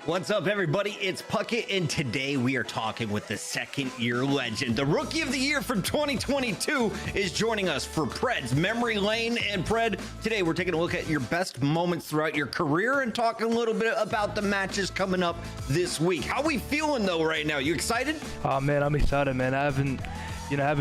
What's up, everybody? It's Puckett, and today we are talking with the second-year legend. The Rookie of the Year from 2022 is joining us for Pred's Memory Lane. And Pred, today we're taking a look at your best moments throughout your career and talking a little bit about the matches coming up this week. How we feeling, though, right now? You excited? Oh, man, I'm excited, man. I haven't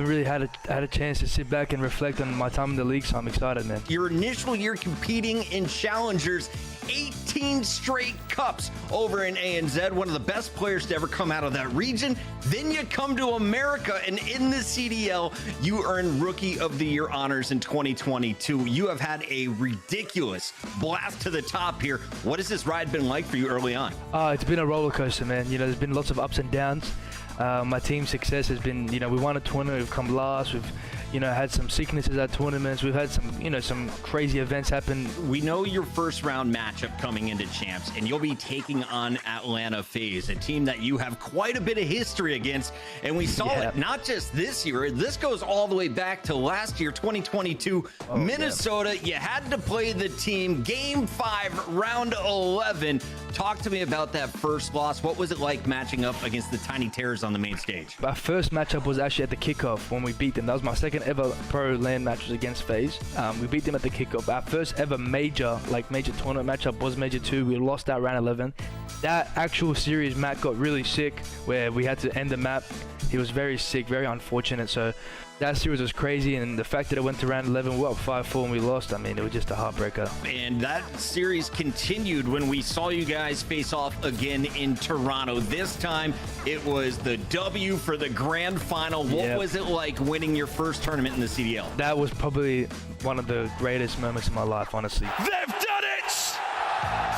really had a chance to sit back and reflect on my time in the league, so I'm excited, man. Your initial year competing in Challengers, 18 straight cups over in ANZ, one of the best players to ever come out of that region. Then you come to America, and in the CDL, you earn Rookie of the Year honors in 2022. You have had a ridiculous blast to the top here. What has this ride been like for you early on? It's been a roller coaster, man. You know, there's been lots of ups and downs. My team's success has been, we won a tournament, we've come last, we've, had some sicknesses at tournaments, we've had some, some crazy events happen. We know your first round matchup coming into Champs, and you'll be taking on Atlanta FaZe, a team that you have quite a bit of history against, and we saw it not just this year, this goes all the way back to last year, 2022, Minnesota. You had to play the team, Game 5, Round 11. Talk to me about that first loss. What was it like matching up against the Tiny Terrors on the main stage? Our first matchup was actually at the kickoff when we beat them. That was my second ever pro LAN match was against FaZe. We beat them at the kickoff. Our first ever major tournament matchup was Major 2. We lost that round 11. That actual series, Mack got really sick where we had to end the map. He was very sick, very unfortunate. So that series was crazy, and the fact that it went to round 11, we were up 5-4 and we lost, I mean, it was just a heartbreaker. And that series continued when we saw you guys face off again in Toronto. This time, it was the W for the grand final. What was it like winning your first tournament in the CDL? That was probably one of the greatest moments of my life, honestly. They've done it!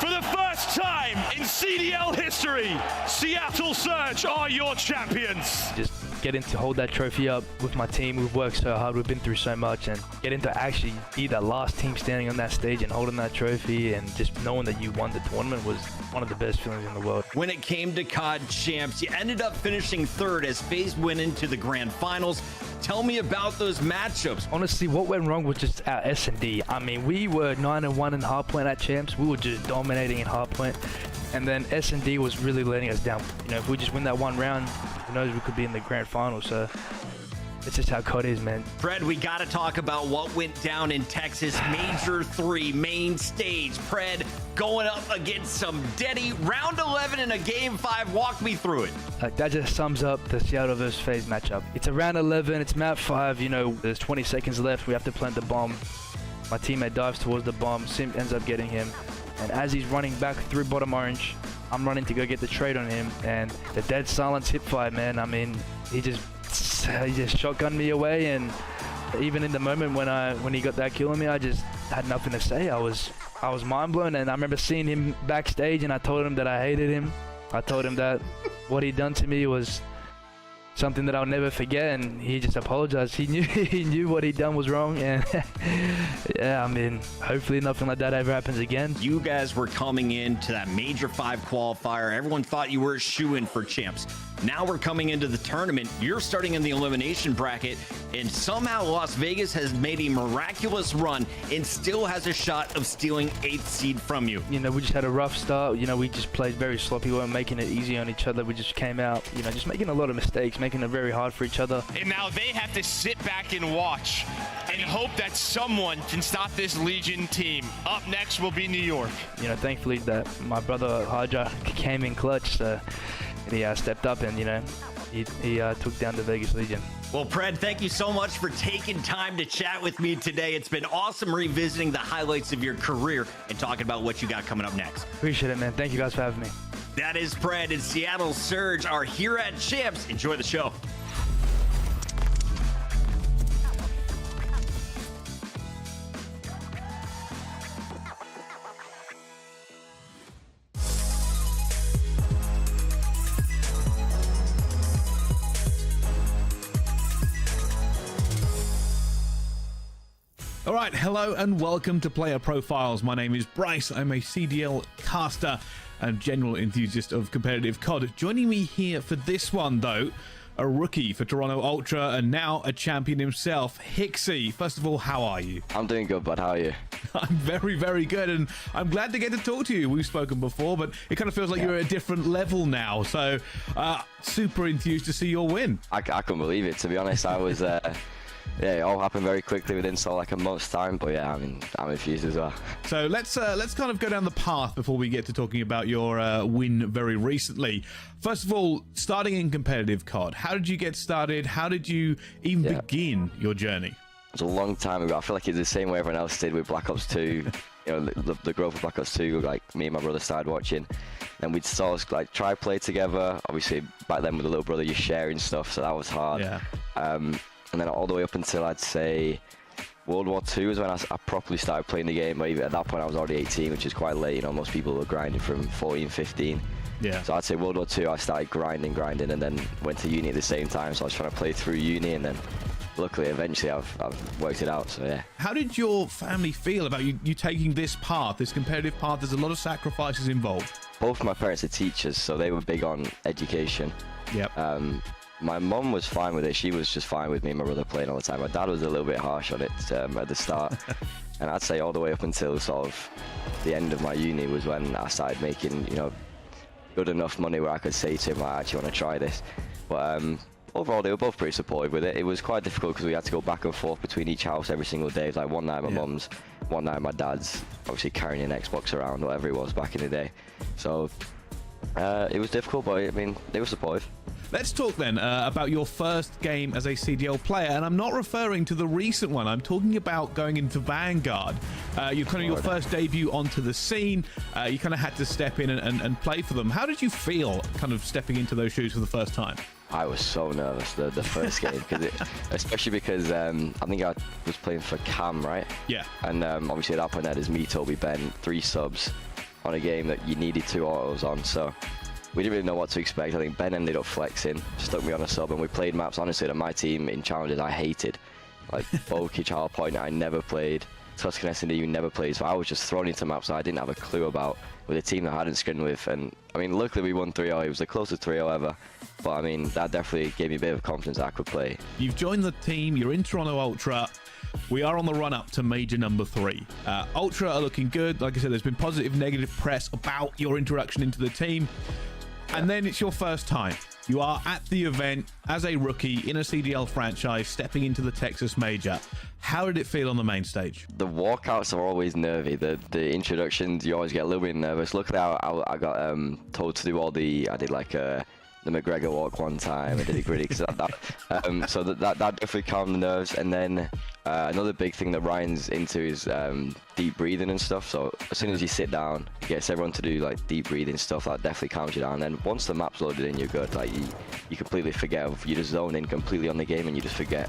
For the first time in CDL history, Seattle Surge are your champions. Just getting to hold that trophy up with my team. We've worked so hard, we've been through so much, and getting to actually be that last team standing on that stage and holding that trophy and just knowing that you won the tournament was one of the best feelings in the world. When it came to COD Champs, you ended up finishing third as FaZe went into the grand finals. Tell me about those matchups. Honestly, what went wrong was just our S&D. I mean, we were 9-1 in hardpoint at Champs. We were just dominating in hardpoint. And then S&D was really letting us down. If we just win that one round, who knows, we could be in the grand final. So it's just how COD is, man. Pred, we got to talk about what went down in Texas. Major 3, main stage. Pred going up against some Deddy. Round 11 in a Game 5. Walk me through it. That just sums up the Seattle vs. FaZe matchup. It's a round 11. It's map 5. There's 20 seconds left. We have to plant the bomb. My teammate dives towards the bomb. Simp ends up getting him. And as he's running back through bottom orange, I'm running to go get the trade on him. And the dead silence hip fire, man. I mean, he just shotgunned me away, and even in the moment when he got that kill on me, I just had nothing to say. I was mind blown, and I remember seeing him backstage, and I told him that I hated him. I told him that what he'd done to me was something that I'll never forget, and he just apologized. He knew what he'd done was wrong, and yeah, I mean, hopefully nothing like that ever happens again. You guys were coming into that Major 5 qualifier. Everyone thought you were a shoo-in for Champs. Now we're coming into the tournament. You're starting in the elimination bracket, and somehow Las Vegas has made a miraculous run and still has a shot of stealing 8th seed from you. We just had a rough start. We just played very sloppy. We weren't making it easy on each other. We just came out, just making a lot of mistakes, making it very hard for each other. And now they have to sit back and watch and hope that someone can stop this Legion team. Up next will be New York. Thankfully that my brother HyDra came in clutch, so he stepped up and he took down the Vegas Legion. Well, Pred, thank you so much for taking time to chat with me today. It's been awesome revisiting the highlights of your career and talking about what you got coming up next. Appreciate it, man. Thank you guys for having me. That is Pred, and Seattle Surge are here at Champs. Enjoy the show. All right, hello and welcome to Player Profiles. My name is Bryce. I'm a CDL caster and general enthusiast of competitive COD. Joining me here for this one, though, a rookie for Toronto Ultra, and now a champion himself. Hicksy, first of all, how are you? I'm doing good, bud. How are you? I'm very, very good, and I'm glad to get to talk to you. We've spoken before, but it kind of feels like you're at a different level now. So, super enthused to see your win. I couldn't believe it, to be honest. I was... yeah, it all happened very quickly within sort of like a month's time, but yeah, I'm infused as well. So let's kind of go down the path before we get to talking about your win very recently. First of all, starting in competitive COD, how did you get started? How did you even begin your journey? It was a long time ago. I feel like it's the same way everyone else did with Black Ops 2. You know, the growth of Black Ops 2, like me and my brother started watching, and we'd sort of like try play together. Obviously, back then with the little brother, you're sharing stuff, so that was hard. Yeah. And then all the way up until I'd say World War II was when I properly started playing the game. But at that point I was already 18, which is quite late. You know, most people were grinding from 14, 15. Yeah. So I'd say World War II I started grinding, and then went to uni at the same time. So I was trying to play through uni, and then luckily eventually I've worked it out. So yeah. How did your family feel about you taking this path, this competitive path? There's a lot of sacrifices involved. Both my parents are teachers, so they were big on education. Yep. My mum was fine with it. She was just fine with me and my brother playing all the time. My dad was a little bit harsh on it at the start. And I'd say all the way up until sort of the end of my uni was when I started making, you know, good enough money where I could say to him, I actually want to try this. But overall, they were both pretty supportive with it. It was quite difficult because we had to go back and forth between each house every single day. It was like one night my mum's, one night my dad's, obviously carrying an Xbox around, whatever it was back in the day. So it was difficult, but I mean, they were supportive. Let's talk then about your first game as a CDL player, and I'm not referring to the recent one. I'm talking about going into Vanguard. Your first debut onto the scene. You kind of had to step in and play for them. How did you feel kind of stepping into those shoes for the first time? I was so nervous the first game, especially because I think I was playing for Cam, right? Yeah. And obviously at that point there's me, Toby, Ben, 3 subs on a game that you needed 2 autos on, so we didn't really know what to expect. I think Ben ended up flexing, stuck me on a sub, and we played maps, honestly, that my team in challenges I hated. Like Bulky, Child Point, I never played. Tuscan S&D, never played, so I was just thrown into maps that I didn't have a clue about with a team that I hadn't scrimmed with. And I mean, luckily we won 3-0. It was the closest 3-0 ever. But I mean, that definitely gave me a bit of confidence that I could play. You've joined the team, you're in Toronto Ultra. We are on the run up to major number 3. Ultra are looking good. Like I said, there's been positive, negative press about your introduction into the team. And then it's your first time. You are at the event as a rookie in a CDL franchise, stepping into the Texas Major. How did it feel on the main stage? The walkouts are always nervy. The introductions, you always get a little bit nervous. Luckily, I got told to do all the... I did like the McGregor walk one time. I did it gritty so that definitely calmed the nerves. And then another big thing that Ryan's into is deep breathing and stuff. So as soon as you sit down, he gets everyone to do like deep breathing stuff. That definitely calms you down. And then once the map's loaded in, you're good. Like you completely forget. You just zone in completely on the game and you just forget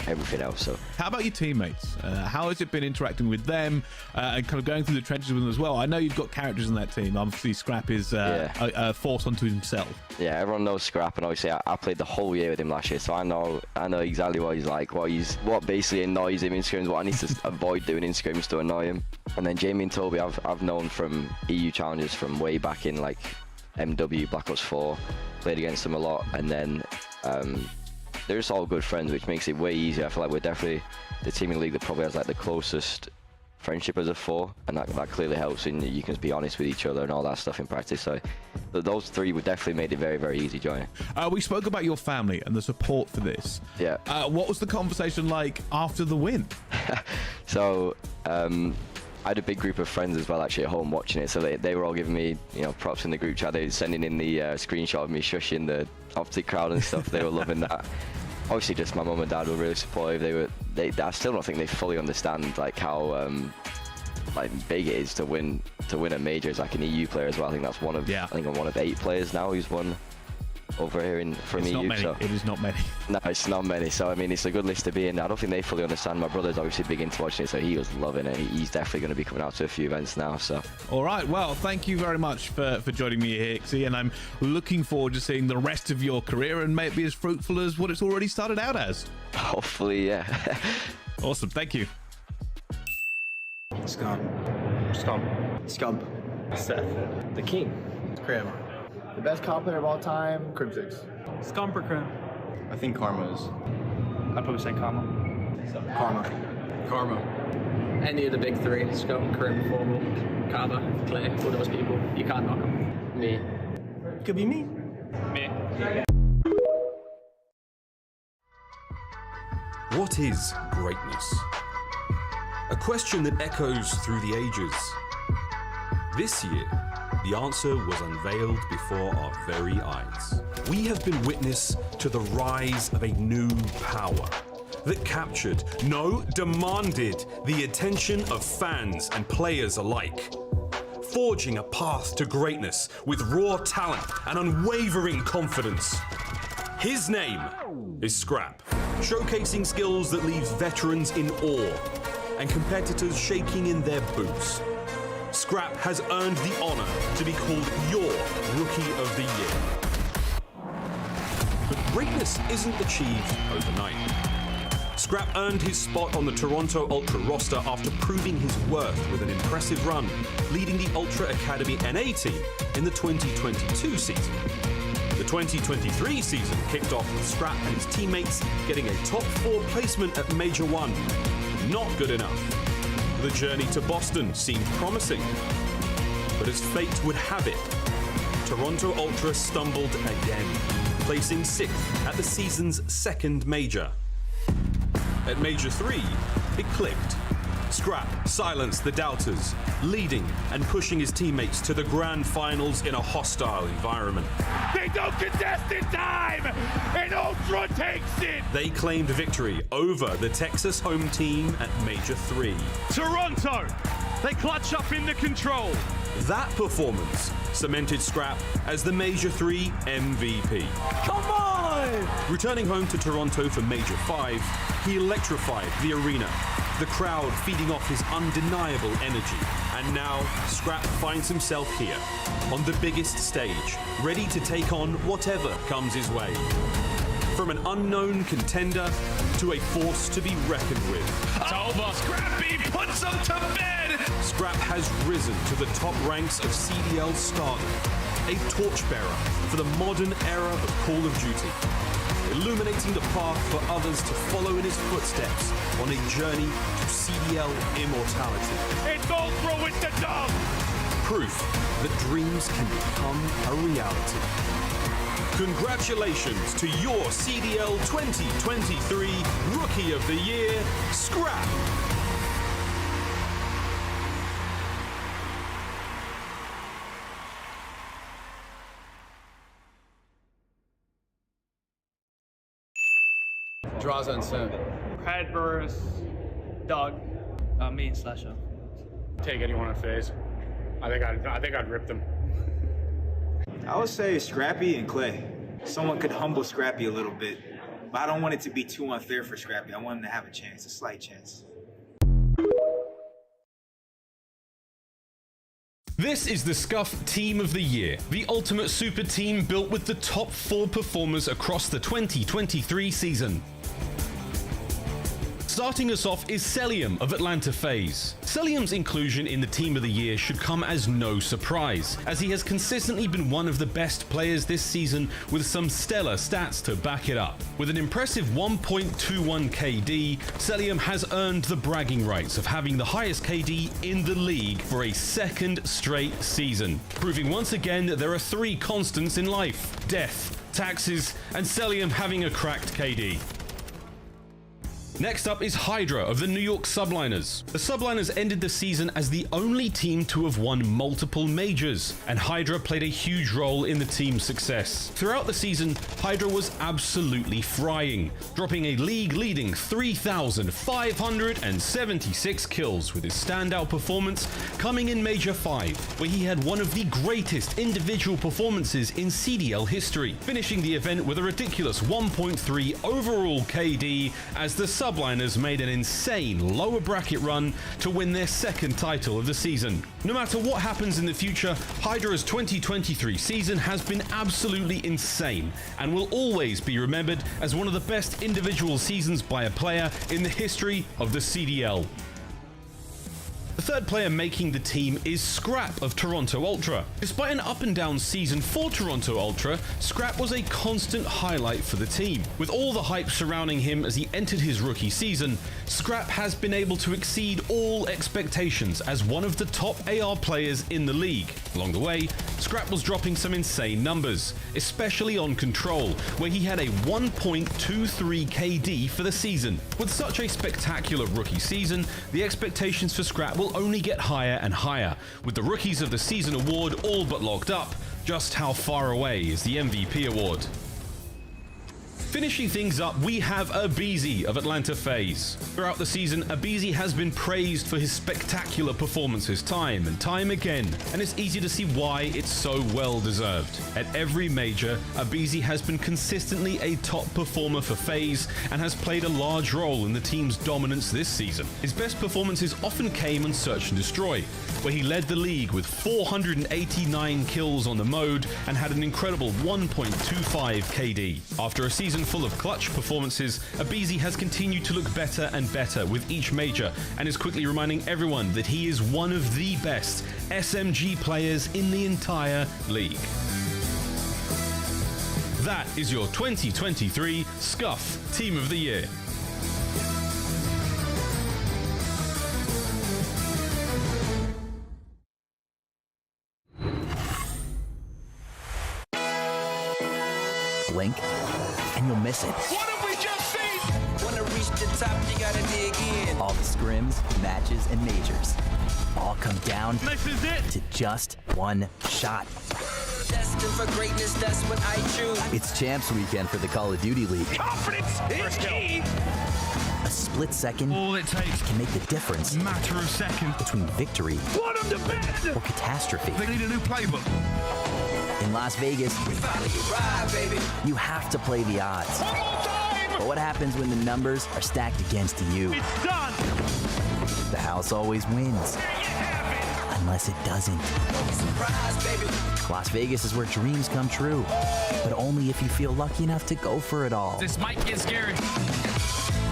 everything else. So how about your teammates? How has it been interacting with them and kind of going through the trenches with them as well? I know you've got characters in that team. Obviously Scrapz is a force unto himself. Yeah, everyone knows Scrapz, and obviously I played the whole year with him last year, so I know exactly what he's like, what basically annoys him in scrims, what I need to avoid doing in scrims to annoy him. And then Jamie and Toby I've known from EU challenges from way back in like MW, Black Ops 4, played against them a lot, and then they're just all good friends, which makes it way easier. I feel like we're definitely the team in the league that probably has like the closest friendship as a 4, and that clearly helps, and you can be honest with each other and all that stuff in practice. So those 3 would definitely made it very, very easy joining. We spoke about your family and the support for this. Yeah. What was the conversation like after the win? So I had a big group of friends as well actually at home watching it, so they were all giving me, you know, props in the group chat. They were sending in the screenshot of me shushing the OpTic crowd and stuff. They were loving that. Obviously just my mum and dad were really supportive. I still don't think they fully understand like how like big it is to win a major as like an EU player as well. I think that's one of I think I'm one of 8 players now who's won over here from EU. So it is not many. No, it's not many. So I mean, it's a good list to be in. I don't think they fully understand. My brother's obviously big into watching it, so he was loving it. He's definitely going to be coming out to a few events now. So all right, well, thank you very much for joining me here, Hicksy, and I'm looking forward to seeing the rest of your career and may it be as fruitful as what it's already started out as. Hopefully, yeah. Awesome, thank you. Scum. Seth. The King. Kremp. The best COD player of all time, Cryptix. Scum for Kremp. I think Karma is. I'd probably say Karma. Karma. Any of the big three, Scum, Kremp, Formal, Kava, Clay, all those people, you can't knock them. Me. Could be me. Me. What is greatness? A question that echoes through the ages. This year, the answer was unveiled before our very eyes. We have been witness to the rise of a new power that captured, no, demanded the attention of fans and players alike. Forging a path to greatness with raw talent and unwavering confidence. His name is Scrapz, showcasing skills that leave veterans in awe and competitors shaking in their boots. Scrapz has earned the honor to be called your Rookie of the Year. But greatness isn't achieved overnight. Scrapz earned his spot on the Toronto Ultra roster after proving his worth with an impressive run, leading the Ultra Academy NA team in the 2022 season. The 2023 season kicked off with Scrapz and his teammates getting a top 4 placement at Major 1. Not good enough. The journey to Boston seemed promising, but as fate would have it, Toronto Ultra stumbled again, placing 6th at the season's second major. At Major 3, it clicked. Scrapz silenced the doubters, leading and pushing his teammates to the grand finals in a hostile environment. They don't contest in time, and Ultra takes it. They claimed victory over the Texas home team at Major 3. Toronto, they clutch up in the control. That performance cemented Scrapz as the Major 3 MVP. Come on! Returning home to Toronto for Major 5, he electrified the arena, the crowd feeding off his undeniable energy. And now, Scrapz finds himself here, on the biggest stage, ready to take on whatever comes his way. From an unknown contender to a force to be reckoned with. It's over. Scrappy puts them to bed. Scrapz has risen to the top ranks of CDL stardom, a torchbearer for the modern era of Call of Duty, illuminating the path for others to follow in his footsteps on a journey to CDL immortality. It's all through with the dog. Proof that dreams can become a reality. Congratulations to your CDL 2023 Rookie of the Year, Scrapz. Drazah and Simp. Head versus Doug. Me and Slasher. Take anyone on FaZe. I think I'd rip them. I would say Scrappy and Clay. Someone could humble Scrappy a little bit, but I don't want it to be too unfair for Scrappy. I want him to have a chance, a slight chance. This is the Scuff Team of the Year, the ultimate super team built with the top 4 performers across the 2023 season. Starting us off is Cellium of Atlanta FaZe. Cellium's inclusion in the Team of the Year should come as no surprise, as he has consistently been one of the best players this season with some stellar stats to back it up. With an impressive 1.21 KD, Cellium has earned the bragging rights of having the highest KD in the league for a second straight season, proving once again that there are 3 constants in life: death, taxes, and Cellium having a cracked KD. Next up is HyDra of the New York Subliners. The Subliners ended the season as the only team to have won multiple majors, and HyDra played a huge role in the team's success. Throughout the season, HyDra was absolutely frying, dropping a league-leading 3,576 kills with his standout performance coming in Major 5, where he had one of the greatest individual performances in CDL history, finishing the event with a ridiculous 1.3 overall KD as the Subliners made an insane lower bracket run to win their second title of the season. No matter what happens in the future, HyDra's 2023 season has been absolutely insane and will always be remembered as one of the best individual seasons by a player in the history of the CDL. The third player making the team is Scrapz of Toronto Ultra. Despite an up and down season for Toronto Ultra, Scrapz was a constant highlight for the team. With all the hype surrounding him as he entered his rookie season, Scrapz has been able to exceed all expectations as one of the top AR players in the league. Along the way, Scrapz was dropping some insane numbers, especially on Control, where he had a 1.23 KD for the season. With such a spectacular rookie season, the expectations for Scrapz will only get higher and higher. With the Rookies of the Season award all but locked up, just how far away is the MVP award? Finishing things up, we have aBeZy of Atlanta FaZe. Throughout the season, aBeZy has been praised for his spectacular performances time and time again, and it's easy to see why it's so well deserved. At every major, aBeZy has been consistently a top performer for FaZe and has played a large role in the team's dominance this season. His best performances often came on Search and Destroy, where he led the league with 489 kills on the mode and had an incredible 1.25 KD. After a season full of clutch performances, aBeZy has continued to look better and better with each major and is quickly reminding everyone that he is one of the best SMG players in the entire league. That is your 2023 Scuff Team of the Year. Blink, and you'll miss it. What have we just seen? When I reach the top, you gotta dig in. All the scrims, matches, and majors all come down This is it. to just one shot. Destined for greatness, that's what I choose. It's Champs Weekend for the Call of Duty League. Confidence is key. A split second All it takes, can make the difference matter of seconds. between victory Put them to bed. or catastrophe. They need a new playbook. In Las Vegas, We finally ride, baby. you have to play the odds. One more time. But what happens when the numbers are stacked against you? It's done. The house always wins, There you have unless it doesn't. it. Surprise, baby. Las Vegas is where dreams come true, but only if you feel lucky enough to go for it all. This might get scary.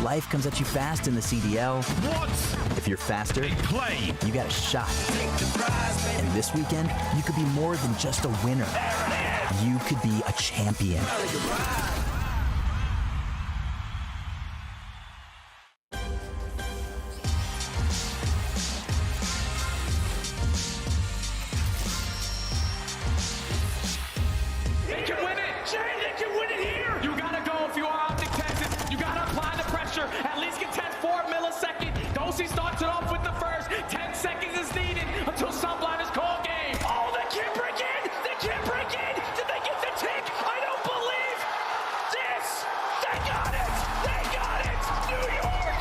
Life comes at you fast in the CDL. What? If you're faster, Play. you got a shot. Take the prize, baby. And this weekend, you could be more than just a winner. You could be a champion. They can win it. Jay, they can win it here. You gotta go if you are OpTic Texas. You gotta apply the pressure. At least contest 4 milliseconds. Ghosty starts it off with the first. 10 seconds is needed until Subliners call game. Oh, they can't break in. They can't break in. Did they get the tick? I don't believe this. They got it. They got it. New York.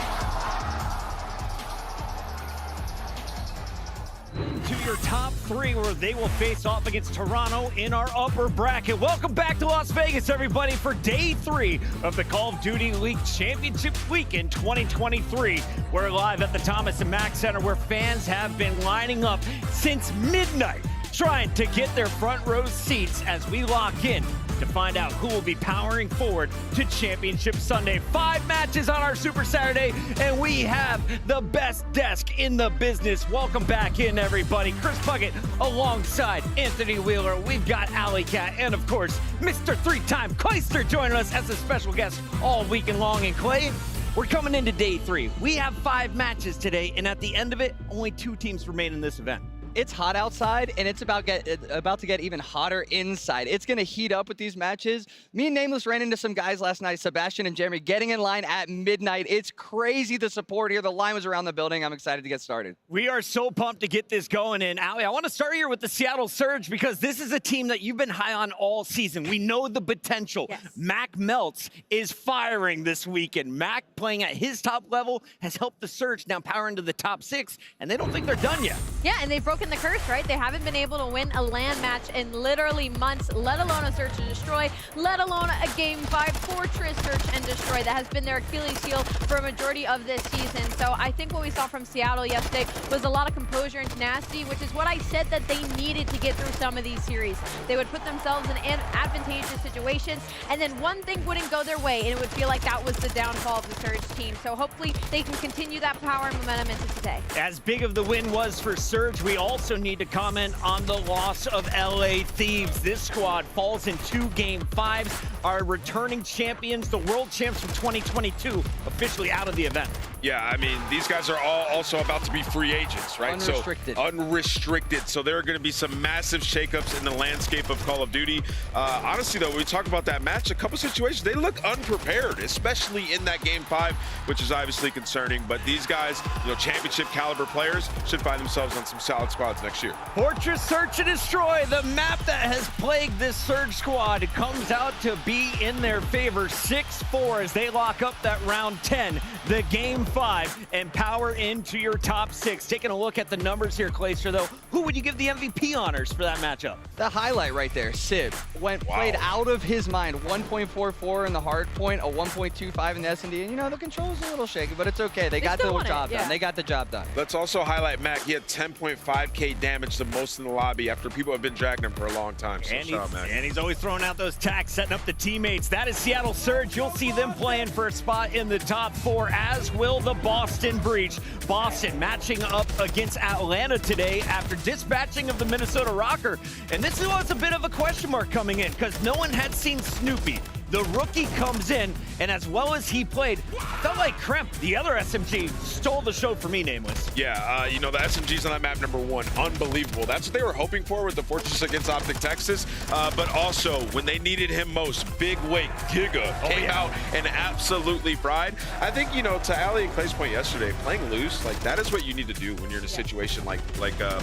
To your top 3 where they will face off against Toronto in our upper bracket. Welcome back to Las Vegas, everybody, for day 3 of the Call of Duty League Championship Weekend 2023. We're live at the Thomas and Mack Center where fans have been lining up since midnight trying to get their front row seats as we lock in to find out who will be powering forward to Championship Sunday. 5 matches on our Super Saturday, and we have the best desk in the business. Welcome back in, everybody. Chris Puckett alongside Anthony Wheeler. We've got Alley Cat, and of course, Mr. 3-time Clayster joining us as a special guest all weekend long. And Clay, we're coming into day 3. We have 5 matches today, and at the end of it, only 2 teams remain in this event. It's hot outside, and it's about to get even hotter inside. It's going to heat up with these matches. Me and Nameless ran into some guys last night, Sebastian and Jeremy, getting in line at midnight. It's crazy, the support here. The line was around the building. I'm excited to get started. We are so pumped to get this going. And Allie, I want to start here with the Seattle Surge because this is a team that you've been high on all season. We know the potential. Yes. Mack Melts is firing this weekend. Mack playing at his top level has helped the Surge now power into the top 6, and they don't think they're done yet. Yeah, and they broke broken the curse, right? They haven't been able to win a LAN match in literally months, let alone a search and destroy, let alone a game 5 Fortress search and destroy. That has been their Achilles heel for a majority of this season. So I think what we saw from Seattle yesterday was a lot of composure and tenacity, which is what I said that they needed to get through some of these series. They would put themselves in advantageous situations, and then one thing wouldn't go their way, and it would feel like that was the downfall of the Surge team. So hopefully they can continue that power and momentum into today. As big of the win was for Surge, we also need to comment on the loss of LA Thieves. This squad falls in 2 Game 5s. Our returning champions, the world champs from 2022, officially out of the event. Yeah, I mean, these guys are all also about to be free agents, right? Unrestricted. So, unrestricted. So there are going to be some massive shakeups in the landscape of Call of Duty. Honestly, though, when we talk about that match, a couple situations, they look unprepared, especially in that Game 5, which is obviously concerning. But these guys, you know, championship caliber players should find themselves on some solid squads next year. Fortress Search and Destroy, the map that has plagued this Surge squad, comes out to be in their favor. 6-4 as they lock up that round 10, the Game 5, and power into your top 6. Taking a look at the numbers here, Clayster, though, who would you give the MVP honors for that matchup? The highlight right there, Sib, played out of his mind. 1.44 in the hard point, a 1.25 in the S&D, and you know, the control's a little shaky, but it's okay. They got the job done. They got the job done. Let's also highlight Mack. He had 10.5K damage, the most in the lobby, after people have been dragging him for a long time. So and he's always throwing out those tacks, setting up the teammates. That is Seattle Surge. You'll see them playing for a spot in the top 4, as will the Boston Breach. Boston matching up against Atlanta today after dispatching of the Minnesota Røkkr. And this was a bit of a question mark coming in because no one had seen Snoopy. The rookie comes in, and as well as he played, felt like Kremp, the other SMG, stole the show for me, Nameless. Yeah, you know, the SMGs on that map, number 1, unbelievable. That's what they were hoping for with the Fortress against OpTic Texas. But also, when they needed him most, Big Wake, Giga, came out and absolutely fried. I think, you know, to Ali and Clay's point yesterday, playing loose, like, that is what you need to do when you're in a situation like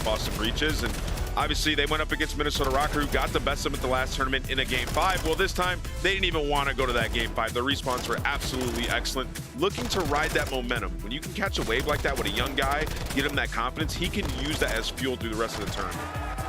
Boston Breach is. And obviously, they went up against Minnesota Røkkr, who got the best of them at the last tournament in a Game 5. Well, this time, they didn't even want to go to that Game 5. The respawns were absolutely excellent. Looking to ride that momentum. When you can catch a wave like that with a young guy, get him that confidence, he can use that as fuel through the rest of the tournament.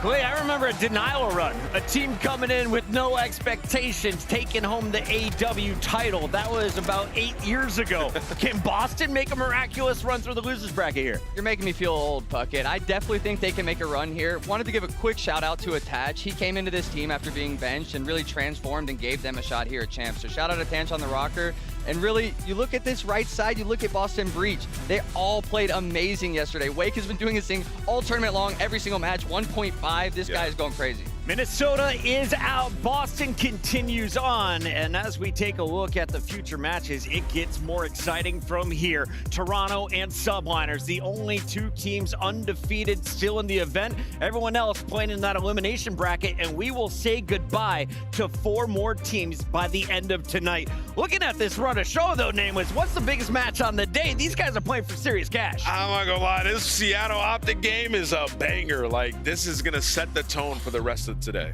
Clay, I remember a denial run. A team coming in with no expectations, taking home the AW title. That was about 8 years ago. Can Boston make a miraculous run through the losers bracket here? You're making me feel old, Puckett. I definitely think they can make a run here. Wanted to give a quick shout out to Attach. He came into this team after being benched and really transformed and gave them a shot here at Champs. So shout out to Attach on the Røkkr. And really, you look at this right side, you look at Boston Breach. They all played amazing yesterday. Wake has been doing his thing all tournament long, every single match, 1.5. This guy is going crazy. Minnesota is out. Boston continues on. And as we take a look at the future matches, it gets more exciting from here. Toronto and Subliners, the only 2 teams undefeated still in the event. Everyone else playing in that elimination bracket. And we will say goodbye to 4 more teams by the end of tonight. Looking at this run of show, though, Nameless, what's the biggest match on the day? These guys are playing for serious cash. I'm not gonna lie, this Seattle OpTic game is a banger. Like, this is gonna set the tone for the rest of today.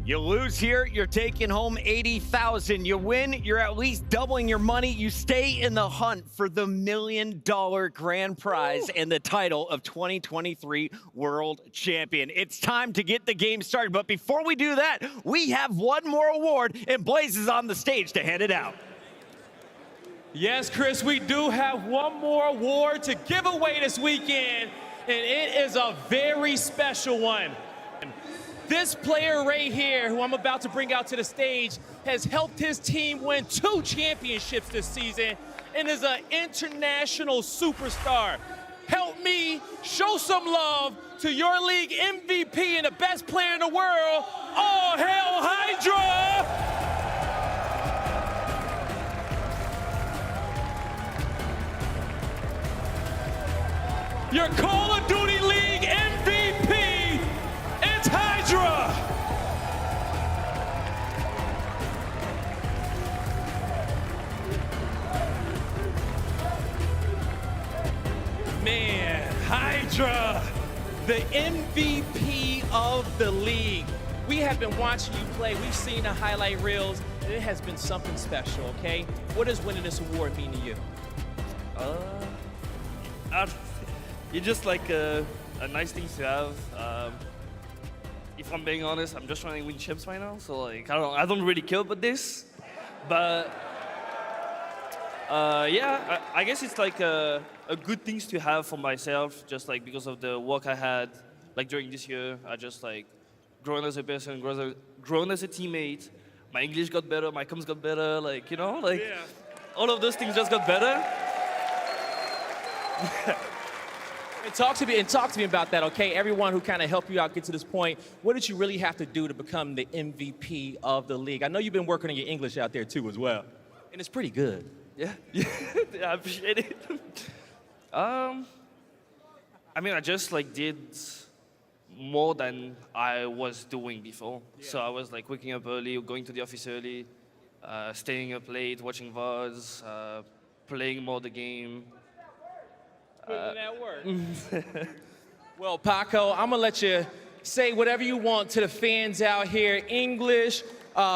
You lose here, you're taking home 80,000. You win, you're at least doubling your money. You stay in the hunt for the $1 million grand prize and the title of 2023 World Champion. It's time to get the game started. But before we do that, we have one more award, and Blaze is on the stage to hand it out. Yes, Chris, we do have one more award to give away this weekend, and it is a very special one. This player right here, who I'm about to bring out to the stage, has helped his team win 2 championships this season and is an international superstar. Help me show some love to your league MVP and the best player in the world. All hail HyDra! Your Call of Duty League MVP, it's HyDra! Man, HyDra, the MVP of the league. We have been watching you play. We've seen the highlight reels, and it has been something special, okay? What does winning this award mean to you? You're just like a a nice thing to have. If I'm being honest, I'm just trying to win chips right now, so like I don't really care about this, but yeah, I guess it's like a good things to have for myself, just like because of the work I had like during this year. I just like grown as a person, grown as a teammate. My English got better, my comms got better, like you know, like all of those things just got better. And talk to me about that, okay? Everyone who kind of helped you out get to this point, what did you really have to do to become the MVP of the league? I know you've been working on your English out there too as well, and it's pretty good. Yeah, I appreciate it. I mean, I just like did more than I was doing before. Yeah. So I was like waking up early, going to the office early, staying up late, watching VODs, playing more the game. Putting that work. Well, Paco, I'm gonna let you say whatever you want to the fans out here, English,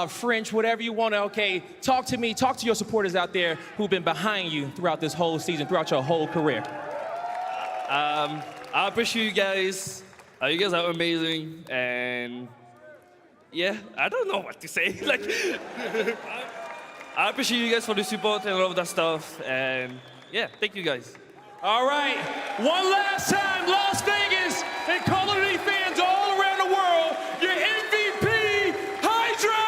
French, whatever you want to, okay? Talk to me, talk to your supporters out there who've been behind you throughout this whole season, throughout your whole career. I appreciate you guys. You guys are amazing, and yeah, I don't know what to say. Like, I appreciate you guys for the support and all of that stuff, and yeah, thank you guys. All right, one last time, Las Vegas and Call of Duty fans all around the world, your MVP, HyDra!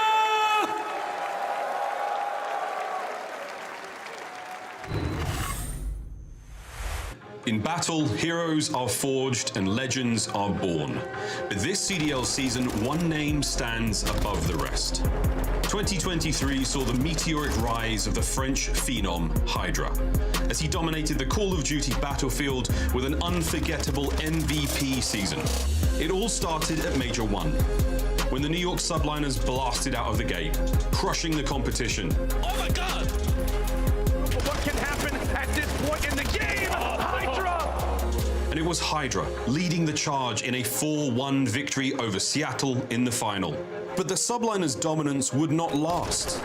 In battle, heroes are forged and legends are born. But this CDL season, one name stands above the rest. 2023 saw the meteoric rise of the French phenom HyDra, as he dominated the Call of Duty battlefield with an unforgettable MVP season. It all started at Major 1, when the New York Subliners blasted out of the gate, crushing the competition. Oh my God! What can happen at this point in the game? HyDra! And it was HyDra leading the charge in a 4-1 victory over Seattle in the final. But the Subliners' dominance would not last,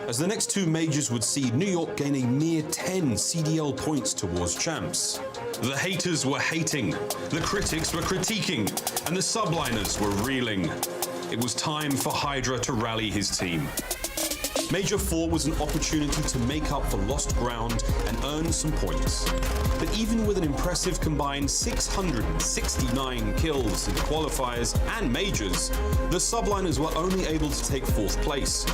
as the next two majors would see New York gain a mere 10 CDL points towards champs. The haters were hating, the critics were critiquing, and the Subliners were reeling. It was time for HyDra to rally his team. Major 4 was an opportunity to make up for lost ground and earn some points. But even with an impressive combined 669 kills in qualifiers and majors, the Subliners were only able to take 4th place.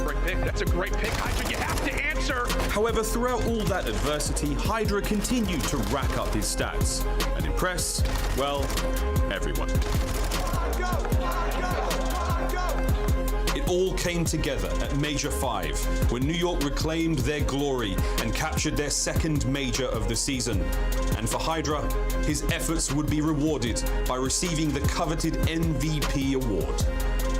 Great pick. That's a great pick, HyDra. You have to answer. However, throughout all that adversity, HyDra continued to rack up his stats and impress, well, everyone. It all came together at Major 5, when New York reclaimed their glory and captured their second major of the season. And for HyDra, his efforts would be rewarded by receiving the coveted MVP award.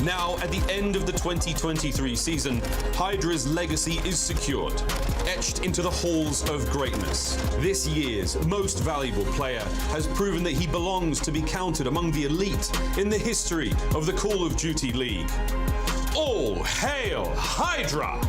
Now, at the end of the 2023 season, HyDra's legacy is secured, etched into the halls of greatness. This year's most valuable player has proven that he belongs to be counted among the elite in the history of the Call of Duty League. All hail HyDra!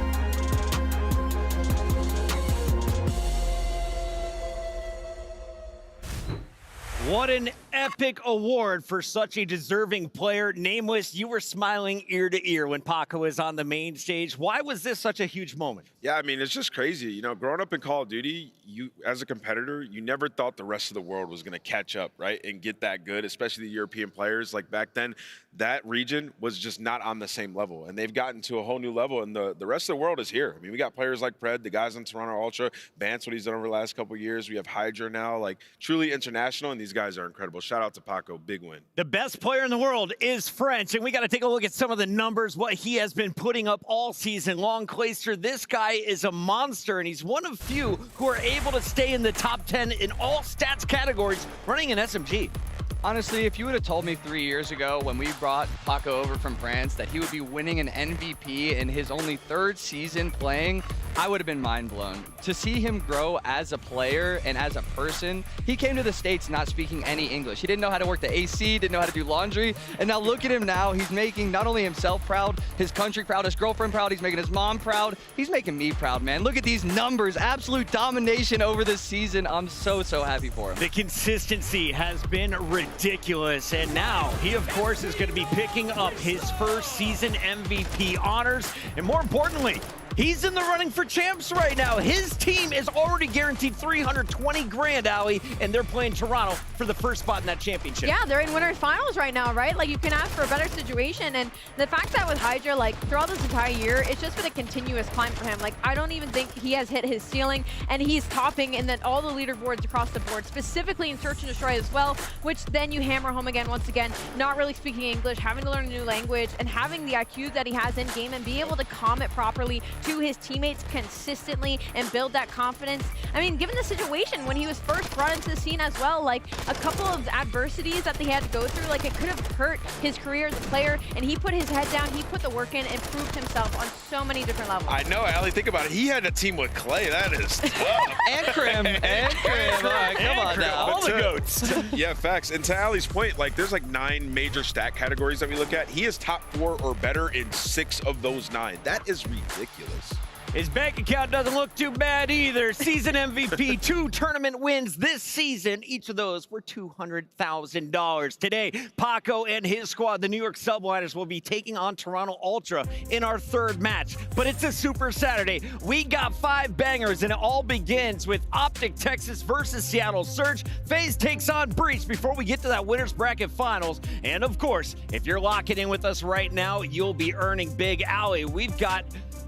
What an epic award for such a deserving player. Nameless, you were smiling ear to ear when Paco was on the main stage. Why was this such a huge moment? Yeah, I mean, it's just crazy. You know, growing up in Call of Duty, you, as a competitor, you never thought the rest of the world was going to catch up, right, and get that good, especially the European players. Like back then, that region was just not on the same level, and they've gotten to a whole new level, and the rest of the world is here. I mean, we got players like Pred, the guys on Toronto Ultra, Bance, what he's done over the last couple of years. We have HyDra now, like truly international, and these guys are incredible. Shout out to Paco, big win. The best player in the world is French, and we got to take a look at some of the numbers, what he has been putting up all season long. Clayster, this guy is a monster, and he's one of few who are able to stay in the top 10 in all stats categories running an SMG. Honestly, if you would have told me 3 years ago when we brought Paco over from France that he would be winning an MVP in his only 3rd season playing, I would have been mind blown. To see him grow as a player and as a person, he came to the States not speaking any English. He didn't know how to work the AC, didn't know how to do laundry. And now look at him now. He's making not only himself proud, his country proud, his girlfriend proud, he's making his mom proud. He's making me proud, man. Look at these numbers. Absolute domination over this season. I'm so happy for him. The consistency has been ridiculous. And now he, of course, is going to be picking up his first season MVP honors. And more importantly, he's in the running for champs right now. His team is already guaranteed 320 grand, Allie, and they're playing Toronto for the first spot in that championship. Yeah, they're in winners finals right now, right? Like, you can ask for a better situation. And the fact that with HyDra, like, throughout this entire year, it's just been a continuous climb for him. Like, I don't even think he has hit his ceiling, and he's topping in all the leaderboards across the board, specifically in Search and Destroy as well, which then you hammer home again, once again, not really speaking English, having to learn a new language, and having the IQ that he has in game and be able to comment properly to his teammates consistently and build that confidence. I mean, given the situation when he was first brought into the scene as well, like a couple of adversities that they had to go through, like it could have hurt his career as a player, and he put his head down, he put the work in, and proved himself on so many different levels. I know, Allie, think about it. He had a team with Clay. That is tough. And Kremp. All right, come on now. All the goats. Yeah, facts. And to Allie's point, like, there's like 9 major stat categories that we look at. He is top 4 or better in 6 of those 9. That is ridiculous. His bank account doesn't look too bad either. Season MVP, 2 tournament wins this season. Each of those were $200,000. Today, Paco and his squad, the New York Subliners, will be taking on Toronto Ultra in our 3rd match. But it's a Super Saturday. We got 5 bangers, and it all begins with OpTic Texas versus Seattle Surge. FaZe takes on Breach before we get to that winner's bracket finals. And of course, if you're locking in with us right now, you'll be earning big. Allie, we've got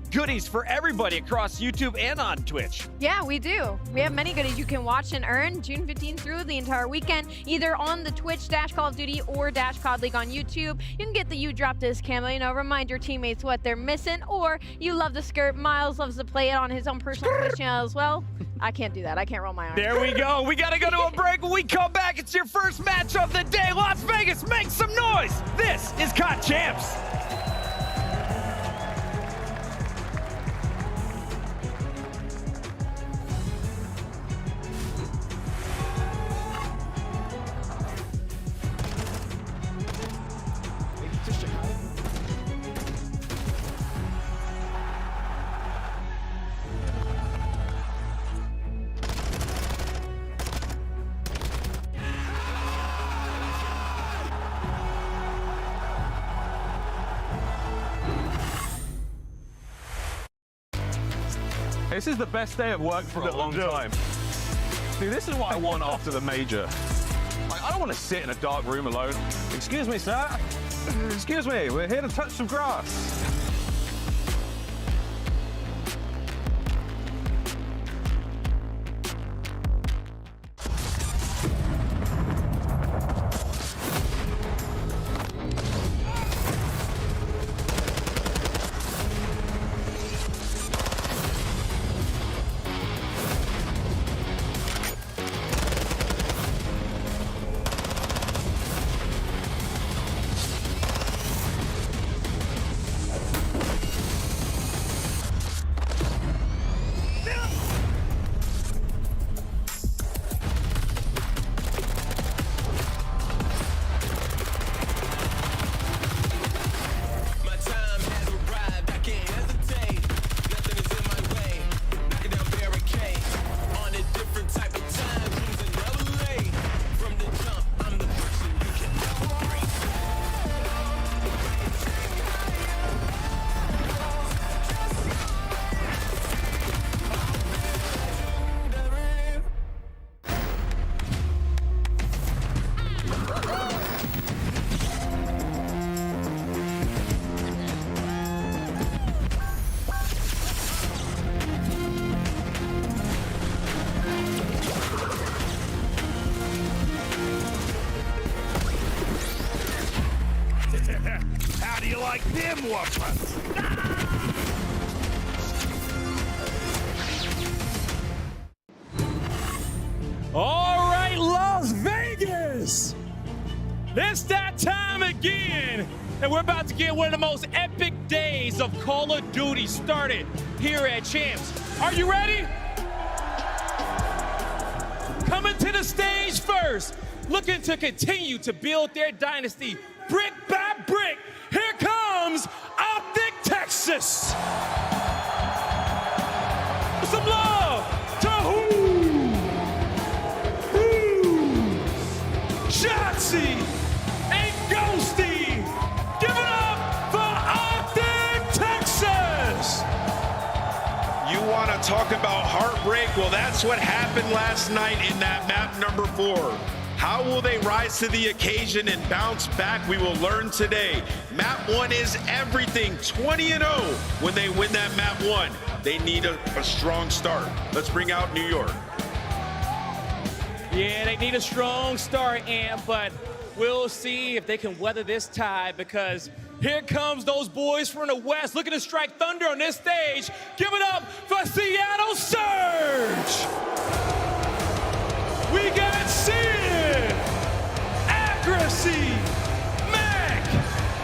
goodies for everybody across YouTube and on Twitch. Yeah, we do. We have many goodies you can watch and earn June 15th through the entire weekend, either on the Twitch Call of Duty or COD League on YouTube. You can get the You Drop This camo, you know, remind your teammates what they're missing, or you love the skirt. Miles loves to play it on his own personal Twitch channel as well. I can't do that. I can't roll my arms. There we go. We got to go to a break. When we come back, it's your first match of the day. Las Vegas, make some noise. This is COD Champs. This is the best day at work for a long time. See, this is what I want after the major. Like, I don't want to sit in a dark room alone. Excuse me, sir. Excuse me, we're here to touch some grass. How do you like them whoopers? All right, Las Vegas! It's that time again, and we're about to get one of the most epic days of Call of Duty started. here at Champs. Are you ready? Coming to the stage first, looking to continue to build their dynasty brick by brick. Here comes OpTic Texas. Some love to Shotzzy and Ghosty. Give it up for OpTic Texas. You want to talk about heartbreak? Well, that's what happened last night in that map number 4. How will they rise to the occasion and bounce back? We will learn today. Map 1 is everything. 20-0 when they win that map 1. They need a strong start. Let's bring out New York. Yeah, they need a strong start, but we'll see if they can weather this tide, because here comes those boys from the West looking to strike thunder on this stage. Give it up for Seattle Surge. We got Simp, Accuracy, Mack,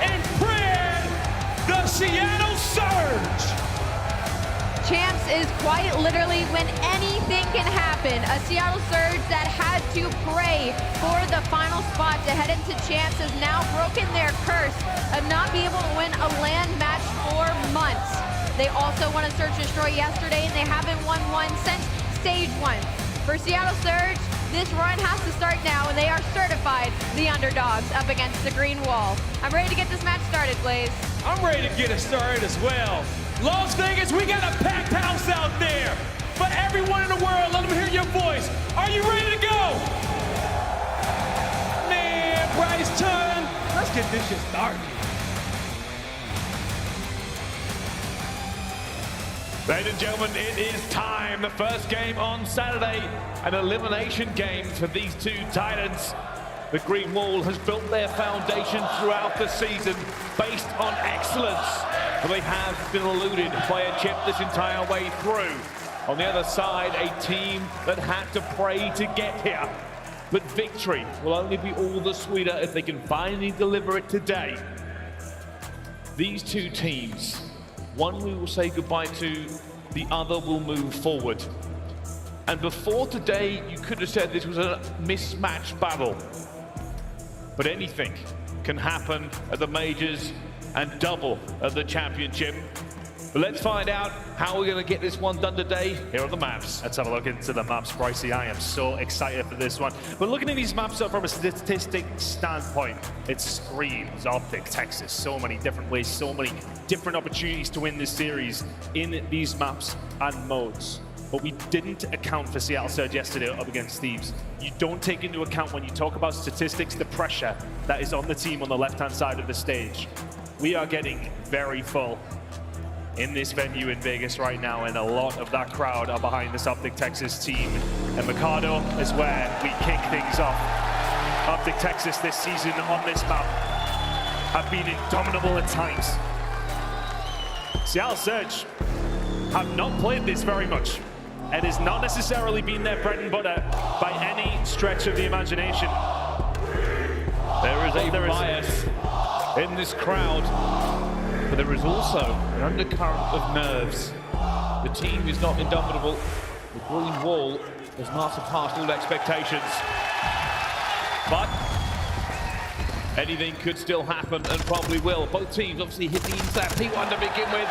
and Kremp, the Seattle Surge. Champs is quite literally when anything can happen. A Seattle Surge that had to pray for the final spot to head into Champs has now broken their curse of not being able to win a LAN match for months. They also won a Search Destroy yesterday, and they haven't won one since Stage 1. For Seattle Surge, this run has to start now, and they are certified the underdogs up against the green wall. I'm ready to get this match started, Blaze. I'm ready to get it started as well. Las Vegas, we got a packed house out there. For everyone in the world, let them hear your voice. Are you ready to go? Man, Bryce Chun, let's get this shit started. Ladies and gentlemen, it is time. The first game on Saturday, an elimination game for these two titans. The Green Wall has built their foundation throughout the season based on excellence. But they have been eluded by a chip this entire way through. On the other side, a team that had to pray to get here. But victory will only be all the sweeter if they can finally deliver it today. These two teams, one we will say goodbye to, the other will move forward. And before today, you could have said this was a mismatched battle. But anything can happen at the majors and double at the championship. But let's find out how we're going to get this one done today. Here are the maps. Let's have a look into the maps, Pricey. I am so excited for this one. But looking at these maps up from a statistic standpoint, it screams OpTic Texas. So many different ways, so many different opportunities to win this series in these maps and modes. But we didn't account for Seattle Surge yesterday up against Thieves. You don't take into account when you talk about statistics, the pressure that is on the team on the left-hand side of the stage. We are getting very full in this venue in Vegas right now, and a lot of that crowd are behind this OpTic Texas team. And Mikado is where we kick things off. OpTic Texas this season on this map have been indomitable at times. Seattle Surge have not played this very much. It has not necessarily been their bread and butter by any stretch of the imagination. There is a bias in this crowd, but there is also an undercurrent of nerves. The team is not indomitable. The Green Wall has not surpassed all expectations. But anything could still happen, and probably will. Both teams obviously hit the inside P1 to begin with.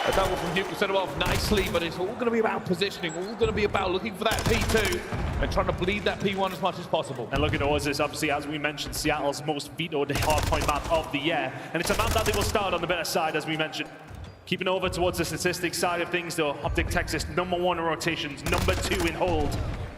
A double from Huke set him off nicely, but it's all going to be about positioning, all going to be about looking for that P2 and trying to bleed that P1 as much as possible. And looking towards this, obviously, as we mentioned, Seattle's most vetoed hardpoint map of the year. And it's a map that they will start on the better side, as we mentioned. Keeping over towards the statistics side of things, though, OpTic Texas, #1 in rotations, #2 in hold.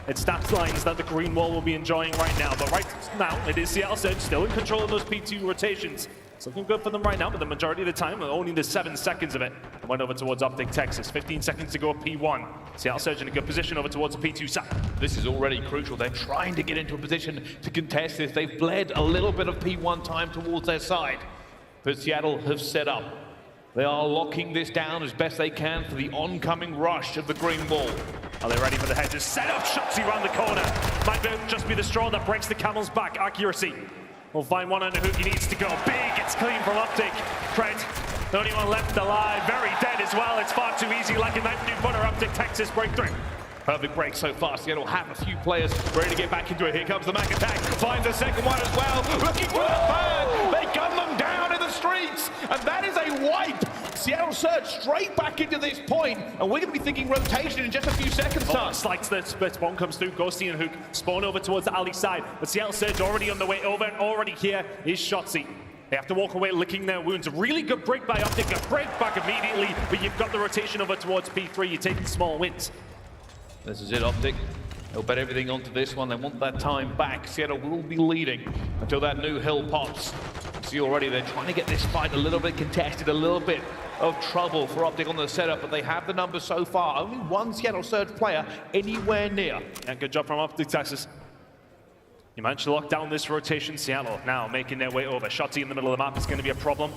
It's stats lines that the Green Wall will be enjoying right now. But right now, it is Seattle Surge still in control of those P2 rotations. It's looking good for them right now, but the majority of the time, only the 7 seconds of it went over towards OpTic Texas. 15 seconds to go at P1. Seattle Surge in a good position over towards the P2 side. This is already crucial. They're trying to get into a position to contest this. They've bled a little bit of P1 time towards their side. But Seattle have set up. They are locking this down as best they can for the oncoming rush of the Green Wall. Are they ready for the hedges? Set up Shotzzy around the corner. Might just be the straw that breaks the camel's back. Accuracy. We'll find one under Huke. He needs to go big. It's clean from OpTic. Kremp The only one left alive, very dead as well. It's far too easy, like a knife through butter. OpTic Texas breakthrough. Perfect break so far. Seattle have a few players ready to get back into it. Here comes the Mack attack. Finds a second one as well. Looking for the third. They gun them down in the streets. And that is a wipe. Seattle surge straight back into this point. And we're going to be thinking rotation in just a few seconds time. Slides the split. Spawn comes through. Ghosty and Huke spawn over towards the alley side. But Seattle surge already on the way over. And already here is Shotzzy. They have to walk away licking their wounds. A really good break by OpTic. A break back immediately. But you've got the rotation over towards P3. You're taking small wins. This is it, OpTic. They'll bet everything onto this one. They want that time back. Seattle will be leading until that new hill pops. See already they're trying to get this fight a little bit contested, a little bit of trouble for OpTic on the setup, but they have the numbers so far. Only one Seattle Surge player anywhere near. Yeah, good job from OpTic Texas. You managed to lock down this rotation. Seattle now making their way over. Shotzzy in the middle of the map is going to be a problem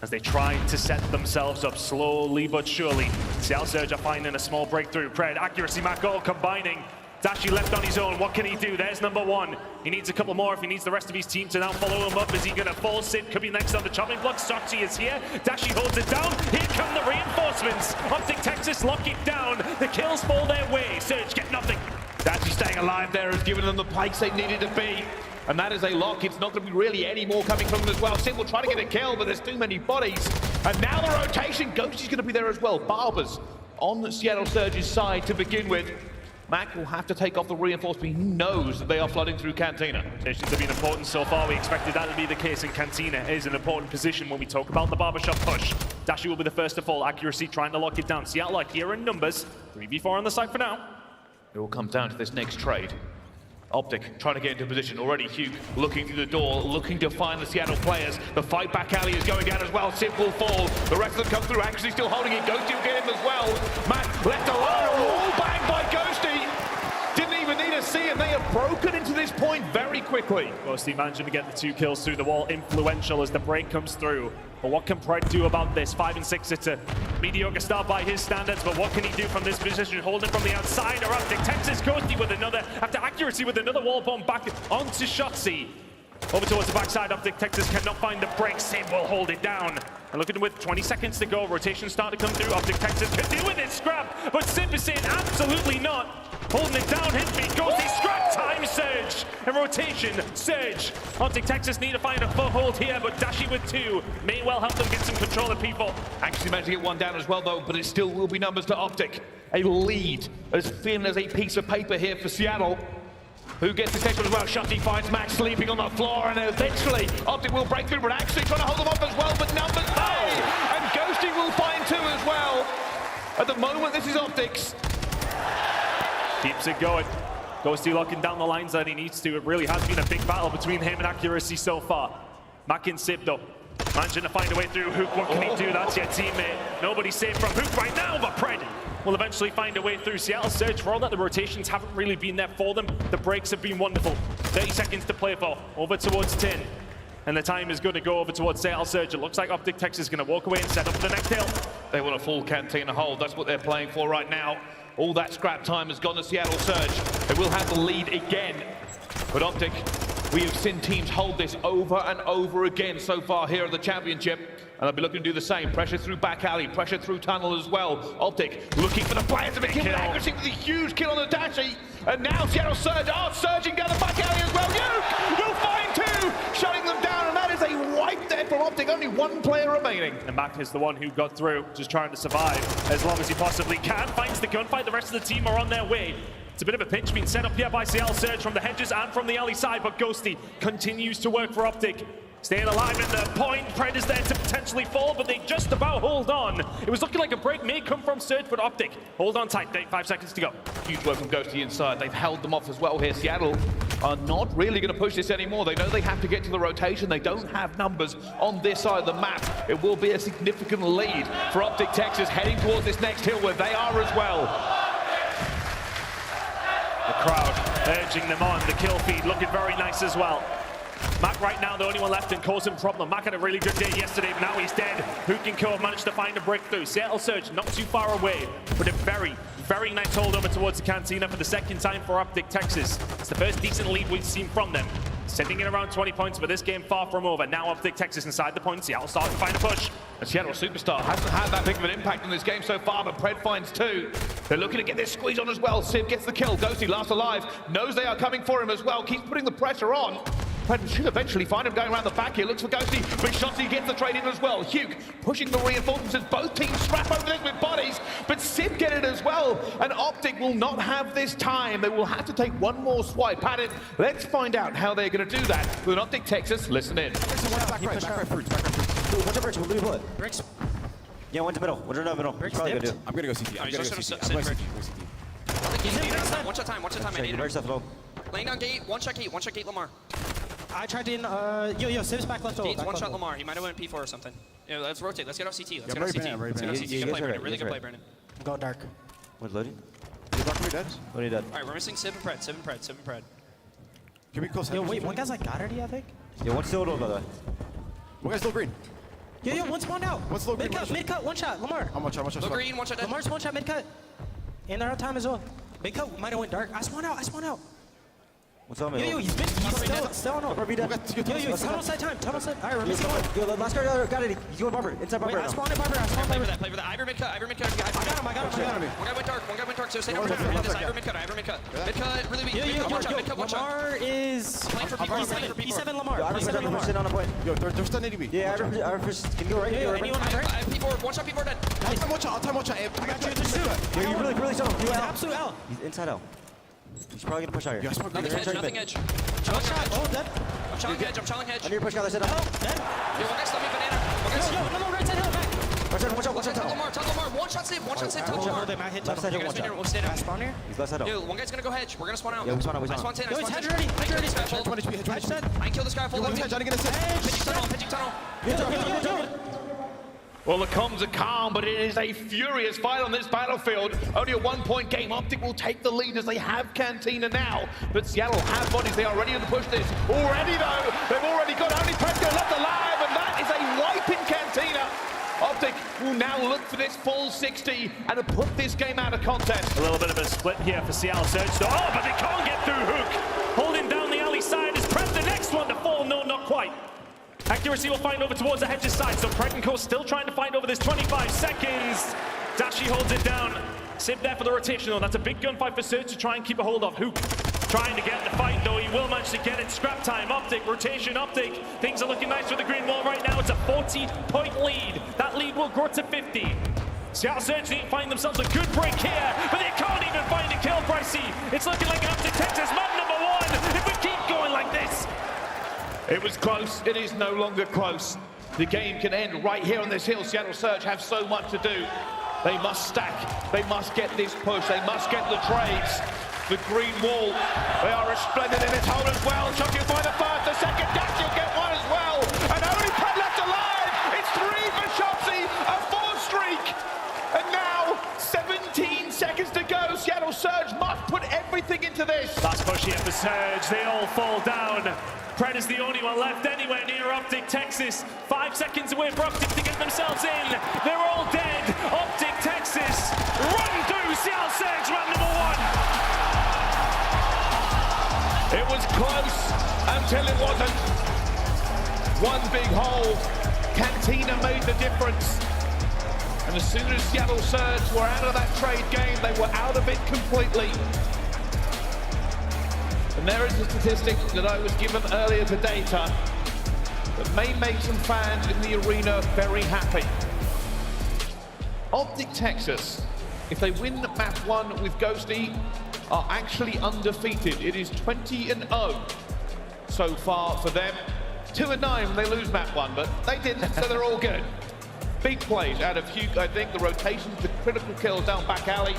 as they try to set themselves up slowly but surely. Seattle Surge are finding a small breakthrough. Pred, accuracy, Mack all combining. Dashy left on his own. What can he do? There's number one. He needs a couple more if he needs the rest of his team to now follow him up. Is he going to fall? Simp could be next on the chopping block. Shotzzy is here. Dashy holds it down. Here come the reinforcements. OpTic Texas lock it down. The kills fall their way. Surge get nothing. Dashy staying alive there has given them the pikes they needed to be. And that is a lock. It's not going to be really any more coming from them as well. Simp will try to get a kill, but there's too many bodies. And now the rotation. Ghosty's going to be there as well. Barbers on Seattle Surge's side to begin with. Mack will have to take off the reinforcement. He knows that they are flooding through Cantina. Rotations have been important so far. We expected that to be the case, and Cantina is an important position when we talk about the barbershop push. Dashy will be the first to fall. Accuracy trying to lock it down. Seattle are here in numbers. 3v4 on the side for now. It will come down to this next trade. OpTic trying to get into position. Already Huke looking through the door, looking to find the Seattle players. The fight back alley is going down as well. Simp will fall. The rest of them come through. Actually still holding it. Ghosty will get him as well. Mack left alone. A wall bang by Ghosty. Didn't even need a see, and they have broken into this point very quickly. Ghosty managing to get the 2 kills through the wall. Influential as the break comes through. But what can Pred do about this? 5 and 6, it's a mediocre start by his standards, but what can he do from this position? Holding from the outside, or OpTic Texas. Ghosty with another, after accuracy with another wall bomb back onto Shotzzy. Over towards the backside, OpTic Texas cannot find the break. Simp will hold it down. And looking with 20 seconds to go, rotation start to come through. OpTic Texas can deal with it, Scrap, but Simp is saying absolutely not. Holding it down, hit me, Ghosty, Scrap, time surge, and rotation, surge. OpTic Texas need to find a foothold here, but Dashy with 2 may well help them get some control of people. Actually managed to get one down as well though, but it still will be numbers to OpTic. A lead as thin as a piece of paper here for Seattle. Who gets this next one as well? Shotzzy finds Mack sleeping on the floor, and eventually OpTic will break through, but actually trying to hold them off as well, but numbers pay! And Ghosty will find 2 as well. At the moment, this is OpTic's. Keeps it going. Ghosty locking down the lines that he needs to. It really has been a big battle between him and accuracy so far. Mack and Simp though, managing to find a way through. Huke, what can he do? That's your teammate. Nobody's safe from Huke right now, but Pred will eventually find a way through. Seattle Surge, for all that the rotations haven't really been there for them, the breaks have been wonderful. 30 seconds to play for. Over towards 10. And the time is going to go over towards Seattle Surge. It looks like OpTic Texas is going to walk away and set up for the next hill. They want a full Cantina hold. That's what they're playing for right now. All that scrap time has gone to Seattle Surge. They will have the lead again. But OpTic, we have seen teams hold this over and over again so far here at the championship. And they'll be looking to do the same. Pressure through back alley, pressure through tunnel as well. OpTic looking for the players to be given accuracy with a huge kill on the Dashy. And now Seattle Surge are surging down the back alley as well. You'll find 2, shutting them down. And that is a wipe there for OpTic. Only 1 player remaining. And Mack is the one who got through, just trying to survive as long as he possibly can. Finds the gunfight. The rest of the team are on their way. It's a bit of a pinch being set up here by Seattle Surge from the hedges and from the alley side, but Ghosty continues to work for OpTic. Staying alive at the point. Pred is there to potentially fall, but they just about hold on. It was looking like a break may come from Surge, but OpTic hold on tight. 5 seconds to go. Huge work from Ghosty inside. They've held them off as well here. Seattle are not really going to push this anymore. They know they have to get to the rotation. They don't have numbers on this side of the map. It will be a significant lead for OpTic Texas heading towards this next hill where they are as well. The crowd urging them on. The kill feed looking very nice as well. Mack right now, the only one left and causing problem. Mack had a really good day yesterday, but now he's dead. Huke and Co have managed to find a breakthrough. Seattle Surge not too far away, but a very, very nice hold over towards the Cantina for the second time for OpTic Texas. It's the first decent lead we've seen from them. Sitting in around 20 points, but this game far from over. Now OpTic Texas inside the points. Seattle starting to find a push. And Seattle Superstar hasn't had that big of an impact in this game so far, but Pred finds two. They're looking to get this squeeze on as well. Simp gets the kill. Ghosty last alive. Knows they are coming for him as well. Keeps putting the pressure on. Pred should eventually find him going around the back here. Looks for Ghosty, but Shotzzy gets the trade in as well. Huke pushing the reinforcements as both teams scrap over this with bodies, but Simp get it as well. And OpTic will not have this time. They will have to take one more swipe at it. Let's find out how they're going to do that with an OpTic Texas. Listen in. Back right, fruits. Watch out, Bricks, we'll leave bullet. Bricks. Yeah, one to middle. One to middle. Bricks probably gonna do. I'm gonna go CT. I'm gonna go CT. One shot time, I need him. Laying down gate, one shot gate Lamar. I tried in, yo, Sim's back left. Gate's one shot Lamar, he might have went P4 or something. Yeah, let's rotate, let's get off CT, let's get off CT. Good play, Brandon, really good play, Brandon. I'm going dark. What, loading? You're dark, dead? What are you dead? Alright, we're missing Simp and Pred. Can we close? Yo, wait, one guy's like got already, I think? Yeah, one's still low, by the way. One guy's still green. Yo, one spawned out. What's low green? Mid cut, one shot, Lamar. I'm one shot. Low green, one shot dead. Lamar's one shot, mid cut. And they're out of time as well. Mid cut might have went dark. I spawned out. What's on me? Yo, he's still on. Yo, tunnel side time. Alright, we're missing one. Yo, last guy got it. He's going Barber. Inside Barber. Wait, I spawned Barber. Play for that. Ivor mid cut, guys. I got him. One guy went dark, so stay down. Ivor mid cut. Mid cut, really weak. Mid cut, one shot. Lamar is... Playing for P4. P7 Lamar. Yo, Ivor pushing on a point. Yo, they're stunned me. Yeah, Ivor can you go right? Yo, anyone right? I have P4, one shot P4 dead. I'll time one shot. I got you, just shoot. Yo, you really stunned him. He's absolute L. He's inside L. He's probably gonna push out here. Nothing edge. Oh, dead. I'm challenging hedge. I need to push out. Dead. Dead. Yo, one guy stop me banana. No, right side hill, back. Watch out. Tell Lamar, one shot save, touch Lamar. Left side hill, one shot. We'll stay down. Spawn here? He's left side L. Yo, one guy's gonna go hedge. We're gonna spawn out. Yeah, we spawn out. I spawned in. Yo, he's hedge already. I killed this guy. I killed this guy. Full left. Johnny gonna sit. Pitching tunnel. Well, the comms are calm, but it is a furious fight on this battlefield. Only a 1 point game. OpTic will take the lead as they have Cantina now. But Seattle have bodies. They are ready to push this. Already, though, they've already got only Priestahh left alive, and that is a wipe in Cantina. OpTic will now look for this full 60 and to put this game out of contest. A little bit of a split here for Seattle Surge. Oh, but they can't get through Huke. Holding down the alley side is Pred the next one to fall. No, not quite. Accuracy will find over towards the hedge's side, so Pred and Co still trying to find over this 25 seconds. Dashy holds it down. Simp there for the rotation, though. That's a big gunfight for Surge to try and keep a hold of. Huke trying to get the fight, though. He will manage to get it. Scrap time. OpTic, rotation, OpTic. Things are looking nice for the green wall right now. It's a 40-point lead. That lead will grow to 50. Seattle Surge need to find themselves a good break here, but they can't even find a kill, Pricey. It's looking like OpTic Texas map number 1 if we keep going like this. It was close. It is no longer close. The game can end right here on this hill. Seattle Surge have so much to do. They must stack. They must get this push. They must get the trades. The green wall. They are resplendent in its hole as well. Shotzzy will find the first. The second Dashy will get one as well. And only Pred left alive. It's 3 for Shotzzy. A 4 streak. And now 17 seconds to go. Seattle Surge must put everything into this. Last push here for Surge. They all fall down. Pred is the only one left anywhere near OpTic Texas. 5 seconds away for OpTic to get themselves in. They're all dead. OpTic Texas run through Seattle Surge round number 1. It was close until it wasn't. One big hole. Cantina made the difference. And as soon as Seattle Surge were out of that trade game, they were out of it completely. And there is a statistic that I was given earlier today, that may make some fans in the arena very happy. OpTic Texas, if they win map 1 with Ghosty, are actually undefeated. It is 20-0 so far for them. 2-9 when they lose map 1, but they didn't, so they're all good. Big plays out of Huke, I think. The rotations, the critical kills down back alley.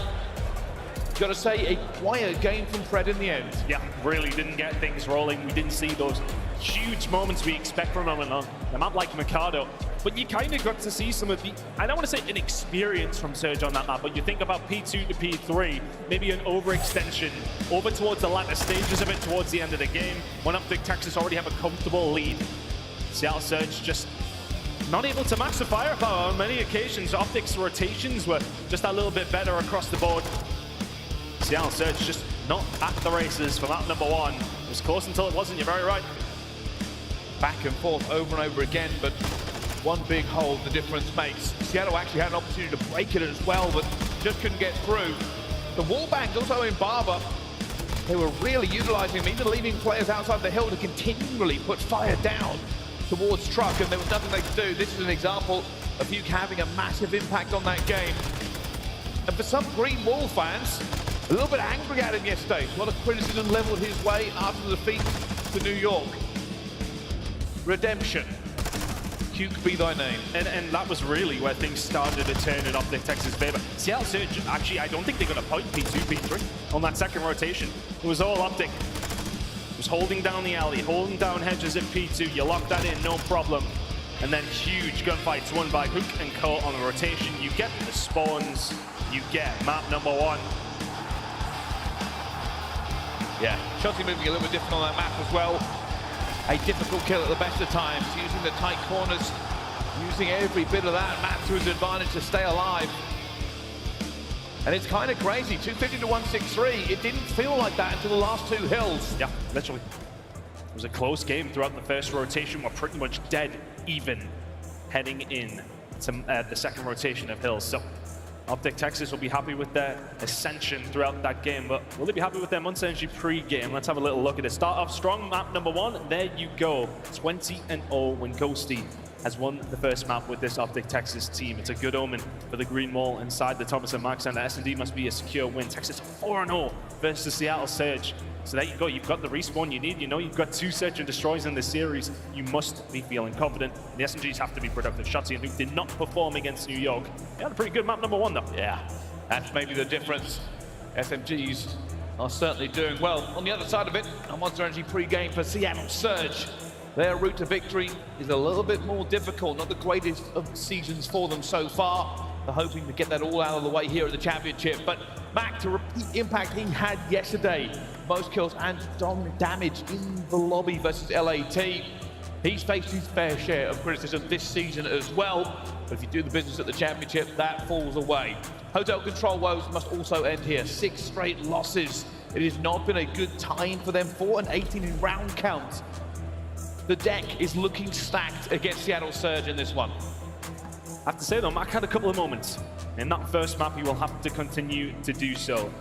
Got to say, a quiet game from Pred in the end. Yeah, really didn't get things rolling. We didn't see those huge moments we expect from him on a map like Mikado. but you kind of got to see some of the, I don't want to say inexperience from Surge on that map, but you think about P2 to P3, maybe an overextension over towards the latter stages of it towards the end of the game, when OpTic Texas already have a comfortable lead. Seattle Surge just not able to match the firepower on many occasions. OpTic's rotations were just a little bit better across the board. Seattle Surge just not at the races for map number 1. It was close until it wasn't, you're very right. Back and forth over and over again, but one big hole the difference makes. Seattle actually had an opportunity to break it as well, but just couldn't get through. The wall bangs also in Barber. They were really utilizing them, even leaving players outside the hill to continually put fire down towards Truck, and there was nothing they could do. This is an example of Huke having a massive impact on that game. And for some Green Wall fans, a little bit angry at him yesterday. A lot of criticism leveled his way after the defeat to New York. Redemption. Huke be thy name. And that was really where things started to turn in OpTic Texas' favor. Seattle Surge, actually, I don't think they got a point P2, P3 on that second rotation. It was all OpTic. Was holding down the alley, holding down hedges at P2. You lock that in, no problem. And then huge gunfights won by Huke and Co on the rotation. You get the spawns, you get map number 1. Yeah, Shotzzy moving a little bit different on that map as well. A difficult kill at the best of times, using the tight corners, using every bit of that map to his advantage to stay alive. And it's kind of crazy, 250 to 163. It didn't feel like that until the last 2 hills. Yeah, literally. It was a close game throughout the first rotation. We're pretty much dead even heading in to the second rotation of hills. So OpTic Texas will be happy with their ascension throughout that game, but will they be happy with their Monster Energy pre-game? Let's have a little look at it. Start off strong, map number 1. There you go. 20-0 when Ghosty has won the first map with this OpTic Texas team. It's a good omen for the green wall inside the Thomas and Mack Center. S&D must be a secure win. Texas 4-0 versus Seattle Surge. So there you go, you've got the respawn you need. You know you've got 2 search and destroys in this series. You must be feeling confident. And the SMGs have to be productive. Shotzzy and Huke did not perform against New York. They had a pretty good map number 1 though. Yeah, that's maybe the difference. SMGs are certainly doing well. On the other side of it, a Monster Energy pre-game for Seattle Surge. Their route to victory is a little bit more difficult. Not the greatest of seasons for them so far. They're hoping to get that all out of the way here at the championship. But Mack, to repeat the impact he had yesterday, most kills and dominant damage in the lobby versus LAT. He's faced his fair share of criticism this season as well. But if you do the business at the championship, that falls away. Hotel control woes must also end here. 6 straight losses. It has not been a good time for them. 4 and 18 in round count. The deck is looking stacked against Seattle Surge in this one. I have to say though, Mack had a couple of moments. In that first map, he will have to continue to do so.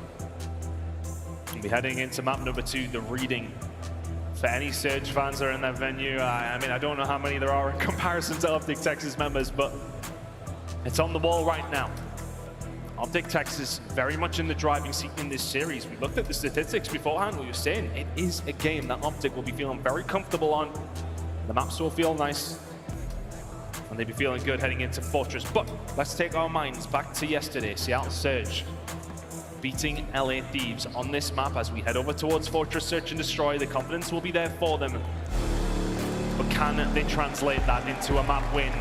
We'll be heading into map number 2, the reading. For any Surge fans that are in that venue, I mean, I don't know how many there are in comparison to OpTic Texas members, but it's on the wall right now. OpTic Texas very much in the driving seat in this series. We looked at the statistics beforehand. We were saying it is a game that OpTic will be feeling very comfortable on. The maps will feel nice, and they'll be feeling good heading into Fortress. But let's take our minds back to yesterday. Seattle Surge beating LA Thieves on this map as we head over towards Fortress Search and Destroy. The confidence will be there for them. But can they translate that into a map win?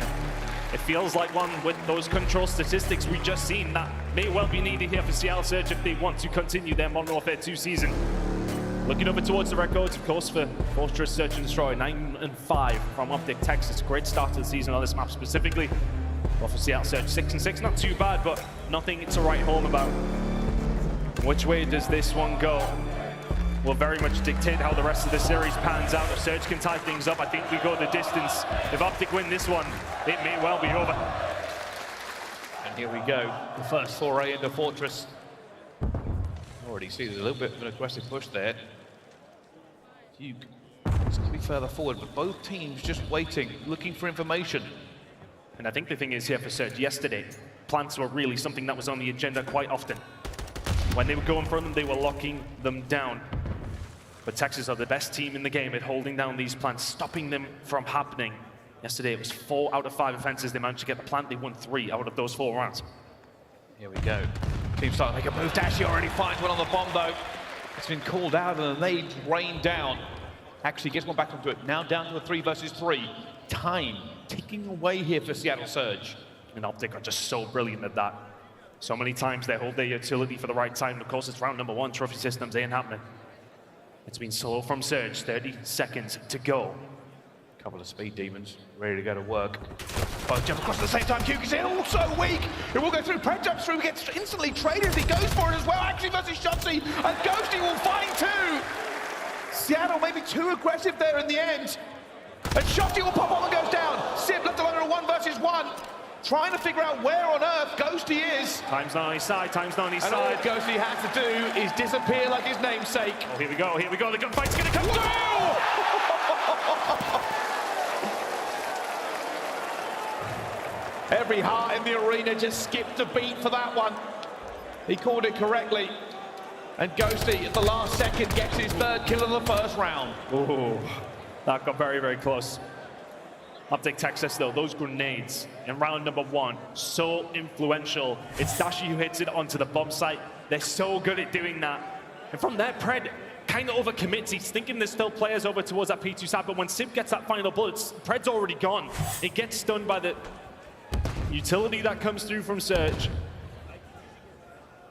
It feels like one with those control statistics we just seen that may well be needed here for Seattle Surge if they want to continue their Modern Warfare 2 season. Looking over towards the records, of course, for Fortress Search and Destroy, 9-5 from OpTic Texas. Great start to the season on this map specifically. Well, for Seattle Surge, 6-6, not too bad, but nothing to write home about. Which way does this one go? Will very much dictate how the rest of the series pans out. If Surge can tie things up, I think we go the distance. If OpTic win this one, it may well be over. And here we go, the first foray into Fortress. Already see there's a little bit of an aggressive push there. Huke is going to be further forward, but both teams just waiting, looking for information. And I think the thing is here for Surge, yesterday, plants were really something that was on the agenda quite often. When they were going for them, they were locking them down. But Texas are the best team in the game at holding down these plants, stopping them from happening. Yesterday, it was 4 out of 5 offenses. They managed to get the plant. They won 3 out of those 4 rounds. Here we go. Team starting to make a move. Dashy already finds one on the bomb, though. It's been called out, and they rain down. Actually gets one back onto it. Now down to a 3 versus 3. Time ticking away here for Seattle Surge. And OpTic are just so brilliant at that. So many times they hold their utility for the right time. Of course, it's round number 1. Trophy systems ain't happening. It's been slow from Surge. 30 seconds to go. Couple of speed demons ready to go to work. Both jump across at the same time. Huke is also weak. It will go through. Pred jumps through. Gets instantly traded as he goes for it as well. Actually versus Shotzzy. And Ghosty will find 2. Seattle maybe too aggressive there in the end. And Shotzzy will pop on and goes down. Simp left alone in a 1 versus 1. Trying to figure out where on earth Ghosty is. Time's not on his side, time's not on his and side. All Ghosty has to do is disappear like his namesake. Oh, here we go, here we go. The gunfight's gonna come through! Every heart in the arena just skipped a beat for that one. He called it correctly. And Ghosty, at the last second, gets his 3rd kill of the first round. Ooh, that got very, very close. OpTic Texas, though, those grenades in round number 1, so influential. It's Dashy who hits it onto the bomb site. They're so good at doing that. And from there, Pred kind of overcommits. He's thinking there's still players over towards that P2 side, but when Simp gets that final bullet, Pred's already gone. It gets stunned by the utility that comes through from Surge.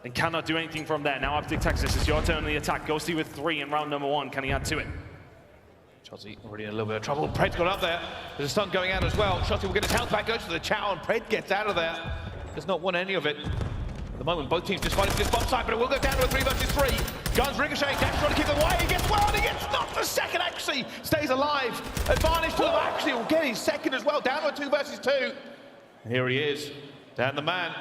And cannot do anything from there. Now OpTic Texas, it's your turn on the attack. Ghosty with 3 in round number 1. Can he add to it? Shotzzy already in a little bit of trouble. Pred's got up there. There's a stun going out as well. Shotzzy will get his health back, goes to the chow, and Pred gets out of there. Does not want any of it. At the moment, both teams just fighting for this bomb site, but it will go down to a 3 versus 3. Guns ricochet, Dash trying to keep them away. He gets well, and he gets knocked for 2nd, actually. Stays alive. Advantage to them, actually. Will get his 2nd as well. Down to a 2 versus 2. And here he is. Down the man.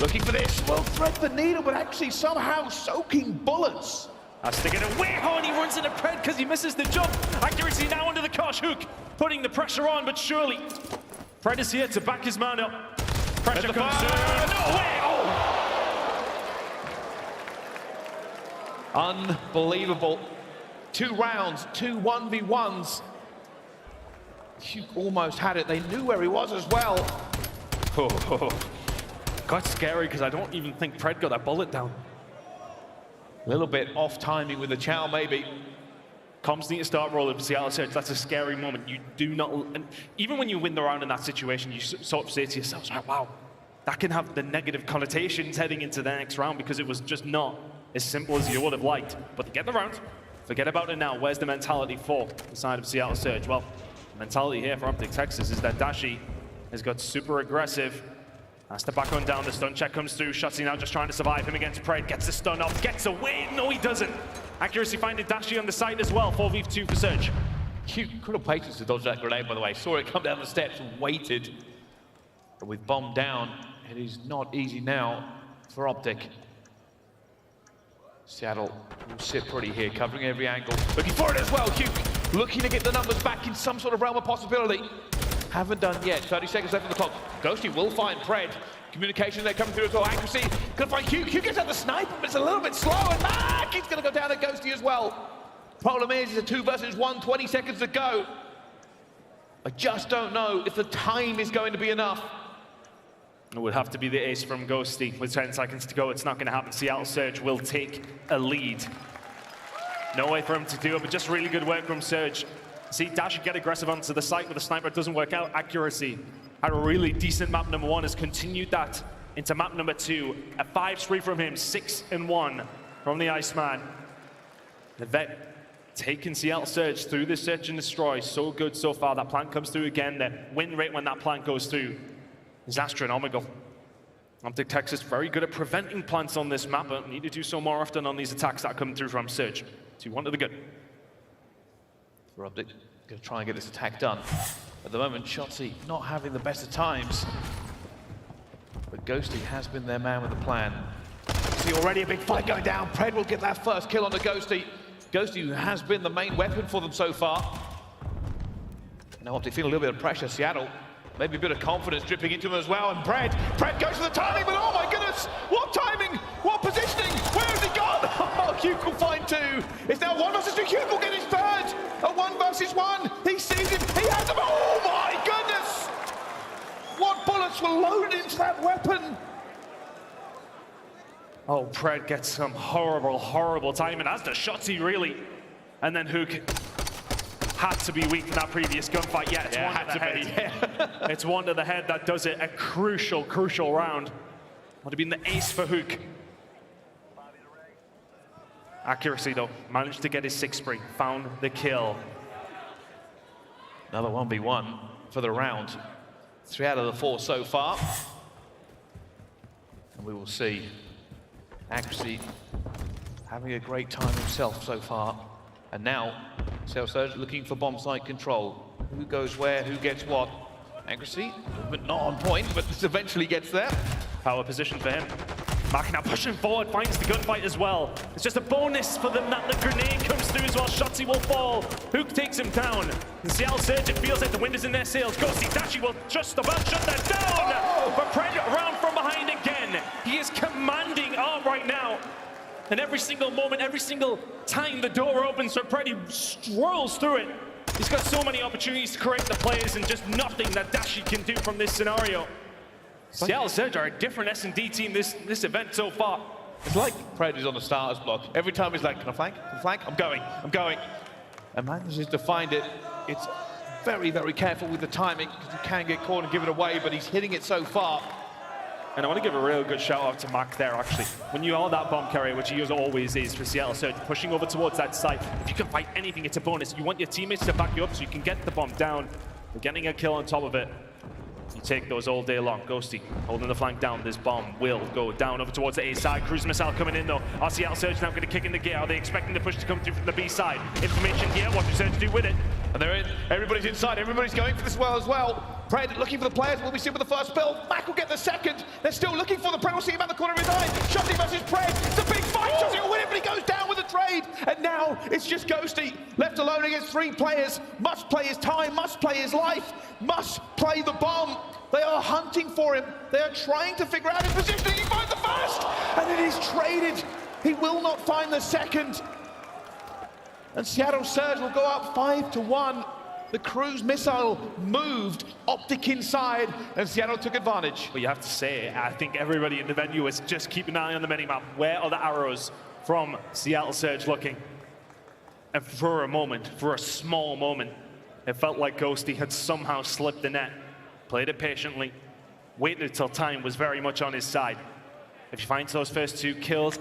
Looking for this. Will thread the needle, but actually somehow soaking bullets. Has to get away. Oh, and he runs into Pred because he misses the jump. Accuracy now under the cosh. Huke putting the pressure on, but surely Pred is here to back his man up. Pressure comes through. No way! Oh! Unbelievable. 2 rounds, 2 1v1s. Huke almost had it. They knew where he was as well. Oh. Got scary because I don't even think Pred got that bullet down. A little bit off timing with the chow, maybe. Comms need to start rolling for Seattle Surge. That's a scary moment. You do not, and even when you win the round in that situation, you sort of say to yourself, wow, that can have the negative connotations heading into the next round because it was just not as simple as you would have liked. But to get the round, forget about it now. Where's the mentality for the side of Seattle Surge? Well, the mentality here for OpTic Texas is that Dashy has got super aggressive. Has to back on down, the stun check comes through. Shotzzy now just trying to survive him against Pred. Gets the stun off, gets away. No, he doesn't. Accuracy finding Dashy on the side as well. 4v2 for Surge. Cute, incredible patience to dodge that grenade, by the way. Saw it come down the steps and waited. But with bomb down, it is not easy now for OpTic. Seattle will sit pretty here, covering every angle. Looking for it as well, Huke. Looking to get the numbers back in some sort of realm of possibility. Haven't done yet. 30 seconds left on the clock. Ghosty will find Pred. Communication there coming through as well. Accuracy. Gonna find Huke. Huke gets out the sniper, but it's a little bit slow. And Mack, he's gonna go down at Ghosty as well. Problem is, it's a 2 versus 1, 20 seconds to go. I just don't know if the time is going to be enough. It would have to be the ace from Ghosty. With 10 seconds to go, it's not going to happen. Seattle Surge will take a lead. No way for him to do it, but just really good work from Surge. See, Dash get aggressive onto the site, but the sniper doesn't work out. Accuracy had a really decent map number 1, has continued that into map number 2. A 5-3 from him, 6-1 from the Iceman. The vet taking Seattle Surge through the search and destroy. So good so far. That plant comes through again. The win rate when that plant goes through is astronomical. OpTic Texas very good at preventing plants on this map, but need to do so more often on these attacks that come through from Surge. 2-1 to the good. For OpTic, going to try and get this attack done. At the moment, Shotzzy not having the best of times. But Ghosty has been their man with the plan. See, already a big fight going down. Pred will get that first kill on the Ghosty. Ghosty, who has been the main weapon for them so far. Now OpTic feeling a little bit of pressure. Seattle, maybe a bit of confidence dripping into them as well. And Pred goes for the timing, but oh my goodness! What timing! What positioning! Where has he gone? Oh, Huke will find 2. It's now 1 versus 2. Huke will get his 3rd. A 1 versus 1. He sees him. He has him. Oh my goodness! What bullets were loaded into that weapon? Oh, Pred gets some horrible, horrible timing, as does Shotzzy, really. And then Huke had to be weak from that previous gunfight. Yeah, it's one had to the to head. It's one to the head that does it. A crucial, crucial round. Would have been the ace for Huke. Accuracy though, managed to get his 6 spree, found the kill. Another 1v1 for the round. 3 out of the 4 so far. And we will see Accuracy having a great time himself so far. And now, CDL Surge looking for bomb site control. Who goes where, who gets what? Accuracy, but not on point, but this eventually gets there. Power position for him. Mack now pushing forward, finds the gunfight as well. It's just a bonus for them that the grenade comes through as well. Shotzzy will fall. Huke takes him down. And CDL Surge, it feels like the wind is in their sails. Ghosty, Dashy will just about shut that down. But Pred around from behind again. He is commanding arm right now. And every single moment, every single time the door opens for Pred, he strolls through it. He's got so many opportunities to correct the players and just nothing that Dashy can do from this scenario. CDL Surge are a different S&D team this event so far. It's like Pred is on the starter's block. Every time he's like, can I flank? Can I flank? I'm going. And manages to find it. It's very, very careful with the timing because he can get caught and give it away, but he's hitting it so far. And I want to give a real good shout out to Mack there, actually. When you are that bomb carrier, which he always is for CDL Surge, pushing over towards that site, if you can fight anything, it's a bonus. You want your teammates to back you up so you can get the bomb down. You're getting a kill on top of it. You take those all day long. Ghosty holding the flank down. This bomb will go down over towards the A side. Cruise missile coming in though. Our CDL Surge now going to kick in the gear. Are they expecting the push to come through from the B side? Information here. What does Surge do with it? And they're in. Everybody's inside. Everybody's going for this well as well. Pred looking for the players. Will we see with the first build? Mack will get the second. They're still looking for the Pred. We'll see him at the corner of his eye. Shotzzy versus Pred. It's a big fight. Shotzzy will win it, but he goes down with a trade. And now it's just Ghosty left alone against 3 players. Must play his time. Must play his life. Must play the bomb. They are hunting for him. They are trying to figure out his position. He finds the first, and it is traded. He will not find the second. And CDL Surge will go up 5-1. The cruise missile moved, OpTic inside, and CDL took advantage. But you have to say, I think everybody in the venue is just keeping an eye on the minimap. Where are the arrows from CDL Surge looking? And for a moment, for a small moment, it felt like Ghosty had somehow slipped the net. Played it patiently, waited until time was very much on his side. If you find those first 2 kills,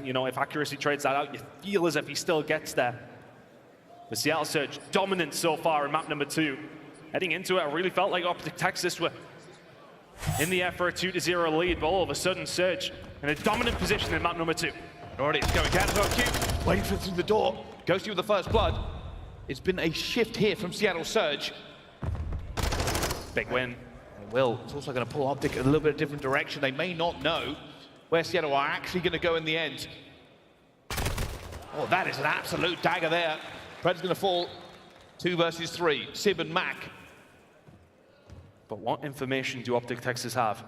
you know, if accuracy trades that out, you feel as if he still gets there. But CDL Surge dominant so far in map number 2. Heading into it, I really felt like OpTic Texas were in the air for a 2-0 lead, but all of a sudden Surge in a dominant position in map number 2. Already it's going down to Huke, waiting for through the door. Ghosty with the first blood. It's been a shift here from CDL Surge. Big win. It will. It's also going to pull OpTic in a little bit of different direction. They may not know where CDL are actually going to go in the end. Oh, that is an absolute dagger there. Pred's going to fall 2 versus 3. Sib and Mack. But what information do OpTic Texas have?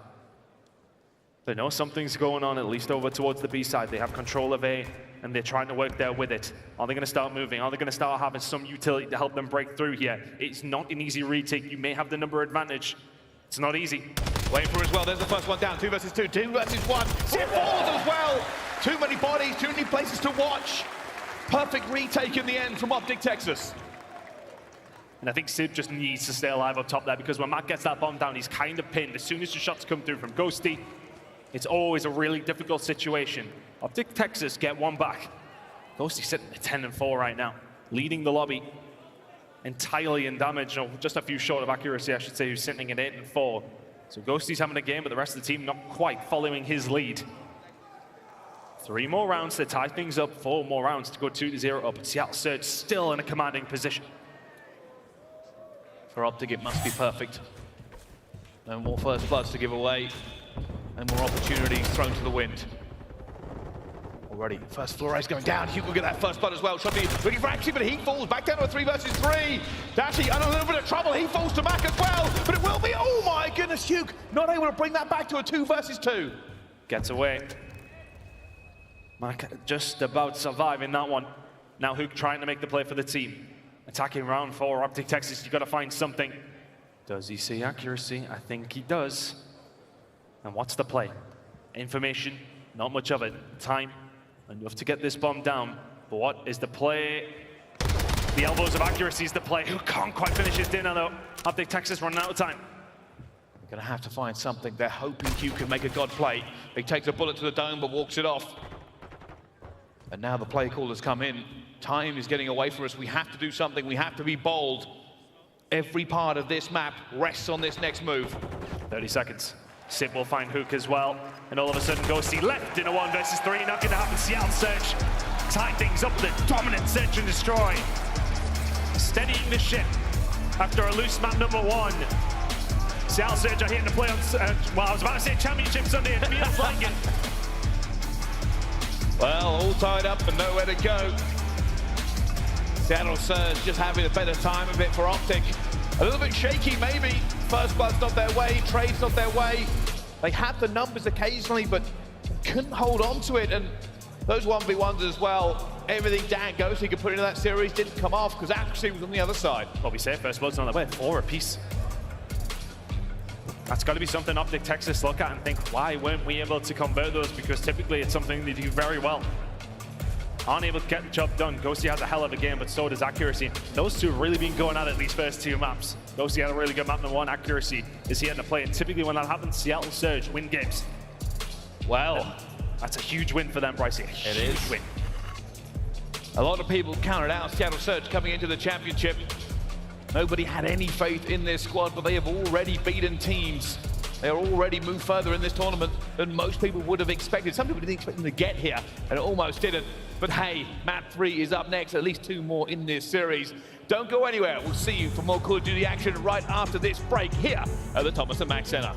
They know something's going on, at least over towards the B side. They have control of A, and they're trying to work there with it. Are they going to start moving? Are they going to start having some utility to help them break through here? It's not an easy retake. You may have the number advantage. It's not easy. Waiting for as well. There's the first one down. 2 versus 2. 2 versus 1. Sib falls as well. Too many bodies, too many places to watch. Perfect retake in the end from OpTic Texas. And I think Sib just needs to stay alive up top there, because when Mack gets that bomb down, he's kind of pinned. As soon as the shots come through from Ghosty, it's always a really difficult situation. OpTic Texas get 1 back. Ghosty sitting at 10-4 right now, leading the lobby entirely in damage. No, just a few short of accuracy, I should say, who's sitting at 8-4. So Ghosty's having a game, but the rest of the team not quite following his lead. 3 more rounds to tie things up, 4 more rounds to go 2-0 up. CDL Surge still in a commanding position. For OpTic, it must be perfect. No more first bloods to give away, and more opportunities thrown to the wind. Already, first Flores going down. Huke will get that first blood as well. Shotzzy looking for action, but he falls back down to a 3 versus 3. Dashy under a little bit of trouble. He falls to Mack as well, but it will be, oh my goodness, Huke not able to bring that back to a 2 versus 2. Gets away. Mack just about surviving that one. Now Huke trying to make the play for the team. Attacking round 4, OpTic Texas, you got to find something. Does he see accuracy? I think he does. And what's the play? Information, not much of it. Time, enough to get this bomb down. But what is the play? The elbows of accuracy is the play. Who can't quite finish his dinner though. OpTic Texas running out of time. Gonna have to find something. They're hoping Huke can make a god play. He takes a bullet to the dome but walks it off. And now the play call has come in. Time is getting away from us. We have to do something. We have to be bold. Every part of this map rests on this next move. 30 seconds. Simp will find Huke as well. And all of a sudden, Ghosty left in a 1 versus 3. Not going to happen. Seattle Surge tie things up with a dominant search and destroy. Steadying the ship after a loose map number 1. Seattle Surge are here to play on, well, I was about to say Championship Sunday. It feels like it. Well, all tied up and nowhere to go. Seattle Surge just having a better time of it for OpTic. A little bit shaky, maybe. First blood's not their way, trade's not their way. They had the numbers occasionally, but couldn't hold on to it. And those 1v1s as well, everything Dan Ghosty could put into that series didn't come off because accuracy was on the other side. What we say, first blood's on the way, 4 apiece. That's got to be something OpTic Texas look at and think, why weren't we able to convert those? Because typically it's something they do very well. Aren't able to get the job done. Ghosty has a hell of a game, but so does accuracy. Those two have really been going at it these first 2 maps. Ghosty had a really good map number 1. Accuracy is here to play, and typically when that happens, Seattle Surge win games. Well, that's a huge win for them, Brycey. It is. Win. A lot of people counted out Seattle Surge coming into the championship. Nobody had any faith in this squad, but they have already beaten teams. They are already moved further in this tournament than most people would have expected. Some people didn't expect them to get here, and it almost didn't. But hey, map 3 is up next, at least 2 more in this series. Don't go anywhere. We'll see you for more Call of Duty action right after this break here at the Thomas & Mack Center.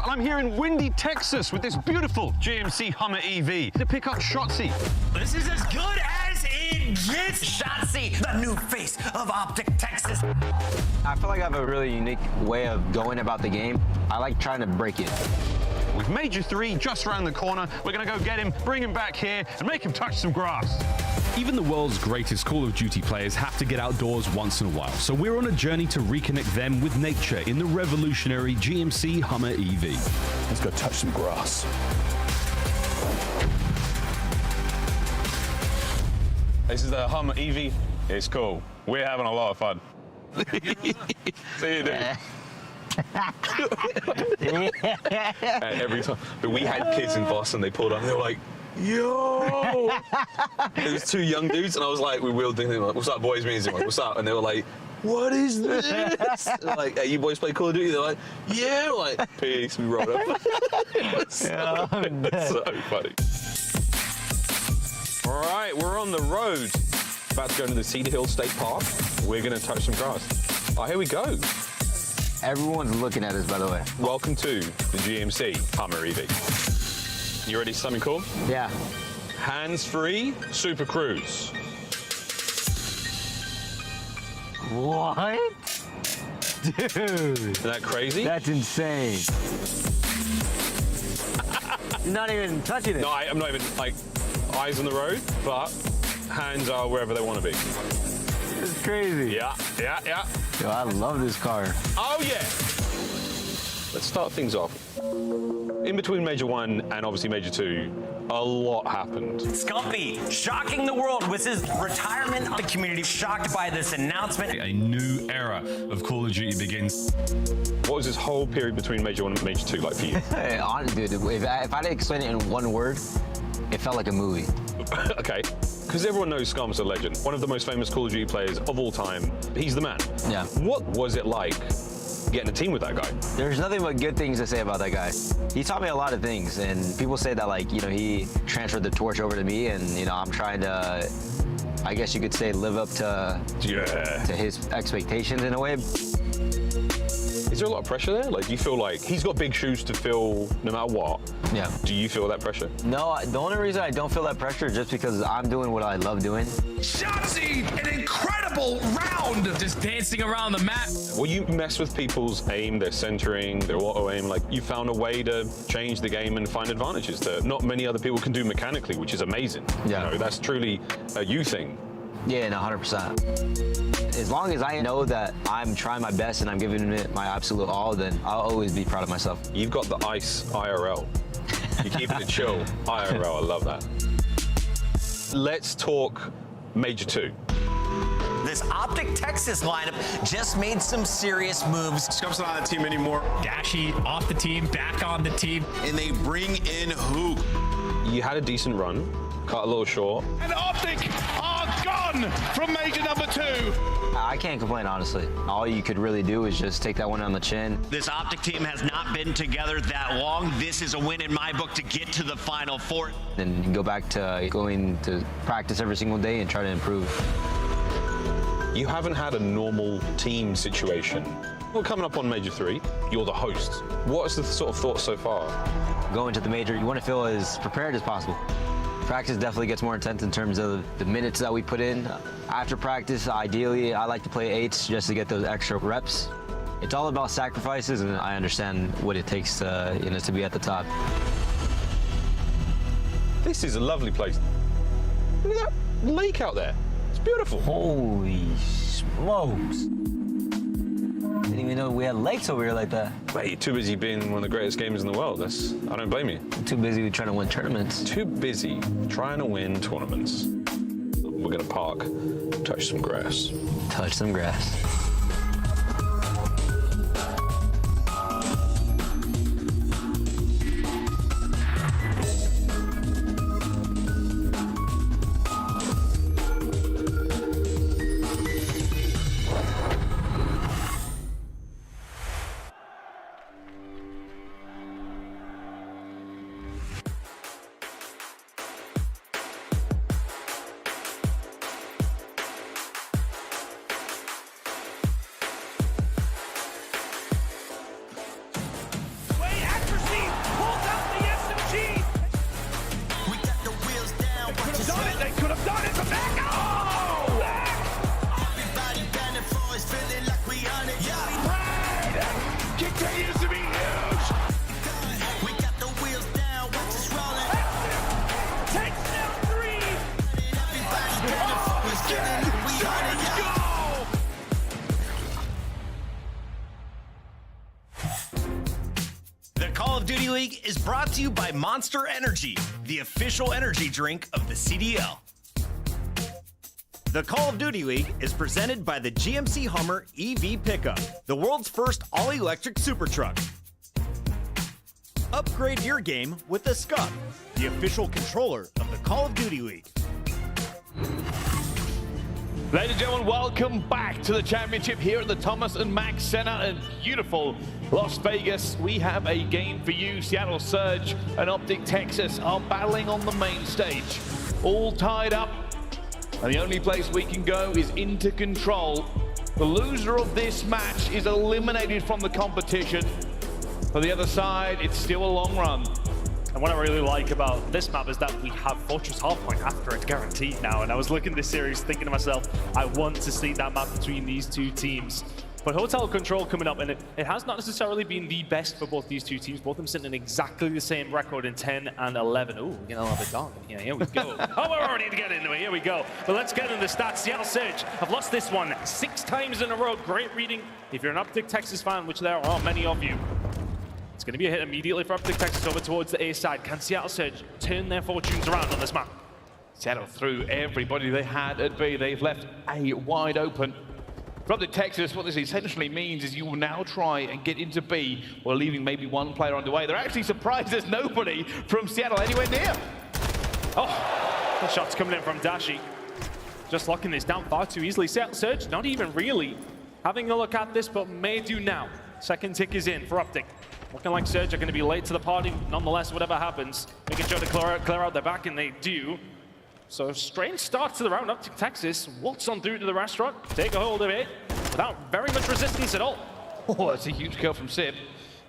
And I'm here in windy Texas with this beautiful GMC Hummer EV to pick up Shotzzy. This is as good as it gets. Shotzzy, the new face of OpTic Texas. I feel like I have a really unique way of going about the game. I like trying to break it. With Major 3 just around the corner, we're going to go get him, bring him back here, and make him touch some grass. Even the world's greatest Call of Duty players have to get outdoors once in a while, so we're on a journey to reconnect them with nature in the revolutionary GMC Hummer EV. Let's go touch some grass. This is the Hummer EV. It's cool. We're having a lot of fun. See you, dude. Every time. But we had kids in Boston, they pulled up and they were like, yo! It was 2 young dudes, and I was like, we wheeled in, like, what's up, boys? Like, what's up? And they were like, what is this? Like, hey, you boys play Call of Duty? They're like, yeah. We're like, peace. We rolled up. It's so funny. All right, we're on the road. About to go to the CDL State Park. We're going to touch some grass. Oh, here we go. Everyone's looking at us, by the way. Welcome to the GMC Hummer EV. You ready for something cool? Yeah. Hands-free Super Cruise. What? Dude. Isn't that crazy? That's insane. You're not even touching it. No, I'm not even, like, eyes on the road, but hands are wherever they want to be. It's crazy. Yeah. Yo, I love this car. Oh, yeah. Let's start things off. In between Major 1 and obviously Major 2, a lot happened. Scumpy, shocking the world with his retirement. The community shocked by this announcement. A new era of Call of Duty begins. What was this whole period between Major 1 and Major 2 like for you? Honestly, dude, if I had to explain it in one word, it felt like a movie. Okay. Because everyone knows Scump's a legend. One of the most famous Call of Duty players of all time. He's the man. Yeah. What was it like getting a team with that guy? There's nothing but good things to say about that guy. He taught me a lot of things, and people say that, like, you know, he transferred the torch over to me, and, you know, I'm trying to, I guess you could say, live up to his expectations in a way. Is there a lot of pressure there? Like, do you feel like he's got big shoes to fill no matter what? Yeah. Do you feel that pressure? No, the only reason I don't feel that pressure is just because I'm doing what I love doing. Shotzzy, an incredible round! Just dancing around the map. Well, you mess with people's aim, their centering, their auto aim. Like, you found a way to change the game and find advantages that not many other people can do mechanically, which is amazing. Yeah. You know, that's truly a you thing. Yeah, no, 100%. As long as I know that I'm trying my best and I'm giving it my absolute all, then I'll always be proud of myself. You've got the ice IRL. You're keeping it chill IRL. I love that. Let's talk Major 2. This OpTic Texas lineup just made some serious moves. Scrapz not on the team anymore. Dashy off the team, back on the team. And they bring in Huke. You had a decent run, cut a little short. And OpTic are gone from Major number 2. I can't complain, honestly. All you could really do is just take that one on the chin. This OpTic team has not been together that long. This is a win in my book to get to the Final Four. Then go back to going to practice every single day and try to improve. You haven't had a normal team situation. Well, coming up on Major 3, you're the host. What's the sort of thoughts so far? Going to the major, you want to feel as prepared as possible. Practice definitely gets more intense in terms of the minutes that we put in. After practice, ideally, I like to play 8s just to get those extra reps. It's all about sacrifices, and I understand what it takes to, to be at the top. This is a lovely place. Look at that lake out there. It's beautiful. Holy smokes. Didn't even know we had lakes over here like that. Mate, you're too busy being one of the greatest gamers in the world. I don't blame you. Too busy trying to win tournaments. Too busy trying to win tournaments. We're gonna park, touch some grass. Touch some grass. Is brought to you by Monster Energy, the official energy drink of the CDL. The Call of Duty League is presented by the GMC Hummer EV Pickup, the world's first all-electric super truck. Upgrade your game with the Scud, the official controller of the Call of Duty League. Ladies and gentlemen, welcome back to the championship here at the Thomas and Mack Center in beautiful Las Vegas. We have a game for you. Seattle Surge and OpTic Texas are battling on the main stage. All tied up, and the only place we can go is into control. The loser of this match is eliminated from the competition. For the other side, it's still a long run. And what I really like about this map is that we have Fortress Hardpoint after it's guaranteed now. And I was looking at this series thinking to myself, I want to see that map between these two teams. But Hotel Control coming up, and it has not necessarily been the best for both these two teams. Both of them sitting in exactly the same record in 10 and 11. Ooh, getting a little bit dark in here. Here we go. Oh, we're already getting into it. Here we go. But let's get into the stats. Seattle Surge have lost this one 6 times in a row. Great reading if you're an OpTic Texas fan, which there are many of you. It's going to be a hit immediately for OpTic Texas over towards the A side. Can Seattle Surge turn their fortunes around on this map? Seattle threw everybody they had at B. They've left A wide open. For OpTic Texas, what this essentially means is you will now try and get into B while leaving maybe one player on the way. They're actually surprised there's nobody from Seattle anywhere near. Oh, the shot's coming in from Dashy. Just locking this down far too easily. Seattle Surge not even really having a look at this, but may do now. Second tick is in for OpTic. Looking like Surge are going to be late to the party. Nonetheless, whatever happens, making sure to clear out their back, and they do. So strange start to the round. OpTic Texas waltz on through to the restaurant, take a hold of it without very much resistance at all. Oh, that's a huge kill from Simp.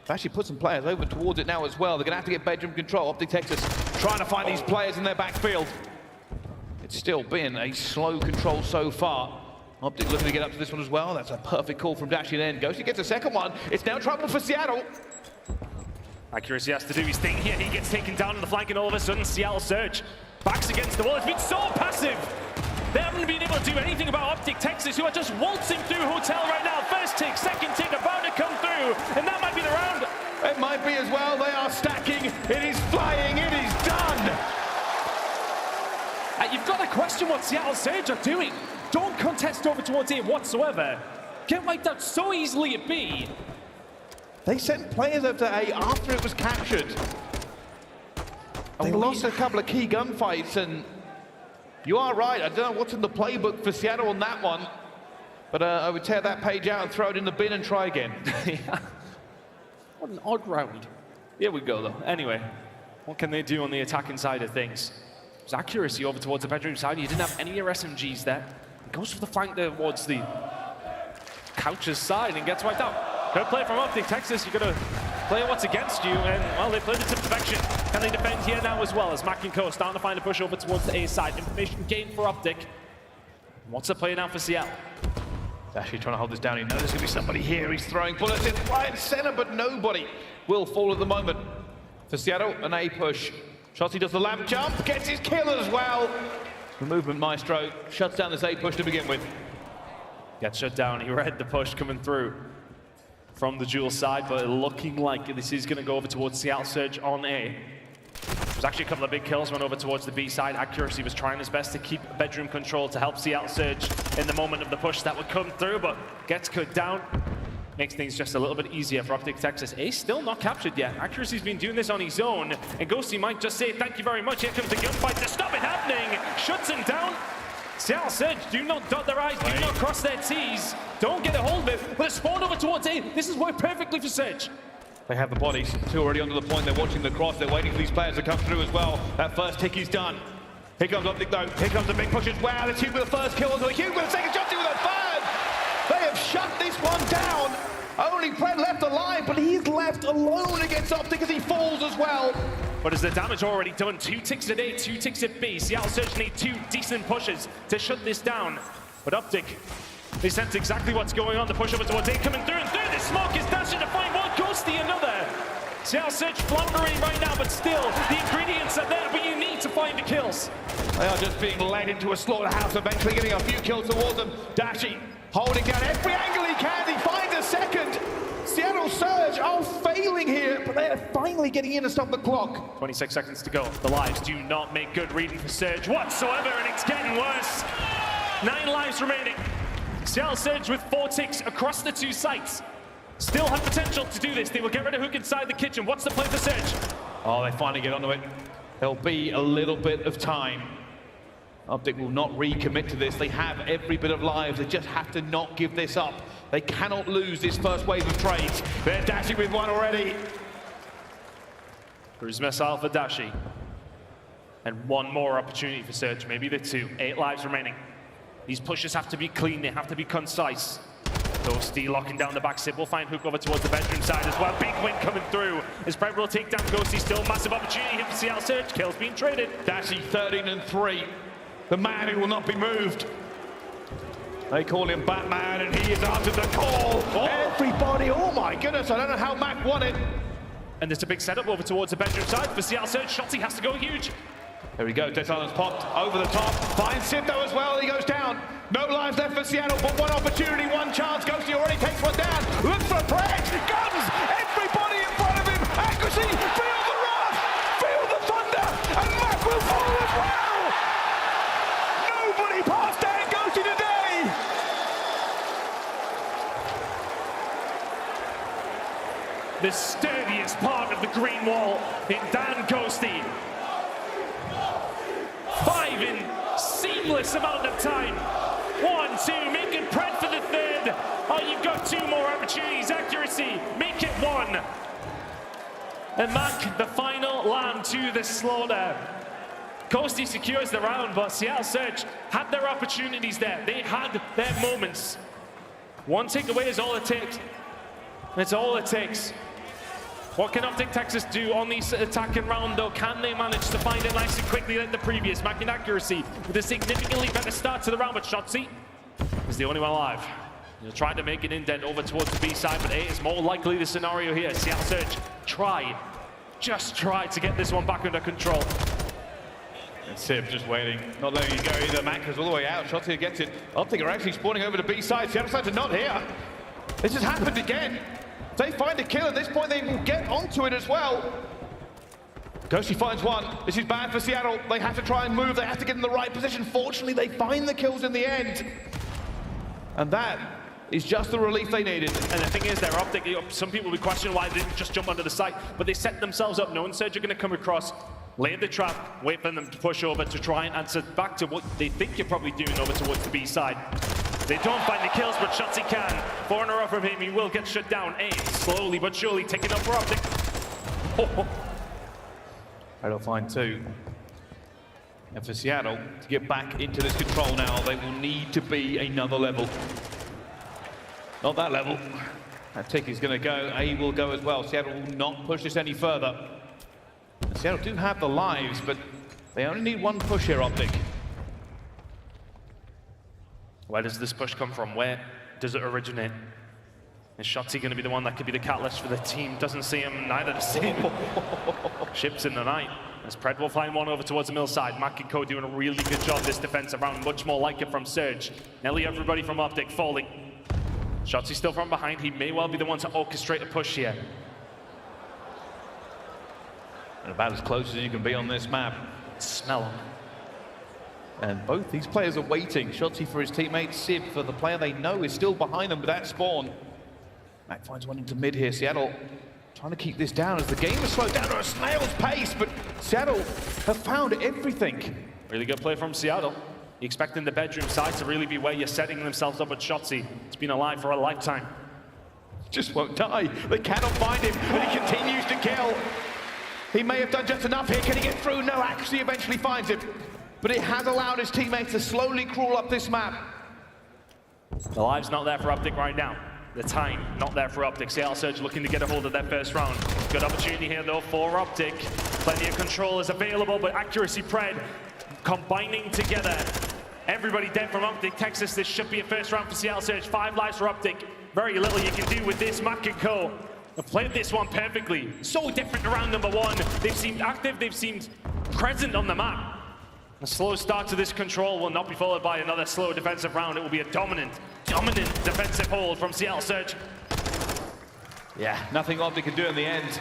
Actually put some players over towards it now as well. They're going to have to get bedroom control. OpTic Texas trying to find these players in their backfield. It's still been a slow control so far. OpTic looking to get up to this one as well. That's a perfect call from Dashy then. Ghosty gets a second one. It's now trouble for Seattle. Accuracy has to do his thing here. He gets taken down on the flank, and all of a sudden, Seattle Surge backs against the wall. It's been so passive. They haven't been able to do anything about OpTic Texas, who are just waltzing through Hotel right now. First tick, second tick, about to come through, and that might be the round. It might be as well. They are stacking. It is flying. It is done. You've got to question what Seattle Surge are doing. Don't contest over towards A whatsoever. Get wiped out so easily at B. They sent players up to A after it was captured. They lost a couple of key gunfights, and you are right. I don't know what's in the playbook for Seattle on that one, but I would tear that page out and throw it in the bin and try again. What an odd round. Here we go, though. Anyway, what can they do on the attacking side of things? There's accuracy over towards the bedroom side. You didn't have any of your SMGs there. He goes for the flank there towards the couch's side and gets wiped out. Good play from OpTic Texas. You've got to play what's against you, and, well, they played it to perfection. Can they defend here now as well, as Mack and Co starting to find a push over towards the A side. Information gained for OpTic. What's the play now for Seattle? Dashy trying to hold this down. He knows there's going to be somebody here. He's throwing bullets in right and center, but nobody will fall at the moment. For Seattle, an A push. Shotzzy does the lamp jump, gets his kill as well. The movement maestro shuts down this A push to begin with. Gets shut down. He read the push coming through from the dual side, but looking like this is going to go over towards Seattle Surge on A. There's actually a couple of big kills went over towards the B side. Accuracy was trying his best to keep bedroom control to help Seattle Surge in the moment of the push that would come through, but gets cut down. Makes things just a little bit easier for OpTic Texas. A still not captured yet. Accuracy's been doing this on his own, and Ghosty might just say thank you very much. Here comes the gunfight to stop it happening. Shuts him down. Seattle Surge do not dot their I's, do not cross their T's. Don't get a hold of it, but it's spawned over towards A. This has worked perfectly for Surge. They have the bodies. Two already onto the point. They're watching the cross. They're waiting for these players to come through as well. That first tick is done. Here comes OpTic though. Here comes the big push as well. It's Huke with the first kill onto the Huke with the second. Shotzzy with a third. They have shut this one down. Only Pred left alive, but he's left alone against OpTic as he falls as well. But is the damage already done? 2 ticks at A, 2 ticks at B. Seattle Surge need 2 decent pushes to shut this down. But OpTic, they sense exactly what's going on. The push over towards A coming through, and through the smoke is Dashy to find one, Ghosty another. Seattle Surge floundering right now, but still, the ingredients are there, but you need to find the kills. They are just being led into a slaughterhouse, eventually getting a few kills towards them. Dashy holding down every angle he can. He finds a second. Seattle Surge are failing here, but they are finally getting in to stop the clock. 26 seconds to go. The lives do not make good reading for Surge whatsoever, and it's getting worse. 9 lives remaining. Seattle Surge with 4 ticks across the 2 sites. Still have potential to do this. They will get rid of Huke inside the kitchen. What's the play for Surge? Oh, they finally get onto it. There'll be a little bit of time. OpTic will not recommit to this. They have every bit of lives. They just have to not give this up. They cannot lose this first wave of trades. They're Dashy with one already. Cruise missile for Dashy. And 1 more opportunity for Surge, maybe the 2. 8 lives remaining. These pushes have to be clean, they have to be concise. Ghosty locking down the back sip. We'll find Huke over towards the bedroom side as well. Big win coming through. As Pred will take down Ghosty. Still massive opportunity here for Seattle Surge. Kills being traded. Dashy 13-3. The man who will not be moved. They call him Batman, and he is answered the call. Oh. Everybody, oh my goodness, I don't know how Mack won it. And there's a big setup over towards the bedroom side for Seattle Surge. Shotzzy has to go huge. There we go, Death Island's popped over the top. Finds Simp though as well, he goes down. No lives left for Seattle, but 1 opportunity, 1 chance. Ghosty already takes 1 down. Looks for Pred, guns, everybody in front of him. Accuracy, feel the wrath, feel the thunder, and Mack will fall as well. Nobody passed down Ghosty today. The sturdiest part of the green wall in Dan Ghosty. 5 in seamless amount of time. 1, 2, making Pred for the 3rd. Oh, you've got 2 more opportunities. Accuracy, make it 1. And Mack, the final lamb to the slaughter. Ghosty secures the round, but Seattle Surge had their opportunities there. They had their moments. 1 takeaway is all it takes. That's all it takes. What can OpTic Texas do on this attacking round, though? Can they manage to find it nice and quickly like the previous? Mack in accuracy with a significantly better start to the round, but Shotzzy is the only one alive. He'll try to make an indent over towards the B side, but A is more likely the scenario here. CL Surge just try to get this one back under control. And Simp just waiting, not letting it go either. Mack goes all the way out. Shotzzy gets it. OpTic are actually spawning over to B side. Seattle sides are not here. This has happened again. If they find a kill at this point, they will get onto it as well. Ghosty finds one. This is bad for Seattle. They have to try and move. They have to get in the right position. Fortunately, they find the kills in the end. And that is just the relief they needed. And the thing is, they're OpTic. Some people will be questioning why they didn't just jump onto the site, but they set themselves up knowing Surge are going to come across, lay the trap, wait for them to push over to try and answer back to what they think you're probably doing over towards the B side. They don't find the kills, but Shotzzy can. 4 in a row from him, he will get shut down. A slowly but surely taking up for OpTic. They'll find 2. And for Seattle to get back into this control now, they will need to be another level. Not that level. That tick is going to go. A will go as well. Seattle will not push this any further. And Seattle do have the lives, but they only need 1 push here, OpTic. Where does this push come from? Where does it originate? Is Shotzzy going to be the one that could be the catalyst for the team? Doesn't see him, neither does Simp. Ships in the night. As Pred will find one over towards the mill side. Mack and Co doing a really good job this defensive round. Much more like it from Surge. Nearly everybody from OpTic falling. Shotzzy still from behind. He may well be the one to orchestrate a push here. And about as close as you can be on this map. Smell him. And both these players are waiting. Shotzzy for his teammate, Simp for the player they know is still behind them with that spawn. Mack finds one into mid here. Seattle trying to keep this down as the game has slowed down at a snail's pace, but Seattle have found everything. Really good play from Seattle. You're expecting the bedroom side to really be where you're setting themselves up with Shotzzy. It's been alive for a lifetime. Just won't die. They cannot find him, but he continues to kill. He may have done just enough here. Can he get through? No, actually eventually finds him. But it has allowed his teammates to slowly crawl up this map. The live's not there for OpTic right now. The time, not there for OpTic. CL Surge looking to get a hold of that first round. Good opportunity here, though, for OpTic. Plenty of control is available, but accuracy, Pred, combining together. Everybody dead from OpTic Texas. This should be a first round for CL Surge. 5 lives for OpTic. Very little you can do with this. Mack and Co have played this one perfectly. So different to round number 1. They've seemed active, they've seemed present on the map. A slow start to this control will not be followed by another slow defensive round. It will be a dominant defensive hold from CL Surge. Yeah, nothing OpTic can do in the end.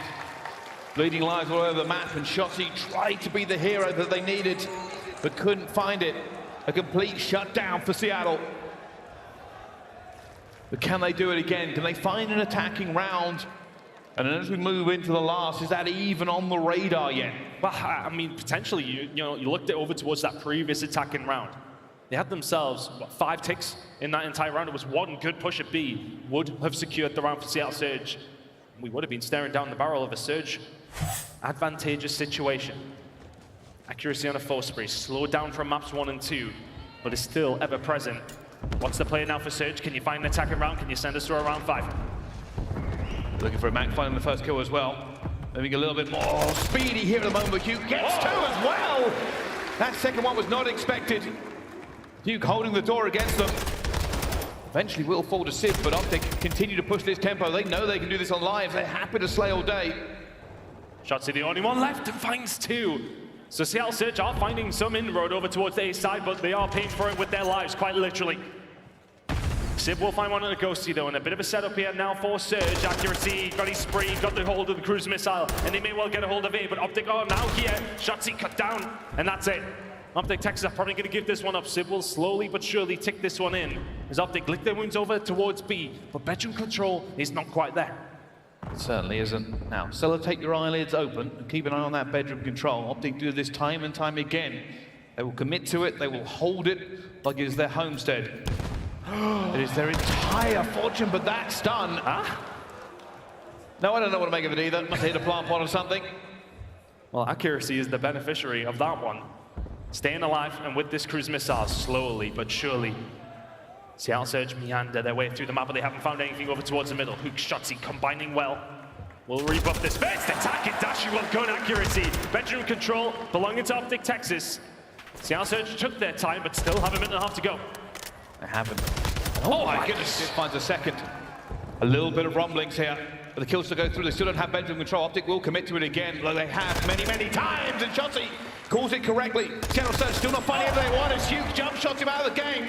Bleeding lives all over the map, and Shotzzy tried to be the hero that they needed, but couldn't find it. A complete shutdown for Seattle. But can they do it again? Can they find an attacking round? And then as we move into the last, is that even on the radar yet? Well, I mean, potentially, you looked it over towards that previous attacking round. They had themselves, what, 5 ticks in that entire round. It was 1 good push at B, would have secured the round for Seattle Surge. We would have been staring down the barrel of a Surge advantageous situation. Accuracy on a 4 spree, slowed down from maps 1 and 2, but is still ever present. What's the play now for Surge? Can you find an attacking round? Can you send us through a round 5? Looking for a Mack finding the first kill as well. Maybe a little bit more speedy here at the moment, but Huke gets 2 as well! That second one was not expected. Huke holding the door against them. Eventually will fall to Simp, but OpTic continue to push this tempo. They know they can do this on live. They're happy to slay all day. Shotzzy the only one left and finds 2. So CL Surge are finding some inroad over towards the A side, but they are paying for it with their lives, quite literally. Simp will find one on a Ghosty, though, and a bit of a setup here now for Surge. Accuracy, got his spree, got the hold of the cruise missile, and they may well get a hold of A, but OpTic are now here. Shotzzy cut down, and that's it. OpTic Texas are probably going to give this one up. Simp will slowly but surely tick this one in, as OpTic lick their wounds over towards B, but bedroom control is not quite there. It certainly isn't. Now, Cello, take your eyelids open and keep an eye on that bedroom control. OpTic do this time and time again. They will commit to it, they will hold it like it is their homestead. It is their entire fortune, but that's done. Huh? No, I don't know what to make of it either. Must hit a plant pot or something. Well, accuracy is the beneficiary of that one. Staying alive, and with this cruise missile, slowly but surely, CL Surge meander their way through the map, but they haven't found anything over towards the middle. Huke, Shotzzy combining well. We'll rebuff this first attack, and Dashy will go on accuracy. Bedroom control belonging to OpTic Texas. CL Surge took their time, but still have a minute and a half to go. They haven't. Oh my goodness, it finds a second. A little bit of rumblings here. But the kills to go through, they still don't have bedroom control. OpTic will commit to it again, like they have many, many times. And Shotzzy calls it correctly. CL Surge still not finding everything they want as Huke jump shots him out of the game.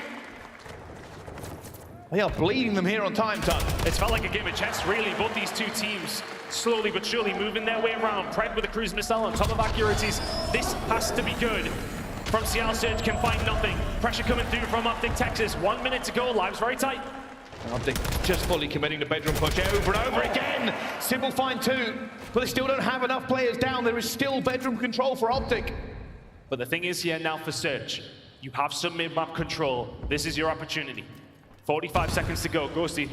They are bleeding them here on time, Ton. It's felt like a game of chess, really. Both these two teams slowly but surely moving their way around. Pred with a cruise missile on top of accuracies. This has to be good. From CL Surge can find nothing. Pressure coming through from OpTic Texas. 1 minute to go. Lives very tight. OpTic just fully committing to bedroom push over and over again. Simple find two, but they still don't have enough players down. There is still bedroom control for OpTic. But the thing is here now for Surge, you have some mid-map control. This is your opportunity. 45 seconds to go. Ghosty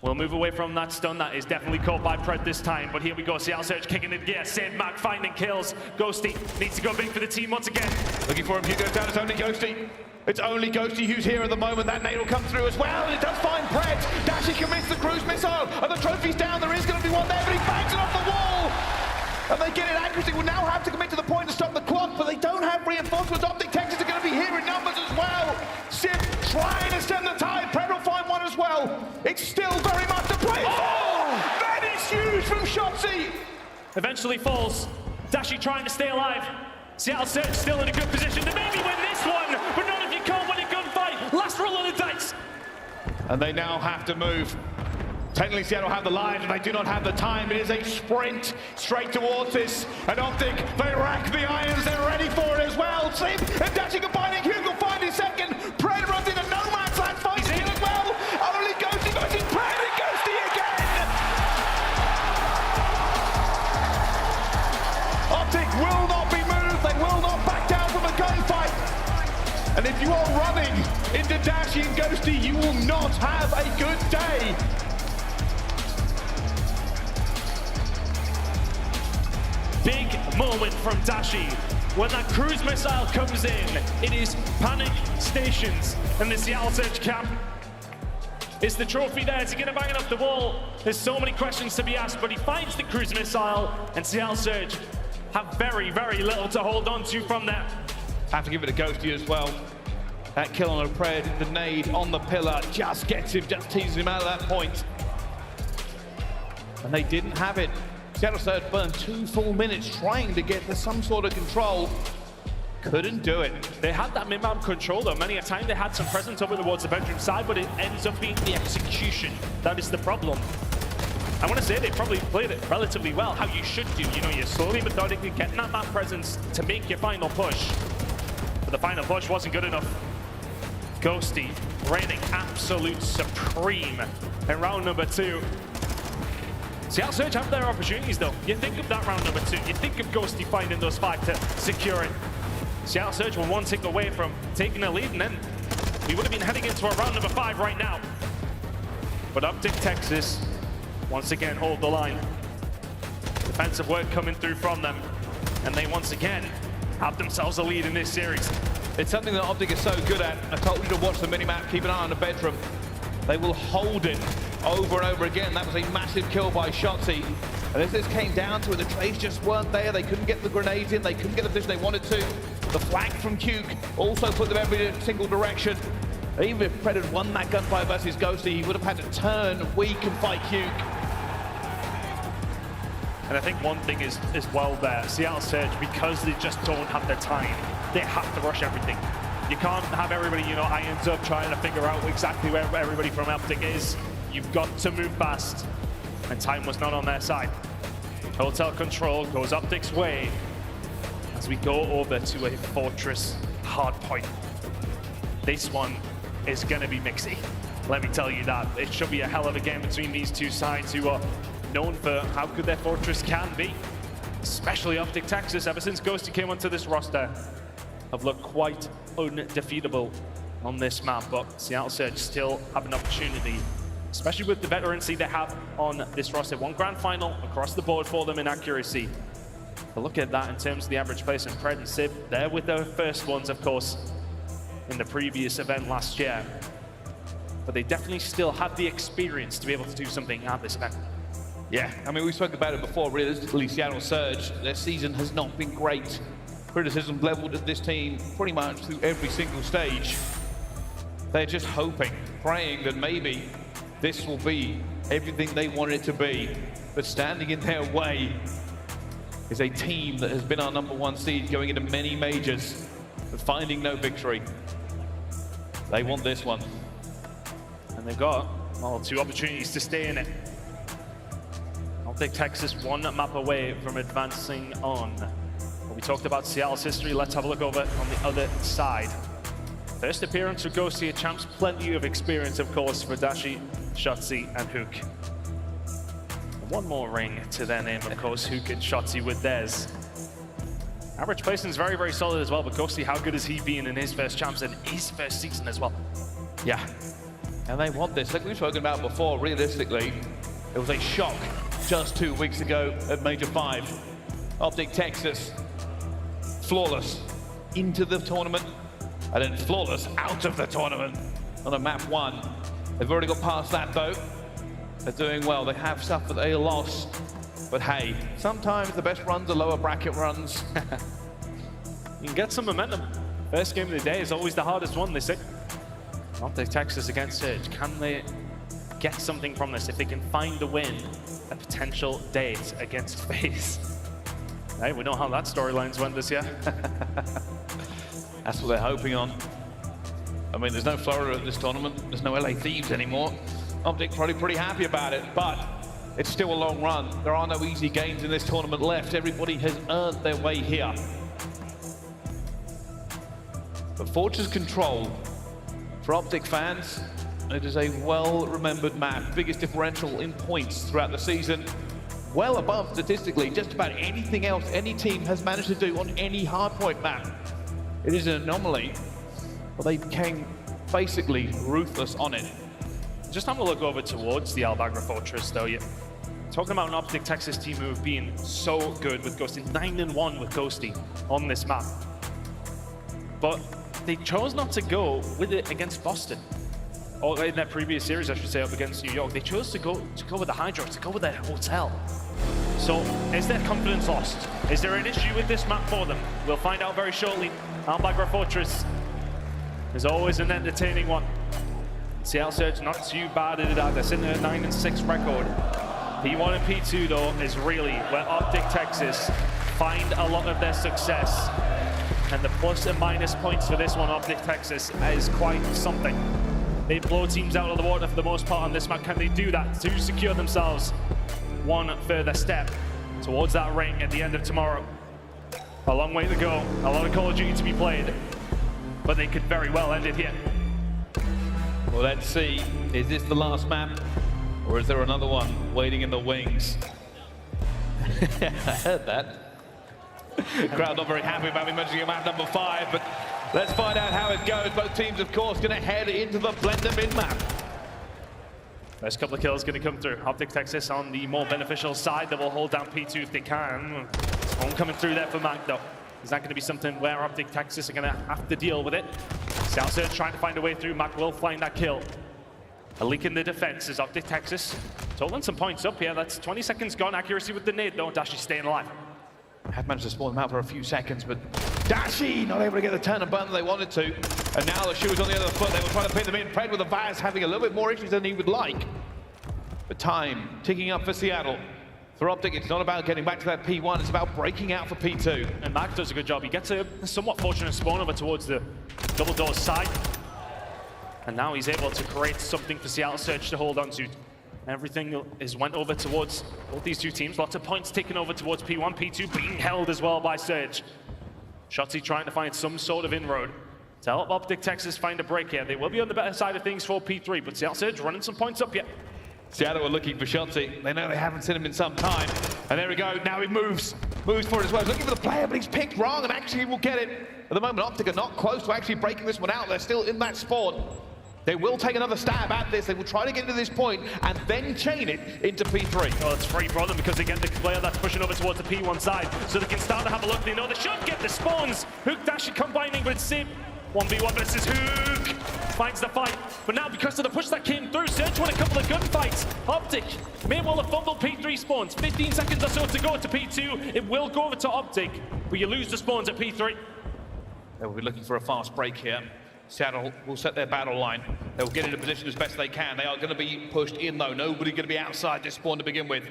will move away from that stun. That is definitely caught by Pred this time. But here we go. CL Surge kicking it. Yeah, Sid, Mack finding kills. Ghosty needs to go big for the team once again. Looking for him. Huke goes down. It's only Ghosty. It's only Ghosty who's here at the moment. That nade will come through as well. And it does find Pred. Dashy commits the cruise missile. And the trophy's down. There is going to be one there, but he bangs it off the wall. And they get it accuracy. Will now have to commit to the point to stop the clock, but they don't have reinforcements. OpTic Texas are going to be here in numbers as well. Simp trying to stem the tide. Pred will find one as well. It's still very much a play. Oh! That is huge from Shotzzy. Eventually falls. Dashy trying to stay alive. CL Surge still in a good position to maybe win this one, but not if you can't win a gunfight. Last roll on the dice. And they now have to move. Technically, Seattle have the lives, and they do not have the time. It is a sprint straight towards this. And OpTic, they rack the irons. They're ready for it as well. Simp and Dashy combining. Huke will find his second. Pred runs into no man's land, finds him as well. Only Ghosty versus Pred, and Ghosty again. OpTic will not be moved. They will not back down from a gunfight. And if you are running into Dashy and Ghosty, you will not have a good day. Big moment from Dashy. When that cruise missile comes in, it is panic stations and the CL Surge cap. Is the trophy there? Is he gonna bang it off the wall? There's so many questions to be asked, but he finds the cruise missile and CL Surge have very, very little to hold on to from there. Have to give it to Ghosty as well. That kill on a Pred, the nade on the pillar, just gets him, just teases him out of that point. And they didn't have it. Seattle Surge burned 2 full minutes trying to get to some sort of control. Couldn't do it. They had that mid-map control though. Many a time they had some presence over towards the bedroom side, but it ends up being the execution. That is the problem. I want to say they probably played it relatively well, how you should do. You know, you're slowly, methodically getting that map presence to make your final push. But the final push wasn't good enough. Ghosty reigning absolute supreme in round number 2. CL Surge have their opportunities though. You think of that round number 2. You think of Ghosty finding those 5 to secure it. CL Surge were 1 tick away from taking the lead, and then we would have been heading into a round number 5 right now. But OpTic Texas once again hold the line. Defensive work coming through from them, and they once again have themselves a lead in this series. It's something that OpTic is so good at. I told you to watch the minimap, keep an eye on the bedroom. They will hold it over and over again. That was a massive kill by Shotzzy. And as this came down to it, the trades just weren't there. They couldn't get the grenades in. They couldn't get the position they wanted to. The flag from Huke also put them every single direction. Even if Pred had won that gunfight versus Ghosty, he would have had to turn weak and fight Huke. And I think one thing is well there. CL Surge, because they just don't have the time, they have to rush everything. You can't have everybody, you know, irons up trying to figure out exactly where everybody from OpTic is. You've got to move fast, and time was not on their side. Hotel control goes OpTic's way as we go over to a fortress hard point. This one is going to be mixy. Let me tell you that. It should be a hell of a game between these two sides who are known for how good their fortress can be. Especially OpTic Texas, ever since Ghosty came onto this roster, have looked quite undefeatable on this map, but CL Surge still have an opportunity, especially with the veterancy they have on this roster. 1 grand final across the board for them in accuracy. But look at that in terms of the average place, and Pred and Simp, they're with their first ones, of course, in the previous event last year. but they definitely still have the experience to be able to do something at this event. Yeah, I mean, we spoke about it before. Realistically, Seattle Surge, their season has not been great. Criticism leveled at this team pretty much through every single stage. They're just hoping, praying that maybe this will be everything they want it to be. But standing in their way is a team that has been our #1 seed going into many majors, but finding no victory. They want this one. And they've got, well, 2 opportunities to stay in it. OpTic Texas 1 map away from advancing on. Well, we talked about Seattle's history. Let's have a look over on the other side. First appearance for Ghosty at Champs. Plenty of experience, of course, for Dashy, Shotzzy, and Huke. 1 more ring to their name, of course, Huke and Shotzzy with theirs. Average placement is very, very solid as well, but Ghosty, how good has he been in his first Champs and his first season as well? Yeah, and they want this. Like we've spoken about before, realistically, it was a shock just 2 weeks ago at Major 5. OpTic Texas, flawless into the tournament, and then flawless out of the tournament on a map 1. They've already got past that though. They're doing well. They have stuff that they lost, but hey, sometimes the best runs are lower bracket runs. You can get some momentum. First game of the day is always the hardest one, they say. OpTic Texas against Surge. Can they get something from this? If they can find a win, a potential date against FaZe. Hey, we know how that storyline's went this year. That's what they're hoping on. I mean, there's no Florida at this tournament. There's no LA Thieves anymore. OpTic probably pretty happy about it, but it's still a long run. There are no easy games in this tournament left. Everybody has earned their way here. But Fortune's Control, for OpTic fans, it is a well-remembered map. Biggest differential in points throughout the season. Well above, statistically, just about anything else any team has managed to do on any hardpoint map. It is an anomaly, but they became basically ruthless on it. Just have a look over towards the Albagra Fortress, though. You're talking about an OpTic Texas team who have been so good with Ghosty, 9-1 with Ghosty on this map. But they chose not to go with it against Boston. Or in their previous series, I should say, up against New York. They chose to go with the HyDra, to go with their hotel. So, is their confidence lost? Is there an issue with this map for them? We'll find out very shortly. Albagra Fortress is always an entertaining one. Seattle Surge not too bad at it either. They're sitting at a 9-6 record. P1 and P2 though is really where OpTic Texas find a lot of their success. And the plus and minus points for this one, OpTic Texas, is quite something. They blow teams out of the water for the most part on this map. Can they do that to secure themselves one further step towards that ring at the end of tomorrow? A long way to go, a lot of Call of Duty to be played, but they could very well end it here. Well, let's see. Is this the last map, or is there another one waiting in the wings? I heard that. The crowd not very happy about me mentioning map number 5, but let's find out how it goes. Both teams, of course, going to head into the Blender mid map. First couple of kills going to come through. OpTic Texas on the more beneficial side that will hold down P2 if they can. One coming through there for Mack, though. Is that going to be something where OpTic Texas are going to have to deal with it? South Surge trying to find a way through. Mack will find that kill. A leak in the defense is OpTic Texas. Totaling some points up here. That's 20 seconds gone. Accuracy with the nade, though. Dashy staying alive. Have managed to spawn them out for a few seconds, but Dashy not able to get the turn and burn that they wanted to. And now the shoe is on the other foot. They were trying to pin them in. Pred with the Vaz having a little bit more issues than he would like. But time ticking up for Seattle. For OpTic, it's not about getting back to that P1, it's about breaking out for P2. And Mack does a good job. He gets a somewhat fortunate spawn over towards the double door side. And now he's able to create something for Seattle Surge to hold on to. Everything is went over towards both these two teams. Lots of points taken over towards P1, P2 being held as well by Surge. Shotzzy trying to find some sort of inroad to help OpTic Texas find a break here. They will be on the better side of things for P3, but Seattle Surge running some points up yet. Seattle are looking for Shotzzy. They know they haven't seen him in some time. And there we go, now he moves for it as well. He's looking for the player, but he's picked wrong and actually will get it. At the moment, OpTic are not close to actually breaking this one out. They're still in that spawn. They will take another stab at this. They will try to get to this point and then chain it into P3. Well, it's free for them because they get the player that's pushing over towards the P1 side. So they can start to have a look. They know they should get the spawns. Huke Dashy combining with Simp. 1v1 versus Huke. finds the fight. But now because of the push that came through, Surge won a couple of gunfights. OpTic may well have fumbled P3 spawns. 15 seconds or so to go to P2. It will go over to OpTic, but you lose the spawns at P3. They will be looking for a fast break here. Seattle will set their battle line. They'll get into position as best they can. They are going to be pushed in though. Nobody going to be outside this spawn to begin with.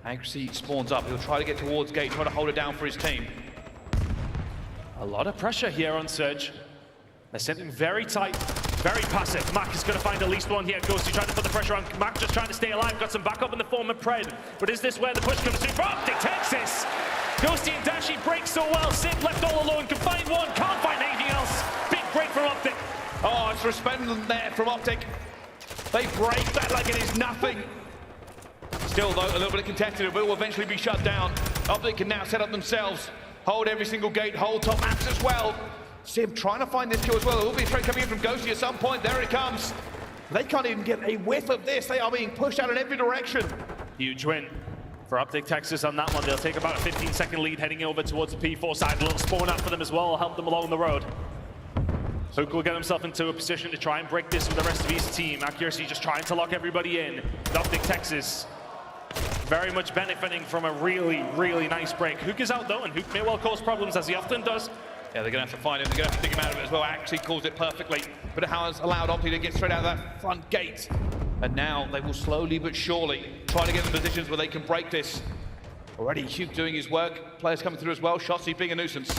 Accuracy spawns up. He'll try to get towards gate, try to hold it down for his team. A lot of pressure here on Surge. They're sitting very tight, very passive. Mack is going to find at least one here. Ghosty trying to put the pressure on. Mack just trying to stay alive. Got some backup in the form of Pred. But is this where the push comes through for OpTic Texas? Ghosty and Dashy break so well. Simp left all alone. Can find one. Can't find anything else. Big break from OpTic. Oh, it's resplendent there from OpTic. They break that like it is nothing. Still, though, a little bit contested. It will eventually be shut down. OpTic can now set up themselves. Hold every single gate, hold top maps as well. Simp trying to find this kill as well. There will be a trade coming in from Ghosty at some point. There it comes. They can't even get a whiff of this. They are being pushed out in every direction. Huge win for OpTic Texas on that one. They'll take about a 15-second lead heading over towards the P4 side. A little spawn out for them as well, help them along the road. Huke will get himself into a position to try and break this with the rest of his team. Accuracy just trying to lock everybody in. OpTic Texas very much benefiting from a really, really nice break. Huke is out though, and Huke may well cause problems as he often does. Yeah, they're going to have to find him. They're going to have to dig him out of it as well. Actually calls it perfectly, but it has allowed OpTic to get straight out of that front gate. And now they will slowly but surely try to get in positions where they can break this. Already Huke doing his work. Players coming through as well. Shotzzy being a nuisance.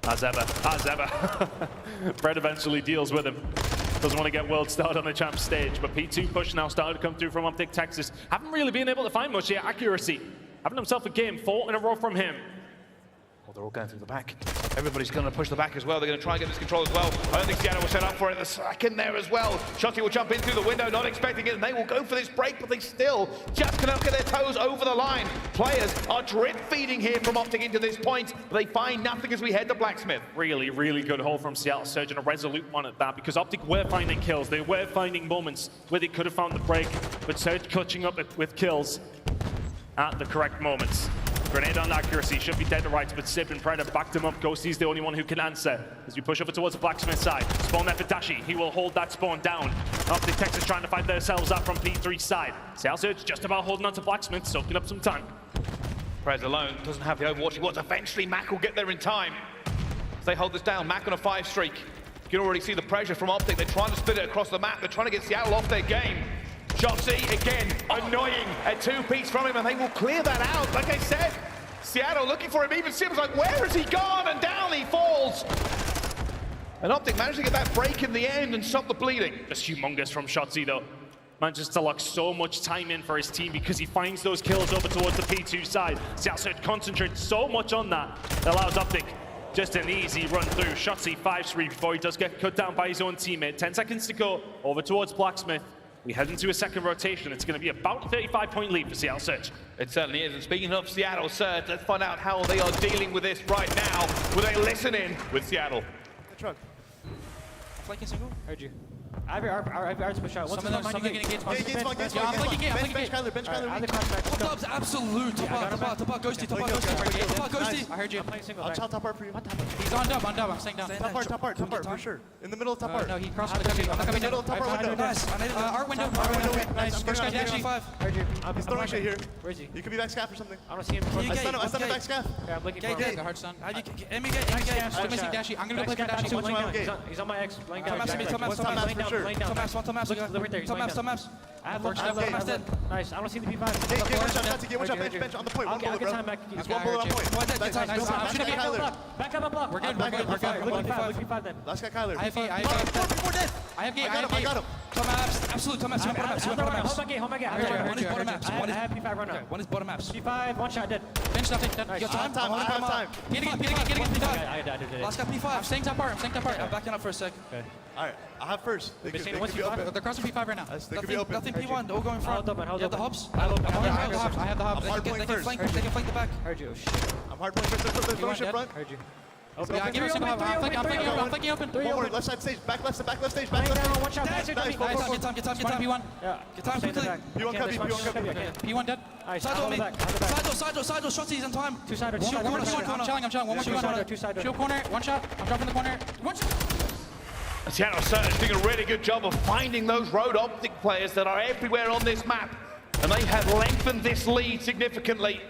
As ever, as ever. Fred eventually deals with him. Doesn't want to get world started on the champ stage, but P2 push now started to come through from OpTic Texas. Haven't really been able to find much yet. Accuracy. Having himself a game, 4 in a row from him. Well, they're all going through the back. Everybody's going to push the back as well. They're going to try and get this control as well. I don't think Seattle will set up for it. The second there as well. Shotzzy will jump in through the window, not expecting it, and they will go for this break, but they still just cannot get their toes over the line. Players are drip feeding here from OpTic into this point, but they find nothing as we head to Blacksmith. Really, really good hold from Seattle Surge, and a resolute one at that, because OpTic were finding kills. They were finding moments where they could have found the break, but Surge catching up with kills at the correct moments. Grenade on Accuracy, should be dead to rights, but Simp and Predator backed him up. Ghosty's the only one who can answer as we push over towards the Blacksmith side. Spawn there for Dashy, he will hold that spawn down. OpTic Texas trying to find themselves out from P3 side. Seattle Surge just about holding on to Blacksmith, soaking up some time. Prez alone doesn't have the overwatch he wants. Eventually Mack will get there in time. As they hold this down, Mack on a 5 streak. You can already see the pressure from OpTic. They're trying to split it across the map. They're trying to get Seattle off their game. Shotzzy again, annoying at 2-piece from him, and they will clear that out. Like I said, Seattle looking for him. Even Sim's like, where has he gone? And down he falls. And OpTic managed to get that break in the end and stop the bleeding. Just humongous from Shotzzy though. Manages to lock so much time in for his team because he finds those kills over towards the P2 side. Seattle Surge concentrates so much on that. It allows OpTic just an easy run through. Shotzzy 5-3 before he does get cut down by his own teammate. 10 seconds to go over towards Blacksmith. We head into a second rotation. It's going to be about a 35-point lead for Seattle Surge. It certainly is. And speaking of Seattle Surge, let's find out how they are dealing with this right now. Will they listen in with Seattle? The truck. Flanking single? Heard you. I have ours push out. Something getting engaged. I'm flanking gate. Bench Kyler. Top up's absolute. Top up. Ghosty. Top up. Ghosty. I heard you. I'm playing single. I'll chop top art for you. He's on dub. I'm staying down. Top art, for sure. In the middle of top art. No, he crossed the cubby. I'm not coming down. Top art window. Nice. Art window. Nice. First guy Dashy. Heard you. He's throwing shit here. Where is he? You could be back scaff or something. I don't see him. I stun him back scaff. Yeah, I'm looking for him. Hard stun. Enemy gate. Still missing Dashy. I'm gonna play for Dashy. He's on my X. Laying down. Top maps. Top maps. I have dead. Nice. I don't see the P5. Get one shot. Bench on the point. One bullet, bro. He's one bullet on point. Back up a block. We're good. Look at P5 then. Last guy Kyler. I have gate. I got him. Top maps. Absolute top maps. Bottom maps. Hold my gate. One is bottom maps. I have P5 runner. One is bottom maps. P5, one shot dead. Bench nothing. You got time? I have time. Get again. I did. Last guy P5. I'm staying top part. I'm backing up for a sec. Okay. Alright, I have first. They could be open. They're crossing P5 right now. They could be open. Nothing P1. All going front. Hold You have the hubs? I have the hubs. They can flank the back. Heard you. I'm hard playing first. They're throwing shit front. Heard you. I'm flanking open. One more, left side stage, back left stage, back Down, left one shot. Nice, Get time, P1. Yeah. Get time quickly. P1 copy. P1 dead. Side on me. Side, Shotzzy, in time. Two sider. I'm chilling. One more P1. Two sider. Shield corner, one shot. I'm dropping the corner. One shot. Seattle Surge doing a really good job of finding those road OpTic players that are everywhere on this map. And they have lengthened this lead significantly.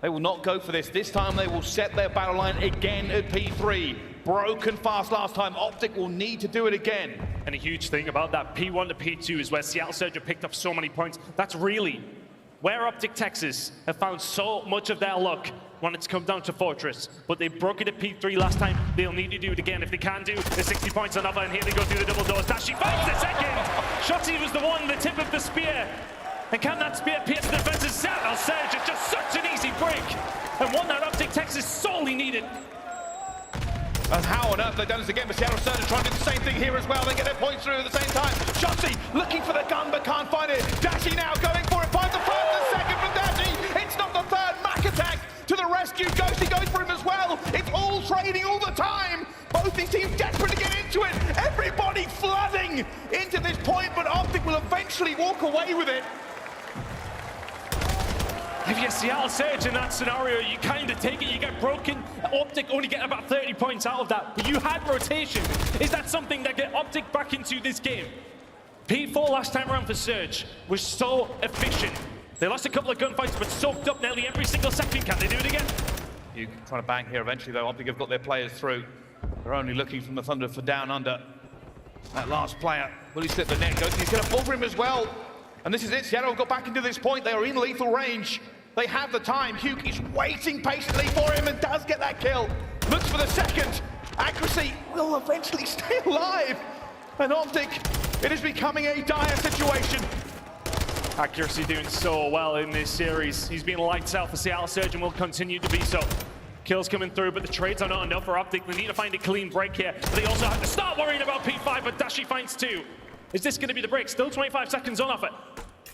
They will not go for this. This time they will set their battle line again at P3. Broken fast last time. OpTic will need to do it again. And a huge thing about that P1 to P2 is where Seattle Surge have picked up so many points. That's really where OpTic Texas have found so much of their luck when it's come down to Fortress. But they broke it at P3 last time. They'll need to do it again. If they can do, the 60 points on offer, and here they go through the double doors. Dashy finds the second. Shotzzy was the one, the tip of the spear. And can that spear pierce the defense's Seattle Surge? It's just such an easy break. And one that OpTic Texas sorely needed. And how on earth they've done this again, but Seattle Surge trying to do the same thing here as well. They get their points through at the same time. Shotzzy looking for the gun but can't find it. Dashy now going for it, finds the first and second from Dashy. It's not the third. Mack attack to the rescue. Ghosty goes for him as well. It's all trading all the time. Both these teams desperate to get into it. Everybody flooding into this point, but OpTic will eventually walk away with it. If you're Seattle Surge in that scenario, you kind of take it, you get broken. OpTic only get about 30 points out of that, but you had rotation. Is that something that get OpTic back into this game? P4 last time around for Surge was so efficient. They lost a couple of gunfights, but soaked up nearly every single second. Can they do it again? You trying to bang here eventually, though. OpTic have got their players through. They're only looking from the Thunder for down under. That last player, will he slip the net? Ghosty's going to fall for him as well. And this is it. Seattle got back into this point. They are in lethal range. They have the time. Huke is waiting patiently for him and does get that kill. Looks for the second. Accuracy will eventually stay alive. And OpTic, it is becoming a dire situation. Accuracy doing so well in this series. He's been lights out for Seattle Surge and will continue to be so. Kills coming through, but the trades are not enough for OpTic. They need to find a clean break here. But they also have to start worrying about P5, but Dashy finds two. Is this going to be the break? Still 25 seconds on offer.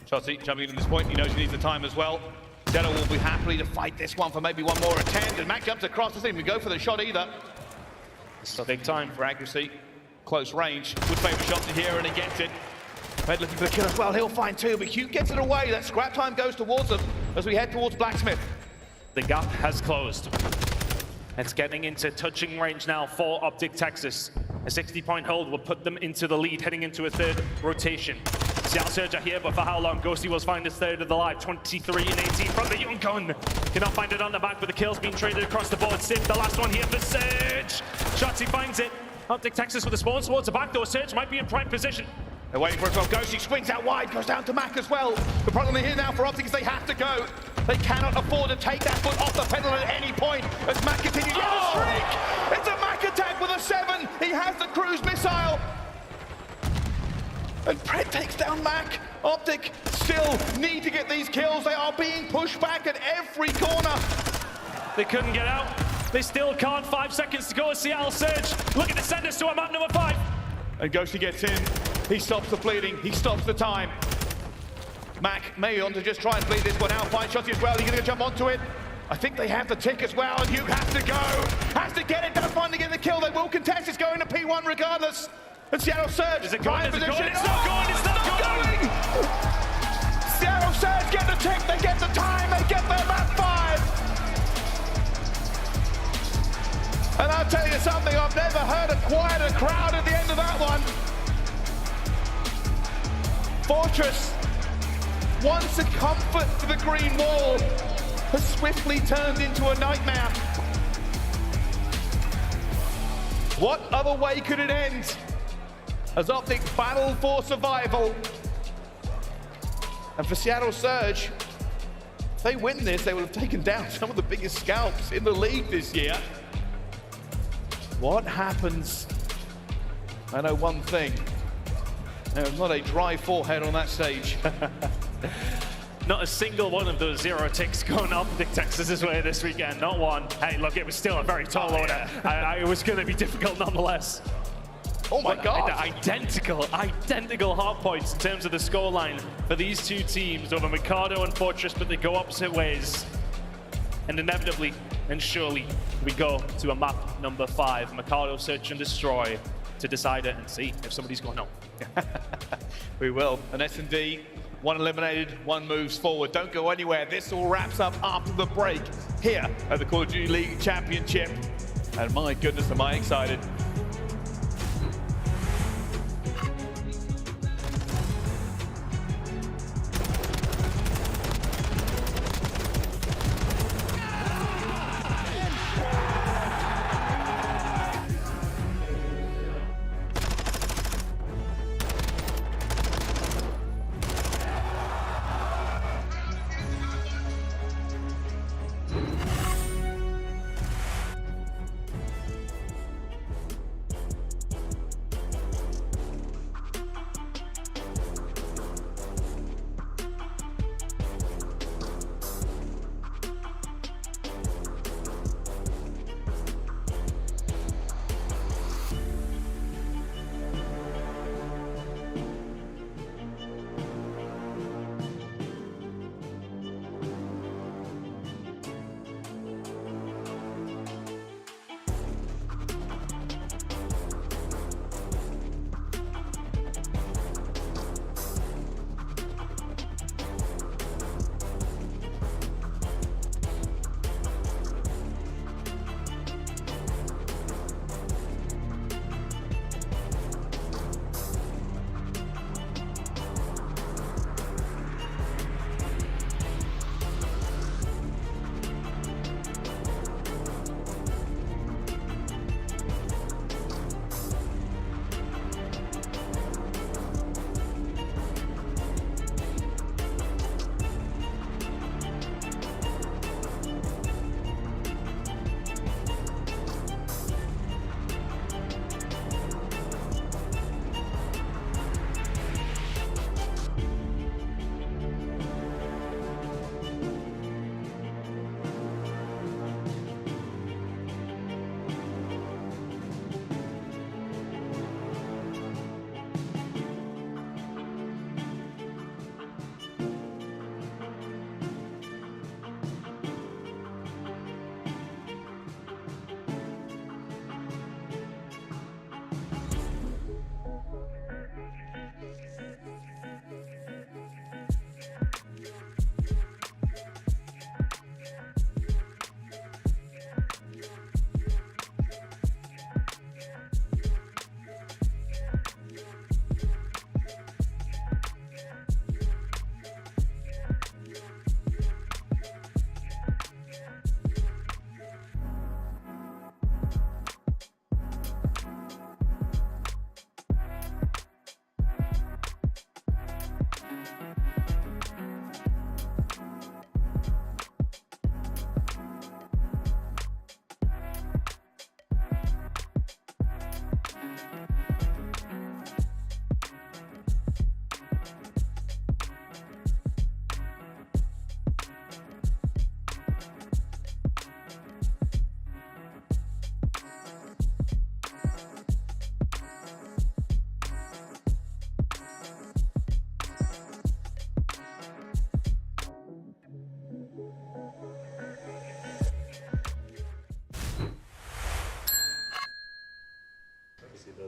Shotzzy jumping into this point. He knows he needs the time as well. Seattle will be happy to fight this one for maybe one more attempt. And Mack jumps across. Doesn't even go for the shot either. It's a big time for accuracy. Close range. Would favour Shotzzy here, and he gets it. Red looking for the kill as well. He'll find two, but Huke gets it away. That scrap time goes towards them as we head towards Blacksmith. The gap has closed. It's getting into touching range now for OpTic Texas. A 60-point hold will put them into the lead, heading into a third rotation. Seattle Surge are here, but for how long? Ghosty will find his third of the live. 23 and 18 from the young gun. Cannot find it on the back, but the kills being traded across the board. Simp, the last one here for Surge. Shotzzy finds it. OpTic Texas with the spawn towards the back door. Surge might be in prime position. They're waiting for it. Well, Ghosty swings out wide, goes down to Mack as well. The problem here now for OpTic is they have to go. They cannot afford to take that foot off the pedal at any point as Mack continues. Yeah, the streak! It's a Mack attack with a 7. He has the cruise missile. And Pred takes down Mack. OpTic still need to get these kills. They are being pushed back at every corner. They couldn't get out. They still can't. 5 seconds to go as Seattle Surge. Looking to send us to a map number 5. And Ghosty gets in. He stops the bleeding. He stops the time. Mack may want to just try and bleed this one out. Find Shotzzy as well. He's going to jump onto it. I think they have the tick as well. And Huke has to go. Has to get it. Don't finally get the kill. They will contest. It's going to P1 regardless. And Seattle Surge is going? position. It's not going. It's not going. Seattle Surge get the tick. They get the time. They get their map 5. And I'll tell you something. I've never heard a quieter crowd at the end of that one. Fortress, once a comfort for the green wall, has swiftly turned into a nightmare. What other way could it end? As OpTic battle for survival. And for Seattle Surge, if they win this, they will have taken down some of the biggest scalps in the league this year. What happens? I know one thing. There's not a dry forehead on that stage. Not a single one of those 0 ticks going OpTic Texas' way this weekend. Not one. Hey, look, it was still a very tall order. It was going to be difficult nonetheless. Oh my God. Identical hard points in terms of the scoreline for these two teams over Mikado and Fortress, but they go opposite ways. And inevitably and surely we go to a map number 5, Mikado Search and Destroy, to decide it and see if somebody's going home. We will. An S&D, 1 eliminated, 1 moves forward. Don't go anywhere. This all wraps up after the break here at the Call of Duty League Championship. And my goodness, am I excited.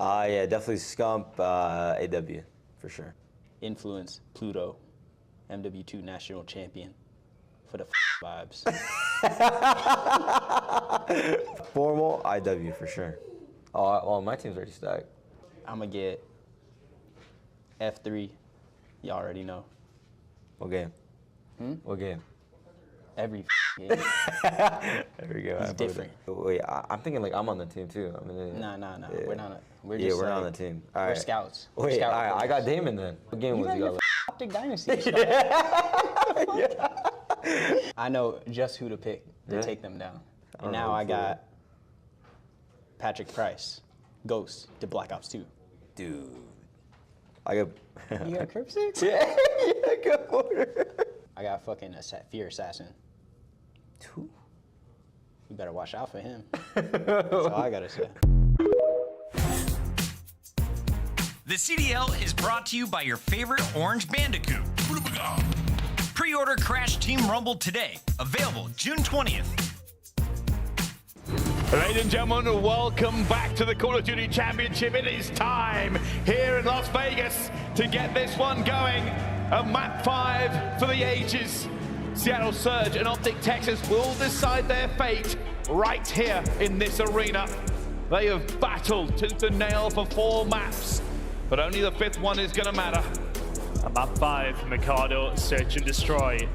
Yeah, definitely Scump, AW, for sure. Influence, Pluto, MW2 national champion for the vibes. Formal, IW, for sure. Oh, well, my team's already stacked. I'm going to get F3. You already know. What game? What game? Every game. Every game. It's different. Wait, I'm thinking like I'm on the team too. Nah. Yeah. We're not. We're just we're like, not on the team. All we're right. scouts. Wait, Scout all right. I got Damon then. What game was you got? OpTic Dynasty. I know just who to pick to take them down. And now I got Patrick Price, Ghost to Black Ops 2. Dude. I got. You got Kremp 6? Yeah, go order. I got fucking Fear Assassin. 2? You better watch out for him. That's all I gotta say. The CDL is brought to you by your favorite Orange Bandicoot. Pre-order Crash Team Rumble today. Available June 20th. Ladies and gentlemen, welcome back to the Call of Duty Championship. It is time here in Las Vegas to get this one going. A map 5 for the ages. Seattle Surge and OpTic Texas will decide their fate right here in this arena. They have battled tooth and nail for 4 maps, but only the 5th one is gonna matter. A map 5, Mikado, Search and Destroy,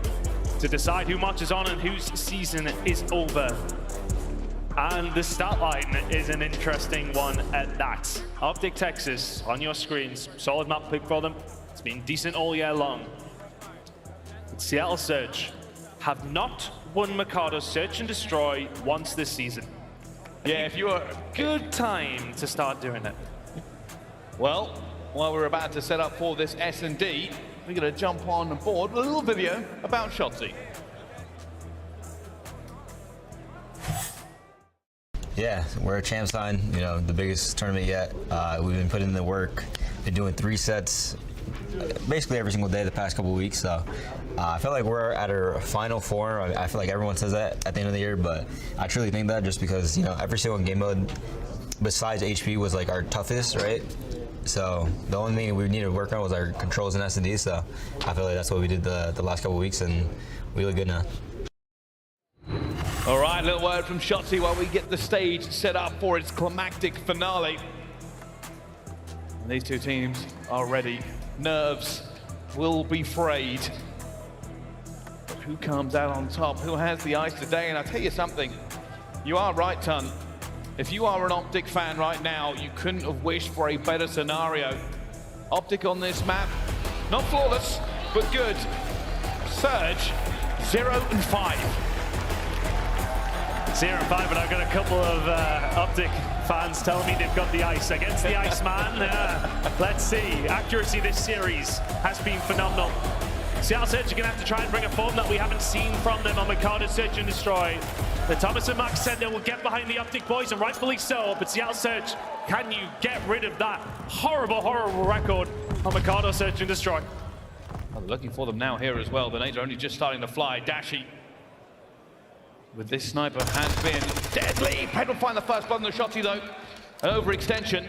to decide who marches on and whose season is over. And the start line is an interesting one at that. OpTic Texas on your screens, solid map pick for them. It's been decent all year long. Seattle Surge have not won Mikado Search and Destroy once this season. Yeah, if you are good time to start doing it. Well, while we're about to set up for this S&D, we're gonna jump on board with a little video about Shotzzy. Yeah, we're a champ sign, you know, the biggest tournament yet. We've been putting in the work, been doing 3 sets basically every single day the past couple of weeks. So I feel like we're at our final form. I feel like everyone says that at the end of the year, but I truly think that just because, you know, every single game mode besides HP was like our toughest, right? So the only thing we needed to work on was our controls and S&D. So I feel like that's what we did the last couple of weeks, and we look good now. All right, little word from Shotzzy while we get the stage set up for its climactic finale. And these two teams are ready. Nerves will be frayed. But who comes out on top? Who has the ice today? And I'll tell you something, you are right, Ton. If you are an OpTic fan right now, you couldn't have wished for a better scenario. OpTic on this map, not flawless, but good. Surge, 0-5. 0-5, but I've got a couple of OpTic fans telling me they've got the ice against the Iceman. Let's see. Accuracy this series has been phenomenal. Seattle Surge are going to have to try and bring a form that we haven't seen from them on Mikado Search and Destroy. The Thomas and Mack said they will get behind the OpTic boys, and rightfully so, but Seattle Surge, can you get rid of that horrible, horrible record on Mikado Search and Destroy? Well, looking for them now here as well. The nades are only just starting to fly. Dashy with this sniper has been deadly. Ped will find the first blood on the Shotzzy though. An overextension.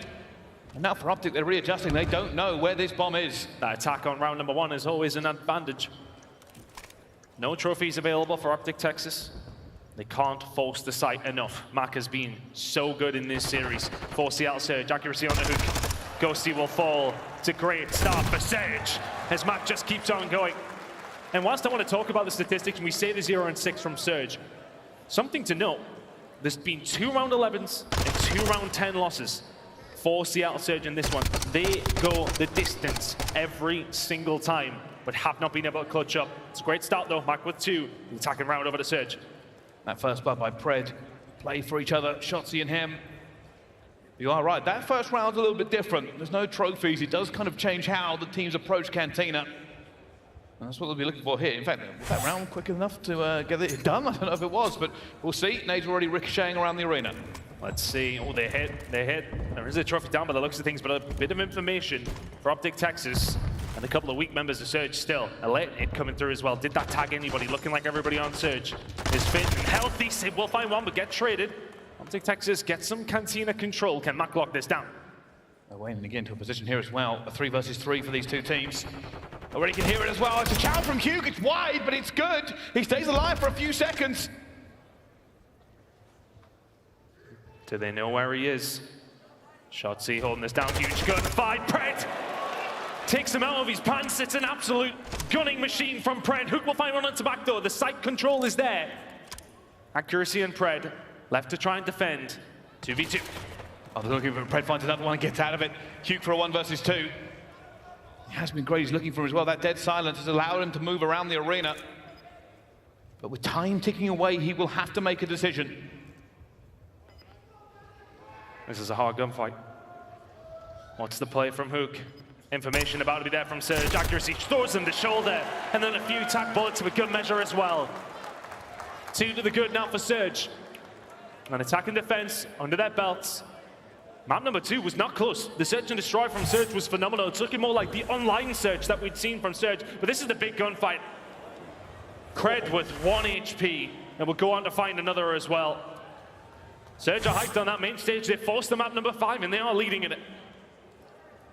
And now for OpTic, they're readjusting. They don't know where this bomb is. That attack on round number 1 is always an advantage. No trophies available for OpTic Texas. They can't force the site enough. Mack has been so good in this series for Seattle Surge. Accuracy on the hook. Ghosty will fall. It's a great start for Surge as Mack just keeps on going. And whilst I want to talk about the statistics, and we say the 0-6 from Surge, something to note, there's been 2 round 11s and 2 round 10 losses for Seattle Surge in this one. They go the distance every single time, but have not been able to clutch up. It's a great start though, Mack with 2, the attacking round over to Surge. That first blood by Pred, play for each other, Shotzzy and him. You are right, that first round's a little bit different. There's no trophies, it does kind of change how the teams approach Cantina. And that's what they'll be looking for here. In fact, was that round quick enough to get it done? I don't know if it was, but we'll see. Nades already ricocheting around the arena. Let's see. Oh, they hit. There is a trophy down by the looks of things, but a bit of information for OpTic Texas. And a couple of weak members of Surge still. A late hit coming through as well. Did that tag anybody? Looking like everybody on Surge is fit and healthy. Simp will find one, but get traded. OpTic Texas get some Cantina control. Can Mack lock this down? Owakening again to a position here as well. A 3 versus 3 for these two teams. Already can hear it as well. It's a challenge from Huke. It's wide, but it's good. He stays alive for a few seconds. Do they know where he is? Shotzzy holding this down. Huge gunfight. Pred takes him out of his pants. It's an absolute gunning machine from Pred. Huke will find one onto back though. The sight control is there. Accuracy and Pred left to try and defend. 2v2. Oh, they're looking for Pred, finds another one and gets out of it. Huke for a 1 versus 2. He has been great. He's looking for him as well. That dead silence has allowed him to move around the arena. But with time ticking away, he will have to make a decision. This is a hard gunfight. What's the play from Huke? Information about to be there from Surge. Accuracy throws him the shoulder, and then a few tack bullets with good measure as well. 2 to the good now for Surge. An attack and defense under their belts. Map number 2 was not close. The search and destroy from Surge was phenomenal. It's looking more like the online search that we'd seen from Surge, but this is the big gunfight. Cred with 1 HP, and will go on to find another as well. Surge are hyped on that main stage. They forced the map number 5, and they are leading in it.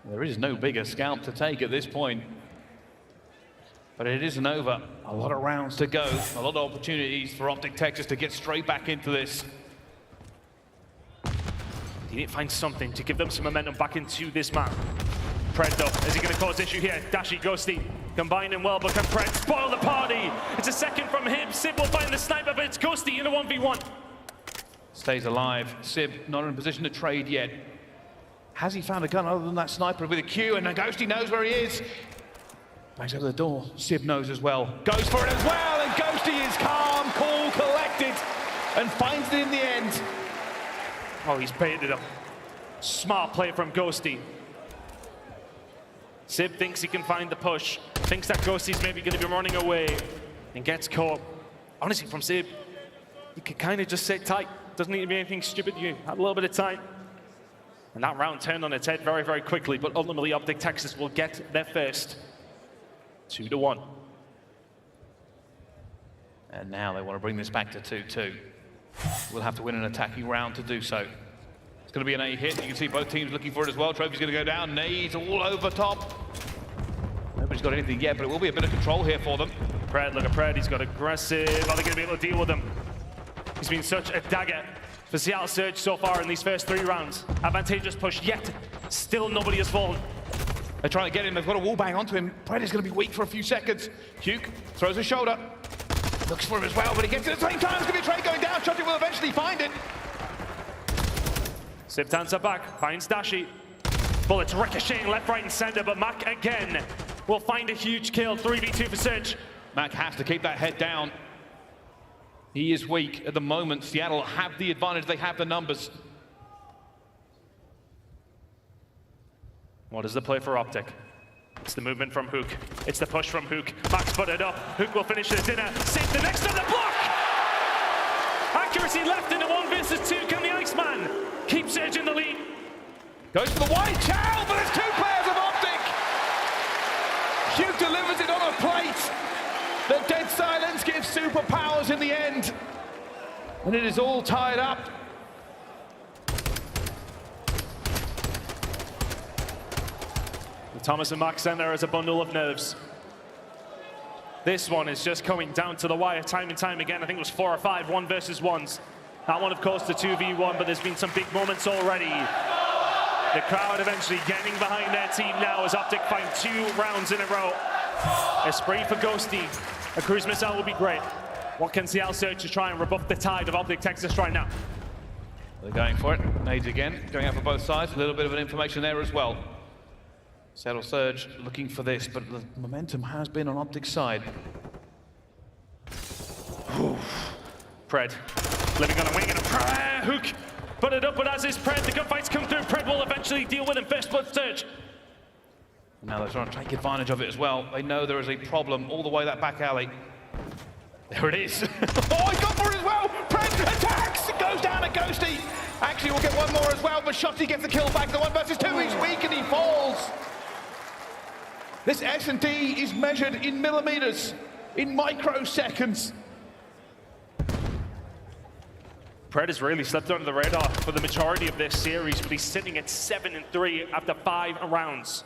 There is no bigger scalp to take at this point. But it isn't over. A lot of rounds to go. A lot of opportunities for OpTic Texas to get straight back into this. He need to find something to give them some momentum back into this map. Pred though, is he going to cause issue here? Dashy, Ghosty, combining well, but can Pred spoil the party? It's a second from him. Simp will find the sniper, but it's Ghosty in a 1v1. Stays alive. Sib not in a position to trade yet. Has he found a gun other than that sniper with a Q? And Ghosty knows where he is. Bangs over the door. Sib knows as well. Goes for it as well, and Ghosty is calm, cool, collected, and finds it in the end. Oh, he's baited him. Smart play from Ghosty. Sib thinks he can find the push. Thinks that Ghosty's maybe going to be running away. And gets caught. Honestly, from Sib, you can kind of just sit tight. Doesn't need to be anything stupid. You have a little bit of time. And that round turned on its head very, very quickly. But ultimately, OpTic Texas will get their first. 2-1. And now they want to bring this back to 2-2. We'll have to win an attacking round to do so. It's going to be an A hit. You can see both teams looking for it as well. Trophy's going to go down. Nades all over top. Nobody's got anything yet, but it will be a bit of control here for them. Pred, look at Pred. He's got aggressive. Are they going to be able to deal with him? He's been such a dagger for Seattle Surge so far in these first 3 rounds. Advantageous push, yet still nobody has fallen. They're trying to get him. They've got a wall bang onto him. Pred is going to be weak for a few seconds. Huke throws a shoulder. Looks for him as well, but he gets it at the same time. It's going to be a trade going down. Shotzzy will eventually find it. Sip dancer back, finds Dashy. Bullets ricocheting left, right, and center, but Mack again will find a huge kill. 3v2 for Surge. Mack has to keep that head down. He is weak at the moment. Seattle have the advantage. They have the numbers. What is the play for OpTic? It's the movement from Huke. It's the push from Huke. Max put it up. Huke will finish the dinner. Save the next on the block! Accuracy left in a 1 versus 2. Can the Iceman keep Surge in the lead? Goes for the white chow, but it's 2 players of OpTic. Huke delivers it on a plate. The dead silence gives superpowers in the end. And it is all tied up. Thomas and Mack center as a bundle of nerves. This one is just coming down to the wire time and time again. I think it was 4 or 5 1 versus 1s. That one, of course, the 2v1, but there's been some big moments already. The crowd eventually getting behind their team now as OpTic find 2 rounds in a row. A spray for Ghosty. A cruise missile will be great. What can Seattle Surge to try and rebuff the tide of OpTic Texas right now? They're going for it. Nades again, going out for both sides. A little bit of an information there as well. Seattle Surge looking for this, but the momentum has been on OpTic's side. Pred, living on a wing and a Huke. Put it up, but as is Pred, the gunfights come through. Pred will eventually deal with him. First blood Surge. Now they're trying to take advantage of it as well. They know there is a problem all the way that back alley. There it is. Oh, he got for it as well. Pred attacks. It goes down at Ghosty. Actually, we'll get one more as well, but Shotzzy gets the kill back. The 1 versus 2. He's weak and he falls. This S&D is measured in millimeters, in microseconds. Pred has really slipped under the radar for the majority of this series, but he's sitting at 7-3 after 5 rounds.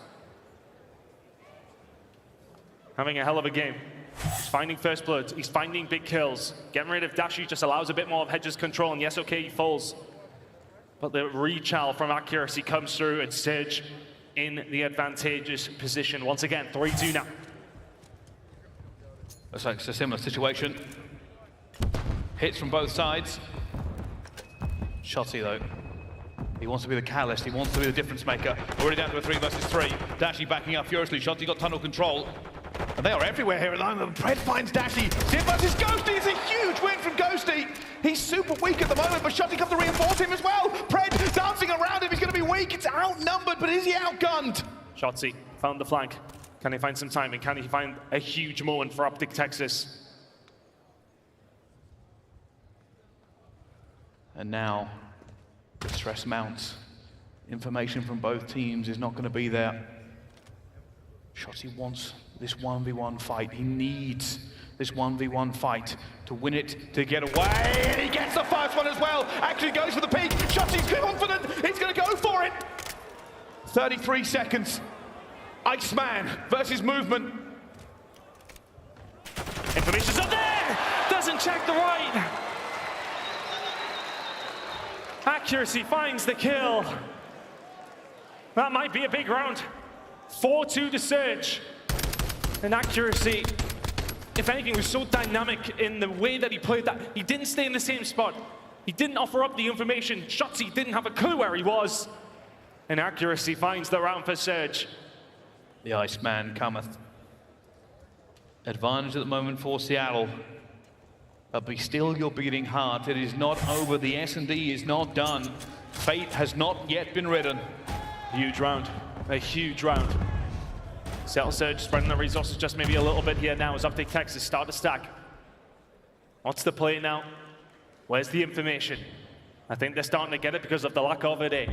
Having a hell of a game. He's finding first blood, he's finding big kills. Getting rid of Dashy just allows a bit more of Hedge's control, and yes, okay, he falls. But the reach from accuracy comes through, and Surge in the advantageous position. Once again, 3-2 now. Looks like it's a similar situation. Hits from both sides. Shotzzy though. He wants to be the catalyst, he wants to be the difference maker. Already down to a 3 versus 3. Dashy backing up furiously. Shotzzy got tunnel control. And they are everywhere here at the moment. Pred finds Dashy. Simp versus Ghosty is a huge win from Ghosty. He's super weak at the moment, but Shotzzy comes to reinforce him as well. Pred dancing around him. He's going to be weak. It's outnumbered, but is he outgunned? Shotzzy found the flank. Can he find some timing? Can he find a huge moment for OpTic Texas? And now the stress mounts. Information from both teams is not going to be there. Shotzzy wants this 1v1 fight. He needs this 1v1 fight to win it, to get away. And he gets the first one as well. Actually goes for the peak. Shotzzy's confident. He's going to go for it. 33 seconds. Iceman versus movement. Information's up there! Doesn't check the right. Accuracy finds the kill. That might be a big round. 4-2 to Surge. And accuracy, if anything, was so dynamic in the way that he played that. He didn't stay in the same spot. He didn't offer up the information. Shotzzy didn't have a clue where he was. And accuracy finds the round for Surge. The Iceman cometh. Advantage at the moment for Seattle. But be still your beating heart. It is not over. The S&D is not done. Fate has not yet been written. Huge round. A huge round. Seattle Surge spreading the resources just maybe a little bit here now as OpTic Texas start to stack. What's the play now? Where's the information? I think they're starting to get it because of the lack of it, eh?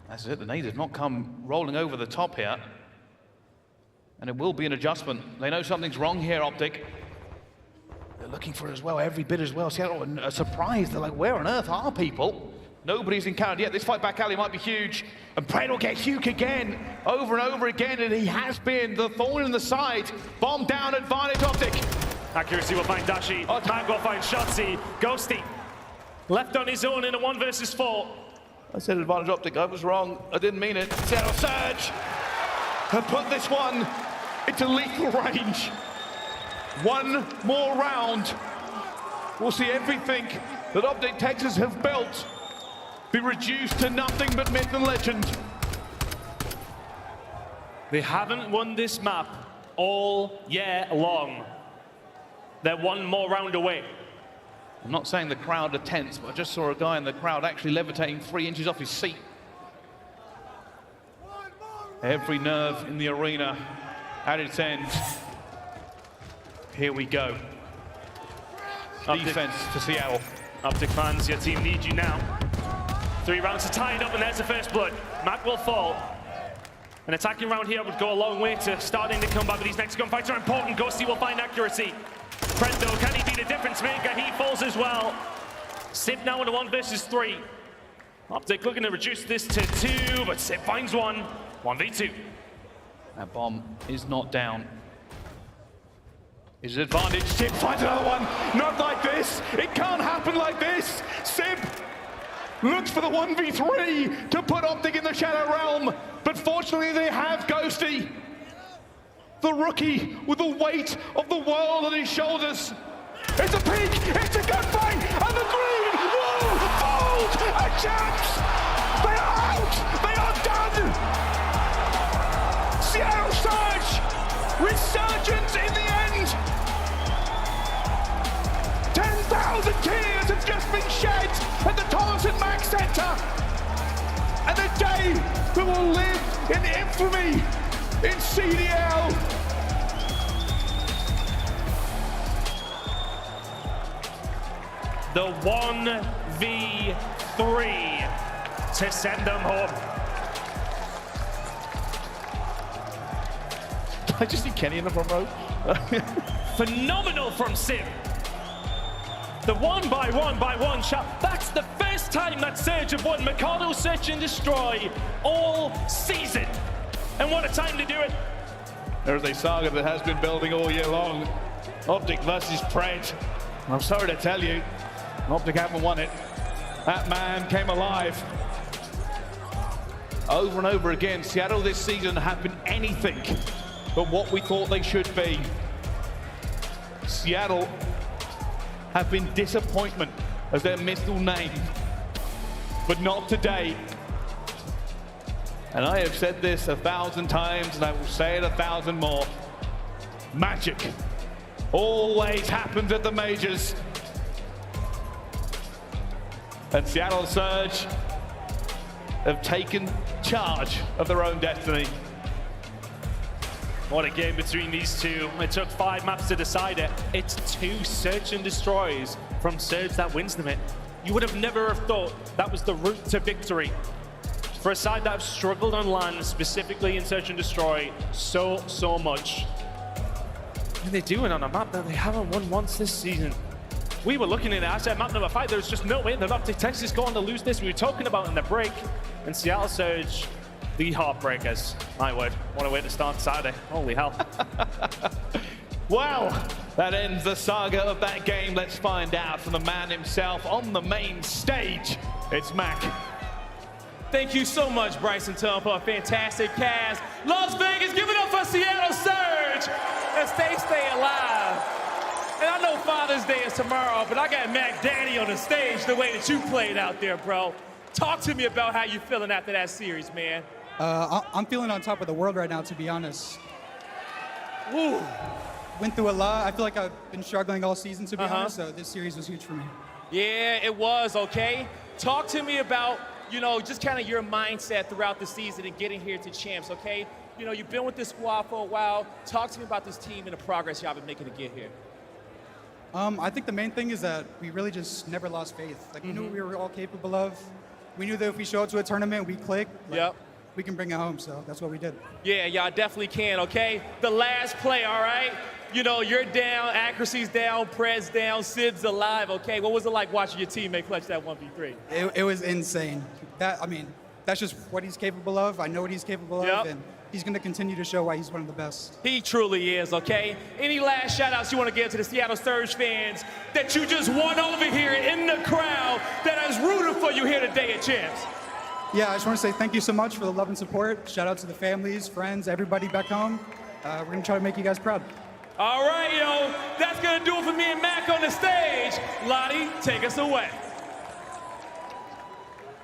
That's it. The nades have not come rolling over the top here. And it will be an adjustment. They know something's wrong here, OpTic. They're looking for it as well, every bit as well. Seattle are surprised. They're like, where on earth are people? Nobody's encountered yet. This fight back alley might be huge. And Pred will get Huke again, over and over again, and he has been the thorn in the side. Bomb down, advantage OpTic. Accuracy will find Dashy. Mack will find Shotzzy. Ghosty left on his own in a 1 versus 4. I said advantage OpTic. I was wrong. I didn't mean it. Seattle Surge have put this one into lethal range. One more round. We'll see everything that OpTic Texas have built be reduced to nothing but myth and legend. They haven't won this map all year long. They're one more round away. I'm not saying the crowd are tense, but I just saw a guy in the crowd actually levitating 3 inches off his seat. Every nerve in the arena at its end. Here we go. Defense for Seattle. OpTic fans, your team needs you now. 3 rounds are tied up, and there's the first blood. Mack will fall. An attacking round here would go a long way to starting the comeback, but these next gunfights are important. Ghosty will find accuracy. Kremp, though, can he be the difference maker? He falls as well. Simp now in a 1 versus 3. OpTic looking to reduce this to 2, but Simp finds one. 1v2. That bomb is not down. Is it advantage? Simp finds another one. Not like this. It can't happen like this. Simp looks for the 1v3 to put OpTic in the Shadow Realm, but fortunately they have Ghosty. The rookie with the weight of the world on his shoulders. It's a peak, it's a gunfight, and the green wall falls! A chance! They are out! They are done! Seattle Surge! Resurgence in the end! 10,000 tears have just been shed at the Thomas and Mack Center! And a day that will live in infamy in CDL. The 1v3 to send them home. I just see Kenny in the front row. Phenomenal from Simp. The 1x1x1 shot. That's the first time that Surge have won Mikado Search and Destroy all season. And what a time to do it. There's a saga that has been building all year long. OpTic versus Pred. I'm sorry to tell you, OpTic haven't won it. That man came alive. Over and over again, Seattle this season have been anything but what we thought they should be. Seattle have been disappointment as their middle name, but not today. And I have said this 1,000 times, and I will say it 1,000 more. Magic always happens at the majors. And Seattle Surge have taken charge of their own destiny. What a game between these two. It took 5 maps to decide it. It's 2 search and destroys from Surge that wins them it. You would have never have thought that was the route to victory. For a side that have struggled on land, specifically in search and destroy, so much. And they're doing on a map that they haven't won once this season. We were looking at it, I said map number 5, there's just no way that OpTic Texas is going to lose this. We were talking about in the break, and Seattle Surge, the Heartbreakers. My word, what a way to start Saturday. Holy hell. Well, that ends the saga of that game. Let's find out from the man himself on the main stage. It's Mack. Thank you so much, Bryson Tillman, for a fantastic cast. Las Vegas, give it up for Seattle Surge as they stay alive. And I know Father's Day is tomorrow, but I got Mack Daddy on the stage the way that you played out there, bro. Talk to me about how you feeling after that series, man. I'm feeling on top of the world right now, to be honest. Woo. Went through a lot. I feel like I've been struggling all season, to be honest, so this series was huge for me. Yeah, it was, okay? Talk to me about, you know, just kind of your mindset throughout the season and getting here to champs, okay? You know, you've been with this squad for a while. Talk to me about this team and the progress y'all been making to get here. I think the main thing is that we really just never lost faith. Like, we knew what we were all capable of. We knew that if we show up to a tournament, we click, like, we can bring it home, so that's what we did. Yeah, y'all definitely can, okay? The last play, all right? You know, you're down, accuracy's down, Pred's down, Sid's alive, okay? What was it like watching your teammate clutch that 1v3? It was insane. I mean, that's just what he's capable of. I know what he's capable of, and he's going to continue to show why he's one of the best. He truly is, okay? Any last shout-outs you want to give to the Seattle Surge fans that you just won over here in the crowd that is rooting for you here today at Champs? Yeah, I just want to say thank you so much for the love and support. Shout out to the families, friends, everybody back home. We're going to try to make you guys proud. All right, yo, that's going to do it for me and Mack on the stage. Lottie, take us away.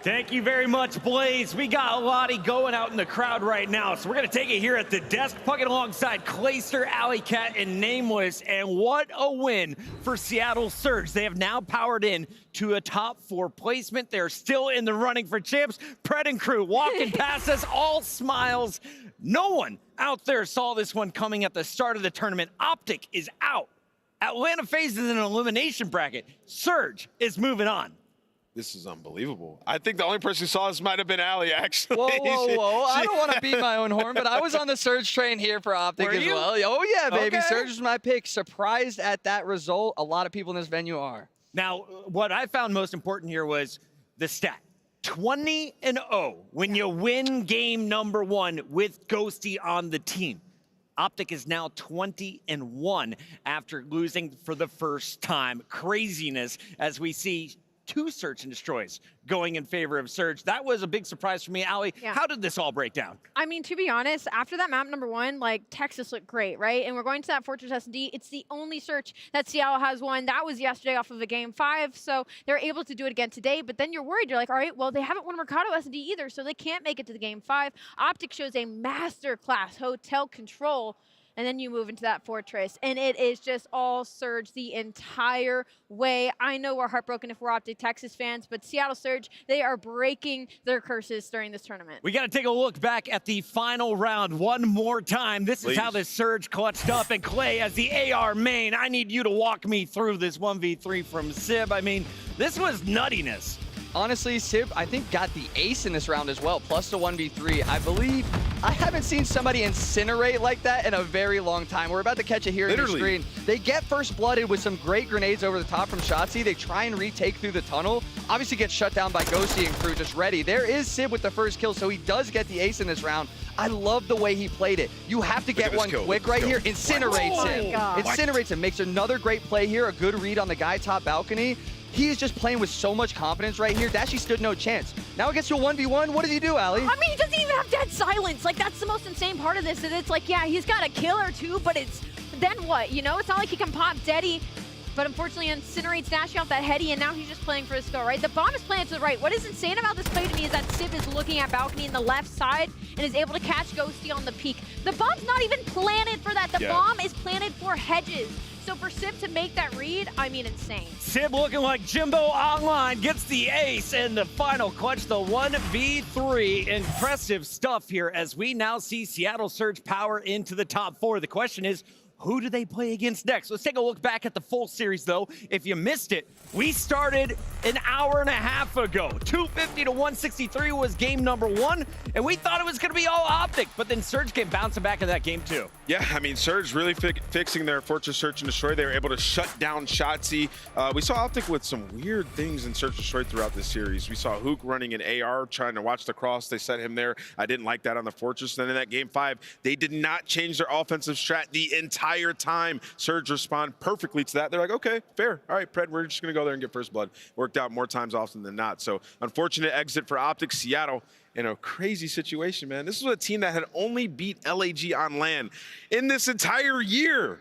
Thank you very much, Blaze. We got Lottie going out in the crowd right now, so we're going to take it here at the desk, pucking alongside Clayster, Alley Cat, and Nameless. And what a win for Seattle Surge. They have now powered in to a top 4 placement. They're still in the running for champs. Pred and crew walking past us, all smiles. No one out there saw this one coming at the start of the tournament. OpTic is out. Atlanta FaZe is in an elimination bracket. Surge is moving on. This is unbelievable. I think the only person who saw this might have been Allie, actually. Whoa. I don't want to beat my own horn, but I was on the Surge train here for OpTic as well. Oh, yeah, baby. Okay. Surge was my pick. Surprised at that result. A lot of people in this venue are. Now, what I found most important here was the stat. 20-0 when you win game number 1 with Ghosty on the team. OpTic is now 20-1 after losing for the first time. Craziness as we see 2 search and destroys going in favor of Surge. That was a big surprise for me. Allie, how did this all break down? I mean, to be honest, after that map number 1, like, Texas looked great, right? And we're going to that Fortress S&D. It's the only search that Seattle has won. That was yesterday off of a game 5, so they're able to do it again today. But then you're worried. You're like, all right, well, they haven't won Mercado S&D either, so they can't make it to the game 5. OpTic shows a masterclass hotel control, and then you move into that Fortress, and it is just all Surge the entire way. I know we're heartbroken if we're OpTic Texas fans, but Seattle Surge, they are breaking their curses during this tournament. We got to take a look back at the final round one more time. This is how this Surge clutched up. And Clay, as the AR main, I need you to walk me through this 1v3 from Sib. I mean, this was nuttiness. honestly, Simp, I think, got the ace in this round as well, plus the 1v3. I believe I haven't seen somebody incinerate like that in a very long time. We're about to catch it here on the screen. They get first blooded with some great grenades over the top from Shotzzy. They try and retake through the tunnel. Obviously gets shut down by Ghosty and crew just ready. There is Simp with the first kill, so he does get the ace in this round. I love the way he played it. You have to get one quick right here. Incinerates him. Incinerates him. Makes another great play here. A good read on the guy top balcony. He is just playing with so much confidence right here. Dashy stood no chance. Now it gets to a 1v1. What does he do, Allie? I mean, he doesn't even have dead silence. Like, that's the most insane part of this. Is it's like, yeah, he's got a kill or two, but it's then what? You know, it's not like he can pop Deady. But unfortunately incinerates Dashy off that heady, and now he's just playing for his skill, right? The bomb is playing to the right. What is insane about this play to me is that Simp is looking at balcony in the left side and is able to catch Ghosty on the peak. The bomb's not even planted for that. The bomb is planted for hedges. So for Simp to make that read, I mean, insane. Simp looking like Jimbo online, gets the ace and the final clutch, the 1v3. Impressive stuff here as we now see Seattle surge power into the top 4. The question is, who do they play against next? Let's take a look back at the full series, though. If you missed it, we started an hour and a half ago. 250 to 163 was game number 1, and we thought it was going to be all OpTic, but then Surge came bouncing back in that game, too. Yeah, I mean, Surge really fixing their Fortress Search and Destroy. They were able to shut down Shotzzy. We saw OpTic with some weird things in Search and Destroy throughout this series. We saw Huke running an AR, trying to watch the cross. They set him there. I didn't like that on the Fortress. Then in that game 5, they did not change their offensive strat the entire time. Surge respond perfectly to that. They're like, okay, fair. All right, Pred, we're just going to go there and get first blood. Worked out more times often than not. So unfortunate exit for OpTic. Seattle in a crazy situation, man. This was a team that had only beat LAG on LAN in this entire year.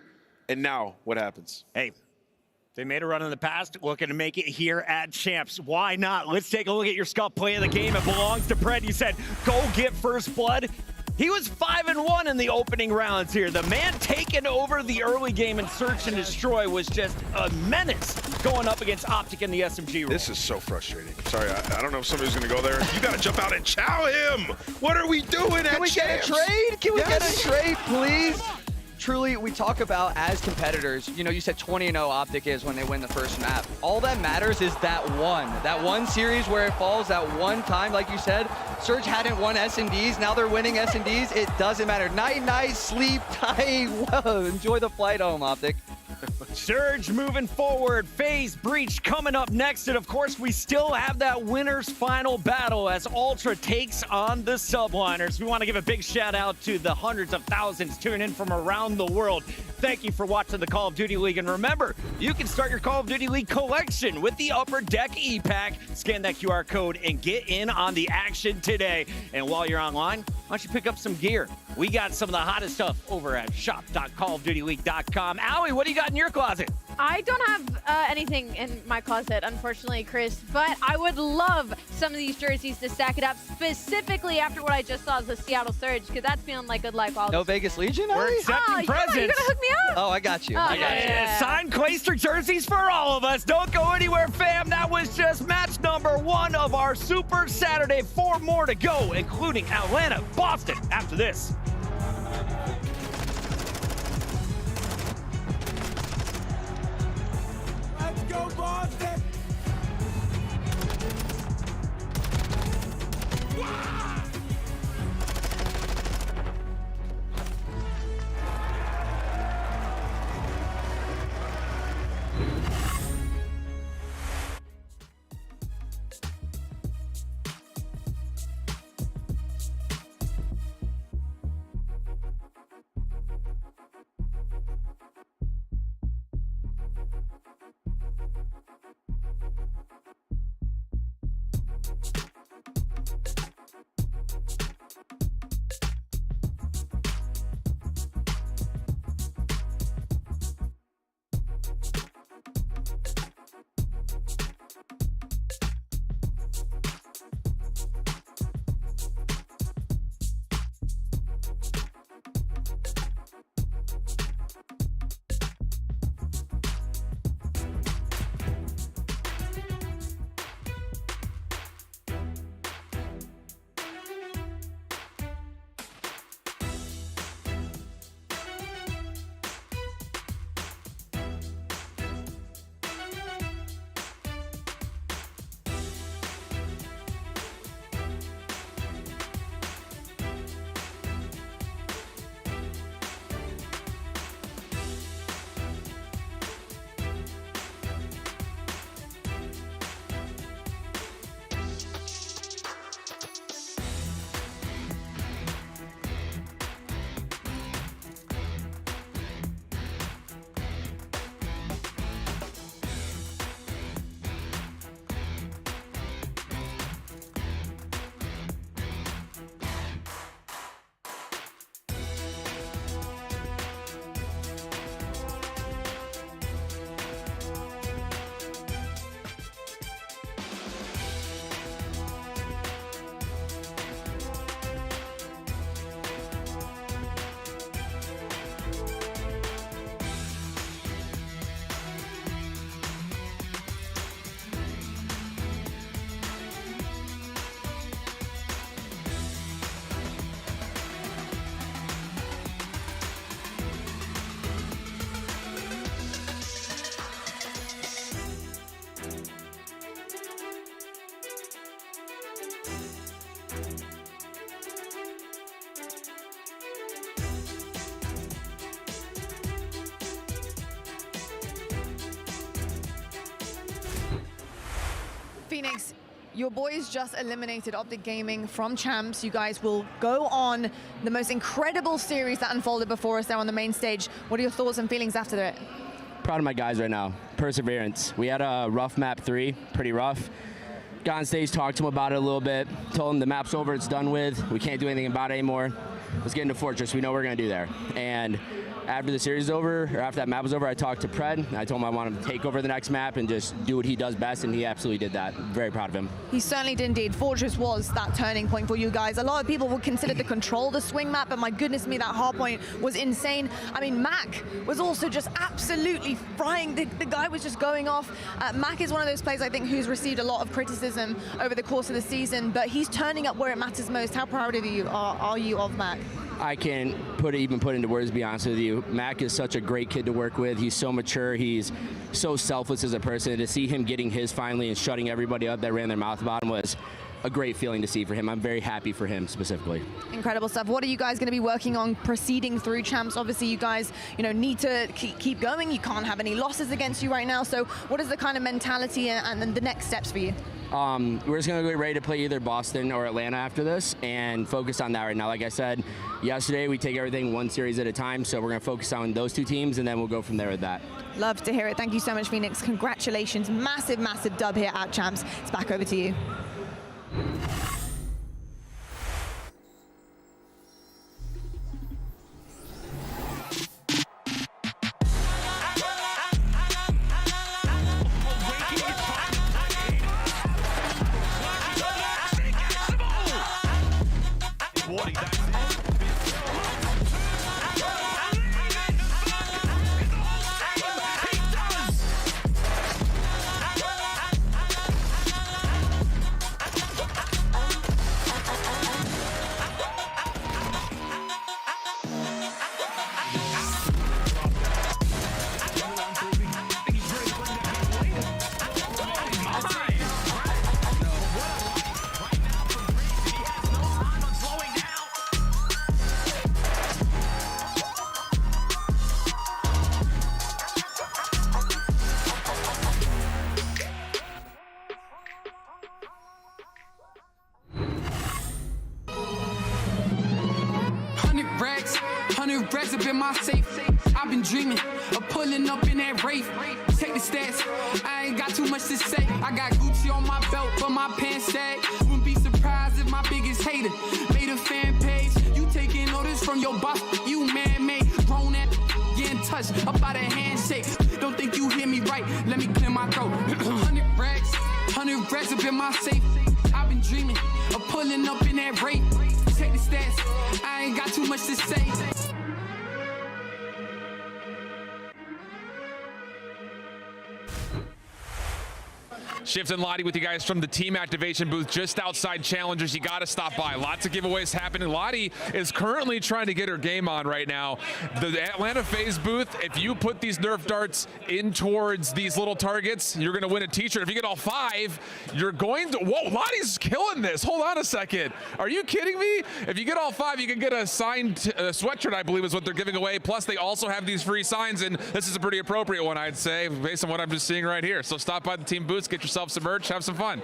And now what happens? Hey, they made a run in the past, looking to make it here at Champs. Why not? Let's take a look at your Scott play of the game. It belongs to Pred. You said, go get first blood. He was 5-1 in the opening rounds here. The man taking over the early game in Search and Destroy was just a menace going up against OpTic in the SMG role. This is so frustrating. Sorry, I don't know if somebody's going to go there. You got to jump out and chow him. What are we doing at Champs? Can we get a trade? Can we get a trade, please? Truly, we talk about as competitors, you know, you said 20-0 OpTic is when they win the first map. All that matters is that one series where it falls, that one time, like you said. Surge hadn't won S&Ds, now they're winning S&Ds. It doesn't matter. Night, sleep tight. Well, enjoy the flight home, OpTic. Surge moving forward, FaZe Breach coming up next, and of course we still have that winner's final battle as Ultra takes on the Subliners. We want to give a big shout out to the hundreds of thousands tuning in from around the world. Thank you for watching the Call of Duty League, and remember, you can start your Call of Duty League collection with the Upper Deck E-Pack. Scan that QR code and get in on the action today. And while you're online, why don't you pick up some gear? We got some of the hottest stuff over at shop.callofdutyleague.com. Allie, what do you got in your closet? I don't have anything in my closet, unfortunately, Chris, but I would love some of these jerseys to stack it up, specifically after what I just saw as the Seattle Surge, because that's feeling like good life. No Vegas Legion, We're Allie? accepting presents. You're gonna hook me up? Oh, I got you. Oh, I got you. yeah. Signed Clayster jerseys for all of us. Don't go anywhere, fam. That was just match number 1 of our Super Saturday. 4 more to go, including Atlanta, Boston, after this. Let's go, Boston! Phoenix, your boys just eliminated OpTic Gaming from Champs. You guys will go on the most incredible series that unfolded before us there on the main stage. What are your thoughts and feelings after it? Proud of my guys right now. Perseverance. We had a rough map 3, pretty rough. Got on stage, talked to him about it a little bit, told him the map's over, it's done with, we can't do anything about it anymore. Let's get into Fortress, we know what we're gonna do there. And after the series is over, or after that map was over, I talked to Pred, and I told him I want him to take over the next map and just do what he does best, and he absolutely did that. Very proud of him. He certainly did indeed. Fortress was that turning point for you guys. A lot of people would consider the Control the swing map, but my goodness me, that hard point was insane. I mean, Mack was also just absolutely frying. The guy was just going off. Mack is one of those players, I think, who's received a lot of criticism over the course of the season, but he's turning up where it matters most. How proud of you are you of Mack? I can't even put into words, to be honest with you. Mack is such a great kid to work with. He's so mature. He's so selfless as a person. To see him getting his finally and shutting everybody up that ran their mouth about him was a great feeling to see for him. I'm very happy for him specifically. Incredible stuff. What are you guys going to be working on proceeding through Champs? Obviously, you guys, need to keep going. You can't have any losses against you right now. So what is the kind of mentality and the next steps for you? We're just going to get ready to play either Boston or Atlanta after this and focus on that right now. Like I said, yesterday we take everything one series at a time, so we're going to focus on those 2 teams and then we'll go from there with that. Love to hear it. Thank you so much, Phoenix. Congratulations. Massive, massive dub here at Champs. It's back over to you. Racks up in my safe. I've been dreaming of pulling up in that Wraith. Take the stats, I ain't got too much to say. I got Gucci on my belt, but my pants sag. Wouldn't be surprised if my biggest hater made a fan page. You taking orders from your boss, you man-made. Grown at getting touched up by the handshake. Don't think you hear me right, let me clear my throat. 100 racks up in my safe. I've been dreaming of pulling up in that Wraith. Take the stats, I ain't got too much to say. Shift and Lottie with you guys from the team activation booth just outside Challengers. You got to stop by. Lots of giveaways happening. Lottie is currently trying to get her game on right now. The Atlanta FaZe booth, if you put these Nerf darts in towards these little targets, you're going to win a t-shirt. If you get all 5, you're going to... Whoa, Lottie's killing this. Hold on a second. Are you kidding me? If you get all 5, you can get a signed sweatshirt, I believe is what they're giving away. Plus, they also have these free signs, and this is a pretty appropriate one, I'd say, based on what I'm just seeing right here. So stop by the team booths, get yourself some merch, have some fun.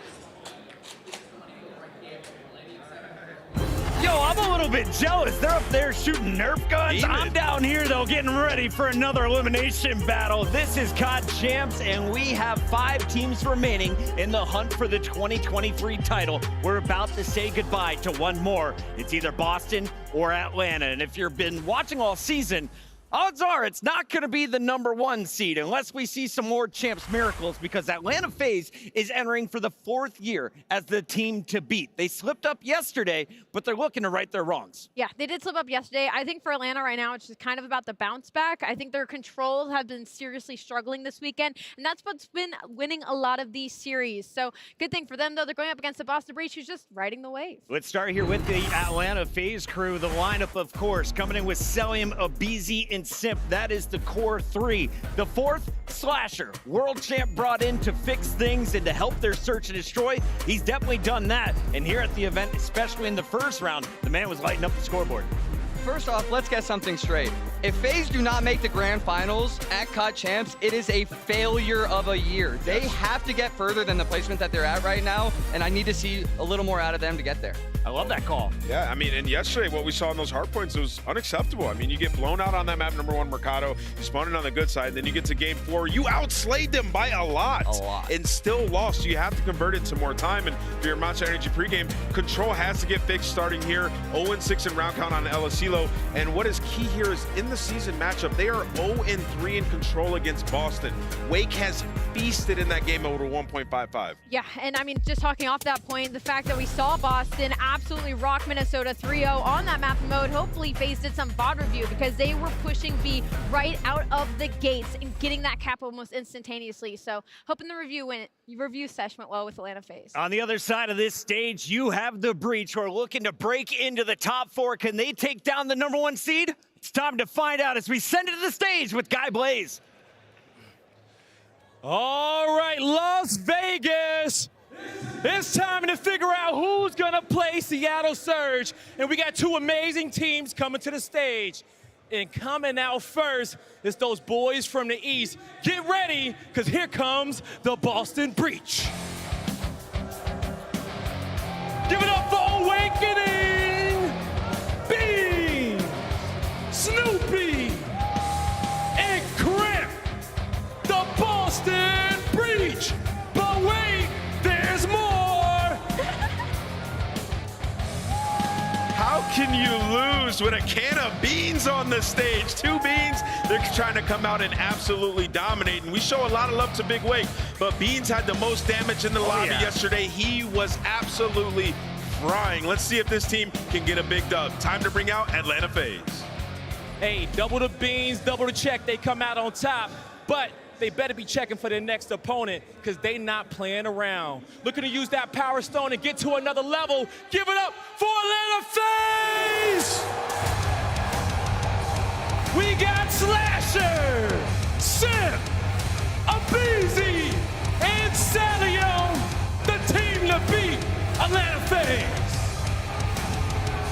Yo, I'm a little bit jealous. They're up there shooting Nerf guns. I'm down here, though, getting ready for another elimination battle. This is COD Champs, and we have 5 teams remaining in the hunt for the 2023 title. We're about to say goodbye to one more. It's either Boston or Atlanta. And if you've been watching all season, odds are it's not going to be the #1 seed unless we see some more Champs miracles, because Atlanta FaZe is entering for the 4th year as the team to beat. They slipped up yesterday, but they're looking to right their wrongs. Yeah, they did slip up yesterday. I think for Atlanta right now, it's just kind of about the bounce back. I think their controls have been seriously struggling this weekend, and that's what's been winning a lot of these series. So good thing for them, though. They're going up against the Boston Breach, who's just riding the wave. Let's start here with the Atlanta FaZe crew. The lineup, of course, coming in with Cellium, aBeZy, and Simp. That is the core 3. The 4th, Slasher. World champ brought in to fix things and to help their search and destroy. He's definitely done that. And here at the event, especially in the first round, the man was lighting up the scoreboard. First off, let's get something straight. If FaZe do not make the grand finals at COD Champs, it is a failure of a year. They have to get further than the placement that they're at right now, and I need to see a little more out of them to get there. I love that call. Yeah, I mean, and yesterday what we saw in those hard points was unacceptable. I mean, you get blown out on that map number 1 Mercado, you spawn in on the good side, and then you get to game 4, you outslayed them by a lot. And still lost. You have to convert it to more time, and for your Monster Energy pregame, control has to get fixed starting here. 0-6 in round count on El Asilo, and what is key here is in the season matchup, they are 0-3 in control against Boston. Wake has feasted in that game over 1.55. Yeah, and I mean, just talking off that point, the fact that we saw Boston absolutely rock Minnesota 3-0 on that map mode. Hopefully FaZe did some VOD review because they were pushing B right out of the gates and getting that cap almost instantaneously. So hoping the review session went well with Atlanta FaZe. On the other side of this stage, you have the Breach who are looking to break into the top 4. Can they take down the #1 seed? It's time to find out as we send it to the stage with Guy Blaze. All right, Las Vegas. It's time to figure out who's gonna play Seattle Surge. And we got 2 amazing teams coming to the stage. And coming out first is those boys from the East. Get ready, because here comes the Boston Breach. Give it up for Awakening, Beans, Snoopy, and Kremp, the Boston Breach. But wait, there's more. How can you lose with a can of beans on the stage? 2 beans, they're trying to come out and absolutely dominate. And we show a lot of love to Big Wake, but Beans had the most damage in the lobby yesterday. He was absolutely frying. Let's see if this team can get a big dub. Time to bring out Atlanta FaZe. Hey, double the beans, double the check. They come out on top, but they better be checking for their next opponent because they not playing around. Looking to use that Power Stone and get to another level. Give it up for Atlanta FaZe! We got Slasher, Simp, aBeZy, and Cellium, the team to beat Atlanta FaZe.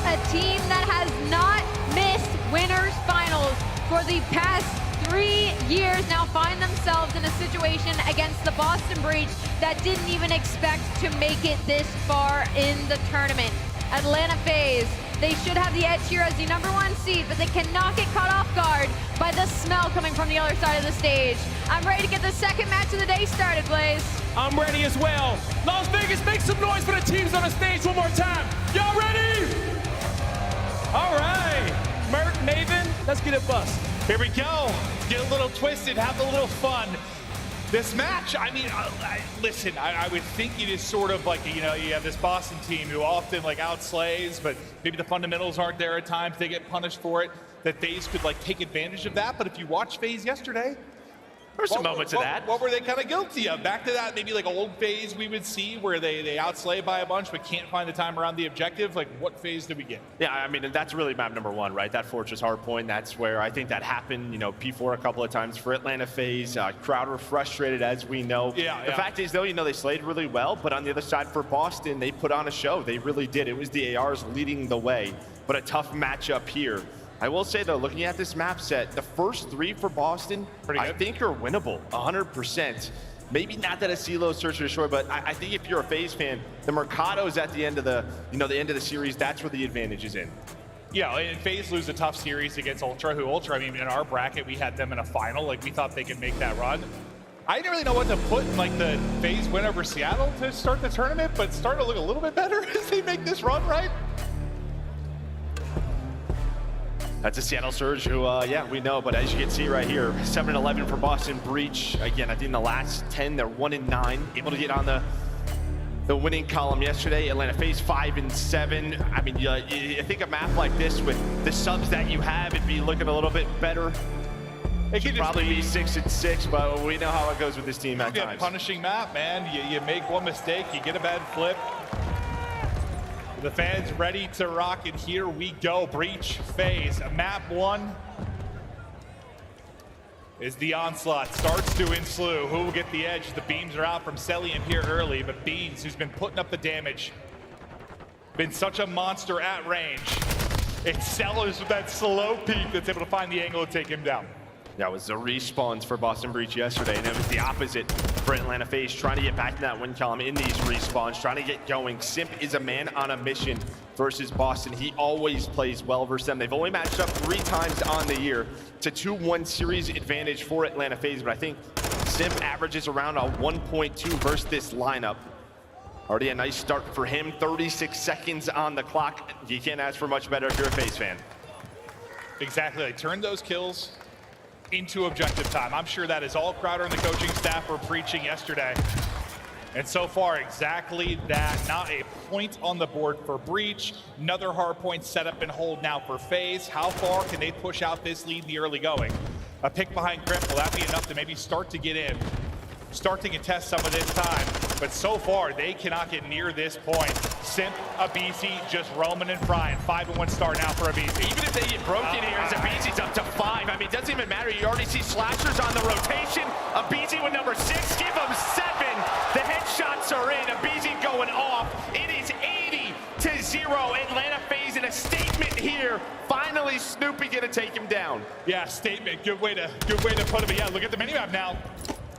A team that has not missed winners finals for the past 3 years now find themselves in a situation against the Boston Breach that didn't even expect to make it this far in the tournament. Atlanta FaZe, they should have the edge here as the #1 seed, but they cannot get caught off guard by the smell coming from the other side of the stage. I'm ready to get the second match of the day started, Blaze. I'm ready as well. Las Vegas, make some noise for the teams on the stage one more time. Y'all ready? All right, Merc, Maven, let's get it bust. Here we go. Get a little twisted, have a little fun. This match, I mean, listen, I would think it is sort of like, you know, you have this Boston team who often like outslays, but maybe the fundamentals aren't there at times. They get punished for it. That FaZe could like take advantage of that. But if you watch FaZe yesterday, there were some moments of that. What were they kind of guilty of? Back to that maybe like old FaZe we would see where they outslay by a bunch but can't find the time around the objective. Like what FaZe did we get? Yeah, I mean, that's really map #1, right? That Fortress hardpoint, that's where I think that happened, you know, P4 a couple of times for Atlanta FaZe. Crowd were frustrated, as we know. The fact is, though, you know, they slayed really well, but on the other side for Boston, they put on a show. They really did. It was the ARs leading the way, but a tough matchup here. I will say, though, looking at this map set, the first 3 for Boston, I think are winnable, 100%. Maybe not that Asilo search and destroy, but I think if you're a FaZe fan, the Mercado's at the end of the, you know, the end of the series. That's where the advantage is in. Yeah, and FaZe lose a tough series against Ultra, who Ultra, I mean, in our bracket, we had them in a final. Like, we thought they could make that run. I didn't really know what to put in, like, the FaZe win over Seattle to start the tournament, but it's starting to look a little bit better as they make this run, right? That's a Seattle Surge who, yeah, we know, but as you can see right here, 7-11 for Boston Breach. Again, I think in the last 10, they're 1-9, able to get on the winning column yesterday. Atlanta FaZe 5-7. I mean, I think a map like this with the subs that you have, it'd be looking a little bit better. It could probably be 6-6, but we know how it goes with this team at times. Punishing map, man. You make one mistake, you get a bad flip. The fans ready to rock, and here we go. Breach, FaZe, map 1 is the onslaught. Starts to Inslu. Who will get the edge? The beams are out from Cellium here early, but Beans, who's been putting up the damage, been such a monster at range. It's Sellers with that slow peek that's able to find the angle and take him down. That was the respawns for Boston Breach yesterday, and it was the opposite for Atlanta FaZe, trying to get back in that win column in these respawns, trying to get going. Simp is a man on a mission versus Boston. He always plays well versus them. They've only matched up 3 times on the year. It's a 2-1 series advantage for Atlanta FaZe, but I think Simp averages around a 1.2 versus this lineup. Already a nice start for him. 36 seconds on the clock. You can't ask for much better if you're a FaZe fan. Exactly. They turned those kills into objective time. I'm sure that is all Crowder and the coaching staff were preaching yesterday. And so far, exactly that. Not a point on the board for Breach. Another hard point set up and hold now for FaZe. How far can they push out this lead in the early going? A pick behind Kremp, will that be enough to maybe start to get in? Start to contest some of this time, but so far they cannot get near this point. Simp, aBeZy just roaming and frying. 5-1 start now for aBeZy. Even if they get broken here, as aBeZy's up to 5. I mean, it doesn't even matter. You already see slashers on the rotation. aBeZy with number 6, give him 7. The headshots are in. aBeZy going off. It is 80-0. Atlanta FaZe in a statement here. Finally, Snoopy gonna take him down. Yeah, statement. Good way to put him. Yeah, look at the minimap now.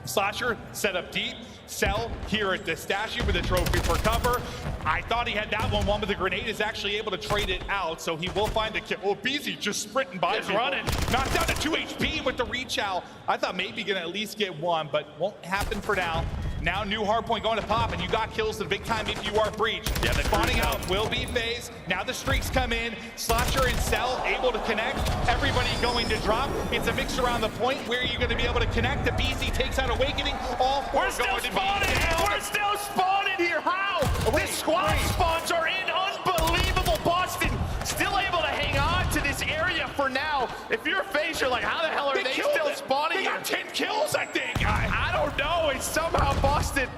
Slasher set up deep. Cell here at the Dashy with a trophy for cover. I thought he had that one but the grenade is actually able to trade it out, so he will find the kill. Oh, aBeZy just sprinting by. Just running. Knocked down to 2 HP with the reach out. I thought maybe gonna at least get 1, but won't happen for now. Now new hardpoint going to pop, and you got kills the big time if you are Breach. Yeah, the spawning out will be FaZe. Now the streaks come in. Slasher and Cell able to connect. Everybody going to drop. It's a mix around the point. Where are you going to be able to connect? aBeZy takes out Awakening. All 4 We're still spawning here. We're still spawning here. How? This squad spawns are in. Unbelievable. Boston still able to hang on to this area for now. If you're FaZe, you're like, how the hell are they still spawning They here? got 10 kills, I think. I don't know. It's somehow Boston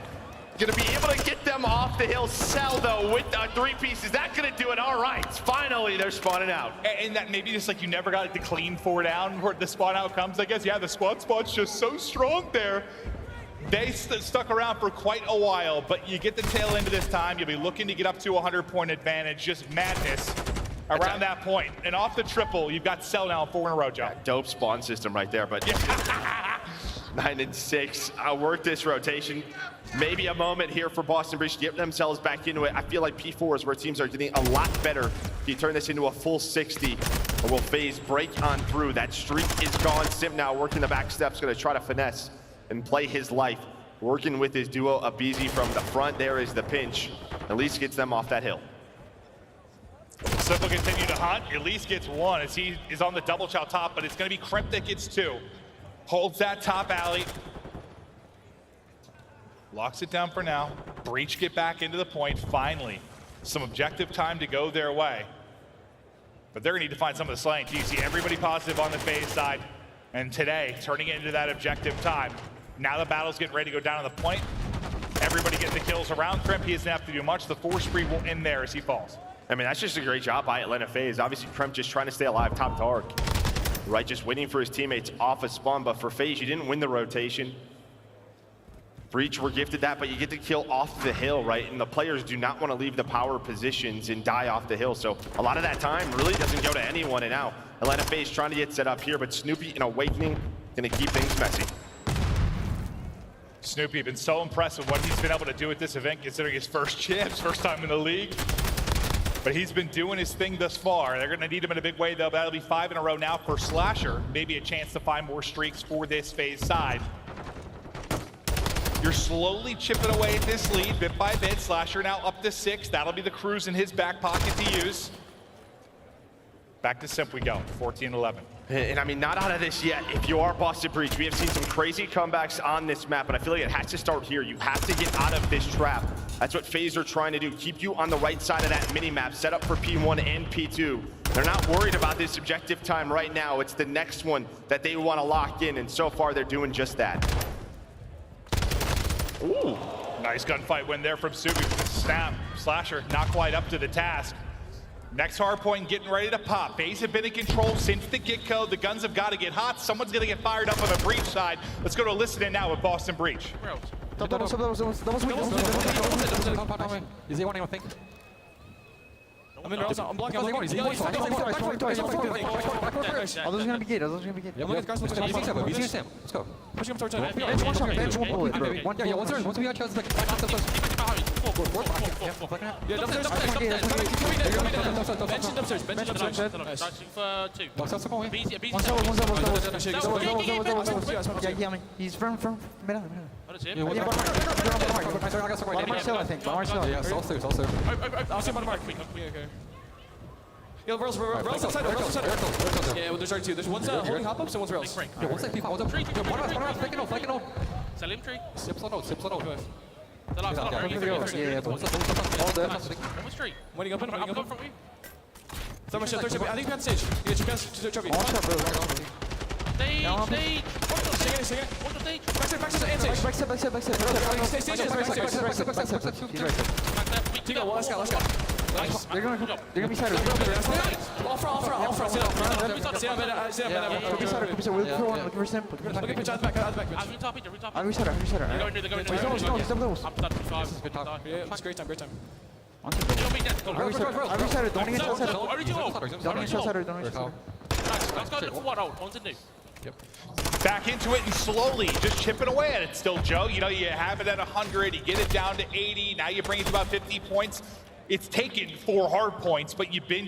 gonna be able to get them off the hill. Cell though with 3 pieces. That gonna do it. All right. Finally, they're spawning out. And that maybe just like you never got the clean 4 down where the spawn out comes. I guess, yeah, the squad spawn's just so strong there. They stuck around for quite a while, but you get the tail end of this time. You'll be looking to get up to a 100-point advantage. Just madness around that point. And off the triple, you've got Cell now 4 in a row, Joe. Yeah, dope spawn system right there, but 9 and 6. I'll work this rotation. Maybe a moment here for Boston Breach to get themselves back into it. I feel like P4 is where teams are getting a lot better. If you turn this into a full 60, or will FaZe break on through? That streak is gone. Simp now working the back steps, gonna try to finesse and play his life. Working with his duo, aBeZy from the front. There is the pinch. At least gets them off that hill. Simp will continue to hunt. At least gets 1 as he is on the double chow top, but it's gonna be Kremp that gets 2. Holds that top alley. Locks it down for now. Breach get back into the point, finally. Some objective time to go their way. But they're gonna need to find some of the slaying. You see everybody positive on the FaZe side. And today, turning it into that objective time. Now the battle's getting ready to go down to the point. Everybody getting the kills around Kremp. He doesn't have to do much. The 4 spree will end there as he falls. I mean, that's just a great job by Atlanta FaZe. Obviously, Kremp just trying to stay alive top dark. Right, just waiting for his teammates off a spawn. But for FaZe, you didn't win the rotation. Breach were gifted that, but you get the kill off the hill, right? And the players do not want to leave the power positions and die off the hill. So a lot of that time really doesn't go to anyone. And now Atlanta FaZe trying to get set up here, but Snoopy and Awakening gonna keep things messy. Snoopy been so impressed with what he's been able to do at this event, considering his first chance, first time in the league. But he's been doing his thing thus far. They're gonna need him in a big way though. That'll be 5 in a row now for Slasher. Maybe a chance to find more streaks for this FaZe side. You're slowly chipping away at this lead bit by bit. Slasher now up to 6. That'll be the cruise in his back pocket to use. Back to Simp we go, 14-11. And I mean, not out of this yet. If you are Boston Breach, we have seen some crazy comebacks on this map, but I feel like it has to start here. You have to get out of this trap. That's what FaZe are trying to do. Keep you on the right side of that mini-map, set up for P1 and P2. They're not worried about this objective time right now. It's the next one that they want to lock in, and so far they're doing just that. Ooh, nice gunfight win there from Snoopy with the snap. Slasher not quite up to the task. Next hard point getting ready to pop. FaZe have been in control since the get-go. The guns have got to get hot. Someone's going to get fired up on the Breach side. Let's go to listen in now with Boston Breach. Is he wanting, I think? I'm in the I'm blocking. Others gonna be gate. Others gonna be gate. Let's go. Pushing him towards Bench one shot. Bench one bullet, bro. Once we got shots, he's from middle. Marcel, I think. Marcel. Yeah, also. I'll see him on the mark. Okay. Yo, Rails outside. Yeah, well, there's already two. There's one's holding hop ups and one's Rails. Yo, one's like P5, one's up. One out, flanking no. Cellium tree. Sips on out. Yeah, All dead. one was tree. Waiting up. I'm coming from you. Third shot. I think you got the stage. You get your best trophy. Stage. Sing it. What's the stage? Backside and stage. Stage. Let's go. They're gonna be sided. All front. Could be sided. We'll throw one. Look for Simp. Look at pitch out the back. I'm resetter. He's Yeah, great time. I'm resetter. Don't even shot sider. Let's go to what out. On to new. Back into it and slowly just chipping away at it still, Joe. You know, you have it at 100, you get it down to 80, now you bring it to about 50 points. It's taken 4 hard points, but you've been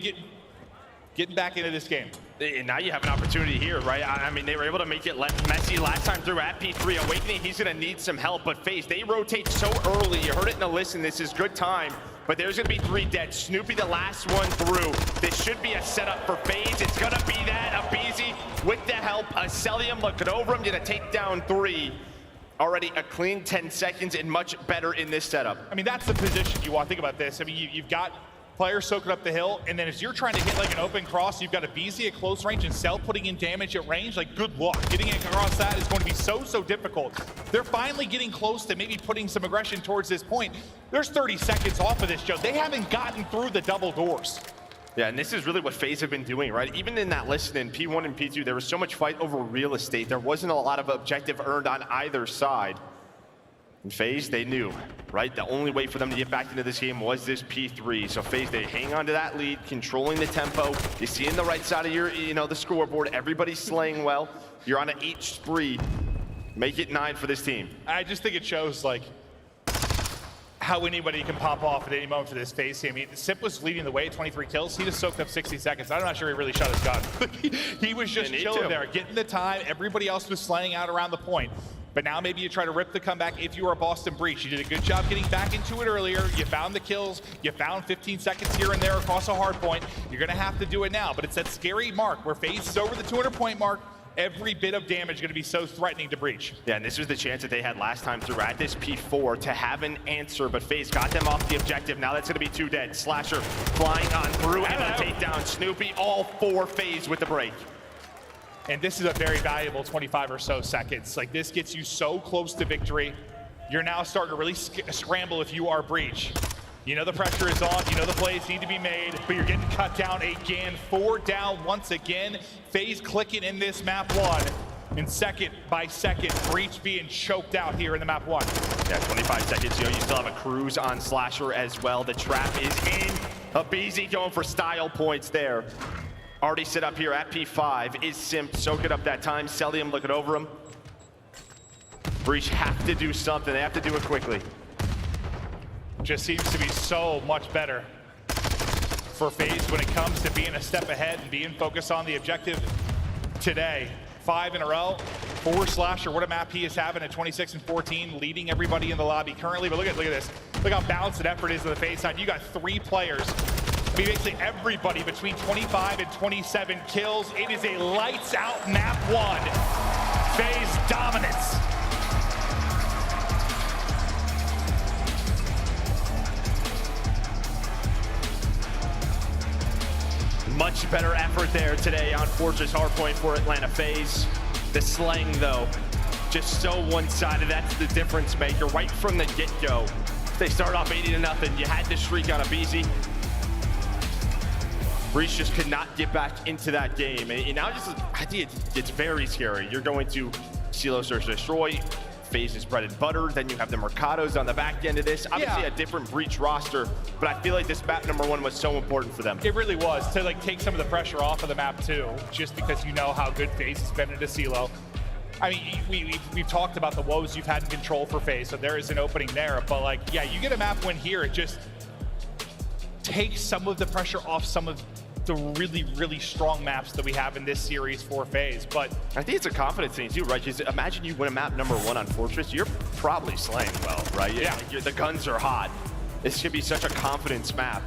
getting back into this game. And now you have an opportunity here, right? I mean, they were able to make it messy last time through at P3. Awakening, he's gonna need some help, but FaZe, they rotate so early. You heard it in the listen, this is good time, but there's gonna be 3 dead. Snoopy, the last one through. This should be a setup for FaZe. It's gonna be that. aBeZy with the help. Cellium looking over him, gonna take down 3. Already a clean 10 seconds and much better in this setup. I mean, that's the position you want. Think about this. I mean, you've got players soaking up the hill, and then as you're trying to hit like an open cross, you've got aBeZy at close range and Cell putting in damage at range. Like, good luck. Getting it across that is going to be so difficult. They're finally getting close to maybe putting some aggression towards this point. There's 30 seconds off of this, Joe. They haven't gotten through the double doors. Yeah, and this is really what FaZe have been doing, right? Even in that listen in P1 and P2, there was so much fight over real estate. There wasn't a lot of objective earned on either side. And FaZe, they knew, right? The only way for them to get back into this game was this P3. So FaZe, they hang on to that lead, controlling the tempo. You see in the right side of your, the scoreboard, everybody's slaying well. You're on an 8 spree. Make it 9 for this team. I just think it shows, like, how anybody can pop off at any moment for this FaZe team. I mean, Simp was leading the way at 23 kills. He just soaked up 60 seconds. I'm not sure he really shot his gun. He was just chilling there, getting the time. Everybody else was slaying out around the point. But now maybe you try to rip the comeback if you are Boston Breach. You did a good job getting back into it earlier. You found the kills. You found 15 seconds here and there across a hard point. You're going to have to do it now. But it's that scary mark where FaZe is over the 200-point mark. Every bit of damage going to be so threatening to Breach. Yeah, and this was the chance that they had last time through at this P4 to have an answer, but FaZe got them off the objective. Now that's going to be 2 dead. Slasher flying on through and a takedown. Snoopy, all 4 FaZe with the break. And this is a very valuable 25 or so seconds. Like, this gets you so close to victory. You're now starting to really scramble if you are Breach. You know the pressure is on, you know the plays need to be made, but you're getting cut down again. 4 down once again. FaZe clicking in this map 1. And second by second, Breach being choked out here in the map 1. Yeah, 25 seconds, you still have a cruise on Slasher as well. The trap is in. aBeZy going for style points there. Already set up here at P5 is Simp, soaking up that time. Cellium looking over him. Breach have to do something, they have to do it quickly. Just seems to be so much better for FaZe when it comes to being a step ahead and being focused on the objective today. 5 in a row. 4 Slasher, what a map he is having at 26 and 14, leading everybody in the lobby currently. But look at this. Look how balanced and effort is on the FaZe side. You got 3 players. I mean, basically everybody between 25 and 27 kills. It is a lights out map 1. FaZe dominance. Much better effort there today on Fortress Hardpoint for Atlanta FaZe. The slaying, though, just so one-sided. That's the difference maker right from the get-go. They start off 80-0. You had to streak on aBeZy. Breach just could not get back into that game. And now just, I think it's very scary. You're going to CDL Search and Destroy, FaZe's bread and butter. Then you have the Mercados on the back end of this. Obviously a different Breach roster, but I feel like this map number 1 was so important for them. It really was, to like take some of the pressure off of the map too, just because you know how good FaZe has been into CeeLo. I mean, we've talked about the woes you've had in control for FaZe, so there is an opening there. But like, yeah, you get a map win here, it just takes some of the pressure off some of the really, really strong maps that we have in this series for FaZe. But I think it's a confidence thing too, right? Just imagine you win a map number 1 on Fortress, you're probably slaying well, right? Yeah. Like, the guns are hot. This should be such a confidence map.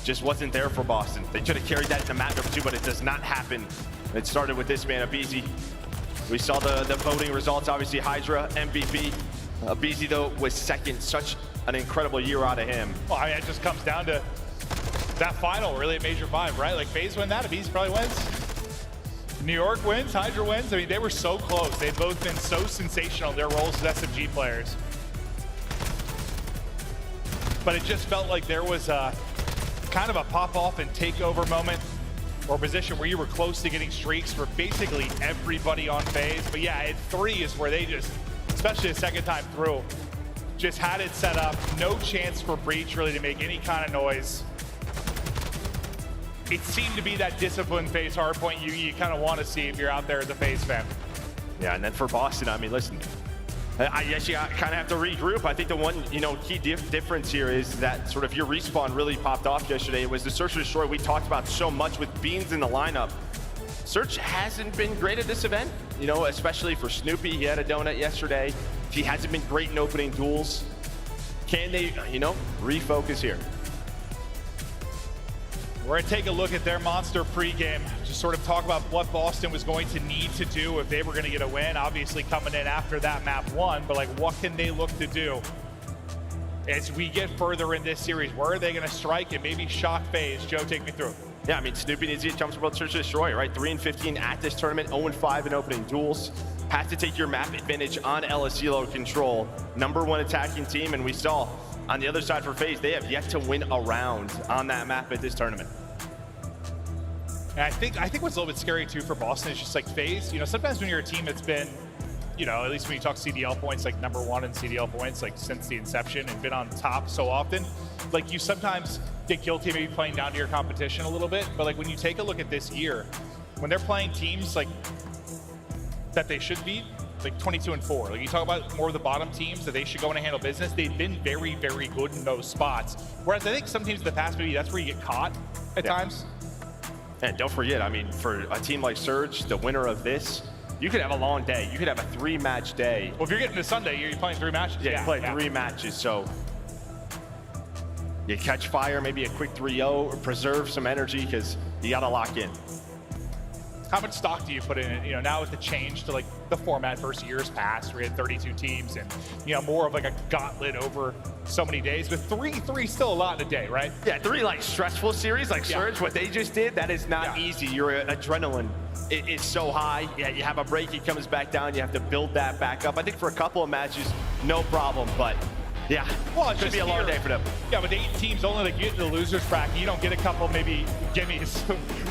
Just wasn't there for Boston. They should have carried that into map number 2, but it does not happen. It started with this man, aBeZy. We saw the voting results, obviously HyDra, MVP. aBeZy though was second, such an incredible year out of him. Well, I mean, it just comes down to that final, really, at Major 5, right? Like, FaZe win that, aBeZy probably wins. New York wins, HyDra wins. I mean, they were so close. They've both been so sensational in their roles as SMG players. But it just felt like there was a kind of a pop-off and takeover moment, or position where you were close to getting streaks for basically everybody on FaZe. But yeah, at 3 is where they just, especially the second time through, just had it set up. No chance for Breach really to make any kind of noise. It seemed to be that disciplined FaZe hardpoint you kind of want to see if you're out there as a FaZe fan. Yeah, and then for Boston, I mean, listen, I guess you kind of have to regroup. I think the one, key difference here is that sort of your respawn really popped off yesterday. It was the search and destroy we talked about so much with Beans in the lineup. Search hasn't been great at this event, especially for Snoopy. He had a donut yesterday. He hasn't been great in opening duels. Can they, refocus here? We're gonna take a look at their monster pregame, just sort of talk about what Boston was going to need to do if they were gonna get a win. Obviously coming in after that map 1, but like, what can they look to do as we get further in this series? Where are they gonna strike and maybe shock FaZe? Joe, take me through. Yeah, I mean, Snoopy needs to get jumps about search and destroy, right? 3-15 at this tournament, 0-5 in opening duels. Has to take your map advantage on LSELO control. #1 attacking team, and we saw on the other side for FaZe, they have yet to win a round on that map at this tournament. And I think what's a little bit scary too for Boston is just like FaZe, sometimes when you're a team that's been, at least when you talk CDL points, like #1 in CDL points, like since the inception and been on top so often, like you sometimes get guilty maybe playing down to your competition a little bit. But like when you take a look at this year, when they're playing teams like that they should beat, like 22-4. Like you talk about more of the bottom teams that they should go in and handle business. They've been very, very good in those spots. Whereas I think some teams in the past, maybe that's where you get caught at times. And don't forget, I mean, for a team like Surge, the winner of this, you could have a long day. You could have a 3-match day. Well, if you're getting to Sunday, you're playing 3 matches. Yeah, you play 3 matches, so you catch fire, maybe a quick 3-0, or preserve some energy because you got to lock in. How much stock do you put in it? Now with the change to like the format versus years past, where we had 32 teams and more of like a gauntlet over so many days. But 3 still a lot in a day, right? Yeah, 3 like stressful series like Surge, what they just did, that is not easy. Your adrenaline is so high. Yeah, you have a break, he comes back down, you have to build that back up. I think for a couple of matches, no problem, but yeah, well, it's could be a long day for them. Yeah, with 8 teams only like get in the losers bracket, you don't get a couple maybe gimmies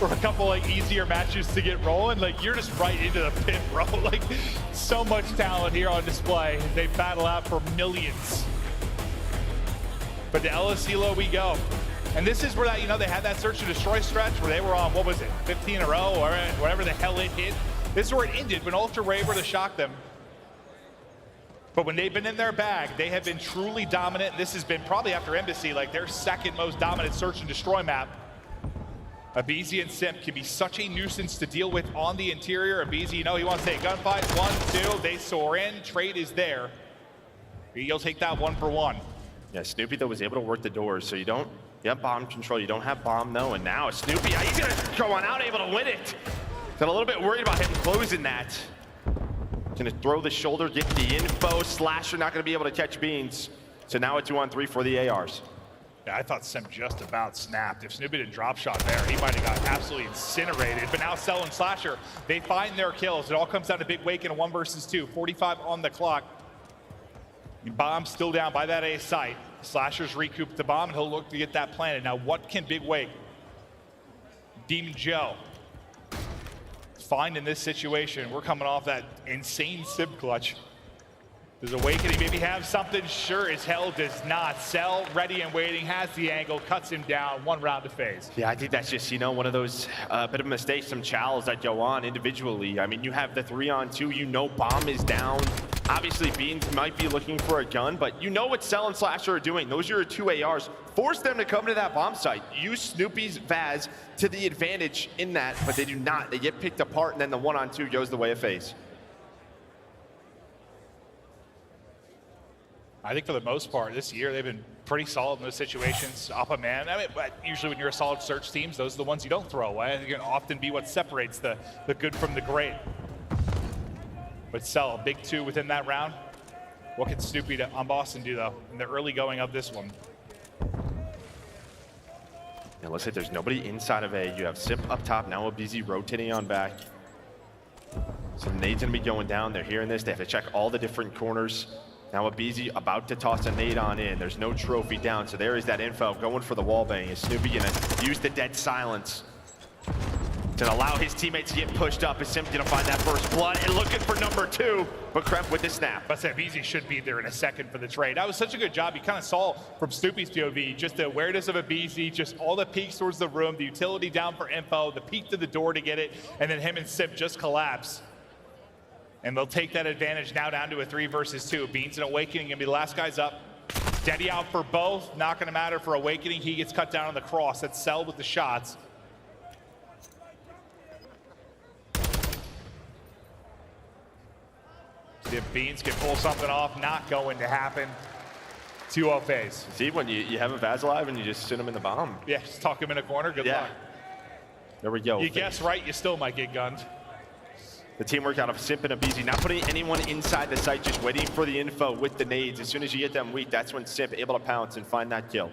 or a couple like easier matches to get rolling. Like you're just right into the pit, bro. Like so much talent here on display. They battle out for millions. But to LSELO we go. And this is where that, they had that search and destroy stretch where they were on, what was it, 15 in a row or whatever the hell it hit. This is where it ended when Ultra were able to shock them. But when they've been in their bag, they have been truly dominant. This has been probably after Embassy, like their second most dominant search and destroy map. aBeZy and Simp can be such a nuisance to deal with on the interior. aBeZy, he wants to take gunfights. 1, 2, they soar in, trade is there. He'll take that 1-for-1. Yeah, Snoopy though was able to work the doors, so you have bomb control, you don't have bomb though, and now Snoopy, he's gonna go on out, able to win it. Got a little bit worried about him closing that. Gonna throw the shoulder, get the info. Slasher not gonna be able to catch Beans. So now a 2-on-3 for the ARs. Yeah, I thought Simp just about snapped. If Snoopy didn't drop shot there, he might have got absolutely incinerated. But now Cell and Slasher, they find their kills. It all comes down to Big Wake in a 1 versus 2. 45 on the clock. Bomb still down by that A site. Slasher's recouped the bomb, and he'll look to get that planted. Now, what can Big Wake, Demon Joe, find in this situation? We're coming off that insane Simp clutch. Does Owakening maybe have something? Sure as hell does not. Cell, ready and waiting, has the angle, cuts him down, 1 round to FaZe. Yeah, I think that's just, you know, one of those bit of mistakes, some chows that go on individually. I mean, you have the 3-on-2, you know bomb is down. Obviously, Beans might be looking for a gun, but you know what Cell and Slasher are doing. Those are your 2 ARs. Force them to come to that bomb site. Use Snoopy's Vaz to the advantage in that, but they do not. They get picked apart, and then the 1-on-2 goes the way of FaZe. I think for the most part this year, they've been pretty solid in those situations. Up a man. I mean, but usually when you're a solid search teams, those are the ones you don't throw away. I think it can often be what separates the good from the great. But Cell, big 2 within that round. What can Snoopy on Boston do, though, in the early going of this one? Yeah, looks like there's nobody inside of A. You have Simp up top, now aBeZy rotating on back. So nade's gonna be going down. They're hearing this. They have to check all the different corners. Now aBeZy about to toss a nade on in. There's no trophy down, so there is that info going for the wall bang. Is Snoopy gonna use the dead silence to allow his teammates to get pushed up? Is Simp gonna find that first blood and looking for number 2, but Kremp with the snap. But aBeZy should be there in a second for the trade. That was such a good job. You kind of saw from Snoopy's POV, just the awareness of aBeZy, just all the peeks towards the room, the utility down for info, the peek to the door to get it, and then him and Simp just collapse. And they'll take that advantage now down to a 3 versus 2. Beans and Owakening gonna be the last guys up. Daddy out for both. Not gonna matter for Owakening. He gets cut down on the cross. That's Cell with the shots. See if Beans can pull something off. Not going to happen. 2-0 FaZe. See, when you have a Vaz alive and you just sit him in the bomb. Yeah, just tuck him in a corner. Good luck. There we go. You guess right, you still might get gunned. The teamwork out of Simp and aBeZy, not putting anyone inside the site, just waiting for the info with the nades. As soon as you get them weak, that's when Simp able to pounce and find that kill.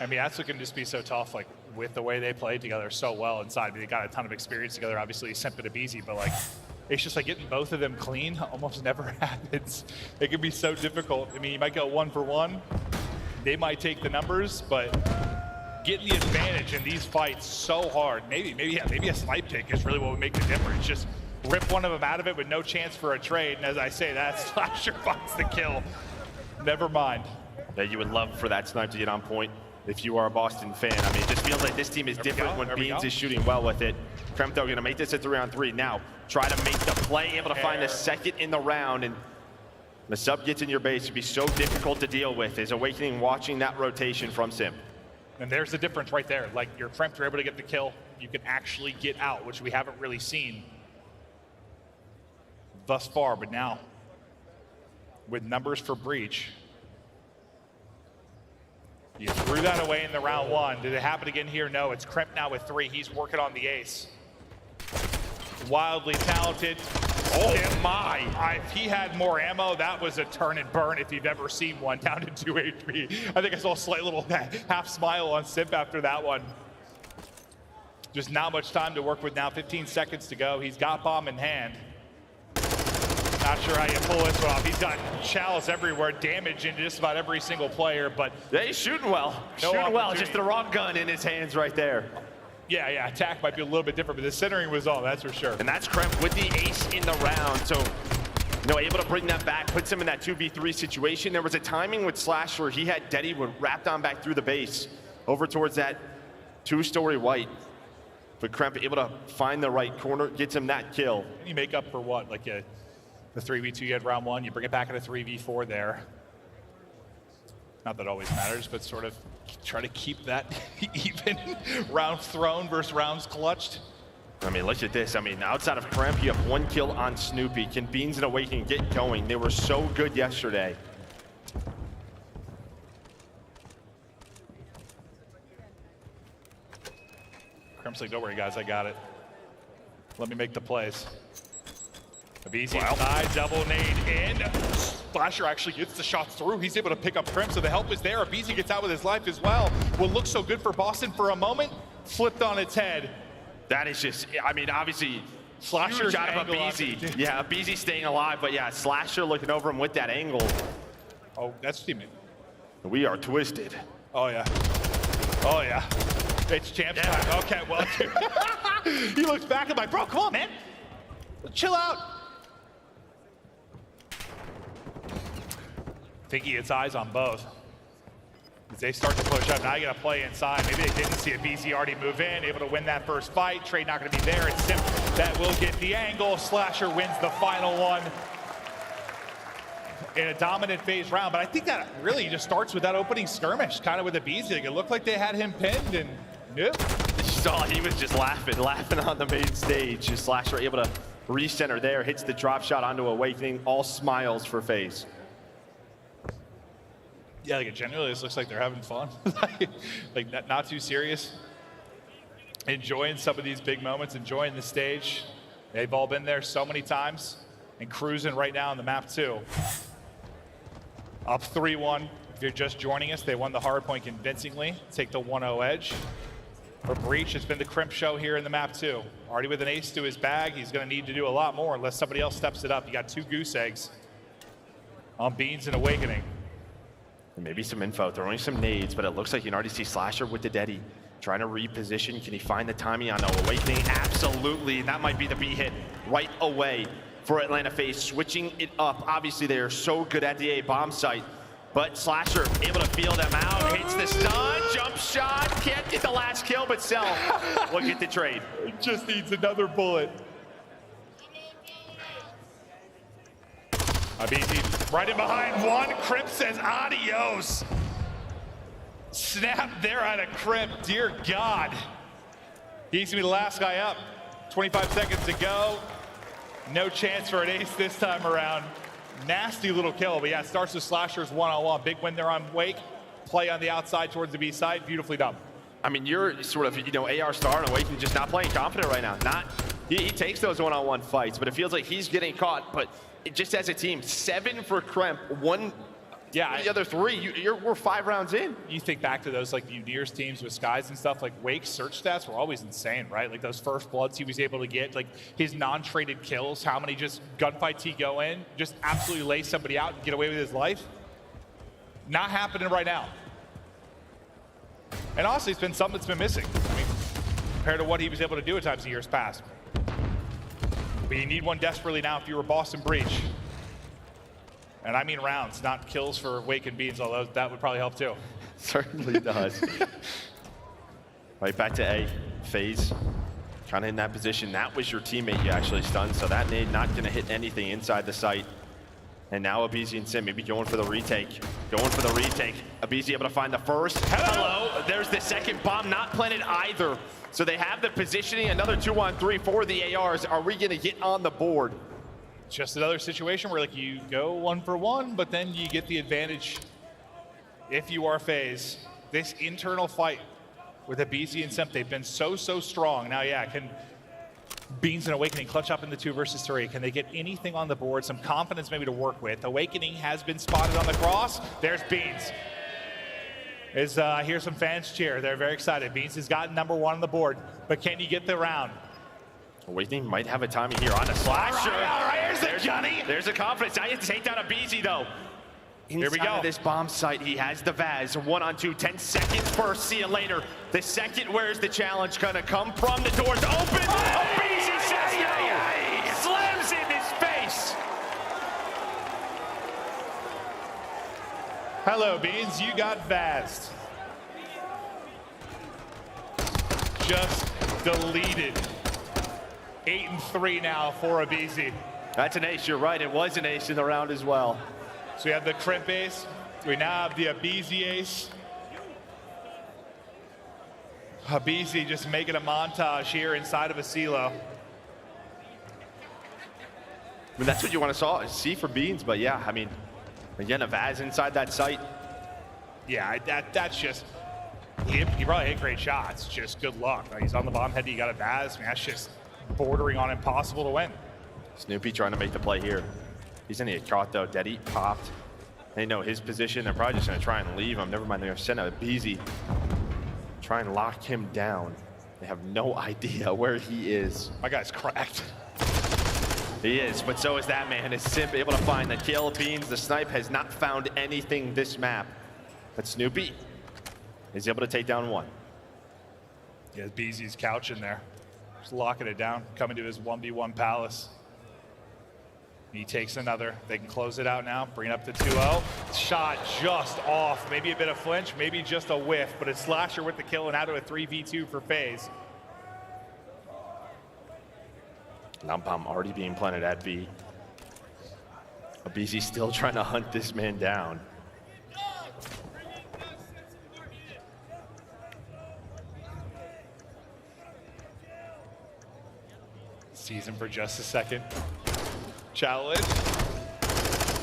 I mean, that's what can just be so tough, like, with the way they played together so well inside. I mean, they got a ton of experience together, obviously, Simp and aBeZy, but, like, it's just like getting both of them clean almost never happens. It can be so difficult. I mean, you might go 1 for 1. They might take the numbers, but getting the advantage in these fights so hard. Maybe a snipe pick is really what would make the difference. Just rip one of them out of it with no chance for a trade. And as I say, that Slasher finds the kill. Never mind. Yeah, you would love for that snipe to get on point if you are a Boston fan. I mean, it just feels like this team is different when Beans is shooting well with it. Kremp, though, gonna make this a 3-on-3. Now, try to make the play, able to find the second in the round. And the sub gets in your base, it'd be so difficult to deal with. Is Owakening watching that rotation from Simp? And there's the difference right there. Like, your Kremp, you're able to get the kill. You can actually get out, which we haven't really seen thus far. But now, with numbers for Breach, you threw that away in the round 1. Did it happen again here? No, it's Kremp now with 3. He's working on the ace. Wildly talented. Oh my! If he had more ammo, that was a turn and burn if you've ever seen one, down to 2 HP. I think I saw a slight little half smile on Simp after that one. Just not much time to work with now, 15 seconds to go. He's got bomb in hand. Not sure how you pull this one off. He's got chalice everywhere, damage in just about every single player, but... Yeah, he's shooting well. Shooting well, just the wrong gun in his hands right there. Yeah, attack might be a little bit different, but the centering was on, that's for sure. And that's Kremp with the ace in the round. So, you know, able to bring that back, puts him in that 2v3 situation. There was a timing with Slash where he had Deddy wrapped on back through the base over towards that 2-story white. But Kremp able to find the right corner, gets him that kill. You make up for what? Like the 3v2 you had round 1, you bring it back in a 3v4 there. Not that it always matters, but sort of try to keep that even. Rounds thrown versus rounds clutched. I mean, look at this. I mean, outside of Kremp, you have 1 kill on Snoopy. Can Beans and Awakening get going? They were so good yesterday. Kremp's like, don't worry, guys, I got it. Let me make the plays. aBeZy inside, double nade in. Slasher actually gets the shots through. He's able to pick up Kremp, so the help is there. aBeZy gets out with his life as well. What looked so good for Boston for a moment, flipped on its head. That is just, I mean, obviously, Slasher's huge out of aBeZy. Yeah, aBeZy staying alive, but yeah, Slasher looking over him with that angle. Oh, that's teammate. We are twisted. Oh, yeah. Oh, yeah. It's champ time. Okay, well, he looks back and like, bro, come on, man. Chill out. I think he gets eyes on both. As they start to push up, now you gotta play inside. Maybe they didn't see aBeZy already move in, able to win that first fight. Trade not gonna be there. It's Simp that will get the angle. Slasher wins the final one in a dominant FaZe round. But I think that really just starts with that opening skirmish, kind of with aBeZy. It looked like they had him pinned, and nope. You saw he was just laughing on the main stage. Just Slasher able to recenter there, hits the drop shot onto Awakening. All smiles for FaZe. Yeah, like it genuinely just looks like they're having fun. like not too serious. Enjoying some of these big moments, enjoying the stage. They've all been there so many times and cruising right now on the map too. Up 3-1. If you're just joining us, they won the hard point convincingly. Take the 1-0 edge. For Breach, it's been the Kremp show here in the map too. Already with an ace to his bag, he's gonna need to do a lot more unless somebody else steps it up. You got 2 goose eggs on Beans and Awakening. And maybe some info, throwing some nades, but it looks like you can already see Slasher with the Deddy. Trying to reposition, can he find the timing on Awakening? Absolutely, that might be the B hit right away for Atlanta FaZe, switching it up. Obviously, they are so good at the A bomb site, but Slasher able to feel them out, hits the stun, jump shot, can't get the last kill, but Cell will get the trade. Just needs another bullet. aBeZy right in behind one. Kremp says adios. Snap there out of Kremp. Dear God. He's gonna be the last guy up. 25 seconds to go. No chance for an ace this time around. Nasty little kill, but yeah, it starts with Slashers one-on-one. Big win there on Wake. Play on the outside towards the B side. Beautifully done. I mean, you're sort of, AR star and Awakening just not playing confident right now. He takes those one-on-one fights, but it feels like he's getting caught. But just as a team, 7 for Kremp, 1. Yeah, the other 3, we're 5 rounds in. You think back to those like Unir's teams with Skyz and stuff, like Wake's search stats were always insane, right? Like those first bloods he was able to get, like his non-traded kills, how many just gunfights he go in, just absolutely lay somebody out and get away with his life. Not happening right now. And honestly, it's been something that's been missing. I mean, compared to what he was able to do at times in years past. But you need one desperately now if you were Boston Breach. And I mean rounds, not kills for Wake and Beans, although that would probably help too. Certainly does. Right back to A. FaZe, kind of in that position. That was your teammate you actually stunned, so that nade not going to hit anything inside the site. And now aBeZy and Simp maybe going for the retake. aBeZy able to find the first. Hello. There's the second bomb, not planted either. So they have the positioning, another 2-on-3 for the ARs. Are we going to get on the board? Just another situation where like you go 1 for 1, but then you get the advantage if you are FaZe. This internal fight with aBeZy and Simp, they've been so strong. Now, yeah, can Beans and Awakening clutch up in the 2 versus 3? Can they get anything on the board? Some confidence maybe to work with. Awakening has been spotted on the cross. There's Beans. I hear some fans cheer. They're very excited. Beans has gotten number 1 on the board, but can you get the round? Awakening might have a timing here on a Slasher. All right, there's the Gunny. There's the confidence. I have to take down aBeZy though. Here we go. This bomb site, he has the Vaz. 1-on-2, 10 seconds first. See you later. The second, where's the challenge gonna come from? The door's open. aBeZy says no. Slams in his face. Hello, Beans. You got Vaz. Just deleted. 8-3 now for aBeZy. That's an ace, you're right. It was an ace in the round as well. So we have the Kremp ace. We now have the aBeZy ace. aBeZy just making a montage here inside of a silo. I mean, that's what you want to see for Beans, but yeah, I mean, again, a Vaz inside that site. Yeah, that's just, he probably hit great shots, just good luck. He's on the bomb head, you got a Vaz, I mean, that's just bordering on impossible to win. Snoopy trying to make the play here. He's gonna get caught though. Deddy popped. They know his position. They're probably just gonna try and leave him. Never mind, they're gonna send aBeZy. Try and lock him down. They have no idea where he is. My guy's cracked. He is, but so is that man. Is Simp able to find the kill? Beans, the snipe, has not found anything this map. But Snoopy is able to take down 1. Yeah, aBeZy's couch in there. Just locking it down, coming to his 1v1 palace. He takes another. They can close it out now, bring it up to 2-0. Shot just off. Maybe a bit of flinch, maybe just a whiff, but it's Slasher with the kill and out to a 3v2 for FaZe. Numpalm already being planted at B. aBeZy still trying to hunt this man down. Sees him for just a second. Challenge.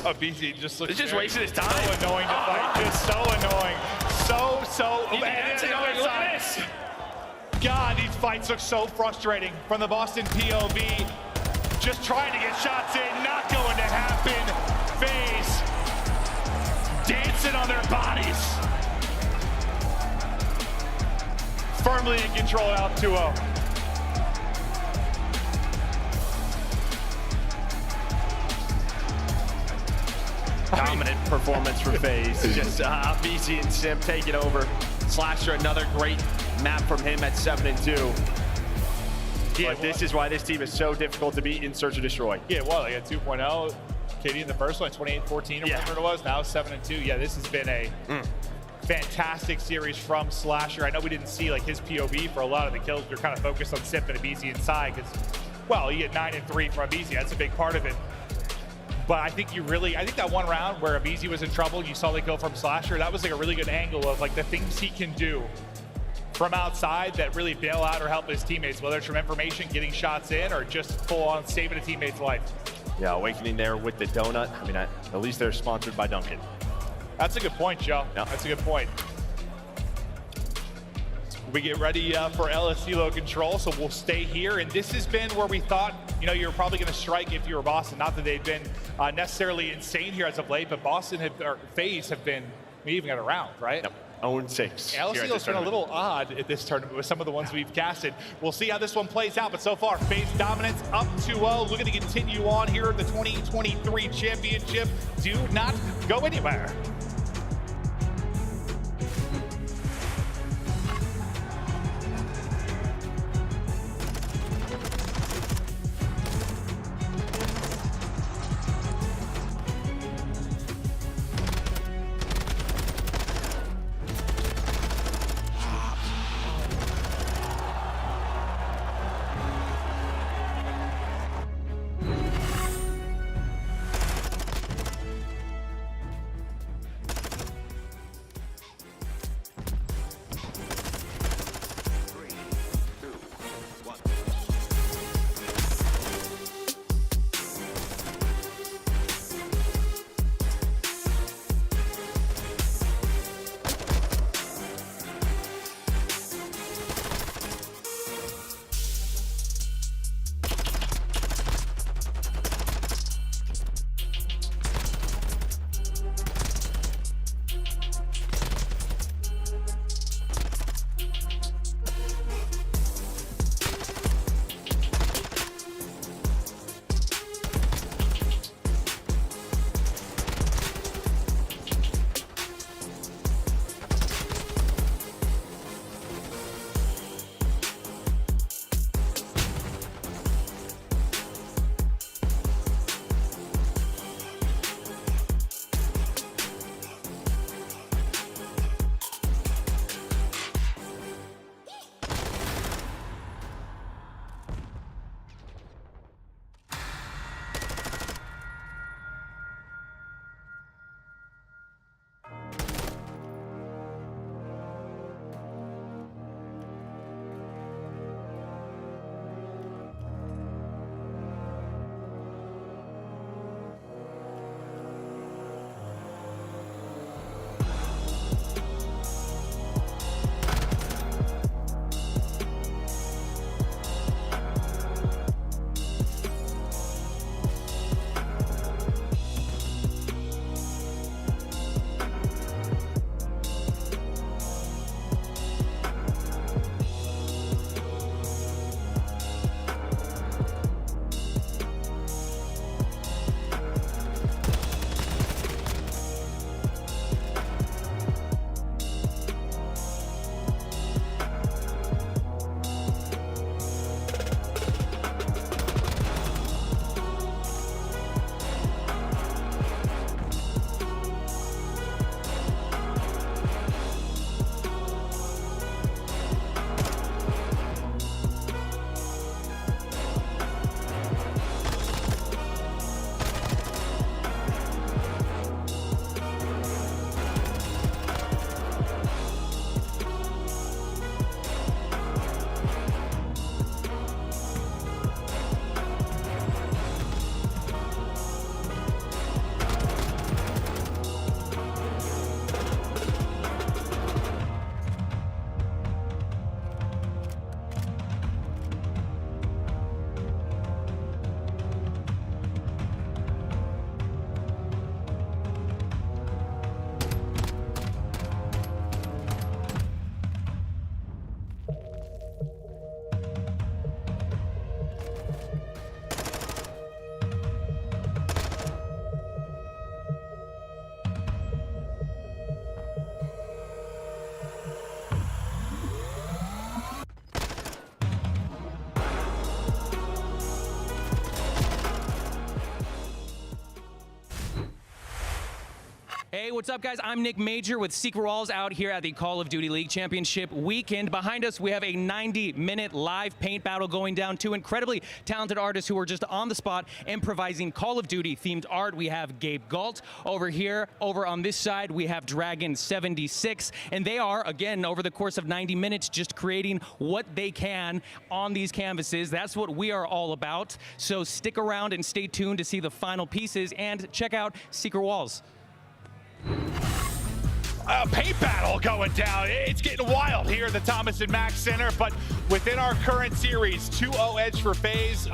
aBeZy just looks. He's just wasting his time. So annoying to fight. Just so annoying. So. Look at this. God, these fights look so frustrating from the Boston POV. Just trying to get shots in, not going to happen. FaZe dancing on their bodies. Firmly in control out 2-0. Dominant performance for FaZe. Just aBeZy and Simp taking over. Slasher, another great map from him at 7-2. Yeah, but this is why this team is so difficult to beat in Search and Destroy. Yeah, well, they had 2.0. KD in the first one, 28-14 or whatever it was. Now 7-2. Yeah, this has been a fantastic series from Slasher. I know we didn't see like his POV for a lot of the kills. We were kind of focused on Simp and aBeZy inside because, well, you get 9-3 from aBeZy. That's a big part of it. But I think that one round where aBeZy was in trouble, you saw the kill from Slasher, that was like a really good angle of like the things he can do from outside that really bail out or help his teammates, whether it's from information, getting shots in, or just full on saving a teammate's life. Yeah, Awakening there with the donut. I mean, at least they're sponsored by Dunkin'. That's a good point, Joe. Yeah. That's a good point. We get ready for LSCLO control, so we'll stay here. And this has been where we thought, you know, you're probably going to strike if you were Boston. Not that they've been necessarily insane here as of late, but FaZe have been even got around, right? Yep. 0-6. LSCLO's been a little odd at this tournament with some of the ones we've casted. We'll see how this one plays out, but so far, FaZe dominance up 2-0. Looking to continue on here at the 2023 championship. Do not go anywhere. Hey, what's up, guys? I'm Nick Major with Secret Walls out here at the Call of Duty League Championship weekend. Behind us, we have a 90-minute live paint battle going down. Two incredibly talented artists who are just on the spot improvising Call of Duty-themed art. We have Gabe Galt over here. Over on this side, we have Dragon76. And they are, again, over the course of 90 minutes, just creating what they can on these canvases. That's what we are all about. So stick around and stay tuned to see the final pieces and check out Secret Walls. Paint battle going down. It's getting wild here at the Thomas and Mack Center, but within our current series, 2-0 edge for FaZe.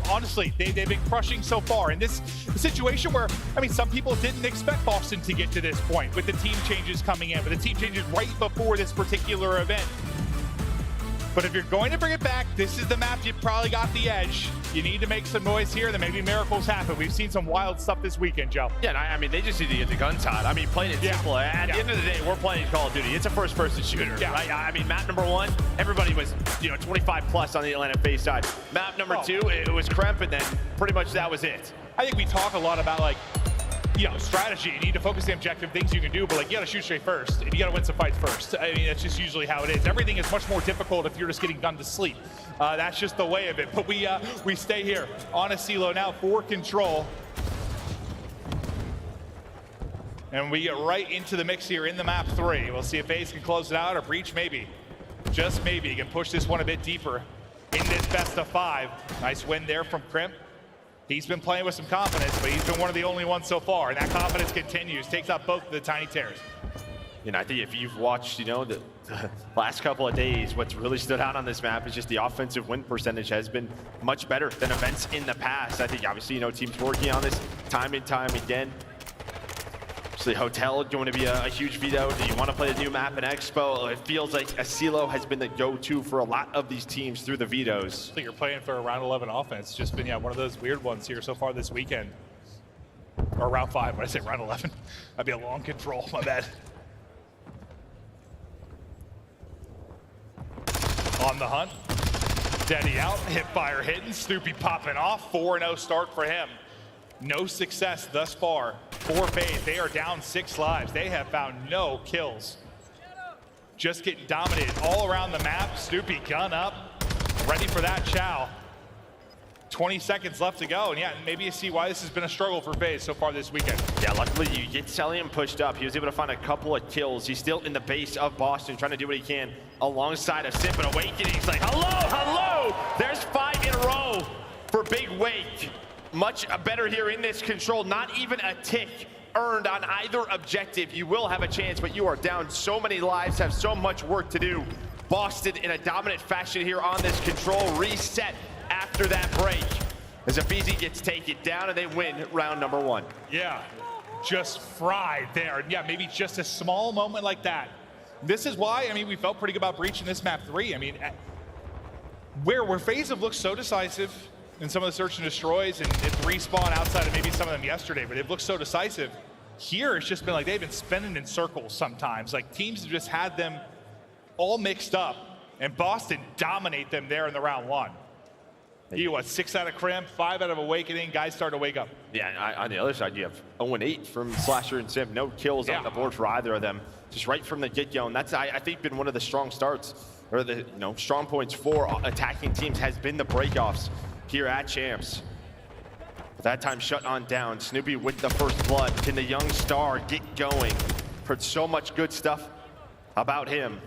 Honestly, they've been crushing so far. In this situation where, I mean, some people didn't expect Boston to get to this point with the team changes coming in, but the team changes right before this particular event. But if you're going to bring it back, this is the map you probably got the edge. You need to make some noise here, then maybe miracles happen. We've seen some wild stuff this weekend, Joe. Yeah, I mean, they just need to get the guns hot. I mean, playing it simple. At the end of the day, we're playing Call of Duty. It's a first-person shooter, right? I mean, map number 1, everybody was, 25 plus on the Atlanta FaZe side. Map number 2, it was Kremp, and then pretty much that was it. I think we talk a lot about, like, strategy. You need to focus the objective, things you can do, but like you gotta shoot straight first, and you gotta win some fights first. I mean, that's just usually how it is. Everything is much more difficult if you're just getting done to sleep. That's just the way of it. But we stay here on a silo now for control. And we get right into the mix here in the map 3. We'll see if FaZe can close it out or Breach maybe. Just maybe. You can push this one a bit deeper in this best of 5. Nice win there from Kremp. He's been playing with some confidence, but he's been one of the only ones so far, and that confidence continues. Takes out both of the tiny tears. I think if you've watched, the last couple of days, what's really stood out on this map is just the offensive win percentage has been much better than events in the past. I think obviously, teams working on this time and time again. Obviously, Hotel going to be a huge veto. Do you want to play the new map in Expo? It feels like a silo has been the go-to for a lot of these teams through the vetoes. So you're playing for a round 11 offense. Just been one of those weird ones here so far this weekend. Or round 5, when I say round 11. That'd be a long control, my bad. On the hunt. Daddy out, hip fire hitting, Snoopy popping off, 4-0 start for him. No success thus far for FaZe. They are down 6 lives. They have found no kills. Just getting dominated all around the map. Snoopy gun up, ready for that chow. 20 seconds left to go, and maybe you see why this has been a struggle for FaZe so far this weekend. Yeah, luckily you get Cellium pushed up. He was able to find a couple of kills. He's still in the base of Boston, trying to do what he can alongside of Simp and Awakening. He's like, hello! There's 5 in a row for Big Wake. Much better here in this control. Not even a tick earned on either objective. You will have a chance, but you are down so many lives, have so much work to do. Boston in a dominant fashion here on this control. Reset after that break as aBeZy gets taken down and they win round number 1. Yeah, just fried there. Yeah, maybe just a small moment like that. This is why, we felt pretty good about Breach in this map 3. Where FaZe have looked so decisive in some of the search and destroys and respawn outside of maybe some of them yesterday, but they've looked so decisive. Here, it's just been like they've been spinning in circles sometimes. Like teams have just had them all mixed up, and Boston dominate them there in the round 1. 6 out of Kremp, 5 out of Awakening. Guys start to wake up. Yeah, on the other side, you have 0-8 from Slasher and Simp. No kills on the board for either of them. Just right from the get-go, and that's, I think, been one of the strong starts, or the strong points for attacking teams has been the breakoffs here at Champs. But that time shut on down. Snoopy with the first blood. Can the young star get going? Heard so much good stuff about him.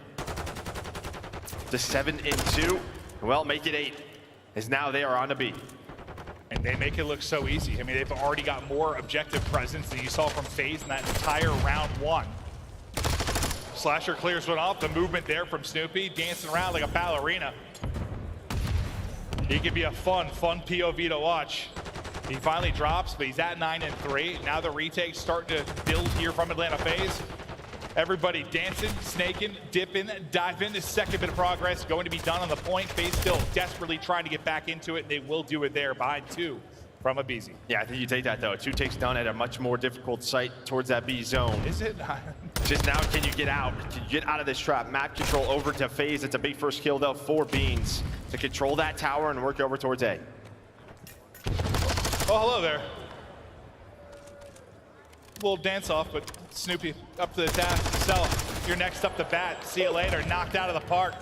The 7-2. Well, make it 8. As now they are on a B. And they make it look so easy. They've already got more objective presence than you saw from FaZe in that entire round 1. Slasher clears one off. The movement there from Snoopy, dancing around like a ballerina. He could be a fun POV to watch. He finally drops, but he's at 9-3. Now the retake's starting to build here from Atlanta FaZe. Everybody dancing, snaking, dipping, diving. The second bit of progress going to be done on the point. FaZe still desperately trying to get back into it, and they will do it there behind 2 from aBeZy. Yeah, I think you take that though. 2 takes done at a much more difficult site towards that B zone. Is it? Just now, can you get out? Can you get out of this trap? Map control over to FaZe. It's a big first kill though for Beans to control that tower and work over towards A. Oh, hello there. little dance off, but Snoopy up to the task. Cell, you're next up to bat. See you later. Knocked out of the park.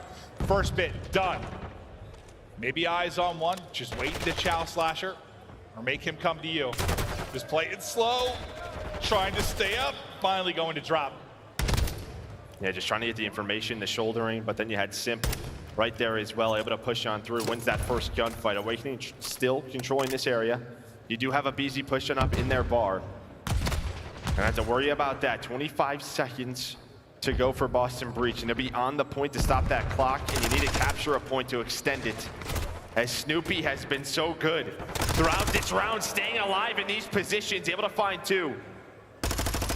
First bit done. Maybe eyes on one, just waiting to chow Slasher or make him come to you. Just play it slow, trying to stay up, finally going to drop. Yeah, just trying to get the information, the shouldering, but then you had Simp right there as well, able to push on through, wins that first gunfight. Awakening still controlling this area. You do have aBeZy pushing up in their bar. And I have to worry about that. 25 seconds to go for Boston Breach, and to be on the point to stop that clock, and you need to capture a point to extend it. As Snoopy has been so good throughout this round, staying alive in these positions, able to find two.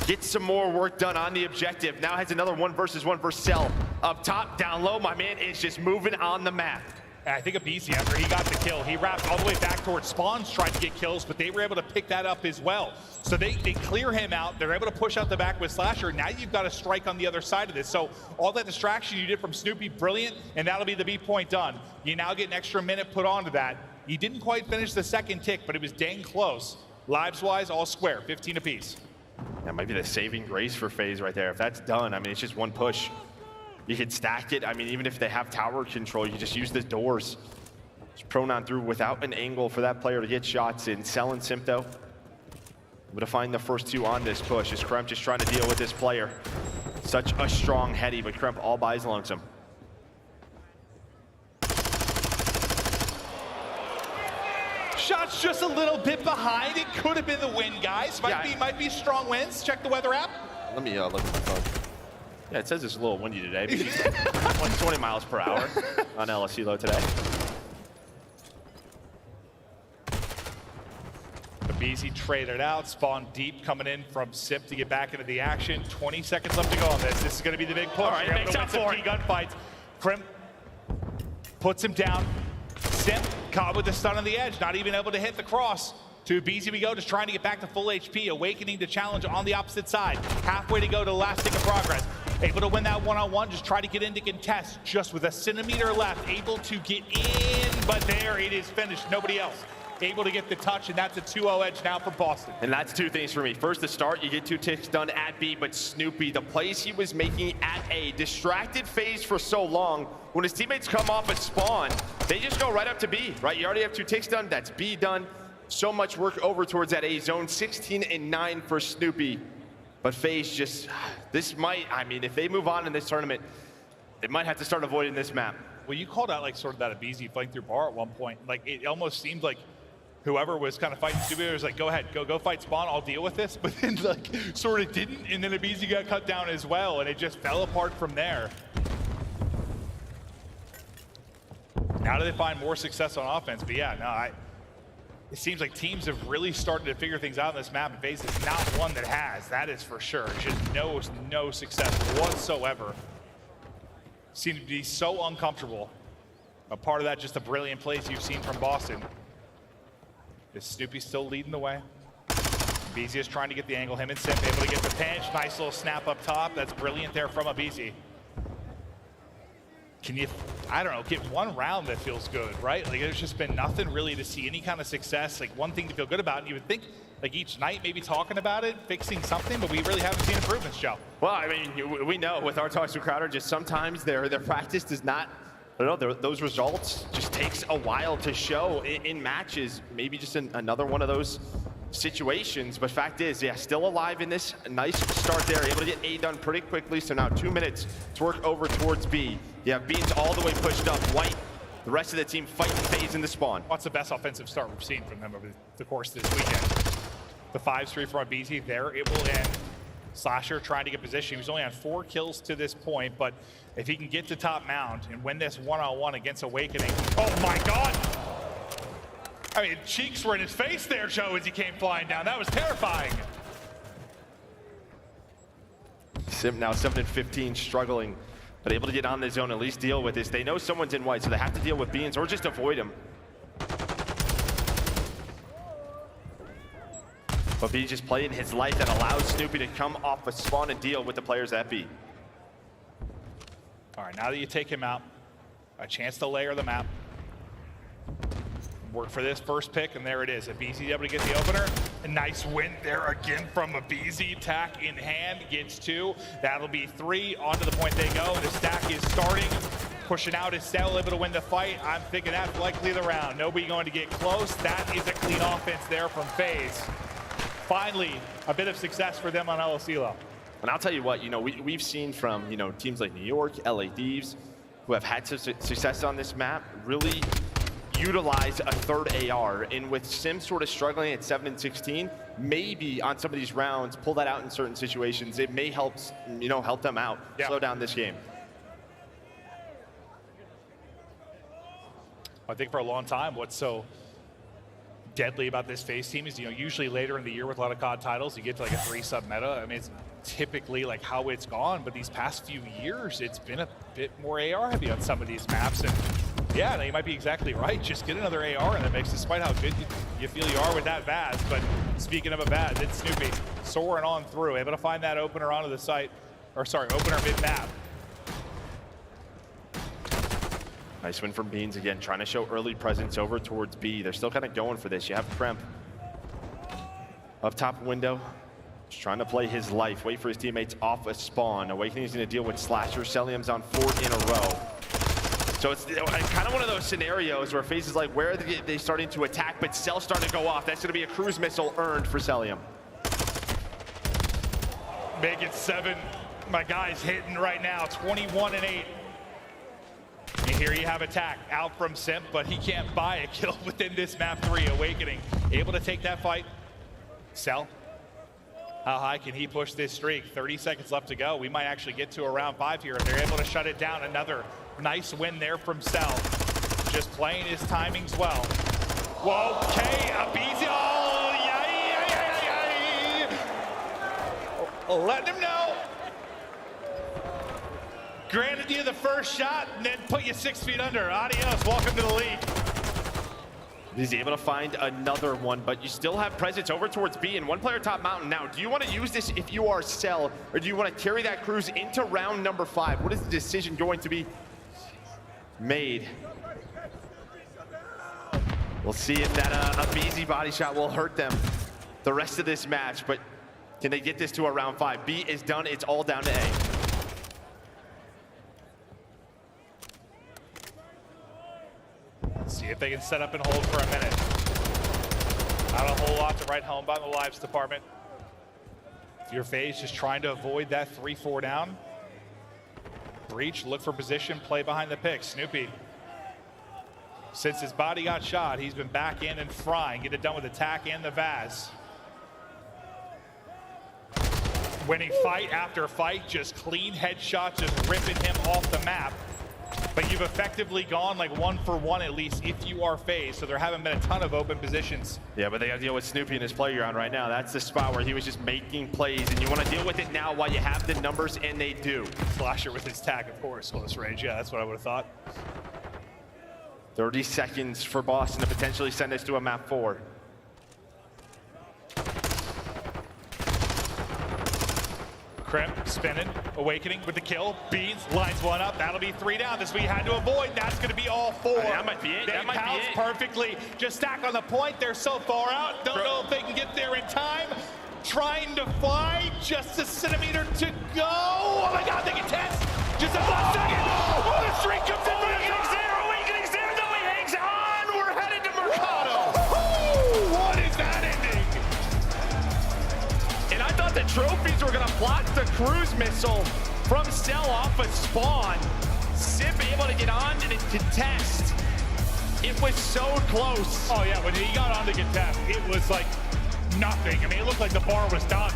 Get some more work done on the objective. Now has another 1 versus 1 versus Cell. Up top, down low, my man is just moving on the map. And I think aBeZy, after he got the kill, he wrapped all the way back towards spawns, tried to get kills, but they were able to pick that up as well. So they clear him out. They're able to push out the back with Slasher. Now you've got to strike on the other side of this. So all that distraction you did from Snoopy, brilliant, and that'll be the B point done. You now get an extra minute put onto that. You didn't quite finish the second tick, but it was dang close. Lives-wise, all square, 15 apiece. That might be the saving grace for FaZe right there. If that's done, I mean, it's just one push. You can stack it. I mean, even if they have tower control, you just use the doors. Just prone on through without an angle for that player to get shots in. Cell and Simp, though, able to find the first two on this push. Is Kremp just trying to deal with this player? Such a strong heady, but Kremp all by his lonesome. Shots just a little bit behind. It could have been the win, guys. Might be strong wins. Check the weather app. Let me look at my phone. Yeah, it says it's a little windy today. 120 miles per hour on LSE low today. aBeZy traded out, spawned deep, coming in from Simp to get back into the action. 20 seconds left to go on this. This is going to be the big push. All right, makes up for it. Gunfights. Kremp puts him down. Simp caught with the stun on the edge, not even able to hit the cross. To aBeZy we go, just trying to get back to full HP. Awakening to challenge on the opposite side. Halfway to go to the last tick of progress. Able to win that one-on-one, just try to get into contest. Just with a centimeter left, able to get in, but there it is finished. Nobody else able to get the touch, and that's a 2-0 edge now for Boston. And that's two things for me. First, the start, you get 2 ticks done at B, but Snoopy, the plays he was making at A, distracted FaZe for so long. When his teammates come off a spawn, they just go right up to B, right? You already have 2 ticks done, that's B done. So much work over towards that A zone, 16 and 9 for Snoopy. But FaZe just, this might, I mean, if they move on in this tournament, they might have to start avoiding this map. Well, you called out like sort of that aBeZy fighting through bar at one point. Like it almost seemed like whoever was kind of fighting Snoopy was like, go ahead, go fight spawn, I'll deal with this. But then like sort of didn't, and then aBeZy got cut down as well, and it just fell apart from there. How do they find more success on offense? But yeah, no, it seems like teams have really started to figure things out on this map, and FaZe is not one that has, that is for sure. Just no success whatsoever. Seem to be so uncomfortable. A part of that, just the brilliant plays you've seen from Boston. Is Snoopy still leading the way? aBeZy is trying to get the angle, him and Simp able to get the pinch. Nice little snap up top. That's brilliant there from aBeZy. Can you, I don't know, get one round that feels good, right? Like there's just been nothing really to see any kind of success, like one thing to feel good about. And you would think like each night maybe talking about it, fixing something, but we really haven't seen improvements, Joe. Well, I mean, we know with our talks with Crowder, just sometimes their practice does not, I don't know, those results just takes a while to show in matches. Maybe just another one of those situations, but fact is, yeah, still alive in this. Nice start there, able to get A done pretty quickly. So now 2 minutes to work over towards B. Yeah, Beans all the way pushed up. White, the rest of the team fighting FaZe in the spawn. What's the best offensive start we've seen from them over the course of this weekend? The 5-3 from aBeZy, there it will end. Slasher trying to get position. He's only on 4 kills to this point, but if he can get to top mound and win this one-on-one against Awakening, oh my God! I mean, cheeks were in his face there, Joe, as he came flying down. That was terrifying. Simp now 7 and 15, struggling, but able to get on the zone, at least deal with this. They know someone's in white, so they have to deal with Beans or just avoid him. But Beans just playing his life that allows Snoopy to come off a spawn and deal with the players at B. All right, now that you take him out, a chance to layer the map. Work for this first pick, and there it is. aBeZy able to get the opener. A nice win there again from aBeZy. Attack in hand, gets 2. That'll be 3. Onto the point they go. The stack is starting. Pushing out is Cell, able to win the fight. I'm thinking that's likely the round. Nobody going to get close. That is a clean offense there from FaZe. Finally, a bit of success for them on LSELO. And I'll tell you what, we've seen from, teams like New York, LA Thieves, who have had success on this map, really utilize a third AR. And with Sim sort of struggling at 7 and 16, maybe on some of these rounds, pull that out in certain situations. It may help, help them out, slow down this game. I think for a long time, what's so deadly about this FaZe team is, usually later in the year with a lot of COD titles, you get to like a 3-sub meta. I mean, it's typically like how it's gone, but these past few years, it's been a bit more AR heavy on some of these maps. And yeah, you might be exactly right. Just get another AR in the mix, despite how good you feel you are with that Vaz. But speaking of a Vaz, it's Snoopy soaring on through, able to find that opener onto the site, or sorry, opener mid-map. Nice win from Beans again, trying to show early presence over towards B. They're still kind of going for this. You have Kremp up top window, just trying to play his life, wait for his teammates off a spawn. Awakening's going to deal with Slasher. Cellium's on 4 in a row. So it's kind of one of those scenarios where FaZe is like, where are they starting to attack, but Cell's starting to go off. That's going to be a cruise missile earned for Cellium. Make it 7. My guy's hitting right now, 21 and 8. And here you have attack out from Simp, but he can't buy a kill within this map 3. Awakening able to take that fight. Cell, how high can he push this streak? 30 seconds left to go. We might actually get to a round 5 here if they're able to shut it down. Another nice win there from Cell. Just playing his timings well. Whoa, okay, aBeZy. Oh, letting him know. Granted you the first shot and then put you 6 feet under. Adios, welcome to the league. He's able to find another one, but you still have presence over towards B and 1 player top mountain. Now, do you want to use this if you are Cell, or do you want to carry that cruise into round number 5? What is the decision going to be made? We'll see if that aBeZy body shot will hurt them the rest of this match, but can they get this to a round 5? B is done, it's all down to A. See if they can set up and hold for a minute. Not a whole lot to write home about in the lives department. If you're FaZe, just trying to avoid that 3-4 down. Breach, look for position, play behind the pick. Snoopy, since his body got shot, he's been back in and frying. Get it done with attack and the Vaz. Winning fight after fight, just clean headshots, just ripping him off the map. But you've effectively gone like 1 for 1 at least if you are FaZe, so there haven't been a ton of open positions. Yeah, but they got to deal with Snoopy in his playground right now. That's the spot where he was just making plays, and you want to deal with it now while you have the numbers, and they do. Slasher with his tag, of course, close range. Yeah, that's what I would have thought. 30 seconds for Boston to potentially send us to a map 4. Kremp spinning, Awakening with the kill. Beans lines 1 up. That'll be 3 down. This we had to avoid. That's going to be all 4. That might be it. They pounce perfectly. Just stack on the point. They're so far out. Don't know if they can get there in time. Trying to fly. Just a centimeter to go. Oh my God, they can test. Just a last second. Oh, the streak comes in. Awakening's there. Awakening's there. Though he hangs on. We're headed to Mercado. What is that ending? And I thought the trophies were going to block the cruise missile from Cell off a spawn. Simp able to get on and contest. It was so close. Oh yeah, when he got on to contest, it was like nothing. I mean, it looked like the bar was done.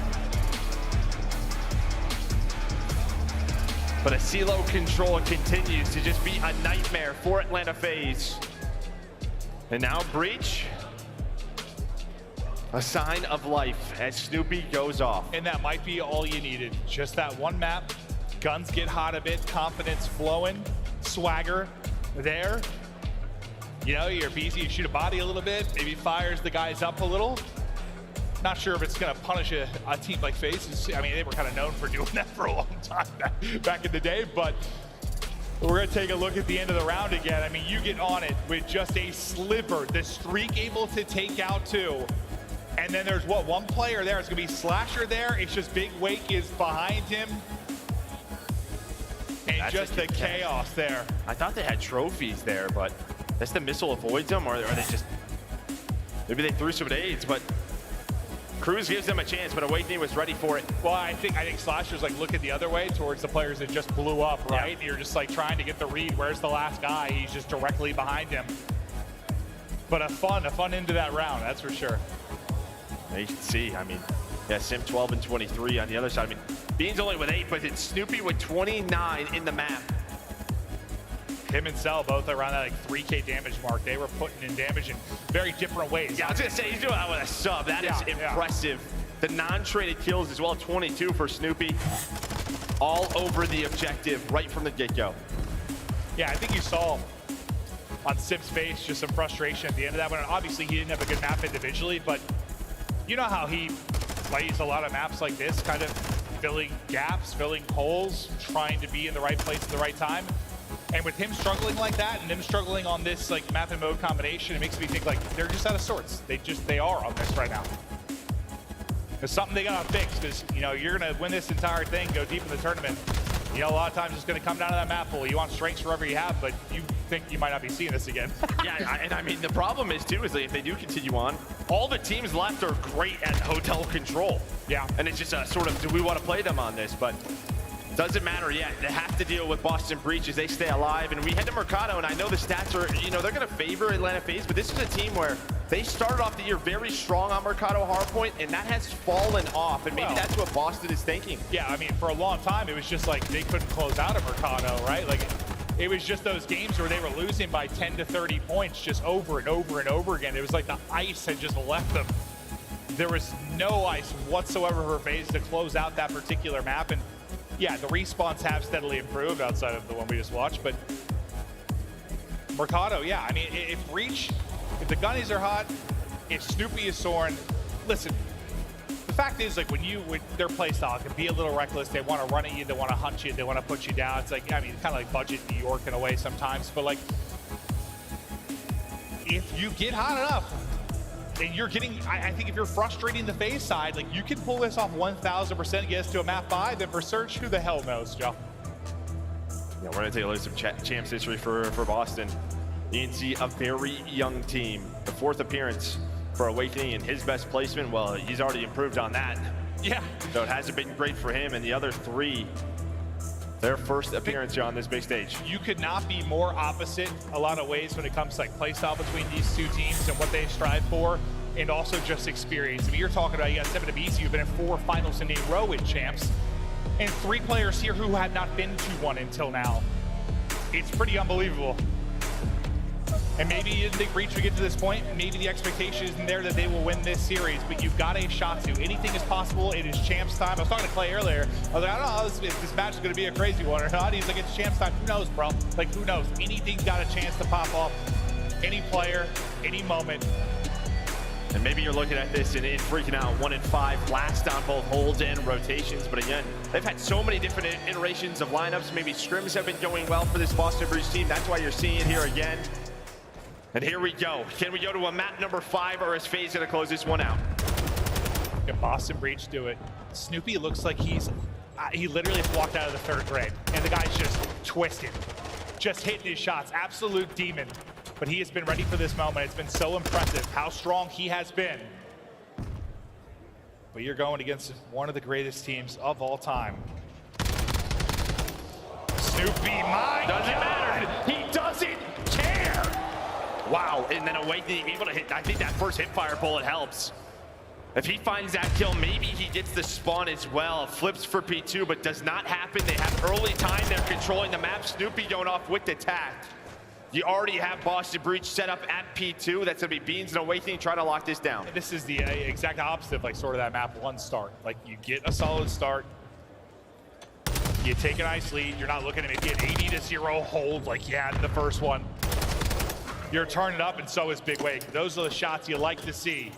But a CeeLo control continues to just be a nightmare for Atlanta FaZe. And now Breach. A sign of life as Snoopy goes off. And that might be all you needed. Just that one map. Guns get hot a bit, confidence flowing, swagger there. You know, you're busy, you shoot a body a little bit, maybe fires the guys up a little. Not sure if it's gonna punish a team like FaZe. I mean, they were kind of known for doing that for a long time back in the day, but we're gonna take a look at the end of the round again. I mean, you get on it with just a sliver. The streak able to take out 2. And then there's what, one player there. It's gonna be Slasher there. It's just Big Wake is behind him. And That's just the chaos there. I thought they had trophies there, but that's the missile avoids them, or are they just, maybe they threw some nades, but Cruz gives them a chance, but Awakening was ready for it. Well, I think Slasher's like looking the other way towards the players that just blew up, right? Yeah. And you're just like trying to get the read. Where's the last guy? He's just directly behind him. But a fun end to that round, that's for sure. Yeah, you can see, I mean, yeah, Simp 12 and 23 on the other side. I mean, Bean's only with 8, but it's Snoopy with 29 in the map. Him and Cell both around that like 3K damage mark. They were putting in damage in very different ways. Yeah, I was gonna say, he's doing that with a sub. That is impressive. The non-traded kills as well, 22 for Snoopy. All over the objective right from the get-go. Yeah, I think you saw on Simp's face just some frustration at the end of that one. And obviously, he didn't have a good map individually, but you know how he plays a lot of maps like this, kind of filling gaps, filling holes, trying to be in the right place at the right time. And with him struggling like that and him struggling on this like map and mode combination, it makes me think like they're just out of sorts. They are on this right now. There's something they gotta fix, because you know you're gonna win this entire thing, go deep in the tournament. You know, a lot of times it's gonna come down to that map pool. You want strengths wherever you have, but you think you might not be seeing this again. Yeah, and I mean the problem is too is that if they do continue on, all the teams left are great at hotel control. Yeah, and it's just a sort of, do we want to play them on this? But doesn't matter yet. They have to deal with Boston Breach as they stay alive. And we head to Mercado, and I know the stats are, you know, they're going to favor Atlanta FaZe, but this is a team where they started off the year very strong on Mercado Hardpoint, and that has fallen off. And maybe that's what Boston is thinking. Yeah, I mean, for a long time, it was just like they couldn't close out of Mercado, right? Like, it was just those games where they were losing by 10 to 30 points just over and over and over again. It was like the ice had just left them. There was no ice whatsoever for FaZe to close out that particular map. And yeah, the respawns have steadily improved outside of the one we just watched, but Mercado, yeah, I mean, if Breach, if the Gunnies are hot, if Snoopy is soaring, listen, the fact is, like, when their playstyle can be a little reckless, they want to run at you, they want to hunt you, they want to put you down. It's like, I mean, kind of like budget New York in a way sometimes, but like, if you get hot enough, and you're getting, I think if you're frustrating the FaZe side, like you can pull this off 1000%, get us to a map 5, then for Search, who the hell knows, Joe? Yeah, we're gonna take a look at some champs history for Boston. You can see a very young team. The 4th appearance for Awakening and his best placement, well, he's already improved on that. Yeah. So it hasn't been great for him, and the other 3, their first appearance here on this big stage. You could not be more opposite a lot of ways when it comes to like playstyle between these two teams and what they strive for, and also just experience. I mean, you're talking about, you got Simp and aBeZy who've been in 4 finals in a row in champs, and 3 players here who had not been to one until now. It's pretty unbelievable. And maybe you didn't think Breach would get to this point. Maybe the expectation isn't there that they will win this series, but you've got a Shotzzy. Anything is possible. It is champs time. I was talking to Clay earlier. I was like, I don't know if this match is going to be a crazy one or not. He's like, it's champs time. Who knows, bro? Like, who knows? Anything's got a chance to pop off. Any player, any moment. And maybe you're looking at this and freaking out. 1 and 5 last on both holds and rotations. But again, they've had so many different iterations of lineups. Maybe scrims have been going well for this Boston Breach team. That's why you're seeing it here again. And here we go. Can we go to a map number 5, or is FaZe gonna close this one out? Can Boston Breach do it? Snoopy looks like he literally walked out of the 3rd grade, and the guy's just twisted, just hitting his shots. Absolute demon. But he has been ready for this moment. It's been so impressive how strong he has been. But you're going against one of the greatest teams of all time. Snoopy, my doesn't God. matter. He doesn't care. Wow, and then Awakening able to hit. I think that first hipfire bullet helps. If he finds that kill, maybe he gets the spawn as well. Flips for P2, but does not happen. They have early time. They're controlling the map. Snoopy going off with the tack. You already have Boston Breach set up at P2. That's gonna be Beans and Awakening trying to lock this down. This is the exact opposite of like sort of that map 1 start. Like you get a solid start, you take a nice lead. You're not looking at maybe an 80-0 hold like you had in the first one. You're turning up, and so is Big Wake. Those are the shots you like to see.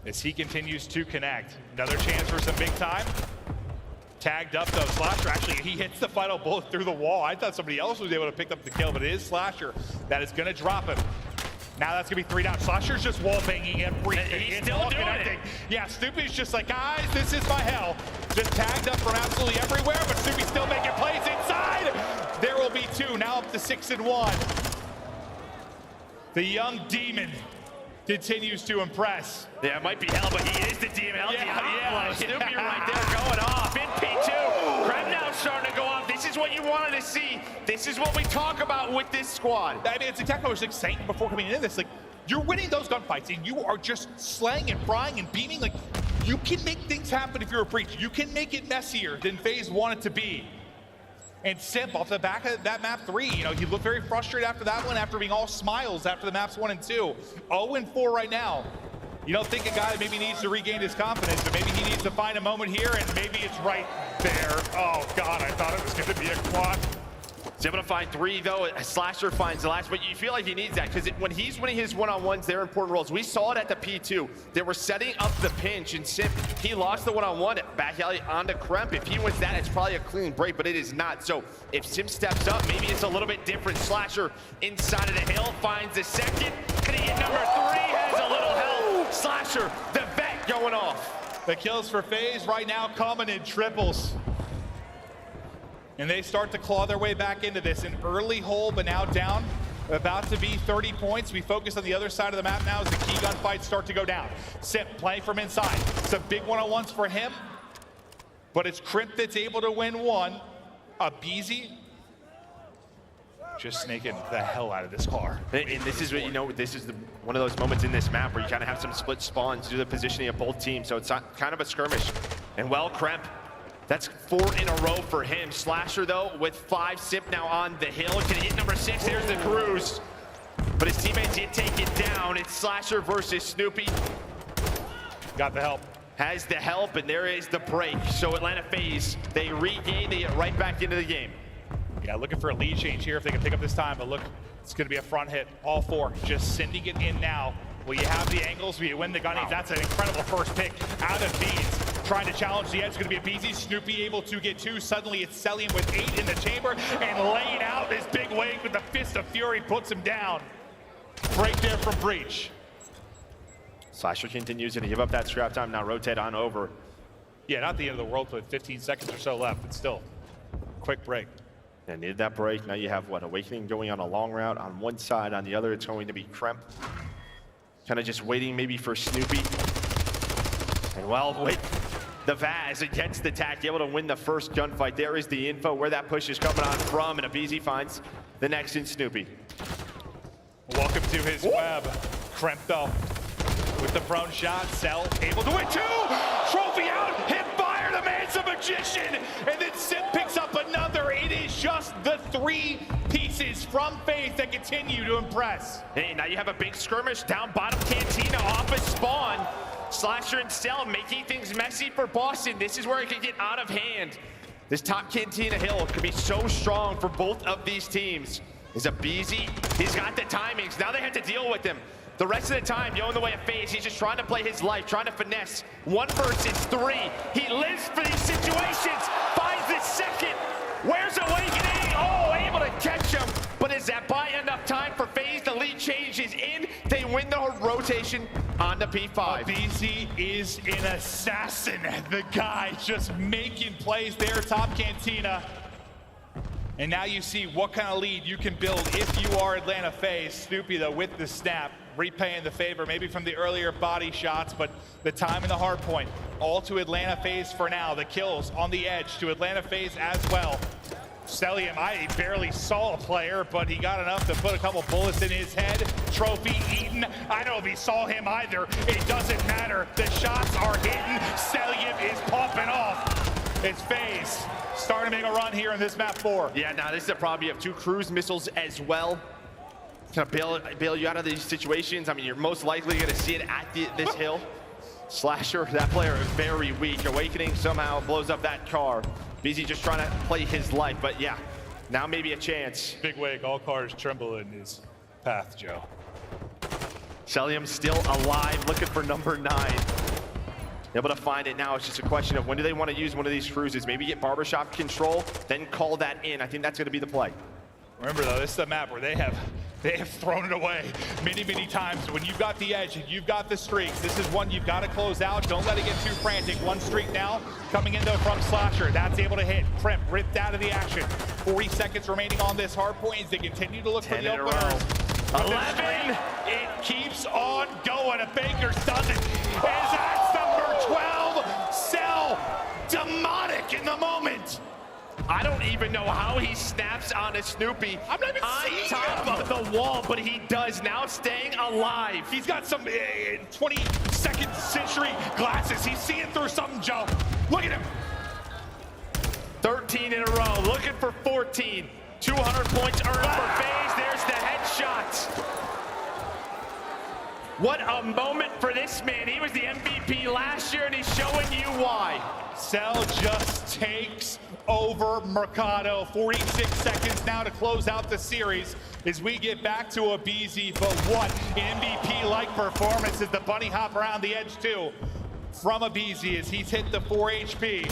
As he continues to connect. Another chance for some big time. Tagged up though. Slasher actually, he hits the final bullet through the wall. I thought somebody else was able to pick up the kill, but it is Slasher that is gonna drop him. Now that's gonna be 3 down. Slasher's just wall banging everything. He's still doing it. Yeah, Snoopy's just like, guys, this is my hell. Just tagged up from absolutely everywhere, but Snoopy's still making plays inside. There will be 2, now up to 6 and 1. The young demon continues to impress. Yeah, it might be hell, but he is the demon. Yeah. Snoopy right there going off. In P2. Kremp now starting to go off. This is what you wanted to see. This is what we talk about with this squad. I mean, it's exactly what I was like saying before coming into this. Like, you're winning those gunfights, and you are just slaying and frying and beaming. Like, you can make things happen if you're a Breach. You can make it messier than FaZe want it to be. And Simp, off the back of that map 3, you know, he looked very frustrated after that one, after being all smiles after the maps 1 and 2. 0-4 right now. You don't think a guy maybe needs to regain his confidence, but maybe he needs to find a moment here, and maybe it's right there. Oh, God, I thought it was going to be a quad. He's able to find 3, though. Slasher finds the last, but you feel like he needs that because when he's winning his one-on-ones, they're important roles. We saw it at the P2. They were setting up the pinch, and Simp, he lost the one-on-one back alley onto Kremp. If he wins that, it's probably a clean break, but it is not. So if Simp steps up, maybe it's a little bit different. Slasher inside of the hill finds the second. Gonna get number 3, has a little help. Slasher, the vet going off. The kills for FaZe right now coming in triples. And they start to claw their way back into this. An early hole, but now down. About to be 30 points. We focus on the other side of the map now as the key gunfights start to go down. Simp playing from inside. Some big one-on-ones for him. But it's Kremp that's able to win one. aBeZy just snaking the hell out of this car. And this is what, you know, this is one of those moments in this map where you kind of have some split spawns due to the positioning of both teams. So it's kind of a skirmish. And well, Kremp, that's 4 in a row for him. Slasher, though, with 5. Simp now on the hill. Can he hit number 6? There's the cruise. But his teammates did take it down. It's Slasher versus Snoopy. Got the help. Has the help, and there is the break. So Atlanta FaZe, they regain, they get right back into the game. Yeah, looking for a lead change here if they can pick up this time. But look, it's going to be a front hit. All 4 just sending it in now. Will you have the angles? Will you win the gunnies? That's an incredible first pick out of Beans. Trying to challenge the edge. It's going to be aBeZy. Snoopy able to get 2. Suddenly it's Cellium with 8 in the chamber and laying out this big wave with the Fist of Fury. Puts him down. Break there from Breach. Slasher continues to give up that scrap time. Now rotate on over. Yeah, not the end of the world with 15 seconds or so left, but still, quick break. And needed that break. Now you have, what, Awakening going on a long route on one side. On the other, it's going to be Kremp. Kind of just waiting maybe for Snoopy. And well, wait. The Vaz against the tack, able to win the first gunfight. There is the info where that push is coming on from, and aBeZy finds the next in Snoopy. Welcome to his web. Kremp, though, with the prone shot. Cell able to win 2. Trophy out, hip fire, the man's a magician. And then Simp picks up another. It is just the 3 pieces from FaZe that continue to impress. Hey, now you have a big skirmish down bottom Cantina off a spawn. Slasher and Cell making things messy for Boston. This is where it could get out of hand. This top Cantina hill could be so strong for both of these teams. Is aBeZy, he's got the timings. Now they have to deal with him. The rest of the time, in the way of FaZe, he's just trying to play his life, trying to finesse. 1 versus 3. He lives for these situations. Finds the second. Where's Awakening? Oh, able to catch him. But is that by enough time for FaZe? The lead changes in. They win the rotation on the P5. aBeZy is an assassin. The guy just making plays there, top Cantina. And now you see what kind of lead you can build if you are Atlanta FaZe. Snoopy, though, with the snap, repaying the favor, maybe from the earlier body shots, but the time and the hard point, all to Atlanta FaZe for now. The kills on the edge to Atlanta FaZe as well. Cellium, I barely saw a player, but he got enough to put a couple bullets in his head. Trophy eaten. I don't know if he saw him either. It doesn't matter. The shots are hitting. Cellium is popping off. It's FaZe starting to make a run here in this map 4. Yeah, now this is a problem. You have 2 cruise missiles as well. Kind of bail you out of these situations. I mean, you're most likely going to see it at this hill. Slasher, that player is very weak. Awakening somehow blows up that car. aBeZy just trying to play his life, but yeah, now maybe a chance. Big wake, all cars tremble in his path, Joe. Cellium still alive, looking for number 9. Able to find it now. It's just a question of when do they want to use one of these cruises. Maybe get barbershop control, then call that in. I think that's going to be the play. Remember, though, this is a map where they have They have thrown it away many, many times. When you've got the edge and you've got the streaks, this is one you've got to close out. Don't let it get too frantic. One streak now coming in though from Slasher. That's able to hit. Kremp ripped out of the action. 40 seconds remaining on this hard point as they continue to look for the openers. 11. It keeps on going. A Baker's does it. As that's number 12. Cell demonic in the moment. I don't even know how he snaps on a Snoopy I'm not even on seeing top him. of the wall, but he does now, staying alive. He's got some 22nd century glasses. He's seeing through something, Joe. Look at him. 13 in a row, looking for 14. 200 points earned for FaZe. There's the headshot. What a moment for this man. He was the MVP last year, and he's showing you why. Cell just takes over Mercado. 46 seconds now to close out the series as we get back to aBeZy. But what MVP-like performance as the bunny hop around the edge too from aBeZy as he's hit the 4 HP.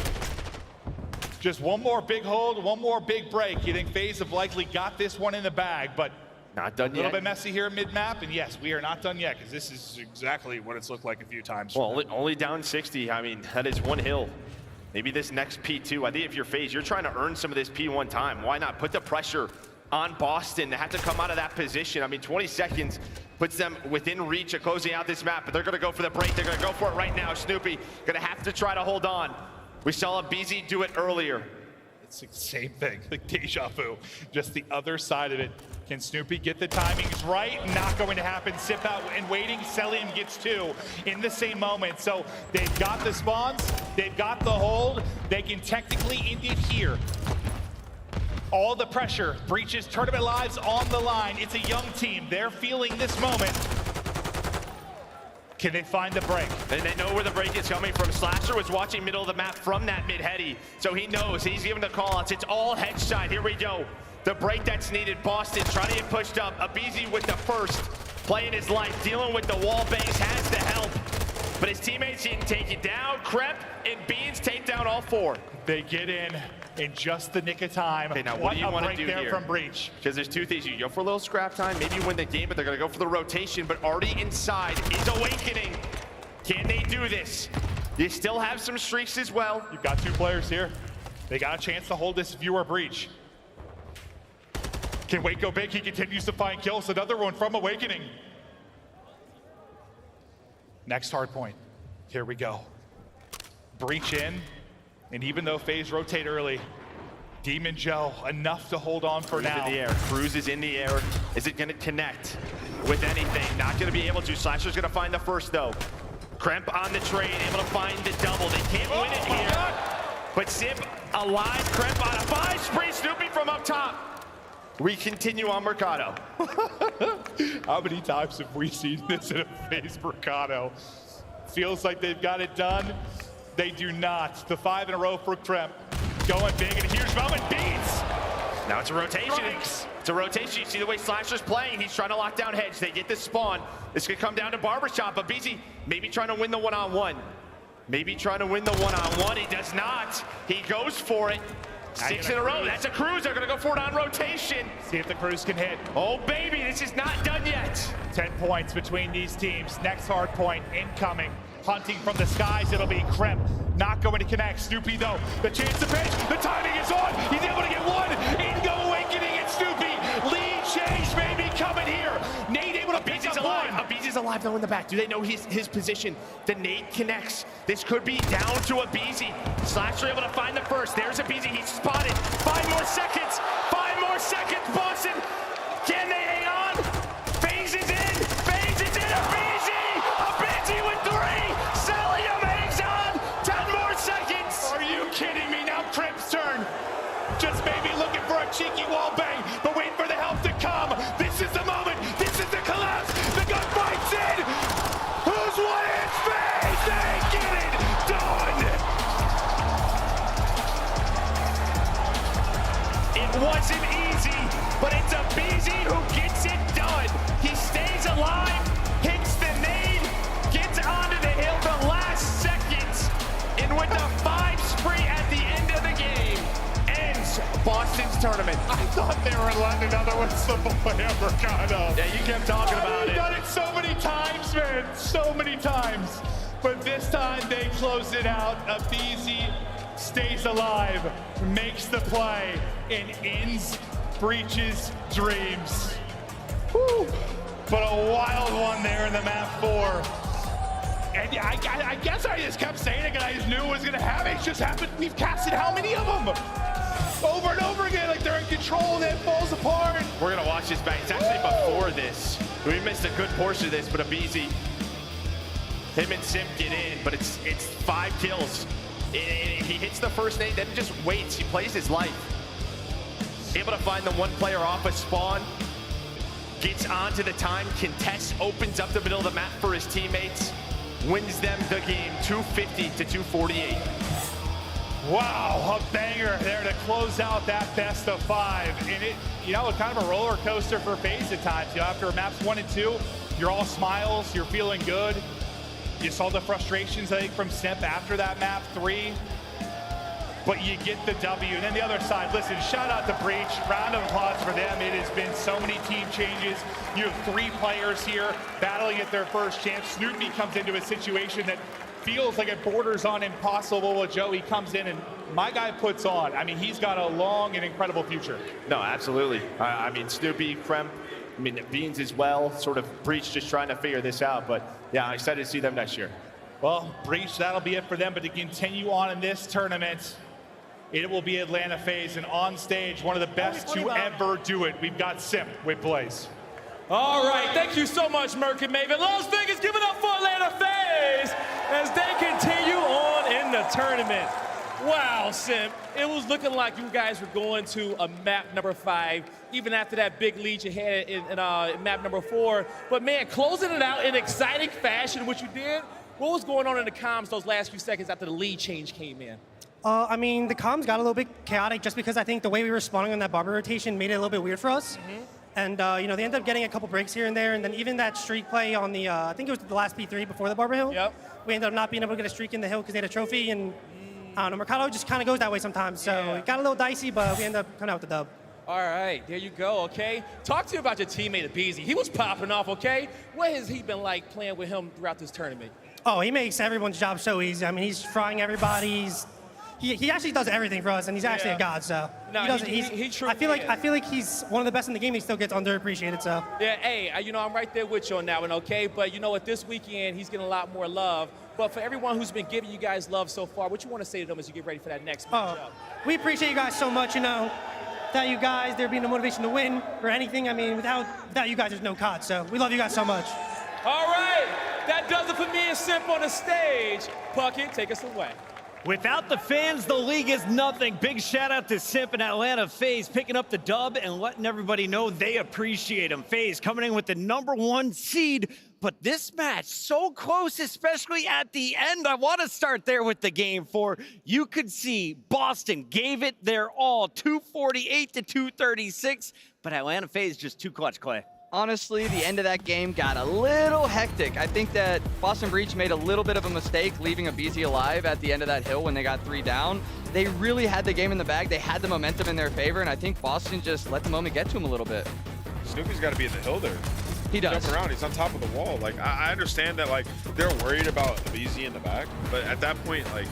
Just one more big hold, one more big break. You think FaZe have likely got this one in the bag, but not done yet. A little bit messy here mid-map, and yes, we are not done yet because this is exactly what it's looked like a few times. Well, only down 60. I mean, that is one hill. Maybe this next P2. I think if you're FaZe, you're trying to earn some of this P1 time. Why not put the pressure on Boston to have to come out of that position? I mean, 20 seconds puts them within reach of closing out this map, but they're going to go for the break. They're going to go for it right now. Snoopy going to have to try to hold on. We saw aBeZy do it earlier. It's the same thing, like deja vu, just the other side of it. Can Snoopy get the timings right? Not going to happen. Simp out and waiting. Cellium gets 2 in the same moment. So they've got the spawns, they've got the hold. They can technically end it here. All the pressure, Breach's tournament lives on the line. It's a young team. They're feeling this moment. Can they find the break? And they know where the break is coming from. Slasher was watching middle of the map from that mid-heady, so he knows. He's giving the call-outs. It's all hedge side. Here we go. The break that's needed. Boston trying to get pushed up. aBeZy with the first. Playing his life. Dealing with the wall bangs. Has the help. But his teammates didn't take it down. Kremp and Beans take down all 4. They get in just the nick of time. Okay, now what do you want to do there here? From Breach. Because there's two things. You go for a little scrap time, maybe you win the game, but they're going to go for the rotation. But already inside is Owakening. Can they do this? You still have some streaks as well. You've got 2 players here. They got a chance to hold this viewer Breach. Can Wake go big? He continues to find kills. Another one from Owakening. Next hard point. Here we go. Breach in. And even though FaZe rotate early, Demon Joe enough to hold on for now. In the air. Cruz is in the air. Is it going to connect with anything? Not going to be able to. Slasher's going to find the first, though. Kremp on the trade, able to find the double. They can't win it here. God. But Simp alive. Kremp on a 5 spree. Snoopy from up top. We continue on Mercado. How many times have we seen this in a FaZe Mercado? Feels like they've got it done. They do not. The 5 in a row for Kremp. Going big, and here's moment. Beats. Now it's a rotation. Strikes. It's a rotation. You see the way Slasher's playing. He's trying to lock down hedge. They get this spawn. This could come down to Barbershop. aBeZy maybe trying to win the one-on-one. Maybe trying to win the one-on-one. He does not. He goes for it. 6 in a row. That's a Cruz. They're going to go for it on rotation. See if the Cruz can hit. Oh, baby. This is not done yet. 10 points between these teams. Next hard point incoming. Hunting from the Skyz. It'll be Kremp. Not going to connect. Snoopy, though. The chance to pitch. The timing is on. He's able to get one. In go Awakening and Snoopy. Lead change maybe coming here. Nate able to pick up one. aBeZy's alive though in the back. Do they know his position? The Nate connects. This could be down to aBeZy. Slasher able to find the first. There's aBeZy. He's spotted. 5 more seconds. 5 more seconds. Boston. Can they hang on? FaZe is in. FaZe is in. aBeZy with 3. Cellium hangs on. 10 more seconds. Are you kidding me? Now Kremp's turn. Just maybe looking for a cheeky wall bang, but waiting for the help to come. This is the moment. This is the collapse. The gunfight's in. Who's won it? FaZe. They get it done. It wasn't easy, but it's aBeZy who gets it done. He stays alive, hits the nade, gets onto the hill the last seconds, and with the 5 spree at the end of the game, ends Boston's tournament. I thought they were letting another one That's the play of Røkkr. Yeah, you kept talking about We've it. done it so many times, man. So many times. But this time they close it out. aBeZy stays alive, makes the play, and ends Breach's dreams. Woo. But a wild one there in the map 4. And I guess I just kept saying it because I just knew it was going to happen. It just happened. We've casted how many of them? Over and over again, like they're in control and then it falls apart. We're going to watch this back. It's actually before this. We missed a good portion of this, but aBeZy, him and Simp get in, but it's 5 kills. He hits the first nade, then just waits. He plays his life. Able to find the one player off a spawn. Gets onto the time, contests, opens up the middle of the map for his teammates. Wins them the game, 250 to 248. Wow, a banger there to close out that best of 5. And it, kind of a roller coaster for FaZe at times. After maps 1 and 2, you're all smiles, you're feeling good. You saw the frustrations, I think, from Simp after that map 3. But you get the W. And then the other side, listen, shout out to Breach. Round of applause for them. It has been so many team changes. You have 3 players here battling at their first chance. Snoopy comes into a situation that feels like it borders on impossible with Joe. He comes in and my guy puts on. I mean, he's got a long and incredible future. No, absolutely. I mean, Snoopy, Kremp, Beans as well. Sort of Breach just trying to figure this out. But yeah, I'm excited to see them next year. Well, Breach, that'll be it for them. But to continue on in this tournament, it will be Atlanta FaZe, and on stage, one of the best to ever do it. We've got Simp with Blaze. All right, thank you so much, Merc and Maven. Las Vegas, give it up for Atlanta FaZe as they continue on in the tournament. Wow, Simp, it was looking like you guys were going to a map number 5, even after that big lead you had in map number 4. But man, closing it out in exciting fashion, what you did. What was going on in the comms those last few seconds after the lead change came in? I mean, the comms got a little bit chaotic just because I think the way we were spawning on that Barber rotation made it a little bit weird for us. And, they ended up getting a couple breaks here and there. And then even that streak play on the, I think it was the last P3 before the Barber hill. We ended up not being able to get a streak in the hill because they had a trophy. And, I don't know, Mercado just kind of goes that way sometimes. So it got a little dicey, but we ended up coming out with the dub. All right, there you go, okay? Talk to you about your teammate, aBeZy. He was popping off, okay? What has he been like playing with him throughout this tournament? Oh, he makes everyone's job so easy. I mean, he's frying everybody. He actually does everything for us, and he's actually a god. So no, he doesn't. He truly I feel like he's one of the best in the game. He still gets underappreciated. So yeah, hey, I'm right there with you on that one, okay? But you know what? This weekend he's getting a lot more love. But for everyone who's been giving you guys love so far, what you want to say to them as you get ready for that next matchup? We appreciate you guys so much. Without you guys, there being the motivation to win or anything. I mean, without you guys, there's no COD. So we love you guys so much. All right, that does it for me and Simp on the stage. Puckett, take us away. Without the fans, the league is nothing. Big shout out to Simp and Atlanta FaZe picking up the dub and letting everybody know they appreciate them. FaZe coming in with the #1 seed, but this match so close, especially at the end. I want to start there with the game 4. You could see Boston gave it their all, 248 to 236, but Atlanta FaZe just too clutch, Clay. Honestly, the end of that game got a little hectic. I think that Boston Breach made a little bit of a mistake leaving aBeZy alive at the end of that hill when they got 3 down. They really had the game in the bag. They had the momentum in their favor, and I think Boston just let the moment get to them a little bit. Snoopy's got to be in the hill there. He does. Jump around, he's on top of the wall. Like, I understand that, like, they're worried about aBeZy in the back, but at that point, like,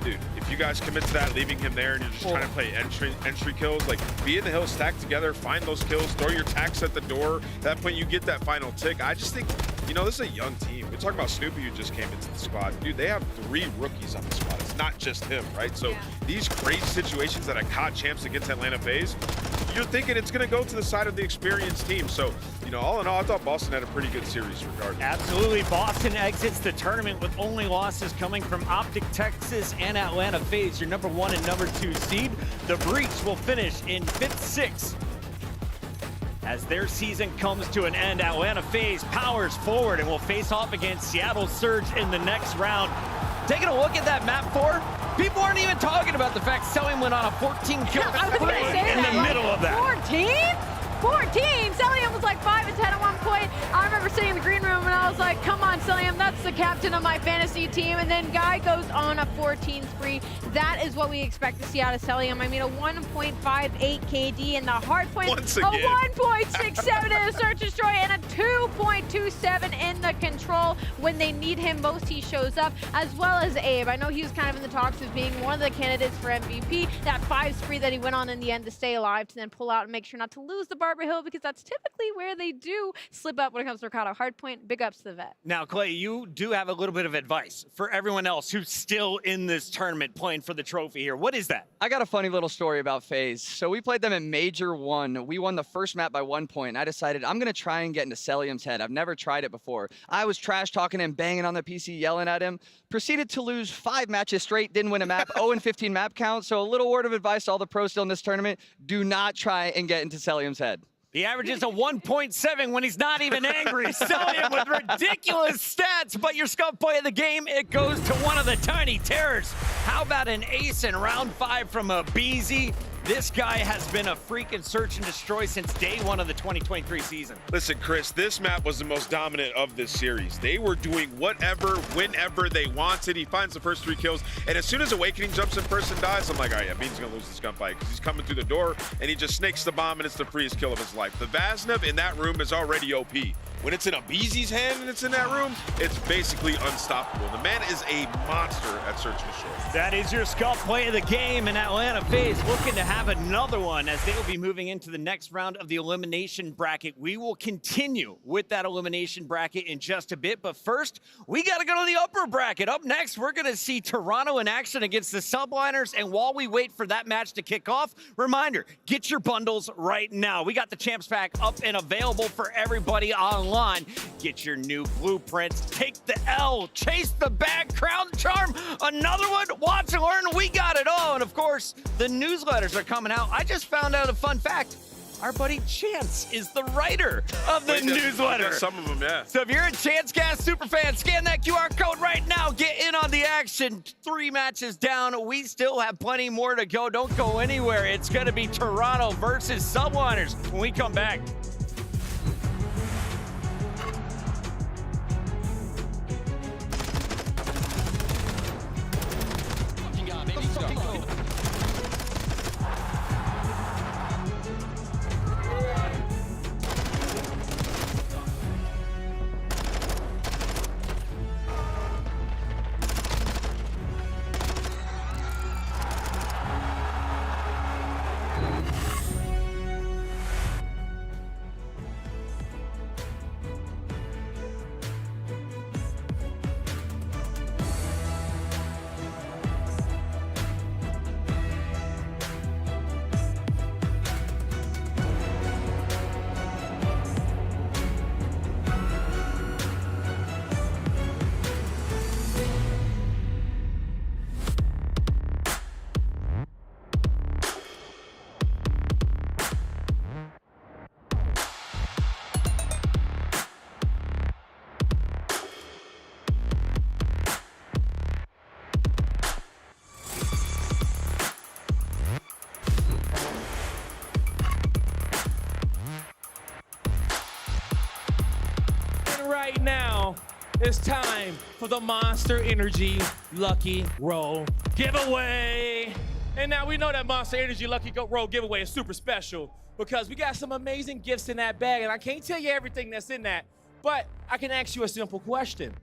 dude, if you guys commit to that, leaving him there and you're just trying to play entry kills, like, be in the hill, stack together, find those kills, throw your tax at the door. At that point, you get that final tick. I just think, this is a young team. We're talking about Snoopy who just came into the squad. Dude, they have 3 rookies on the squad. It's not just him, right? So these great situations that I caught champs against Atlanta FaZe, you're thinking it's going to go to the side of the experienced team. So, all in all, I thought Boston had a pretty good series regardless. Absolutely. Boston exits the tournament with only losses coming from OpTic Texas and Atlanta FaZe, your #1 and #2 seed. The Breach will finish in 5th, 6th. As their season comes to an end, Atlanta FaZe powers forward and will face off against Seattle Surge in the next round. Taking a look at that map 4, people aren't even talking about the fact Cellium went on a 14-kill spree in the middle of that. 14? Cellium was like 5 and 10 at one point. I remember sitting in the green room and I was like, come on, Cellium, that's the captain of my fantasy team. And then Guy goes on a 14 spree. That is what we expect to see out of Cellium. I mean, a 1.58 KD in the hard point, a 1.67 in the search and destroy, and a 2.27 in the control. When they need him most, he shows up, as well as Abe. I know he was kind of in the talks of being one of the candidates for MVP. That 5 spree that he went on in the end to stay alive, to then pull out and make sure not to lose the Barber Hill, because that's typically where they do slip up when it comes to Røkkr. Hard point, big ups to the vet. Now, Clay, you do have a little bit of advice for everyone else who's still in this tournament playing for the trophy here. What is that? I got a funny little story about FaZe. So we played them in Major 1. We won the first map by 1 point. And I decided I'm going to try and get into Cellium's head. I've never tried it before. I was trash talking him, banging on the PC, yelling at him. Proceeded to lose 5 matches straight, didn't win a map, 0-15 map count. So a little word of advice to all the pros still in this tournament. Do not try and get into Cellium's head. He averages a 1.7 when he's not even angry. Cellium with ridiculous stats, but your scum play of the game, it goes to one of the tiny terrors. How about an ace in round 5 from aBeZy? This guy has been a freaking search and destroy since day 1 of the 2023 season. Listen, Chris, this map was the most dominant of this series. They were doing whatever, whenever they wanted. He finds the first 3 kills, and as soon as Awakening jumps in first and dies, I'm like, all right, aBeZy's gonna lose this gunfight, because he's coming through the door, and he just snakes the bomb, and it's the freest kill of his life. The Vaznov in that room is already OP. When it's in aBeZy's hand and it's in that room, it's basically unstoppable. The man is a monster at search and destroy. That is your scalp play of the game, and Atlanta FaZe looking to have another one as they will be moving into the next round of the elimination bracket. We will continue with that elimination bracket in just a bit, but first, we got to go to the upper bracket. Up next, we're going to see Toronto in action against the Subliners, and while we wait for that match to kick off, reminder, get your bundles right now. We got the Champs Pack up and available for everybody online. Get your new blueprints, take the L, chase the bag, crown charm, another one, watch and learn, we got it all. And of course, the newsletters are coming out. I just found out a fun fact. Our buddy Chance is the writer of the newsletter. Some of them, yeah. So if you're a ChanceCast superfan, scan that QR code right now. Get in on the action. 3 matches down. We still have plenty more to go. Don't go anywhere. It's going to be Toronto versus Subliners when we come back. Right now, it's time for the Monster Energy Lucky Roll giveaway. And now we know that Monster Energy Lucky Roll giveaway is super special because we got some amazing gifts in that bag, and I can't tell you everything that's in that, but I can ask you a simple question.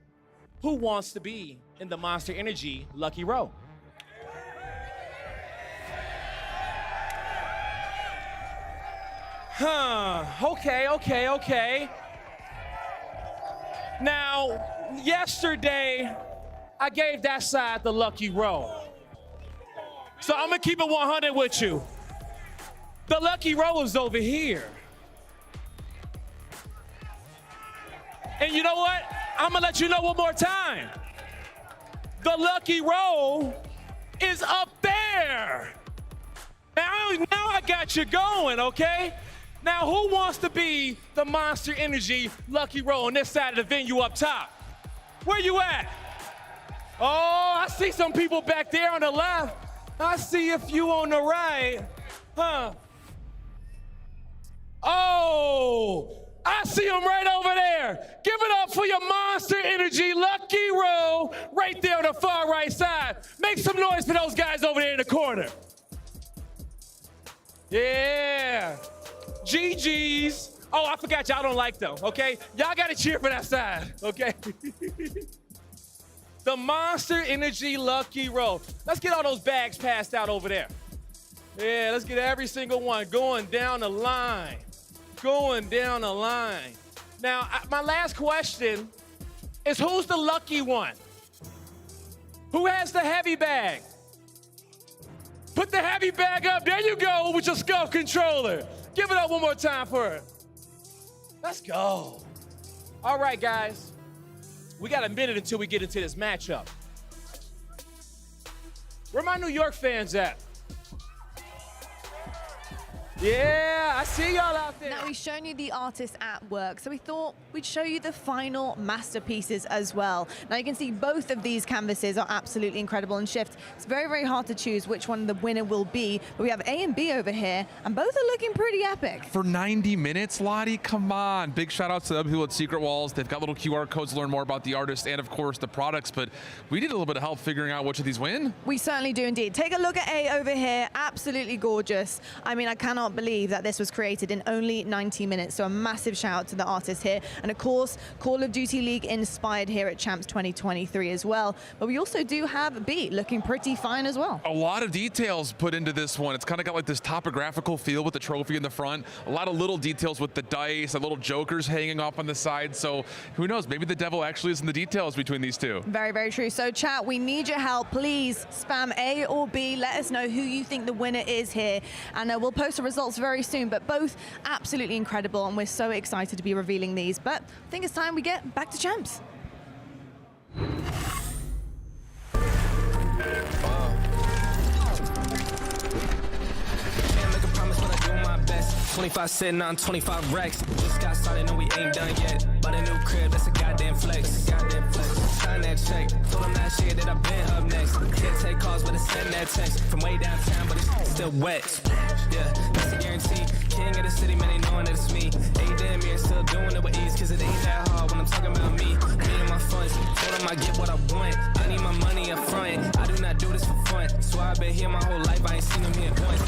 Who wants to be in the Monster Energy Lucky Roll? Okay. Now, yesterday, I gave that side the lucky roll. So I'm gonna keep it 100 with you. The lucky roll is over here. And you know what? I'm gonna let you know one more time. The lucky roll is up there. Now I got you going, okay? Now, who wants to be the Monster Energy Lucky Roll on this side of the venue up top? Where you at? Oh, I see some people back there on the left. I see a few on the right. Huh? Oh, I see them right over there. there. Give it up for your Monster Energy Lucky Row right there on the far right side. Make some noise for those guys over there in the corner. Yeah. GG's. Oh, I forgot y'all don't like them, okay? Y'all got to cheer for that side, okay? The Monster Energy Lucky Row. Let's get all those bags passed out over there. Yeah, let's get every single one going down the line. Going down the line. Now, my last question is who's the lucky one? Who has the heavy bag? Put the heavy bag up. There you go with your Skull controller. Give it up one more time for her. Let's go. All right, guys. We got a minute until we get into this matchup. Where my New York fans at? Yeah, I see y'all out there. Now, we've shown you the artists at work, so we thought we'd show you the final masterpieces as well. Now, you can see both of these canvases are absolutely incredible and Shift. It's very, very hard to choose which one the winner will be, but we have A and B over here, and both are looking pretty epic. For 90 minutes, Lottie, come on. Big shout outs to the people at Secret Walls. They've got little QR codes to learn more about the artist and, of course, the products, but we need a little bit of help figuring out which of these win. We certainly do indeed. Take a look at A over here. Absolutely gorgeous. I mean, I cannot believe that this was created in only 90 minutes. So a massive shout out to the artist here. And of course, Call of Duty League inspired here at Champs 2023 as well. But we also do have B looking pretty fine as well. A lot of details put into this one. It's kind of got like this topographical feel with the trophy in the front. A lot of little details with the dice, and little jokers hanging off on the side. So who knows, maybe the devil actually is in the details between these two. Very, very true. So chat, we need your help. Please spam A or B. Let us know who you think the winner is here. And we'll post the results very soon, but both absolutely incredible, and we're so excited to be revealing these. But I think it's time we get back to Champs. 25 sitting on 25 racks. Just got started, no, we ain't done yet. But a new crib, that's a goddamn flex. Sign that check. Told them last year that I've been up next. Can't take calls, but I send that text from way downtown, but it's still wet. Yeah, that's a guarantee. King of the city, man, they knowing that it's me. Ain't damn near still doing it with ease, cause it ain't that hard when I'm talking about me. Me and my funds. Told them I get what I want. I need my money up front. I do not do this for fun. So I've been here my whole life, I ain't seen them here once.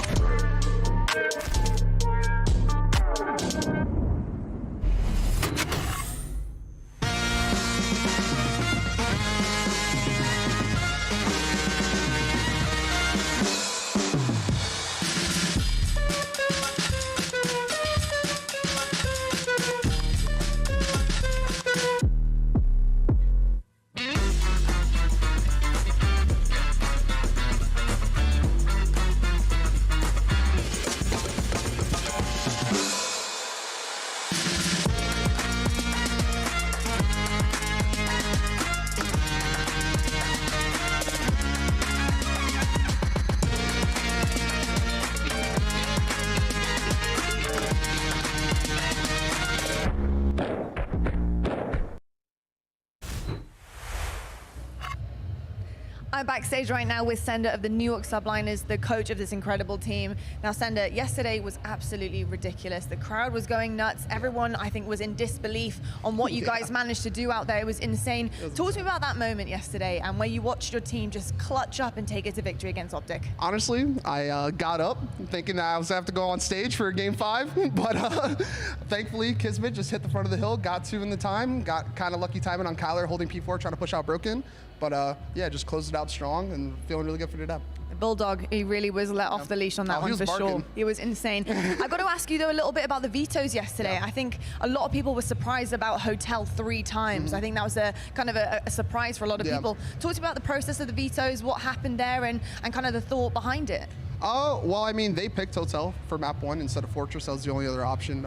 I'm backstage right now with Sender of the New York Subliners, the coach of this incredible team. Now, Sender, yesterday was absolutely ridiculous. The crowd was going nuts. Everyone, I think, was in disbelief on what you guys managed to do out there. It was insane. Talk to me about that moment yesterday and where you watched your team just clutch up and take it to victory against OpTic. Honestly, I got up thinking that I was going to have to go on stage for Game 5, but thankfully, KiSMET just hit the front of the hill, got 2 in the time, got kind of lucky timing on Kyler holding P4, trying to push out Broken. But yeah, just closed it out strong and feeling really good for today. The Bulldog, he really was let off the leash on that one for sure. He was insane. I've got to ask you though a little bit about the vetoes yesterday. Yeah. I think a lot of people were surprised about Hotel 3 times. I think that was a kind of a surprise for a lot of people. Talk to me about the process of the vetoes, what happened there, and kind of the thought behind it. Well, I mean, they picked Hotel for map 1 instead of Fortress. That was the only other option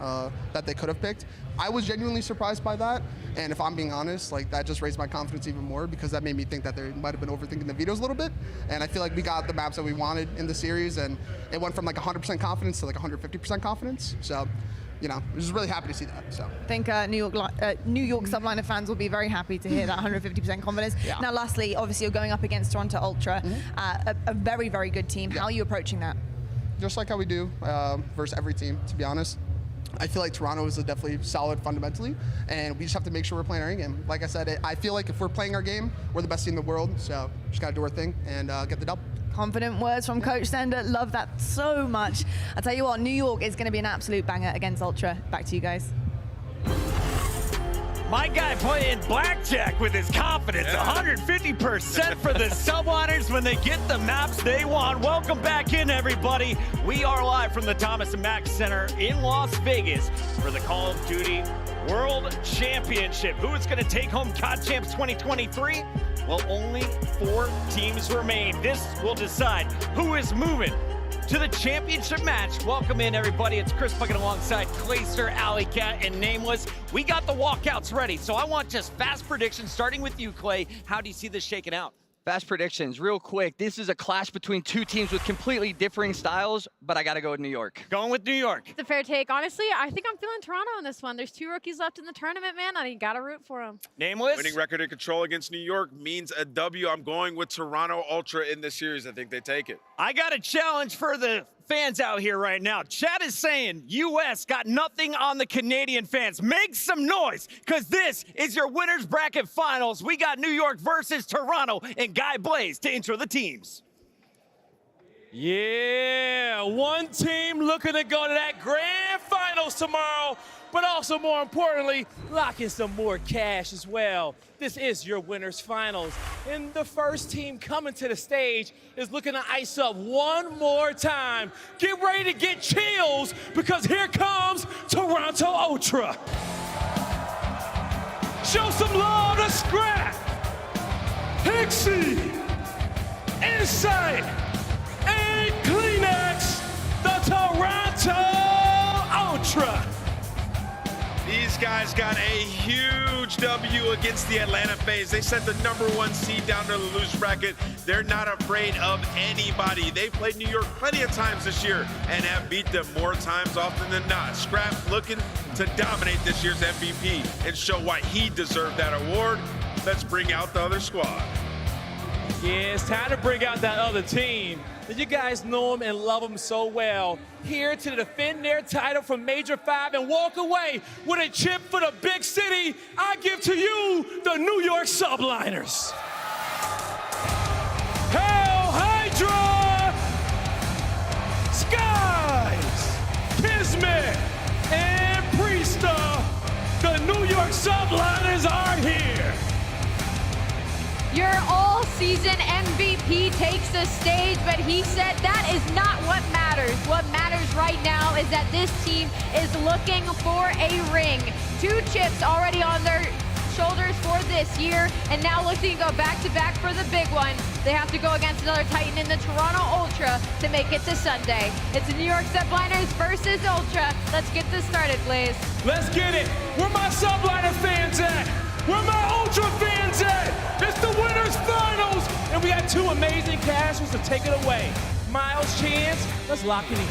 that they could have picked. I was genuinely surprised by that, and if I'm being honest, like that just raised my confidence even more because that made me think that they might have been overthinking the vetoes a little bit, and I feel like we got the maps that we wanted in the series, and it went from like 100% confidence to like 150% confidence, so you know, I'm just really happy to see that. So I think New York Subliner fans will be very happy to hear that 150% confidence. Now, lastly, obviously you're going up against Toronto Ultra, a very, very good team. How are you approaching that? Just like how we do versus every team, to be honest. I feel like Toronto is definitely solid fundamentally, and we just have to make sure we're playing our game. Like I said, I feel like if we're playing our game, we're the best team in the world, so just gotta do our thing and get the dub. Confident words from Coach Sender. Love that so much. I'll tell you what, New York is going to be an absolute banger against Ultra. Back to you guys. My guy playing blackjack with his confidence, 150% for the Subliners when they get the maps they want. Welcome back in, everybody. We are live from the Thomas and Mack Center in Las Vegas for the Call of Duty World Championship. Who is going to take home COD Champs 2023? Well, only 4 teams remain. This will decide who is moving to the championship match. Welcome in, everybody. It's Chris Puckett alongside Clayster, Alleycat, and Nameless. We got the walkouts ready, so I want just fast predictions, starting with you, Clay. How do you see this shaking out? Fast predictions, real quick. This is a clash between 2 teams with completely differing styles, but I got to go with New York. Going with New York. It's a fair take. Honestly, I think I'm feeling Toronto in this one. There's 2 rookies left in the tournament, man, and you got to root for them. Nameless. Winning record in control against New York means a W. I'm going with Toronto Ultra in this series. I think they take it. I got a challenge for the fans out here right now. Chat is saying US got nothing on the Canadian fans. Make some noise, because this is your winners bracket finals. We got New York versus Toronto and Guy Blaze to intro the teams. Yeah, one team looking to go to that grand finals tomorrow, but also more importantly, lock in some more cash as well. This is your winners finals. And the first team coming to the stage is looking to ice up one more time. Get ready to get chills, because here comes Toronto Ultra. Show some love to Scrapz, Hicksy, Insight, and CleanX, the Toronto Ultra. These guys got a huge W against the Atlanta FaZe. They sent the #1 seed down to the loser bracket. They're not afraid of anybody. They played New York plenty of times this year and have beat them more times often than not. Scrapz looking to dominate this year's MVP and show why he deserved that award. Let's bring out the other squad. Yeah, it's time to bring out that other team. You guys know them and love them so well. Here to defend their title from Major 5 and walk away with a chip for the big city, I give to you the New York Subliners. Hell, HyDra, Skyz, KiSMET, and Priestahh. The New York Subliners are here. Your all-season MVP takes the stage, but he said that is not what matters. What matters right now is that this team is looking for a ring. 2 chips already on their shoulders for this year, and now looking to go back-to-back for the big one. They have to go against another Titan in the Toronto Ultra to make it to Sunday. It's the New York Subliners versus Ultra. Let's get this started, Blaze. Let's get it. Where my Subliner fans at? Where my Ultra fans at? It's the winners finals, and we got 2 amazing casters to take it away. Miles, Chance, let's lock it in.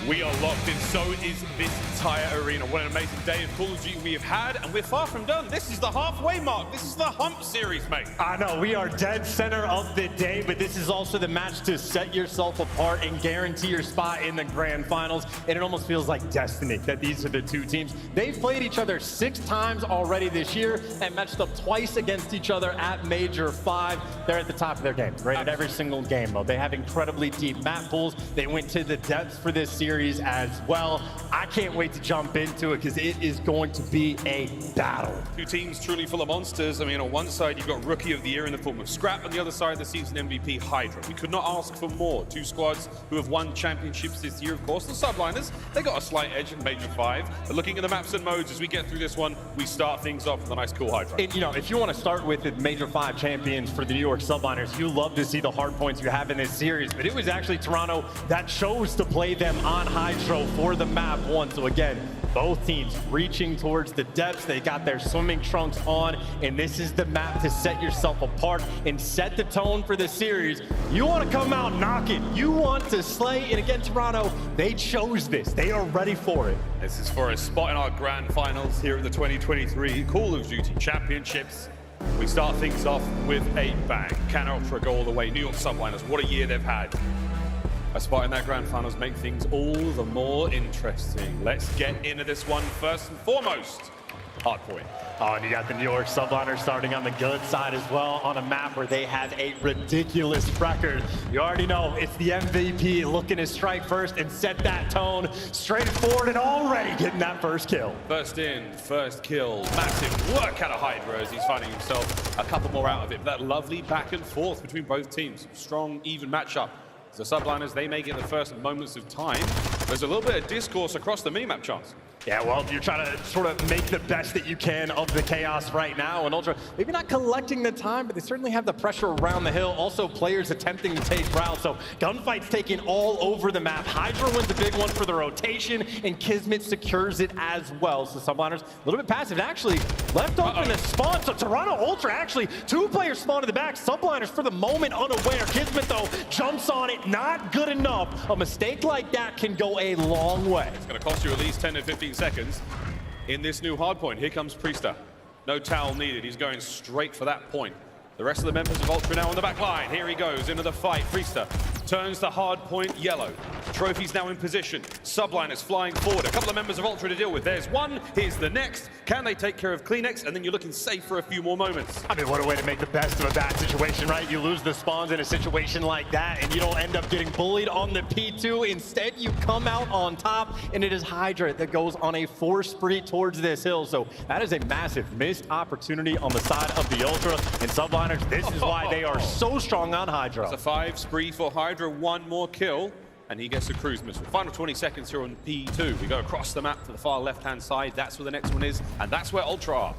We are locked in, so is this entire arena. What an amazing day of Call of Duty we have had, and we're far from done. This is the halfway mark. This is the hump series, mate. I know, we are dead center of the day, but this is also the match to set yourself apart and guarantee your spot in the grand finals. And it almost feels like destiny that these are the 2 teams. They've played each other 6 times already this year and matched up twice against each other at Major 5. They're at the top of their game, rated every single game mode. They have incredibly deep map pools. They went to the depths for this series as well. I can't wait to jump into it, because it is going to be a battle. 2 teams truly full of monsters. I mean, on one side, you've got Rookie of the Year in the form of Scrapz, on the other side, the season MVP, HyDra. We could not ask for more. 2 squads who have won championships this year, of course. The Subliners, they got a slight edge in Major 5. But looking at the maps and modes, as we get through this one, we start things off with a nice, cool HyDra. And, you know, if you want to start with the Major 5 champions for the New York Subliners, you love to see the hard points you have in this series. But it was actually Toronto that chose to play them on HyDra for the map 1. So again, both teams reaching towards the depths. They got their swimming trunks on, and this is the map to set yourself apart and set the tone for the series. You want to come out knocking. You want to slay. And again, Toronto, they chose this. They are ready for it. This is for a spot in our grand finals here at the 2023 Call of Duty Championships. We start things off with a bang. Can Ultra go all the way? New York Subliners, what a year they've had. A spot in that grand finals make things all the more interesting. Let's get into this one first and foremost. Hardpoint. Oh, and you got the New York Subliners starting on the good side as well on a map where they have a ridiculous record. You already know it's the MVP looking to strike first and set that tone straight forward and already getting that first kill. First in, first kill. Massive work out of HyDra as he's finding himself a couple more out of it. That lovely back and forth between both teams. Strong, even matchup. The Subliners, they make it the first moments of time. There's a little bit of discourse across the minimap, Chance. Yeah, well, you're trying to sort of make the best that you can of the chaos right now. And Ultra, maybe not collecting the time, but they certainly have the pressure around the hill. Also, players attempting to take rounds. So gunfights taking all over the map. HyDra wins the big one for the rotation, and KiSMET secures it as well. So Subliners, a little bit passive. Actually, left open the spawn. So Toronto Ultra, actually, 2 players spawn in the back. Subliners, for the moment, unaware. KiSMET, though, jumps on it. Not good enough. A mistake like that can go a long way. It's going to cost you at least 10 to 15 seconds in this new hard point. Here comes Priestahh. No towel needed. He's going straight for that point. The rest of the members of Ultra now on the back line. Here he goes into the fight. Priestahh turns the hard point yellow. Trophy's now in position. Subliners flying forward. A couple of members of Ultra to deal with. There's one. Here's the next. Can they take care of CleanX? And then you're looking safe for a few more moments. I mean, what a way to make the best of a bad situation, right? You lose the spawns in a situation like that, and you don't end up getting bullied on the P2. Instead, you come out on top, and it is HyDra that goes on a force spree towards this hill. So that is a massive missed opportunity on the side of the Ultra. And Subliners, this is why they are so strong on HyDra. It's a 5 spree for HyDra. One more kill, and he gets a cruise missile. Final 20 seconds here on P2. We go across the map to the far left-hand side. That's where the next one is, and that's where Ultra are.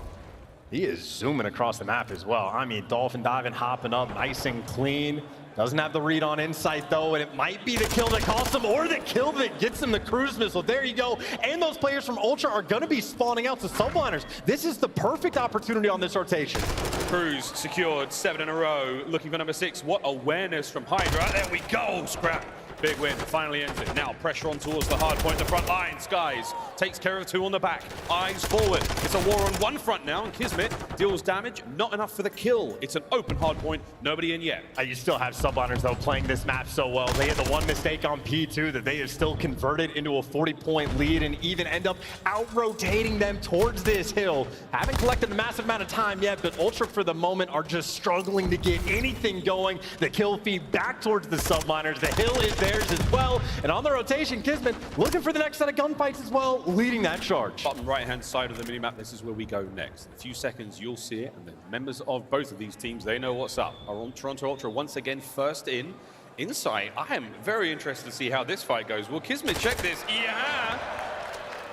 He is zooming across the map as well. I mean, dolphin diving, hopping up, nice and clean. Doesn't have the read on insight, though, and it might be the kill that costs him or the kill that gets him the cruise missile. There you go. And those players from Ultra are going to be spawning out to Subliners. This is the perfect opportunity on this rotation. Cruise secured, 7 in a row. Looking for number 6. What awareness from HyDra. There we go, Scrapz. Big win, finally ends it. Now pressure on towards the hard point, the front line. Skyz takes care of 2 on the back. Eyes forward. It's a war on one front now, and KiSMET deals damage. Not enough for the kill. It's an open hard point, nobody in yet. You still have Subliners, though, playing this map so well. They had the one mistake on P2 that they have still converted into a 40-point lead and even end up out-rotating them towards this hill. Haven't collected a massive amount of time yet, but Ultra, for the moment, are just struggling to get anything going. The kill feed back towards the Subliners. The hill is theirs as well. And on the rotation, KiSMET looking for the next set of gunfights as well, leading that charge. Bottom right-hand side of the minimap, this is where we go next. In a few seconds, you'll see it, and the members of both of these teams, they know what's up. Are on Toronto Ultra once again first in. Inside, I am very interested to see how this fight goes. Will KiSMET check this? Yeah!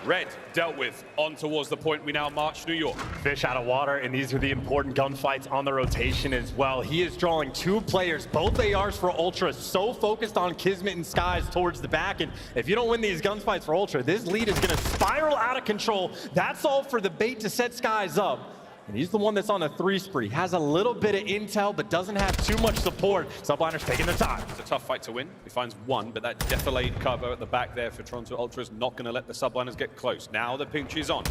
Red dealt with, on towards the point we now march New York. Fish out of water, and these are the important gunfights on the rotation as well. He is drawing 2 players, both ARs for Ultra, so focused on KiSMET and Skyz towards the back. And if you don't win these gunfights for Ultra, this lead is going to spiral out of control. That's all for the bait to set Skyz up. And he's the one that's on a 3 spree. Has a little bit of intel, but doesn't have too much support. Subliners taking their time. It's a tough fight to win. He finds 1, but that defilade cover at the back there for Toronto Ultra is not going to let the Subliners get close. Now the pinch is on.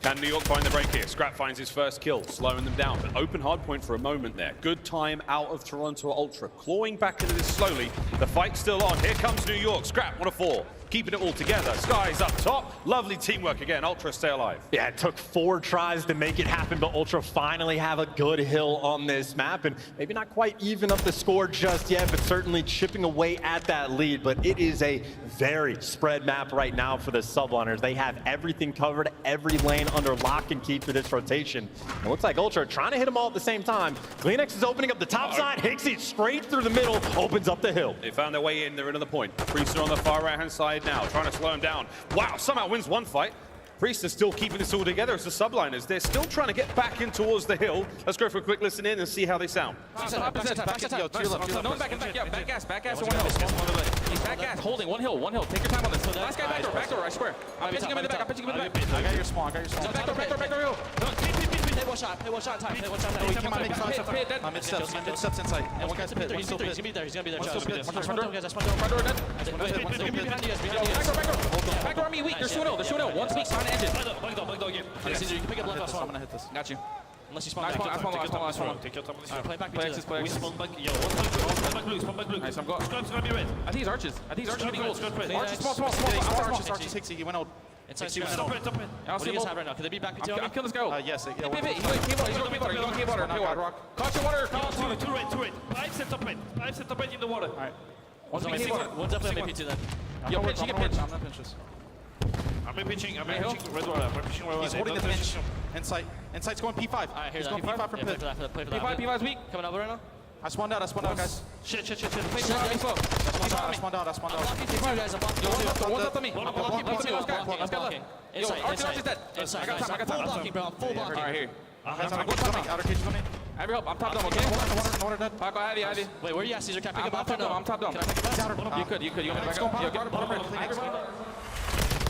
Can New York find the break here? Scrapz finds his first kill, slowing them down. But open hard point for a moment there. Good time out of Toronto Ultra. Clawing back into this slowly. The fight's still on. Here comes New York. Scrapz, 1 of 4. Keeping it all together. Skyz up top. Lovely teamwork again. Ultra stay alive. Yeah, it took 4 tries to make it happen, but Ultra finally have a good hill on this map. And maybe not quite even up the score just yet, but certainly chipping away at that lead. But it is a very spread map right now for the Subliners. They have everything covered, every lane under lock and key for this rotation. It looks like Ultra trying to hit them all at the same time. CleanX is opening up the top side. Hicksy straight through the middle, opens up the hill. They found their way in. They're another point. Priestahh on the far right-hand side now, trying to slow him down. Wow, somehow wins one fight. Priestahh still keeping this all together as the Subliners. They're still trying to get back in towards the hill. Let's go for a quick listen in and see how they sound. Back ass, back ass, 1 hill. He's back ass, holding 1 hill. Take your time on this. Last guy back door, I swear. I'm pitching him in the back, I got your small, Back door, hill. Play 1 shot time. Oh, he came out making I'm mid-steps inside. And 1 guy's pit, 1 still pit. He's gonna be there. Back door on me, weak. There's 2-0. 1 speaks on edges. You can pick up left. I'm gonna hit this. Got you. Unless you spawn back. Nice one. Take your time on this one. Play back. We spawn back. Yo, spawn back blue. Nice, I'm going. Scrapz gonna be red. I think he's arches. Gonna be gold. Arches, small. Arches, Hicksy, he went out. Inside, Stop it. I'll see him right now. Can they beat back PTO? I'm killing this guy. Yes. He's going cave water. Catch your water. Two red. Five set up red in the water. Alright. One's definitely MVP2 then. Yo, pitch, he can pitch. I'm not pinch. I'm pitching red water. He's holding the pinch. Insight's going P5. Alright, here's going P5 for pit. P5's weak. Coming over right now. I spawned out, guys. Shit. I spawned out. One's up to me. I'm blocking P2. Let's go. Yo, Arch is dead. I got time. Full blocking. Alright, here. Outer cage on me. I have your help. I'm top dome, okay? Water dead. Paco, Ivy. Wait, where are you at, Caesar? Can I pick him up? I'm top dome. You could. You want me to back up? Yo, get bottom.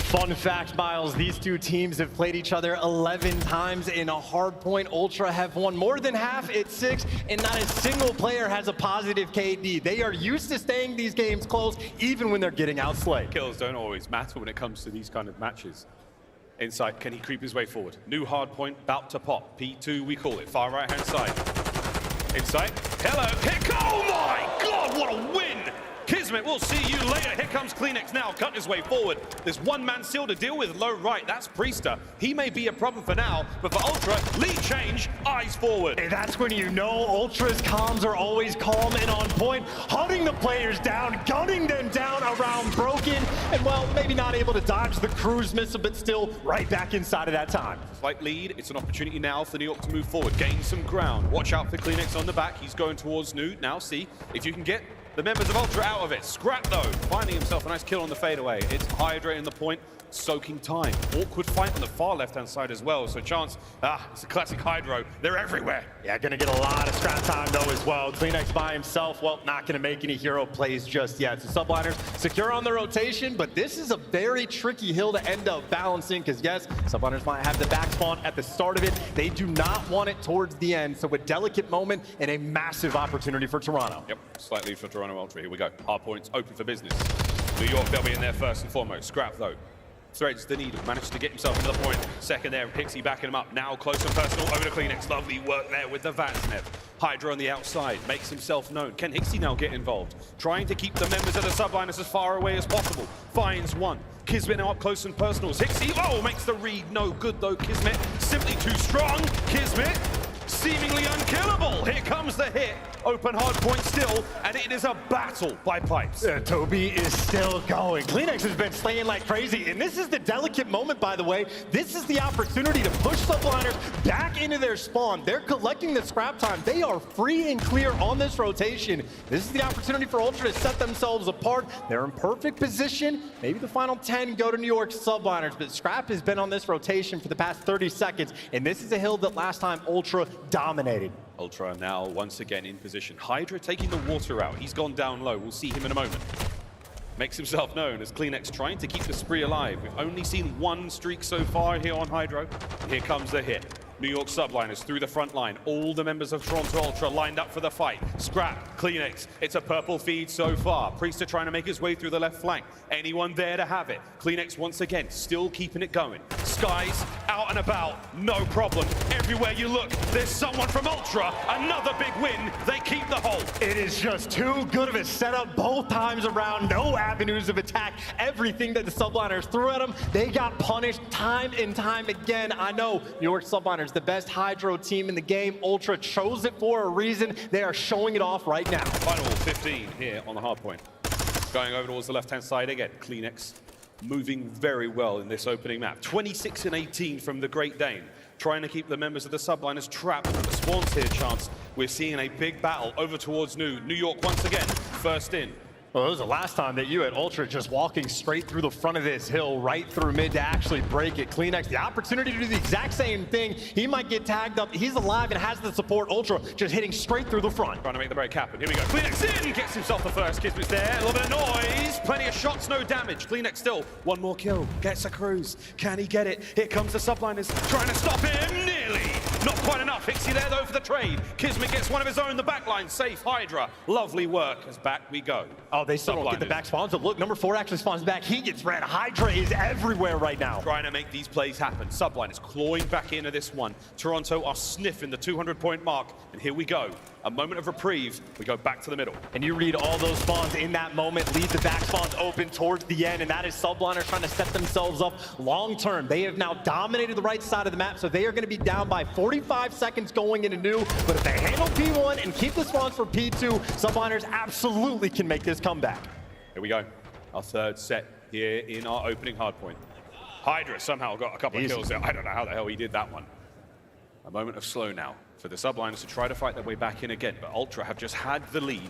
Fun fact, Miles, these two teams have played each other 11 times in a hardpoint. Ultra have won more than half at 6, and not a single player has a positive KD. They are used to staying these games close, even when they're getting outslayed. Kills don't always matter when it comes to these kind of matches. Insight, can he creep his way forward? New hardpoint, about to pop. P2, we call it, far right-hand side. Insight, hello, oh my God, what a win! KiSMET, we'll see you later. Here comes CleanX now, cutting his way forward. There's one man still to deal with, low right. That's Priestahh. He may be a problem for now, but for Ultra, lead change, eyes forward. And that's when you know Ultra's comms are always calm and on point, hunting the players down, gunning them down around broken, and well, maybe not able to dodge the cruise missile, but still right back inside of that time. Slight lead. It's an opportunity now for New York to move forward, gain some ground. Watch out for CleanX on the back. He's going towards Nude. Now see if you can get the members of Ultra out of it. Scrap though, finding himself a nice kill on the fadeaway. It's HyDra in the point, soaking time. Awkward fight on the far left-hand side as well. So Chance, it's a classic HyDra. They're everywhere. Yeah, gonna get a lot of scrap time though as well. CleanX by himself, well, not gonna make any hero plays just yet. So Subliners secure on the rotation, but this is a very tricky hill to end up balancing because yes, Subliners might have the back spawn at the start of it. They do not want it towards the end. So a delicate moment and a massive opportunity for Toronto. Yep, slight lead for Toronto Ultra. Here we go. Hard points open for business. New York, they'll be in there first and foremost. Scrap though. Threads the needle, managed to get himself into the point. Second there, Hicksy backing him up. Now close and personal over to CleanX. Lovely work there with the Vance net. HyDra on the outside, makes himself known. Can Hicksy now get involved? Trying to keep the members of the Subliners as far away as possible. Finds one. KiSMET now up close and personal. Hicksy, makes the read no good though. KiSMET simply too strong. KiSMET seemingly unkillable. Here comes the hit. Open hard point still, and it is a battle by pipes. Toby is still going. CleanX has been slaying like crazy, and this is the delicate moment, by the way. This is the opportunity to push Subliners back into their spawn. They're collecting the scrap time. They are free and clear on this rotation. This is the opportunity for Ultra to set themselves apart. They're in perfect position. Maybe the final 10 go to New York Subliners, but Scrap has been on this rotation for the past 30 seconds, and this is a hill that last time Ultra dominated. Ultra now once again in position. HyDra taking the water out. He's gone down low. We'll see him in a moment. Makes himself known as CleanX trying to keep the spree alive. We've only seen one streak so far here on HyDra. Here comes the hit. New York Subliners through the front line. All the members of Toronto Ultra lined up for the fight. Scrap, CleanX. It's a purple feed so far. Priestahh trying to make his way through the left flank. Anyone there to have it? CleanX once again still keeping it going. Skyz out and about, no problem. Everywhere you look, there's someone from Ultra. Another big win. They keep the hold. It is just too good of a setup both times around. No avenues of attack. Everything that the Subliners threw at them, they got punished time and time again. I know New York Subliners, the best HyDra team in the game. Ultra chose it for a reason. They are showing it off right now. Final 15 here on the hard point. Going over towards the left-hand side again. CleanX moving very well in this opening map. 26 and 18 from the Great Dane. Trying to keep the members of the Subliners trapped at the spawns here, Chance. We're seeing a big battle over towards New York once again, first in. Well, it was the last time that you had Ultra just walking straight through the front of this hill, right through mid to actually break it. CleanX, the opportunity to do the exact same thing. He might get tagged up. He's alive and has the support. Ultra just hitting straight through the front. Trying to make the break happen. Here we go. CleanX in, gets himself the first. KiSMET's there. A little bit of noise. Plenty of shots, no damage. CleanX still. One more kill. Gets a cruise. Can he get it? Here comes the Subliners. Trying to stop him. Nearly. Not quite enough. Hicksy there though for the trade. KiSMET gets one of his own. The backline safe. HyDra. Lovely work. As back we go. Oh, they still don't get the back spawns, but look, number 4 actually spawns back. He gets red. HyDra is everywhere right now. Trying to make these plays happen. Subliners clawing back into this one. Toronto are sniffing the 200-point mark, and here we go. A moment of reprieve. We go back to the middle. And you read all those spawns in that moment, leave the back spawns open towards the end, and that is Subliners trying to set themselves up long term. They have now dominated the right side of the map, so they are going to be down by 45 seconds going into new. But if they handle P1 and keep the spawns for P2, Subliners absolutely can make this comeback. Here we go. Our third set here in our opening hardpoint. HyDra somehow got a couple of kills there. I don't know how the hell he did that one. A moment of slow now for the Subliners to try to fight their way back in again, but Ultra have just had the lead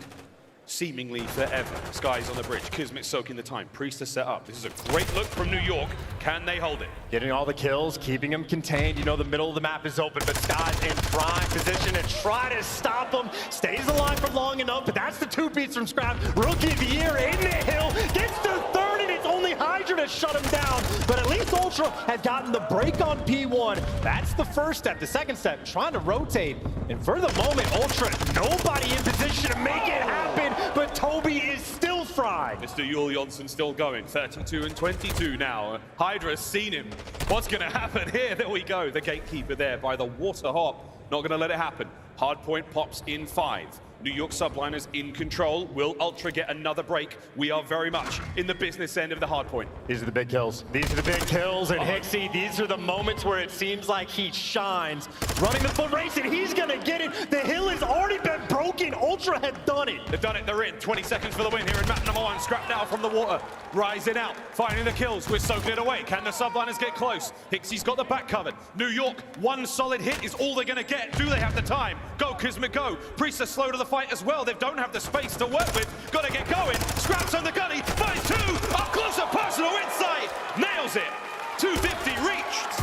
seemingly forever. Skyz on the bridge, KiSMET soaking the time, Priestahh set up. This is a great look from New York. Can they hold it? Getting all the kills, keeping them contained. You know the middle of the map is open, but Skyz in prime position to try to stop them. Stays alive for long enough, but that's the 2-piece from Scrapz. Rookie of the year in the hill, gets to third, and it's only HyDra to shut him down. But at least Ultra have gotten the break on P1. That's the first step. The second step, trying to rotate. And for the moment, Ultra, nobody in position to make it happen. But Toby is still fried. Mr. Yul Jonsson still going, 32 and 22 now. HyDra's seen him. What's going to happen here? There we go. The gatekeeper there by the water hop. Not going to let it happen. Hardpoint pops in 5. New York Subliners in control. Will Ultra get another break? We are very much in the business end of the hardpoint. These are the big kills. These are the big kills. And Hicksy, these are the moments where it seems like he shines. Running the foot race, and he's going to get it. The hill has already been broken. Ultra have done it. They've done it. They're in. 20 seconds for the win here in map number 1. Scrap now from the water. Rising out. Finding the kills. We're soaking it away. Can the Subliners get close? Hicksy's got the back covered. New York, one solid hit is all they're going to get. Do they have the time? Go, KiSMET, go. Priestahh slow to the fight as well. They don't have the space to work with. Got to get going. Scrapz on the gunny. Finds 2. Up close and personal insight. Nails it. 250 reached.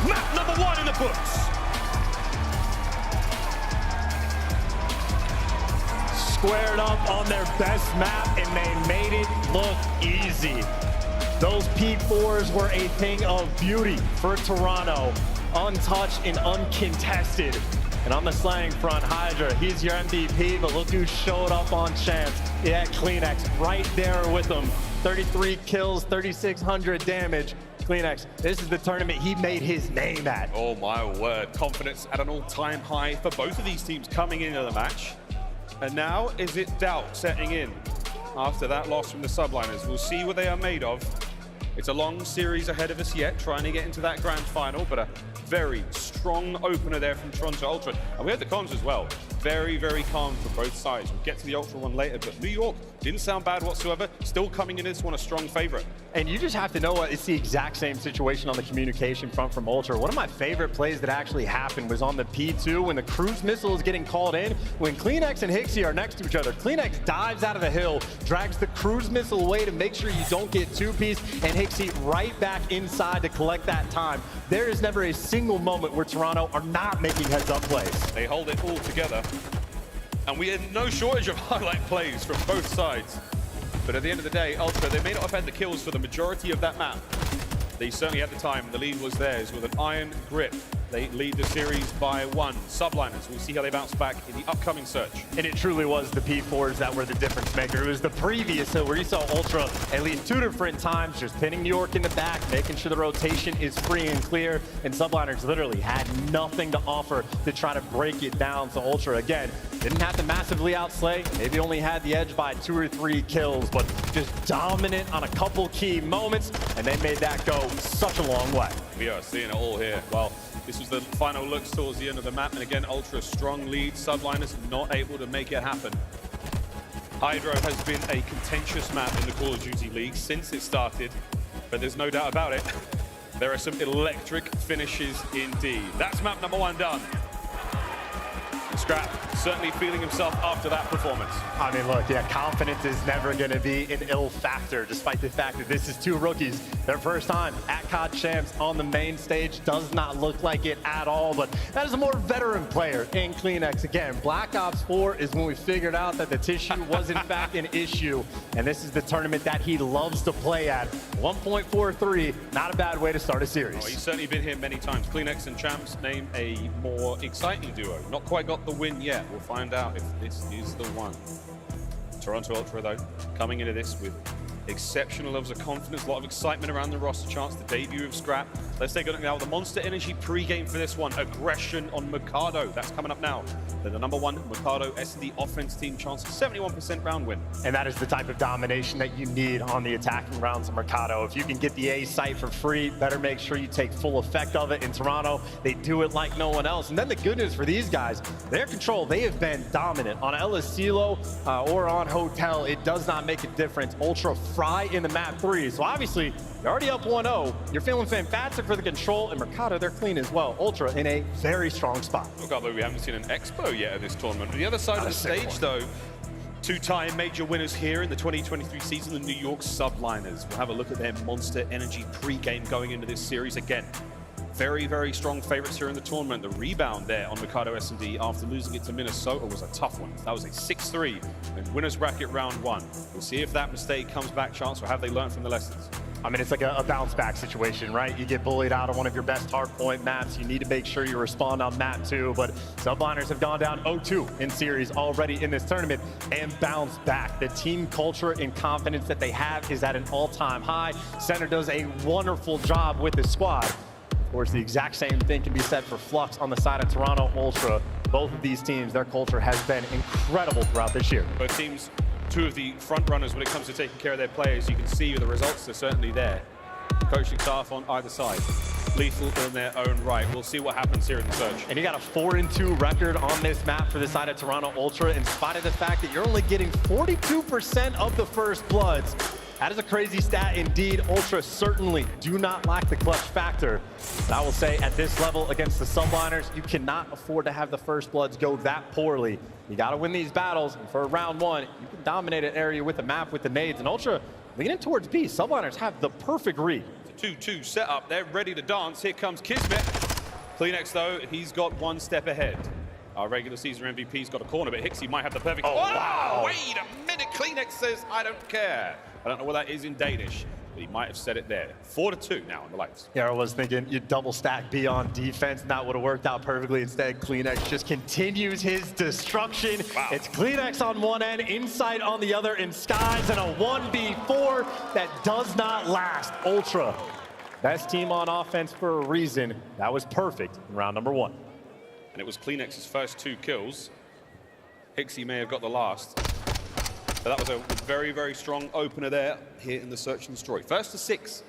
Map number 1 in the books. Squared up on their best map, and they made it look easy. Those P4s were a thing of beauty for Toronto. Untouched and uncontested. And on the slang front, HyDra, he's your MVP, but look who showed up on chance. Yeah, CleanX right there with him. 33 kills, 3,600 damage. CleanX, this is the tournament he made his name at. Oh my word, confidence at an all-time high for both of these teams coming into the match. And now, is it doubt setting in after that loss from the Subliners? We'll see what they are made of. It's a long series ahead of us yet, trying to get into that grand final, but a very strong opener there from Toronto Ultra. And we had the comms as well. Very, very calm for both sides. We'll get to the Ultra one later, but New York didn't sound bad whatsoever. Still coming in this one a strong favorite. And you just have to know it's the exact same situation on the communication front from Ultra. One of my favorite plays that actually happened was on the P2 when the cruise missile is getting called in. When CleanX and Hicksy are next to each other, CleanX dives out of the hill, drags the cruise missile away to make sure you don't get 2-piece, and Hicksy right back inside to collect that time. There is never a single moment where Toronto are not making heads-up plays. They hold it all together. And we had no shortage of highlight plays from both sides. But at the end of the day, Ultra, they may not have had the kills for the majority of that map. They certainly had the time. The lead was theirs with an iron grip. They lead the series by 1. Subliners, we'll see how they bounce back in the upcoming search. And it truly was the P4s that were the difference maker. It was the previous hill where you saw Ultra at least 2 different times just pinning New York in the back, making sure the rotation is free and clear. And Subliners literally had nothing to offer to try to break it down. So Ultra, again, didn't have to massively outslay. Maybe only had the edge by 2 or 3 kills, but just dominant on a couple key moments. And they made that go such a long way. We are seeing it all here. Well, this was the final looks towards the end of the map, and again, Ultra strong lead. Subliners not able to make it happen. HyDra has been a contentious map in the Call of Duty League since it started, but there's no doubt about it. There are some electric finishes indeed. That's map number 1 done. Scrapz certainly feeling himself after that performance. I mean, look, yeah, confidence is never going to be an ill factor, despite the fact that this is 2 rookies. Their first time at COD Champs on the main stage does not look like it at all, but that is a more veteran player in CleanX. Again, Black Ops 4 is when we figured out that the tissue was in fact an issue, and this is the tournament that he loves to play at. 1.43, not a bad way to start a series. Oh, he's certainly been here many times. CleanX and Champs name a more exciting duo. Not quite got the win yet. We'll find out if this is the one. Toronto Ultra, though, coming into this with exceptional levels of confidence, a lot of excitement around the roster chance, the debut of Scrapz. Let's take a look now at the Monster Energy pre-game for this one. Aggression on Mikado. That's coming up now. They're the #1 Mikado S&D offense team, chance of 71% round win. And that is the type of domination that you need on the attacking rounds of Mikado. If you can get the A site for free, better make sure you take full effect of it. In Toronto, they do it like no one else. And then the good news for these guys, their control, they have been dominant. On El Estilo or on Hotel, it does not make a difference. Ultra fry in the map 3. So obviously, you're already up 1-0. You're feeling fantastic for the control, and Mikado, they're clean as well. Ultra in a very strong spot. Look, although we haven't seen an expo yet at this tournament. On the other side of the stage, though, two-time major winners here in the 2023 season, the New York Subliners. We'll have a look at their Monster Energy pre-game going into this series again. Very, very strong favorites here in the tournament. The rebound there on Mikado S&D after losing it to Minnesota was a tough one. That was a 6-3 in winners bracket round 1. We'll see if that mistake comes back, chance, or have they learned from the lessons. I mean, it's like a bounce back situation, right? You get bullied out on one of your best hardpoint maps. You need to make sure you respond on map 2. But Subliners have gone down 0-2 in series already in this tournament and bounced back. The team culture and confidence that they have is at an all-time high. Center does a wonderful job with the squad. Of course, the exact same thing can be said for Flux on the side of Toronto Ultra. Both of these teams, their culture has been incredible throughout this year. Both teams, two of the front runners when it comes to taking care of their players. You can see the results are certainly there. Coaching staff on either side, lethal in their own right. We'll see what happens here in the search. And you got a 4-2 record on this map for the side of Toronto Ultra, in spite of the fact that you're only getting 42% of the first bloods. That is a crazy stat indeed. Ultra certainly do not lack the clutch factor. But I will say at this level against the Subliners, you cannot afford to have the first bloods go that poorly. You got to win these battles. And for round 1, you can dominate an area with the map with the nades. And Ultra leaning towards B. Subliners have the perfect read. It's a 2-2 setup. They're ready to dance. Here comes KiSMET. CleanX, though, he's got one step ahead. Our regular season MVP's got a corner, but Hicksy might have the perfect... Oh, wow. Wait a minute. CleanX says, I don't care. I don't know what that is in Danish, but he might have said it there. 4-2 now in the lights. Yeah, I was thinking you double stack B on defense, and that would have worked out perfectly. Instead, CleanX just continues his destruction. Wow. It's CleanX on one end, Insight on the other, and Skyz, and a 1v4 that does not last. Ultra, best team on offense for a reason. That was perfect in round number 1. And it was CleanX's first 2 kills. Hicksy may have got the last. But that was a very, very strong opener there here in the Search and Destroy. First to 6.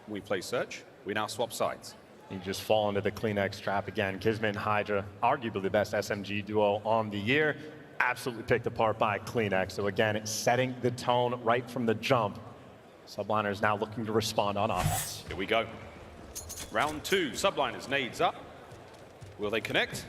When we play Search, we now swap sides. You just fall into the CleanX trap again. KiSMET and HyDra, arguably the best SMG duo on the year. Absolutely picked apart by CleanX. So again, it's setting the tone right from the jump. Subliners now looking to respond on offense. Here we go. Round 2, Subliners nades up. Will they connect?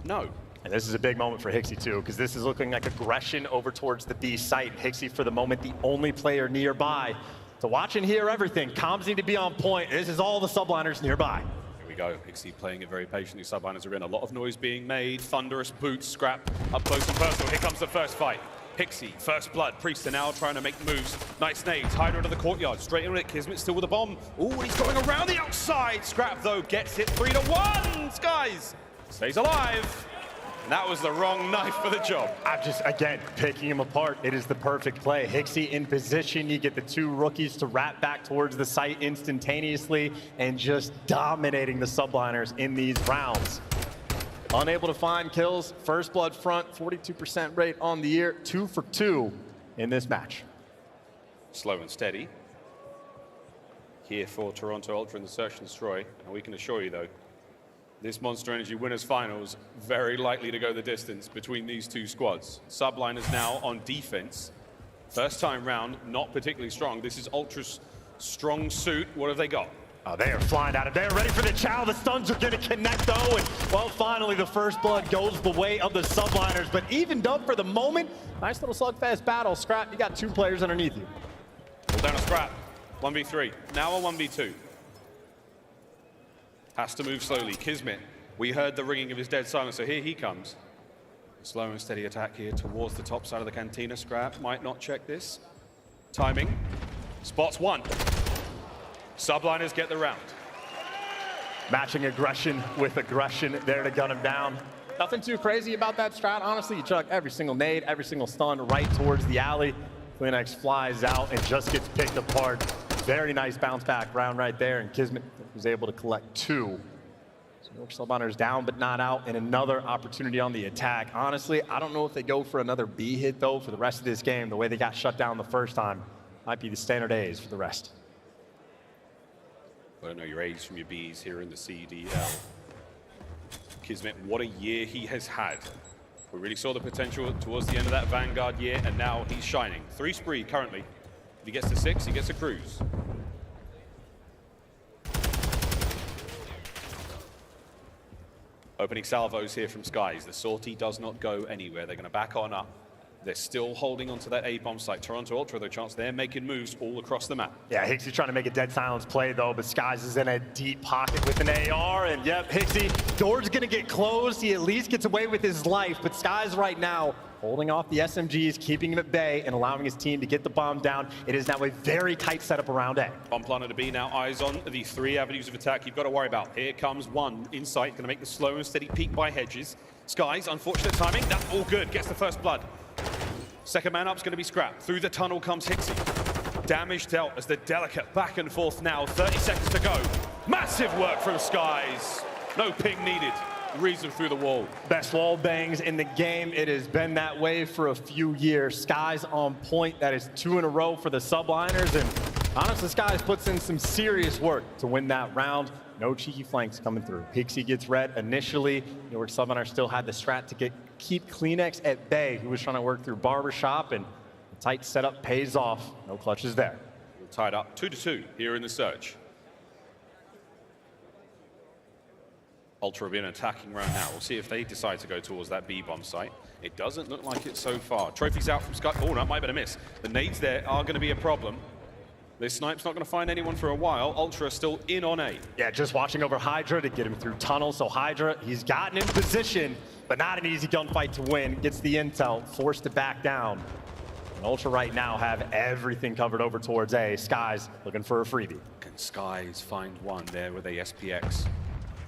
No. And this is a big moment for Hicksy too, because this is looking like aggression over towards the B site. Hicksy, for the moment, the only player nearby to watch and hear everything. Comms need to be on point. This is all the Subliners nearby. Here we go. Hicksy playing it very patiently. Subliners are in. A lot of noise being made. Thunderous boots, Scrapz up close and personal. Here comes the first fight. Hicksy, first blood. Priestahh now trying to make moves. Nice nades. HyDra to the courtyard. Straight in with it. KiSMET still with a bomb. Ooh, and he's going around the outside. Scrapz, though, gets it 3-1. Skyz stays alive. That was the wrong knife for the job. I'm just, again, picking him apart. It is the perfect play. Hicksy in position. You get the 2 rookies to wrap back towards the site instantaneously and just dominating the Subliners in these rounds. Unable to find kills. First blood front, 42% rate on the year. 2 for 2 in this match. Slow and steady. Here for Toronto Ultra in the Search and Destroy. And we can assure you, though, this Monster Energy Winners Finals, very likely to go the distance between these 2 squads. Subliners now on defense. First time round, not particularly strong. This is Ultra's strong suit. What have they got? Oh, they are flying out of there, ready for the chow. The stuns are going to connect, though. And, well, finally, the first blood goes the way of the Subliners. But evened up for the moment. Nice little slugfest battle. Scrapz, you got 2 players underneath you. Pull down a Scrapz. 1v3. Now a 1v2. Has to move slowly. KiSMET, we heard the ringing of his dead silence, so here he comes. Slow and steady attack here towards the top side of the cantina. Scrapz might not check this. Timing. Spots 1. Subliners get the round. Matching aggression with aggression there to gun him down. Nothing too crazy about that strat. Honestly, you chuck every single nade, every single stun right towards the alley. CleanX flies out and just gets picked apart. Very nice bounce back round right there, and KiSMET was able to collect 2. So York Subliners down but not out, and another opportunity on the attack. Honestly, I don't know if they go for another B hit though for the rest of this game. The way they got shut down the first time might be the standard A's for the rest. I don't know your A's from your B's here in the CDL. KiSMET, what a year he has had. We really saw the potential towards the end of that Vanguard year, and now he's shining. 3 spree currently. If he gets to 6, he gets a cruise. Opening salvos here from Skyz. The sortie does not go anywhere. They're going to back on up. They're still holding onto that A-bomb site. Toronto Ultra, their chance, they're making moves all across the map. Yeah, Hicksy trying to make a dead silence play though, but Skyz is in a deep pocket with an AR, and yep, Hicksy, door's gonna get closed. He at least gets away with his life, but Skyz right now holding off the SMGs, keeping him at bay, and allowing his team to get the bomb down. It is now a very tight setup around A. Bomb planted to B now, eyes on the 3 avenues of attack you've got to worry about. Here comes one in sight, gonna make the slow and steady peek by Hedges. Skyz, unfortunate timing, that's all good, gets the first blood. Second man up is going to be Scrapz. Through the tunnel comes Hicksy. Damage dealt as the delicate back and forth now. 30 seconds to go. Massive work from Skyz. No ping needed. Reason through the wall. Best wall bangs in the game. It has been that way for a few years. Skyz on point. That is 2 in a row for the Subliners. And honestly, Skyz puts in some serious work to win that round. No cheeky flanks coming through. Hicksy gets red initially. York Subliners still had the strat to keep CleanX at bay, who was trying to work through Barbershop, and the tight setup pays off. No clutches there. We're tied up 2-2 here in the search. Ultra have been attacking right now. We'll see if they decide to go towards that B-bomb site. It doesn't look like it so far. Trophies out from Sky. Oh, that might have been a miss. The nades there are going to be a problem. This snipe's not going to find anyone for a while. Ultra are still in on A. Yeah, just watching over HyDra to get him through tunnels. So HyDra, he's gotten in position, but not an easy gunfight to win. Gets the intel, forced to back down. And Ultra right now have everything covered over towards A. Skyz looking for a freebie. Can Skyz find one there with a SPX?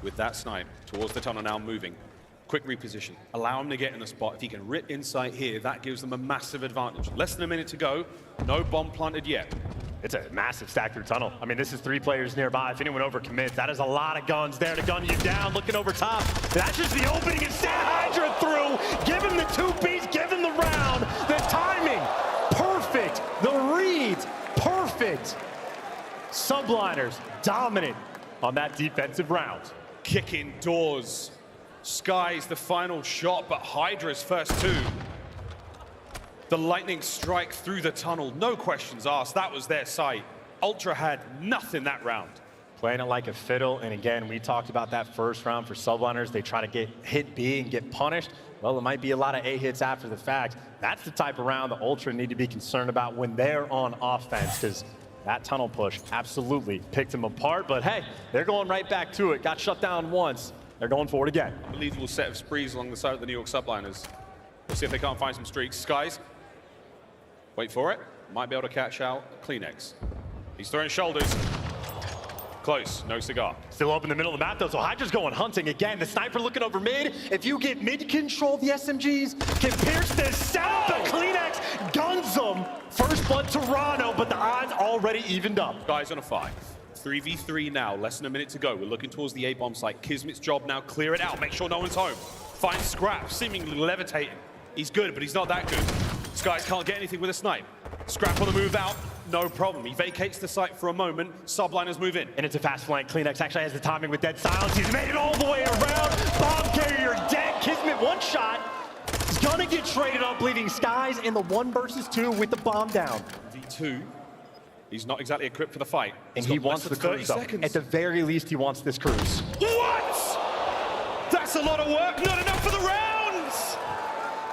With that snipe towards the tunnel now moving. Quick reposition. Allow him to get in the spot. If he can rip insight here, that gives them a massive advantage. Less than a minute to go. No bomb planted yet. It's a massive stack through tunnel. I mean, this is 3 players nearby. If anyone overcommits, that is a lot of guns there to gun you down. Looking over top. That's just the opening. Instead, HyDra through. Give him the 2-piece. Give him the round. The timing, perfect. The reads, perfect. Subliners dominant on that defensive round. Kicking doors. Skyz the final shot, but HyDra's first 2. The lightning strike through the tunnel, no questions asked. That was their sight. Ultra had nothing that round. Playing it like a fiddle, and again, we talked about that first round for Subliners. They try to get hit B and get punished. Well, it might be a lot of A hits after the fact. That's the type of round the Ultra need to be concerned about when they're on offense, because that tunnel push absolutely picked them apart. But hey, they're going right back to it. Got shut down once. They're going for it again. Unbelievable set of sprees along the side of the New York Subliners. We'll see if they can't find some streaks. Skyz. Wait for it. Might be able to catch out CleanX. He's throwing shoulders. Close. No cigar. Still up in the middle of the map, though, so HyDra's going hunting again. The sniper looking over mid. If you get mid control, the SMGs can pierce this setup. But CleanX guns them. First blood Toronto, but the odds already evened up. Guys on a 5. 3v3 now. Less than a minute to go. We're looking towards the A-bomb site. KiSMET's job now, clear it out. Make sure no one's home. Find Scrapz, seemingly levitating. He's good, but he's not that good. Skyz can't get anything with a snipe. Scrapz on the move out, no problem. He vacates the site for a moment. Subliners move in. And it's a fast flank. CleanX actually has the timing with dead silence. He's made it all the way around. Bomb carrier dead. KiSMET one shot. He's gonna get traded up, leaving Skyz in the 1 versus 2 with the bomb down. V2. He's not exactly equipped for the fight. And he wants the cruise. At the very least, he wants this cruise. What? That's a lot of work. Not enough for the rounds.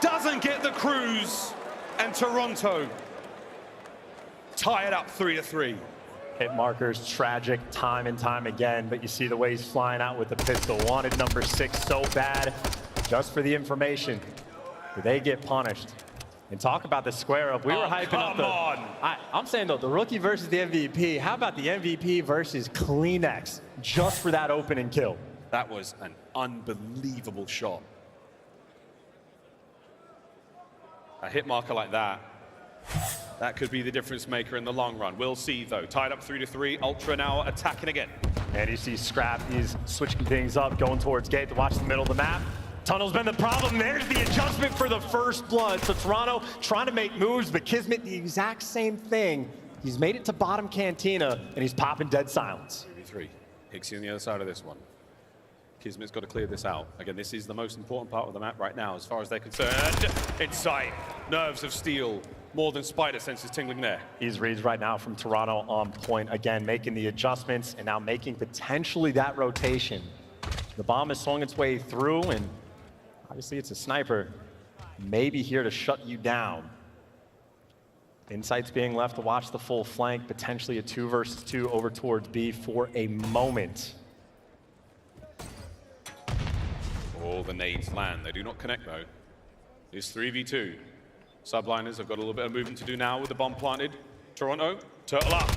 Doesn't get the cruise. And Toronto tie it up 3-3. Hit markers, tragic time and time again, but you see the way he's flying out with the pistol. Wanted number 6 so bad. Just for the information, do they get punished? And talk about the square up. We were hyping up the... I'm saying, though, the rookie versus the MVP. How about the MVP versus CleanX? Just for that opening kill. That was an unbelievable shot. A hit marker like that, that could be the difference maker in the long run. We'll see though. Tied up 3-3. Ultra now attacking again. And you see Scrapz is switching things up, going towards gate to watch the middle of the map. Tunnel's been the problem. There's the adjustment for the first blood. So Toronto trying to make moves, but KiSMET the exact same thing. He's made it to bottom Cantina, and he's popping dead silence. 3v3. Hicksy on the other side of this one. KiSMET's got to clear this out. Again, this is the most important part of the map right now, as far as they're concerned. Inside, nerves of steel. More than spider senses tingling there. These reads right now from Toronto on point. Again, making the adjustments and now making potentially that rotation. The bomb has swung its way through, and obviously it's a sniper. Maybe here to shut you down. Insight's being left to watch the full flank. Potentially a 2 versus 2 over towards B for a moment. All the nades land. They do not connect though. It's 3v2. Subliners have got a little bit of movement to do now with the bomb planted. Toronto, turtle up.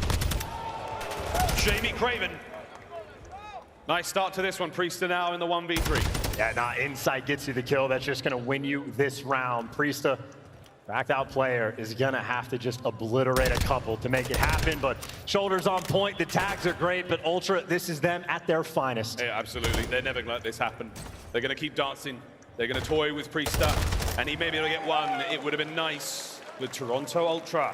Jamie Craven. Nice start to this one. Priestahh now in the 1v3. Yeah, nah, Insight gets you the kill. That's just going to win you this round. Priestahh, backed out player, is going to have to just obliterate a couple to make it happen. But shoulders on point. The tags are great, but Ultra, this is them at their finest. Yeah, absolutely. They're never going to let this happen. They're going to keep dancing. They're going to toy with Priestahh, and he may be able to get one. It would have been nice with Toronto Ultra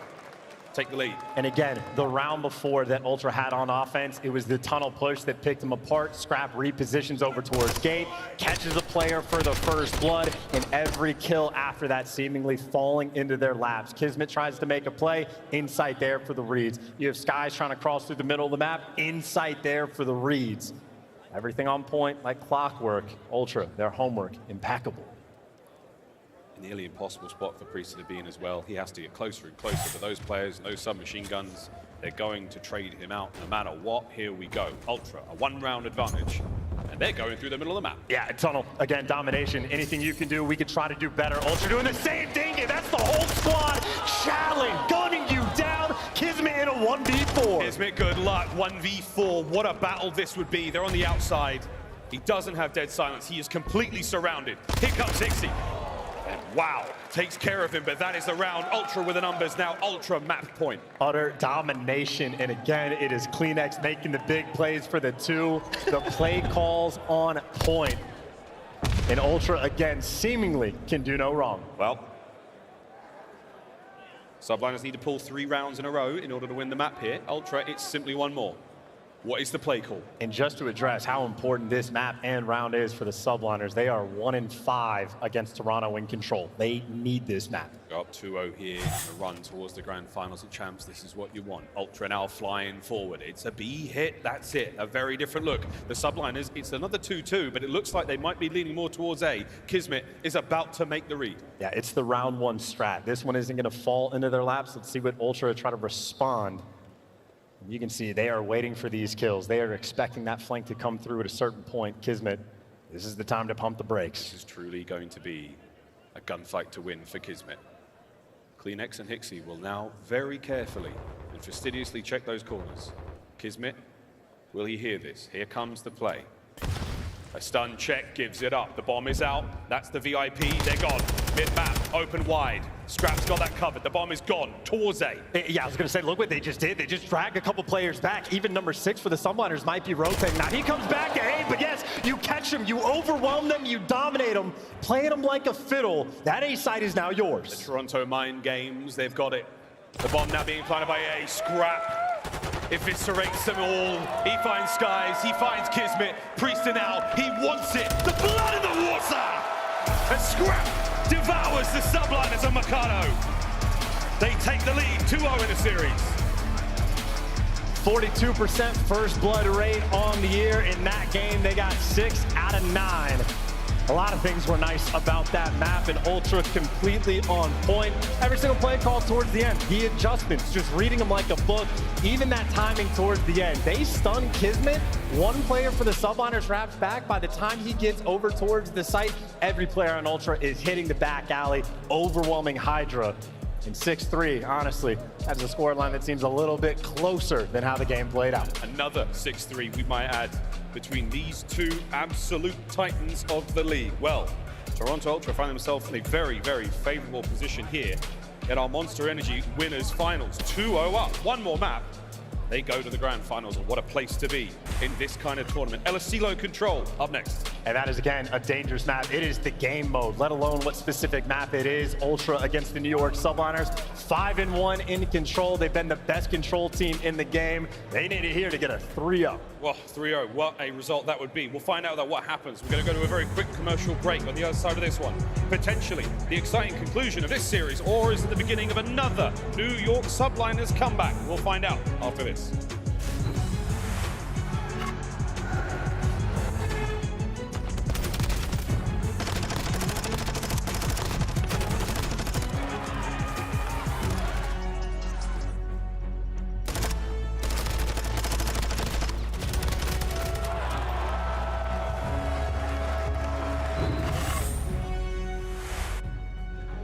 take the lead. And again, the round before that Ultra had on offense, it was the tunnel push that picked him apart. Scrapz repositions over towards gate, catches a player for the first blood, and every kill after that seemingly falling into their laps. KiSMET tries to make a play, Insight there for the reads. You have Skyz trying to cross through the middle of the map, Insight there for the reads. Everything on point like clockwork. Ultra, their homework, impeccable. A nearly impossible spot for Priestahh to be in as well. He has to get closer and closer to those players, those submachine guns. They're going to trade him out no matter what. Here we go. Ultra, a 1-round advantage. And they're going through the middle of the map. Yeah, Tunnel, again, domination. Anything you can do, we could try to do better. Ultra doing the same thing, and that's the whole squad. Challenge, gunning you down. KiSMET in a 1v4. KiSMET, good luck. 1v4. What a battle this would be. They're on the outside. He doesn't have dead silence. He is completely surrounded. Here comes Hicksy. And wow, takes care of him, but that is the round. Ultra with the numbers now. Ultra map point. Utter domination, and again, it is CleanX making the big plays for the 2. The play calls on point. And Ultra, again, seemingly can do no wrong. Well, Subliners need to pull 3 rounds in a row in order to win the map here. Ultra, it's simply 1 more. What is the play call? And just to address how important this map and round is for the Subliners, they are 1-5 against Toronto in control. They need this map. Go up 2-0 here, a run towards the grand finals of champs. This is what you want. Ultra now flying forward. It's a B hit, that's it. A very different look. The Subliners, it's another 2-2, but it looks like they might be leaning more towards A. KiSMET is about to make the read. Yeah, it's the round 1 strat. This one isn't going to fall into their laps. Let's see what Ultra try to respond. You can see they are waiting for these kills. They are expecting that flank to come through at a certain point. KiSMET, this is the time to pump the brakes. This is truly going to be a gunfight to win for KiSMET. CleanX and Hicksy will now very carefully and fastidiously check those corners. KiSMET, will he hear this? Here comes the play. A stun check gives it up. The bomb is out. That's the VIP. They're gone. Mid-map, open wide. Scrapz got that covered. The bomb is gone. Towards A. Yeah, I was going to say, look what they just did. They just dragged a couple players back. Even number 6 for the Subliners might be rotating. Now he comes back to A, but yes, you catch him, you overwhelm them, you dominate them, playing them like a fiddle. That A side is now yours. The Toronto mind games, they've got it. The bomb now being planted by A. Scrapz eviscerates them all. He finds Skyz, he finds KiSMET. Priestahh now, he wants it. The blood in the water! And Scrapz devours the Subliners of Mikado. They take the lead, 2-0 in the series. 42% first blood rate on the year. In that game, they got 6 out of 9. A lot of things were nice about that map, and Ultra completely on point. Every single play call towards the end. The adjustments, just reading them like a book. Even that timing towards the end. They stun KiSMET. 1 player for the Subliners wraps back. By the time he gets over towards the site, every player on Ultra is hitting the back alley, overwhelming HyDra. And 6-3, honestly, that's a scoreline that seems a little bit closer than how the game played out. Another 6-3, we might add, between these 2 absolute titans of the league. Well, Toronto Ultra find themselves in a very, very favorable position here in our Monster Energy Winners Finals. 2-0 up, one more map. They go to the grand finals, and what a place to be in this kind of tournament. Elasilo Control up next. And that is, again, a dangerous map. It is the game mode, let alone what specific map it is. Ultra against the New York Subliners, 5-1 in control. They've been the best control team in the game. They need it here to get a 3-0. Well, 3-0, what a result that would be. We'll find out what happens. We're going to go to a very quick commercial break on the other side of this one. Potentially the exciting conclusion of this series, or is it the beginning of another New York Subliners comeback? We'll find out after this.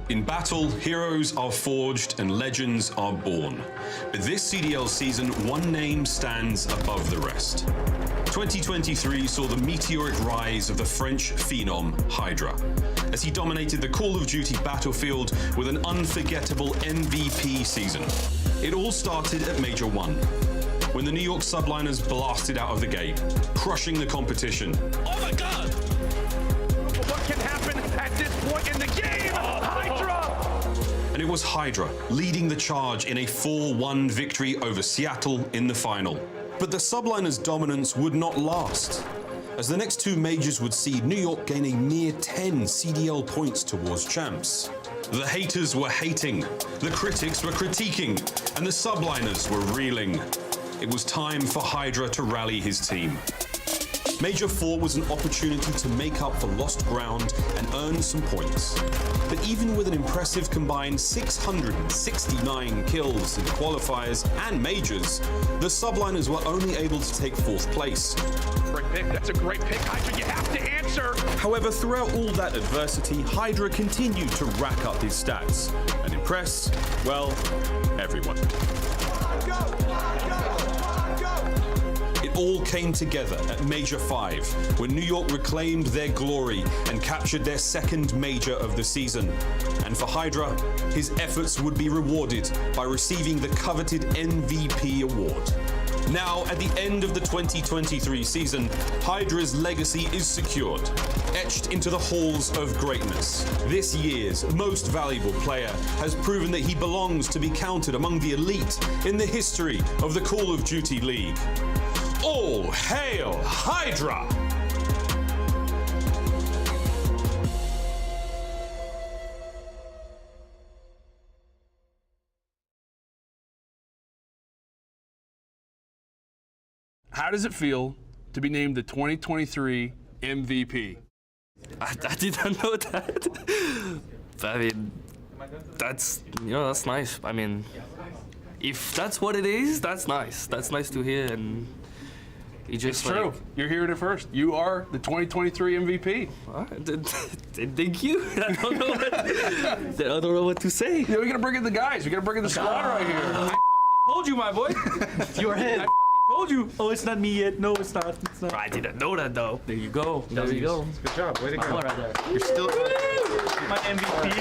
In battle, heroes are forged and legends are born. But this CDL season, one name stands above the rest. 2023 saw the meteoric rise of the French phenom HyDra, as he dominated the Call of Duty battlefield with an unforgettable MVP season. It all started at Major 1, when the New York Subliners blasted out of the gate, crushing the competition. Oh my God! What can happen at this point in the game? And it was HyDra leading the charge in a 4-1 victory over Seattle in the final. But the Subliners' dominance would not last, as the next two majors would see New York gain a mere 10 CDL points towards champs. The haters were hating, the critics were critiquing, and the Subliners were reeling. It was time for HyDra to rally his team. Major 4 was an opportunity to make up for lost ground and earn some points. But even with an impressive combined 669 kills in qualifiers and majors, the Subliners were only able to take 4th place. Great pick, that's a great pick, HyDra, you have to answer! However, throughout all that adversity, HyDra continued to rack up his stats and impress, well, everyone. It all came together at Major 5, when New York reclaimed their glory and captured their second major of the season. And for HyDra, his efforts would be rewarded by receiving the coveted MVP award. Now, at the end of the 2023 season, HyDra's legacy is secured, etched into the halls of greatness. This year's most valuable player has proven that he belongs to be counted among the elite in the history of the Call of Duty League. All hail HyDra! How does it feel to be named the 2023 MVP? I didn't know that. I mean, that's nice. I mean, if that's what it is, that's nice. That's nice to hear, and It's true. You're hearing it first. You are the 2023 MVP. Thank you. I don't know what to say. Yeah, we gotta bring in the guys. We gotta bring in the squad right here. I told you, my boy. Your head. I told you. Oh, it's not me yet. No, it's not. It's not. I didn't know that though. There you go. There you go. Good job. Way to go. Right there. You're still my MVP.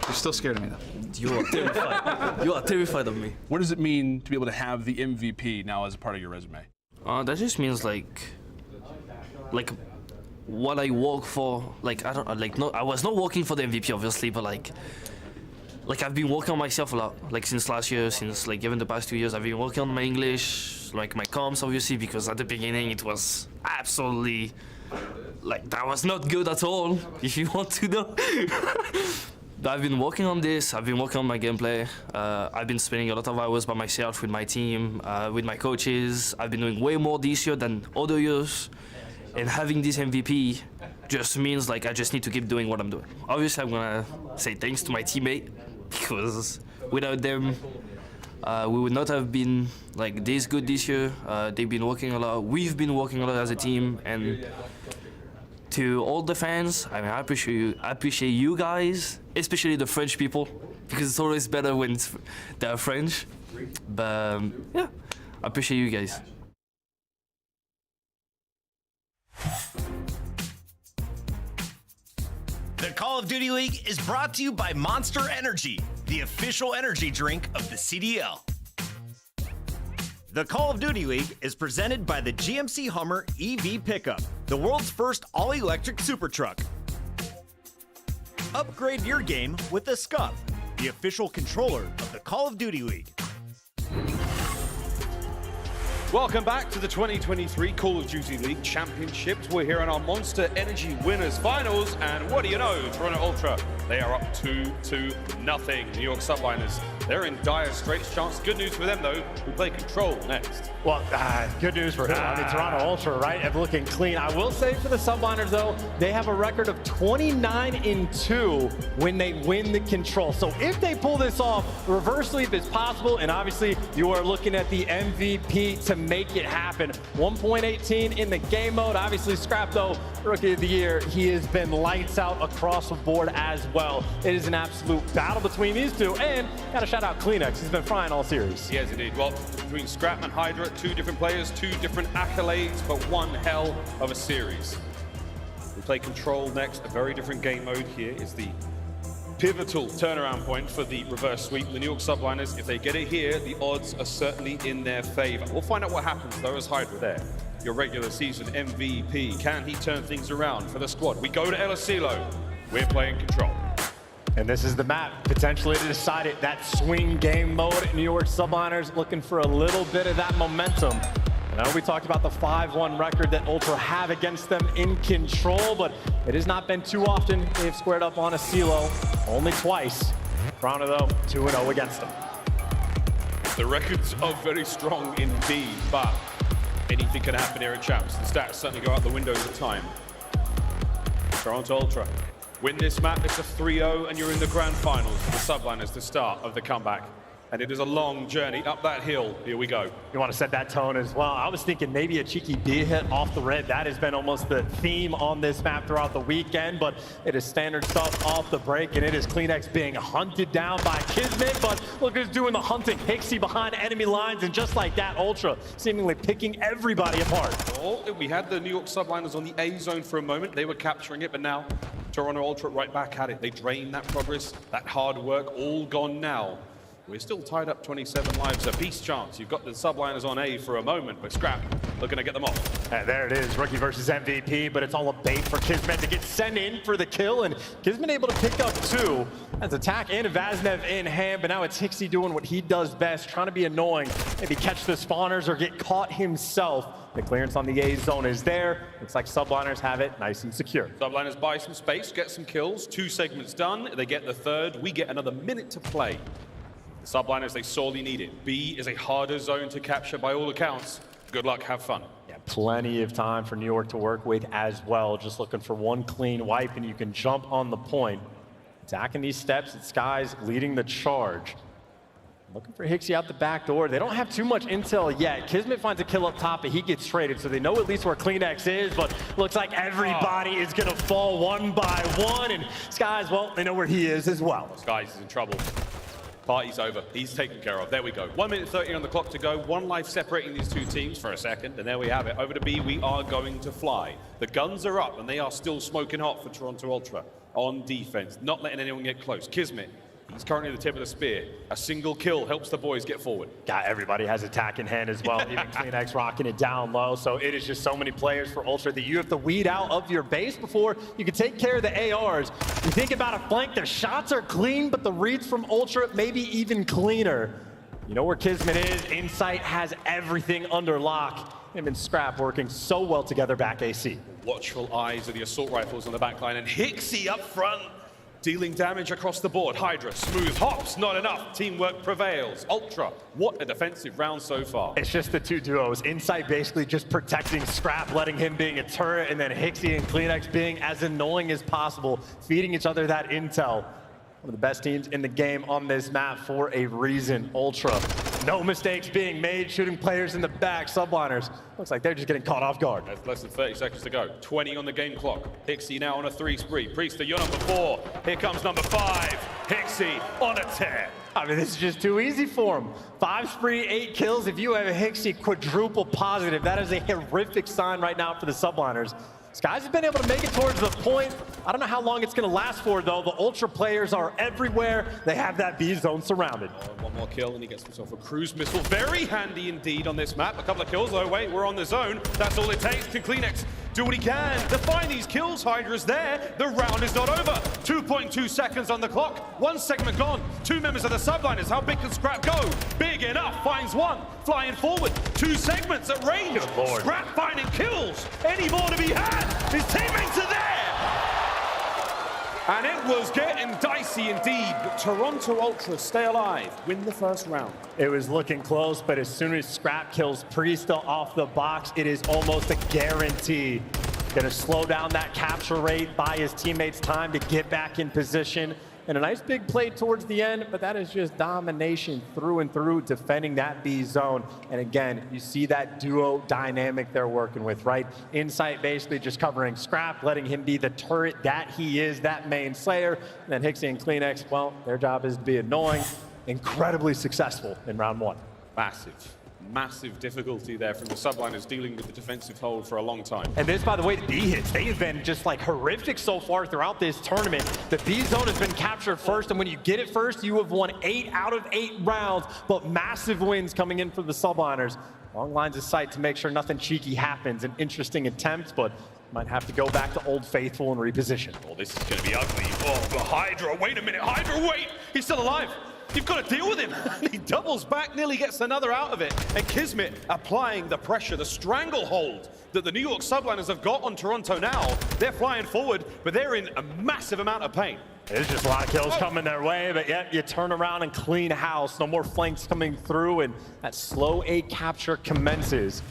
You're still scared of me though. You are terrified. You are terrified of me. What does it mean to be able to have the MVP now as a part of your resume? That just means like what I work for. Like I was not working for the MVP obviously, but like I've been working on myself a lot. Like since last year, since like even the past 2 years, I've been working on my English, like my comms obviously, because at the beginning it was absolutely like that was not good at all. If you want to know. I've been working on this, I've been working on my gameplay. I've been spending a lot of hours by myself with my team, with my coaches. I've been doing way more this year than other years. And having this MVP just means like I just need to keep doing what I'm doing. Obviously, I'm gonna say thanks to my teammate, because without them, we would not have been like this good this year. They've been working a lot, we've been working a lot as a team, and to all the fans, I mean, I appreciate you guys, especially the French people, because it's always better when they're French. But yeah, I appreciate you guys. The Call of Duty League is brought to you by Monster Energy, the official energy drink of the CDL. The Call of Duty League is presented by the GMC Hummer EV Pickup, the world's first all-electric super truck. Upgrade your game with the Scupf, the official controller of the Call of Duty League. Welcome back to the 2023 Call of Duty League Championships. We're here in our Monster Energy Winners Finals, and what do you know, Toronto Ultra, they are up 2-0. New York Subliners, they're in dire straits. Chance, good news for them though, we play Control next. Well, good news for him. I mean, Toronto Ultra, right, and looking clean. I will say for the Subliners though, they have a record of 29-2 when they win the Control. So if they pull this off, reverse sweep is possible, and obviously you are looking at the MVP to make it happen. 1.18 in the game mode. Obviously, Scrapz, though, Rookie of the Year, he has been lights out across the board as well. It is an absolute battle between these two, and got to shout out CleanX. He's been frying all series. He has indeed. Well, between Scrapz and HyDra, two different players, two different accolades, but one hell of a series. We play Control next, a very different game mode here. Is the pivotal turnaround point for the reverse sweep. The New York Subliners, if they get it here, the odds are certainly in their favor. We'll find out what happens though as HyDra there. Your regular season MVP. Can he turn things around for the squad? We go to El Asilo. We're playing Control. And this is the map potentially to decide it. That swing game mode. New York Subliners looking for a little bit of that momentum. I know we talked about the 5-1 record that Ultra have against them in Control, but it has not been too often they've squared up on Asilo. Only twice. Toronto, though, 2-0 against them. The records are very strong indeed, but anything can happen here at Champs. The stats certainly go out the window at time. Toronto Ultra win this map, it's a 3-0, and you're in the grand finals for the Subliners, the start of the comeback. And it is a long journey up that hill. Here we go. You want to set that tone as well. I was thinking maybe a cheeky B hit off the red. That has been almost the theme on this map throughout the weekend, but it is standard stuff off the break, and it is CleanX being hunted down by KiSMET, but look who's doing the hunting. Hicksy behind enemy lines, and just like that, Ultra seemingly picking everybody apart. Well, we had the New York Subliners on the A zone for a moment. They were capturing it, but now Toronto Ultra right back at it. They drained that progress, that hard work, all gone now. We're still tied up 27 lives. A beast chance. You've got the Subliners on A for a moment, but Scrapz looking to get them off. And there it is, rookie versus MVP, but it's all a bait for KiSMET to get sent in for the kill, and KiSMET able to pick up two. That's attack and Vaznev in hand, but now it's Hicksy doing what he does best, trying to be annoying, maybe catch the spawners or get caught himself. The clearance on the A zone is there. Looks like Subliners have it nice and secure. Subliners buy some space, get some kills. 2 segments done. They get the third. We get another minute to play. The Subliners, they sorely need it. B is a harder zone to capture by all accounts. Good luck, have fun. Yeah, plenty of time for New York to work with as well. Just looking for one clean wipe and you can jump on the point. Attacking these steps, it's Skyz leading the charge. Looking for Hicksy out the back door. They don't have too much intel yet. KiSMET finds a kill up top, but he gets traded, so they know at least where CleanX is, but looks like everybody is gonna fall one by one, and Skyz, well, they know where he is as well. Skyz is in trouble. Party's over. He's taken care of. There we go. 1 minute 30 on the clock to go. One life separating these two teams for a second, and there we have it. Over to B, we are going to fly. The guns are up, and they are still smoking hot for Toronto Ultra on defense, not letting anyone get close. KiSMET, he's currently the tip of the spear. A single kill helps the boys get forward. Yeah, everybody has attack in hand as well. Even CleanX rocking it down low. So it is just so many players for Ultra that you have to weed out of your base before you can take care of the ARs. You think about a flank, the shots are clean, but the reads from Ultra maybe even cleaner. You know where KiSMET is. Insight has everything under lock. Him and Scrapz working so well together back AC. Watchful eyes of the assault rifles on the back line, and Hicksy up front. Dealing damage across the board. HyDra, smooth hops, not enough. Teamwork prevails. Ultra, what a defensive round so far. It's just the two duos. Insight basically just protecting Scrapz, letting him being a turret, and then Hicksy and CleanX being as annoying as possible, feeding each other that intel. One of the best teams in the game on this map for a reason. Ultra, no mistakes being made, shooting players in the back. Subliners, looks like they're just getting caught off guard. That's less than 30 seconds to go. 20 on the game clock. Hicksy now on a 3 spree. Priestahh, you're number 4. Here comes number 5. Hicksy on a tear. I mean, this is just too easy for him. 5 spree, 8 kills. If you have a Hicksy quadruple positive, that is a horrific sign right now for the Subliners. Skyz has been able to make it towards the point. I don't know how long it's going to last for, though. The Ultra players are everywhere. They have that B zone surrounded. One more kill, and he gets himself a cruise missile. Very handy indeed on this map. A couple of kills, though. Wait, we're on the zone. That's all it takes. Can CleanX do what he can to find these kills? HyDra's there. The round is not over. 2.2 seconds on the clock. 1 segment gone. 2 members of the Subliners. How big can Scrap go? Big enough. Finds one. Flying forward. 2 segments at range. Scrap finding kills. Any more to be had? His teammates are there! And it was getting dicey indeed, but Toronto Ultra stay alive, win the first round. It was looking close, but as soon as Scrap kills Priestahh off the box, it is almost a guarantee. Gonna slow down that capture rate, buy his teammates time to get back in position. And a nice big play towards the end, but that is just domination through and through, defending that B zone. And again, you see that duo dynamic they're working with, right? Insight basically just covering Scrap, letting him be the turret that he is, that main slayer. And then Hicksy and CleanX, well, their job is to be annoying. Incredibly successful in round 1. Massive difficulty there from the Subliners dealing with the defensive hold for a long time. And this, by the way, the B hits, they have been just like horrific so far throughout this tournament. The B zone has been captured first, and when you get it first, you have won 8 out of 8 rounds, but massive wins coming in for the Subliners. Long lines of sight to make sure nothing cheeky happens. An interesting attempt, but might have to go back to Old Faithful and reposition. Oh, this is going to be ugly. Oh, but HyDra, wait a minute, HyDra, wait! He's still alive! You've got to deal with him. He doubles back, nearly gets another out of it. And KiSMET applying the pressure, the stranglehold that the New York Subliners have got on Toronto now. They're flying forward, but they're in a massive amount of pain. There's just a lot of kills coming their way, but yet you turn around and clean house. No more flanks coming through, and that slow A capture commences.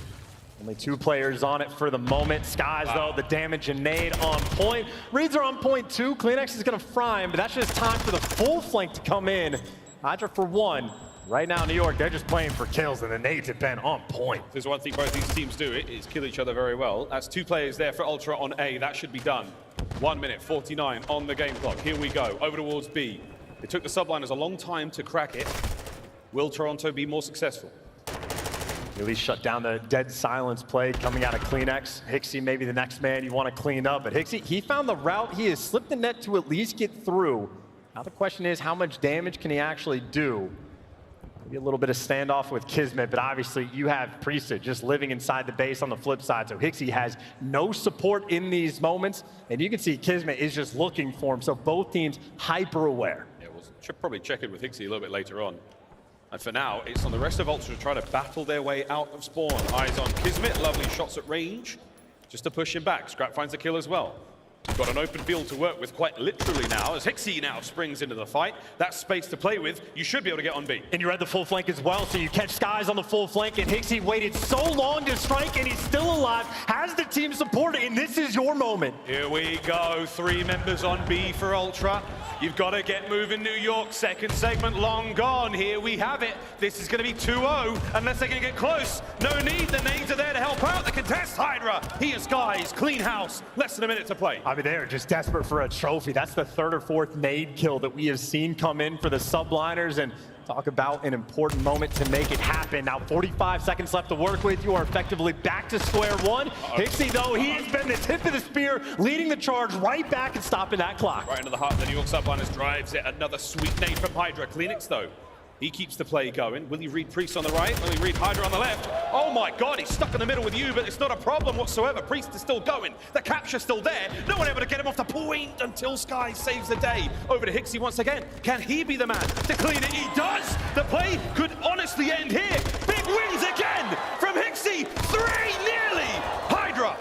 Only 2 players on it for the moment. Skyz, though, the damage and nade on point. Reads are on point too. CleanX is going to fry him, but that's just time for the full flank to come in. HyDra for 1. Right now, New York, they're just playing for kills, and the nades have been on point. There's one thing both these teams do, it is kill each other very well. That's 2 players there for Ultra on A. That should be done. 1 minute, 49 on the game clock. Here we go, over towards B. It took the Subliners a long time to crack it. Will Toronto be more successful? Really shut down the dead silence play coming out of CleanX. Hicksy maybe the next man you want to clean up, but Hicksy, he found the route. He has slipped the net to at least get through. Now the question is, how much damage can he actually do? Maybe a little bit of standoff with KiSMET, but obviously you have Priestahh just living inside the base on the flip side. So Hicksy has no support in these moments, and you can see KiSMET is just looking for him. So both teams hyper aware. Yeah, we'll probably check in with Hicksy a little bit later on. And for now, it's on the rest of Ultra to try to battle their way out of spawn. Eyes on KiSMET, lovely shots at range, just to push him back. Scrap finds the kill as well. Got an open field to work with quite literally now, as Hicksy now springs into the fight. That's space to play with. You should be able to get on B. And you read the full flank as well, so you catch Skyz on the full flank, and Hicksy waited so long to strike, and he's still alive, has the team support, and this is your moment. Here we go, 3 members on B for Ultra. You've got to get moving, New York. Second segment long gone. Here we have it. This is going to be 2-0, unless they're going to get close. No need, the nades are there to help out. The contest, HyDra. He is Skyz, clean house. Less than a minute to play. I mean, they're just desperate for a trophy. That's the 3rd or 4th nade kill that we have seen come in for the Subliners, and talk about an important moment to make it happen. Now 45 seconds left to work with. You are effectively back to square one. Hicksy, though, he has been the tip of the spear, leading the charge right back and stopping that clock. Right into the heart of the New York Subliners, drives it. Another sweet nade from HyDra. CleanX, though, he keeps the play going. Will he read Priest on the right? Will he read HyDra on the left? Oh my God, he's stuck in the middle with you, but it's not a problem whatsoever. Priest is still going. The capture's still there. No one able to get him off the point until Skyz saves the day. Over to Hicksy once again. Can he be the man to clean it? He does! The play could honestly end here. Big wins again from Hicksy. 3 nearly! HyDra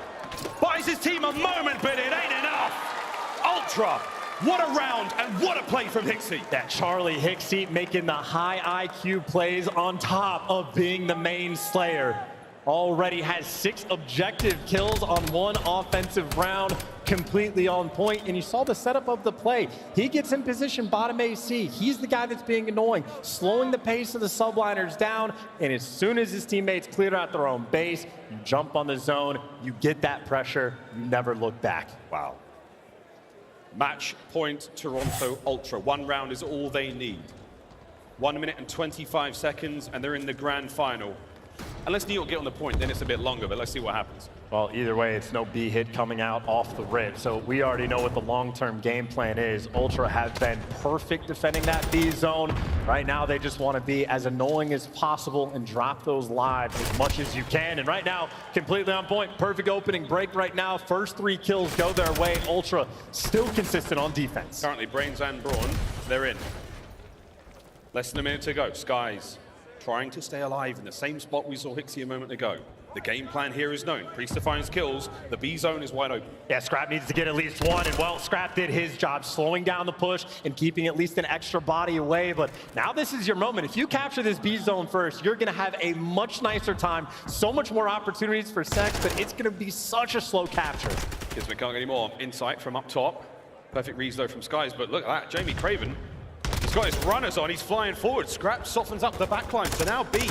buys his team a moment, but it ain't enough. Ultra. What a round and what a play from Hicksy. That Charlie Hicksy making the high IQ plays on top of being the main slayer. Already has 6 objective kills on 1 offensive round, completely on point. And you saw the setup of the play. He gets in position bottom AC. He's the guy that's being annoying, slowing the pace of the Subliners down. And as soon as his teammates clear out their own base, you jump on the zone, you get that pressure, you never look back. Wow. Match point Toronto Ultra. 1 round is all they need. 1 minute and 25 seconds, and they're in the grand final. Unless New York get on the point, then it's a bit longer, but let's see what happens. Well, either way, it's no B hit coming out off the rip. So we already know what the long-term game plan is. Ultra have been perfect defending that B zone. Right now, they just want to be as annoying as possible and drop those lives as much as you can. And right now, completely on point. Perfect opening break right now. First 3 kills go their way. Ultra still consistent on defense. Currently, Brains and Brawn, they're in. Less than a minute to go. Skyz trying to stay alive in the same spot we saw Hicksy a moment ago. The game plan here is known. Priestahh finds kills. The B zone is wide open. Yeah, Scrapz needs to get at least 1, and well, Scrapz did his job slowing down the push and keeping at least an extra body away. But now this is your moment. If you capture this B zone first, you're going to have a much nicer time, so much more opportunities for Sex, but it's going to be such a slow capture. KiSMET can't get any more insight from up top. Perfect reads though from Skyz, but look at that. Jamie Craven, he's got his runners on. He's flying forward. Scrapz softens up the backline. So now B,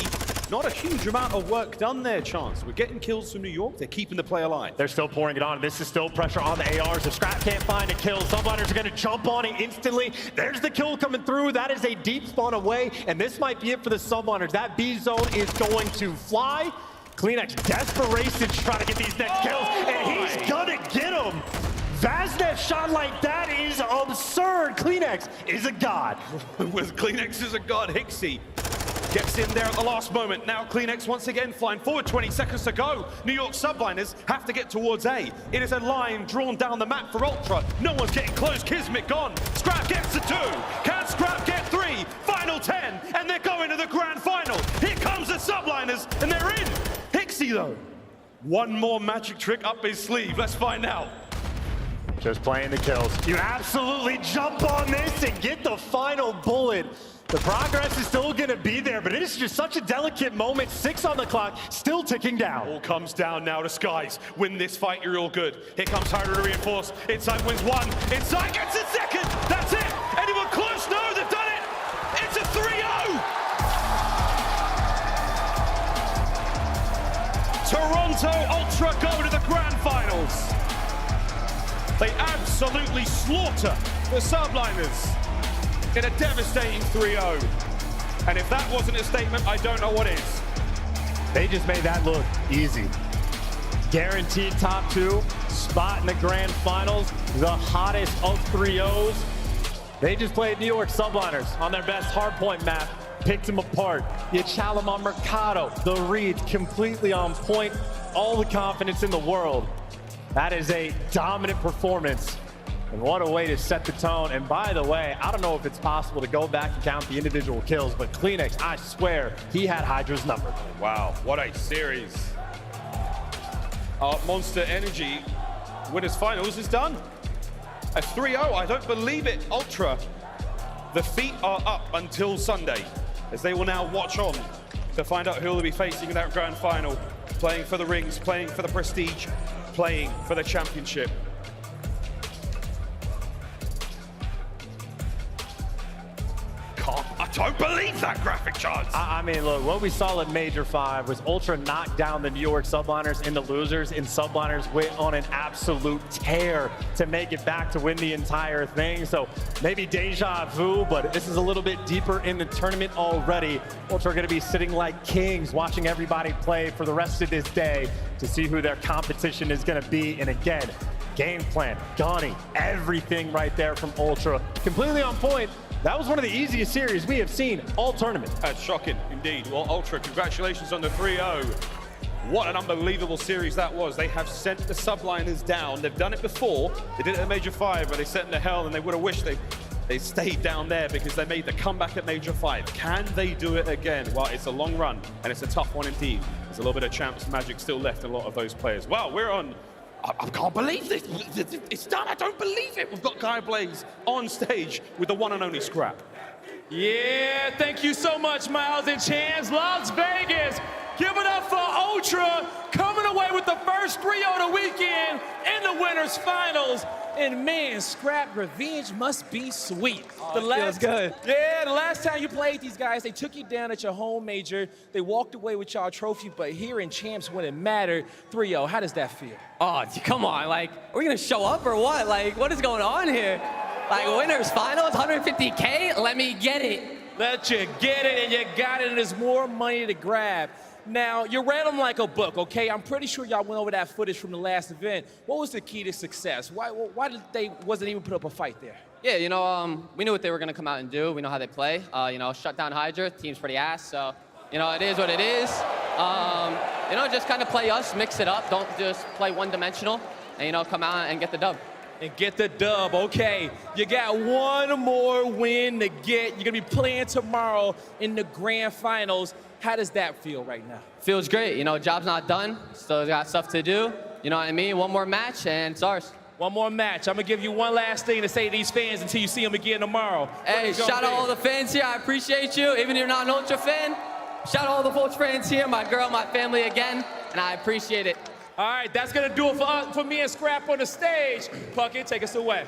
not a huge amount of work done there, Chance. We're getting kills from New York. They're keeping the play alive. They're still pouring it on. This is still pressure on the ARs. If Scrapz can't find a kill, Subliners are going to jump on it instantly. There's the kill coming through. That is a deep spawn away, and this might be it for the Subliners. That B zone is going to fly. CleanX desperation to try to get these next kills, and he's gonna get them. Vaznev shot like that is absurd. CleanX is a god. With CleanX is a god, Hicksy gets in there at the last moment. Now CleanX once again flying forward, 20 seconds to go. New York Subliners have to get towards A. It is a line drawn down the map for Ultra. No one's getting close. KiSMET gone. Scrapz gets the 2. Can Scrapz get 3? Final 10, and they're going to the grand final. Here comes the Subliners, and they're in. Hicksy though, one more magic trick up his sleeve. Let's find out. Just playing the kills. You absolutely jump on this and get the final bullet. The progress is still going to be there, but it is just such a delicate moment. 6 on the clock, still ticking down. All comes down now to Skyz. Win this fight, you're all good. Here comes HyDra to reinforce. Inside wins 1. Inside gets a 2nd. That's it. Anyone close? No, they've done it. It's a 3-0. Toronto Ultra go to the grand finals. They absolutely slaughter the Subliners in a devastating 3-0. And if that wasn't a statement, I don't know what is. They just made that look easy. Guaranteed top 2, spot in the grand finals, the hottest of 3-0s. They just played New York Subliners on their best hardpoint map, picked them apart. You challenge them on Mercado, the reads completely on point, all the confidence in the world. That is a dominant performance. And what a way to set the tone. And by the way, I don't know if it's possible to go back and count the individual kills, but CleanX, I swear, he had HyDra's number. Wow, what a series. Monster Energy winners finals is done. A 3-0, I don't believe it. Ultra, the feet are up until Sunday, as they will now watch on to find out who will be facing in that grand final. Playing for the rings, playing for the prestige, playing for the championship. I don't believe that graphic, Chance. I mean, look, what we saw at Major 5 was Ultra knock down the New York Subliners in the losers, and Subliners went on an absolute tear to make it back to win the entire thing. So maybe deja vu, but this is a little bit deeper in the tournament already. Ultra are going to be sitting like kings, watching everybody play for the rest of this day to see who their competition is going to be. And again, game plan, gunning, everything right there from Ultra. Completely on point. That was one of the easiest series we have seen all tournament. That's shocking indeed. Well, Ultra, congratulations on the 3-0. What an unbelievable series that was. They have sent the Subliners down. They've done it before. They did it at Major 5, where they sent them to hell, and they would have wished they stayed down there because they made the comeback at Major 5. Can they do it again? Well, it's a long run, and it's a tough one indeed. There's a little bit of champs magic still left in a lot of those players. Wow, we're on. I can't believe this. It's done. I don't believe it. We've got Guy Blaze on stage with the one and only Scrap. Yeah, thank you so much, Miles and Chance. Las Vegas, give it up for Ultra, coming away with the first 3-0 of the weekend in the winners finals. And man, Scrap, revenge must be sweet. Feels good. Yeah, the last time you played these guys, they took you down at your home major. They walked away with y'all trophy, but here in champs when it mattered, 3-0, how does that feel? Oh, come on, like, are we gonna show up or what? Like, what is going on here? Like, winners finals, 150K, let me get it. Let you get it, and you got it, and there's more money to grab. Now, you read them like a book, okay? I'm pretty sure y'all went over that footage from the last event. What was the key to success? Why did they wasn't even put up a fight there? Yeah, you know, we knew what they were going to come out and do. We know how they play. You know, shut down HyDra, team's pretty ass, so, you know, it is what it is. You know, just kind of play us, mix it up. Don't just play one-dimensional, and, you know, come out and get the dub. And get the dub, okay. You got one more win to get. You're going to be playing tomorrow in the grand finals. How does that feel right now? Feels great. You know, job's not done. Still got stuff to do. You know what I mean? One more match, and it's ours. One more match. I'm going to give you one last thing to say to these fans until you see them again tomorrow. Hey, shout out all the fans here. I appreciate you. Even if you're not an Ultra fan, shout out all the Vulture fans here, my girl, my family again, and I appreciate it. All right, that's going to do it for me and Scrap on the stage. Puckett, take us away.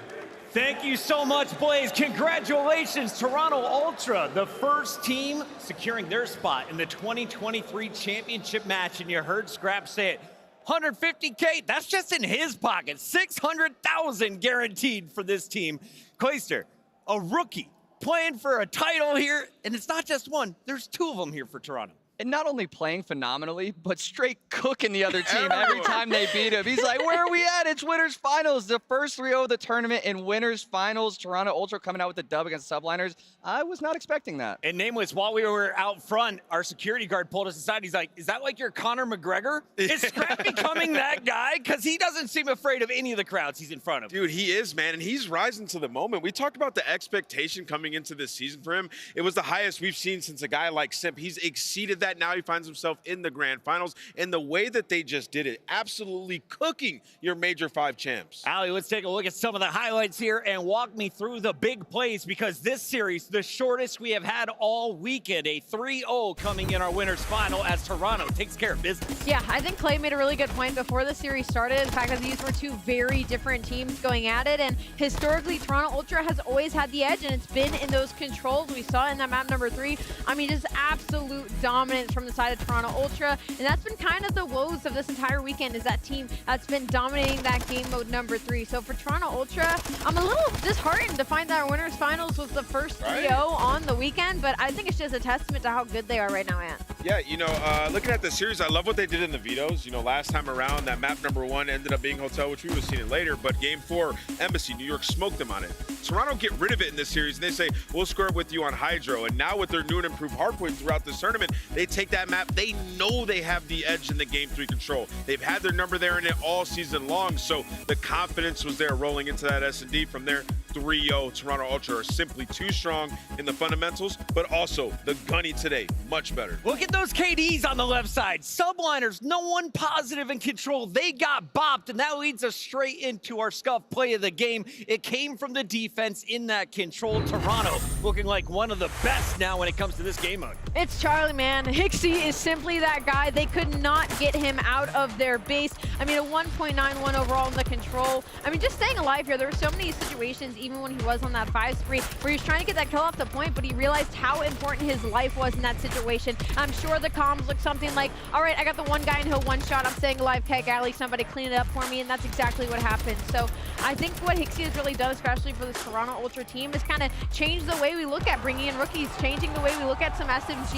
Thank you so much, Blaze. Congratulations, Toronto Ultra, the first team securing their spot in the 2023 championship match. And you heard Scrapz say it, 150K, that's just in his pocket. 600,000 guaranteed for this team. Clayster, a rookie, playing for a title here, and it's not just one, there's two of them here for Toronto. And not only playing phenomenally, but straight cooking the other team every time they beat him. He's like, where are we at? It's winners finals. The first 3-0 of the tournament in winners finals. Toronto Ultra coming out with the dub against Subliners. I was not expecting that. And Nameless, while we were out front, our security guard pulled us aside. He's like, is that like your Conor McGregor? Is Scrap becoming that guy? Because he doesn't seem afraid of any of the crowds he's in front of. Dude, he is, man, and he's rising to the moment. We talked about the expectation coming into this season for him. It was the highest we've seen since a guy like Simp. He's exceeded that. Now he finds himself in the grand finals, and the way that they just did it, absolutely cooking your Major 5 champs. Ali, let's take a look at some of the highlights here and walk me through the big plays, because this series, the shortest we have had all weekend, a 3-0 coming in our winners final as Toronto takes care of business. Yeah, I think Clay made a really good point before the series started, the fact that these were two very different teams going at it, and historically Toronto Ultra has always had the edge, and it's been in those controls. We saw it in that map number 3. I mean, just absolute dominance from the side of Toronto Ultra, and that's been kind of the woes of this entire weekend, is that team that's been dominating that game mode number 3. So for Toronto Ultra, I'm a little disheartened to find that our winners finals was the first 3-0 on the weekend, but I think it's just a testament to how good they are right now, Ant. Yeah, you know, looking at the series, I love what they did in the vetoes. You know, last time around, that map number 1 ended up being Hotel, which we would have seen it later, but game 4, Embassy, New York smoked them on it. Toronto get rid of it in this series, and they say, we'll square up with you on HyDra. And now with their new and improved hardpoint throughout this tournament, they take that map. They know they have the edge in the game 3 control. They've had their number there in it all season long, so the confidence was there rolling into that S&D. From there, 3-0, Toronto Ultra are simply too strong in the fundamentals, but also the gunny today, much better. Look at those KDs on the left side. Subliners, no one positive in control. They got bopped, and that leads us straight into our scuff play of the game. It came from the defense in that control. Toronto looking like one of the best now when it comes to this game mode. It's Charlie, man. Hicksy is simply that guy. They could not get him out of their base. I mean, a 1.91 overall in the control. I mean, just staying alive here. There were so many situations, even when he was on that 5 spree, where he was trying to get that kill off the point, but he realized how important his life was in that situation. I'm sure the comms looked something like, all right, I got the one guy in hill, one shot, I'm staying alive, okay, Gally, somebody clean it up for me, and that's exactly what happened. So I think what Hicksy has really done, especially for this Toronto Ultra team, is kind of change the way we look at bringing in rookies, changing the way we look at some SMGs.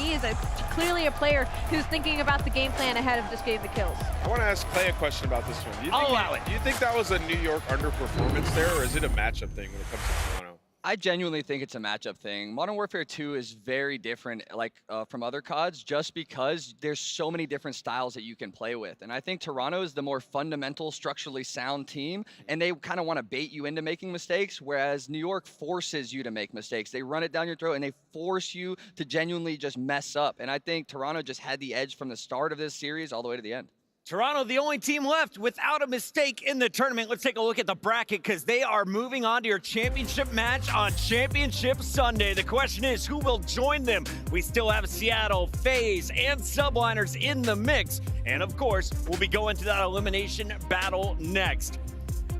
Clearly a player who's thinking about the game plan ahead of just getting the kills. I want to ask Clay a question about this one. Do you think that was a New York underperformance there, or is it a matchup thing when it comes to Toronto? I genuinely think it's a matchup thing. Modern Warfare 2 is very different from other CODs just because there's so many different styles that you can play with. And I think Toronto is the more fundamental, structurally sound team, and they kind of want to bait you into making mistakes, whereas New York forces you to make mistakes. They run it down your throat, and they force you to genuinely just mess up. And I think Toronto just had the edge from the start of this series all the way to the end. Toronto, the only team left without a mistake in the tournament. Let's take a look at the bracket, because they are moving on to your championship match on Championship Sunday. The question is, who will join them? We still have Seattle, FaZe, and Subliners in the mix. And of course, we'll be going to that elimination battle next.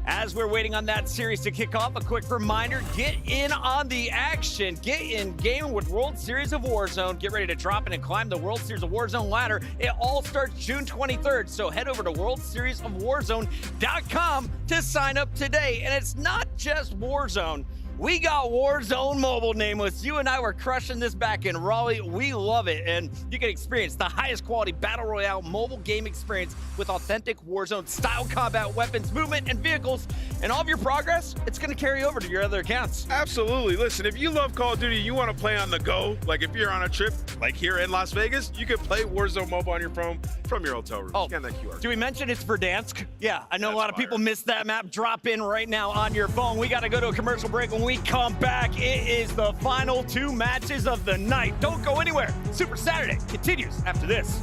As we're waiting on that series to kick off, a quick reminder, get in on the action. Get in game with World Series of Warzone. Get ready to drop in and climb the World Series of Warzone ladder. It all starts June 23rd, so head over to worldseriesofwarzone.com to sign up today. And it's not just Warzone. We got Warzone Mobile, Nameless. You and I were crushing this back in Raleigh. We love it, and you can experience the highest quality Battle Royale mobile game experience with authentic Warzone-style combat weapons, movement, and vehicles. And all of your progress, it's going to carry over to your other accounts. Absolutely. Listen, if you love Call of Duty, you want to play on the go, like if you're on a trip, like here in Las Vegas, you can play Warzone Mobile on your phone from your hotel room. Scan that QR. Do we mention it's Verdansk? Yeah, I know a lot of people missed that map. Drop in right now on your phone. We got to go to a commercial break. When we come back, it is the final 2 matches of the night. Don't go anywhere. Super Saturday continues after this.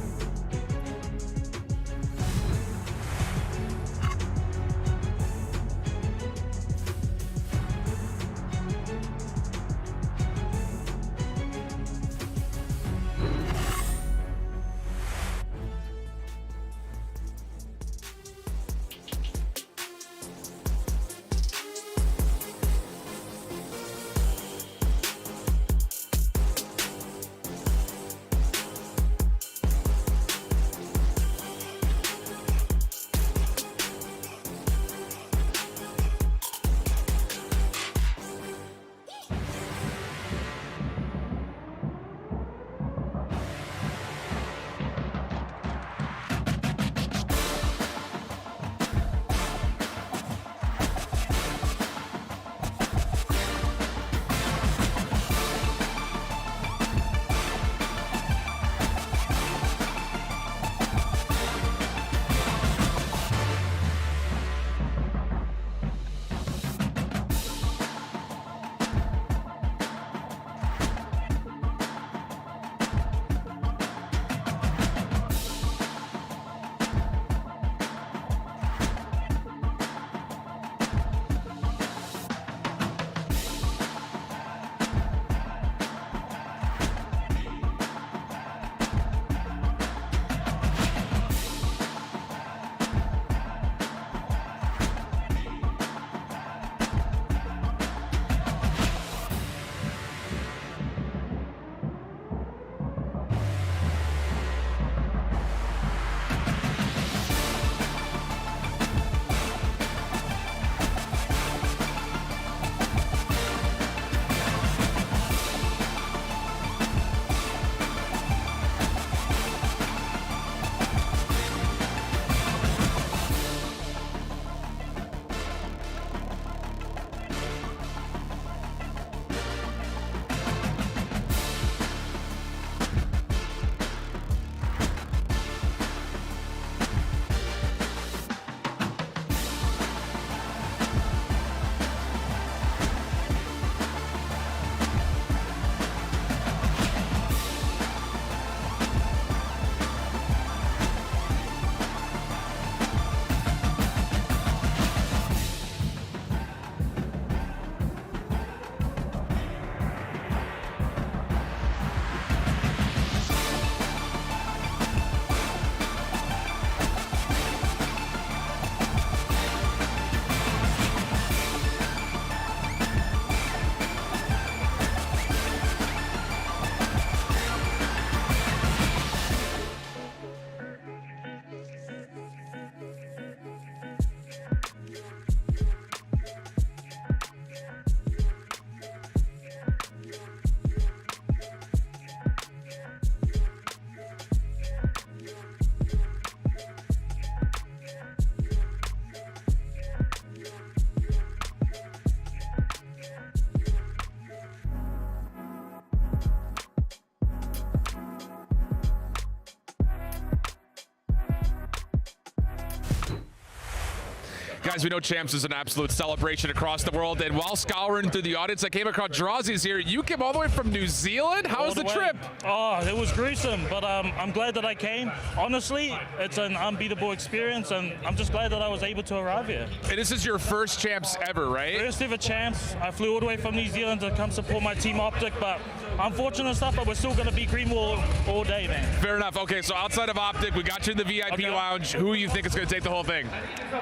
Guys, we know Champs is an absolute celebration across the world, and while scouring through the audience, I came across Drazah's here. You came all the way from New Zealand? How was the trip? Oh, it was gruesome, but I'm glad that I came. Honestly, it's an unbeatable experience, and I'm just glad that I was able to arrive here. And this is your first Champs ever, right? First ever Champs. I flew all the way from New Zealand to come support my team OpTic, but unfortunate stuff, but we're still going to be Greenwall all day, man. Fair enough. Okay, so outside of OpTic, we got you in the VIP lounge. Who do you think is going to take the whole thing?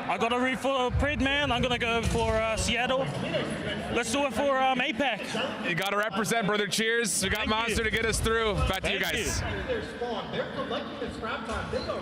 I got a read for Pred, man. I'm going to go for Seattle. Let's do it for APAC. You got to represent, brother. Cheers. We got Thank Monster you. to get us through. Back to you Thank guys. They're collecting the scrap time. They are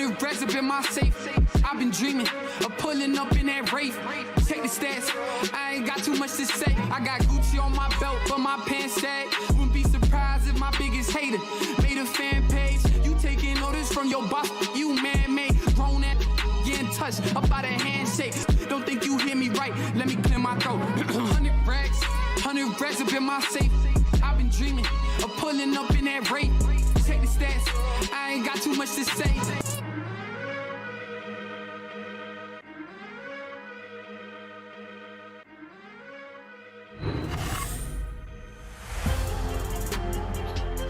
100 reds up in my safe. I've been dreaming of pulling up in that Wraith. Take the stats, I ain't got too much to say. I got Gucci on my belt, but my pants sag. Wouldn't be surprised if my biggest hater made a fan page. You taking orders from your boss, you man-made. Grown at getting touched up by the handshake. Don't think you hear me right, let me clear my throat. 100 racks up in my safe. I've been dreaming of pulling up in that Wraith. Take the stats, I ain't got too much to say.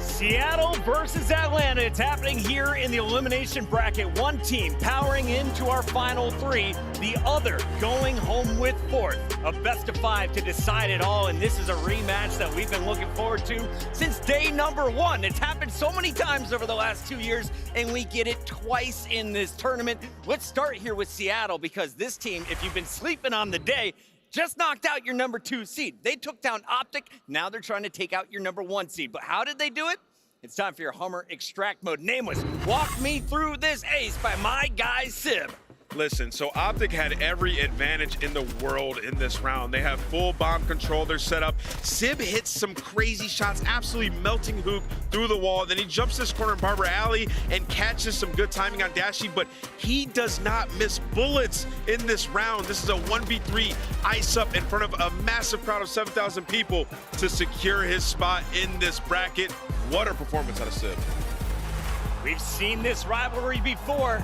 Seattle versus Atlanta. It's happening here in the elimination bracket. One team powering into our final three, the other going home with fourth. A best of 5 to decide it all, and this is a rematch that we've been looking forward to since day number 1. It's happened so many times over the last 2 years, and we get it twice in this tournament. Let's start here with Seattle, because this team, if you've been sleeping on the day, just knocked out your number 2 seed. They took down OpTic, now they're trying to take out your number 1 seed. But how did they do it? It's time for your Hummer Extract Mode. Nameless, walk me through this ace by my guy, Simp. Listen, so OpTic had every advantage in the world in this round. They have full bomb control, they're set up. Simp hits some crazy shots, absolutely melting Huke through the wall. Then he jumps this corner in Barber Alley and catches some good timing on Dashy, but he does not miss bullets in this round. This is a 1v3 ice up in front of a massive crowd of 7,000 people to secure his spot in this bracket. What a performance out of Simp. We've seen this rivalry before.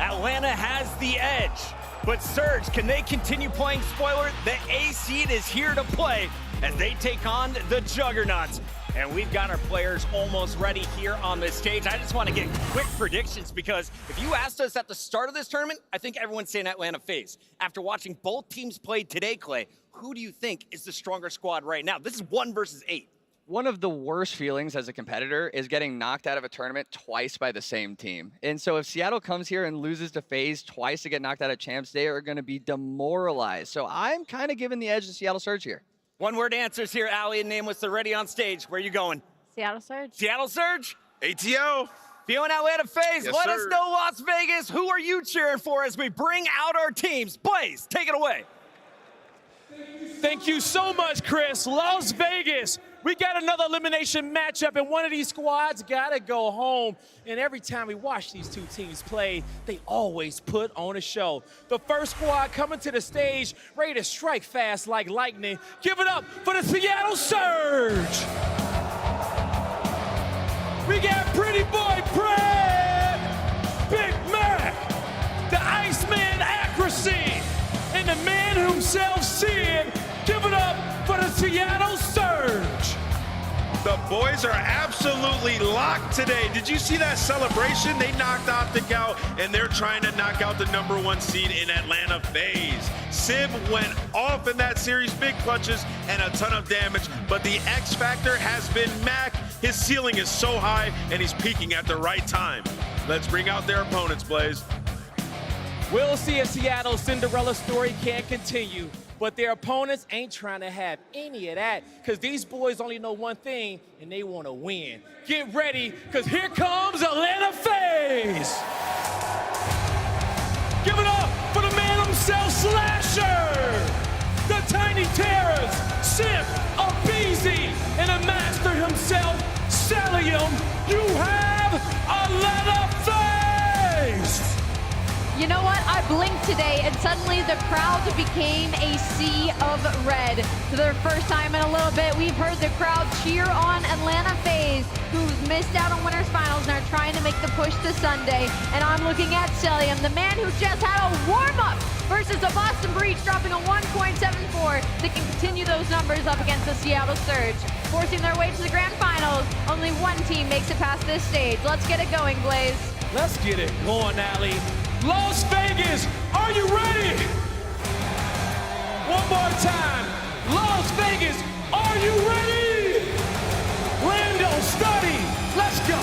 Atlanta has the edge, but Surge, can they continue playing spoiler? The A seed is here to play as they take on the Juggernauts. And we've got our players almost ready here on this stage. I just want to get quick predictions, because if you asked us at the start of this tournament, I think everyone's saying Atlanta FaZe. After watching both teams play today, Clay, who do you think is the stronger squad right now? This is 1 versus 8. One of the worst feelings as a competitor is getting knocked out of a tournament twice by the same team. And so if Seattle comes here and loses to FaZe twice to get knocked out of champs, they are going to be demoralized. So I'm kind of giving the edge to Seattle Surge here. One-word answers here, Allie and Nameless. They're ready on stage. Where are you going? Seattle Surge. Seattle Surge? ATO. Feeling Atlanta FaZe. Yes, Let sir. us know, Las Vegas. Who are you cheering for as we bring out our teams? Blaze, take it away. Thank you so much, Chris. Las Vegas, we got another elimination matchup, and one of these squads gotta go home. And every time we watch these two teams play, they always put on a show. The first squad coming to the stage, ready to strike fast like lightning. Give it up for the Seattle Surge. We got Pretty Boy Brad, Big Mack, the Iceman Accuracy, and the man himself, Sid. Give it up for the Seattle Surge. The boys are absolutely locked today. Did you see that celebration? They knocked OpTic out, and they're trying to knock out the number 1 seed in Atlanta FaZe. Simp went off in that series, big clutches and a ton of damage, but the X factor has been Mack. His ceiling is so high, and he's peaking at the right time. Let's bring out their opponents, Blaze. We'll see if Seattle's Cinderella story can continue, but their opponents ain't trying to have any of that, because these boys only know one thing, and they want to win. Get ready, because here comes Atlanta FaZe. Give it up for the man himself, Slasher, the Tiny Terrors, Simp, aBeZy, and the master himself, Cellium. You have Atlanta FaZe. You know what? I blinked today and suddenly the crowd became a sea of red. For the first time in a little bit, we've heard the crowd cheer on Atlanta FaZe, who's missed out on winners finals and are trying to make the push to Sunday. And I'm looking at Cellium, the man who just had a warm-up versus the Boston Breach, dropping a 1.74. They can continue those numbers up against the Seattle Surge, forcing their way to the grand finals. Only one team makes it past this stage. Let's get it going, Blaze. Let's get it going, Allie. Las Vegas, are you ready? One more time. Las Vegas, are you ready? Lando, study, let's go.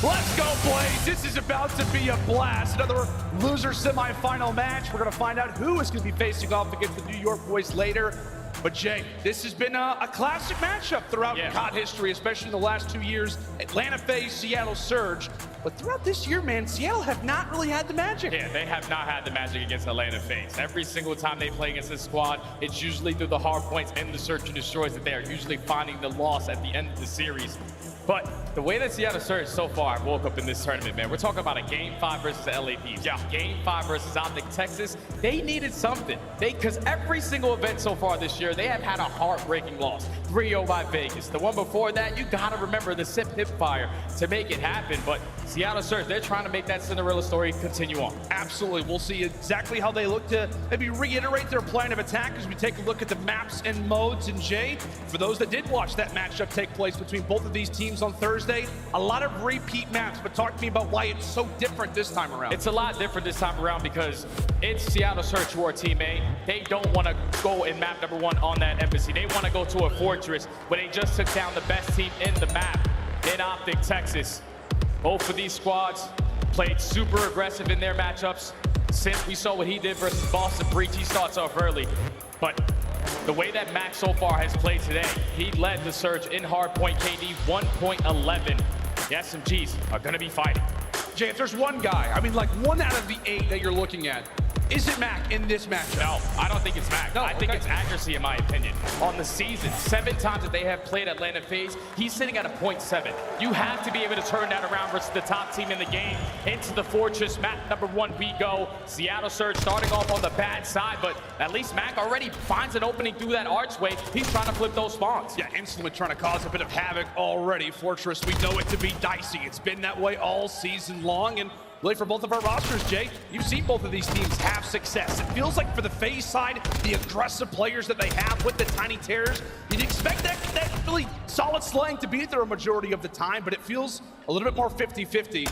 Let's go, Blaze. This is about to be a blast. Another loser semifinal match. We're going to find out who is going to be facing off against the New York boys later. But Jay, this has been a classic matchup throughout COD history, especially in the last 2 years. Atlanta FaZe, Seattle Surge. But throughout this year, man, Seattle have not really had the magic. Yeah, they have not had the magic against Atlanta FaZe. Every single time they play against this squad, it's usually through the hard points and the search and destroys that they are usually finding the loss at the end of the series. But the way that Seattle Surge so far woke up in this tournament, man, we're talking about a Game 5 versus the LA Thieves. Yeah, Game 5 versus OpTic Texas. They needed something. Because every single event so far this year, they have had a heartbreaking loss. 3-0 by Vegas. The one before that, you gotta remember the Simp hip fire to make it happen. But Seattle Surge, they're trying to make that Cinderella story continue on. Absolutely. We'll see exactly how they look to maybe reiterate their plan of attack as we take a look at the maps and modes. And Jay, for those that did watch that matchup take place between both of these teams on Thursday, a lot of repeat maps, but talk to me about why it's so different this time around. It's a lot different this time around because it's Seattle Surge who are Team A. They don't want to go in map number 1 on that embassy. They want to go to a fortress, but they just took down the best team in the map in OpTic Texas. Both of these squads played super aggressive in their matchups. Since we saw what he did versus Boston Breach, he starts off early. But the way that Mack so far has played today, he led the Surge in hardpoint KD 1.11. The SMGs are going to be fighting. Jay, if there's one guy, I mean like 1 out of the 8 that you're looking at, is it Mack in this matchup? No, I don't think it's Mack. No, I think it's accuracy, in my opinion. On the season, 7 times that they have played Atlanta FaZe, he's sitting at a 0.7. You have to be able to turn that around versus the top team in the game. Into the fortress, map number 1 we go. Seattle Surge starting off on the bad side, but at least Mack already finds an opening through that archway. He's trying to flip those spawns. Yeah, instantly trying to cause a bit of havoc already. Fortress, we know it to be dicey. It's been that way all season long, and really for both of our rosters, Jay, you've seen both of these teams have success. It feels like for the FaZe side, the aggressive players that they have with the Tiny Terrors, you'd expect that really solid slaying to be there a majority of the time, but it feels a little bit more 50-50.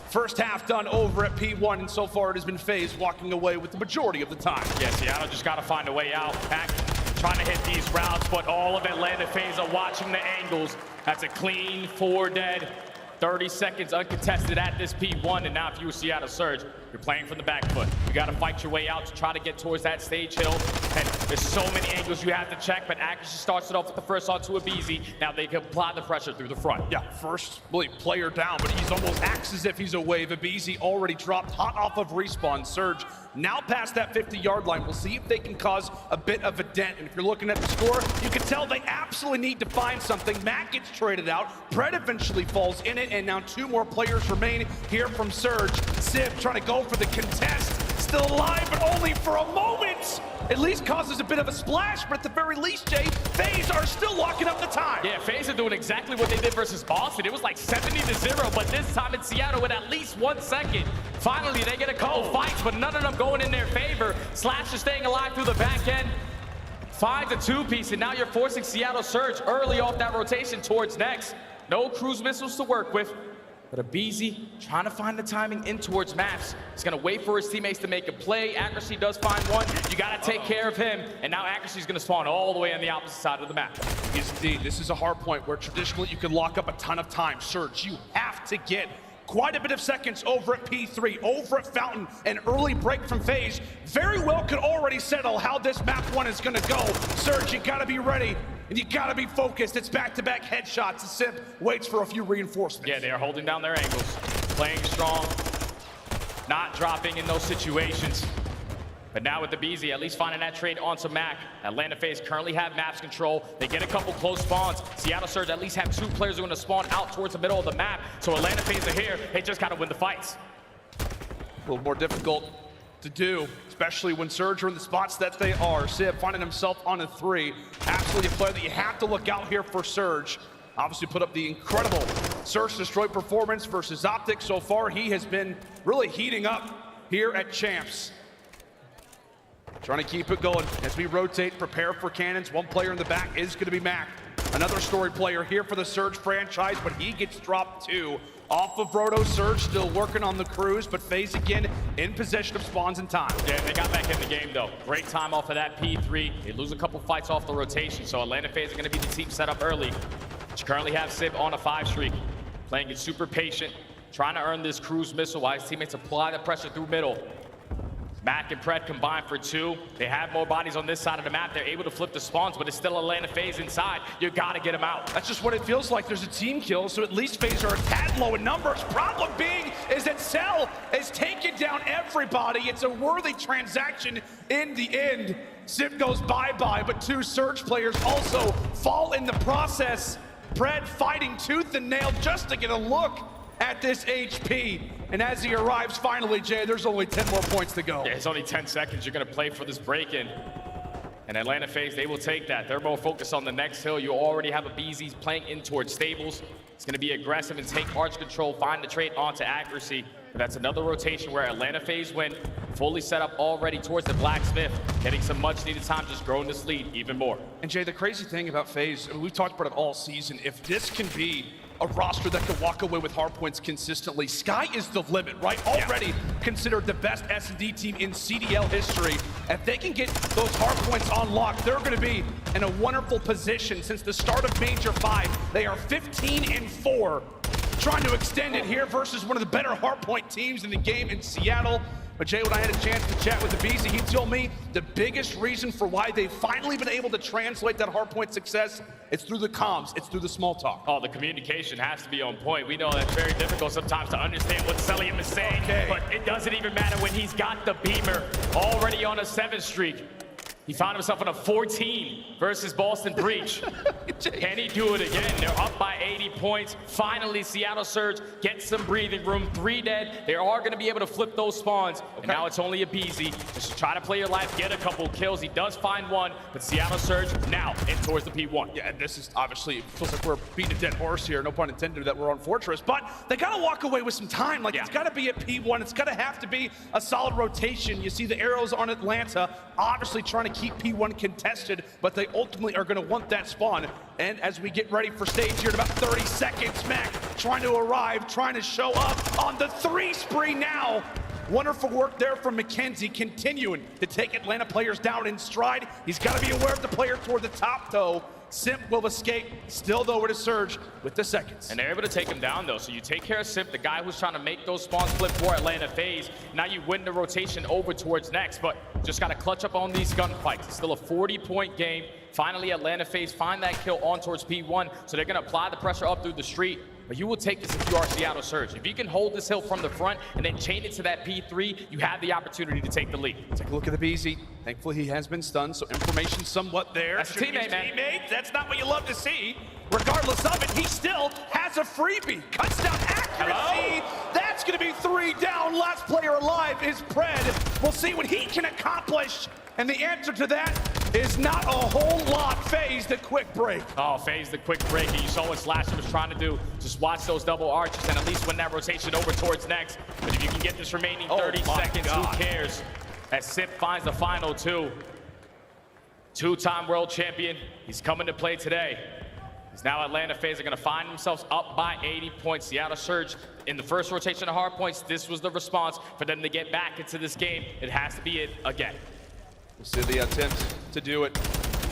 First half done over at P1, and so far it has been FaZe walking away with the majority of the time. Yeah, Seattle just got to find a way out. Mack trying to hit these routes, but all of Atlanta FaZe are watching the angles. That's a clean 4 dead. 30 seconds uncontested at this P1, and now if you're Seattle Surge, you're playing from the back foot. You got to fight your way out to try to get towards that stage hill, and there's so many angles you have to check, but accuracy starts it off with the first onto aBeZy. Now they can apply the pressure through the front. Yeah, first really player down, but he's almost acts as if he's a wave. aBeZy already dropped hot off of respawn. Surge now past that 50-yard line. We'll see if they can cause a bit of a dent, and if you're looking at the score, you can tell they absolutely need to find something. Mack gets traded out, Pred eventually falls in it, and now 2 more players remain here from Surge. Simp trying to go for the contest, still alive, but only for a moment. At least causes a bit of a splash, but at the very least, Jay, FaZe are still locking up the time. Yeah, FaZe are doing exactly what they did versus Boston. It was like 70-0, but this time in Seattle with at least 1 second. Finally, they get a couple fights, but none of them going in their favor. Slash is staying alive through the back end. Finds a 2-piece, and now you're forcing Seattle Surge early off that rotation towards next. No cruise missiles to work with. But aBeZy trying to find the timing in towards maps. He's gonna wait for his teammates to make a play. Accuracy does find one. You gotta take care of him. And now Accuracy's gonna spawn all the way on the opposite side of the map. Yes, indeed. This is a hard point where traditionally you can lock up a ton of time. Surge, you have to get quite a bit of seconds over at P3, over at Fountain. An early break from FaZe very well could already settle how this map 1 is gonna go. Surge, you gotta be ready. And you gotta be focused. It's back-to-back headshots. Simp waits for a few reinforcements. Yeah, they are holding down their angles. Playing strong. Not dropping in those situations. But now with aBeZy, at least finding that trade onto Mack. Atlanta FaZe currently have maps control. They get a couple close spawns. Seattle Surge at least have 2 players who are gonna spawn out towards the middle of the map. So Atlanta FaZe are here. They just gotta win the fights. A little more difficult to do, especially when Surge are in the spots that they are. Simp finding himself on a 3. Absolutely a player that you have to look out here for Surge. Obviously put up the incredible Search Destroy performance versus OpTic. So far, he has been really heating up here at Champs. Trying to keep it going as we rotate, prepare for cannons. 1 player in the back is going to be Mack. Another story player here for the Surge franchise, but he gets dropped too. Off of Roto, Surge still working on the cruise, but FaZe again in possession of spawns and time. Yeah, they got back in the game though. Great time off of that P3. They lose a couple fights off the rotation, so Atlanta FaZe are gonna be the team set up early. But you currently have Simp on a 5 streak. Playing it super patient, trying to earn this cruise missile while his teammates apply the pressure through middle. Mack and Pred combined for 2. They have more bodies on this side of the map. They're able to flip the spawns, but it's still Atlanta FaZe inside. You gotta get them out. That's just what it feels like. There's a team kill, so at least FaZe are a tad low in numbers. Problem being is that Cell is taking down everybody. It's a worthy transaction in the end. Simp goes bye-bye, but 2 Surge players also fall in the process. Pred fighting tooth and nail just to get a look at this HP. And as he arrives finally, Jay, there's only 10 more points to go. Yeah, it's only 10 seconds. You're gonna play for this break-in. And Atlanta FaZe, they will take that. They're more focused on the next hill. You already have aBeZy playing in towards stables. It's gonna be aggressive and take arch control, find the trade onto accuracy. But that's another rotation where Atlanta FaZe win, fully set up already towards the blacksmith, getting some much needed time, just growing this lead even more. And Jay, the crazy thing about FaZe, I mean, we've talked about it all season, if this can be a roster that can walk away with hard points consistently, sky is the limit, right? Already considered the best S&D team in CDL history. If they can get those hard points unlocked, they're gonna be in a wonderful position. Since the start of Major 5, they are 15-4. Trying to extend it here versus one of the better hardpoint teams in the game in Seattle. But Jay, when I had a chance to chat with aBeZy, he told me the biggest reason for why they've finally been able to translate that hardpoint success, it's through the comms, it's through the small talk. Oh, the communication has to be on point. We know that's very difficult sometimes to understand what Cellium is saying, but it doesn't even matter when he's got the beamer already on a 7 streak. He found himself on a 14 versus Boston Breach. Can he do it again? They're up by 80 points. Finally, Seattle Surge gets some breathing room. 3 dead. They are going to be able to flip those spawns. And now it's only aBeZy. Just try to play your life, get a couple kills. He does find one, but Seattle Surge now in towards the P1. Yeah, and this is obviously, it feels like we're beating a dead horse here. No pun intended that we're on Fortress, but they got to walk away with some time. Like, it's got to be at P1. It's got to have to be a solid rotation. You see the arrows on Atlanta, obviously trying to keep P1 contested, but they ultimately are going to want that spawn. And as we get ready for stage here in about 30 seconds, Mack trying to arrive, trying to show up on the 3 spree now. Wonderful work there from Mackenzie, continuing to take Atlanta players down in stride. He's got to be aware of the player toward the top, though. Simp will escape, still though with a Surge with the seconds. And they're able to take him down though, so you take care of Simp, the guy who's trying to make those spawns flip for Atlanta FaZe. Now you win the rotation over towards next, but just got to clutch up on these gunfights. It's still a 40-point game. Finally, Atlanta FaZe find that kill on towards P1, so they're going to apply the pressure up through the street. But you will take this if you are Seattle Surge. If you can hold this hill from the front and then chain it to that P3, you have the opportunity to take the lead. Take a look at aBeZy. Thankfully, he has been stunned, so information somewhat there. That's a teammate, man. Teammate. That's not what you love to see. Regardless of it, he still has a freebie. Cuts down accuracy. Hello? That's going to be 3 down. Last player alive is Pred. We'll see what he can accomplish. And the answer to that is not a whole lot. FaZe the quick break. Oh, FaZe the quick break. And you saw what Slasher was trying to do. Just watch those double arches and at least win that rotation over towards next. But if you can get this remaining 30 seconds, who cares? As Simp finds the final 2. 2-time world champion. He's coming to play today. He's now Atlanta FaZe are going to find themselves up by 80 points. Seattle Surge in the first rotation of hard points. This was the response for them to get back into this game. It has to be it again. We'll see the attempt to do it.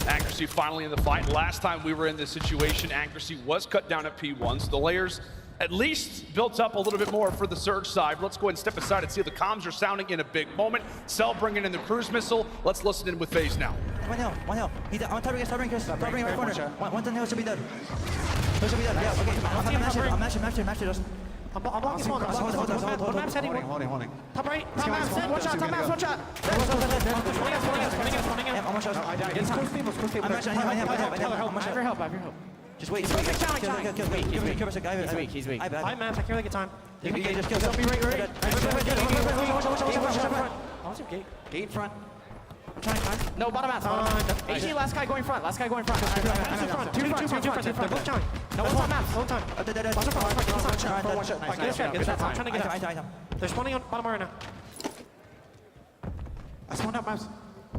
Accuracy finally in the fight. Last time we were in this situation, accuracy was cut down at P1, so the layers at least built up a little bit more for the Surge side. Let's go ahead and step aside and see if the comms are sounding in a big moment. Cell bringing in the cruise missile. Let's listen in with FaZe now. One hill. He's on top ring, Chris. Top ring right corner. One hill should be dead. Hill should be dead. Yeah, okay. I'm matching just. I'm blocking spawn. Hold map's heading. Holding. Top right. Top map's dead. One shot. Almost shot. It's cool people. I'm matching. I have your help. Just wait. Kill. He's weak. Hi, Maps. I can't really get time. Just kill. Be right. Gate in front. I'm trying to climb. No, bottom map. HG, last guy going front. Two front. They're both trying. No, one's on map. One time. One shot. I'm trying to get up. They're spawning on bottom arena. I spawned up, Maps.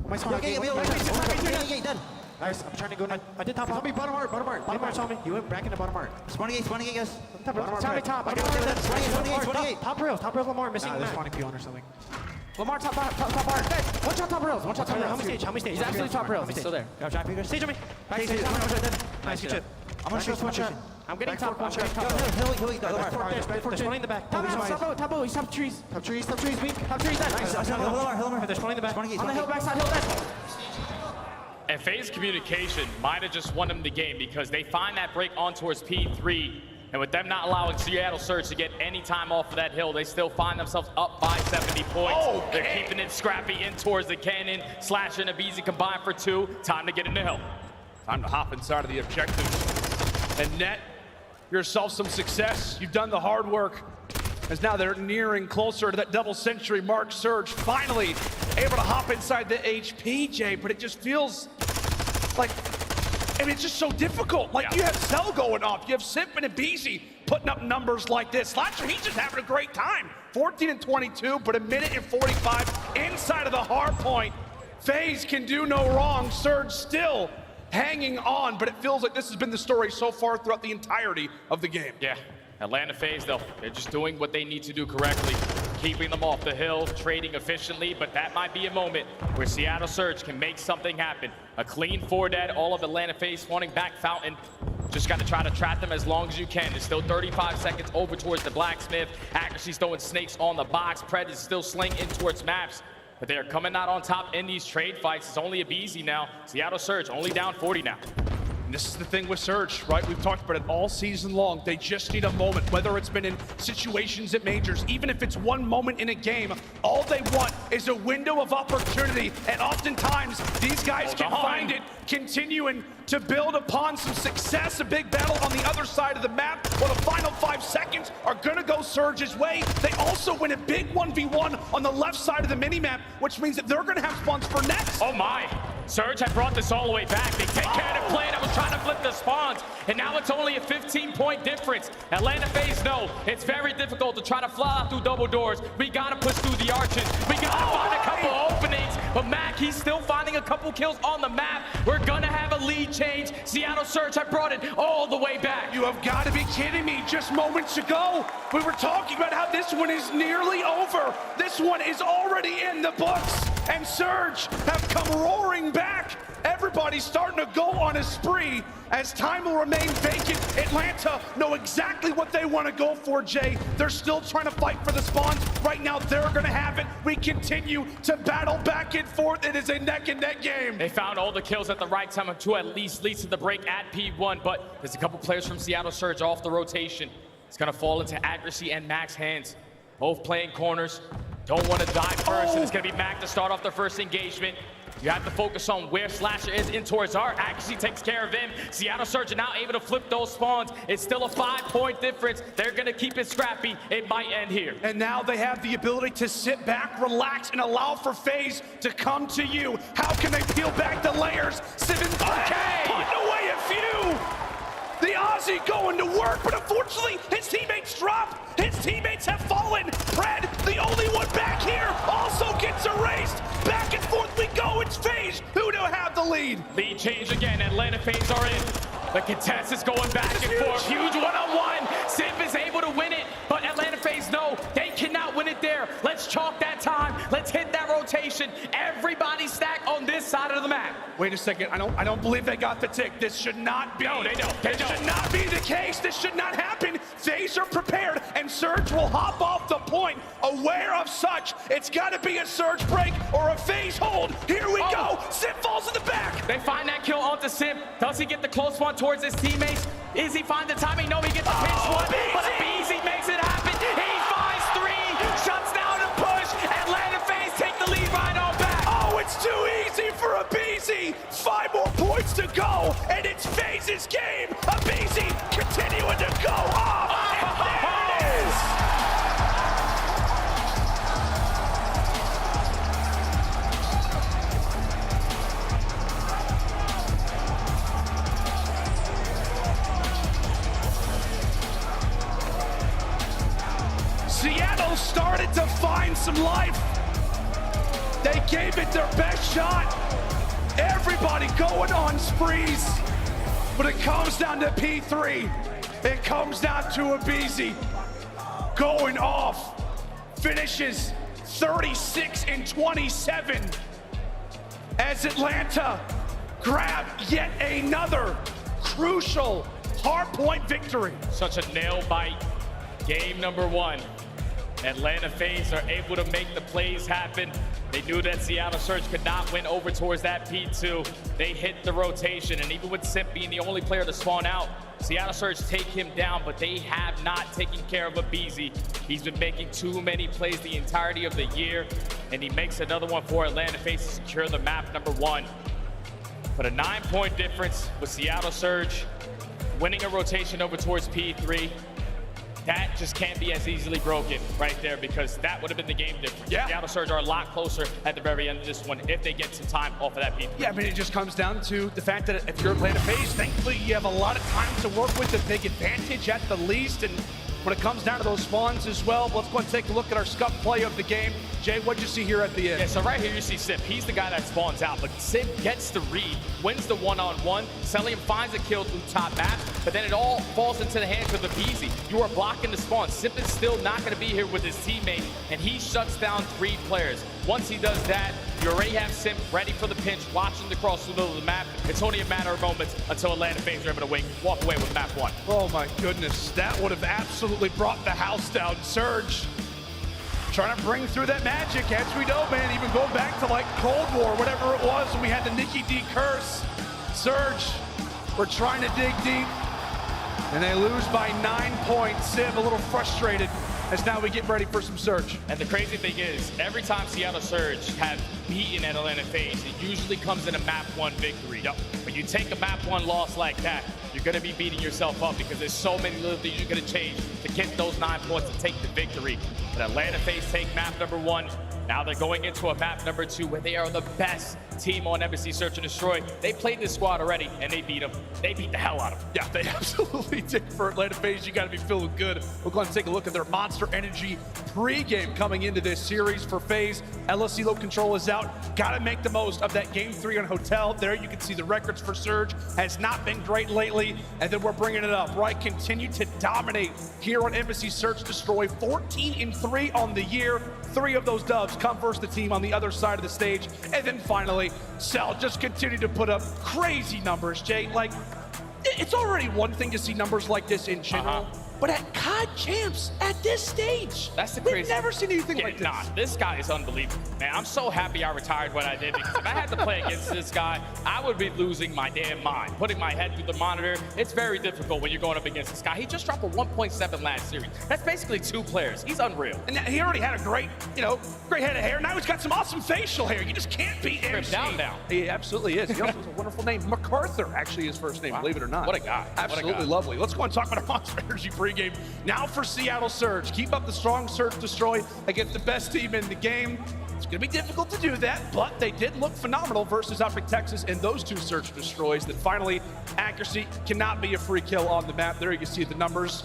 My spawn. Gate done. Nice. I'm trying to go. I did top. Bottom art saw me. You went back into bottom art. Spawning gate, guys. Top. Top rails, Lamar missing. They're spawning P1 or something. Lamar top art. One shot top rails. How many stage? He's absolutely top rails. He's still there. Stage on me. Nice, good shit. I'm gonna show one shot. I'm getting top. I'm getting top. Hill, There's one in the back. Top, he's top trees. Top trees, weak. Top trees, dead. Nice. There's one in the back. On the hill, backside, hill, dead. And FaZe communication might have just won them the game because they find that break on towards P3. And with them not allowing Seattle Surge to get any time off of that hill, they still find themselves up by 70 points. Okay. They're keeping it scrappy in towards the cannon. Slasher and aBeZy combined for 2. Time to get in the hill. Time to hop inside of the objective and net yourself some success. You've done the hard work. As now they're nearing closer to that double century mark. Surge finally able to hop inside the HP, Jay, but it just feels like, I mean, it's just so difficult. Like, you have Cell going off, you have Simp and aBeZy putting up numbers like this. Slasher, he's just having a great time. 14 and 22, but 1 minute and 45 inside of the hard point. FaZe can do no wrong. Surge still hanging on, but it feels like this has been the story so far throughout the entirety of the game. Yeah, Atlanta FaZe, though, they're just doing what they need to do correctly. Keeping them off the hill, trading efficiently, but that might be a moment where Seattle Surge can make something happen. A clean 4 dead, all of Atlanta FaZe wanting back Fountain. Just got to try to trap them as long as you can. There's still 35 seconds over towards the Blacksmith. Accuracy's throwing snakes on the box. Pred is still slinging in towards maps. But they are coming out on top in these trade fights. It's only aBeZy now. Seattle Surge only down 40 now. And this is the thing with Surge, right? We've talked about it all season long. They just need a moment, whether it's been in situations at majors, even if it's one moment in a game, all they want is a window of opportunity. And oftentimes, these guys can find it, continuing to build upon some success. A big battle on the other side of the map, where the final 5 seconds are gonna go Surge's way. They also win a big 1v1 on the left side of the minimap, which means that they're gonna have spawns for next. Oh my! Surge had brought this all the way back. They take care of the play that was trying to flip the spawns, and now it's only a 15-point difference. Atlanta FaZe know it's very difficult to try to fly out through double doors. We gotta push through the arches. We gotta find a couple openings, but Mack, he's still finding a couple kills on the map. We're gonna have a lead change. Seattle Surge have brought it all the way back. You have got to be kidding me. Just moments ago, we were talking about how this one is nearly over. This one is already in the books, and Surge have come roaring back. Everybody's starting to go on a spree as time will remain vacant. Atlanta know exactly what they want to go for, Jay. They're still trying to fight for the spawns. Right now, they're going to have it. We continue to battle back and forth. It is a neck-and-neck game. They found all the kills at the right time to at least lead to the break at P1, but there's a couple players from Seattle Surge off the rotation. It's going to fall into Accuracy and Mack's hands. Both playing corners. Don't want to die first, and it's going to be Mack to start off their first engagement. You have to focus on where Slasher is in towards our. Accuracy takes care of him. Seattle Surge are now able to flip those spawns. It's still a 5-point difference. They're going to keep it scrappy. It might end here. And now they have the ability to sit back, relax, and allow for FaZe to come to you. How can they peel back the layers? Okay, putting away a few. The Aussie going to work, but unfortunately, his teammates drop. His teammates have fallen. Pred, the only one back here, also gets erased. Back and forth we go. It's FaZe who do have the lead. Lead change again. Atlanta FaZe are in. The contest is going back and forth. Huge one-on-one. Simp is able to win it, but Atlanta FaZe know they cannot win it there. Let's chalk that time. Let's hit that rotation. Everybody stack on this side of the map. Wait a second. I don't believe they got the tick. This should not be. No, they don't. This should not be the case. This should not happen. FaZe are prepared, and Surge will hop off the point. Aware of such, it's got to be a Surge break or a FaZe hold. Here we go. Simp falls in the back. They find that kill onto Simp. Does he get the close one towards his teammates? Is he find the timing? No, he gets the pinch one. But aBeZy makes it happen. He finds 3, shuts down the push. Atlanta FaZe take the lead right on back. Oh, it's too easy for aBeZy. 5 more points to go, and it's FaZe's game. aBeZy continuing to go off. And there it is. Seattle started to find some life. They gave it their best shot. Everybody going on sprees. But it comes down to P3. It comes down to aBeZy going off. Finishes 36 and 27 as Atlanta grab yet another crucial hardpoint victory. Such a nail bite. Game number 1. Atlanta FaZe are able to make the plays happen. They knew that Seattle Surge could not win over towards that P2. They hit the rotation, and even with Simp being the only player to spawn out, Seattle Surge take him down, but they have not taken care of aBeZy. He's been making too many plays the entirety of the year, and he makes another one for Atlanta FaZe to secure the map number 1. But a 9-point difference with Seattle Surge winning a rotation over towards P3. That just can't be as easily broken right there, because that would have been the game difference. Yeah. Seattle Surge are a lot closer at the very end of this one if they get some time off of that P3. Yeah, I mean, it just comes down to the fact that if you're Atlanta FaZe, thankfully you have a lot of time to work with, a big advantage at the least. And when it comes down to those spawns as well, let's go and take a look at our scuff play of the game. Jay, what'd you see here at the end? Yeah, so right here you see Simp. He's the guy that spawns out, but Simp gets the read, wins the one-on-one. Cellium finds a kill through top map, but then it all falls into the hands of aBeZy. You are blocking the spawn. Simp is still not going to be here with his teammate, and he shuts down 3 players. Once he does that, you already have Simp ready for the pinch, watching the cross through the middle of the map. It's only a matter of moments until Atlanta FaZe are able to walk away with map 1. Oh my goodness, that would have absolutely brought the house down. Surge trying to bring through that magic, as we know, man, even going back to like Cold War, whatever it was, when we had the Nikki D curse. Surge, we're trying to dig deep, and they lose by 9 points. Sim a little frustrated as now we get ready for some Surge. And the crazy thing is, every time Seattle Surge have beaten Atlanta FaZe, it usually comes in a map 1 victory. Yep. When you take a map 1 loss like that, you're gonna be beating yourself up, because there's so many little things you're gonna change to get those 9 points to take the victory. But Atlanta FaZe take map number 1. Now they're going into a map number 2 where they are the best team on Embassy Search and Destroy. They played this squad already, and they beat them. They beat the hell out of them. Yeah, they absolutely did. For Atlanta FaZe, you gotta be feeling good. We're going to take a look at their Monster Energy pregame coming into this series for FaZe. LSC low control is out. Gotta make the most of that game 3 on Hotel. There you can see the records for Surge has not been great lately, and then we're bringing it up, right? Continue to dominate here on Embassy Search Destroy. 14-3 on the year. 3 of those dubs come versus the team on the other side of the stage. And then finally, Cell just continued to put up crazy numbers, Jay. Like, it's already one thing to see numbers like this in general, but at COD Champs, at this stage, that's the crazy. We've never seen anything like this. Nah, this guy is unbelievable. Man, I'm so happy I retired when I did, because if I had to play against this guy, I would be losing my damn mind. Putting my head through the monitor, it's very difficult when you're going up against this guy. He just dropped a 1.7 last series. That's basically 2 players. He's unreal. And he already had a great, great head of hair. Now he's got some awesome facial hair. You just can't beat him. Down now. He absolutely is. He also has a wonderful name. MacArthur, actually, his first name, believe it or not. What a guy. Absolutely lovely. Let's go and talk about our Monster Energy pregame. Now for Seattle Surge. Keep up the strong Search Destroy against the best team in the game. It's going to be difficult to do that, but they did look phenomenal versus OpTic Texas and those 2 Search Destroys. That finally, accuracy cannot be a free kill on the map. There you can see the numbers.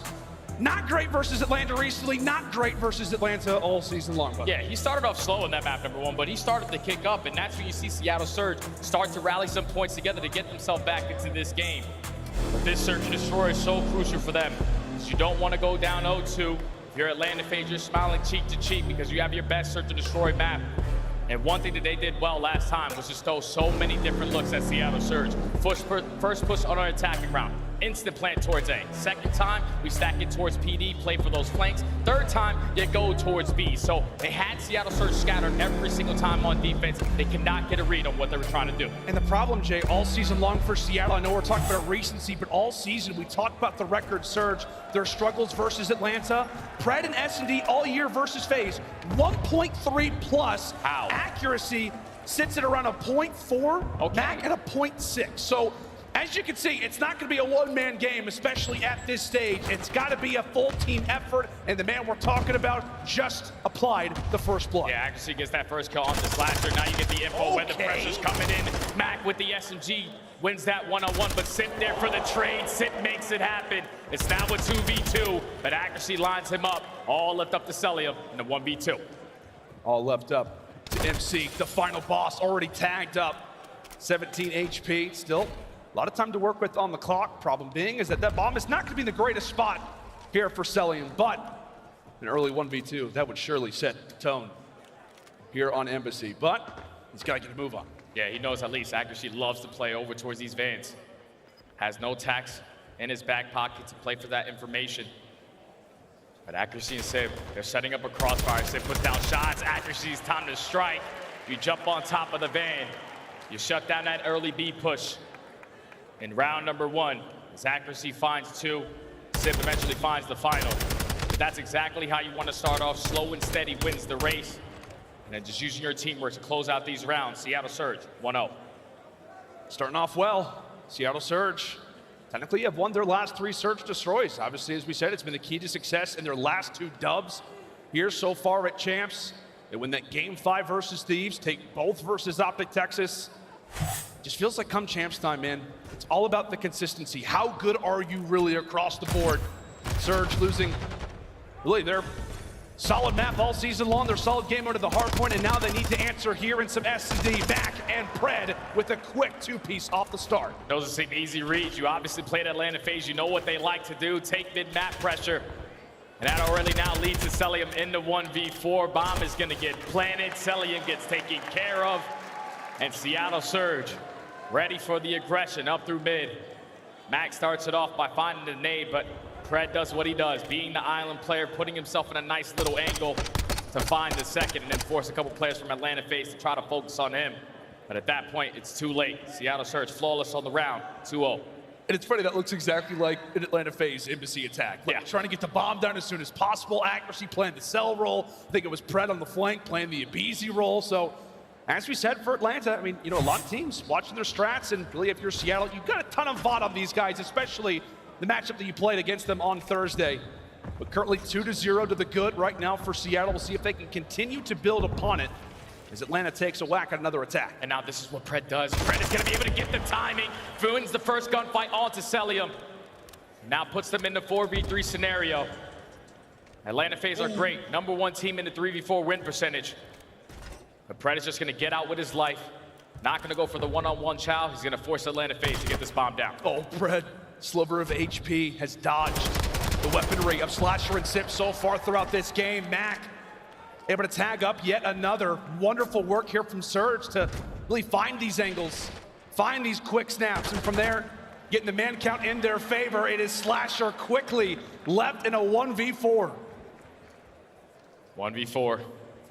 Not great versus Atlanta recently, not great versus Atlanta all season long. Yeah, he started off slow in that map number 1, but he started to kick up, and that's when you see Seattle Surge start to rally some points together to get themselves back into this game. But this Search and Destroy is so crucial for them, because you don't want to go down 0-2. If you're Atlanta FaZe, you're smiling cheek to cheek because you have your best Search and Destroy map. And one thing that they did well last time was just throw so many different looks at Seattle Surge. First push on our attacking round. Instant plant towards A. Second time, we stack it towards PD, play for those flanks. Third time, you go towards B. So they had Seattle Surge scattered every single time on defense. They cannot get a read on what they were trying to do. And the problem, Jay, all season long for Seattle, I know we're talking about recency, but all season we talked about the record Surge, their struggles versus Atlanta. Pred and S&D all year versus FaZe, 1.3 plus. Ow. Accuracy sits at around a 0.4, okay. Mack at a 0.6. So as you can see, it's not going to be a one-man game, especially at this stage. It's got to be a full team effort, and the man we're talking about just applied the first blood. Yeah, accuracy gets that first kill on the slasher. Now you get the info when the pressure's coming in. Mack with the SMG wins that one-on-one, but Simp there for the trade. Simp makes it happen. It's now a 2v2, but accuracy lines him up. All left up to Cellium in the 1v2. All left up to MC, the final boss, already tagged up. 17 HP, still a lot of time to work with on the clock. Problem being is that bomb is not going to be in the greatest spot here for Cellium, but an early 1v2, that would surely set the tone here on Embassy. But he's got to get a move on. Yeah, he knows at least accuracy loves to play over towards these vans. Has no tax, in his back pocket to play for that information. But Accuracy and Simp, they're setting up a crossfire. Simp puts down shots. Accuracy's time to strike. You jump on top of the van. You shut down that early B push. In round number 1, as Accuracy finds 2, Simp eventually finds the final. But that's exactly how you want to start off. Slow and steady wins the race. And then just using your teamwork to close out these rounds. Seattle Surge, 1-0. Starting off well, Seattle Surge technically have won their last 3 Surge Destroys. Obviously, as we said, it's been the key to success in their last 2 dubs here so far at Champs. They win that Game 5 versus Thieves, take both versus OpTic Texas. Just feels like come Champs time, man. It's all about the consistency. How good are you really across the board? Surge losing really their solid map all season long, their solid game under the hard point, and now they need to answer here in some S&D. Mack and Pred with a quick 2-piece off the start. Those are some easy reads. You obviously played Atlanta FaZe. You know what they like to do. Take mid-map pressure. And that already now leads to Cellium into 1v4. Bomb is going to get planted. Cellium gets taken care of. And Seattle Surge ready for the aggression up through mid. Mack starts it off by finding the nade, but Pred does what he does, being the island player, putting himself in a nice little angle to find the second and then force a couple players from Atlanta FaZe to try to focus on him. But at that point, it's too late. Seattle Surge flawless on the round, 2-0. And it's funny, that looks exactly like an Atlanta FaZe aBeZy attack. Like, trying to get the bomb down as soon as possible. Accuracy playing the cell role. I think it was Pred on the flank playing the aBeZy role. So, as we said for Atlanta, I mean, you know, a lot of teams watching their strats, and really if you're Seattle, you've got a ton of VOD on these guys, especially the matchup that you played against them on Thursday. But currently 2-0 to the good right now for Seattle. We'll see if they can continue to build upon it as Atlanta takes a whack at another attack. And now this is what Pred does. Pred is going to be able to get the timing. Wins the first gunfight onto Cellium. Now puts them in the 4v3 scenario. Atlanta FaZe are great. #1 team in the 3v4 win percentage. But Pred is just going to get out with his life. Not going to go for the one-on-one chow. He's going to force Atlanta FaZe to get this bomb down. Oh, Pred, sliver of HP, has dodged the weaponry of Slasher and Simp so far throughout this game. Mack able to tag up yet another. Wonderful work here from Surge to really find these angles, find these quick snaps, and from there, getting the man count in their favor. It is Slasher quickly left in a 1v4. 1v4,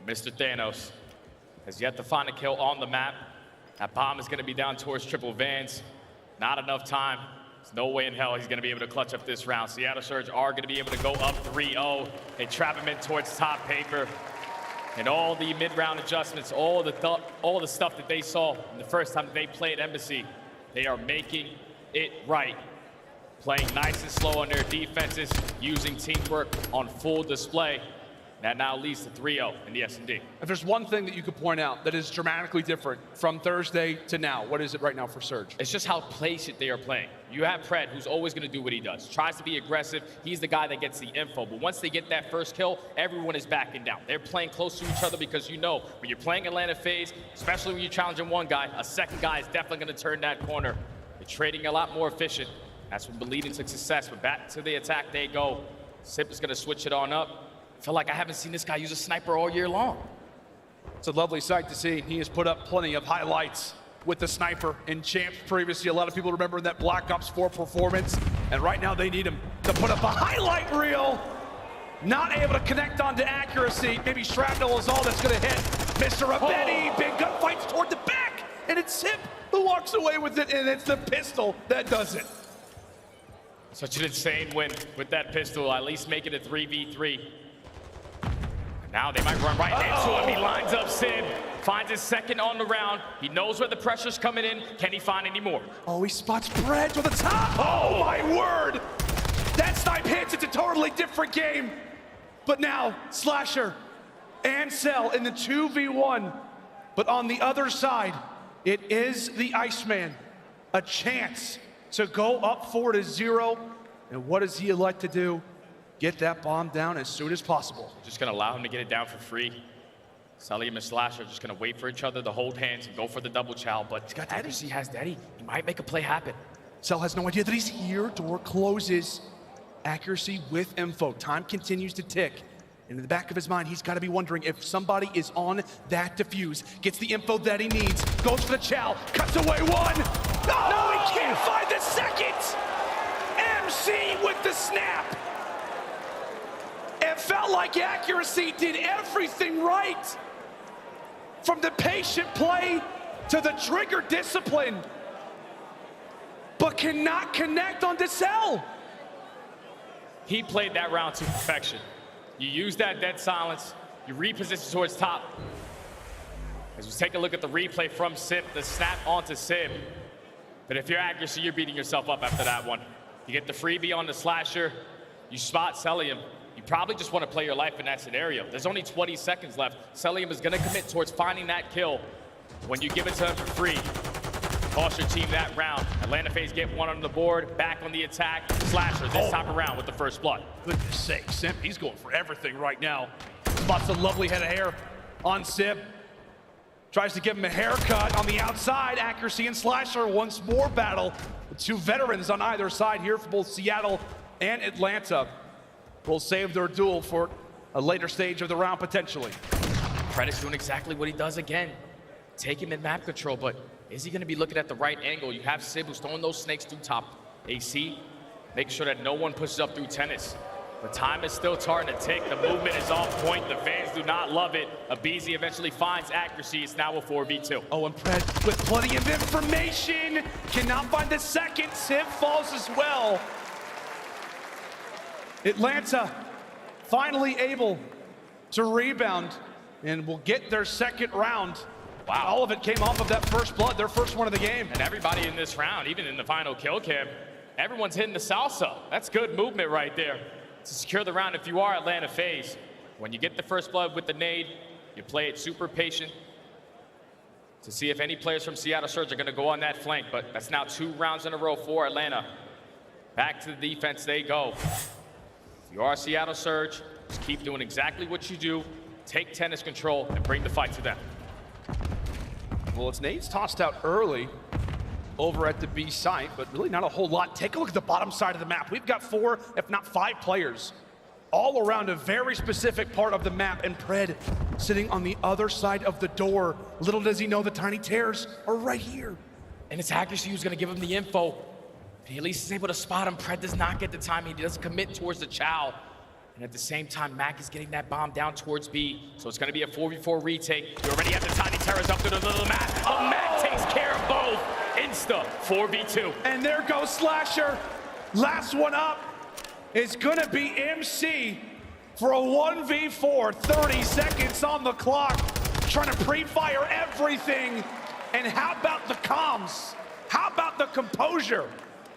Mr. Thanos has yet to find a kill on the map. That bomb is going to be down towards triple vans. Not enough time. There's no way in hell he's going to be able to clutch up this round. Seattle Surge are going to be able to go up 3-0. They trap him in towards top paper. And all the mid-round adjustments, all the stuff that they saw the first time that they played aBeZy, they are making it right. Playing nice and slow on their defenses, using teamwork on full display. That now leads to 3-0 in the S&D. If there's one thing that you could point out that is dramatically different from Thursday to now, what is it right now for Surge? It's just how patient they are playing. You have Pred, who's always going to do what he does. Tries to be aggressive. He's the guy that gets the info. But once they get that first kill, everyone is backing down. They're playing close to each other because you know when you're playing Atlanta FaZe, especially when you're challenging one guy, a second guy is definitely going to turn that corner. They're trading a lot more efficient. That's what leading to success. But back to the attack they go. Simp is going to switch it on up. I feel like I haven't seen this guy use a sniper all year long. It's a lovely sight to see. He has put up plenty of highlights with the sniper in Champs previously. A lot of people remember that Black Ops 4 performance, and right now they need him to put up a highlight reel. Not able to connect onto Accuracy. Maybe Shrapnel is all that's going to hit Mr. aBeZy. Big gunfights toward the back, and it's Simp who walks away with it, and it's the pistol that does it. Such an insane win with that pistol, at least make it a 3v3. Now they might run right into him. He lines up Simp, finds his second on the round. He knows where the pressure's coming in. Can he find any more? Oh, he spots Pred to the top. Oh, my word. That snipe hits. It's a totally different game. But now, Slasher and Cell in the 2v1. But on the other side, it is the Iceman. A chance to go up 4-0. And what does he elect to do? Get that bomb down as soon as possible. Just gonna allow him to get it down for free. Cellium and Slasher are just gonna wait for each other to hold hands and go for the double chow, but aBeZy has Daddy. He might make a play happen. Cell has no idea that he's here. Door closes. Accuracy with info. Time continues to tick. And in the back of his mind, he's got to be wondering if somebody is on that defuse. Gets the info that he needs. Goes for the chow. Cuts away one. No, he can't find the second. MC with the snap. It felt like Accuracy did everything right. From the patient play to the trigger discipline, but cannot connect on Cell. He played that round to perfection. You use that dead silence, you reposition towards top. As we take a look at the replay from Simp, the snap onto Simp. But if you're Accuracy, you're beating yourself up after that one. You get the freebie on the slasher, you spot Cellium. You probably just want to play your life in that scenario. There's only 20 seconds left. Cellium is going to commit towards finding that kill. When you give it to him for free, cost your team that round. Atlanta FaZe get one on the board, back on the attack. Slasher this time around with the first blood. Goodness sake, Simp, he's going for everything right now. Spots a lovely head of hair on Simp. Tries to give him a haircut on the outside. Accuracy and Slasher once more battle. The two veterans on either side here for both Seattle and Atlanta will save their duel for a later stage of the round potentially. Pred is doing exactly what he does again. Take him in map control, but is he going to be looking at the right angle? You have Sib who's throwing those snakes through top. AC, make sure that no one pushes up through tennis. The time is still starting to tick. The movement is on point. The fans do not love it. aBeZy eventually finds Accuracy. It's now a 4v2. Oh, and Pred with plenty of information. Cannot find the second. Simp falls as well. Atlanta finally able to rebound and will get their second round. Wow. All of it came off of that first blood, their first one of the game. And everybody in this round, even in the final kill cam, everyone's hitting the salsa. That's good movement right there to secure the round if you are Atlanta FaZe. When you get the first blood with the nade, you play it super patient to see if any players from Seattle Surge are going to go on that flank. But that's now 2 rounds in a row for Atlanta. Back to the defense they go. If you are Seattle Surge, just keep doing exactly what you do. Take tennis control and bring the fight to them. Well, it's nades tossed out early over at the B site, but really not a whole lot. Take a look at the bottom side of the map. We've got 4, if not 5 players all around a very specific part of the map, and Pred sitting on the other side of the door. Little does he know the tiny tears are right here. And it's Accuracy who's going to give him the info. He at least is able to spot him. Pred does not get the timing. He doesn't commit towards the chow. And at the same time, Mack is getting that bomb down towards B. So it's going to be a 4v4 retake. You already have the tiny terrors up to the little map. Oh, Mack takes care of both. Insta 4v2. And there goes Slasher. Last one up is going to be MC for a 1v4. 30 seconds on the clock. Trying to pre-fire everything. And how about the comms? How about the composure?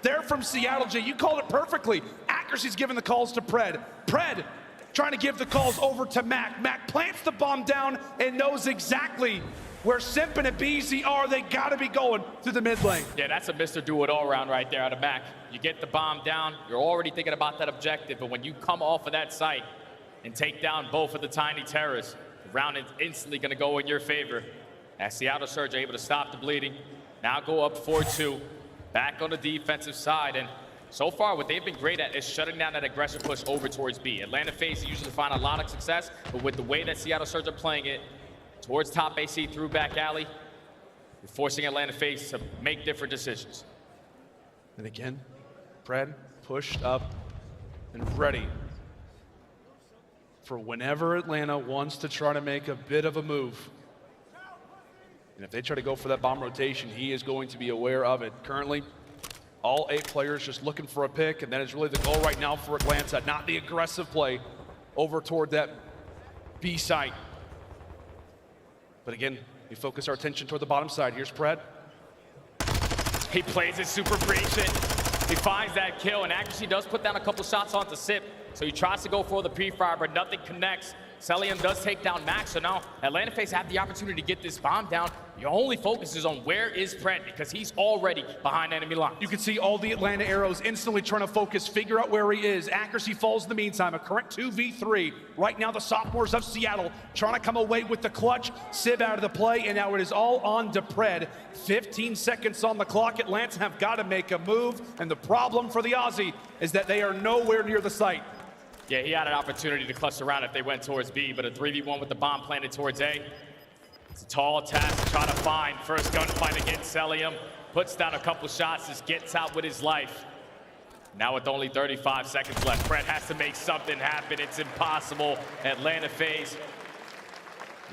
They're from Seattle, Jay. You called it perfectly. Accuracy's giving the calls to Pred. Pred trying to give the calls over to Mack. Mack plants the bomb down and knows exactly where Simp and aBeZy are. They gotta be going through the mid lane. Yeah, that's a Mr. Do-It-All round right there out of Mack. You get the bomb down, you're already thinking about that objective, but when you come off of that site and take down both of the tiny terrorists, the round is instantly gonna go in your favor. As Seattle Surge are able to stop the bleeding, now go up 4-2. Back on the defensive side, and so far what they've been great at is shutting down that aggressive push over towards B. Atlanta FaZe usually find a lot of success, but with the way that Seattle Surge are playing it, towards top AC through back alley, you're forcing Atlanta FaZe to make different decisions. And again, Pred pushed up and ready for whenever Atlanta wants to try to make a bit of a move. And if they try to go for that bomb rotation, he is going to be aware of it. Currently, all 8 players just looking for a pick, and that is really the goal right now for Atlanta, not the aggressive play over toward that B site. But again, we focus our attention toward the bottom side. Here's Pred. He plays it super patient. He finds that kill, and Accuracy does put down a couple shots onto Simp. So he tries to go for the pre-fire, but nothing connects. Cellium does take down Mack, so now Atlanta FaZe have the opportunity to get this bomb down. Your only focus is on where is Pred, because he's already behind enemy lines. You can see all the Atlanta arrows instantly trying to focus, figure out where he is. Accuracy falls in the meantime, a current 2v3. Right now, the sophomores of Seattle trying to come away with the clutch. Civ out of the play, and now it is all on to Pred. 15 seconds on the clock. Atlanta have got to make a move, and the problem for the Aussie is that they are nowhere near the site. Yeah, he had an opportunity to clutch around if they went towards B, but a 3v1 with the bomb planted towards A. It's a tall task to try to find. First gunfight against Cellium. Puts down a couple shots, just gets out with his life. Now with only 35 seconds left, Priestahh has to make something happen. It's impossible. Atlanta FaZe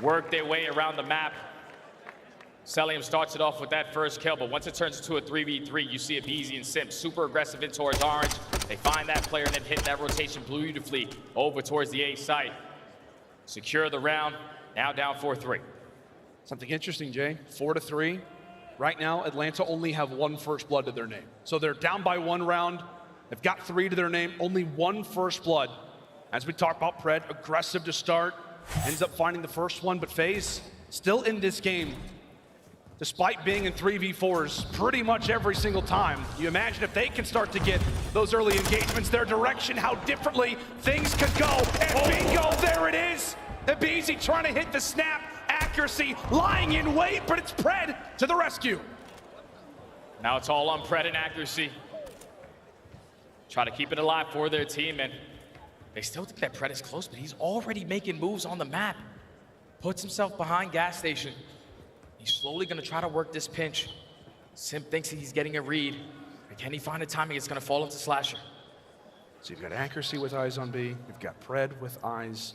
work their way around the map. Cellium starts it off with that first kill, but once it turns into a 3v3, you see aBeZy and Simp super aggressive in towards orange. They find that player and then hit that rotation beautifully over towards the A site. Secure the round, now down 4-3. Something interesting, Jay. 4-3. Right now, Atlanta only have 1 first blood to their name. So they're down by 1 round. They've got 3 to their name, only 1 first blood. As we talk about Pred, aggressive to start, ends up finding the first one, but FaZe still in this game, despite being in 3v4s pretty much every single time. You imagine if they can start to get those early engagements, their direction, how differently things could go. And bingo, there it is. aBeZy trying to hit the snap, accuracy, lying in wait, but it's Pred to the rescue. Now it's all on Pred and accuracy. Try to keep it alive for their team, and they still think that Pred is close, but he's already making moves on the map. Puts himself behind gas station. He's slowly gonna try to work this pinch. Simp thinks he's getting a read. And can he find the timing? It's gonna fall into Slasher. So you've got accuracy with eyes on B. You've got Pred with eyes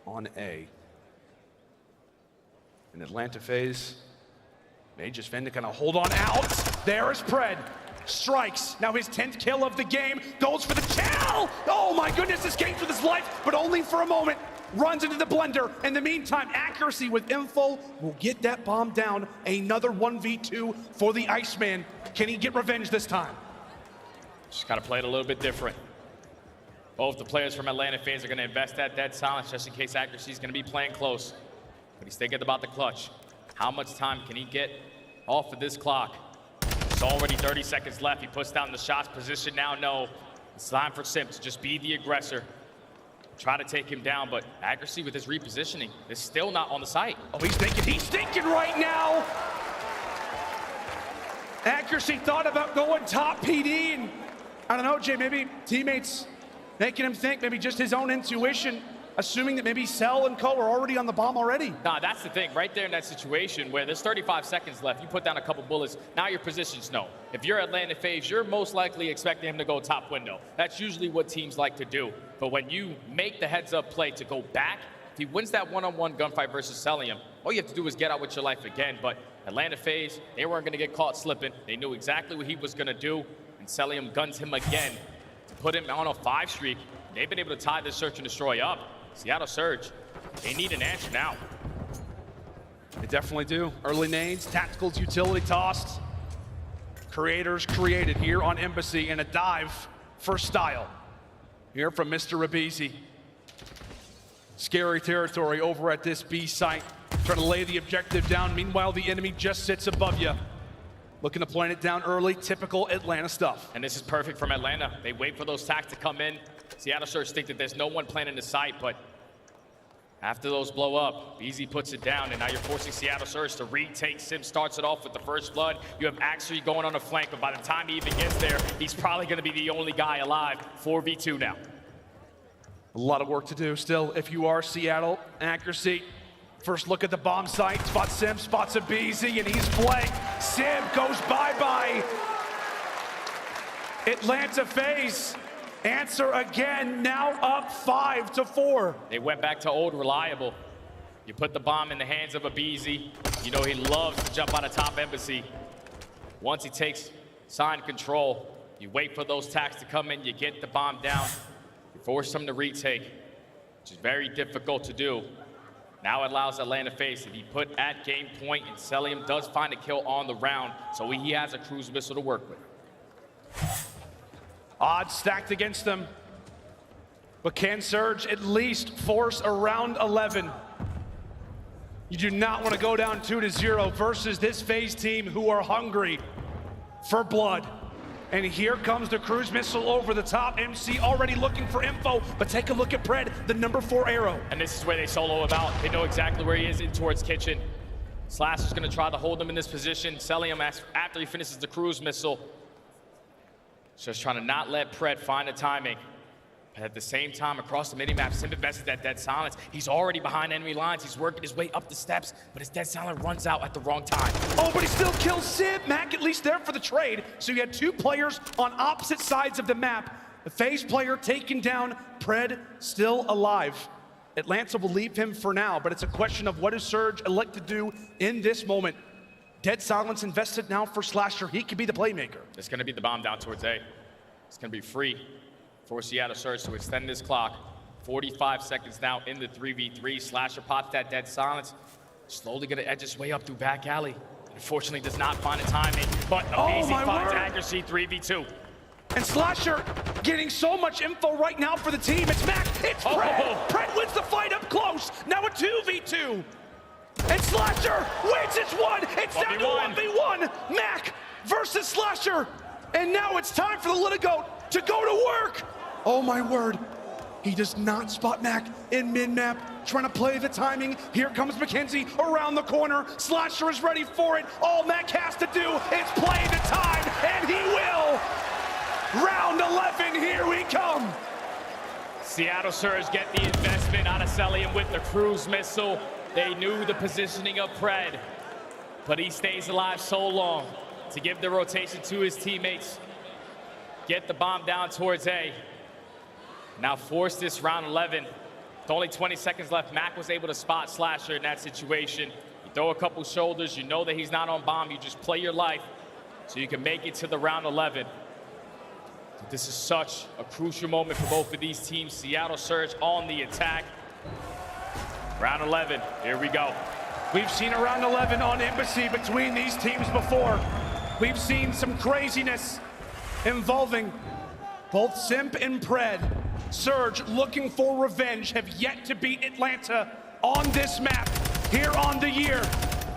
on A. In Atlanta FaZe, they just finna kind of hold on out. There is Pred. Strikes. Now his 10th kill of the game. Goes for the kill. Oh my goodness, escapes with his life, but only for a moment. Runs into the blender. In the meantime, accuracy with info will get that bomb down. Another 1v2 for the Iceman. Can he get revenge this time? Just gotta play it a little bit different. Both the players from Atlanta FaZe are gonna invest that dead silence just in case accuracy is gonna be playing close. But he's thinking about the clutch. How much time can he get off of this clock? It's already 30 seconds left. He puts down the shots position now. No, it's time for Simp to just be the aggressor. Try to take him down, but accuracy with his repositioning is still not on the site. Oh, he's thinking right now. Accuracy thought about going top PD, and I don't know, Jay, maybe teammates making him think, maybe just his own intuition, assuming that maybe Cell and Co are already on the bomb already. Nah, that's the thing, right there in that situation where there's 35 seconds left, you put down a couple bullets, now your position's known. If you're Atlanta FaZe, you're most likely expecting him to go top window. That's usually what teams like to do. But when you make the heads-up play to go back, if he wins that one-on-one gunfight versus Cellium, all you have to do is get out with your life again. But Atlanta FaZe, they weren't gonna get caught slipping. They knew exactly what he was gonna do, and Cellium guns him again to put him on a 5 streak. They've been able to tie this search and destroy up. Seattle Surge, they need an answer now. They definitely do. Early nades, tacticals, utility tossed. Creators created here on Embassy, and a dive for style. Here from Mr. aBeZy. Scary territory over at this B site. Trying to lay the objective down. Meanwhile, the enemy just sits above you. Looking to plant it down early, typical Atlanta stuff. And this is perfect from Atlanta. They wait for those tacks to come in. Seattle Surge think that there's no one planning the site, but after those blow up, aBeZy puts it down, and now you're forcing Seattle Surge to retake. Simp starts it off with the first blood. You have Axry going on the flank, but by the time he even gets there, he's probably gonna be the only guy alive. 4v2 now. A lot of work to do still if you are Seattle. Accuracy. First look at the bomb site. Spots Simp, spots aBeZy, and he's flanked. Simp goes bye-bye. Atlanta FaZe. Answer again, now up 5-4. They went back to old reliable. You put the bomb in the hands of aBeZy. You know he loves to jump out of top Embassy. Once he takes sign control, you wait for those tacks to come in, you get the bomb down, you force them to retake, which is very difficult to do. Now it allows Atlanta FaZe to be put at game point, and Cellium does find a kill on the round, so he has a cruise missile to work with. Odds stacked against them, but can Surge at least force a round 11? You do not want to go down 2-0 versus this FaZe team who are hungry for blood. And here comes the cruise missile over the top. MC already looking for info, but take a look at Pred, the number 4 arrow. And this is where they solo him out. They know exactly where he is in towards Kitchen. Slash is gonna try to hold him in this position. Cellium, after he finishes the cruise missile, just trying to not let Pred find the timing. And at the same time, across the mini-map, Simp invested that dead silence. He's already behind enemy lines. He's working his way up the steps, but his dead silence runs out at the wrong time. Oh, but he still kills Simp. Mack at least there for the trade. So you had two players on opposite sides of the map. The FaZe player taken down, Pred still alive. Atlanta will leave him for now, but it's a question of what does Surge elect to do in this moment. Dead silence invested now for Slasher. He could be the playmaker. It's going to be the bomb down towards A. It's going to be free for Seattle Surge to extend this clock. 45 seconds now in the 3v3. Slasher pops that dead silence. Slowly going to edge his way up through back alley. Unfortunately does not find a timing, but aBeZy finds accuracy 3v2. And Slasher getting so much info right now for the team. It's Mack, it's Pred. Pred wins the fight up close. Now a 2v2. And Slasher wins, it's one. It's down to 1v1. Mack versus Slasher. And now it's time for the Little Goat to go to work. Oh my word. He does not spot Mack in mid-map, trying to play the timing. Here comes Mackenzie around the corner. Slasher is ready for it. All Mack has to do is play the time, and he will. Round 11, here we come. Seattle Surge get the investment out of Cellium with the cruise missile. They knew the positioning of Pred, but he stays alive so long to give the rotation to his teammates. Get the bomb down towards A. Now force this round 11. With only 20 seconds left, Mack was able to spot Slasher in that situation. You throw a couple shoulders, you know that he's not on bomb, you just play your life so you can make it to the round 11. This is such a crucial moment for both of these teams. Seattle Surge on the attack. Round 11, here we go. We've seen a round 11 on aBeZy between these teams before. We've seen some craziness involving both Simp and Pred. Surge looking for revenge, have yet to beat Atlanta on this map here on the year.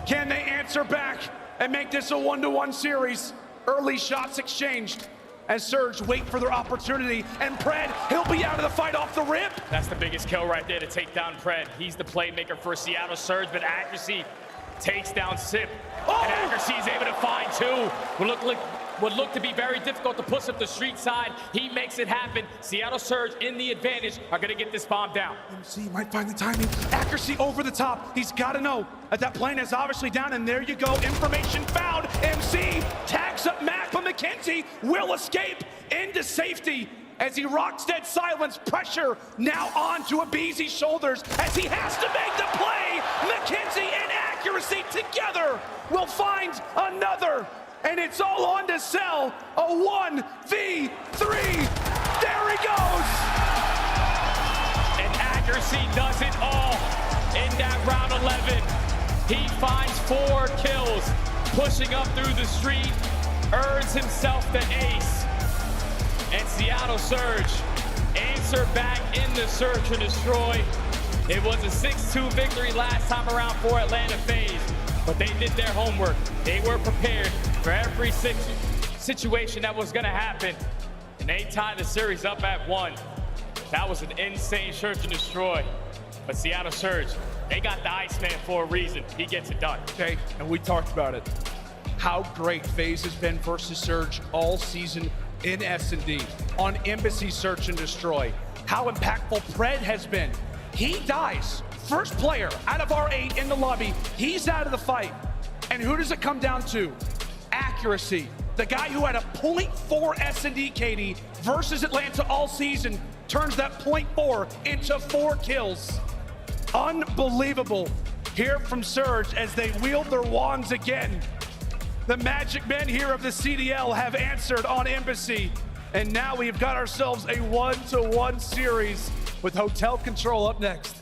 Can they answer back and make this a 1-to-1 series? Early shots exchanged as Surge wait for their opportunity, and Pred, he'll be out of the fight off the rip. That's the biggest kill right there to take down Pred. He's the playmaker for Seattle Surge, but accuracy takes down Simp. And accuracy is able to find two. Would look to be very difficult to push up the street side. He makes it happen. Seattle Surge in the advantage are gonna get this bomb down. MC might find the timing. Accuracy over the top. He's gotta know that plane is obviously down, and there you go. Information found. MC tags up Mack, but Mackenzie will escape into safety as he rocks dead silence. Pressure now onto aBeZy's shoulders as he has to make the play. Mackenzie and accuracy together will find another. And it's all on to Cell, a 1v3. There he goes. And accuracy does it all in that round 11. He finds 4 kills, pushing up through the street, earns himself the ace. And Seattle Surge answer back in the search and destroy. It was a 6-2 victory last time around for Atlanta FaZe, but they did their homework. They were prepared for every situation that was gonna happen, and they tied the series up at 1. That was an insane search and destroy, but Seattle Surge, they got the Iceman for a reason. He gets it done. Okay, and we talked about it. How great FaZe has been versus Surge all season in S&D, on aBeZy search and destroy. How impactful Pred has been. He dies, first player out of our 8 in the lobby. He's out of the fight. And who does it come down to? Accuracy. The guy who had a 0.4 S&D KD versus Atlanta all season turns that 0.4 into 4 kills. Unbelievable. Hear from Surge as they wield their wands again. The magic men here of the CDL have answered on aBeZy. And now we've got ourselves a 1-to-1 series with Hotel Control up next.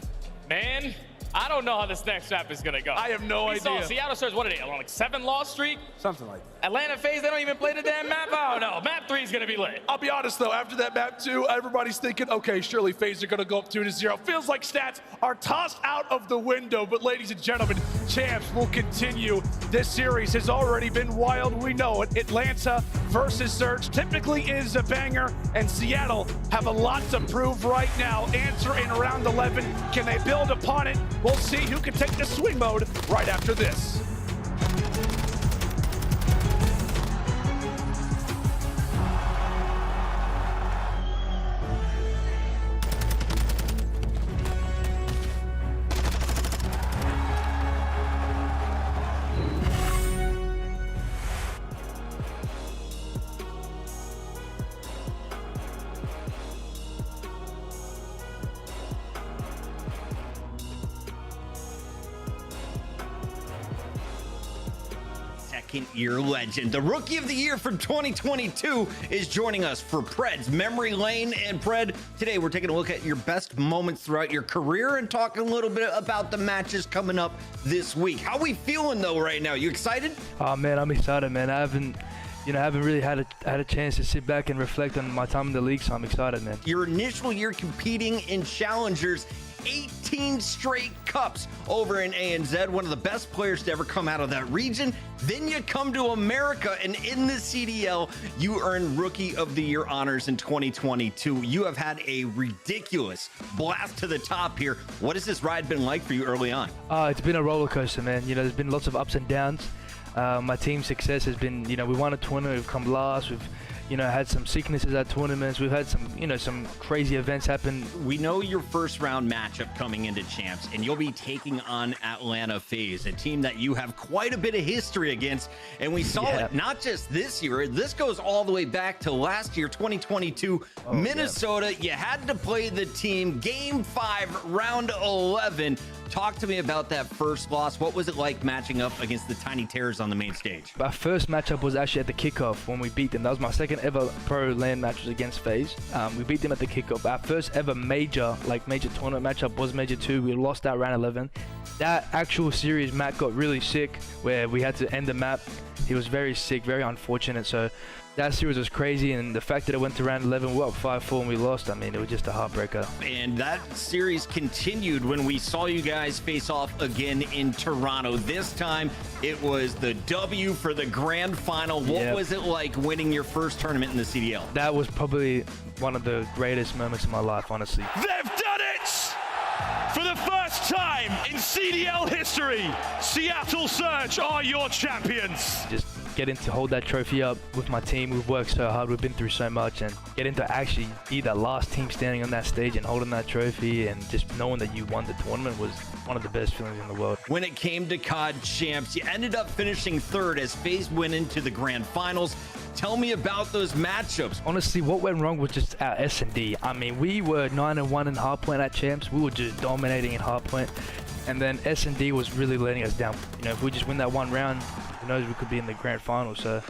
Man, I don't know how this next map is gonna go. I have no idea. Saw Seattle Surge, what are they, on like 7-loss streak? Something like that. Atlanta FaZe, they don't even play the damn map? I don't know. Map 3 is gonna be lit. I'll be honest though, after that map 2, everybody's thinking, okay, surely FaZe are gonna go up 2-0. Feels like stats are tossed out of the window, but ladies and gentlemen, champs will continue. This series has already been wild, we know it. Atlanta versus Surge typically is a banger, and Seattle have a lot to prove right now. Answer in round 11, can they build upon it? We'll see who can take the swing mode right after this. second-year legend. The Rookie of the Year from 2022 is joining us for Pred's Memory Lane. And Pred, today we're taking a look at your best moments throughout your career and talking a little bit about the matches coming up this week. How we feeling though right now? You excited? Oh man, I'm excited, man. I haven't really had a chance to sit back and reflect on my time in the league, so I'm excited, man. Your initial year competing in Challengers, 18 straight cups over in ANZ, one of the best players to ever come out of that region. Then you come to America, and in the CDL, you earned Rookie of the Year honors in 2022. You have had a ridiculous blast to the top here. What has this ride been like for you early on? It's been a roller coaster, man. You know, there's been lots of ups and downs. My team's success has been, we won a tournament, we've come last, we've, had some sicknesses at tournaments, we've had some, some crazy events happen. We know your first round matchup coming into Champs, and you'll be taking on Atlanta FaZe, a team that you have quite a bit of history against, and we saw it not just this year, this goes all the way back to last year, 2022, Minnesota. You had to play the team, Game 5, Round 11. Talk to me about that first loss. What was it like matching up against the Tiny Terrors on the main stage? My first matchup was actually at the kickoff when we beat them. That was my second ever pro LAN match was against FaZe. We beat them at the kickoff. Our first ever major tournament matchup was Major 2. We lost that round 11. That actual series, Mack got really sick where we had to end the map. He was very sick, very unfortunate. So that series was crazy, and the fact that it went to round 11, we were up 5-4 and we lost, I mean, it was just a heartbreaker. And that series continued when we saw you guys face off again in Toronto. This time, it was the W for the grand final. What was it like winning your first tournament in the CDL? That was probably one of the greatest moments of my life, honestly. They've done it! For the first time in CDL history, Seattle Surge are your champions. Just getting to hold that trophy up with my team. We've worked so hard, we've been through so much, and getting to actually be that last team standing on that stage and holding that trophy and just knowing that you won the tournament was one of the best feelings in the world. When it came to COD Champs, you ended up finishing third as FaZe went into the grand finals. Tell me about those matchups. Honestly, what went wrong was just our S&D. I mean, we were 9-1 in hardpoint at Champs. We were just dominating in hardpoint. And then S&D was really letting us down. If we just win that one round, who knows, we could be in the grand final. So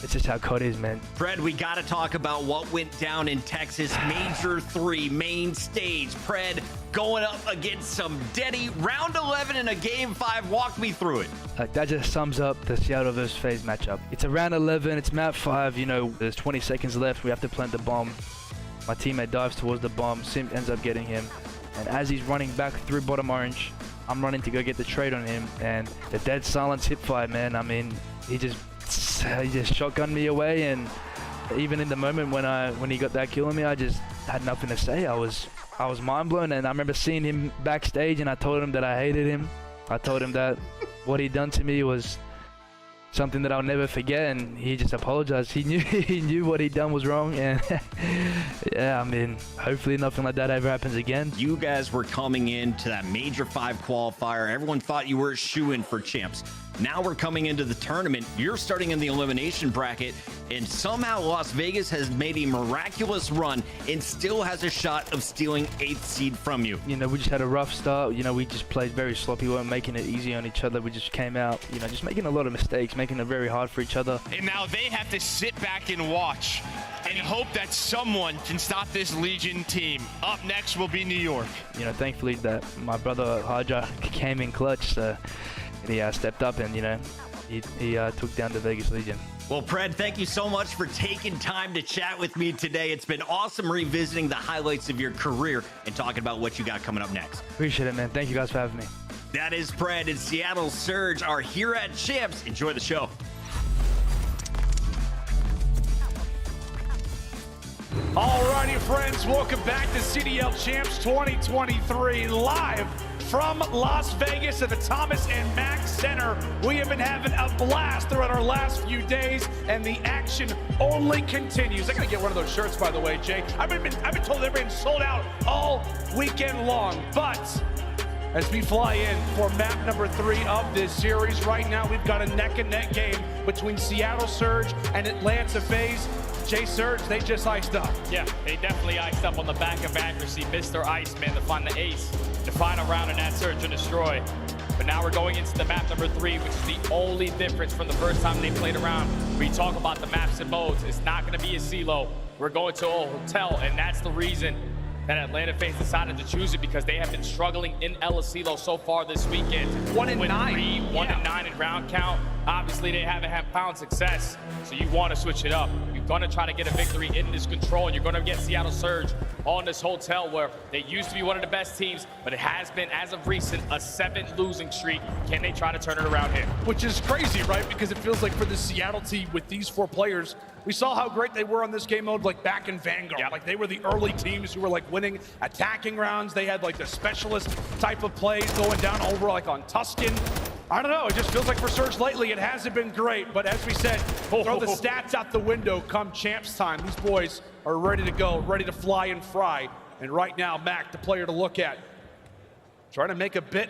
it's just how COD is, man. Pred, we got to talk about what went down in Texas. Major 3, main stage. Pred going up against some Deddy. Round 11 in a Game 5. Walk me through it. That just sums up the Seattle versus FaZe matchup. It's a round 11. It's map 5. There's 20 seconds left. We have to plant the bomb. My teammate dives towards the bomb. Simp ends up getting him. And as he's running back through bottom orange, I'm running to go get the trade on him. And the dead silence hip fire, man. I mean, he just shotgunned me away. And even in the moment when he got that kill on me, I just had nothing to say. I was mind blown. And I remember seeing him backstage, and I told him that I hated him. I told him that what he'd done to me was something that I'll never forget, and he just apologized. He knew what he'd done was wrong, and yeah, I mean, hopefully nothing like that ever happens again. You guys were coming into that Major 5 qualifier. Everyone thought you were a shoo-in for Champs. Now we're coming into the tournament. You're starting in the elimination bracket, and somehow Las Vegas has made a miraculous run and still has a shot of stealing 8th seed from you. We just had a rough start. We just played very sloppy. We weren't making it easy on each other. We just came out, just making a lot of mistakes, making it very hard for each other. And now they have to sit back and watch and hope that someone can stop this Legion team. Up next will be New York. Thankfully that my brother HyDra came in clutch, so he stepped up and, he took down the Vegas Legion. Well, Pred, thank you so much for taking time to chat with me today. It's been awesome revisiting the highlights of your career and talking about what you got coming up next. Appreciate it, man. Thank you guys for having me. That is Pred, and Seattle Surge are here at Champs. Enjoy the show. Alrighty, friends, welcome back to CDL Champs 2023, live from Las Vegas at the Thomas and Mack Center. We have been having a blast throughout our last few days, and the action only continues. I gotta get one of those shirts, by the way, Jake. I've been told they've been sold out all weekend long, but as we fly in for map number 3 of this series, right now we've got a neck-and-neck game between Seattle Surge and Atlanta FaZe. Jay Surge, they just iced up. Yeah, they definitely iced up on the back of accuracy. Mr. Iceman to find the ace. The final round in that Search and Destroy. But now we're going into the map number 3, which is the only difference from the first time they played around. We talk about the maps and modes. It's not going to be a CeeLo. We're going to a hotel, and that's the reason that Atlanta FaZe decided to choose it, because they have been struggling in CeeLo so far this weekend. 1-9. 1-9 in round count. Obviously, they haven't had found success, so you want to switch it up. You're going to try to get a victory in this control, and you're going to get Seattle Surge on this hotel where they used to be one of the best teams, but it has been, as of recent, a 7 losing streak. Can they try to turn it around here? Which is crazy, right? Because it feels like for the Seattle team with these 4 players, we saw how great they were on this game mode, like back in Vanguard. Yep. Like they were the early teams who were like winning attacking rounds. They had like the specialist type of plays going down over like on Tuscan. I don't know, it just feels like for Surge lately, it hasn't been great. But as we said, throw the stats out the window come champs time. These boys are ready to go, ready to fly and fry. And right now, Mack, the player to look at, trying to make a bit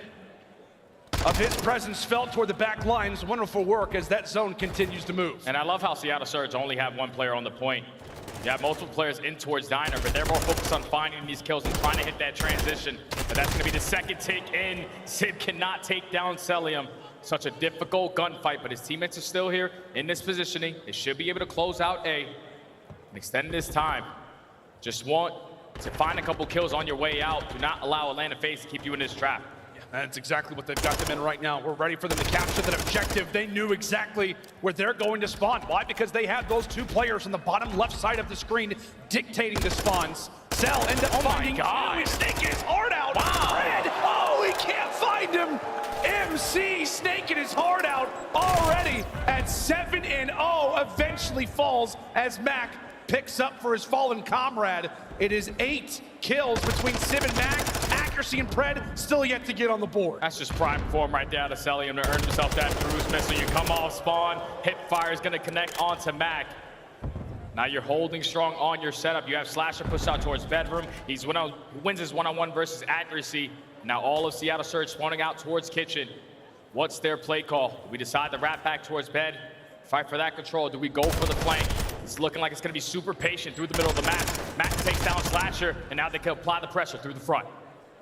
of his presence felt toward the back lines. Wonderful work as that zone continues to move. And I love how Seattle Surge only have 1 player on the point. You have multiple players in towards Diner, but they're more focused on finding these kills and trying to hit that transition. But that's going to be the second take in. Simp cannot take down Cellium. Such a difficult gunfight, but his teammates are still here in this positioning. They should be able to close out A and extend this time. Just want to find a couple kills on your way out. Do not allow Atlanta FaZe to keep you in this trap. That's exactly what they've got them in right now. We're ready for them to capture that objective. They knew exactly where they're going to spawn. Why? Because they had those 2 players on the bottom left side of the screen dictating the spawns. Cell ended up finding Cammy, snaking his heart out. Wow. Red, oh, he can't find him. MC snaking his heart out already at 7-0. Eventually falls as Mack picks up for his fallen comrade. It is 8 kills between Sim and Mack. Accuracy and Pred still yet to get on the board. That's just prime form right there to Cellium to earn himself that cruise missile. You come off spawn, hip fire is going to connect onto Mack. Now you're holding strong on your setup. You have Slasher push out towards bedroom. He wins his one-on-one versus accuracy. Now all of Seattle Surge spawning out towards kitchen. What's their play call? Do we decide to wrap back towards bed? Fight for that control. Do we go for the flank? It's looking like it's going to be super patient through the middle of the map. Mack takes down Slasher, and now they can apply the pressure through the front.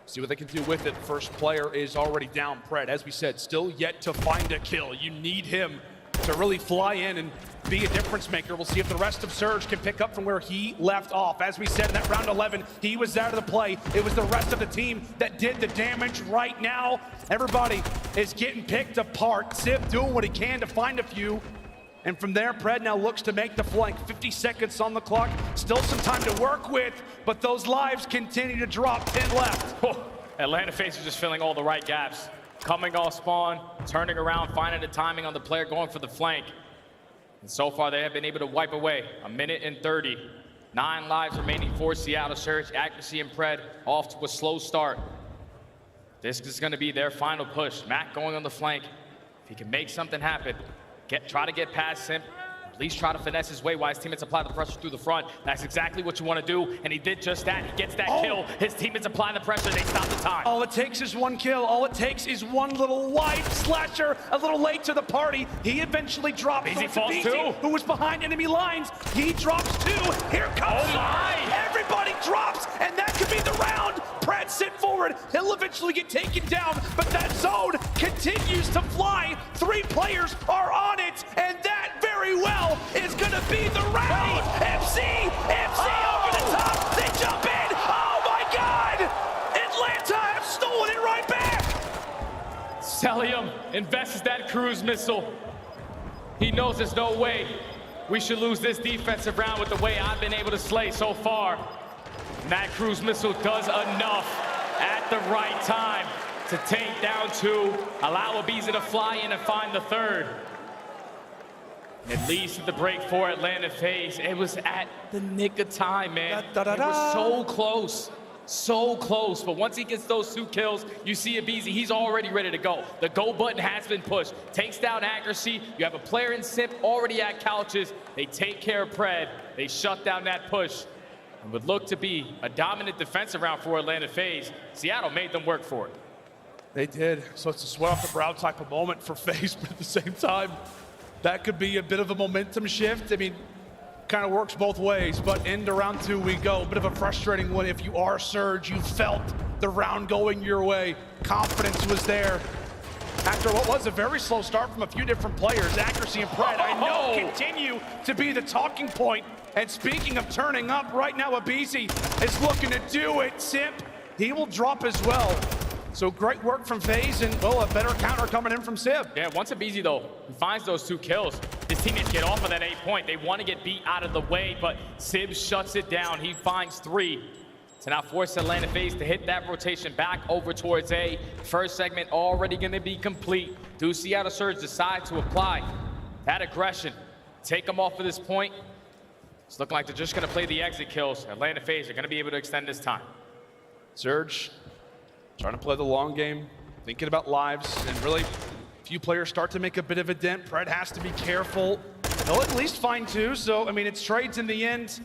See what they can do with it. First player is already down. Pred, as we said, still yet to find a kill. You need him to really fly in and be a difference maker. We'll see if the rest of Surge can pick up from where he left off. As we said in that round 11, he was out of the play. It was the rest of the team that did the damage. Right now, everybody is getting picked apart. Simp doing what he can to find a few. And from there, Pred now looks to make the flank. 50 seconds on the clock. Still some time to work with, but those lives continue to drop. 10 left. Oh, Atlanta FaZe are just filling all the right gaps. Coming off spawn, turning around, finding the timing on the player going for the flank. And so far, they have been able to wipe away 1:30. 9 lives remaining for Seattle Surge. Accuracy and Pred off to a slow start. This is going to be their final push. Mack going on the flank. If he can make something happen, try to get past Simp. At least try to finesse his way while his teammates apply the pressure through the front. That's exactly what you want to do, and he did just that. He gets that kill. His teammates apply the pressure. They stop the time. All it takes is 1 kill. All it takes is 1 little wipe. Slasher a little late to the party. He eventually drops. aBeZy falls too. Who was behind enemy lines. He drops 2. Here comes everybody drops, and that could be the round. Pred sit forward. He'll eventually get taken down, but that zone continues to fly. 3 players are on it, and that very well is going to be the round. MC over the top. They jump in. Oh my God! Atlanta have stolen it right back. Cellium invests that cruise missile. He knows there's no way we should lose this defensive round with the way I've been able to slay so far. And that cruise missile does enough at the right time to take down 2, allow aBeZy to fly in and find the 3rd. At least at the break for Atlanta FaZe, it was at the nick of time, man. It was so close. So close, but once he gets those 2 kills, you see aBeZy, he's already ready to go. The go button has been pushed. Takes down accuracy. You have a player in Simp already at couches. They take care of Pred. They shut down that push. And would look to be a dominant defensive round for Atlanta FaZe. Seattle made them work for it. They did. So it's a sweat off the brow type of moment for FaZe, but at the same time, that could be a bit of a momentum shift. I mean, kind of works both ways, but into round 2 we go. Bit of a frustrating one if you are Surge. You felt the round going your way. Confidence was there. after what was a very slow start from a few different players. Accuracy and Pred, I know, continue to be the talking point. And speaking of turning up, right now aBeZy is looking to do it. Simp, he will drop as well. So great work from FaZe, and well, a better counter coming in from Simp. Yeah, once aBeZy though, he finds those 2 kills, his teammates get off of that 8 point. They want to get beat out of the way, but Simp shuts it down. He finds 3 to now force Atlanta FaZe to hit that rotation back over towards A. First segment already going to be complete. Do Seattle Surge decide to apply that aggression, take them off of this point. It's looking like they're just going to play the exit kills. Atlanta FaZe are going to be able to extend this time. Surge trying to play the long game, thinking about lives, and really few players start to make a bit of a dent. Pred has to be careful. They'll at least find 2, so I mean, it's trades in the end.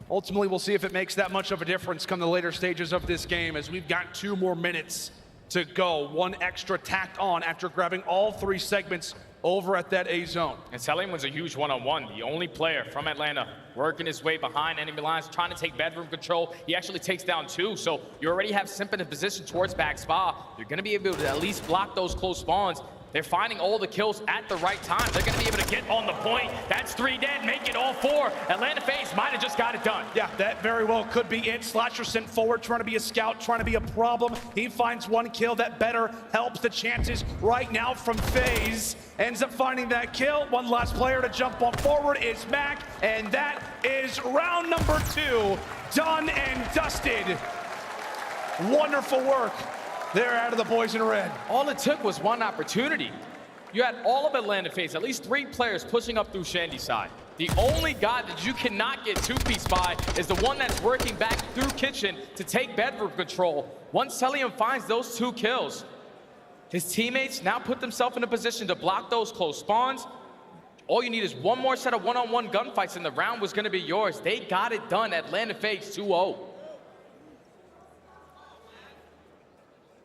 Ultimately, we'll see if it makes that much of a difference come the later stages of this game, as we've got 2 more minutes to go. 1 extra tacked on after grabbing all 3 segments over at that A zone. And Cellium was a huge one-on-one. The only player from Atlanta working his way behind enemy lines, trying to take bedroom control. He actually takes down 2, so you already have Simp in a position towards back spa. You're gonna be able to at least block those close spawns. They're finding all the kills at the right time. They're gonna be able to get on the point. That's 3 dead, make it all 4. Atlanta FaZe might have just got it done. Yeah, that very well could be it. Slasher sent forward, trying to be a scout, trying to be a problem. He finds 1 kill. That better helps the chances right now from FaZe. Ends up finding that kill. 1 last player to jump on forward is Mack, and that is round number 2 done and dusted. Wonderful work. They're out of the boys in red. All it took was 1 opportunity. You had all of Atlanta FaZe, at least 3 players pushing up through Shandy's side. The only guy that you cannot get 2-piece by is the one that's working back through kitchen to take bedroom control. Once Cellium finds those 2 kills, his teammates now put themselves in a position to block those close spawns. All you need is 1 more set of one-on-one gunfights and the round was gonna be yours. They got it done. Atlanta FaZe 2-0.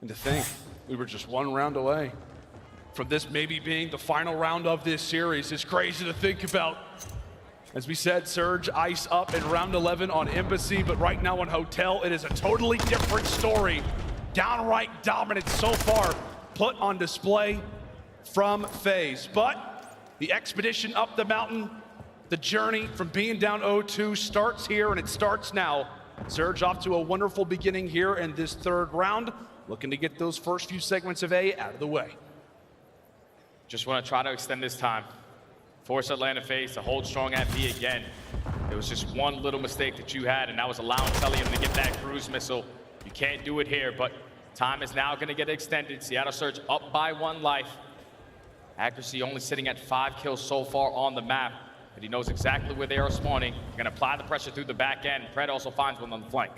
And to think, we were just 1 round away from this maybe being the final round of this series is crazy to think about. As we said, Surge ice up in round 11 on Embassy, but right now on Hotel, it is a totally different story. Downright dominance so far put on display from FaZe. But the expedition up the mountain, the journey from being down 0-2 starts here, and it starts now. Surge off to a wonderful beginning here in this 3rd round, looking to get those first few segments of A out of the way. Just want to try to extend this time. Force Atlanta FaZe to hold strong at B again. It was just 1 little mistake that you had, and that was allowing Cellium to get that cruise missile. You can't do it here, but time is now going to get extended. Seattle Surge up by 1 life. Accuracy only sitting at 5 kills so far on the map, but he knows exactly where they are spawning. Going to apply the pressure through the back end. Pred also finds 1 on the flank.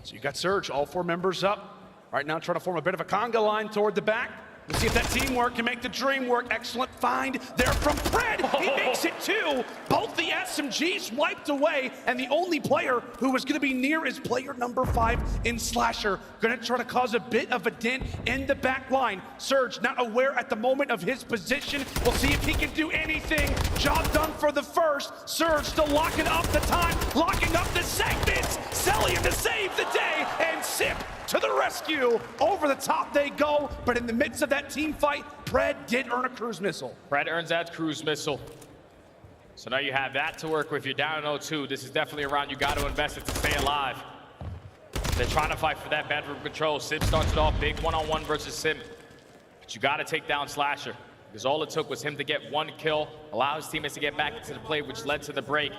So you got Surge, all 4 members up. Right now trying to form a bit of a conga line toward the back. Let's see if that teamwork can make the dream work. Excellent find there from Pred. He makes it 2. Both the SMGs wiped away, and the only player who was going to be near is player number 5 in Slasher. Going to try to cause a bit of a dent in the back line. Surge not aware at the moment of his position. We'll see if he can do anything. Job done for the first. Surge still locking up the time, locking up the segments. Cellium to save the day, and Simp to the rescue. Over the top they go, but in the midst of that team fight, Pred did earn a cruise missile. Pred earns that cruise missile. So now you have that to work with. You're down in 0-2. This is definitely a round you got to invest in to stay alive. They're trying to fight for that bedroom control. Simp starts it off big 1-on-1 versus Simp. But you got to take down Slasher, because all it took was him to get 1 kill, allow his teammates to get back into the play, which led to the break.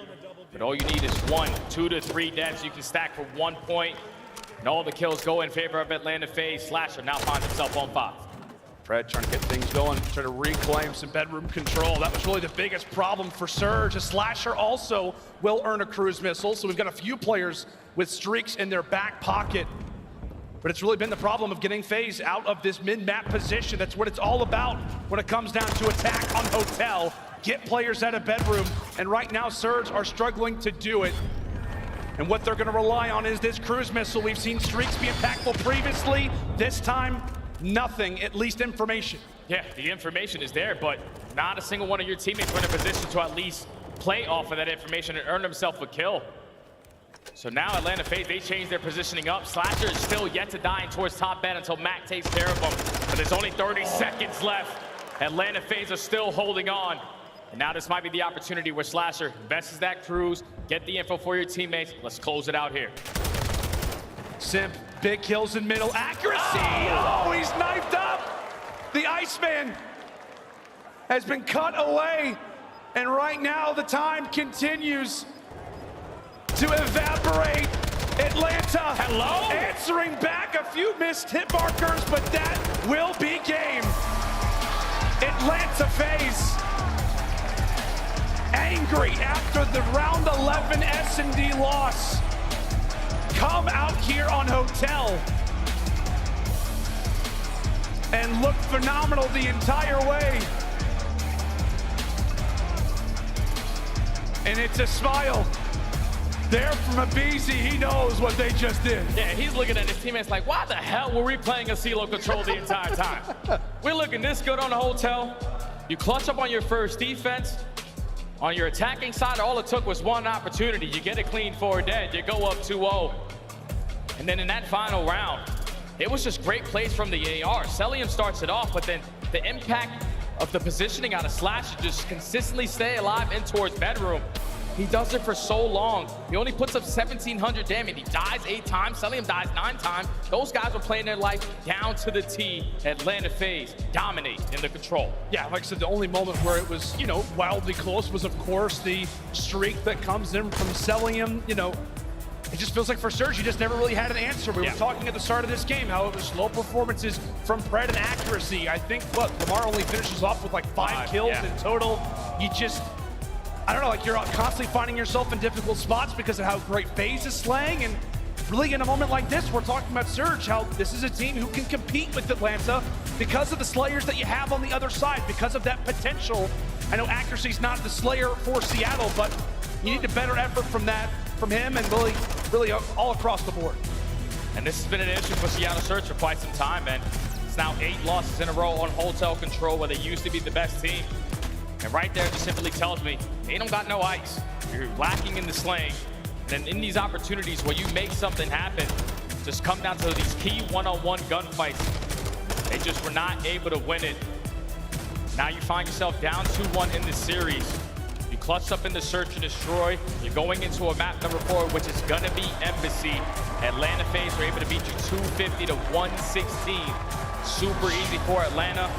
But all you need is 1, 2 to 3 deaths. You can stack for 1 point. And all the kills go in favor of Atlanta FaZe. Slasher now finds himself on 5. Pred trying to get things going, trying to reclaim some bedroom control. That was really the biggest problem for Surge. A Slasher also will earn a cruise missile, so we've got a few players with streaks in their back pocket. But it's really been the problem of getting FaZe out of this mid-map position. That's what it's all about when it comes down to attack on Hotel. Get players out of bedroom, and right now Surge are struggling to do it. And what they're going to rely on is this cruise missile. We've seen streaks be impactful previously. This time, nothing, at least information. Yeah, the information is there, but not a single one of your teammates were in a position to at least play off of that information and earn themselves a kill. So now Atlanta FaZe, they changed their positioning up. Slasher is still yet to die towards top bed until Mack takes care of him. But there's only 30 seconds left. Atlanta FaZe are still holding on. And now this might be the opportunity where Slasher invests that cruise, get the info for your teammates. Let's close it out here. Simp, big kills in middle, accuracy! Oh, he's knifed up! The Iceman has been cut away. And right now the time continues to evaporate. Atlanta answering back, a few missed hit markers, but that will be game. Atlanta FaZe angry after the round 11 S&D loss. Come out here on Hotel and look phenomenal the entire way. And it's a smile there from aBeZy. He knows what they just did. Yeah, he's looking at his teammates like, why the hell were we playing a CeeLo control the entire time? We're looking this good on the Hotel. You clutch up on your first defense. On your attacking side, all it took was one opportunity. You get a clean 4 dead, you go up 2-0. And then in that final round, it was just great plays from the AR. Cellium starts it off, but then the impact of the positioning out of Slash to just consistently stay alive in towards bedroom. He does it for so long. He only puts up 1,700 damage. He dies 8 times. Cellium dies 9 times. Those guys were playing their life down to the T. Atlanta FaZe dominate in the control. Yeah, like I said, the only moment where it was, you know, wildly close was, of course, the streak that comes in from Cellium. You know, it just feels like for Surge, he just never really had an answer. We were talking at the start of this game how it was low performances from Pred and accuracy. I think, look, Lamar only finishes off with like 5 kills in total. You just, I don't know, like you're constantly finding yourself in difficult spots because of how great FaZe is slaying. And really in a moment like this, we're talking about Surge, how this is a team who can compete with Atlanta because of the Slayers that you have on the other side, because of that potential. I know accuracy's not the Slayer for Seattle, but you need a better effort from him and really all across the board. And this has been an issue for Seattle Surge for quite some time, man. It's now 8 losses in a row on Hotel control where they used to be the best team. And right there just simply tells me, they don't got no ice. You're lacking in the slaying. And in these opportunities where you make something happen, just come down to these key one-on-one gunfights. They just were not able to win it. Now you find yourself down 2-1 in this series. You clutched up in the search and destroy. You're going into a map number 4, which is gonna be Embassy. Atlanta FaZe are able to beat you 250 to 116. Super easy for Atlanta.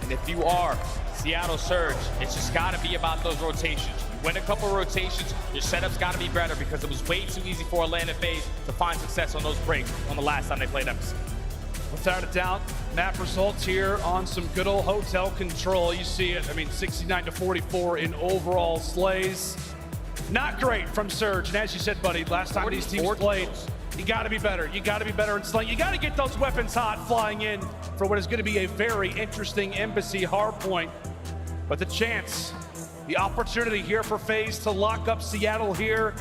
And if you are Seattle Surge, it's just gotta be about those rotations. You win a couple rotations, your setup's gotta be better because it was way too easy for Atlanta FaZe to find success on those breaks on the last time they played Embassy. Without a doubt, map results here on some good old Hotel control. You see it, I mean, 69 to 44 in overall slays. Not great from Surge, and as you said, buddy, last time these teams played, you gotta be better. You gotta be better in slaying. You gotta get those weapons hot flying in for what is gonna be a very interesting Embassy hardpoint. But the chance, the opportunity here for FaZe to lock up Seattle here.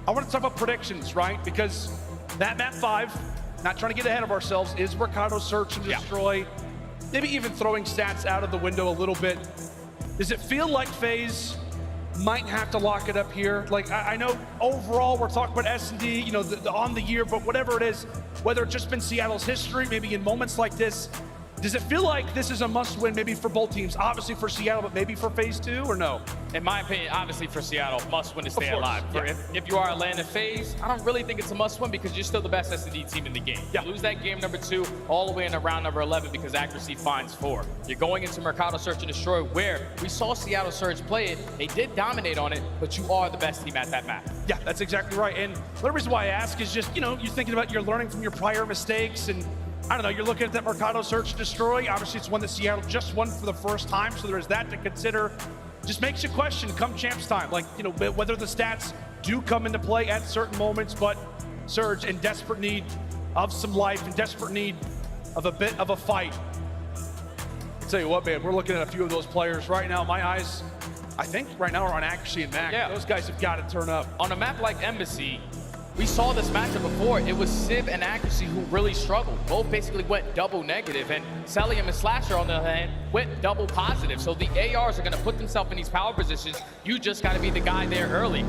I want to talk about predictions, right? Because that map 5, not trying to get ahead of ourselves, is Røkkr search and destroy. Maybe even throwing stats out of the window a little bit. Does it feel like FaZe might have to lock it up here? Like, I know overall we're talking about S&D, you know, on the year, but whatever it is, whether it's just been Seattle's history, maybe in moments like this, does it feel like this is a must-win maybe for both teams? Obviously for Seattle, but maybe for FaZe too, or no? In my opinion, obviously for Seattle, must-win to stay alive. If you are Atlanta FaZe, I don't really think it's a must-win because you're still the best S&D team in the game. You lose that game number 2 all the way into round number 11 because accuracy finds 4. You're going into Mercado Search and Destroy where we saw Seattle Surge play it. They did dominate on it, but you are the best team at that map. Yeah, that's exactly right. And the reason why I ask is just, you know, you're thinking about you're learning from your prior mistakes, and I don't know, you're looking at that Mercado Search and Destroy. Obviously, it's one that Seattle just won for the first time, so there is that to consider. Just makes you question come champs time, like, you know, whether the stats do come into play at certain moments, but Surge in desperate need of some life, in desperate need of a bit of a fight. I'll tell you what, man, we're looking at a few of those players right now. My eyes, I think right now are on Accuracy and Mack. Those guys have got to turn up. On a map like Embassy, we saw this matchup before. It was Sib and Accuracy who really struggled. Both basically went double negative, and Cellium and Slasher, on the other hand, went double positive. So the ARs are going to put themselves in these power positions. You just got to be the guy there early.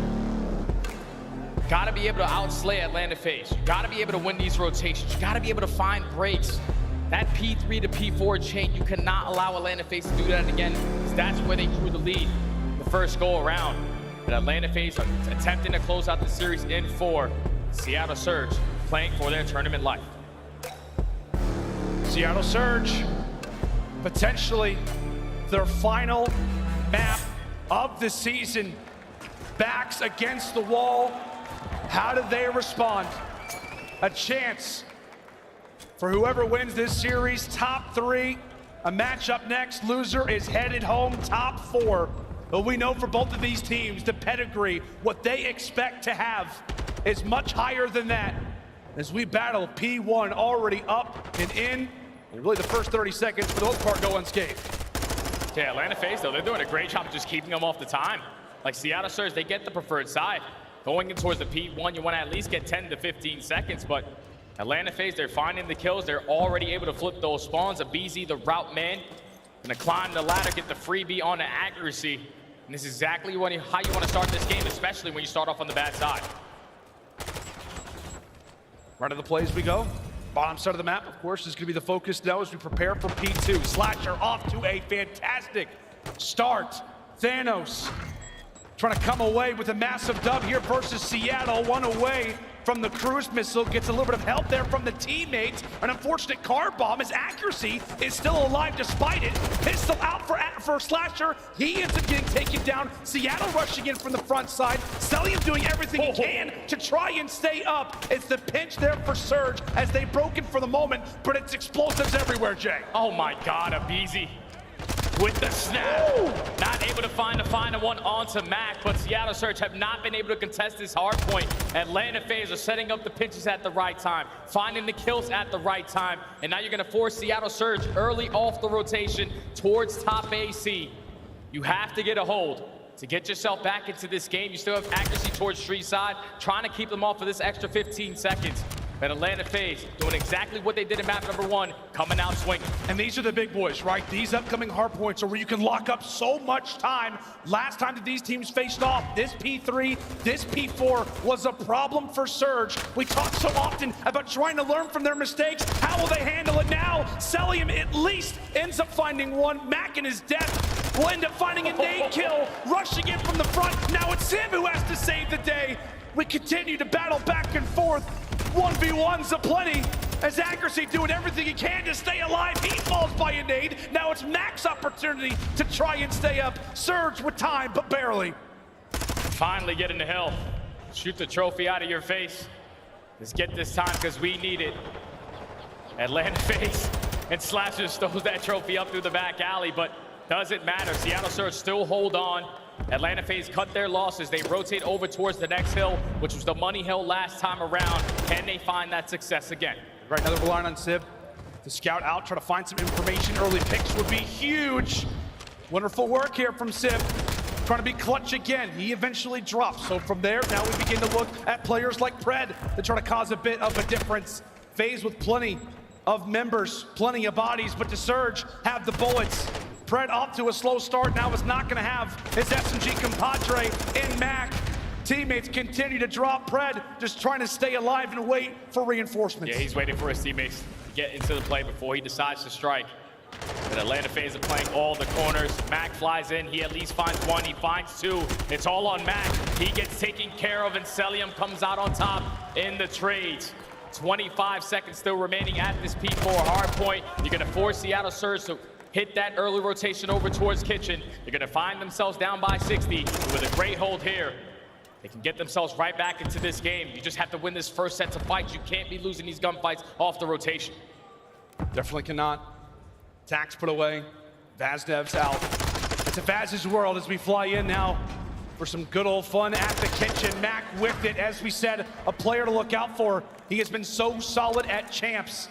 gotta be able to outslay Atlanta FaZe. You gotta be able to win these rotations. You gotta be able to find breaks. That P3 to P4 chain, you cannot allow Atlanta FaZe to do that again, because that's where they drew the lead the first go around. But Atlanta FaZe are attempting to close out the series in 4. Seattle Surge playing for their tournament life. Seattle Surge, potentially their final map of the season. Backs against the wall. How do they respond? A chance for whoever wins this series, top 3. A matchup next, loser is headed home, top 4. But we know for both of these teams, the pedigree, what they expect to have is much higher than that. As we battle P1 already up and in, and really the first 30 seconds for the most part go unscathed. Yeah, Atlanta FaZe though, they're doing a great job of just keeping them off the time. Like Seattle Surge, they get the preferred side. Going in towards the P1, you want to at least get 10 to 15 seconds, but Atlanta FaZe, they're finding the kills. They're already able to flip those spawns. aBeZy, the route man, gonna climb the ladder, get the freebie on the accuracy. And this is exactly how you want to start this game, especially when you start off on the bad side. Right of the plays we go. Bottom side of the map, of course, is going to be the focus now as we prepare for P2. Slasher off to a fantastic start. Thanos trying to come away with a massive dub here versus Seattle. One away from the cruise missile. Gets a little bit of help there from the teammates. An unfortunate car bomb. His accuracy is still alive despite it. Pistol out for Slasher. He ends up getting taken down. Seattle rushing in from the front side. Cellium doing everything he can to try and stay up. It's the pinch there for Surge as they've broken for the moment, but it's explosives everywhere, Jay. Oh my God, aBeZy with the snap. Ooh. Not able to find the final one onto Mack, but Seattle Surge have not been able to contest this hard point. Atlanta FaZe are setting up the pinches at the right time, finding the kills at the right time, and now you're gonna force Seattle Surge early off the rotation towards top AC. You have to get a hold to get yourself back into this game. You still have accuracy towards street side, trying to keep them off for this extra 15 seconds. But Atlanta FaZe doing exactly what they did in map number 1, coming out swinging. And these are the big boys, right? These upcoming hard points are where you can lock up so much time. Last time that these teams faced off, this P3, this P4 was a problem for Surge. We talk so often about trying to learn from their mistakes. How will they handle it now? Cellium at least ends up finding one. Mack in his death will end up finding a nade kill, rushing in from the front. Now it's Simp who has to save the day. We continue to battle back and forth. 1v1s aplenty as accuracy doing everything he can to stay alive. He falls by a nade. Now it's Mack's opportunity to try and stay up. Surge with time, but barely. Finally getting the hill. Shoot the trophy out of your face. Let's get this time because we need it. Atlanta FaZe and Slasher throws that trophy up through the back alley, but doesn't matter. Seattle Surge still hold on. Atlanta FaZe cut their losses. They rotate over towards the next hill, which was the money hill last time around. Can they find that success again? Right, another relying on Simp to scout out, try to find some information. Early picks would be huge. Wonderful work here from Simp. Trying to be clutch again. He eventually drops. So from there, now we begin to look at players like Pred to try to cause a bit of a difference. FaZe with plenty of members, plenty of bodies, but to Surge have the bullets. Pred off to a slow start, now is not gonna have his SMG compadre in Mack. Teammates continue to drop. Pred just trying to stay alive and wait for reinforcements. Yeah, he's waiting for his teammates to get into the play before he decides to strike. But Atlanta FaZe are playing all the corners. Mack flies in, he at least finds one, he finds two. It's all on Mack. He gets taken care of and Cellium comes out on top in the trades. 25 seconds still remaining at this P4 hard point. You're gonna force Seattle Surge to hit that early rotation over towards Kitchen. They're gonna find themselves down by 60 with a great hold here. They can get themselves right back into this game. You just have to win this first set of fights. You can't be losing these gunfights off the rotation. Definitely cannot. Tax put away. Vazdev's out. It's a Vaz's world as we fly in now for some good old fun at the kitchen. Mack with it, as we said, a player to look out for. He has been so solid at champs.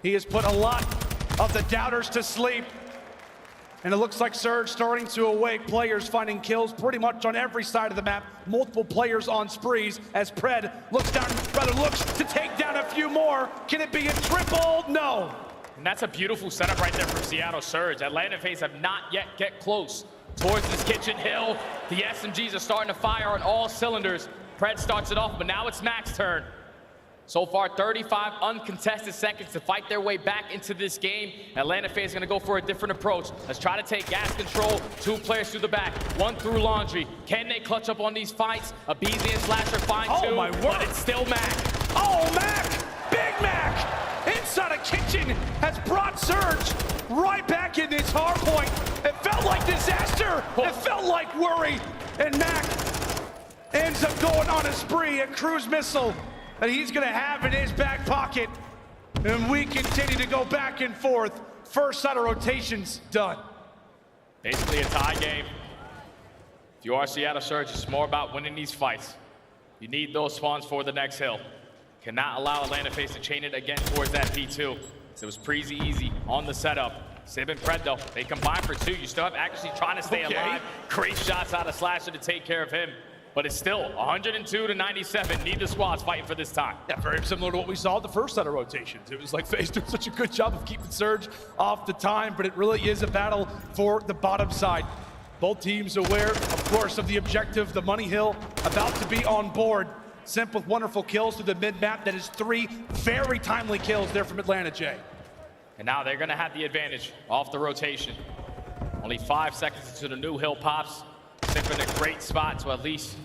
He has put a lot of the doubters to sleep. And it looks like Surge starting to awake. Players finding kills pretty much on every side of the map. Multiple players on sprees as Pred looks to take down a few more. Can it be a triple? No. And that's a beautiful setup right there from Seattle Surge. Atlanta FaZe have not yet get close towards this kitchen hill. The SMGs are starting to fire on all cylinders. Pred starts it off, but now it's Mack's turn. So far, 35 uncontested seconds to fight their way back into this game. Atlanta FaZe is going to go for a different approach. Let's try to take gas control. 2 players through the back, 1 through Laundry. Can they clutch up on these fights? aBeZy and Slasher find 2, my word. but it's still Mack. Oh, Mack! Big Mack! Inside a kitchen has brought Surge right back in this hard point. It felt like disaster. It felt like worry. And Mack ends up going on a spree, a cruise missile that he's gonna have in his back pocket. And we continue to go back and forth. First set of rotations done. Basically a tie game. If you are Seattle Surge, it's more about winning these fights. You need those spawns for the next hill. Cannot allow Atlanta FaZe to chain it again towards that P2. So it was pretty easy on the setup. Simp and Pred though, they combine for 2. You still have accuracy trying to stay alive. Great shots out of Slasher to take care of him. But it's still 102 to 97. Neither squad's fighting for this time. Yeah, very similar to what we saw at the first set of rotations. It was like FaZe doing such a good job of keeping Surge off the time, but it really is a battle for the bottom side. Both teams aware, of course, of the objective, the money hill about to be on board. Simp with wonderful kills through the mid-map. That is 3 very timely kills there from Atlanta, Jay. And now they're gonna have the advantage off the rotation. Only 5 seconds until the new hill pops. Simp in a great spot to at least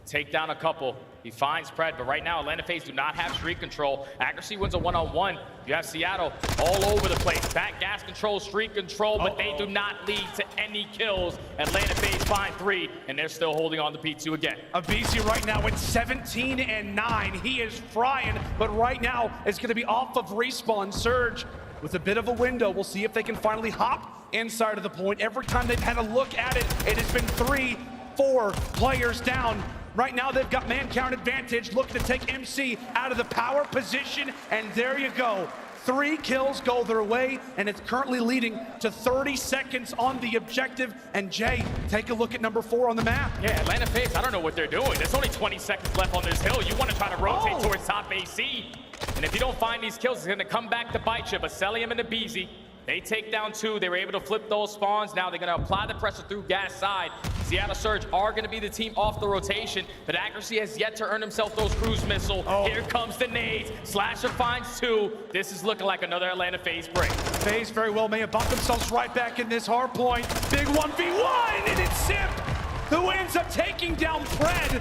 take down a couple. He finds Pred, but right now Atlanta FaZe do not have streak control. Accuracy wins a 1-on-1. You have Seattle all over the place. Back gas control, streak control, but they do not lead to any kills. Atlanta FaZe find 3, and they're still holding on to P2 again. aBeZy right now at 17 and 9. He is frying, but right now it's gonna be off of respawn. Surge with a bit of a window. We'll see if they can finally hop inside of the point. Every time they've had a look at it, it has been 3-4 players down. Right now, they've got man count advantage, looking to take MC out of the power position, and there you go. 3 kills go their way, and it's currently leading to 30 seconds on the objective. And Jay, take a look at number 4 on the map. Yeah, Atlanta FaZe, I don't know what they're doing. There's only 20 seconds left on this hill. You want to try to rotate towards top AC. And if you don't find these kills, it's going to come back to bite you. But Cellium and aBeZy, they take down 2. They were able to flip those spawns. Now they're going to apply the pressure through gas side. Seattle Surge are going to be the team off the rotation, but accuracy has yet to earn himself those cruise missile. Here comes the nades. Slasher finds 2. This is looking like another Atlanta FaZe break. FaZe very well may have bought themselves right back in this hard point. Big 1v1, and it's Simp who ends up taking down Pred.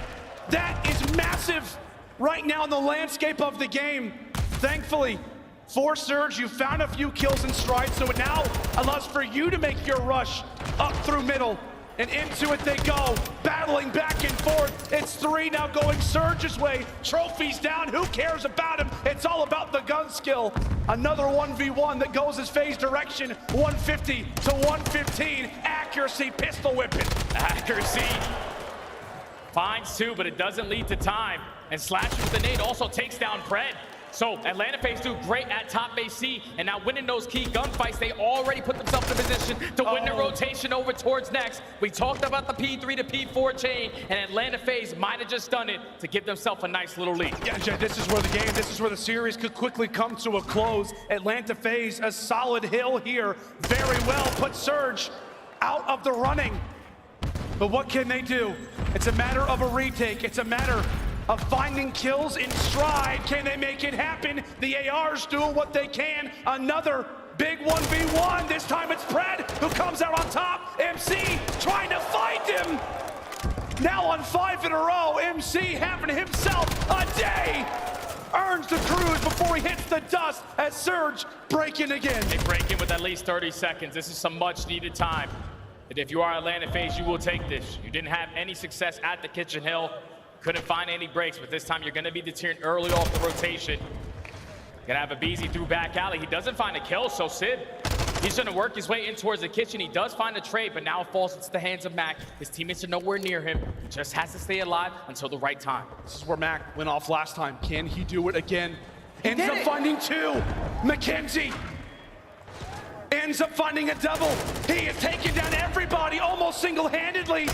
That is massive right now in the landscape of the game. Thankfully, for Surge, you found a few kills in stride, so it now allows for you to make your rush up through middle. And into it they go, battling back and forth. It's 3 now going Surge's way. Trophies down, who cares about him? It's all about the gun skill. Another 1v1 that goes his FaZe direction. 150 to 115. Accuracy, pistol whipping. Accuracy finds 2, but it doesn't lead to time. And Slasher with the nade also takes down Pred. So Atlanta FaZe do great at top AC, and now winning those key gunfights, they already put themselves in position to win the rotation over towards next. We talked about the P3 to P4 chain, and Atlanta FaZe might have just done it to give themselves a nice little lead. Yeah, Jay, this is where the series could quickly come to a close. Atlanta FaZe, a solid hill here. Very well put Surge out of the running. But what can they do? It's a matter of a retake. It's a matter of finding kills in stride. Can they make it happen? The AR's doing what they can. Another big 1v1. This time it's Pred who comes out on top. MC trying to find him. Now on 5 in a row, MC having himself a day. Earns the cruise before he hits the dust as Surge breaking again. They break in with at least 30 seconds. This is some much needed time. And if you are Atlanta FaZe, you will take this. You didn't have any success at the Kitchen Hill. Couldn't find any breaks, but this time you're going to be deterred early off the rotation. Gonna have aBeZy through back alley. He doesn't find a kill, so Sid, he's going to work his way in towards the kitchen. He does find a trade, but now it falls into the hands of Mack. His teammates are nowhere near him. He just has to stay alive until the right time. This is where Mack went off last time. Can he do it again? Ends up finding 2. Mackenzie ends up finding a double. He is taking down everybody almost single-handedly.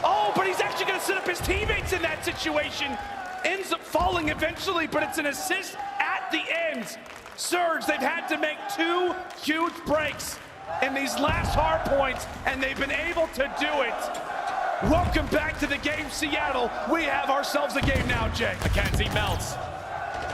Oh, but he's actually going to set up his teammates in that situation. Ends up falling eventually, but it's an assist at the end. Surge, they've had to make 2 huge breaks in these last hard points, and they've been able to do it. Welcome back to the game, Seattle. We have ourselves a game now, Jay. Mackenzie melts.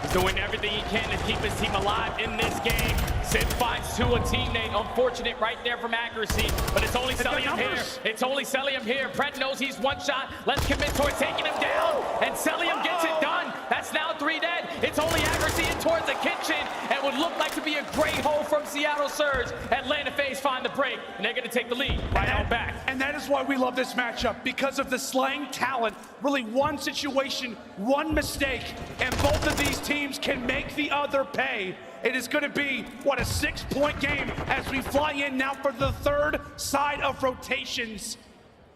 He's doing everything he can to keep his team alive in this game. Simp finds two, a teammate. Unfortunate right there from accuracy, but it's only Cellium here. It's only Cellium here. Brent knows he's one shot. Let's commit towards taking him down, and Cellium gets it done. That's now 3 dead. It's only accuracy in towards the kitchen, and would look like to be a great hole from Seattle Surge. Atlanta FaZe find the break, and they're gonna take the lead right on back. And that is why we love this matchup, because of the slaying talent. Really one situation, one mistake, and both of these teams can make the other pay. It is going to be, what, a 6-point game as we fly in now for the third side of rotations.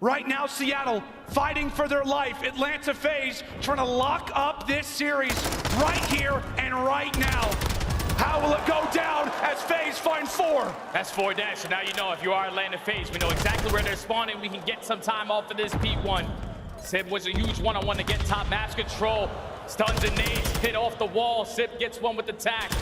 Right now, Seattle fighting for their life. Atlanta FaZe trying to lock up this series right here and right now. How will it go down as FaZe find 4? That's 4 dead, so now you know if you are Atlanta FaZe, we know exactly where they're spawning. We can get some time off of this P1. Simp was a huge one-on-one to get top match control. Stuns and nades hit off the wall. Simp gets one with the tack.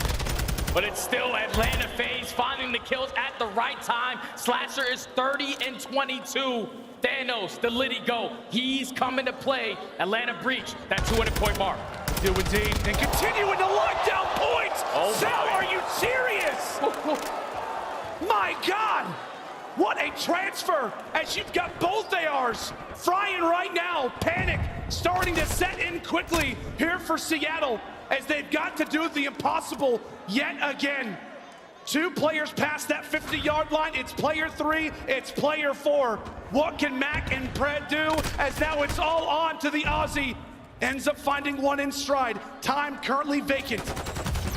But it's still Atlanta FaZe finding the kills at the right time. Slasher is 30 and 22. Thanos, the Liddy go. He's coming to play. Atlanta breach that 200-point mark. Do indeed, and continuing to lock down points. Oh, Sal, are you serious? My God, what a transfer as you've got both ARs frying right now. Panic starting to set in quickly here for Seattle as they've got to do the impossible yet again. 2 players past that 50-yard line. It's player 3, it's player 4. What can Mack and Pred do as now it's all on to the Aussie? Ends up finding one in stride. Time currently vacant.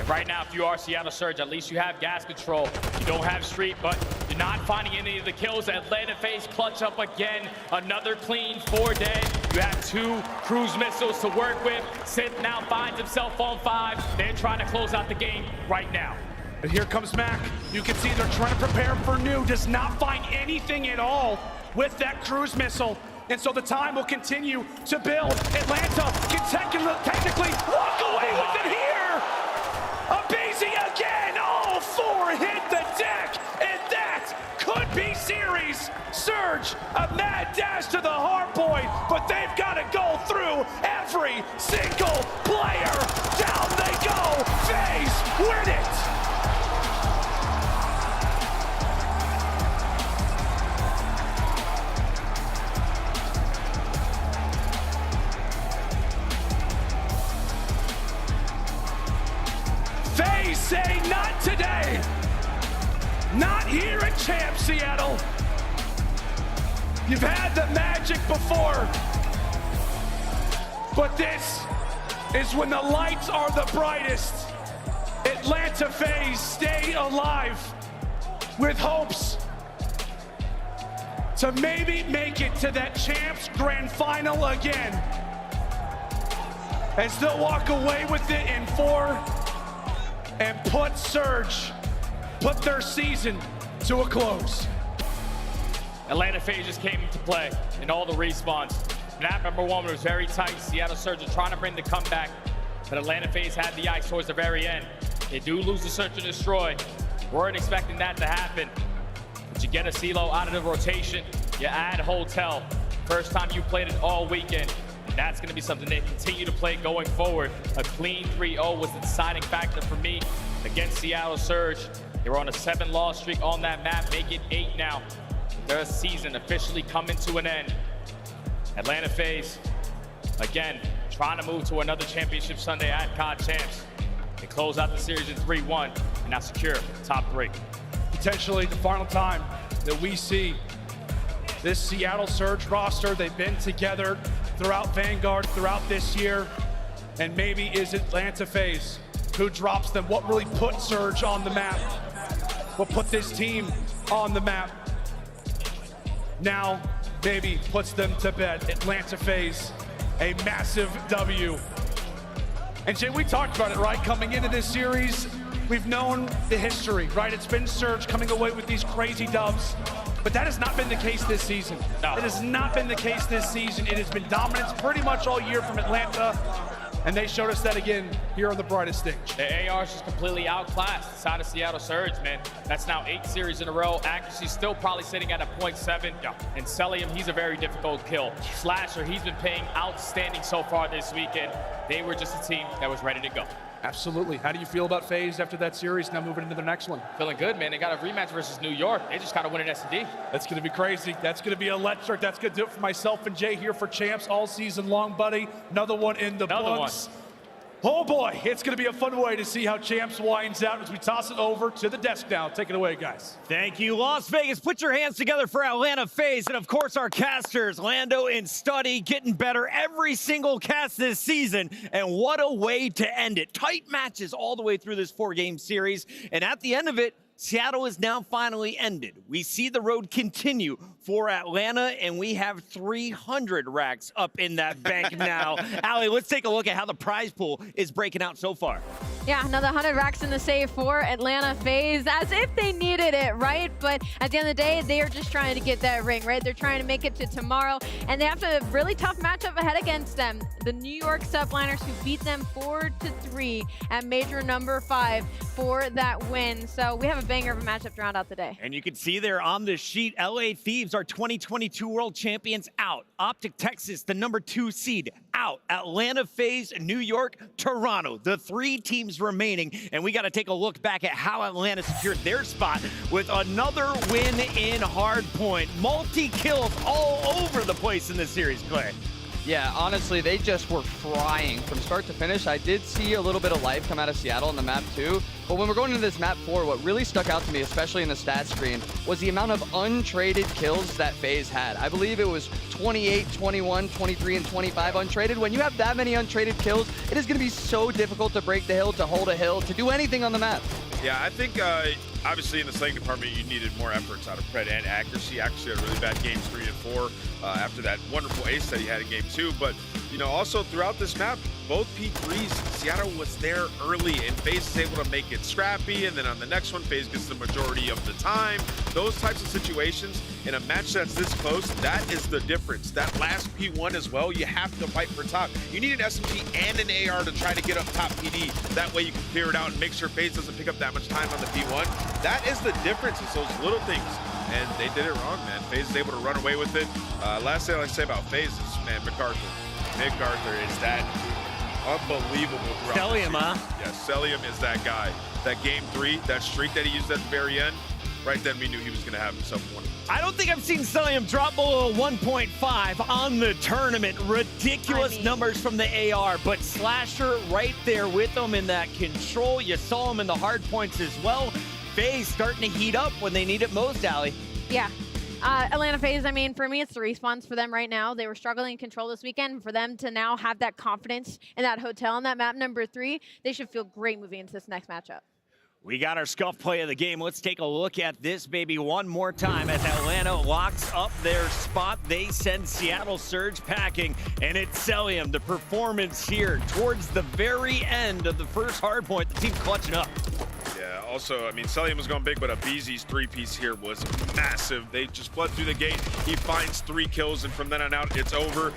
And right now, if you are Seattle Surge, at least you have gas control. You don't have street, but you're not finding any of the kills. Atlanta FaZe clutch up again. Another clean 4 dead. You have 2 cruise missiles to work with. Simp now finds himself on 5. They're trying to close out the game right now. And here comes Mack. You can see they're trying to prepare for new. Does not find anything at all with that cruise missile. And so the time will continue to build. Atlanta can technically walk away with it here. aBeZy again. All 4 hit the deck. And that could be series. Surge, a mad dash to the hard point. But they've got to go through every single player. Down they go. FaZe win it. FaZe say not today. Not here at Champ Seattle. You've had the magic before. But this is when the lights are the brightest. Atlanta FaZe stay alive with hopes to maybe make it to that Champs Grand Final again. As they'll walk away with it in 4 and put Surge, put their season to a close. Atlanta FaZe just came into play in all the respawns. Map number 1 was very tight. Seattle Surge are trying to bring the comeback, but Atlanta FaZe had the ice towards the very end. They do lose the search and destroy. Weren't expecting that to happen. But you get a CeeLo out of the rotation. You add Hotel. First time you played it all weekend. And that's going to be something they continue to play going forward. A clean 3-0 was the deciding factor for me against Seattle Surge. They were on a 7-loss streak on that map, make it 8 now. Their season officially coming to an end. Atlanta FaZe, again, trying to move to another championship Sunday at COD Champs. They close out the series in 3-1 and now secure top 3. Potentially the final time that we see this Seattle Surge roster. They've been together throughout Vanguard, throughout this year. And maybe is Atlanta FaZe who drops them. What really put Surge on the map? What put this team on the map? Now, maybe puts them to bed. Atlanta FaZe, a massive W. And Jay, we talked about it, right? Coming into this series, we've known the history, right? It's been Surge coming away with these crazy dubs. But that has not been the case this season. No. It has not been the case this season. It has been dominance pretty much all year from Atlanta. And they showed us that again here on the brightest stage. The AR is just completely outclassed. Side of Seattle Surge, man. That's now 8 series in a row. Accuracy still probably sitting at a 0.7. Yeah. And Cellium, he's a very difficult kill. Slasher, he's been playing outstanding so far this weekend. They were just a team that was ready to go. Absolutely. How do you feel about FaZe after that series, now moving into the next one? Feeling good, man. They got a rematch versus New York. They just got to win an S&D. That's going to be crazy. That's going to be electric. That's going to do it for myself and Jay here for Champs all season long, buddy. Another one in the books. Oh boy, it's going to be a fun way to see how Champs winds out as we toss it over to the desk now. Take it away, guys. Thank you, Las Vegas. Put your hands together for Atlanta FaZe, and of course our casters, Lando and Studdy, getting better every single cast this season, and what a way to end it. Tight matches all the way through this 4-game series, and at the end of it, Seattle is now finally ended. We see the road continue for Atlanta, and we have 300 racks up in that bank now. Allie, let's take a look at how the prize pool is breaking out so far. Yeah, another 100 racks in the save for Atlanta FaZe, as if they needed it, right? But at the end of the day, they are just trying to get that ring, right? They're trying to make it to tomorrow, and they have a really tough matchup ahead against them. The New York Subliners, who beat them 4-3 at major number 5 for that win. So we have a banger of a matchup to round out the day. And you can see there on the sheet, LA Thieves are 2022 world champions out. OpTic Texas, the number 2 seed, out. Atlanta FaZe, New York, Toronto, the 3 teams remaining. And we got to take a look back at how Atlanta secured their spot with another win in Hardpoint. Multi-kills all over the place in this series, Clay. Yeah, honestly, they just were frying from start to finish. I did see a little bit of life come out of Seattle on the map too. But when we're going into this map 4, what really stuck out to me, especially in the stat screen, was the amount of untraded kills that FaZe had. I believe it was 28, 21, 23, and 25 untraded. When you have that many untraded kills, it is going to be so difficult to break the hill, to hold a hill, to do anything on the map. Yeah, I think obviously in the slaying department you needed more efforts out of Pred and accuracy. Accuracy had really bad games 3 and 4 after that wonderful ace that he had in game 2. But you know, also throughout this map, both P3s, Seattle was there early, and FaZe is able to make it scrappy, and then on the next one, FaZe gets the majority of the time. Those types of situations in a match that's this close, that is the difference. That last P1 as well, you have to fight for top. You need an SMG and an AR to try to get up top PD. That way you can clear it out and make sure FaZe doesn't pick up that much time on the P1. That is the difference. It's those little things. And they did it wrong, man. FaZe is able to run away with it. Last thing I'd like to say about FaZe is, man, MacArthur. MacArthur is that unbelievable. Cellium, huh? Yeah, Cellium is that guy. That game 3, that streak that he used at the very end, right then we knew he was going to have himself one. I don't think I've seen Cellium drop below 1.5 on the tournament. Ridiculous numbers from the AR, but Slasher right there with him in that control. You saw him in the hard points as well. FaZe starting to heat up when they need it most, Allie. Yeah. Atlanta FaZe, I mean, for me, it's the respawns for them right now. They were struggling in control this weekend. For them to now have that confidence in that hotel in that map number 3, they should feel great moving into this next matchup. We got our scuff play of the game. Let's take a look at this baby one more time as Atlanta locks up their spot. They send Seattle Surge packing, and it's Cellium. The performance here towards the very end of the first hard point. The team clutching up. Yeah, also, I mean, Cellium was going big, but aBeZy's 3-piece here was massive. They just flood through the gate. He finds 3 kills, and from then on out, it's over.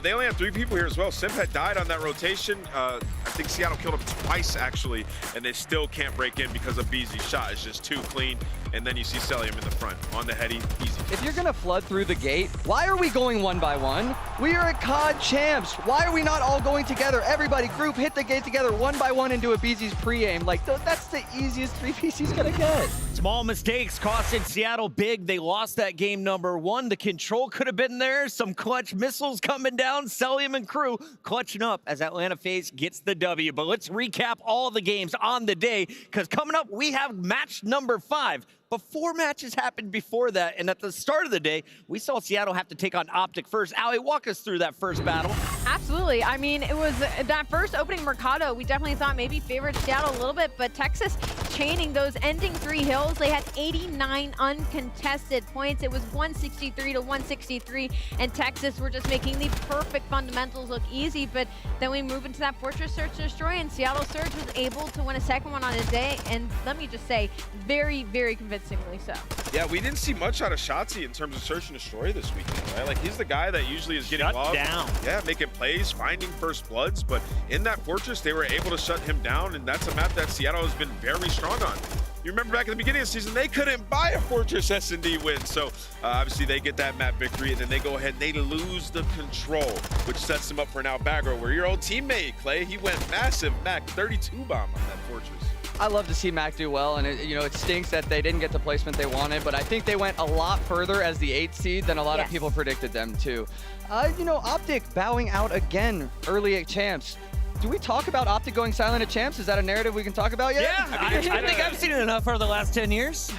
They only have 3 people here as well. Simp had died on that rotation. I think Seattle killed him twice, actually, and they still can't break in because aBeZy's shot is just too clean. And then you see Cellium in the front on the heady, easy. If you're going to flood through the gate, why are we going 1 by 1? We are at COD champs. Why are we not all going together? Everybody, group, hit the gate together 1 by 1 into aBeZy's pre-aim. Like, that's the easiest 3-piece he's going to get. Small mistakes costed Seattle big. They lost that game number 1. The control could have been there. Some clutch missiles coming down. Cellium and crew clutching up as Atlanta FaZe gets the W. But let's recap all the games on the day, because coming up, we have match number 5. But 4 matches happened before that, and at the start of the day, we saw Seattle have to take on OpTic first. Allie, walk us through that first battle. Absolutely. I mean, it was that first opening Mercado, we definitely thought maybe favored Seattle a little bit, but Texas chaining those ending 3 hills. They had 89 uncontested points. It was 163 to 163, and Texas were just making the perfect fundamentals look easy. But then we move into that Fortress Search and Destroy, and Seattle Surge was able to win a second one on his day, and let me just say, very, very convincingly so. Yeah, we didn't see much out of Shotzzy in terms of Search and Destroy this weekend, right? Like, he's the guy that usually is getting love. Yeah, making plays, finding first bloods, but in that Fortress, they were able to shut him down, and that's a map that Seattle has been very strong on. You remember back at the beginning of the season, they couldn't buy a Fortress S&D win. So obviously they get that map victory, and then they go ahead and they lose the control, which sets them up for now baggro, where your old teammate, Clay, he went massive Mack 32 bomb on that Fortress. I love to see Mack do well, and it stinks that they didn't get the placement they wanted, but I think they went a lot further as the 8th seed than a lot of people predicted them to. OpTic bowing out again early at Champs. Do we talk about OpTic going silent at Champs? Is that a narrative we can talk about yet? Yeah, I think I've seen it enough over the last 10 years.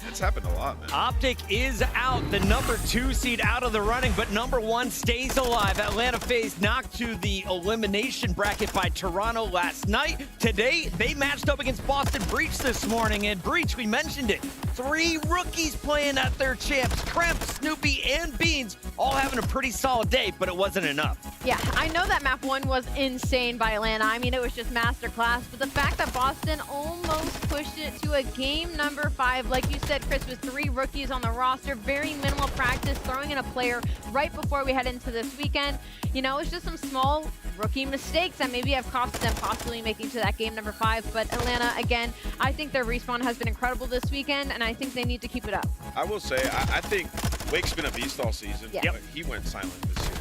It's happened a lot, man. OpTic is out, the number 2 seed out of the running, but number 1 stays alive. Atlanta FaZe knocked to the elimination bracket by Toronto last night. Today, they matched up against Boston Breach this morning, and Breach, we mentioned it, 3 rookies playing at their champs. Kremp, Snoopy, and Beans all having a pretty solid day, but it wasn't enough. Yeah, I know that map 1 was insane by Atlanta. I mean, it was just masterclass, but the fact that Boston almost pushed it to a game number 5, like you said, Chris, with 3 rookies on the roster, very minimal practice, throwing in a player right before we head into this weekend. You know, it's just some small rookie mistakes that maybe have cost them possibly making to that game number 5. But Atlanta, again, I think their respawn has been incredible this weekend, and I think they need to keep it up. I will say, I think Wake's been a beast all season. Yeah. But he went silent this series.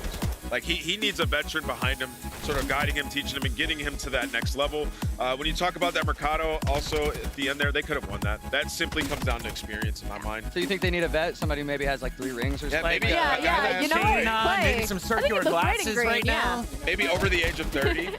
Like, he needs a veteran behind him, sort of guiding him, teaching him, and getting him to that next level. When you talk about that Mercado, also at the end there, they could have won that. That simply comes down to experience in my mind. So you think they need a vet? Somebody who maybe has like 3 rings or something? Maybe, yeah, you know what? Maybe some circular glasses right now. Maybe over the age of 30.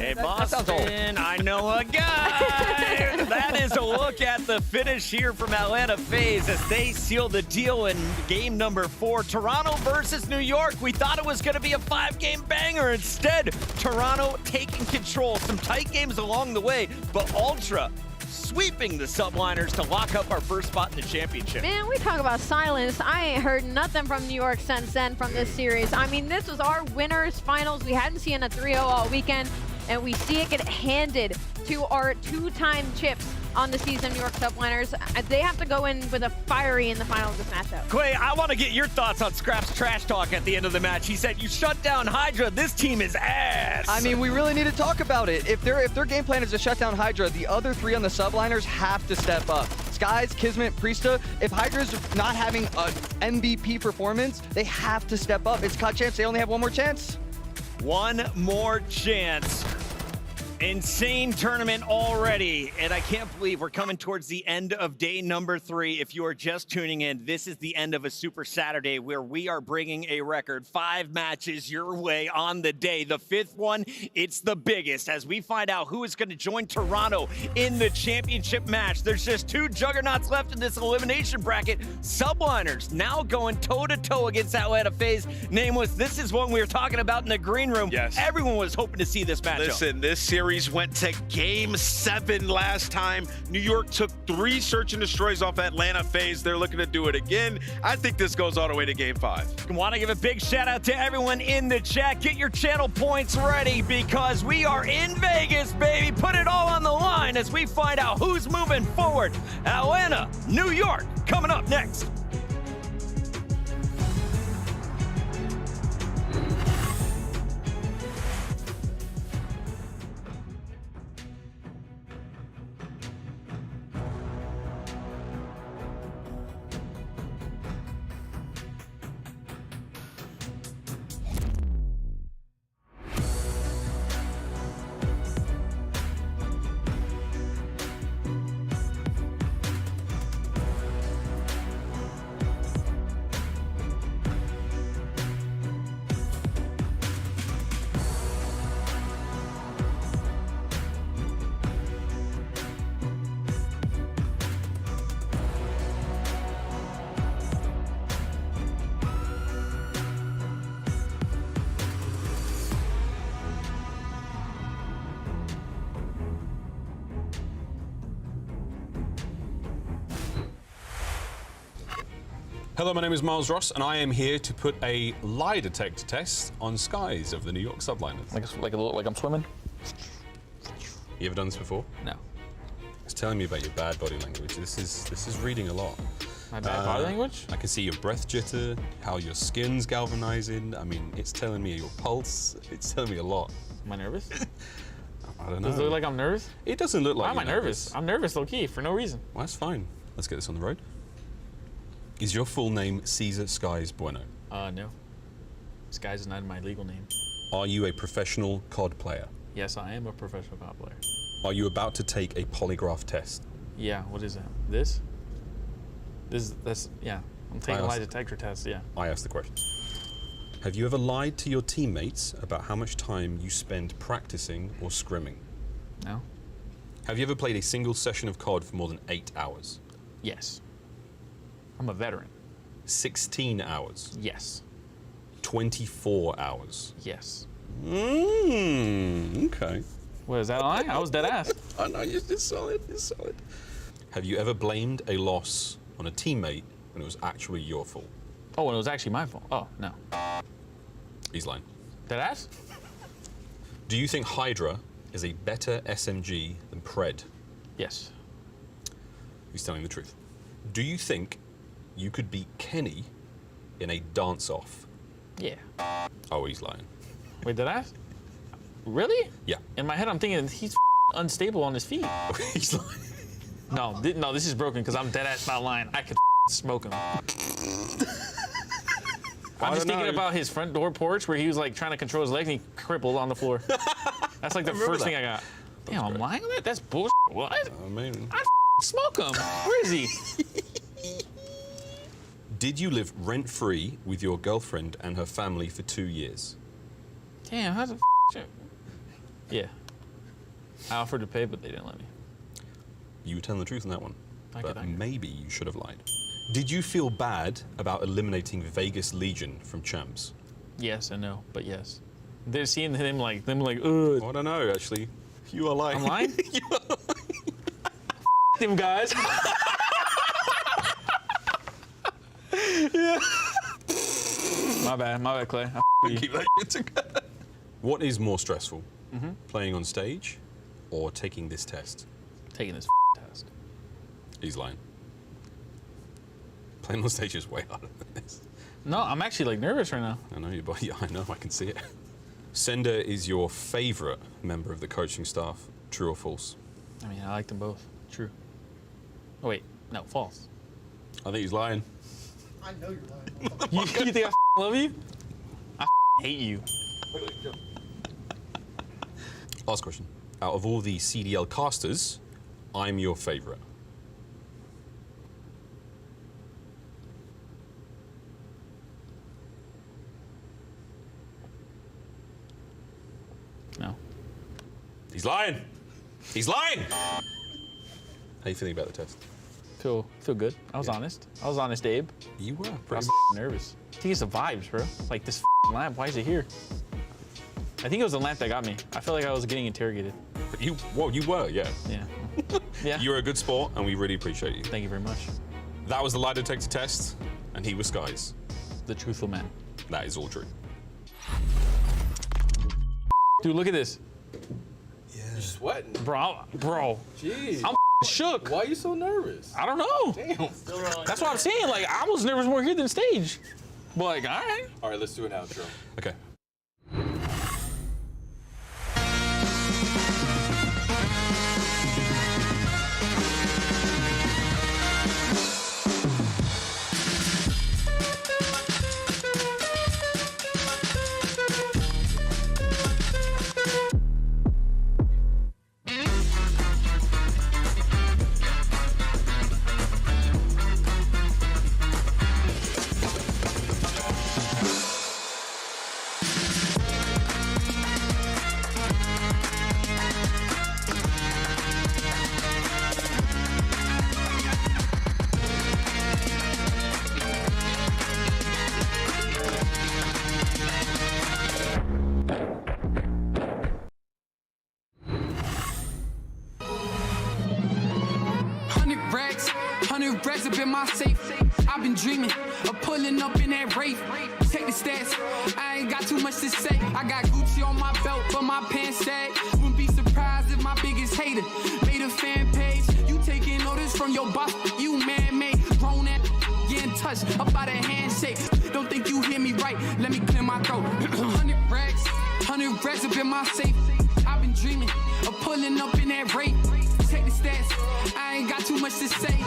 Hey, Boston, I know a guy. That is a look at the finish here from Atlanta FaZe as they seal the deal in game number 4. Toronto versus New York. We thought it was going to be a 5-game banger. Instead, Toronto taking control. Some tight games along the way, but Ultra sweeping the Subliners to lock up our first spot in the championship. Man, we talk about silence. I ain't heard nothing from New York since then from this series. I mean, this was our winners finals. We hadn't seen a 3-0 all weekend, and we see it get handed to our 2-time chips on the season, New York Subliners. They have to go in with a fiery in the final of this matchup. Clay, I want to get your thoughts on Scrapz trash talk at the end of the match. He said, you shut down HyDra, this team is ass. I mean, we really need to talk about it. If their game plan is to shut down HyDra, the other 3 on the Subliners have to step up. Skyz, KiSMET, Priestahh, if HyDra's not having an MVP performance, they have to step up. It's COD Champs, they only have 1 more chance. 1 more chance. Insane tournament already, and I can't believe we're coming towards the end of day number 3. If you are just tuning in, this is the end of a Super Saturday where we are bringing a record 5 matches your way on the day. The 5th one, it's the biggest as we find out who is going to join Toronto in the championship match. There's just 2 juggernauts left in this elimination bracket. Subliners now going toe-to-toe against Atlanta FaZe. Nameless, this is one we were talking about in the green room. Yes. Everyone was hoping to see this matchup. Listen, this series went to game 7 last time. New York took 3 search and destroys off Atlanta FaZe. They're looking to do it again. I think this goes all the way to game 5. I want to give a big shout out to everyone in the chat. Get your channel points ready because we are in Vegas, baby. Put it all on the line as we find out who's moving forward. Atlanta, New York, coming up next. Hello, my name is Miles Ross, and I am here to put a lie detector test on Skyz of the New York Subliners. Like I'm swimming? You ever done this before? No. It's telling me about your bad body language. This is reading a lot. My bad body language? I can see your breath jitter, how your skin's galvanizing. I mean, it's telling me your pulse. It's telling me a lot. Am I nervous? I don't know. Does it look like I'm nervous? It doesn't look like Why am I you're nervous? I'm nervous low-key for no reason. Well, that's fine. Let's get this on the road. Is your full name Caesar Skyz Bueno? No. Skyz is not my legal name. Are you a professional COD player? Yes, I am a professional COD player. Are you about to take a polygraph test? Yeah, what is that? This, yeah. I'm taking a lie detector test, yeah. I asked the question. Have you ever lied to your teammates about how much time you spend practicing or scrimming? No. Have you ever played a single session of COD for more than 8 hours? Yes. I'm a veteran. 16 hours? Yes. 24 hours? Yes. Okay. What, is that a lie? I was dead ass. I know, it's solid, it's solid. Have you ever blamed a loss on a teammate when it was actually your fault? Oh, when it was actually my fault? Oh, no. He's lying. Dead ass? Do you think HyDra is a better SMG than Pred? Yes. He's telling the truth. Do you think you could beat Kenny in a dance-off? Yeah. Oh, he's lying. Wait, did I? Really? Yeah. In my head, I'm thinking he's unstable on his feet. He's lying. No, no, this is broken because I'm dead ass not lying. I could smoke him. I'm just thinking about his front door porch where he was like trying to control his legs and he crippled on the floor. That's like the first thing I got. Damn, I'm lying on that? That's bullshit. What? Amazing. I smoke him. Where is he? Did you live rent-free with your girlfriend and her family for 2 years? Damn, how's the Yeah. I offered to pay, but they didn't let me. You were telling the truth on that one. Thank you, But thank you. maybe you should have lied. Did you feel bad about eliminating Vegas Legion from champs? Yes and no, but yes. They're seeing them like, ugh. I don't know, actually. You are lying. I'm lying? You are lying. Them guys. Yeah. My bad, Clay. Keep that shit together. What is more stressful? Mhm. Playing on stage or taking this test? Taking this test. He's lying. Playing on stage is way harder than this. No, I'm actually like nervous right now. I know your body. I know. I can see it. Sender is your favorite member of the coaching staff. True or false? I mean, I like them both. True. Oh wait, no, false. I think he's lying. I know you're lying. You think I love you? I hate you. Last question. Out of all the CDL casters, I'm your favorite. No. He's lying. He's lying. How you feeling about the test? Feel good. I was honest. I was honest, Abe. You were. I Pretty was nervous. I think it's the vibes, bro. Like this lamp. Why is it here? I think it was the lamp that got me. I felt like I was getting interrogated. You were, yeah. Yeah. Yeah. You're a good sport, and we really appreciate you. Thank you very much. That was the lie detector test, and he was Skyz. The truthful man. That is all true. Dude, look at this. Yeah. You're sweating. Bro. Jeez. I'm shook. Why are you so nervous? I don't know. Damn. That's what I'm saying. Like, I was nervous more here than stage. But like, all right. All right, let's do an outro. Okay. 100 racks up in my safe. I've been dreaming of pulling up in that Wraith. Take the stats, I ain't got too much to say. I got Gucci on my belt, but my pants sag. Wouldn't be surprised if my biggest hater made a fan page. You taking notice from your boss, you man-made. Grown at getting touched up by the handshake. Don't think you hear me right, let me clear my throat. 100 racks up in my safe. I've been dreaming of pulling up in that Wraith. Take the stats, I ain't got too much to say.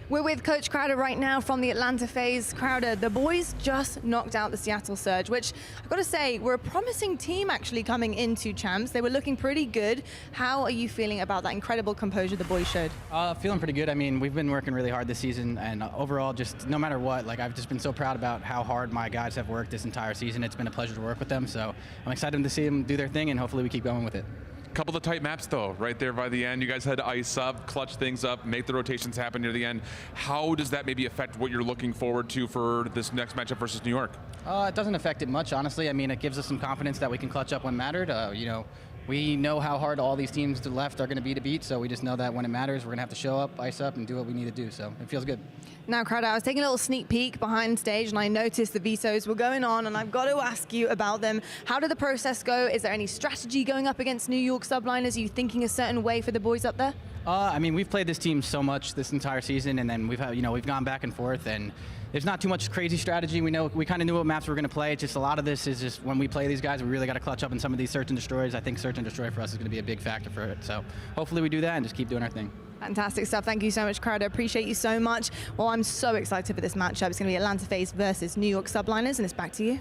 We're with Coach Crowder right now from the Atlanta FaZe. Crowder, the boys just knocked out the Seattle Surge, which I've got to say, were a promising team actually coming into champs. They were looking pretty good. How are you feeling about that incredible composure the boys showed? Feeling pretty good. I mean, we've been working really hard this season, and overall, just no matter what, like I've just been so proud about how hard my guys have worked this entire season. It's been a pleasure to work with them, so I'm excited to see them do their thing, and hopefully we keep going with it. Couple of tight maps though, right there by the end. You guys had to ice up, clutch things up, make the rotations happen near the end. How does that maybe affect what you're looking forward to for this next matchup versus New York? It doesn't affect it much, honestly. I mean, it gives us some confidence that we can clutch up when mattered. You know, we know how hard all these teams to the left are going to be to beat, so we just know that when it matters, we're going to have to show up, ice up, and do what we need to do, so it feels good. Now, Crowder, I was taking a little sneak peek behind stage, and I noticed the vetoes were going on, and I've got to ask you about them. How did the process go? Is there any strategy going up against New York Subliners? Are you thinking a certain way for the boys up there? I mean, we've played this team so much this entire season, and then we've had, you know, we've gone back and forth, and there's not too much crazy strategy. We kind of knew what maps we were going to play. It's just a lot of this is just when we play these guys, we really got to clutch up in some of these search and destroys. I think search and destroy for us is going to be a big factor for it. So hopefully we do that and just keep doing our thing. Fantastic stuff. Thank you so much, Crowder. Appreciate you so much. Well, I'm so excited for this matchup. It's going to be Atlanta FaZe versus New York Subliners, and it's back to you.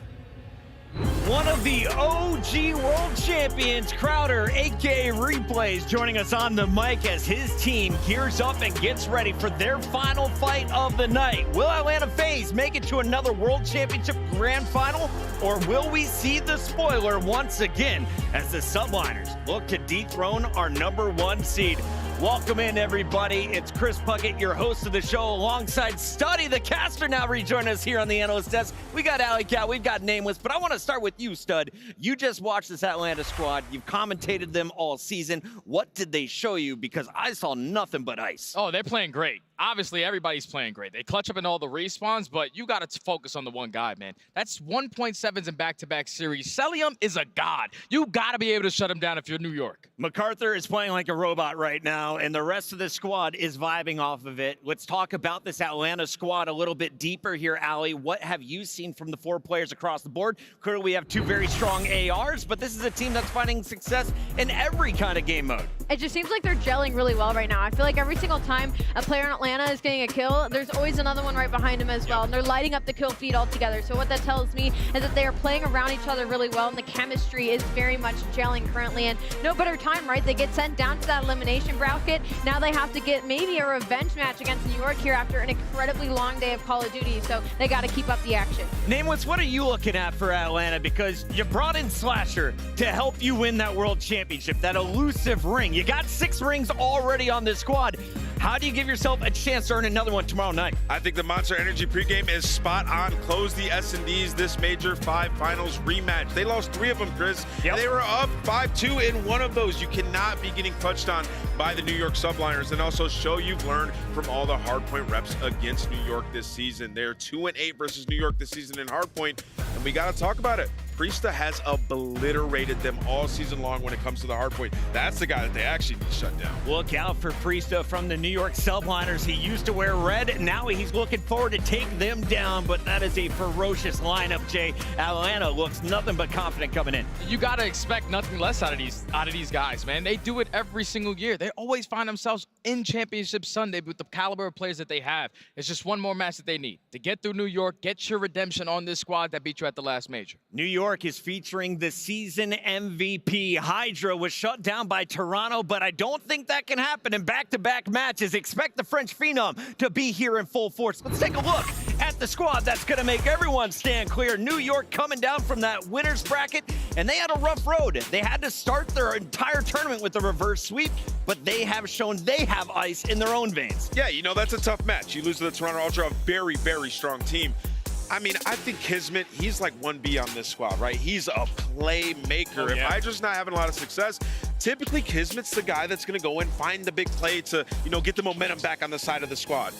One of the OG world champions, Crowder, aka Replays, joining us on the mic as his team gears up and gets ready for their final fight of the night. Will Atlanta FaZe make it to another world championship grand final, or will we see the spoiler once again as the Subliners look to dethrone our #1 seed? Welcome in, everybody. It's Chris Puckett, your host of the show, alongside Studdy, the caster, now rejoin us here on the analyst desk. We got Alley Cat, we've got Nameless, but I want to start with you, Stud. You just watched this Atlanta squad. You've commentated them all season. What did they show you? Because I saw nothing but ice. Oh, they're playing great. Obviously, everybody's playing great. They clutch up in all the respawns, but you got to focus on the one guy, man. That's 1.7s in back-to-back series. Cellium is a god. You got to be able to shut him down if you're New York. MacArthur is playing like a robot right now, and the rest of the squad is vibing off of it. Let's talk about this Atlanta squad a little bit deeper here, Allie. What have you seen from the 4 players across the board? Clearly, we have 2 very strong ARs, but this is a team that's finding success in every kind of game mode. It just seems like they're gelling really well right now. I feel like every single time a player in Atlanta is getting a kill, there's always another one right behind him as well, and they're lighting up the kill feed all together. So what that tells me is that they are playing around each other really well, and the chemistry is very much gelling currently, and no better time, right? They get sent down to that elimination bracket. Now they have to get maybe a revenge match against New York here after an incredibly long day of Call of Duty, so they got to keep up the action. Nameless, what are you looking at for Atlanta? Because you brought in Slasher to help you win that world championship, that elusive ring. You got 6 rings already on this squad. How do you give yourself a chance to earn another one tomorrow night? I think the Monster Energy pregame is spot on. Close the S&Ds this Major 5 Finals rematch. They lost 3 of them, Chris. Yep. They were up 5-2 in one of those. You cannot be getting clutched on by the New York Subliners, and also show you've learned from all the hardpoint reps against New York this season. They're 2-8 versus New York this season in hardpoint, and we got to talk about it. Priestahh has obliterated them all season long when it comes to the hardpoint. That's the guy that they actually need to shut down. Look out for Priestahh from the New York Subliners. He used to wear red. Now he's looking forward to take them down, but that is a ferocious lineup, Jay. Atlanta looks nothing but confident coming in. You got to expect nothing less out of these guys, man. They do it every single year. They always find themselves in Championship Sunday with the caliber of players that they have. It's just one more match that they need to get through New York, get your redemption on this squad that beat you at the last major. New York is featuring the season MVP. HyDra was shut down by Toronto, but I don't think that can happen in back-to-back matches. Expect the French Phenom to be here in full force. Let's take a look at the squad that's going to make everyone stand clear. New York coming down from that winner's bracket, and they had a rough road. They had to start their entire tournament with a reverse sweep, but they have shown they have ice in their own veins. Yeah, you know, that's a tough match. You lose to the Toronto Ultra, a very, very strong team. I mean, I think KiSMET, he's like 1B on this squad, right? He's a playmaker. If HyDra's not having a lot of success, typically KiSMET's the guy that's going to go and find the big play to, you know, get the momentum back on the side of the squad.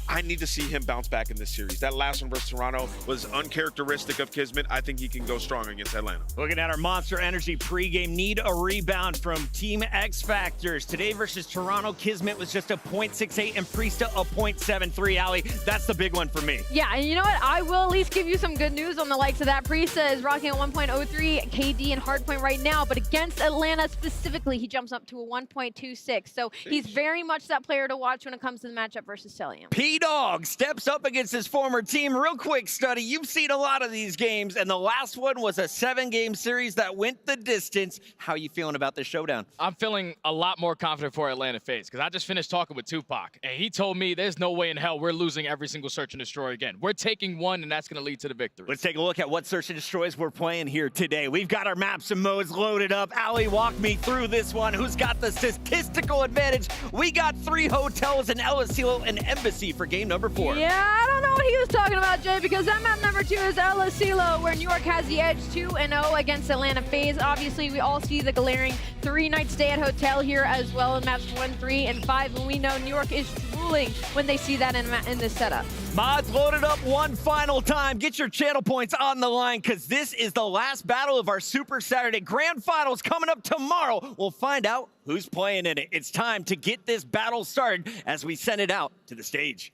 I need to see him bounce back in this series. That last one versus Toronto was uncharacteristic of KiSMET. I think he can go strong against Atlanta. Looking at our Monster Energy pregame, need a rebound from Team X Factors. Today versus Toronto, KiSMET was just a .68 and Priestahh a .73. Ali, that's the big one for me. Yeah, and you know what? I will at least give you some good news on the likes of that. Priestahh is rocking a 1.03 KD and hardpoint right now, but against Atlanta specifically, he jumps up to a 1.26. So he's very much that player to watch when it comes to the matchup versus Cellium. P-Dog steps up against his former team. Real quick study, you've seen a lot of these games, and the last one was a 7-game series that went the distance. How are you feeling about this showdown? I'm feeling a lot more confident for Atlanta FaZe, because I just finished talking with Tupac, and he told me there's no way in hell we're losing every single search and destroy again. We're taking one, and that's going to lead to the victory. Let's take a look at what search and destroys we're playing here today. We've got our maps and modes loaded up. Ali, walk me through this one. Who's got the statistical advantage? We got 3 hotels, an El Asilo, and Embassy for game number 4. Yeah, I don't know what he was talking about, Jay, because that map number 2 is El Asilo, where New York has the edge 2-0 against Atlanta FaZe. Obviously, we all see the glaring 3-night stay at hotel here as well in maps 1, 3, and 5, and we know New York is drooling when they see that in this setup. Mods loaded up one final time. Get your channel points on the line, because this is the last battle of our Super Saturday Grand Finals coming up tomorrow. We'll find out who's playing in it. It's time to get this battle started as we send it out to the stage.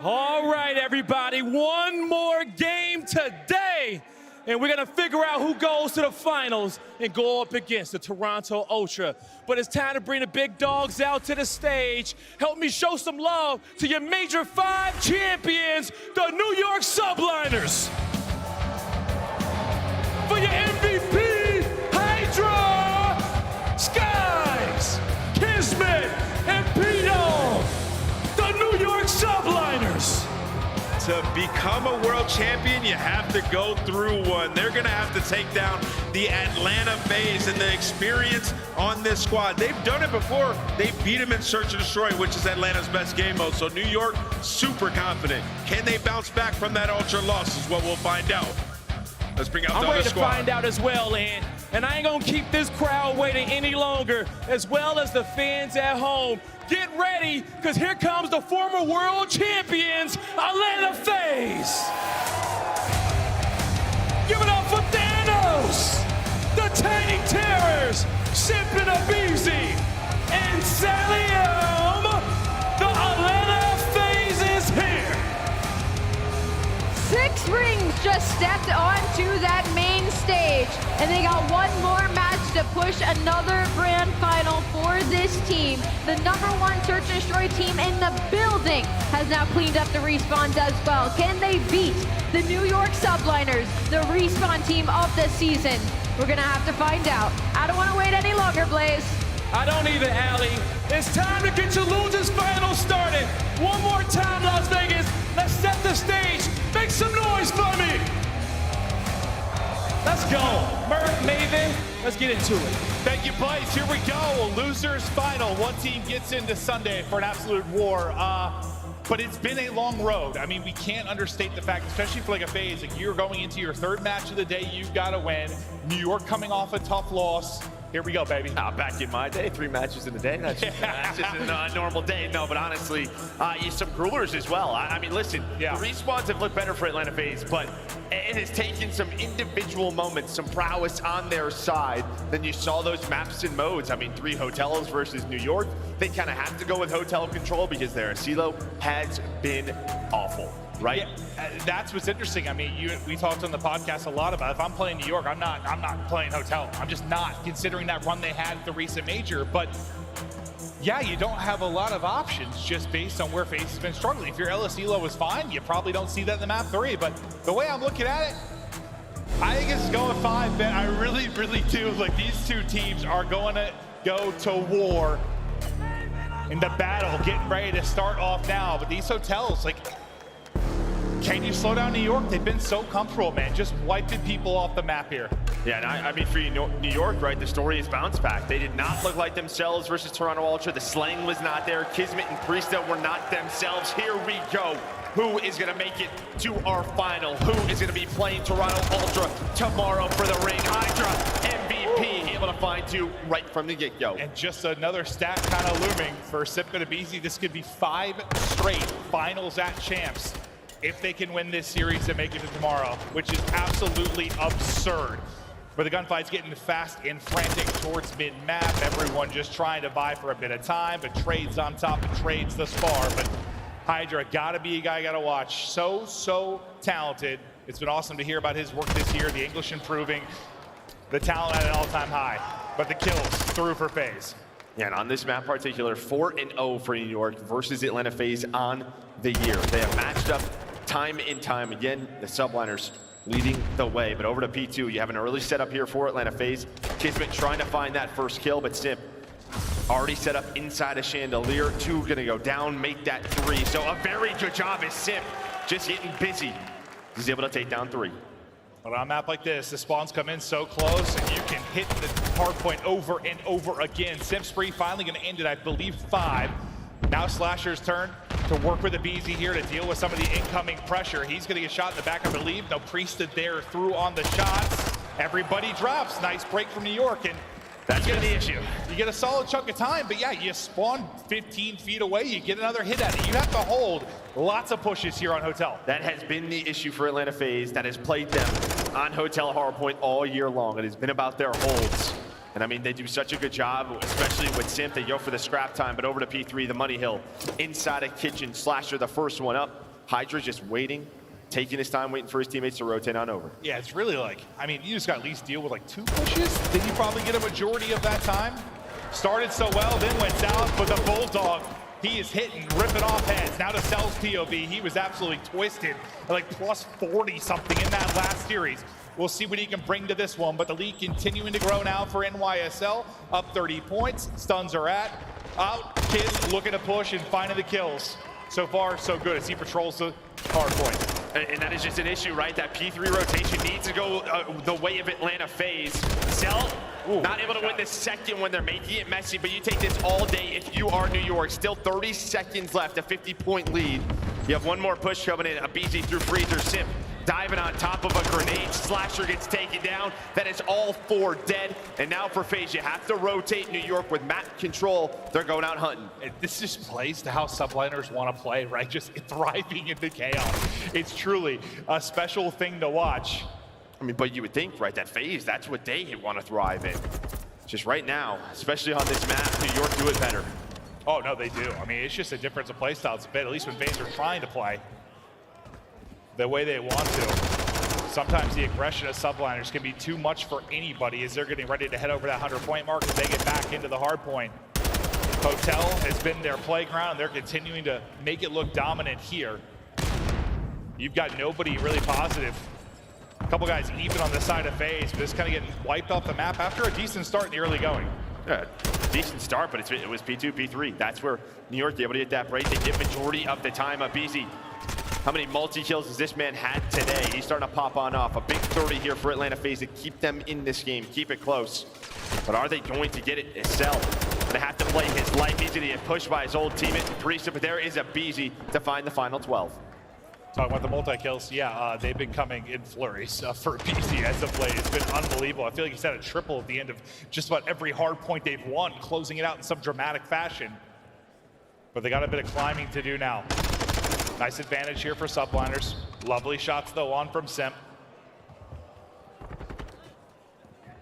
All right, everybody, one more game today, and we're gonna figure out who goes to the finals and go up against the Toronto Ultra. But it's time to bring the big dogs out to the stage. Help me show some love to your Major 5 champions, the New York Subliners. For your MVP, HyDra, Skyz, KiSMET, and Priestahh, the New York Subliners. To become a world champion, you have to go through one. They're gonna have to take down the Atlanta FaZe, and the experience on this squad. They've done it before. They beat them in Search and Destroy, which is Atlanta's best game mode. So New York, super confident. Can they bounce back from that Ultra loss is what we'll find out. Let's bring out the other squad. I'm ready to find out as well, and I ain't gonna keep this crowd waiting any longer, as well as the fans at home. Get ready, because here comes the former world champions, Atlanta FaZe. Give it up for Thanos, the Tiny Terrors, Simp and aBeZy, and Cellium. The Atlanta FaZe is here. 6 rings just stepped onto that main stage, and they got one more match to push another grand final for this team. The #1 Search and Destroy team in the building has now cleaned up the respawns as well. Can they beat the New York Subliners, the respawn team of the season? We're gonna have to find out. I don't wanna wait any longer, Blaze. I don't either, Ali. It's time to get your losers final started. One more time, Las Vegas. Let's set the stage. Make some noise for me. Let's go. Merc, Maven, let's get into it. Thank you, Blaze. Here we go. Losers final. One team gets into Sunday for an absolute war. But it's been a long road. I mean, we can't understate the fact, especially for like a FaZe, like you're going into your 3rd match of the day, you've got to win. New York coming off a tough loss. Here we go, baby. Back in my day, 3 matches in a day. That's just a normal day. No, but honestly, some gruelers as well. I mean, listen, the respawns have looked better for Atlanta FaZe, but it has taken some individual moments, some prowess on their side. Then you saw those maps and modes. I mean, 3 hotels versus New York. They kind of have to go with hotel control because their silo has been awful. Right? Yeah, that's what's interesting. I mean, we talked on the podcast a lot about if I'm playing New York, I'm not playing hotel. I'm just not, considering that run they had at the recent major. But yeah, you don't have a lot of options just based on where FaZe has been struggling. If your El Asilo was fine, you probably don't see that in the map 3. But the way I'm looking at it, I think it's going 5, man. I really, really do. Like, these 2 teams are going to go to war in the battle, getting ready to start off now. But these hotels, like, can you slow down New York? They've been so comfortable, man. Just wiping people off the map here. Yeah, and I mean, for New York, right, the story is bounce back. They did not look like themselves versus Toronto Ultra. The slang was not there. KiSMET and Priestahh were not themselves. Here we go. who is going to make it to our final, who is going to be playing Toronto Ultra tomorrow for the ring. HyDra, MVP, able to find two right from the get-go. And just another stat kind of looming for Simp and aBeZy. This could be 5 straight finals at Champs if they can win this series and make it to tomorrow, which is absolutely absurd. Where the gunfight's getting fast and frantic towards mid-map. Everyone just trying to buy for a bit of time, but trades on top of trades thus far. But HyDra gotta be a guy gotta watch. So talented. It's been awesome to hear about his work this year, the English improving, the talent at an all-time high. But the kills through for FaZe. Yeah, and on this map particular, 4-0 for New York versus Atlanta FaZe on the year. They have matched up time and time again. The Subliners leading the way, but over to P2. You have an early setup here for Atlanta FaZe. KiSMET trying to find that first kill, but Simp already set up inside a chandelier. 2 gonna go down, make that 3. So a very good job as Simp just getting busy. He's able to take down 3. But on a map like this, the spawns come in so close, and you can hit the hard point over and over again. Simp spree finally gonna end it, I believe, 5. Now Slasher's turn to work with aBeZy here to deal with some of the incoming pressure. He's gonna get shot in the back, I believe. No, Priestahh there through on the shots. Everybody drops. Nice break from New York, and that's been the issue. You get a solid chunk of time, but yeah, you spawn 15 feet away, you get another hit at it. You have to hold lots of pushes here on Hotel. That has been the issue for Atlanta FaZe that has plagued them on Hotel Hardpoint all year long. It has been about their holds. And I mean, they do such a good job, especially with Simp. They go for the scrap time, but over to P3, the money hill. Inside a kitchen, Slasher, the first one up. HyDra just waiting, taking his time, waiting for his teammates to rotate on over. Yeah, it's really like, I mean, you just got to at least deal with like 2 pushes. Then you probably get a majority of that time. Started so well, then went south, but the Bulldog, he is hitting, ripping off heads. Now to Cell's POV, he was absolutely twisted, like plus 40 something in that last series. We'll see what he can bring to this one, but the lead continuing to grow now for NYSL. Up 30 points, stuns are out. Kids looking to push and finding the kills. So far, so good as he patrols the hard point. And that is just an issue, right? That P3 rotation needs to go the way of Atlanta FaZe. Cell, not able to win the second when they're making it messy, but you take this all day if you are New York. Still 30 seconds left, a 50-point lead. You have one more push coming in. aBeZy through freezer. Simp diving on top of a grenade. Slasher gets taken down. That is all 4 dead. And now for FaZe, you have to rotate New York with map control. They're going out hunting. This just plays to how Subliners want to play, right? Just thriving in the chaos. It's truly a special thing to watch. I mean, but you would think, right, that FaZe, that's what they want to thrive in. Just right now, especially on this map, New York do it better. Oh, no, they do. I mean, it's just a difference of play styles a bit, at least when FaZe are trying to play the way they want to. Sometimes the aggression of Subliners can be too much for anybody as they're getting ready to head over that 100-point mark as they get back into the hard point. Hotel has been their playground, and they're continuing to make it look dominant here. You've got nobody really positive. A couple guys even on the side of FaZe, but it's kind of getting wiped off the map after a decent start in the early going. Yeah, decent start, but it was P2, P3. That's where New York able to get that break. They get majority of the time. aBeZy, how many multi-kills has this man had today? He's starting to pop on off. A big 30 here for Atlanta FaZe to keep them in this game, keep it close. But are they going to get it? It's Cell gonna have to play his life. He's gonna get pushed by his old teammate, Priestahh, but there is aBeZy to find the final 12. Talking about the multi-kills, yeah, they've been coming in flurries for aBeZy as of late. It's been unbelievable. I feel like he's had a triple at the end of just about every hard point they've won, closing it out in some dramatic fashion. But they got a bit of climbing to do now. Nice advantage here for Subliners. Lovely shots, though, on from Simp.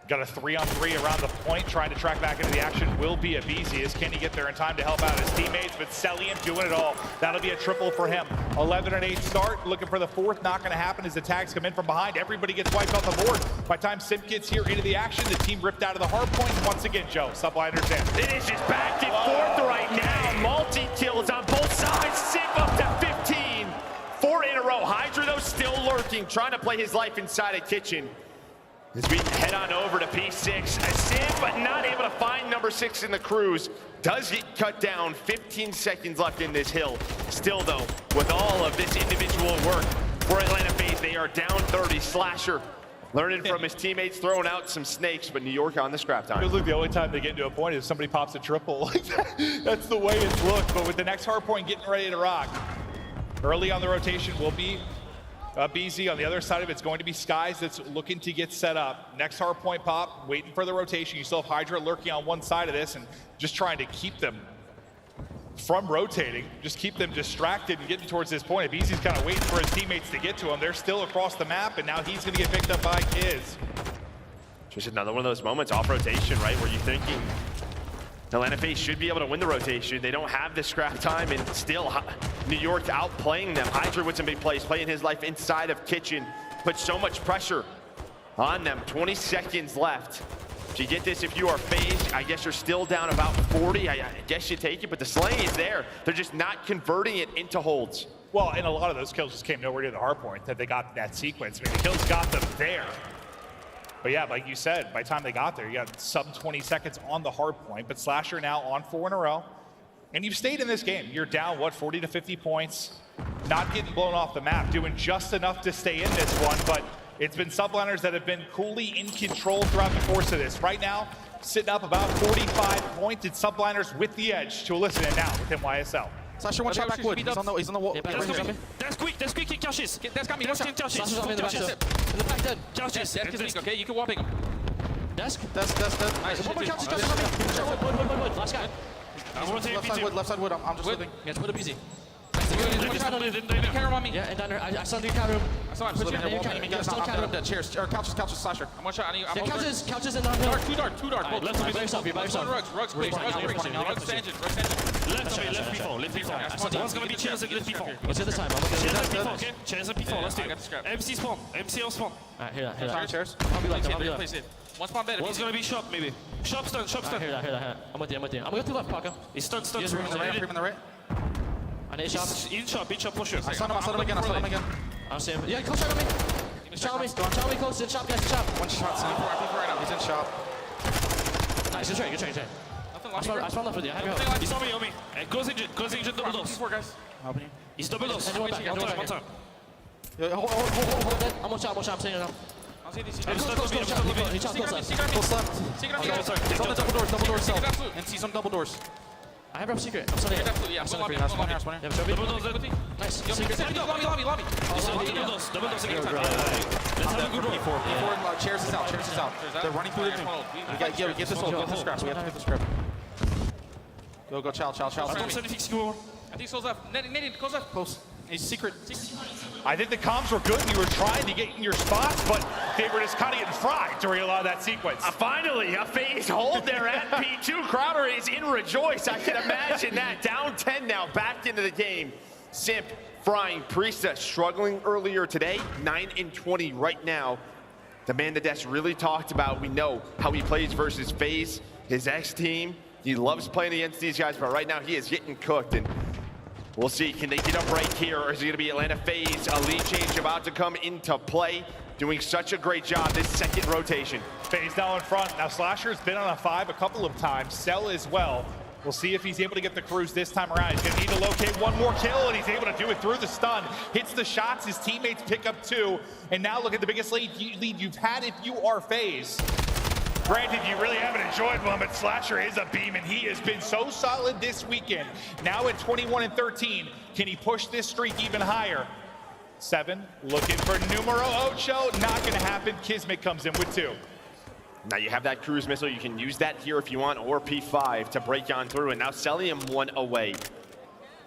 Got a 3-on-3 around the point, trying to track back into the action will be aBeZy. As can he get there in time to help out his teammates, but Cellium doing it all. That'll be a triple for him. 11-8 start, looking for the 4th. Not gonna happen as the tags come in from behind. Everybody gets wiped off the board. By the time Simp gets here into the action, the team ripped out of the hard point. Once again, Joe, Subliners in. It is just back and forth right now. Multi-kills on both sides. Simp up to 15. 4 in a row. HyDra, though, still lurking, trying to play his life inside a kitchen. As we head on over to P6, Simp, but not able to find number 6 in the cruise. Does get cut down, 15 seconds left in this hill. Still though, with all of this individual work for Atlanta FaZe, they are down 30. Slasher learning from his teammates, throwing out some snakes, but New York on the scrap time. Feels like the only time they get into a point is if somebody pops a triple. That's the way it's looked, but with the next hard point getting ready to rock, Early on the rotation will be aBeZy. On the other side of it's going to be Skyz that's looking to get set up. Next hard point pop, waiting for the rotation. You still have HyDra lurking on one side of this and just trying to keep them from rotating, just keep them distracted and getting towards this point. aBeZy's kind of waiting for his teammates to get to him. They're still across the map, and now he's going to get picked up by Kiz. Just another one of those moments off rotation, right, where you're thinking Atlanta FaZe should be able to win the rotation. They don't have the scrap time, and still New York's outplaying them. HyDra with some big plays, playing his life inside of Kitchen, put so much pressure on them. 20 seconds left. So you get this if you are FaZe. I guess you're still down about 40. I guess you take it, but the slaying is there. They're just not converting it into holds. Well, and a lot of those kills just came nowhere near the hard point that they got that sequence. I mean, the kills got them there. But yeah, like you said, by the time they got there, you got sub 20 seconds on the hard point. But Slasher now on 4 in a row. And you've stayed in this game. You're down, what, 40 to 50 points. Not getting blown off the map, doing just enough to stay in this one. But it's been Subliners that have been coolly in control throughout the course of this. Right now, sitting up about 45 points. It's Subliners with the edge to listen in now with YSL. Slasher one shot backwood. He's on the wall. That's quick, couches. That's Cammy, watch him couches. In the back then. Couches, okay, you can warping him. Desk. Nice. One more couches, last guy. Left side wood, I'm just living. Yeah, put aBeZy. Counter on me. Yeah, and down there. I saw the counter room. I saw him. I'm dead. Chairs. Couches, Slasher. I'm one shot. Couches and down here. Too dark. Right, left by yourself. Rugs, please. Left before. One's gonna be chairs and left before. What's the other time? Okay? Chairs and before. Let's do it. MC spawn. MC on spawn. Alright, here. Chairs. I'll be left. One spawn better. One's gonna be shop, maybe. Shop stun. Here. I'm with you. I'm gonna go to left, Parker. He's stun. Yes, on the right. I need shop. In shop, push it. I saw him again. I'll see him. Yeah, close shot on me. Chow me close. In shop, guys. Shop. One shot. Right now. He's in shop. Nice. Good trade. I spawn left with you. He's on me. Goes engine double dose. He's double dose. One time. Hold that. I'm on shop. I'm saying it now. He chopped close left. It's on the double doors cell. And see some double doors. I have a secret. I'm sending it. I'm sending it. Double doors. Nice. Secret. Double doors again. Chairs is out. They're running through the room. We get this hold. Get the scrap. We have to get the scrap. Go, Chow. I think Soul's up. Netting, close up. Close. He's secret. I think the comms were good and you were trying to get in your spots, but they were just kind of getting fried during a lot of that sequence. Finally, a FaZe hold there at P2. Crowder is in rejoice. I can imagine that. Down 10 now, back into the game. Simp frying. Priestahh struggling earlier today. 9-20 right now. The man that Des really talked about. We know how he plays versus FaZe, his ex-team. He loves playing against these guys, but right now he is getting cooked. And we'll see, can they get up right here, or is it gonna be Atlanta FaZe? A lead change about to come into play. Doing such a great job this second rotation. FaZe now in front. Now Slasher's been on a 5 a couple of times. Cell as well. We'll see if he's able to get the cruise this time around. He's gonna need to locate one more kill, and he's able to do it through the stun. Hits the shots, his teammates pick up 2. And now look at the biggest lead you've had if you are FaZe. Granted, you really haven't enjoyed one, but Slasher is a beam, and he has been so solid this weekend. Now at 21-13, can he push this streak even higher? 7, looking for numero 8, not gonna happen. KiSMET comes in with 2. Now you have that cruise missile, you can use that here if you want, or P5 to break on through, and now Cellium 1 away.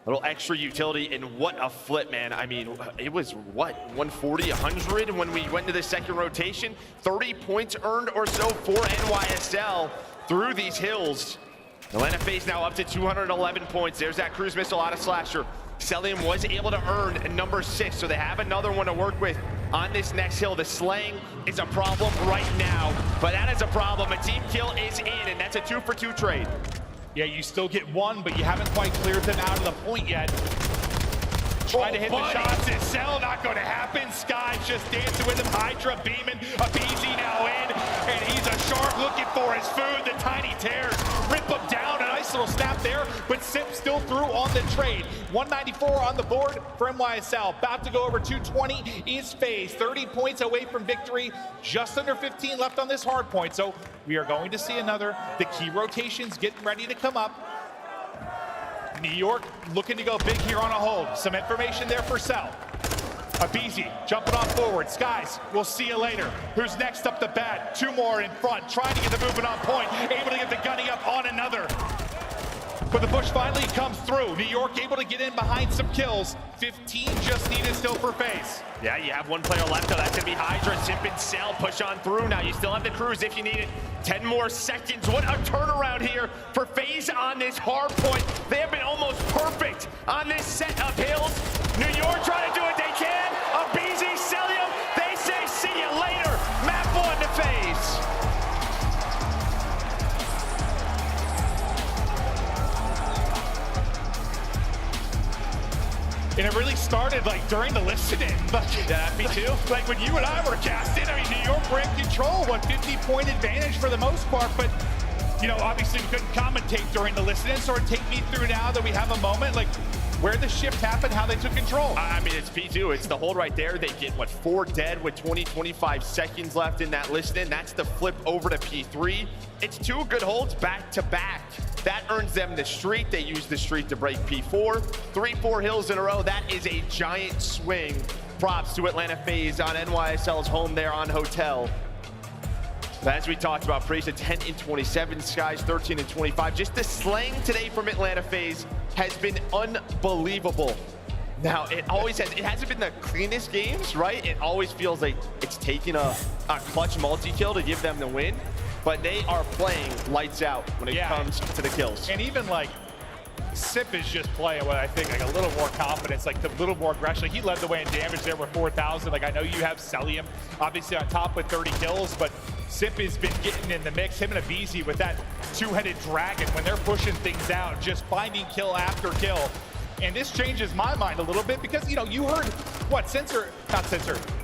A little extra utility, and what a flip, man. I mean, it was, what, 140, 100 when we went into the second rotation? 30 points earned or so for NYSL through these hills. Atlanta FaZe now up to 211 points. There's that cruise missile out of Slasher. Cellium was able to earn number 6, so they have another one to work with on this next hill. The slaying is a problem right now, but that is a problem. A team kill is in, and that's a 2-for-2 trade. Yeah, you still get 1, but you haven't quite cleared them out of the point yet. Trying to hit the shots. Is Cell not going to happen? Skyz just dancing with him. HyDra beaming. aBeZy now in, and he's a shark looking for his food. The tiny tears rip him down. A nice little snap there, but Simp still through on the trade. 194 on the board for NYSL. About to go over 220 is FaZe. 30 points away from victory. Just under 15 left on this hard point. So we are going to see another. The key rotations getting ready to come up. New York looking to go big here on a hold. Some information there for Cell. aBeZy jumping off forward. Skyz, we'll see you later. Who's next up the bat? 2 more in front, trying to get the movement on point, able to get the gunny up on another. But the push finally comes through. New York able to get in behind some kills. 15 just needed still for FaZe. Yeah, you have 1 player left, though. That's going to be HyDra. Simp and Cell push on through now. You still have the cruise if you need it. 10 more seconds. What a turnaround here for FaZe on this hard point. They have been almost perfect on this set of hills. New York trying to do what they can. aBeZy, Cellium, they say see you later. Map 1 to FaZe. And it really started like during the listening. Yeah, me too. Like when you and I were casting, I mean, New York were in control, 50-point advantage for the most part, but you know, obviously we couldn't commentate during the listening, so take me through now that we have a moment, like where the shift happened, how they took control. I mean, it's P2. It's the hold right there. They get, what, 4 dead with 25 seconds left in that listening. That's the flip over to P3. It's 2 good holds back to back. That earns them the streak. They use the streak to break P4. 3-4 hills in a row. That is a giant swing. Props to Atlanta FaZe on NYSL's home there on Hotel. But as we talked about, Priestahh 10 and 27, Skyz 13 and 25. Just the slang today from Atlanta FaZe has been unbelievable. Now, it hasn't been the cleanest games, right? It always feels like it's taking a clutch multi-kill to give them the win. But they are playing lights out when it comes to the kills. And even like Simp is just playing what I think like a little more confidence, like a little more aggression. Like, he led the way in damage there with 4,000. Like, I know you have Cellium obviously on top with 30 kills, but Simp has been getting in the mix. Him and aBeZy with that 2-headed dragon when they're pushing things out, just finding kill after kill. And this changes my mind a little bit because, you know, you heard what Cinder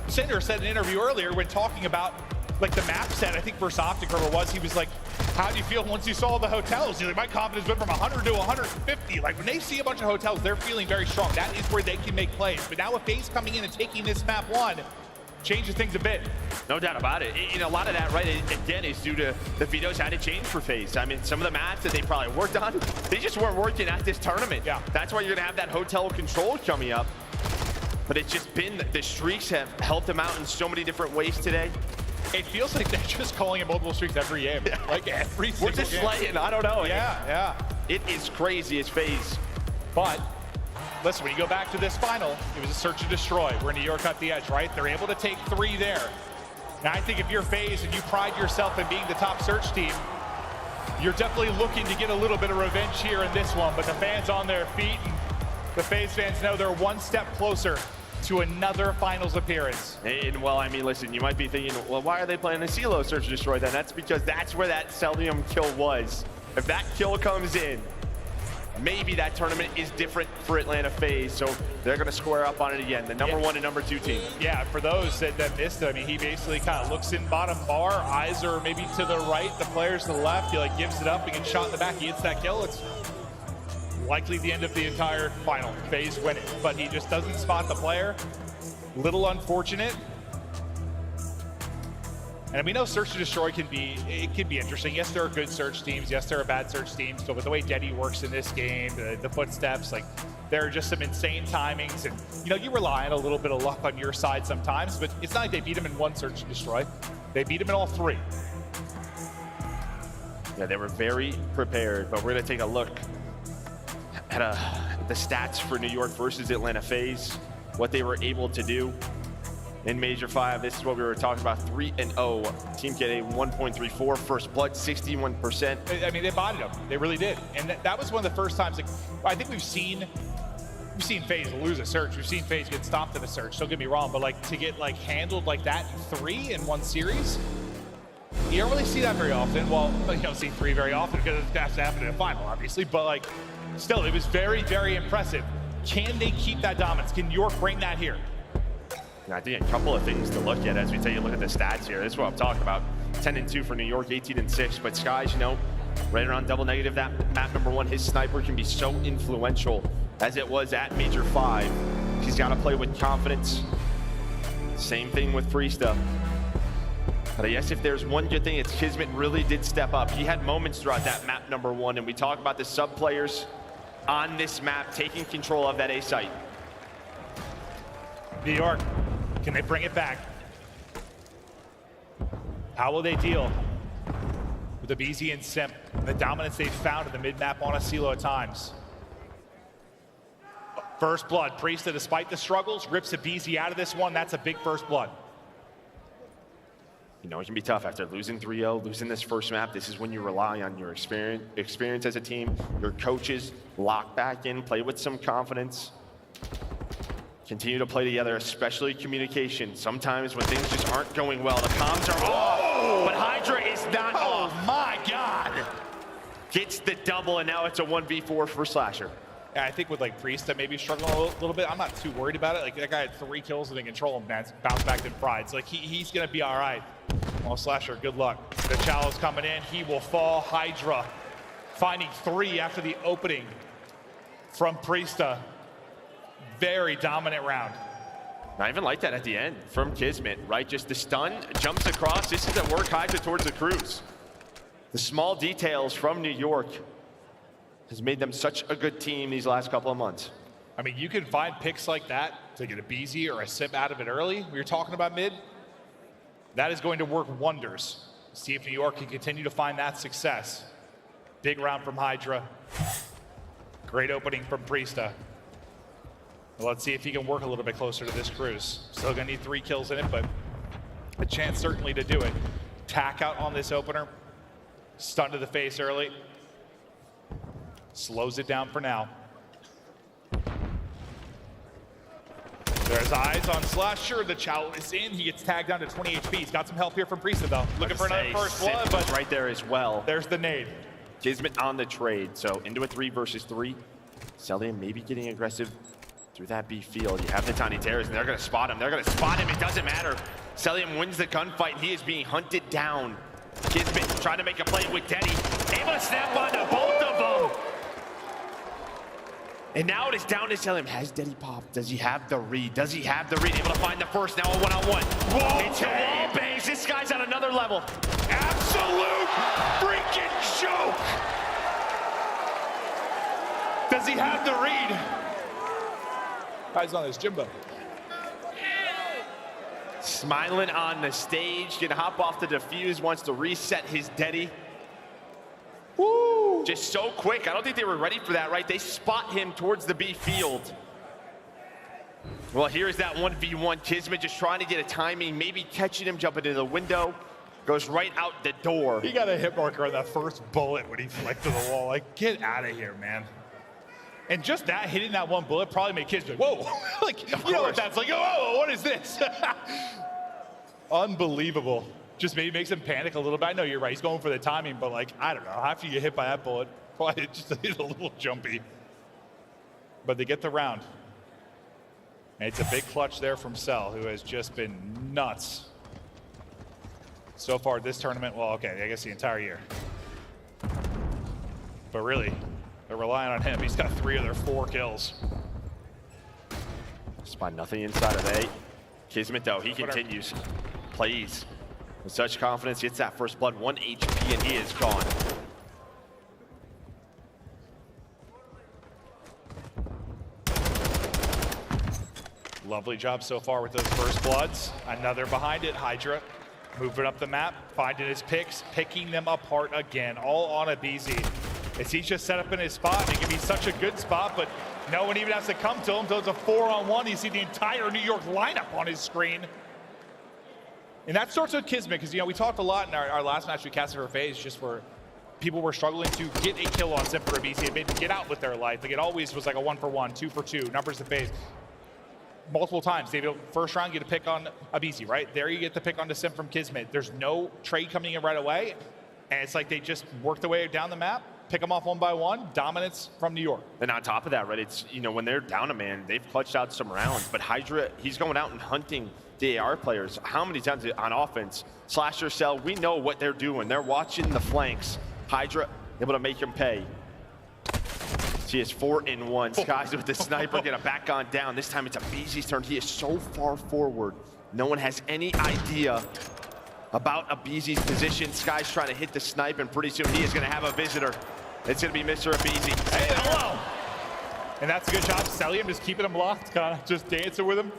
said in an interview earlier when talking about like the map set, I think versus OpTic was, he was like, how do you feel once you saw the hotels? He's like, my confidence went from 100 to 150. Like when they see a bunch of hotels, they're feeling very strong. That is where they can make plays. But now with FaZe coming in and taking this map 1, changes things a bit. No doubt about it. And a lot of that, right, again, is due to the vetoes had to change for FaZe. I mean, some of the maps that they probably worked on, they just weren't working at this tournament. Yeah. That's why you're going to have that hotel control coming up. But it's just been, the streaks have helped them out in so many different ways today. It feels like they're just calling it multiple streaks every game. Yeah. Like every single game. We're just slaying, I don't know. Yeah. It is crazy as FaZe. But listen, when you go back to this final, it was a search and destroy where New York got the edge, right? They're able to take 3 there. Now I think if you're FaZe and you pride yourself in being the top search team, you're definitely looking to get a little bit of revenge here in this one, but the fans on their feet, and the FaZe fans know they're 1 step closer to another finals appearance. And well, I mean, listen, you might be thinking, well, why are they playing the CeeLo search and destroy then? That's because that's where that Cellium kill was. If that kill comes in, maybe that tournament is different for Atlanta FaZe, so they're going to square up on it again, the number 1 and number 2 team. Yeah, for those that missed it, I mean, he basically kind of looks in bottom bar, eyes are maybe to the right, the players to the left, he like gives it up, he gets shot in the back, he hits that kill, it's likely the end of the entire final. FaZe winning, but he just doesn't spot the player. Little unfortunate. And we know search and destroy can be interesting. Yes, there are good search teams. Yes, there are bad search teams. But with the way Deddy works in this game, the footsteps, like there are just some insane timings. And you know, you rely on a little bit of luck on your side sometimes, but it's not like they beat him in 1 search and destroy. They beat him in all 3. Yeah, they were very prepared, but we're going to take a look at the stats for New York versus Atlanta FaZe, what they were able to do in Major 5. This is what we were talking about, 3-0. Team get a 1.34, first blood, 61%. I mean, they bodied them. They really did. And that was one of the first times, like, I think we've seen FaZe lose a search. We've seen FaZe get stomped in a search, don't get me wrong, but like to get like handled like that in 3 in 1 series, you don't really see that very often. Well, you don't see 3 very often because it has to happen in a final, obviously, but like, still, it was very, very impressive. Can they keep that dominance? Can York bring that here? And I think a couple of things to look at as we take a look at the stats here. This is what I'm talking about. 10-2 for New York, 18-6. But Skyz, you know, right around double negative, that map number 1, his sniper can be so influential as it was at Major 5. He's got to play with confidence. Same thing with Priestahh. But I guess if there's one good thing, it's KiSMET really did step up. He had moments throughout that map number 1, and we talk about the sub players. on this map, taking control of that A site. New York, can they bring it back? How will they deal with aBeZy and Simp, the dominance they've found in the mid-map on a silo at times? First blood, Priestahh, despite the struggles, rips aBeZy out of this one. That's a big first blood. You know, it can be tough after losing 3-0, losing this first map. This is when you rely on your experience as a team, your coaches, lock back in, play with some confidence. Continue to play together, especially communication. Sometimes when things just aren't going well, the comms are off, but HyDra is not off. My God! Gets the double, and now it's a 1v4 for Slasher. Yeah, I think with like Priestahh maybe struggling a little bit, I'm not too worried about it. Like that guy had 3 kills and they control him, man. Bounce back to pride. So like he's gonna be all right. Well, Slasher, good luck. The challenge coming in, he will fall. HyDra finding 3 after the opening from Priestahh. Very dominant round. Not even like that at the end from KiSMET, right? Just the stun, jumps across. This is a work HyDra towards the cruise. The small details from New York has made them such a good team these last couple of months. I mean, you can find picks like that to get aBeZy or a Simp out of it early. We were talking about mid. That is going to work wonders. See if New York can continue to find that success. Big round from HyDra. Great opening from Priestahh. Well, let's see if he can work a little bit closer to this cruise. Still gonna need 3 kills in it, but a chance certainly to do it. Tack out on this opener. Stun to the face early. Slows it down for now. There's eyes on Slasher. The Chow is in. He gets tagged down to 20 HP. He's got some help here from Priestahh, though. Looking for another first blood, but right there as well. There's the nade. KiSMET on the trade, so into a 3 versus 3. Cellium maybe getting aggressive through that B field. You have the tiny terrors, and they're going to spot him. They're going to spot him. It doesn't matter. Cellium wins the gunfight. He is being hunted down. KiSMET trying to make a play with Denny. Able to snap onto both of them. And now it is down to Cellium. Has Denny popped? Does he have the read? Does he have the read? Able to find the first. Now a one-on-one. Whoa! It's a wall bangs. This guy's on another level. Absolute freaking joke. Does he have the read? Guy's on his Jimbo. Smiling on the stage. Gonna hop off the defuse. Wants to reset his Denny. Woo! Just so quick. I don't think they were ready for that, right? They spot him towards the B field. Well, here's that 1v1. KiSMET just trying to get a timing, maybe catching him, jumping into the window. Goes right out the door. He got a hit marker on that first bullet when he flicked to the wall. Like, get out of here, man. And just that, hitting that one bullet probably made kids be like, whoa. Like, you know what that's like, oh, what is this? Unbelievable. Just maybe makes him panic a little bit. I know you're right, he's going for the timing, but like, I don't know, after you get hit by that bullet, probably just a little jumpy. But they get the round. And it's a big clutch there from Cell, who has just been nuts. So far this tournament, well, okay, I guess the entire year. But really, they're relying on him. He's got 3 of their 4 kills. Spot nothing inside of A. KiSMET, though, he continues. Plays with such confidence, gets that first blood, 1 HP, and he is gone. Lovely job so far with those first bloods. Another behind it, HyDra. Moving up the map, finding his picks, picking them apart again, all on aBeZy. As he's just set up in his spot, and it can be such a good spot, but no one even has to come to him, so it's a 4-on-1. You see the entire New York lineup on his screen. And that starts with KiSMET, because, you know, we talked a lot in our last match we casted for FaZe, just where people were struggling to get a kill on Simp or aBeZy and maybe get out with their life. Like, it always was like a 1-for-1, 2-for-2, numbers to FaZe. Multiple times, they first round get a pick on aBeZy, right? There you get the pick on the Simp from KiSMET. There's no trade coming in right away, and it's like they just work their way down the map, pick them off one by one, dominance from New York. And on top of that, right, it's, you know, when they're down a man, they've clutched out some rounds, but HyDra, he's going out and hunting the AR players. How many times on offense? Slasher, Cell, we know what they're doing. They're watching the flanks. HyDra able to make him pay. She is 4-in-1. Skyz with the sniper, gonna back on down. This time it's aBeZy's turn. He is so far forward. No one has any idea about aBeZy's position. Skyz trying to hit the snipe, and pretty soon he is gonna have a visitor. It's gonna be Mr. aBeZy. Hey, hello. And that's a good job. Cellium just keeping him locked, kind of just dancing with him.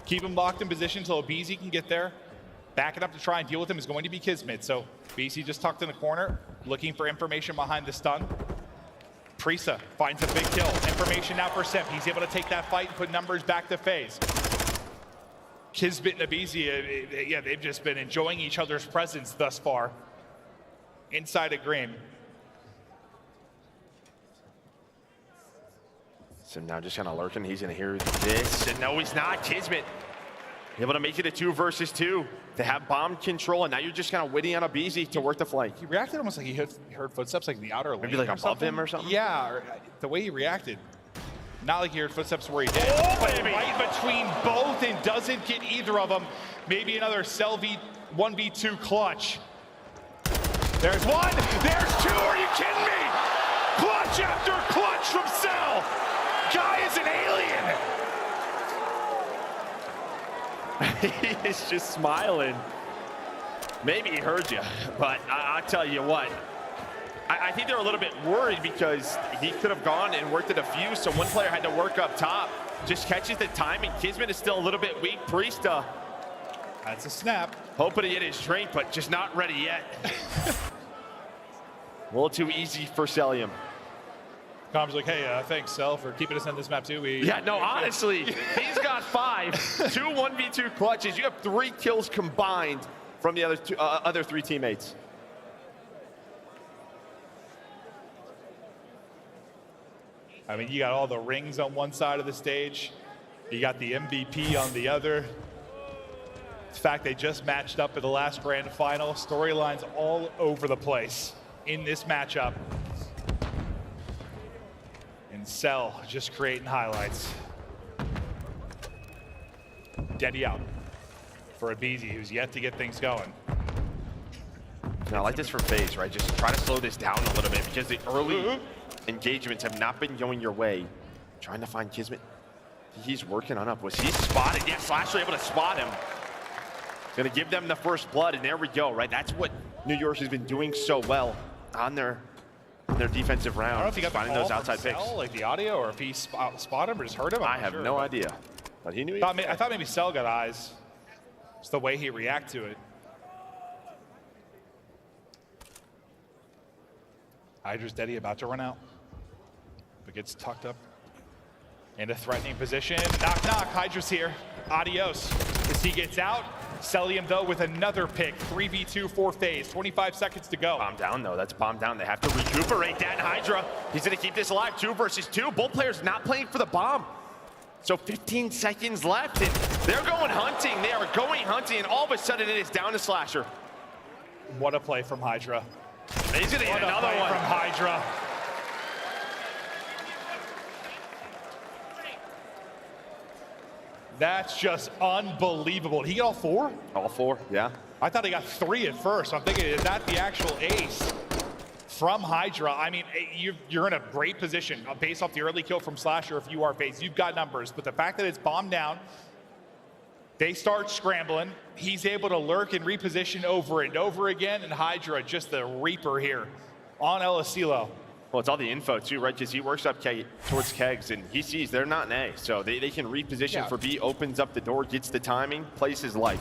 Keep him locked in position until aBeZy can get there. Backing up to try and deal with him is going to be KiSMET. So aBeZy just tucked in the corner, looking for information behind the stun. Priestahh finds a big kill. Information now for Simp. He's able to take that fight and put numbers back to FaZe. KiSMET and aBeZy, yeah, they've just been enjoying each other's presence thus far inside of Green. So now just kind of lurking. He's going to hear this. And no, he's not. KiSMET able to make it a 2 versus 2 to have bomb control, and now you're just kind of waiting on aBeZy to work the flank. He reacted almost like he heard footsteps like in the outer lane. Maybe like above him or something? Yeah, or the way he reacted. Not like he heard footsteps where he did. Oh, but baby. Right between both and doesn't get either of them. Maybe another Cell 1v2 clutch. There's one, there's two, are you kidding me? Clutch after clutch from Cell. Guy is an alien. He is just smiling. Maybe he heard you, but I'll tell you what. I think they're a little bit worried because he could have gone and worked a defuse, so one player had to work up top. Just catches the timing. KiSMET is still a little bit weak. Priestahh. That's a snap. Hoping to get his drink, but just not ready yet. A little too easy for Cellium. Com's like, hey, thanks, Cell, for keeping us on this map, too. Yeah, no, honestly, he's got 5. 2 1v2 clutches. You have 3 kills combined from the other 3 teammates. I mean, you got all the rings on one side of the stage. You got the MVP on the other. In fact, they just matched up at the last grand final. Storylines all over the place in this matchup. And Cell just creating highlights. Daddy out for aBeZy, who's yet to get things going. Now, I like this for FaZe, right? Just try to slow this down a little bit because the early engagements have not been going your way. Trying to find KiSMET. He's working on up. Was he spotted? Yeah, Slasher able to spot him. Gonna give them the first blood, and there we go, right? That's what New York has been doing so well on their defensive round. I don't know if he got finding the those call outside from picks. Cell, like the audio, or if he spotted him or just heard him. I have no idea, but he knew. I thought maybe Cell got eyes. It's the way he reacted to it. HyDra's Daddy about to run out, but gets tucked up in a threatening position. Knock, knock. HyDra's here. Adios. As he gets out, Cellium, though, with another pick. 3v2 for FaZe. 25 seconds to go. Bomb down, though. That's bomb down. They have to recuperate that. HyDra, he's going to keep this alive. 2 versus 2. Both players not playing for the bomb. So 15 seconds left, and they're going hunting. They are going hunting, and all of a sudden it is down to Slasher. What a play from HyDra. He's going to get another one. From HyDra. That's just unbelievable. Did he get all 4? All 4, yeah. I thought he got 3 at first. I'm thinking, is that the actual ace from HyDra? I mean, you're in a great position based off the early kill from Slasher. If you are FaZe, you've got numbers. But the fact that it's bombed down, they start scrambling. He's able to lurk and reposition over and over again. And HyDra, just the Reaper here on El Asilo. Well, it's all the info, too, right? Because he works up towards Kegs, and he sees they're not an A. So they can reposition for B, opens up the door, gets the timing, plays his life.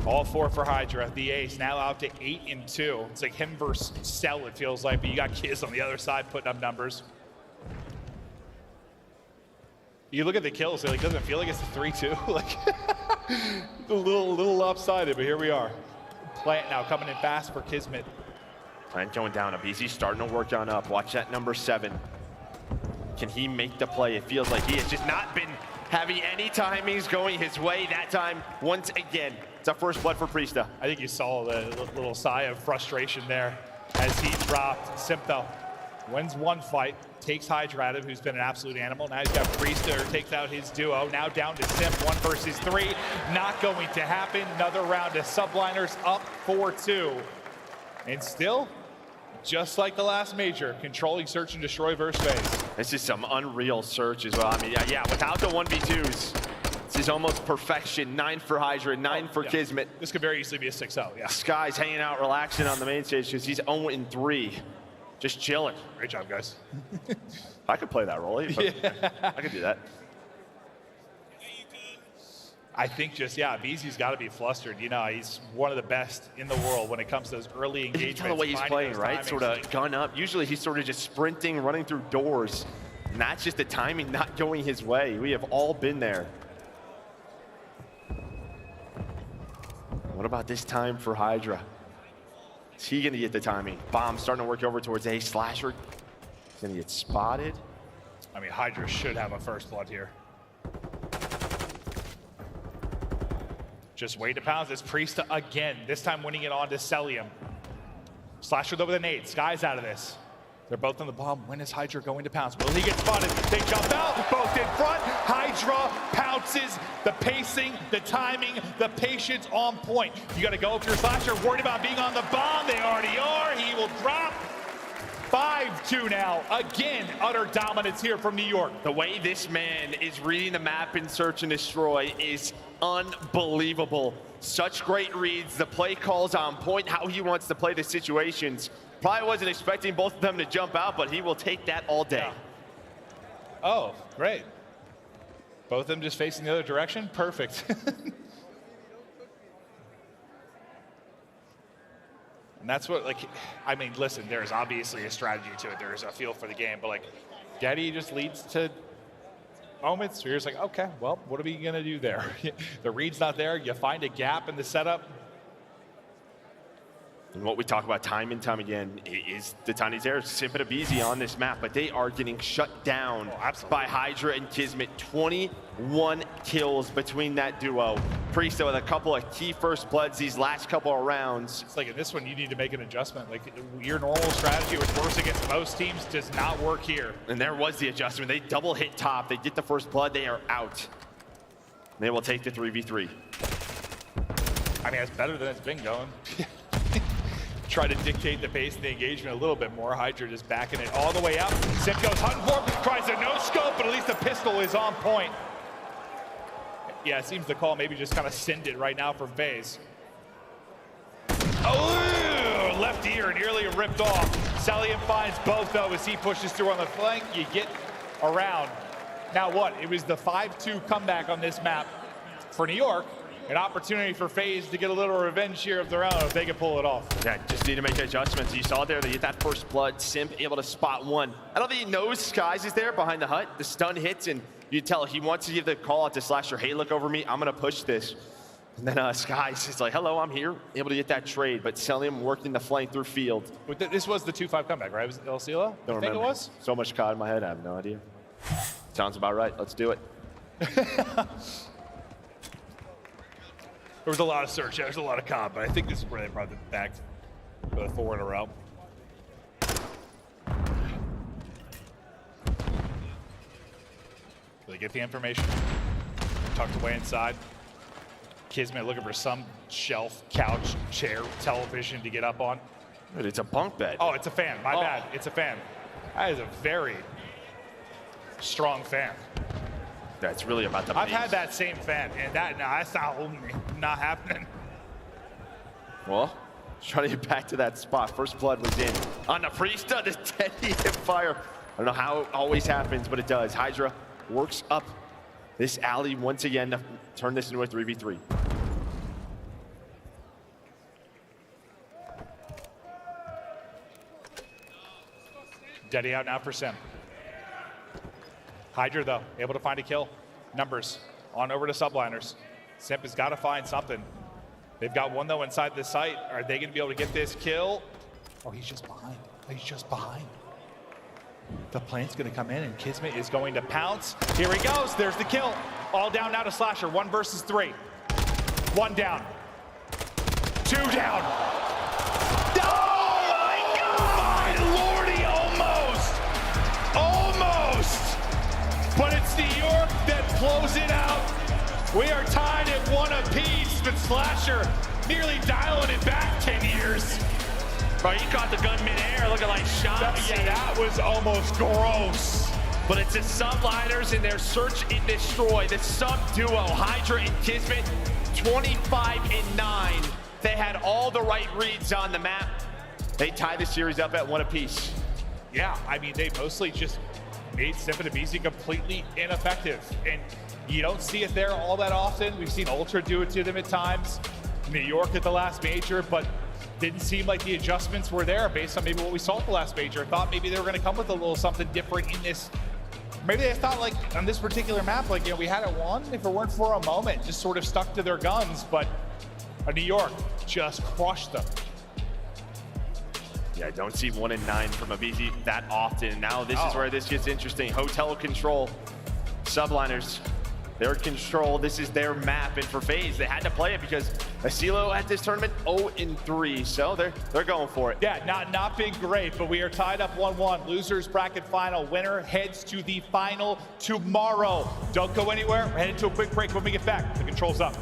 All 4 for HyDra. The ace now out to 8 and 2. It's like him versus Cell, it feels like, but you got Kiz on the other side putting up numbers. You look at the kills, it doesn't feel like it's a 3-2. Like a little lopsided, but here we are. Plant now coming in fast for KiSMET. Plant going down. aBeZy starting to work on up. Watch that number 7. Can he make the play? It feels like he has just not been having any timings going his way that time once again. It's a first blood for Priestahh. I think you saw the little sigh of frustration there as he dropped. Simp, though, wins one fight, takes HyDra at him, who's been an absolute animal. Now he's got Priestahh, who takes out his duo. Now down to Simp, 1 versus 3. Not going to happen. Another round of Subliners up 4-2. And still, just like the last major, controlling search and destroy versus FaZe. This is some unreal search as well. I mean, yeah, without the 1v2s, this is almost perfection. 9 for HyDra, 9 for KiSMET. This could very easily be a 6-0, yeah. Skyz hanging out, relaxing on the main stage because he's 0-3. just chilling. Great job, guys. I could play that role. Yeah. I could do that. I think just, aBeZy's got to be flustered. You know, he's one of the best in the world when it comes to those early engagements. You tell the way he's playing, right? Sort of gun up. Usually he's sort of just sprinting, running through doors. And that's just the timing not going his way. We have all been there. What about this time for HyDra? Is he going to get the timing? Bomb starting to work over towards A. Slasher. He's going to get spotted. I mean, HyDra should have a first blood here. Just wait to pounce. It's Priestahh again, this time winning it on to Cellium. Slasher though with a nade. Skyz out of this. They're both on the bomb. When is HyDra going to pounce? Will he get spotted? They jump out, both in front. HyDra pounces. The pacing, the timing, the patience on point. You got to go if you're Slasher. Worried about being on the bomb. They already are. He will drop. 5-2 now. Again, utter dominance here from New York. The way this man is reading the map in search and destroy is unbelievable. Such great reads. The play calls on point, how he wants to play the situations. Probably wasn't expecting both of them to jump out, but he will take that all day. Yeah. Oh, great. Both of them just facing the other direction? Perfect. And that's what, like, I mean, listen, there's obviously a strategy to it. There's a feel for the game, but, like, Getty just leads to moments where you're just like, okay, well, what are we going to do there? The read's not there. You find a gap in the setup. And what we talk about time and time again is the tiny errors. Simp and aBeZy on this map, but they are getting shut down by HyDra and KiSMET. 21 kills between that duo. Priestahh with a couple of key first bloods these last couple of rounds. It's like in this one, you need to make an adjustment. Like your normal strategy, which works against most teams, does not work here. And there was the adjustment. They double hit top. They get the first blood. They are out. They will take the 3v3. I mean, it's better than it's been going. Try to dictate the pace of the engagement a little bit more. HyDra just backing it all the way out. Simp goes hunting for him, tries a no-scope, but at least the pistol is on point. Yeah, it seems the call maybe just kind of send it right now from FaZe. Oh, left ear nearly ripped off. Cellium finds both though as he pushes through on the flank. You get around. Now what? It was the 5-2 comeback on this map for New York. An opportunity for FaZe to get a little revenge here of their own if they can pull it off. Yeah, just need to make adjustments. You saw there, they get that first blood. Simp able to spot one. I don't think he knows Skyz is there behind the hut. The stun hits, and you tell he wants to give the call out to Slasher. Hey, look over me. I'm going to push this. And then Skyz is like, hello, I'm here. Able to get that trade, but Cellium working the flank through field. This was the 2-5 comeback, right? Was it El Cielo? I think it was? So much caught in my head, I have no idea. Sounds about right. Let's do it. There was a lot of search, there's a lot of comp, but I think this is where they brought it back for the 4 in a row. They get the information, tucked away inside. KiSMET looking for some shelf, couch, chair, television to get up on. But it's a bunk bed. Oh, it's a fan, my bad, it's a fan. That is a very strong fan. That's really about the I've had that same fan, and that's not holding me. Not happening. Well, trying to get back to that spot. First blood was in. On the Priestahh, this Teddy hip fire. I don't know how it always happens, but it does. HyDra works up this alley once again to turn this into a 3v3. Daddy out now for Simp. HyDra, though, able to find a kill. Numbers on over to Subliners. Simp has got to find something. They've got one, though, inside the site. Are they going to be able to get this kill? Oh, he's just behind. He's just behind. The plant's going to come in, and KiSMET is going to pounce. Here he goes. There's the kill. All down now to Slasher. 1 versus 3. 1 down. 2 down. Oh, my God! My lordy, almost! But it's New York that blows it out. We are tied at 1 apiece, but Slasher nearly dialing it back 10 years. Bro, he caught the gun midair, looking like Shotzzy. Yeah, that was almost gross. But it's the Subliners in their search and destroy. The sub duo, HyDra and KiSMET, 25-9. They had all the right reads on the map. They tie the series up at 1 apiece. Yeah, I mean, they mostly just made Simp and aBeZy completely ineffective. And you don't see it there all that often. We've seen Ultra do it to them at times. New York at the last major, but didn't seem like the adjustments were there based on maybe what we saw at the last major. Thought maybe they were gonna come with a little something different in this. Maybe they thought like on this particular map, like, you know, we had it won if it weren't for a moment, just sort of stuck to their guns, but New York just crushed them. Yeah, I don't see 1 and 9 from aBeZy that often. Now this is where this gets interesting. Hotel control, Subliners, their control. This is their map, and for FaZe, they had to play it because Asilo at this tournament 0 and 3, so they're going for it. Yeah, not been great, but we are tied up 1-1. Losers bracket final. Winner heads to the final tomorrow. Don't go anywhere. We're headed to a quick break. When we get back, the control's up.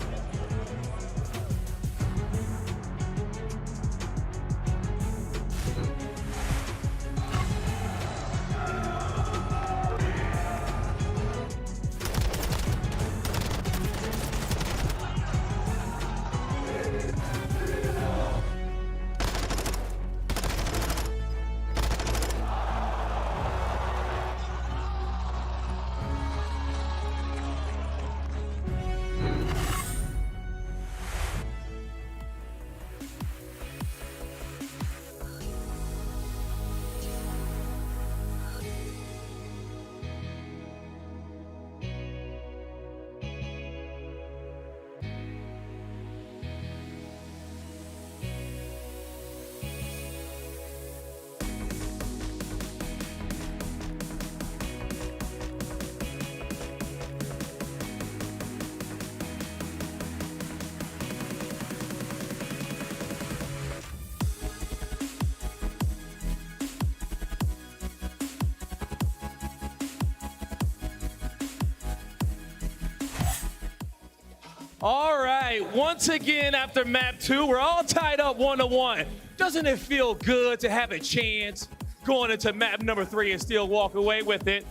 All right, once again after map 2, we're all tied up 1-1. Doesn't it feel good to have a chance going into map number 3 and still walk away with it?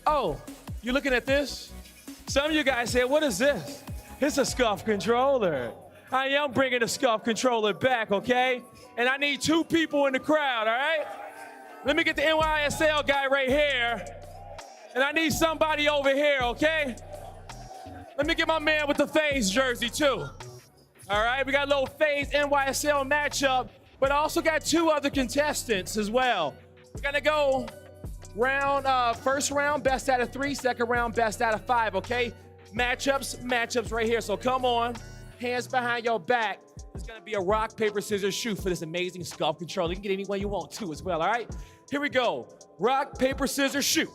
Oh, you looking at this? Some of you guys said, what is this? It's a scuff controller. I am bringing the scuff controller back, okay? And I need 2 people in the crowd, all right? Let me get the NYSL guy right here. And I need somebody over here, okay? Let me get my man with the FaZe jersey too. All right, we got a little FaZe NYSL matchup, but I also got 2 other contestants as well. We're gonna go first round, best out of 3, second round, best out of 5, okay? Matchups right here, so come on. Hands behind your back. It's gonna be a rock, paper, scissors, shoot for this amazing scuff controller. You can get any one you want to as well, all right? Here we go. Rock, paper, scissors, shoot.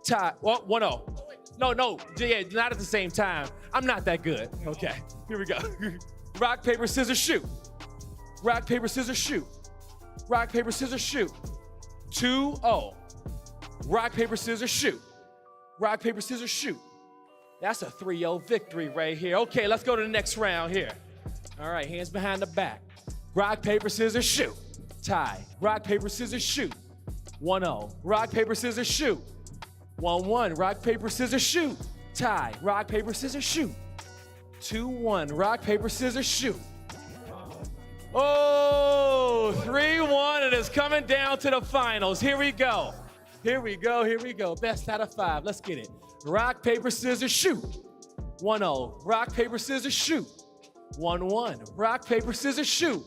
Tie, well, 1-0. No, yeah, not at the same time. I'm not that good. Okay, here we go. Rock, paper, scissors, shoot. Rock, paper, scissors, shoot. Rock, paper, scissors, shoot. 2-0. Rock, paper, scissors, shoot. Rock, paper, scissors, shoot. That's a 3-0 victory right here. Okay, let's go to the next round here. All right, hands behind the back. Rock, paper, scissors, shoot. Tie. Rock, paper, scissors, shoot. 1-0. Rock, paper, scissors, shoot. 1-1, rock, paper, scissors, shoot. Tie, rock, paper, scissors, shoot. 2-1, rock, paper, scissors, shoot. Oh, 3-1, and it's coming down to the finals. Here we go. Here we go. Best out of 5, let's get it. Rock, paper, scissors, shoot. 1-0, rock, paper, scissors, shoot. 1-1, rock, paper, scissors, shoot.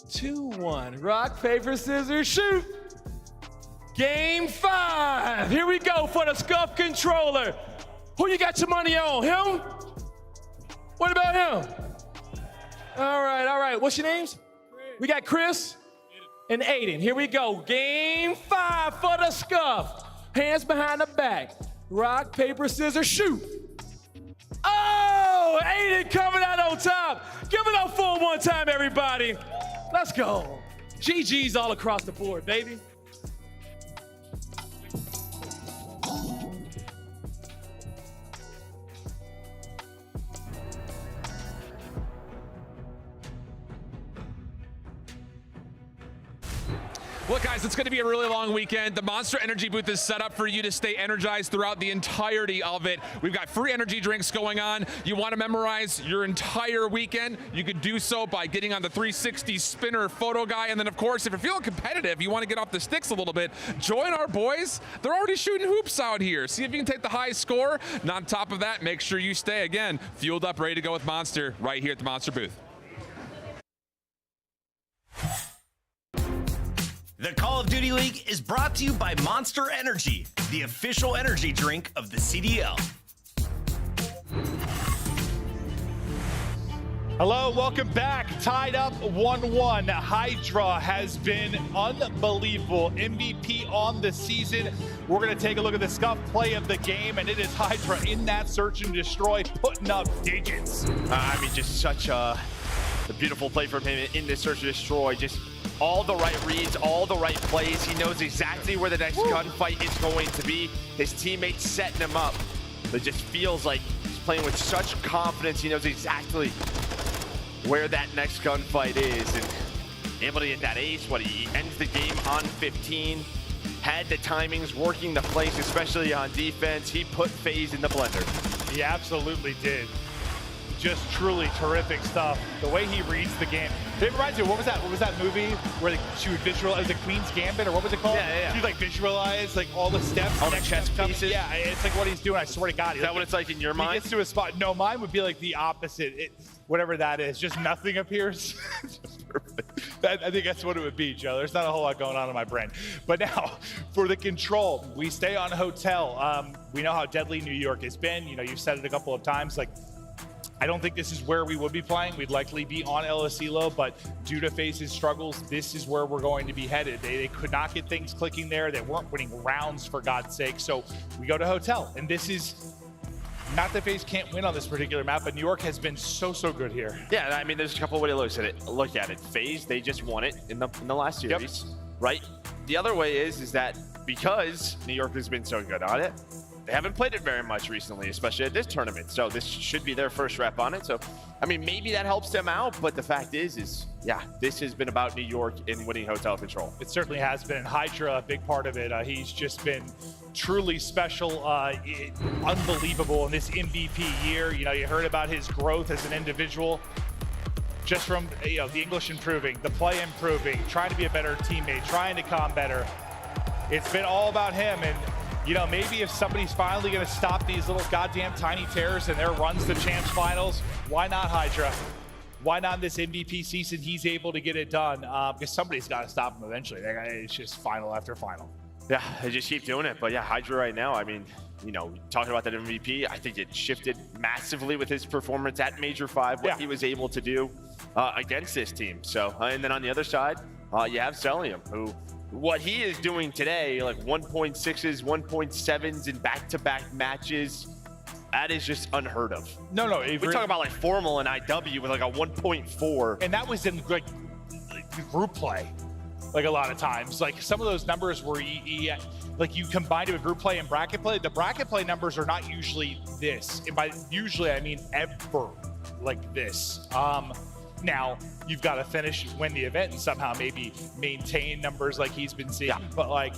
2-1, rock, paper, scissors, shoot. Game 5. Here we go for the scuff controller. Who you got your money on? Him? What about him? All right. What's your names? We got Chris and Aiden. Here we go. Game 5 for the scuff. Hands behind the back. Rock, paper, scissors, shoot. Oh, Aiden coming out on top. Give it up for him one time, everybody. Let's go. GG's all across the board, baby. Look, guys, it's going to be a really long weekend. The Monster Energy booth is set up for you to stay energized throughout the entirety of it. We've got free energy drinks going on. You want to memorize your entire weekend, you could do so by getting on the 360 spinner photo guy. And then, of course, if you're feeling competitive, you want to get off the sticks a little bit, join our boys. They're already shooting hoops out here. See if you can take the high score. And on top of that, make sure you stay, again, fueled up, ready to go with Monster right here at the Monster booth. The Call of Duty League is brought to you by Monster Energy, the official energy drink of the CDL. Hello, welcome back. Tied up 1-1. HyDra has been unbelievable. MVP on the season. We're going to take a look at the scuff play of the game, and it is HyDra in that search and destroy, putting up digits. I mean, just such a beautiful play from him in this search and destroy. Just all the right reads, all the right plays. He knows exactly where the next gunfight is going to be. His teammates setting him up. It just feels like he's playing with such confidence. He knows exactly where that next gunfight is. And able to get that ace. He ends the game on 15. Had the timings working the place, especially on defense. He put FaZe in the blender. He absolutely did. Just truly terrific stuff. The way he reads the game. It reminds me, what was that movie where she would visualize the Queen's Gambit, or what was it called? Yeah. She'd like visualize like all the steps. All the chess pieces. Yeah, it's like what he's doing, I swear to God. Is that what it's like in your mind? He gets to a spot. No, mine would be like the opposite. Whatever that is, just nothing appears. I think that's what it would be, Joe. There's not a whole lot going on in my brain. But now, for the control, we stay on hotel. We know how deadly New York has been. You know, you've said it a couple of times, like, I don't think this is where we would be playing. We'd likely be on El Asilo, but due to FaZe's struggles, this is where we're going to be headed. They could not get things clicking there. They weren't winning rounds, for God's sake. So we go to hotel, and this is not that FaZe can't win on this particular map, but New York has been so good here. Yeah, I mean, there's a couple of ways to look at it. FaZe, they just won it in the last series, right? The other way is that because New York has been so good on it, they haven't played it very much recently, especially at this tournament. So this should be their first rep on it. So, I mean, maybe that helps them out. But the fact is yeah, this has been about New York in winning hotel control. It certainly has been. HyDra, a big part of it. He's just been truly special, unbelievable in this MVP year. You know, you heard about his growth as an individual. Just from, you know, the English improving, the play improving, trying to be a better teammate, trying to calm better. It's been all about him. And you know, maybe if somebody's finally going to stop these little goddamn tiny tears and their runs to Champs Finals, why not HyDra? Why not in this MVP season he's able to get it done? Because somebody's got to stop him eventually. It's just final after final. Yeah, they just keep doing it. But yeah, HyDra right now, I mean, you know, talking about that MVP, I think it shifted massively with his performance at Major 5, what he was able to do against this team. So, and then on the other side, you have Cellium, who what he is doing today, like 1.6s, 1.7s in back-to-back matches, that is just unheard of. No. We talk about like Formal and IW with like a 1.4. And that was in like group play, like a lot of times. Like some of those numbers were, like you combined it with group play and bracket play. The bracket play numbers are not usually this. And by usually, I mean ever like this. Now, you've got to win the event and somehow maybe maintain numbers like he's been seeing. Yeah. But like,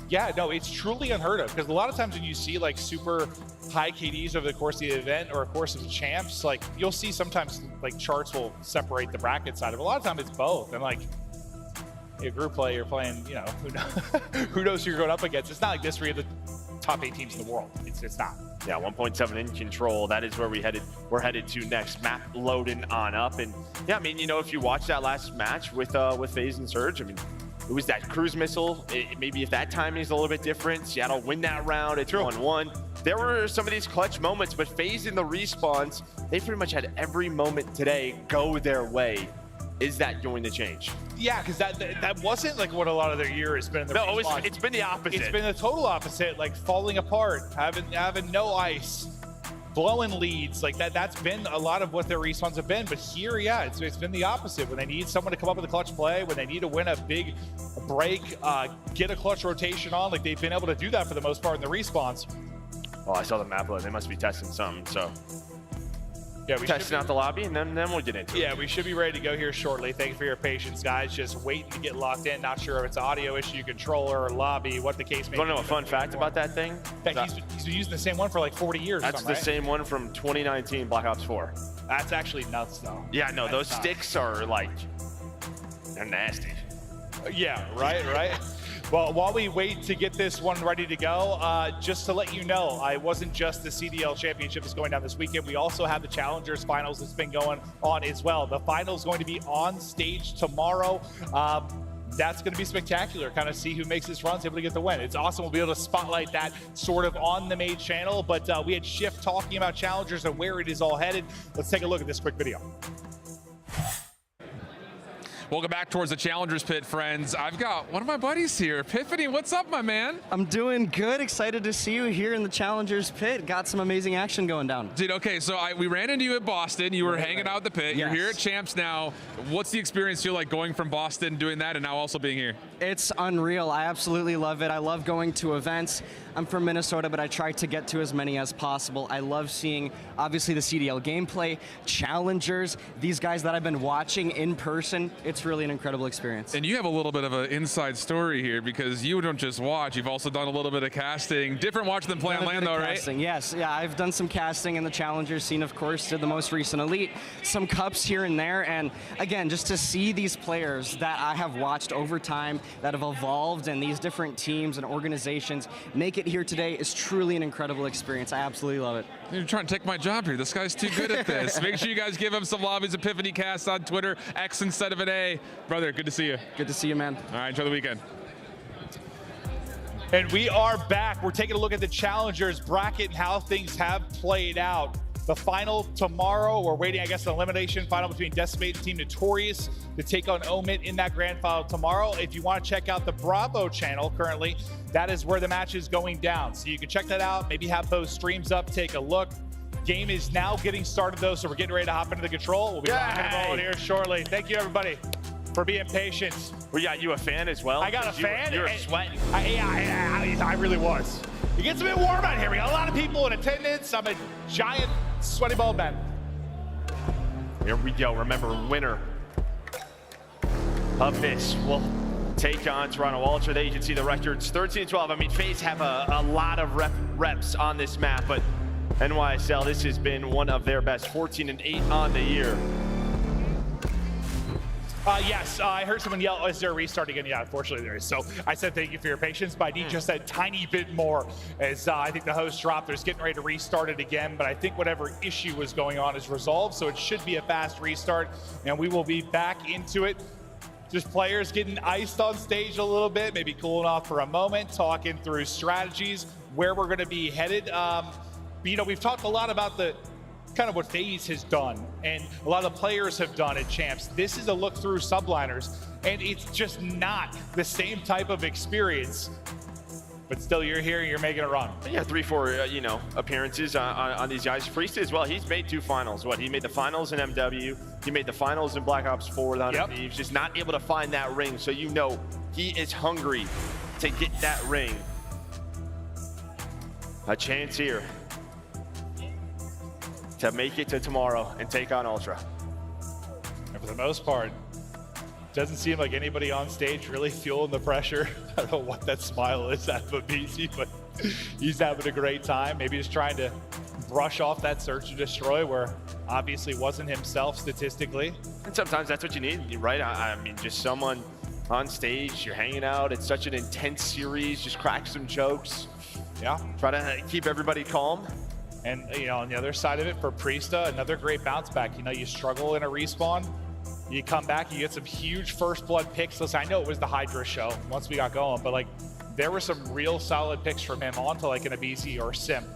yeah, no, it's truly unheard of. Because a lot of times when you see like super high KDs over the course of the event or a course of champs, like you'll see sometimes like charts will separate the bracket side of it. A lot of times it's both. And like, a group play, you're playing, you know, who knows who you're going up against. It's not like this where you're the top 8 teams in the world. It's not. Yeah, 1.7 in control. That is where we're headed to next. Map loading on up. And yeah, I mean, you know, if you watch that last match with FaZe and Surge, I mean, it was that cruise missile. Maybe if that timing is a little bit different, Seattle win that round. It's 1-1. There were some of these clutch moments, but FaZe in the respawns, they pretty much had every moment today go their way. Is that going to change? Yeah, because that wasn't like what a lot of their year has been. In the response. It's been the opposite. It's been the total opposite, like falling apart, having no ice, blowing leads. Like that's been a lot of what their respawns have been. But here, yeah, it's been the opposite. When they need someone to come up with a clutch play, when they need to win a big break, get a clutch rotation on, like they've been able to do that for the most part in the respawns. Oh, I saw the map load. They must be testing something. So testing out the lobby, and then we'll get into it. Yeah, we should be ready to go here shortly. Thank you for your patience, guys. Just waiting to get locked in. Not sure if it's audio issue, controller, or lobby, what the case may be. You want to know a fun fact about that thing? Yeah, he's been using the same one for like 40 years. That's the same one from 2019 Black Ops 4. That's actually nuts, though. Yeah, no, those sticks are like, they're nasty. Yeah, right. Well, while we wait to get this one ready to go, just to let you know, I wasn't just the CDL Championship that's going down this weekend. We also have the Challengers Finals that's been going on as well. The finals going to be on stage tomorrow. That's going to be spectacular. Kind of see who makes this run, able to get the win. It's awesome. We'll be able to spotlight that sort of on the main channel. But we had Shift talking about Challengers and where it is all headed. Let's take a look at this quick video. Welcome back towards the Challengers Pit, friends. I've got one of my buddies here. Epiphany, what's up, my man? I'm doing good. Excited to see you here in the Challengers Pit. Got some amazing action going down. Dude, okay, so we ran into you at Boston. You were hanging out at the pit. You're here at Champs now. What's the experience feel like going from Boston, doing that, and now also being here? It's unreal. I absolutely love it. I love going to events. I'm from Minnesota, but I try to get to as many as possible. I love seeing, obviously, the CDL gameplay, Challengers, these guys that I've been watching in person. It's really an incredible experience. And you have a little bit of an inside story here because you don't just watch, you've also done a little bit of casting. Different watch than Play on Land, though, right? Casting, yes. Yeah, I've done some casting in the Challengers scene, of course, did the most recent Elite, some cups here and there, and again, just to see these players that I have watched over time, that have evolved in these different teams and organizations, make it here today is truly an incredible experience. I absolutely love it. You're trying to take my job here. This guy's too good at this. Make sure you guys give him some lobbies. Epiphany Cast on Twitter, X instead of an A. Brother, good to see you. Good to see you, man. All right, enjoy the weekend. And we are back. We're taking a look at the Challengers bracket and how things have played out. The final tomorrow, we're waiting, I guess, an elimination final between Decimate and Team Notorious to take on Omit in that grand final tomorrow. If you want to check out the Bravo channel currently, that is where the match is going down. So you can check that out, maybe have those streams up, take a look. Game is now getting started, though, so we're getting ready to hop into the control. We'll be rocking and rolling here shortly. Thank you, everybody, for being patient. We got you a fan as well? I got a fan. You're sweating. I really was. It gets a bit warm out here. We got a lot of people in attendance. I'm a giant sweaty bald man. Here we go. Remember, winner of this will take on Toronto Ultra. There you can see the records 13-12. I mean, FaZe have a lot of reps on this map, but NYSL, this has been one of their best, 14-8 on the year. Yes, I heard someone yell, is there a restart again? Yeah, unfortunately there is. So I said thank you for your patience, but I need just a tiny bit more as I think the host dropped. They're getting ready to restart it again, but I think whatever issue was going on is resolved, so it should be a fast restart, and we will be back into it. Just players getting iced on stage a little bit, maybe cooling off for a moment, talking through strategies, where we're going to be headed. You know, we've talked a lot about the kind of what FaZe has done and a lot of the players have done at Champs. This is a look through Subliners, and it's just not the same type of experience. But still, you're here, you're making a run. Yeah, 3-4, you know, appearances on these guys. Priestahh as well, he's made 2 finals. He made the finals in MW, he made the finals in Black Ops 4 without Thieves, just not able to find that ring. So you know he is hungry to get that ring. A chance here to make it to tomorrow and take on Ultra. And for the most part, doesn't seem like anybody on stage really feeling the pressure. I don't know what that smile is out of aBeZy, but he's having a great time. Maybe he's trying to brush off that search and destroy where obviously wasn't himself statistically. And sometimes that's what you need, right? I mean, just someone on stage, you're hanging out. It's such an intense series. Just crack some jokes. Yeah. Try to keep everybody calm. And, you know, on the other side of it, for Priestahh, another great bounce back. You know, you struggle in a respawn, you come back, you get some huge first blood picks. Listen, I know it was the HyDra show once we got going, but, like, there were some real solid picks from him onto, like, an aBeZy or Simp.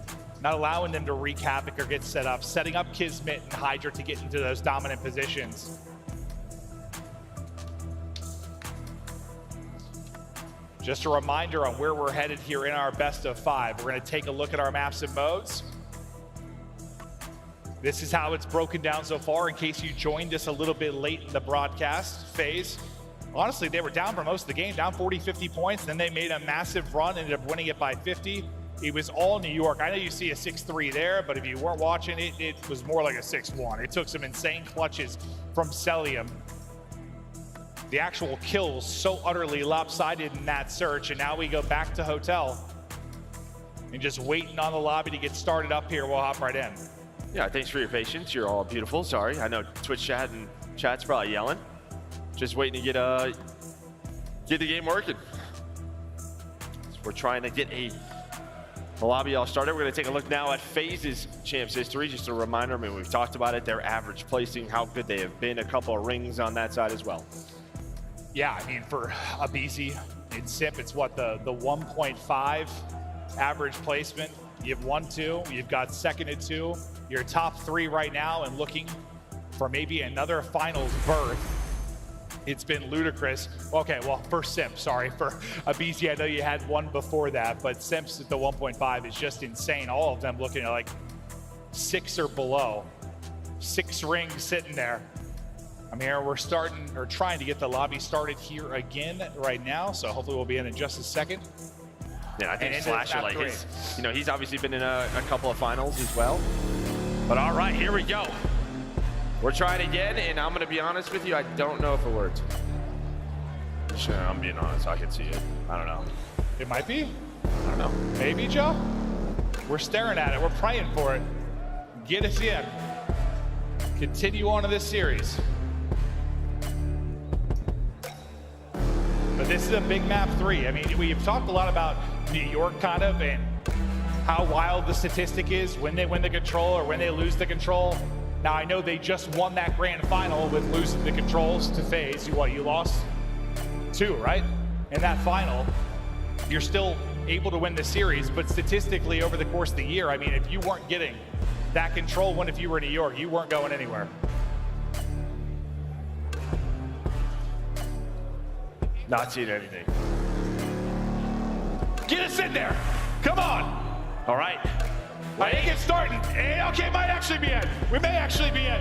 Not allowing them to wreak havoc or get set up, setting up KiSMET and HyDra to get into those dominant positions. Just a reminder on where we're headed here in our best of 5. We're going to take a look at our maps and modes. This is how it's broken down so far in case you joined us a little bit late in the broadcast. FaZe, honestly, they were down for most of the game, down 40, 50 points. Then they made a massive run, ended up winning it by 50. it was all New York. I know you see a 6-3 there, but if you weren't watching it, it was more like a 6-1. It took some insane clutches from Cellium. The actual kills so utterly lopsided in that search, and now we go back to hotel and just waiting on the lobby to get started up here. We'll hop right in. Yeah, thanks for your patience. You're all beautiful. Sorry, I know Twitch chat and chat's probably yelling. Just waiting to get the game working. So we're trying to get the lobby all started. We're going to take a look now at FaZe's champs history. Just a reminder, I mean, we've talked about it, their average placing, how good they have been. A couple of rings on that side as well. Yeah, I mean, for aBeZy and Simp, it's what, the 1.5 average placement. You have 1-2, you've got second at 2. You're top 3 right now and looking for maybe another finals berth. It's been ludicrous. Okay, well, for Simp, sorry. For aBeZy, I know you had one before that, but Simp's at the 1.5 is just insane. All of them looking at like 6 or below. 6 rings sitting there. I mean, we're starting or trying to get the lobby started here again right now, so hopefully we'll be in just a second. Yeah, I think Slasher, like he's obviously been in a couple of finals as well. But all right, here we go. We're trying again, and I'm gonna be honest with you, I don't know if it worked. Sure, I'm being honest, I can see it. I don't know. It might be. I don't know. Maybe, Joe? We're staring at it, we're praying for it. Get us in. Continue on to this series. But this is a big map 3. I mean, we've talked a lot about New York kind of and how wild the statistic is when they win the control or when they lose the control. Now, I know they just won that grand final with losing the controls to FaZe. You lost 2, right? In that final, you're still able to win the series, but statistically over the course of the year, I mean, if you weren't getting that control win, if you were in New York, you weren't going anywhere. Not seeing anything. Get us in there. Come on. All right. I think it's starting. Okay, might actually be in. We may actually be in.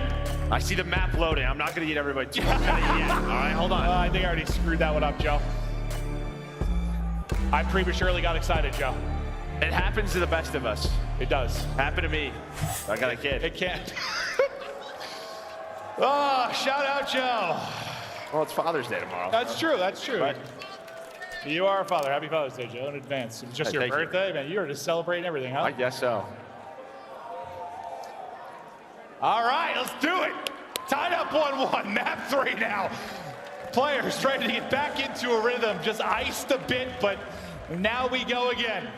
I see the map loading. I'm not going to get everybody too much yet. All right, hold on. I think I already screwed that one up, Joe. I prematurely got excited, Joe. It happens to the best of us. It does. Happened to me. I got a kid. It can't. Oh, shout out, Joe. Well, it's Father's Day tomorrow. That's true. That's true. Right. You are a father. Happy Father's Day, Joe, in advance. It was just your birthday, man. You were just celebrating everything, huh? I guess so. All right, let's do it. Tied up 1-1. Map 3 now. Players trying to get back into a rhythm. Just iced a bit, but now we go again.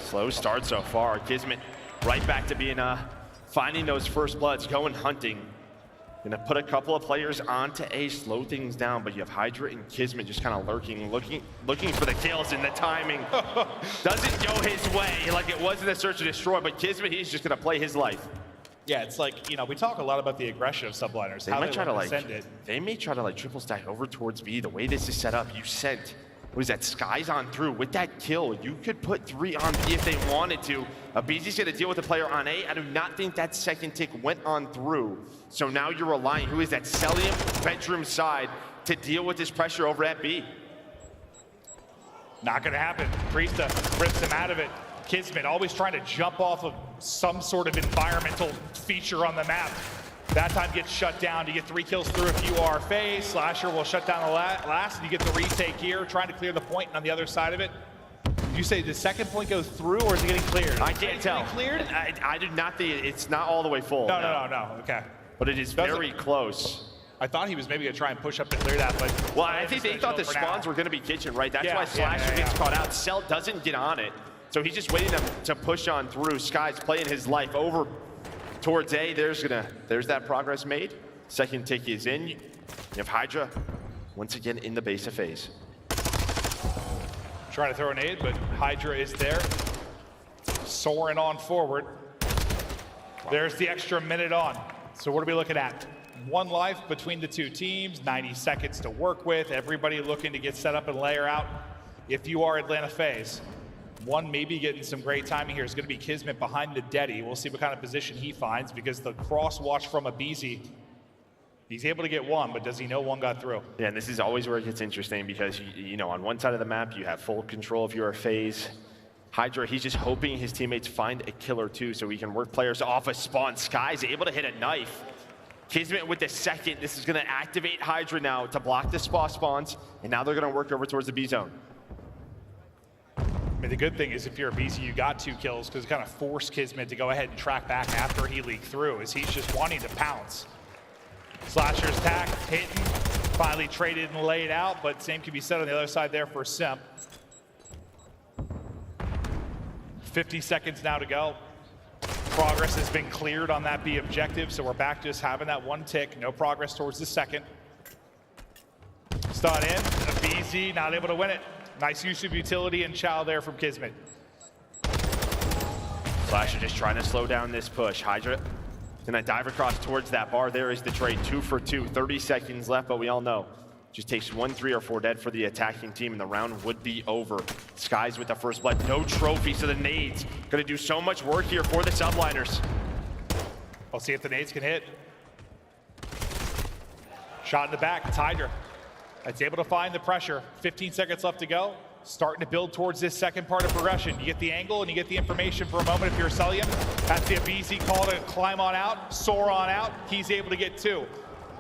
Slow start so far. KiSMET right back to being finding those first bloods, going hunting. Gonna put a couple of players onto A, slow things down, but you have HyDra and KiSMET just kind of lurking, looking for the kills, and the timing doesn't go his way like it was in the search and destroy, but KiSMET, he's just gonna play his life. Yeah, it's like, you know, we talk a lot about the aggression of Subliners. They might try to they may try to like triple stack over towards B. The way this is set up, you sent, what is that, Skyz on through. With that kill, you could put 3 on B if they wanted to. aBeZy's gonna deal with the player on A. I do not think that second tick went on through. So now you're relying, who is that, Cellium bedroom side, to deal with this pressure over at B. Not gonna happen. Priestahh rips him out of it. KiSMET always trying to jump off of some sort of environmental feature on the map. That time gets shut down. You get 3 kills through if you are FaZe. Slasher will shut down the last, and you get the retake here, trying to clear the point on the other side of it. You say the second point goes through, or is it getting cleared? I can't tell. Cleared? I do not think it's not all the way full. No. Okay. But it is very close. I thought he was maybe gonna try and push up to clear that, but well, I think they thought the spawns were gonna be kitchen, right? That's why Slasher gets caught out. Cell doesn't get on it, so he's just waiting to push on through. Skyz playing his life over towards A. There's that progress made. Second tick is in. You have HyDra once again in the base of FaZe. Trying to throw a nade, but HyDra is there. Soaring on forward. There's the extra minute on. So what are we looking at? 1 life between the 2 teams, 90 seconds to work with. Everybody looking to get set up and layer out. If you are Atlanta FaZe, one maybe getting some great timing here is going to be KiSMET behind the Deddy. We'll see what kind of position he finds, because the cross watch from aBeZy He's able to get one, but does he know one got through? Yeah, and this is always where it gets interesting because, you know, on one side of the map, you have full control if you're a FaZe. HyDra, he's just hoping his teammates find a kill or two so he can work players off a spawn. Skyz able to hit a knife. KiSMET with the second. This is going to activate HyDra now to block the spawns, and now they're going to work over towards the B zone. I mean, the good thing is if you're a aBeZy, you got 2 kills because it kind of forced KiSMET to go ahead and track back after he leaked through, as he's just wanting to pounce. Slasher's tack, hitting, finally traded and laid out, but same can be said on the other side there for Simp. 50 seconds now to go. Progress has been cleared on that B objective, so we're back just having that 1 tick. No progress towards the second. Stun in, aBeZy not able to win it. Nice use of utility and chow there from KiSMET. Slasher just trying to slow down this push. HyDra gonna dive across towards that bar. There is the trade, 2 for 2, 30 seconds left, but we all know just takes 1, 3, or 4 dead for the attacking team, and the round would be over. Skyz with the first blood, no trophy, so the nades gonna do so much work here for the Subliners. We'll see if the nades can hit. Shot in the back, it's HyDra. It's able to find the pressure. 15 seconds left to go. Starting to build towards this second part of progression. You get the angle and you get the information for a moment if you're Cellium. That's the aBeZy call to climb on out, soar on out. He's able to get 2.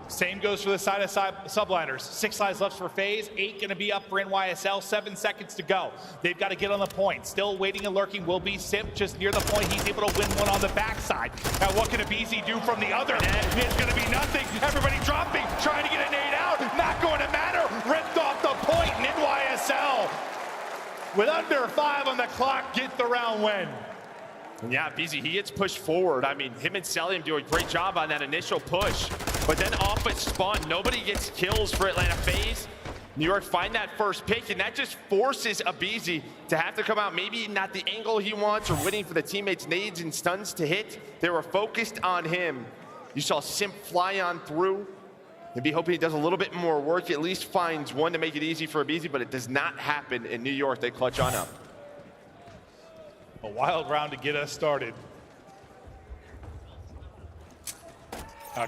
Same goes for the side of Subliners. 6 lives left for FaZe, 8 gonna be up for NYSL, 7 seconds to go. They've got to get on the point. Still waiting and lurking will be Simp just near the point. He's able to win one on the backside. Now what can aBeZy do from the other? It's gonna be nothing. Everybody dropping, trying to get a nade out. Not going to matter. Ripped off the point in NYSL. With under 5 on the clock, get the round win. Yeah, aBeZy, he gets pushed forward. I mean, him and Cellium do a great job on that initial push. But then off a spawn, nobody gets kills for Atlanta FaZe. New York find that first pick, and that just forces aBeZy to have to come out, maybe not the angle he wants or waiting for the teammates' nades and stuns to hit. They were focused on him. You saw Simp fly on through. Maybe hoping he does a little bit more work, at least finds one to make it easy for aBeZy, but it does not happen in New York. They clutch on up. A wild round to get us started.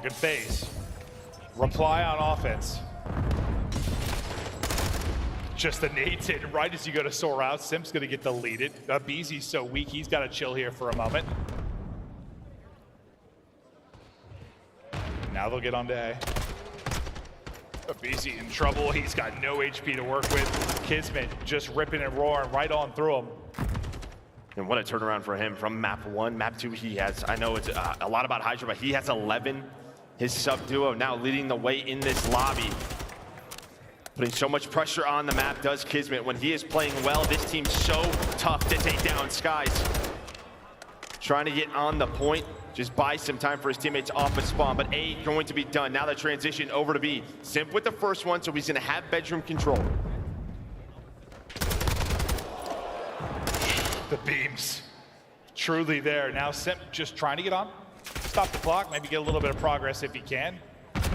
Good FaZe. Reply on offense. Just the nades hit right as you go to soar out. Simp's gonna get deleted. aBeZy's so weak, he's gotta chill here for a moment. Now they'll get on to A. aBeZy in trouble. He's got no HP to work with. KiSMET just ripping and roaring right on through him. And what a turnaround for him from map 1. Map 2, he has, I know it's a lot about HyDra, but he has 11. His sub duo now leading the way in this lobby. Putting so much pressure on the map does KiSMET. When he is playing well, this team's so tough to take down. Skyz trying to get on the point, just buy some time for his teammates off a spawn, but A going to be done. Now the transition over to B. Simp with the first one, so he's gonna have bedroom control. The beams, truly there. Now Simp just trying to get on, stop the clock, maybe get a little bit of progress if he can.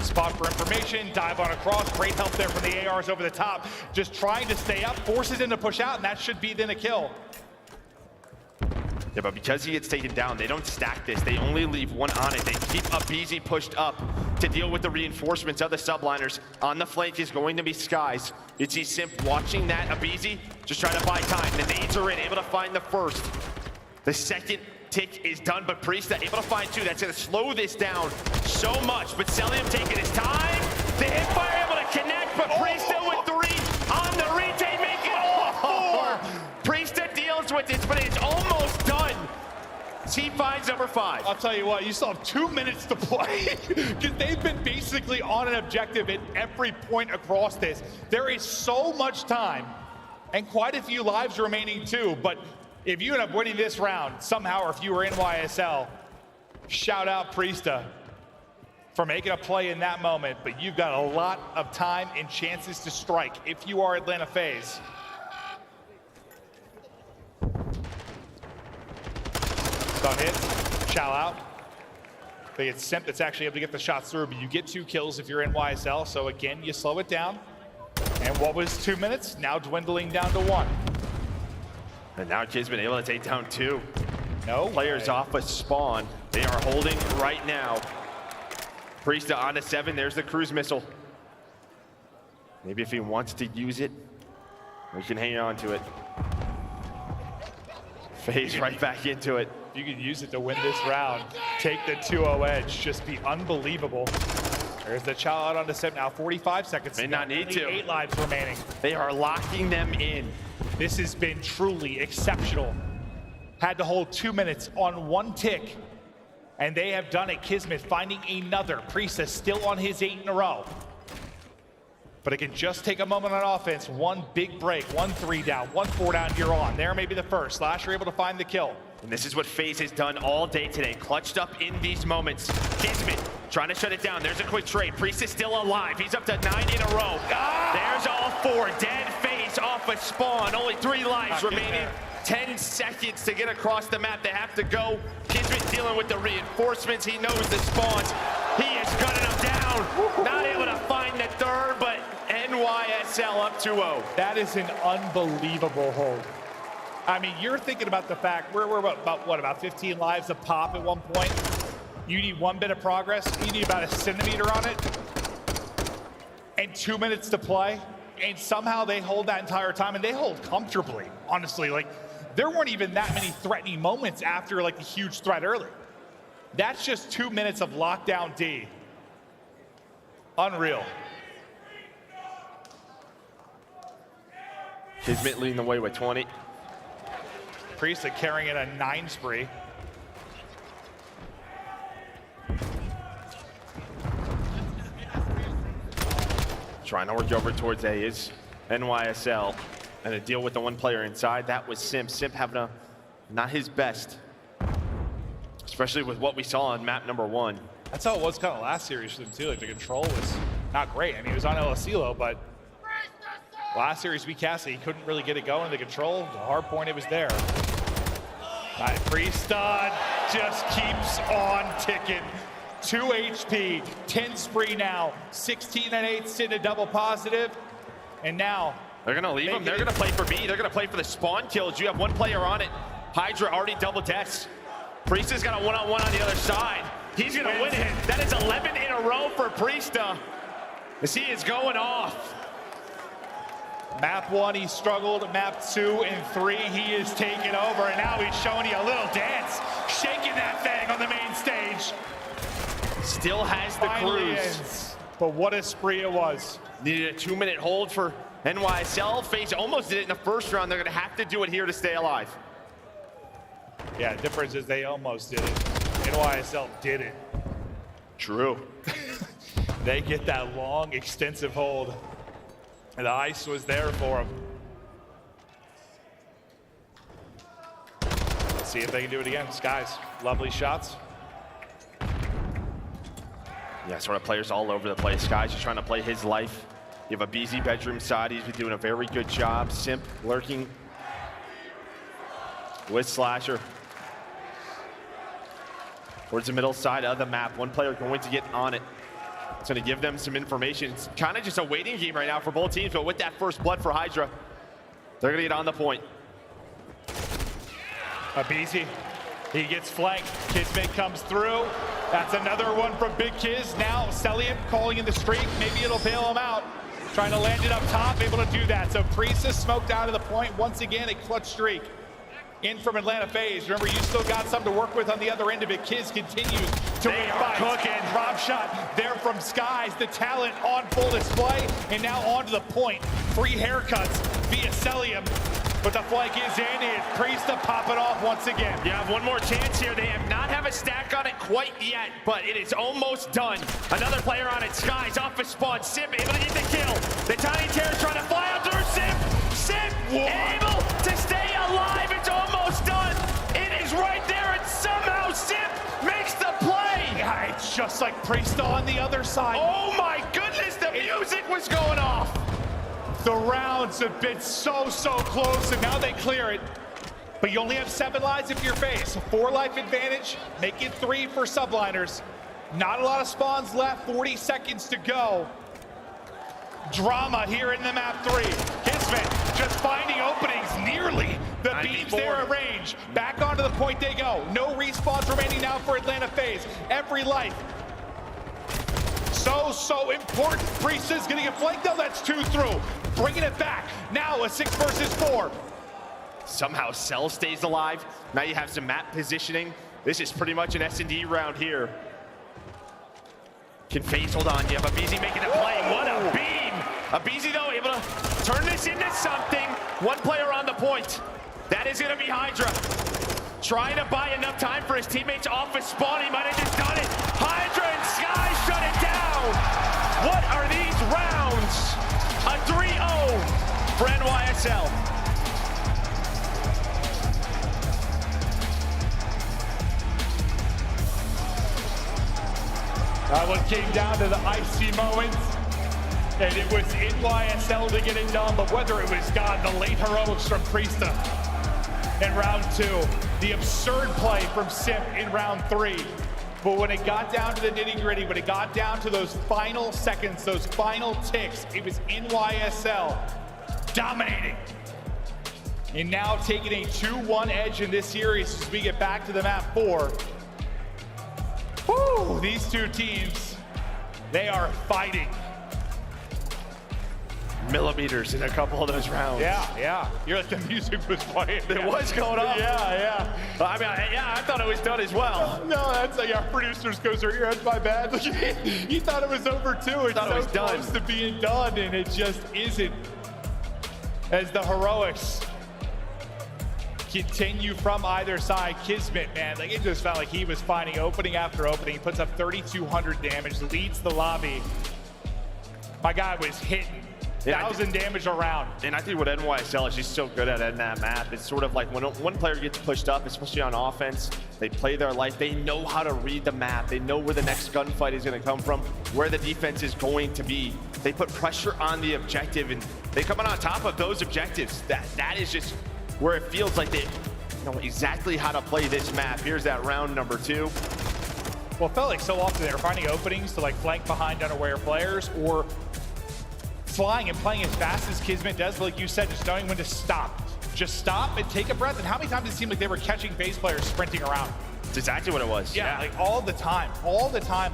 Spot for information, dive on across, great help there from the ARs over the top. Just trying to stay up, forces him to push out, and that should be then a kill. Yeah, but because he gets taken down, they don't stack this. They only leave one on it. They keep aBeZy pushed up to deal with the reinforcements of the Subliners. On the flank is going to be Skyz. You see Simp watching that aBeZy, just trying to buy time. The nades are in, able to find the first. The second tick is done, but Priestahh able to find 2. That's gonna slow this down so much, but Cellium taking his time. The hipfire able to connect, but Priestahh with 3 on the retake, making it all 4. Priestahh deals with it, but it's almost done. He finds number 5. I'll tell you what, you still have 2 minutes to play because they've been basically on an objective at every point across this. There is so much time and quite a few lives remaining too, but if you end up winning this round somehow, or if you were NYSL, shout out Priestahh for making a play in that moment, but you've got a lot of time and chances to strike if you are Atlanta FaZe. Stun hits, chow out. I think it's Simp that's actually able to get the shots through, but you get 2 kills if you're NYSL, so again, you slow it down. And what was 2 minutes? Now dwindling down to 1. And now KiSMET able to take down 2. No players way. off a spawn. They are holding right now. Priestahh on to 7. There's the cruise missile. Maybe if he wants to use it, we can hang on to it. FaZe right back into it. You can use it to win this round. Take the 2-0 edge. Just be unbelievable. There's the child out on the Simp now. 45 seconds. May not need to. 8 lives remaining. They are locking them in. This has been truly exceptional. Had to hold 2 minutes on 1 tick. And they have done it. KiSMET finding another. Priestahh still on his 8 in a row. But it can just take a moment on offense. 1 big break, 1 3 down, 1 4 down, you're on. There may be the first. Slasher able to find the kill. And this is what FaZe has done all day today. Clutched up in these moments. KiSMET trying to shut it down. There's a quick trade. Priestahh still alive. He's up to 9 in a row. There's all 4. Dead FaZe off a spawn. Only 3 lives remaining. 10 seconds to get across the map. They have to go. KiSMET dealing with the reinforcements. He knows the spawns. He is gunning them down. Not able to find the third, but NYSL up 2-0. That is an unbelievable hold. I mean, you're thinking about the fact we're about 15 lives a pop at one point. You need 1 bit of progress. You need about a centimeter on it. And 2 minutes to play. And somehow they hold that entire time, and they hold comfortably, honestly. Like, there weren't even that many threatening moments after like the huge threat early. That's just 2 minutes of lockdown D. Unreal. KiSMET leading the way with 20. Priestahh carrying in a 9 spree. Trying to work over towards A is NYSL. And to deal with the 1 player inside, that was Simp. Simp having not his best. Especially with what we saw on map number 1. That's how it was kind of last series for them too. Like the control was not great. I mean, he was on LSilo, but last series we cast it, he couldn't really get it going. The control, the hard point, it was there. Priestahh just keeps on ticking. 2 HP, 10 spree now, 16 and 8, sitting a double positive. And now they're gonna leave him. They're gonna play for B. They're gonna play for the spawn kills. You have 1 player on it. HyDra already double deaths. Priestah's got a 1-on-1 on the other side. He's gonna win it. That is 11 in a row for Priestahh. As he is going off. Map 1, he struggled. Map 2 and 3, he is taking over. And now he's showing you a little dance, shaking that thing on the main stage. Still has the cruise. Ends. But what a spree it was. Needed a 2-minute hold for NYSL. FaZe almost did it in the first round. They're gonna have to do it here to stay alive. Yeah, the difference is they almost did it. NYSL did it. True. They get that long, extensive hold. And the ice was there for them. Let's see if they can do it again. Skyz, lovely shots. Yeah, sort of players all over the place. Skyz just trying to play his life. You have aBeZy bedroom side. He's been doing a very good job. Simp lurking with Slasher. Towards the middle side of the map. 1 player going to get on it. It's going to give them some information. It's kind of just a waiting game right now for both teams, but with that first blood for HyDra, they're going to get on the point. aBeZy, he gets flanked. KiSMET comes through. That's another one from Big Kiz. Now Cellium calling in the streak. Maybe it'll bail him out. Trying to land it up top, able to do that. So Priestahh smoked out of the point. Once again, a clutch streak. In from Atlanta FaZe. Remember, you still got some to work with on the other end of it. Kiz continues to win fights. Cooking. Drop shot there from Skyz. The talent on full display. And now on to the point. 3 haircuts via Cellium. But the flank is in. It's Priestahh popping off once again. You have 1 more chance here. They have not have a stack on it quite yet, but it is almost done. Another player on it. Skyz off his spawn. Simp able to get the kill. The Tiny Terror trying to fly out through Simp. Simp able to stay alive. It's almost done. It is right there, and somehow Simp makes the play. Yeah, it's just like Priestahh on the other side. Oh my goodness, the music was going off. The rounds have been so close, and now they clear it. But you only have 7 lives if you're FaZe. 4 life advantage, make it 3 for Subliners. Not a lot of spawns left, 40 seconds to go. Drama here in the map 3. KiSMET just finding openings nearly. The beams there at range. Back onto the point they go. No respawns remaining now for Atlanta FaZe. Every life so important. Priestahh's gonna get flanked though. That's 2 through. Bringing it back. Now a 6 versus 4. Somehow Cell stays alive. Now you have some map positioning. This is pretty much an S&D round here. Can FaZe hold on? You have aBeZy making a play. What a beam! aBeZy though able to turn this into something. One player on the point. That is gonna be HyDra. Trying to buy enough time for his teammates off a spawn. He might have just done it. HyDra and Skyz shut it down. What are these rounds? A 3-0 for NYSL. That one came down to the icy moments, and it was NYSL to get it done, but whether it was the late heroics from Priestahh in round 2, the absurd play from Simp in round 3, but when it got down to the nitty-gritty, when it got down to those final seconds, those final ticks, it was NYSL dominating. And now taking a 2-1 edge in this series as we get back to the map 4. Woo, these two teams, they are fighting. Millimeters in a couple of those rounds. Yeah. You're like, the music was playing. It was going on. Yeah. I mean, I thought it was done as well. No, that's like our producers goes right here. That's my bad. He thought it was over too. It's so close to being done, and it just isn't. As the heroics continue from either side, KiSMET, man, like it just felt like he was finding opening after opening. He puts up 3,200 damage, leads the lobby. My guy was hitting 1,000 damage around. And I think what NYSL is just so good at in that map, it's sort of like when one player gets pushed up, especially on offense, they play their life. They know how to read the map. They know where the next gunfight is going to come from, where the defense is going to be. They put pressure on the objective, and they come on top of those objectives. That is just where it feels like they know exactly how to play this map. Here's that round number 2. Well, it felt like so often they were finding openings to like flank behind unaware players, or flying and playing as fast as KiSMET does, but like you said, just knowing when to stop. Just stop and take a breath. And how many times did it seem like they were catching FaZe players sprinting around? It's exactly what it was. Yeah, like all the time.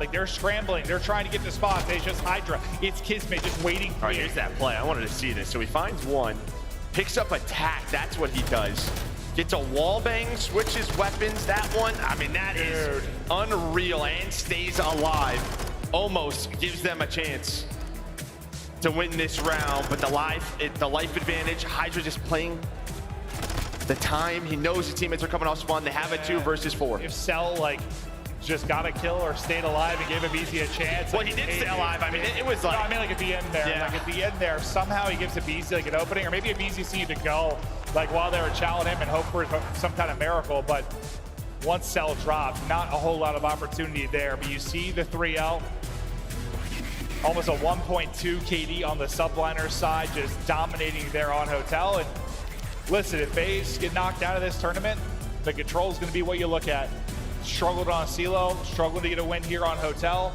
Like they're scrambling, they're trying to get the spots. It's just HyDra. It's KiSMET just waiting for All right, you. here's that play. I wanted to see this. So he finds one, picks up attack. That's what he does. Gets a wall bang, switches weapons. That one, I mean, that is unreal, and stays alive. Almost gives them a chance to win this round, but the life advantage, HyDra just playing the time. He knows his teammates are coming off spawn. They have a 2 versus 4. If Cell like just got a kill or stayed alive and gave aBeZy a chance. Well, he did stay alive. I mean, it was like... No, I mean like at the end there. Yeah. Like at the end there, somehow he gives aBeZy like an opening, or maybe aBeZy seemed to go like while they were challenging him and hope for some kind of miracle, but once Cell dropped, not a whole lot of opportunity there, but you see the 3L. Almost a 1.2 KD on the Subliners side, just dominating there on Hotel. And listen, if FaZe get knocked out of this tournament, the control is going to be what you look at. Struggled on CeeLo, struggled to get a win here on Hotel.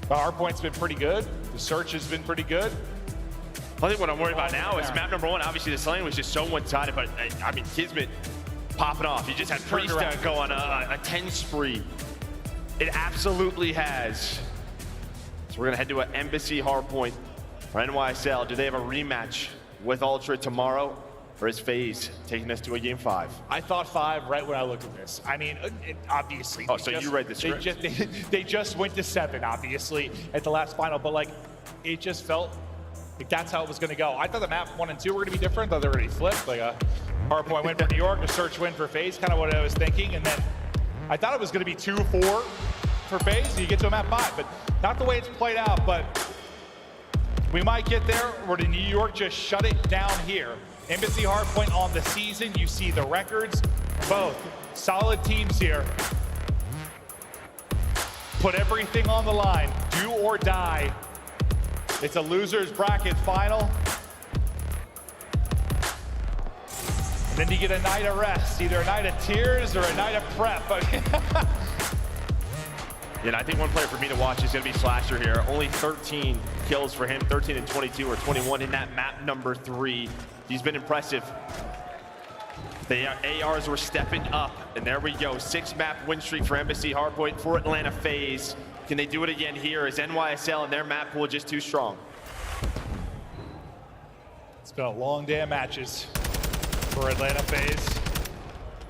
The hardpoint's been pretty good. The search has been pretty good. I think what I'm worried about now is map number 1. Obviously, the Cellium was just so one-sided, but I mean, KiSMET popping off. You just had Priestahh go on a 10 spree. It absolutely has. So we're gonna head to an Embassy hardpoint for NYSL. Do they have a rematch with Ultra tomorrow, or is FaZe taking us to a game 5? I thought 5 right when I looked at this. I mean, obviously. Oh, so you read the script. They just went to 7, obviously, at the last final, but like, it just felt like that's how it was gonna go. I thought the map 1 and 2 were gonna be different. I thought they were gonna be flipped, like a hardpoint win for New York, a search win for FaZe, kind of what I was thinking, and then I thought it was gonna be 2-4 for FaZe, you get to a map 5, but not the way it's played out, but we might get there, where New York just shut it down here. Embassy hardpoint on the season, you see the records, both solid teams here. Put everything on the line, do or die. It's a loser's bracket final. And then you get a night of rest, either a night of tears or a night of prep. Yeah, I think one player for me to watch is going to be Slasher here. Only 13 kills for him, 13 and 22 or 21 in that map number 3. He's been impressive. The ARs were stepping up, and there we go. 6-map win streak for Embassy hardpoint for Atlanta FaZe. Can they do it again here? Is NYSL and their map pool just too strong? It's been a long day of matches for Atlanta FaZe.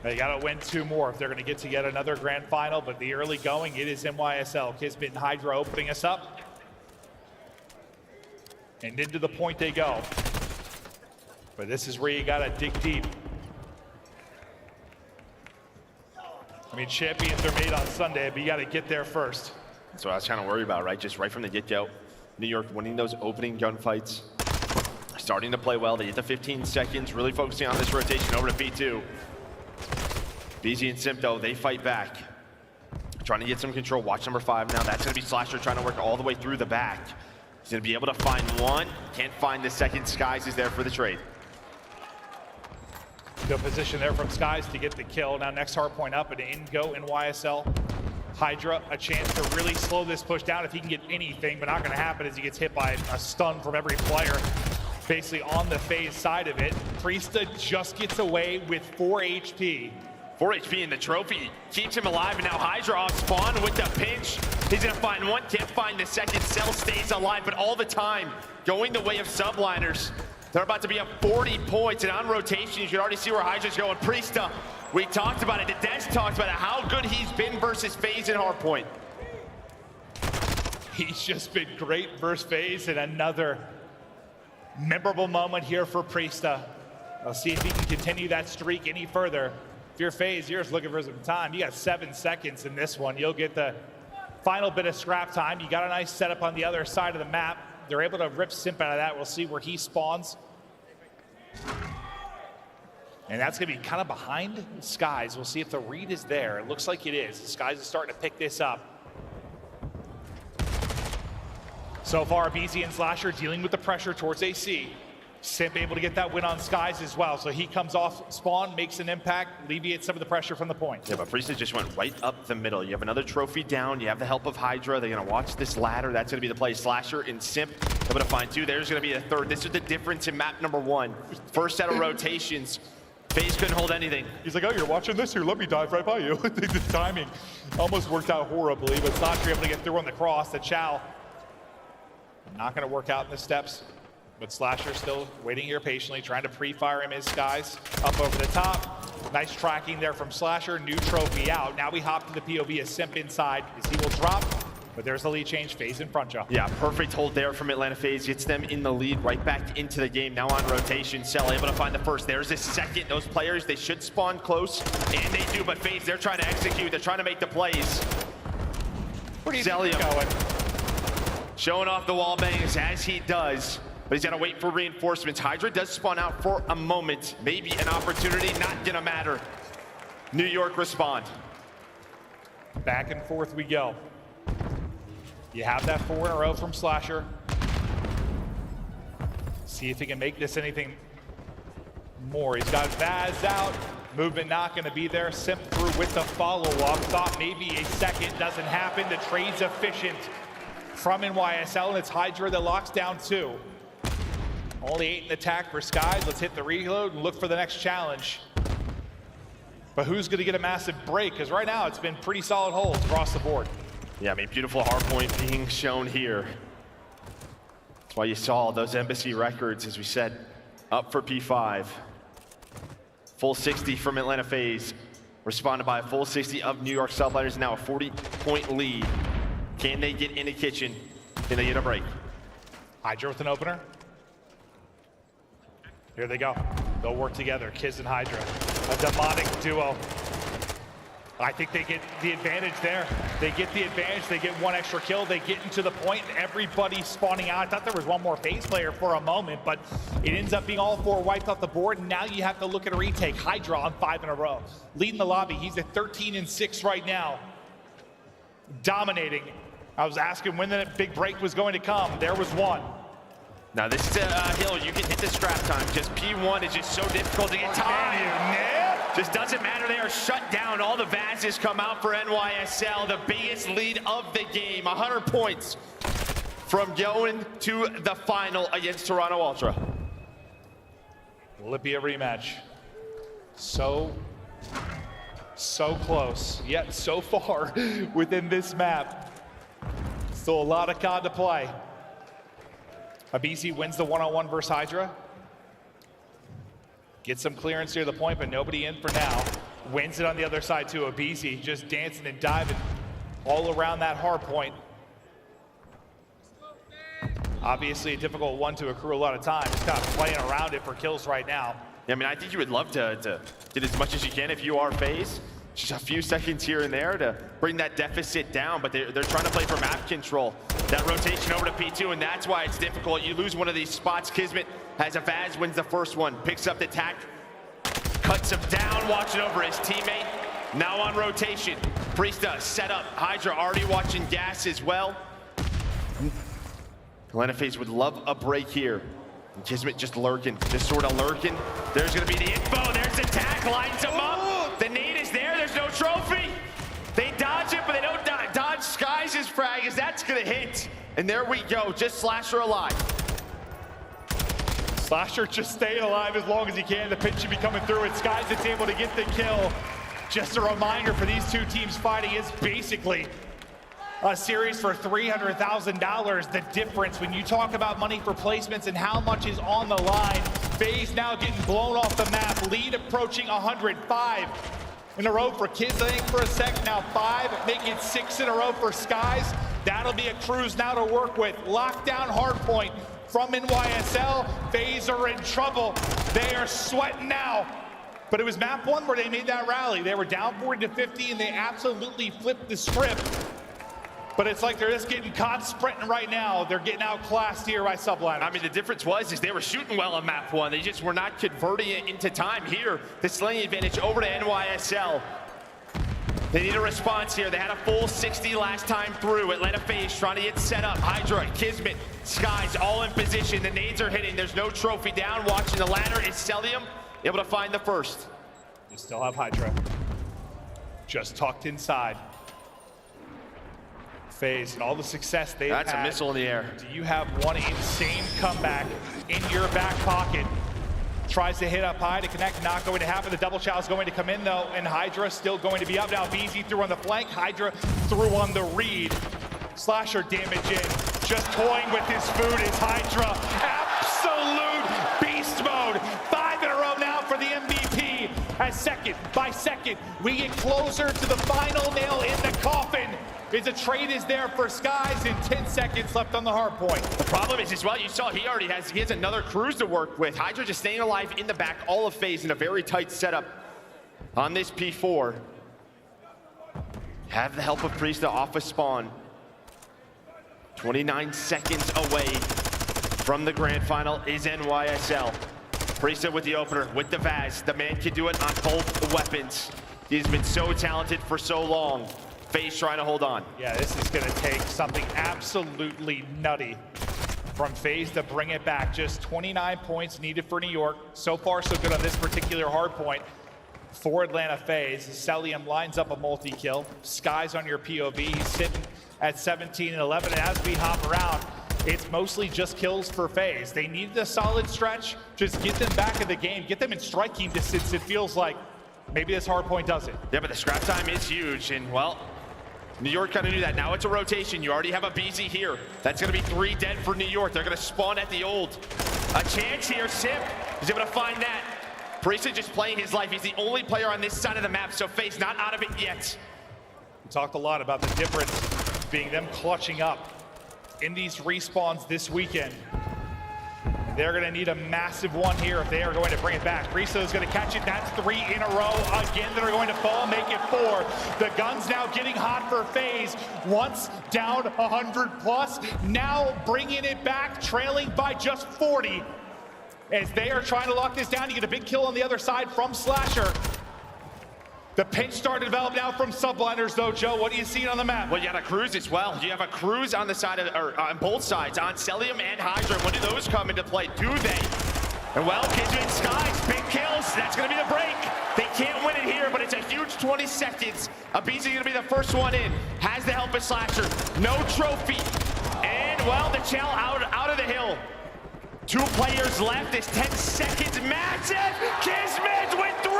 They got to win 2 more if they're going to get to yet another grand final, but the early going, it is NYSL. KiSMET and HyDra opening us up. And into the point they go. But this is where you got to dig deep. I mean, champions are made on Sunday, but you got to get there first. That's what I was kind of worried about, right? Just right from the get-go. New York winning those opening gunfights. Starting to play well. They hit the 15 seconds, really focusing on this rotation over to P2. aBeZy and Simp, though, they fight back. Trying to get some control. Watch number 5 now. That's going to be Slasher trying to work all the way through the back. He's going to be able to find one. Can't find the second. Skyz is there for the trade. Good position there from Skyz to get the kill. Now next hard point up and in go NYSL. HyDra, a chance to really slow this push down if he can get anything, but not going to happen as he gets hit by a stun from every player. Basically on the FaZe side of it. Priestahh just gets away with 4 HP. 4 HP in the trophy keeps him alive, and now HyDra off spawn with the pinch. He's gonna find one, can't find the second. Cell stays alive, but all the time going the way of Subliners. They're about to be up 40 points, and on rotation, you can already see where HyDra's going. Priestahh, we talked about it. The Des talked about it, how good he's been versus FaZe in hardpoint. He's just been great versus FaZe, and another memorable moment here for Priestahh. We'll see if he can continue that streak any further. If you're FaZe, you're just looking for some time. You got 7 seconds in this one. You'll get the final bit of scrap time. You got a nice setup on the other side of the map. They're able to rip Simp out of that. We'll see where he spawns. And that's going to be kind of behind Skyz. We'll see if the read is there. It looks like it is. Skyz is starting to pick this up. So far, aBeZy and Slasher dealing with the pressure towards AC. Simp able to get that win on Skyz as well. So he comes off spawn, makes an impact, alleviates some of the pressure from the point. Yeah, but Priestahh just went right up the middle. You have another trophy down. You have the help of HyDra. They're going to watch this ladder. That's going to be the play. Slasher and Simp able to find 2. There's going to be a 3rd. This is the difference in map number 1. First set of rotations. FaZe couldn't hold anything. He's like, oh, you're watching this? Here, let me dive right by you. The timing almost worked out horribly, but Slasher able to get through on the cross. The Chow not going to work out in the steps. But Slasher still waiting here patiently, trying to pre-fire him as Skyz up over the top. Nice tracking there from Slasher, new trophy out. Now we hop to the POV as Simp inside, as he will drop, but there's the lead change, FaZe in front, Joe. Yeah, perfect hold there from Atlanta FaZe, gets them in the lead right back into the game. Now on rotation, Cell able to find the first. There's a second. Those players, they should spawn close, and they do, but FaZe, they're trying to execute, they're trying to make the plays. Where do you Cellium think going? showing off the wall bangs as he does. But he's got to wait for reinforcements. HyDra does spawn out for a moment. Maybe an opportunity, not gonna matter. New York respond. Back and forth we go. You have that 4 in a row from Slasher. See if he can make this anything more. He's got Vaz out. Movement not gonna be there. Simp through with the follow-up. Thought maybe a second, doesn't happen. The trade's efficient from NYSL, and it's HyDra that locks down 2. Only 8 in attack for Skyz. Let's hit the reload and look for the next challenge. But who's going to get a massive break? Because right now it's been pretty solid holds across the board. Yeah, I mean, beautiful hardpoint being shown here. That's why you saw those embassy records, as we said, up for P5. Full 60 from Atlanta FaZe. Responded by a full 60 of New York Subliners. Now a 40-point lead. Can they get in the kitchen? Can they get a break? HyDra with an opener. Here they go. They'll work together, Kiz and HyDra. A demonic duo. I think they get the advantage there. They get the advantage, they get 1 extra kill, they get into the point, everybody's spawning out. I thought there was 1 more FaZe player for a moment, but it ends up being all 4 wiped off the board, and now you have to look at a retake. HyDra on 5 in a row. Leading the lobby, he's at 13-6 right now. Dominating. I was asking when the big break was going to come. There was 1. Now this is a hill, you can hit the scrap time. Just P1 is just so difficult to get time. Just doesn't matter, they are shut down. All the Vazes come out for NYSL, the biggest lead of the game. 100 points from going to the final against Toronto Ultra. Will it be a rematch? So close, yet so far within this map. Still a lot of COD to play. aBeZy wins the one-on-one versus HyDra. Gets some clearance near the point, but nobody in for now. Wins it on the other side too. aBeZy just dancing and diving all around that hard point. Obviously a difficult one to accrue a lot of time. Just kind of playing around it for kills right now. Yeah, I mean, I think you would love to get as much as you can if you are FaZe. Just a few seconds here and there to bring that deficit down, but they're trying to play for map control. That rotation over to P2, and that's why it's difficult. You lose one of these spots. KiSMET has a FaZe, wins the first one, picks up the tack, cuts him down, watching over his teammate. Now on rotation, Priestahh set up. HyDra already watching gas as well. FaZe would love a break here. And KiSMET just lurking, just sort of lurking. There's gonna be the info, there's the tack, lines him up. The nade is there, there's no trophy. They dodge it, but they don't dodge Skyz' frag, as that's gonna hit. And there we go, just Slasher alive. Slasher just staying alive as long as he can. The pitch should be coming through, and Skyz is able to get the kill. Just a reminder for these two teams fighting, is basically a series for $300,000. The difference when you talk about money for placements and how much is on the line. FaZe now getting blown off the map. Lead approaching 105 in a row for Kids, I think, for a sec. Now 5, make it 6 in a row for Skyz. That'll be a cruise now to work with. Lockdown hardpoint from NYSL. FaZe are in trouble. They are sweating now. But it was map 1 where they made that rally. They were down 40 to 50 and they absolutely flipped the script. But it's like they're just getting caught sprinting right now. They're getting outclassed here by Subliners. I mean, the difference was they were shooting well on map 1. They just were not converting it into time here. The slaying advantage over to NYSL. They need a response here. They had a full 60 last time through. Atlanta FaZe trying to get set up. HyDra, KiSMET, Skyz all in position. The nades are hitting. There's no trophy down. Watching the ladder is Cellium, able to find the first. You still have HyDra. Just tucked inside. FaZe and all the success they've had. That's a missile in the air. Do you have one insane comeback in your back pocket? Tries to hit up high to connect, not going to happen. The double chow is going to come in though, and HyDra still going to be up. Now aBeZy through on the flank, HyDra through on the read. Slasher damage in, just toying with his food is HyDra. Absolute beast mode. 5 in a row now for the MVP. As second by second, we get closer to the final nail in the coffin. The trade is there for Skyz and 10 seconds left on the hard point. The problem is as well, you saw he has another cruise to work with. HyDra just staying alive in the back, all of FaZe in a very tight setup on this P4. Have the help of Priestahh off of spawn. 29 seconds away from the grand final is NYSL. Priestahh with the opener, with the Vaz. The man can do it on both weapons. He's been so talented for so long. FaZe trying to hold on. Yeah, this is going to take something absolutely nutty from FaZe to bring it back. Just 29 points needed for New York. So far, so good on this particular hard point for Atlanta FaZe. Cellium lines up a multi-kill. Skyz on your POV. He's sitting at 17 and 11. And as we hop around, it's mostly just kills for FaZe. They needed a solid stretch. Just get them back in the game. Get them in striking distance. It feels like maybe this hard point does it. Yeah, but the scrap time is huge. And, well, New York kind of knew that. Now it's a rotation. You already have aBeZy here. That's going to be 3 dead for New York. They're going to spawn at the old. A chance here. Simp is able to find that. Priestahh just playing his life. He's the only player on this side of the map, so FaZe not out of it yet. We talked a lot about the difference being them clutching up in these respawns this weekend. They're going to need a massive one here if they are going to bring it back. Priestahh is going to catch it. That's 3 in a row. Again, they're going to fall, make it 4. The gun's now getting hot for FaZe. Once down 100 plus, now bringing it back, trailing by just 40. As they are trying to lock this down, you get a big kill on the other side from Slasher. The pinch starting to develop now from Subliners, though. Joe, what do you see on the map? Well, you got a cruise as well. You have a cruise on the side of, or on both sides, on Cellium and HyDra. When do those come into play? Do they? And well, KiSMET, Skyz, big kills. That's going to be the break. They can't win it here, but it's a huge 20 seconds. aBeZy going to be the first one in. Has the help of Slasher. No trophy. And, well, the Chell out of the hill. 2 players left. It's 10 seconds. Massive. KiSMET with 3.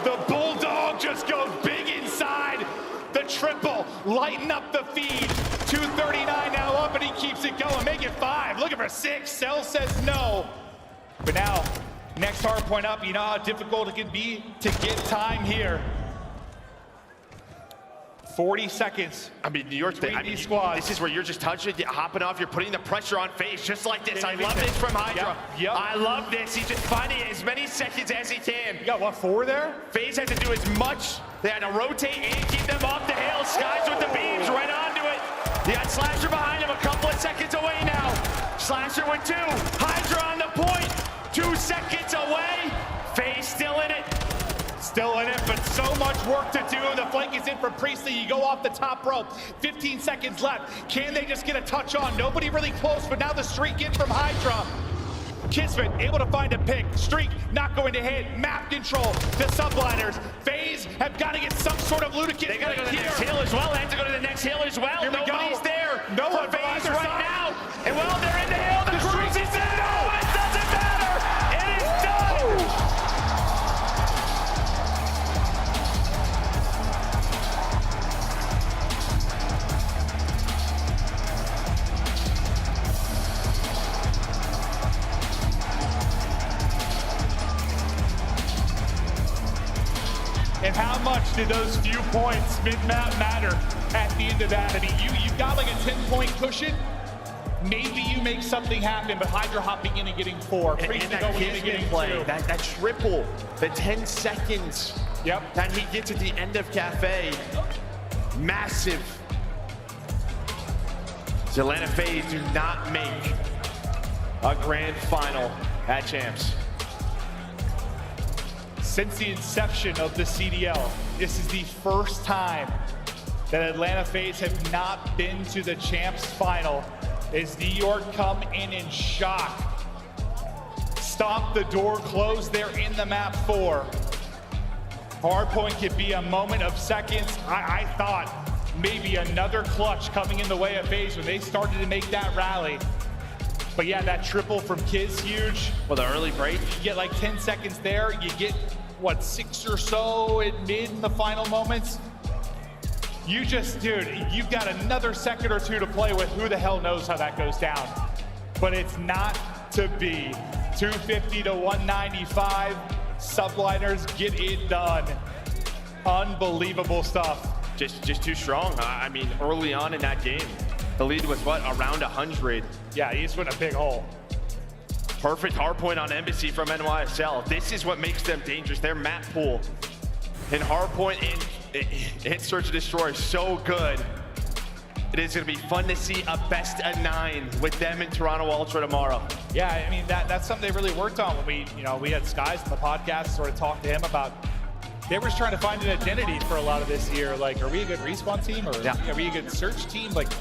The Bulldog just goes big inside. The triple, lighten up the feed. 239 now up, and he keeps it going. Make it 5. Looking for 6. Cell says no. But now, next hard point up. You know how difficult it can be to get time here. 40 seconds. I mean, New York, these squads. This is where you're just touching it, hopping off. You're putting the pressure on FaZe just like this. I love this from HyDra. Yep. I love this. He's just finding as many seconds as he can. You got what, 4 there? FaZe had to do as much. They had to rotate and keep them off the hill. Skyz with the beams right onto it. You got Slasher behind him, a couple of seconds away now. Slasher with 2. HyDra on the point. 2 seconds away. FaZe still in it. Still in it, but so much work to do. The flank is in for Priestahh. You go off the top rope. 15 seconds left. Can they just get a touch on? Nobody really close, but now the streak in from HyDra. KiSMET able to find a pick. Streak not going to hit. Map control. The Subliners. FaZe have got to get some sort of ludicrous. They got to go to the next hill as well. They have to go to the next hill as well. Nobody's there. No one FaZe FaZe right now. And well, they're in the hill. The cruise is in. No, it doesn't matter. It is done. And how much did those few points mid-map matter at the end of that? I mean, you've got like a 10-point cushion. Maybe you make something happen, but HyDra hopping in and getting 4. Priestahh going in and getting 2. That triple, the 10 seconds that he gets at the end of Cafe, massive. So Atlanta FaZe do not make a grand final at Champs. Since the inception of the CDL, this is the first time that Atlanta FaZe have not been to the Champs final. As New York come in shock. Stomp the door, close there in the map 4. Hardpoint could be a moment of seconds. I thought maybe another clutch coming in the way of FaZe when they started to make that rally. But yeah, that triple from Kiz, huge. Well, the early break. You get like 10 seconds there. You get, what, 6 or so at mid in the final moments. You just, dude, you've got another second or 2 to play with. Who the hell knows how that goes down? But it's not to be. 250 to 195. Subliners get it done. Unbelievable stuff. Just too strong. I mean, early on in that game, the lead was what, around 100. Yeah, he just went a big hole. Perfect hardpoint on aBeZy from NYSL. This is what makes them dangerous. Their map pool and hardpoint in Search and Destroy so good. It is going to be fun to see a best of 9 with them in Toronto Ultra tomorrow. Yeah, I mean, that's something they really worked on when we had Skyz on the podcast, sort of talked to him about. They were just trying to find an identity for a lot of this year. Like, are we a good respawn team, or are we a good search team? Like,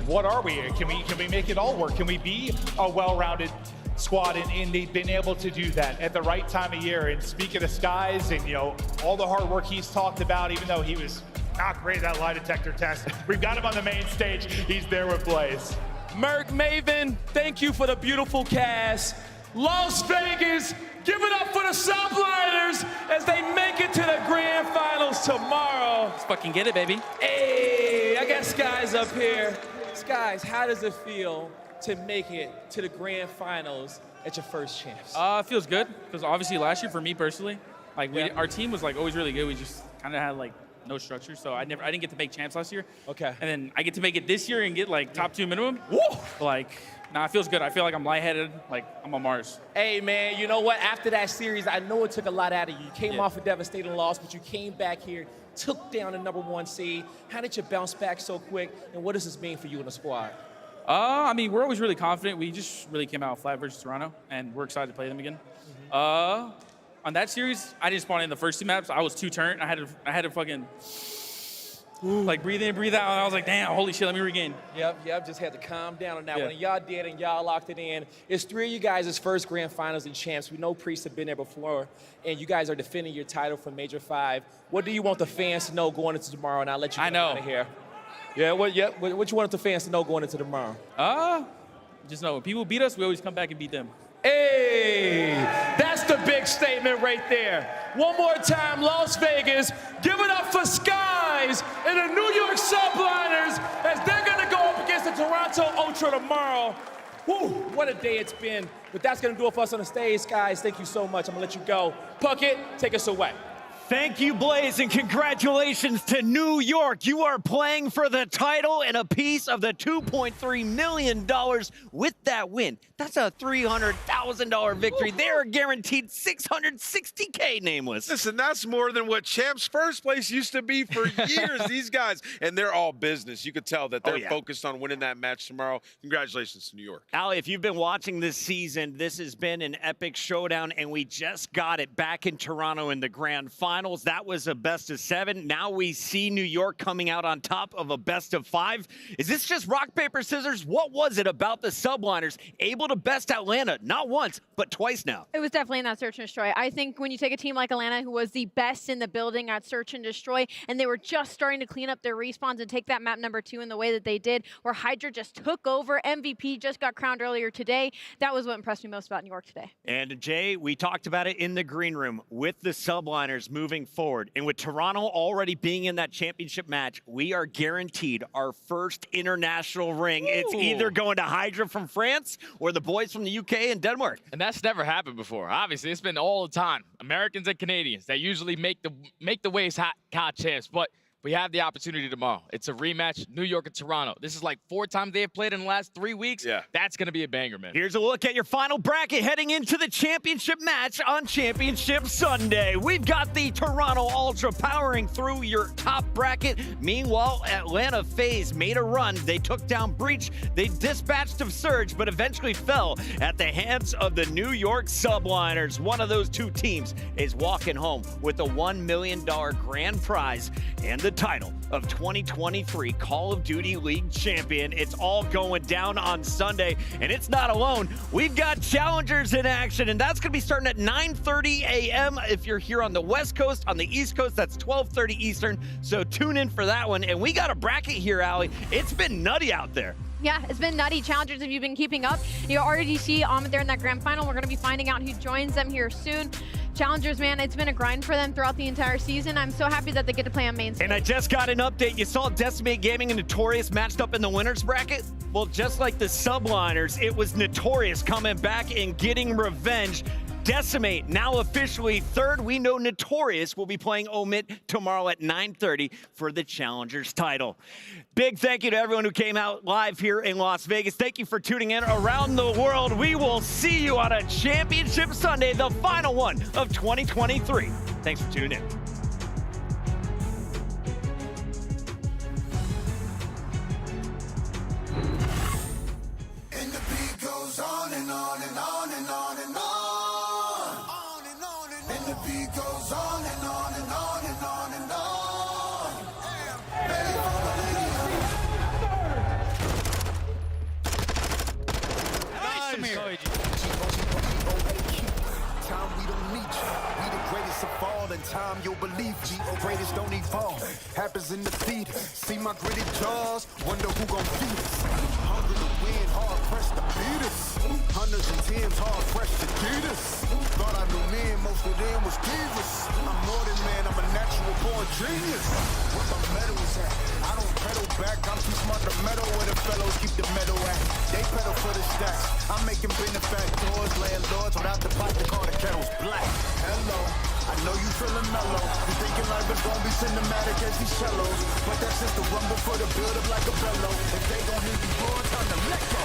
what are we? Can we make it all work? Can we be a well-rounded squad? And they've been able to do that at the right time of year. And speaking of Skyz and all the hard work he's talked about, even though he was not great at that lie detector test, we've got him on the main stage. He's there with Blaze. Merc Maven, thank you for the beautiful cast. Las Vegas, give it up for the Subliners as they make it to the grand finals tomorrow. Let's fucking get it, baby. Hey, I got Skyz up here. Skyz, how does it feel to make it to the grand finals at your first Champs? It feels good, because obviously last year for me personally, like our team was like always really good. We just kind of had like no structure, so I didn't get to make Champs last year. Okay. And then I get to make it this year and get like top 2 minimum. Woo! Like, nah, it feels good. I feel like I'm lightheaded, like I'm on Mars. Hey man, you know what? After that series, I know it took a lot out of you. You came off a devastating loss, but you came back here, took down the #1 seed. How did you bounce back so quick, and what does this mean for you in the squad? I mean, we're always really confident. We just really came out flat versus Toronto, and we're excited to play them again. On that series, I didn't spawn in the first 2 maps. I was too turned. I had to fucking like breathe in, breathe out, and I was like, damn, holy shit, let me regain. Yep, just had to calm down on that one. And y'all did, and y'all locked it in. It's 3 of you guys' first grand finals and Champs. We know Priestahh have been there before, and you guys are defending your title from Major 5. What do you want the fans to know going into tomorrow? And I'll let you get out of here. Yeah, what you want the fans to know going into tomorrow? Just know when people beat us, we always come back and beat them. Hey, that's the big statement right there. One more time, Las Vegas, give it up for Skyz and the New York Subliners as they're gonna go up Ultra tomorrow. Whew, what a day it's been. But that's going to do it for us on the stage, guys. Thank you so much. I'm going to let you go. Puckett, take us away. Thank you, Blaze, and congratulations to New York. You are playing for the title and a piece of the $2.3 million with that win. That's a $300,000 victory. They're guaranteed $660K, Nameless. Listen, that's more than what Champs first place used to be for years, these guys. And they're all business. You could tell that they're focused on winning that match tomorrow. Congratulations to New York. Ali, if you've been watching this season, this has been an epic showdown, and we just got it back in Toronto in the grand finals. That was a best of 7. Now we see New York coming out on top of a best of 5. Is this just rock, paper, scissors? What was it about the Subliners able to best Atlanta not once, but twice now? It was definitely in that search and destroy. I think when you take a team like Atlanta, who was the best in the building at search and destroy, and they were just starting to clean up their respawns and take that map number 2 in the way that they did, where HyDra just took over. MVP just got crowned earlier today. That was what impressed me most about New York today. And Jay, we talked about it in the green room with the Subliners moving forward. And with Toronto already being in that championship match, we are guaranteed our first international ring. Ooh. It's either going to HyDra from France or the boys from the UK and Denmark. And that's never happened before. Obviously, it's been all the time. Americans and Canadians that usually make the waves hot champs, but we have the opportunity tomorrow. It's a rematch, New York and Toronto. This is like 4 times they have played in the last 3 weeks. Yeah. That's going to be a banger, man. Here's a look at your final bracket heading into the championship match on Championship Sunday. We've got the Toronto Ultra powering through your top bracket. Meanwhile, Atlanta FaZe made a run. They took down Breach. They dispatched of Surge, but eventually fell at the hands of the New York Subliners. One of those 2 teams is walking home with a $1 million grand prize and the title of 2023 Call of Duty League champion. It's all going down on Sunday, and it's not alone. We've got challengers in action, and that's going to be starting at 9:30 a.m. if you're here on the West Coast. On the East Coast, that's 12:30 Eastern, so tune in for that one. And we got a bracket here, Ali. It's been nutty out there. Yeah, it's been nutty. Challengers, if you've been keeping up, you already see there in that grand final. We're going to be finding out who joins them here soon. Challengers, man, it's been a grind for them throughout the entire season. I'm so happy that they get to play on main stage. And I just got an update. You saw Decimate Gaming and Notorious matched up in the winners bracket? Well, just like the Subliners, it was Notorious coming back and getting revenge. Decimate now officially 3rd. We know Notorious will be playing Omit tomorrow at 9:30 for the Challengers title. Big thank you to everyone who came out live here in Las Vegas. Thank you for tuning in around the world. We will see you on a Championship Sunday, the final one of 2023. Thanks for tuning in. And the beat goes on and on and on and on and on. And the beat goes on and on and on and on and on. Time we don't need you. We the greatest of all, and time you'll believe me. Greatest don't evolve. Happens in the feet. See my gritty jaws. Wonder who gon' feed us. Hungry to win, hard pressed to beat us. Hundreds and tens, hard pressed to beat us. Thought I knew men, most of them was divas. I'm more than man, I'm a natural born genius. Where my medals at? I don't pedal back, I'm too smart to meddle where the fellows keep the metal at. They pedal for the stacks. I'm making benefactors, landlords without the pot to call the kettles black. Hello, I know you feeling mellow. You thinking life is gonna be cinematic as these cellos, but that's just the rumble for the build up like a bellow. If they gon' hit the floor, time to let go.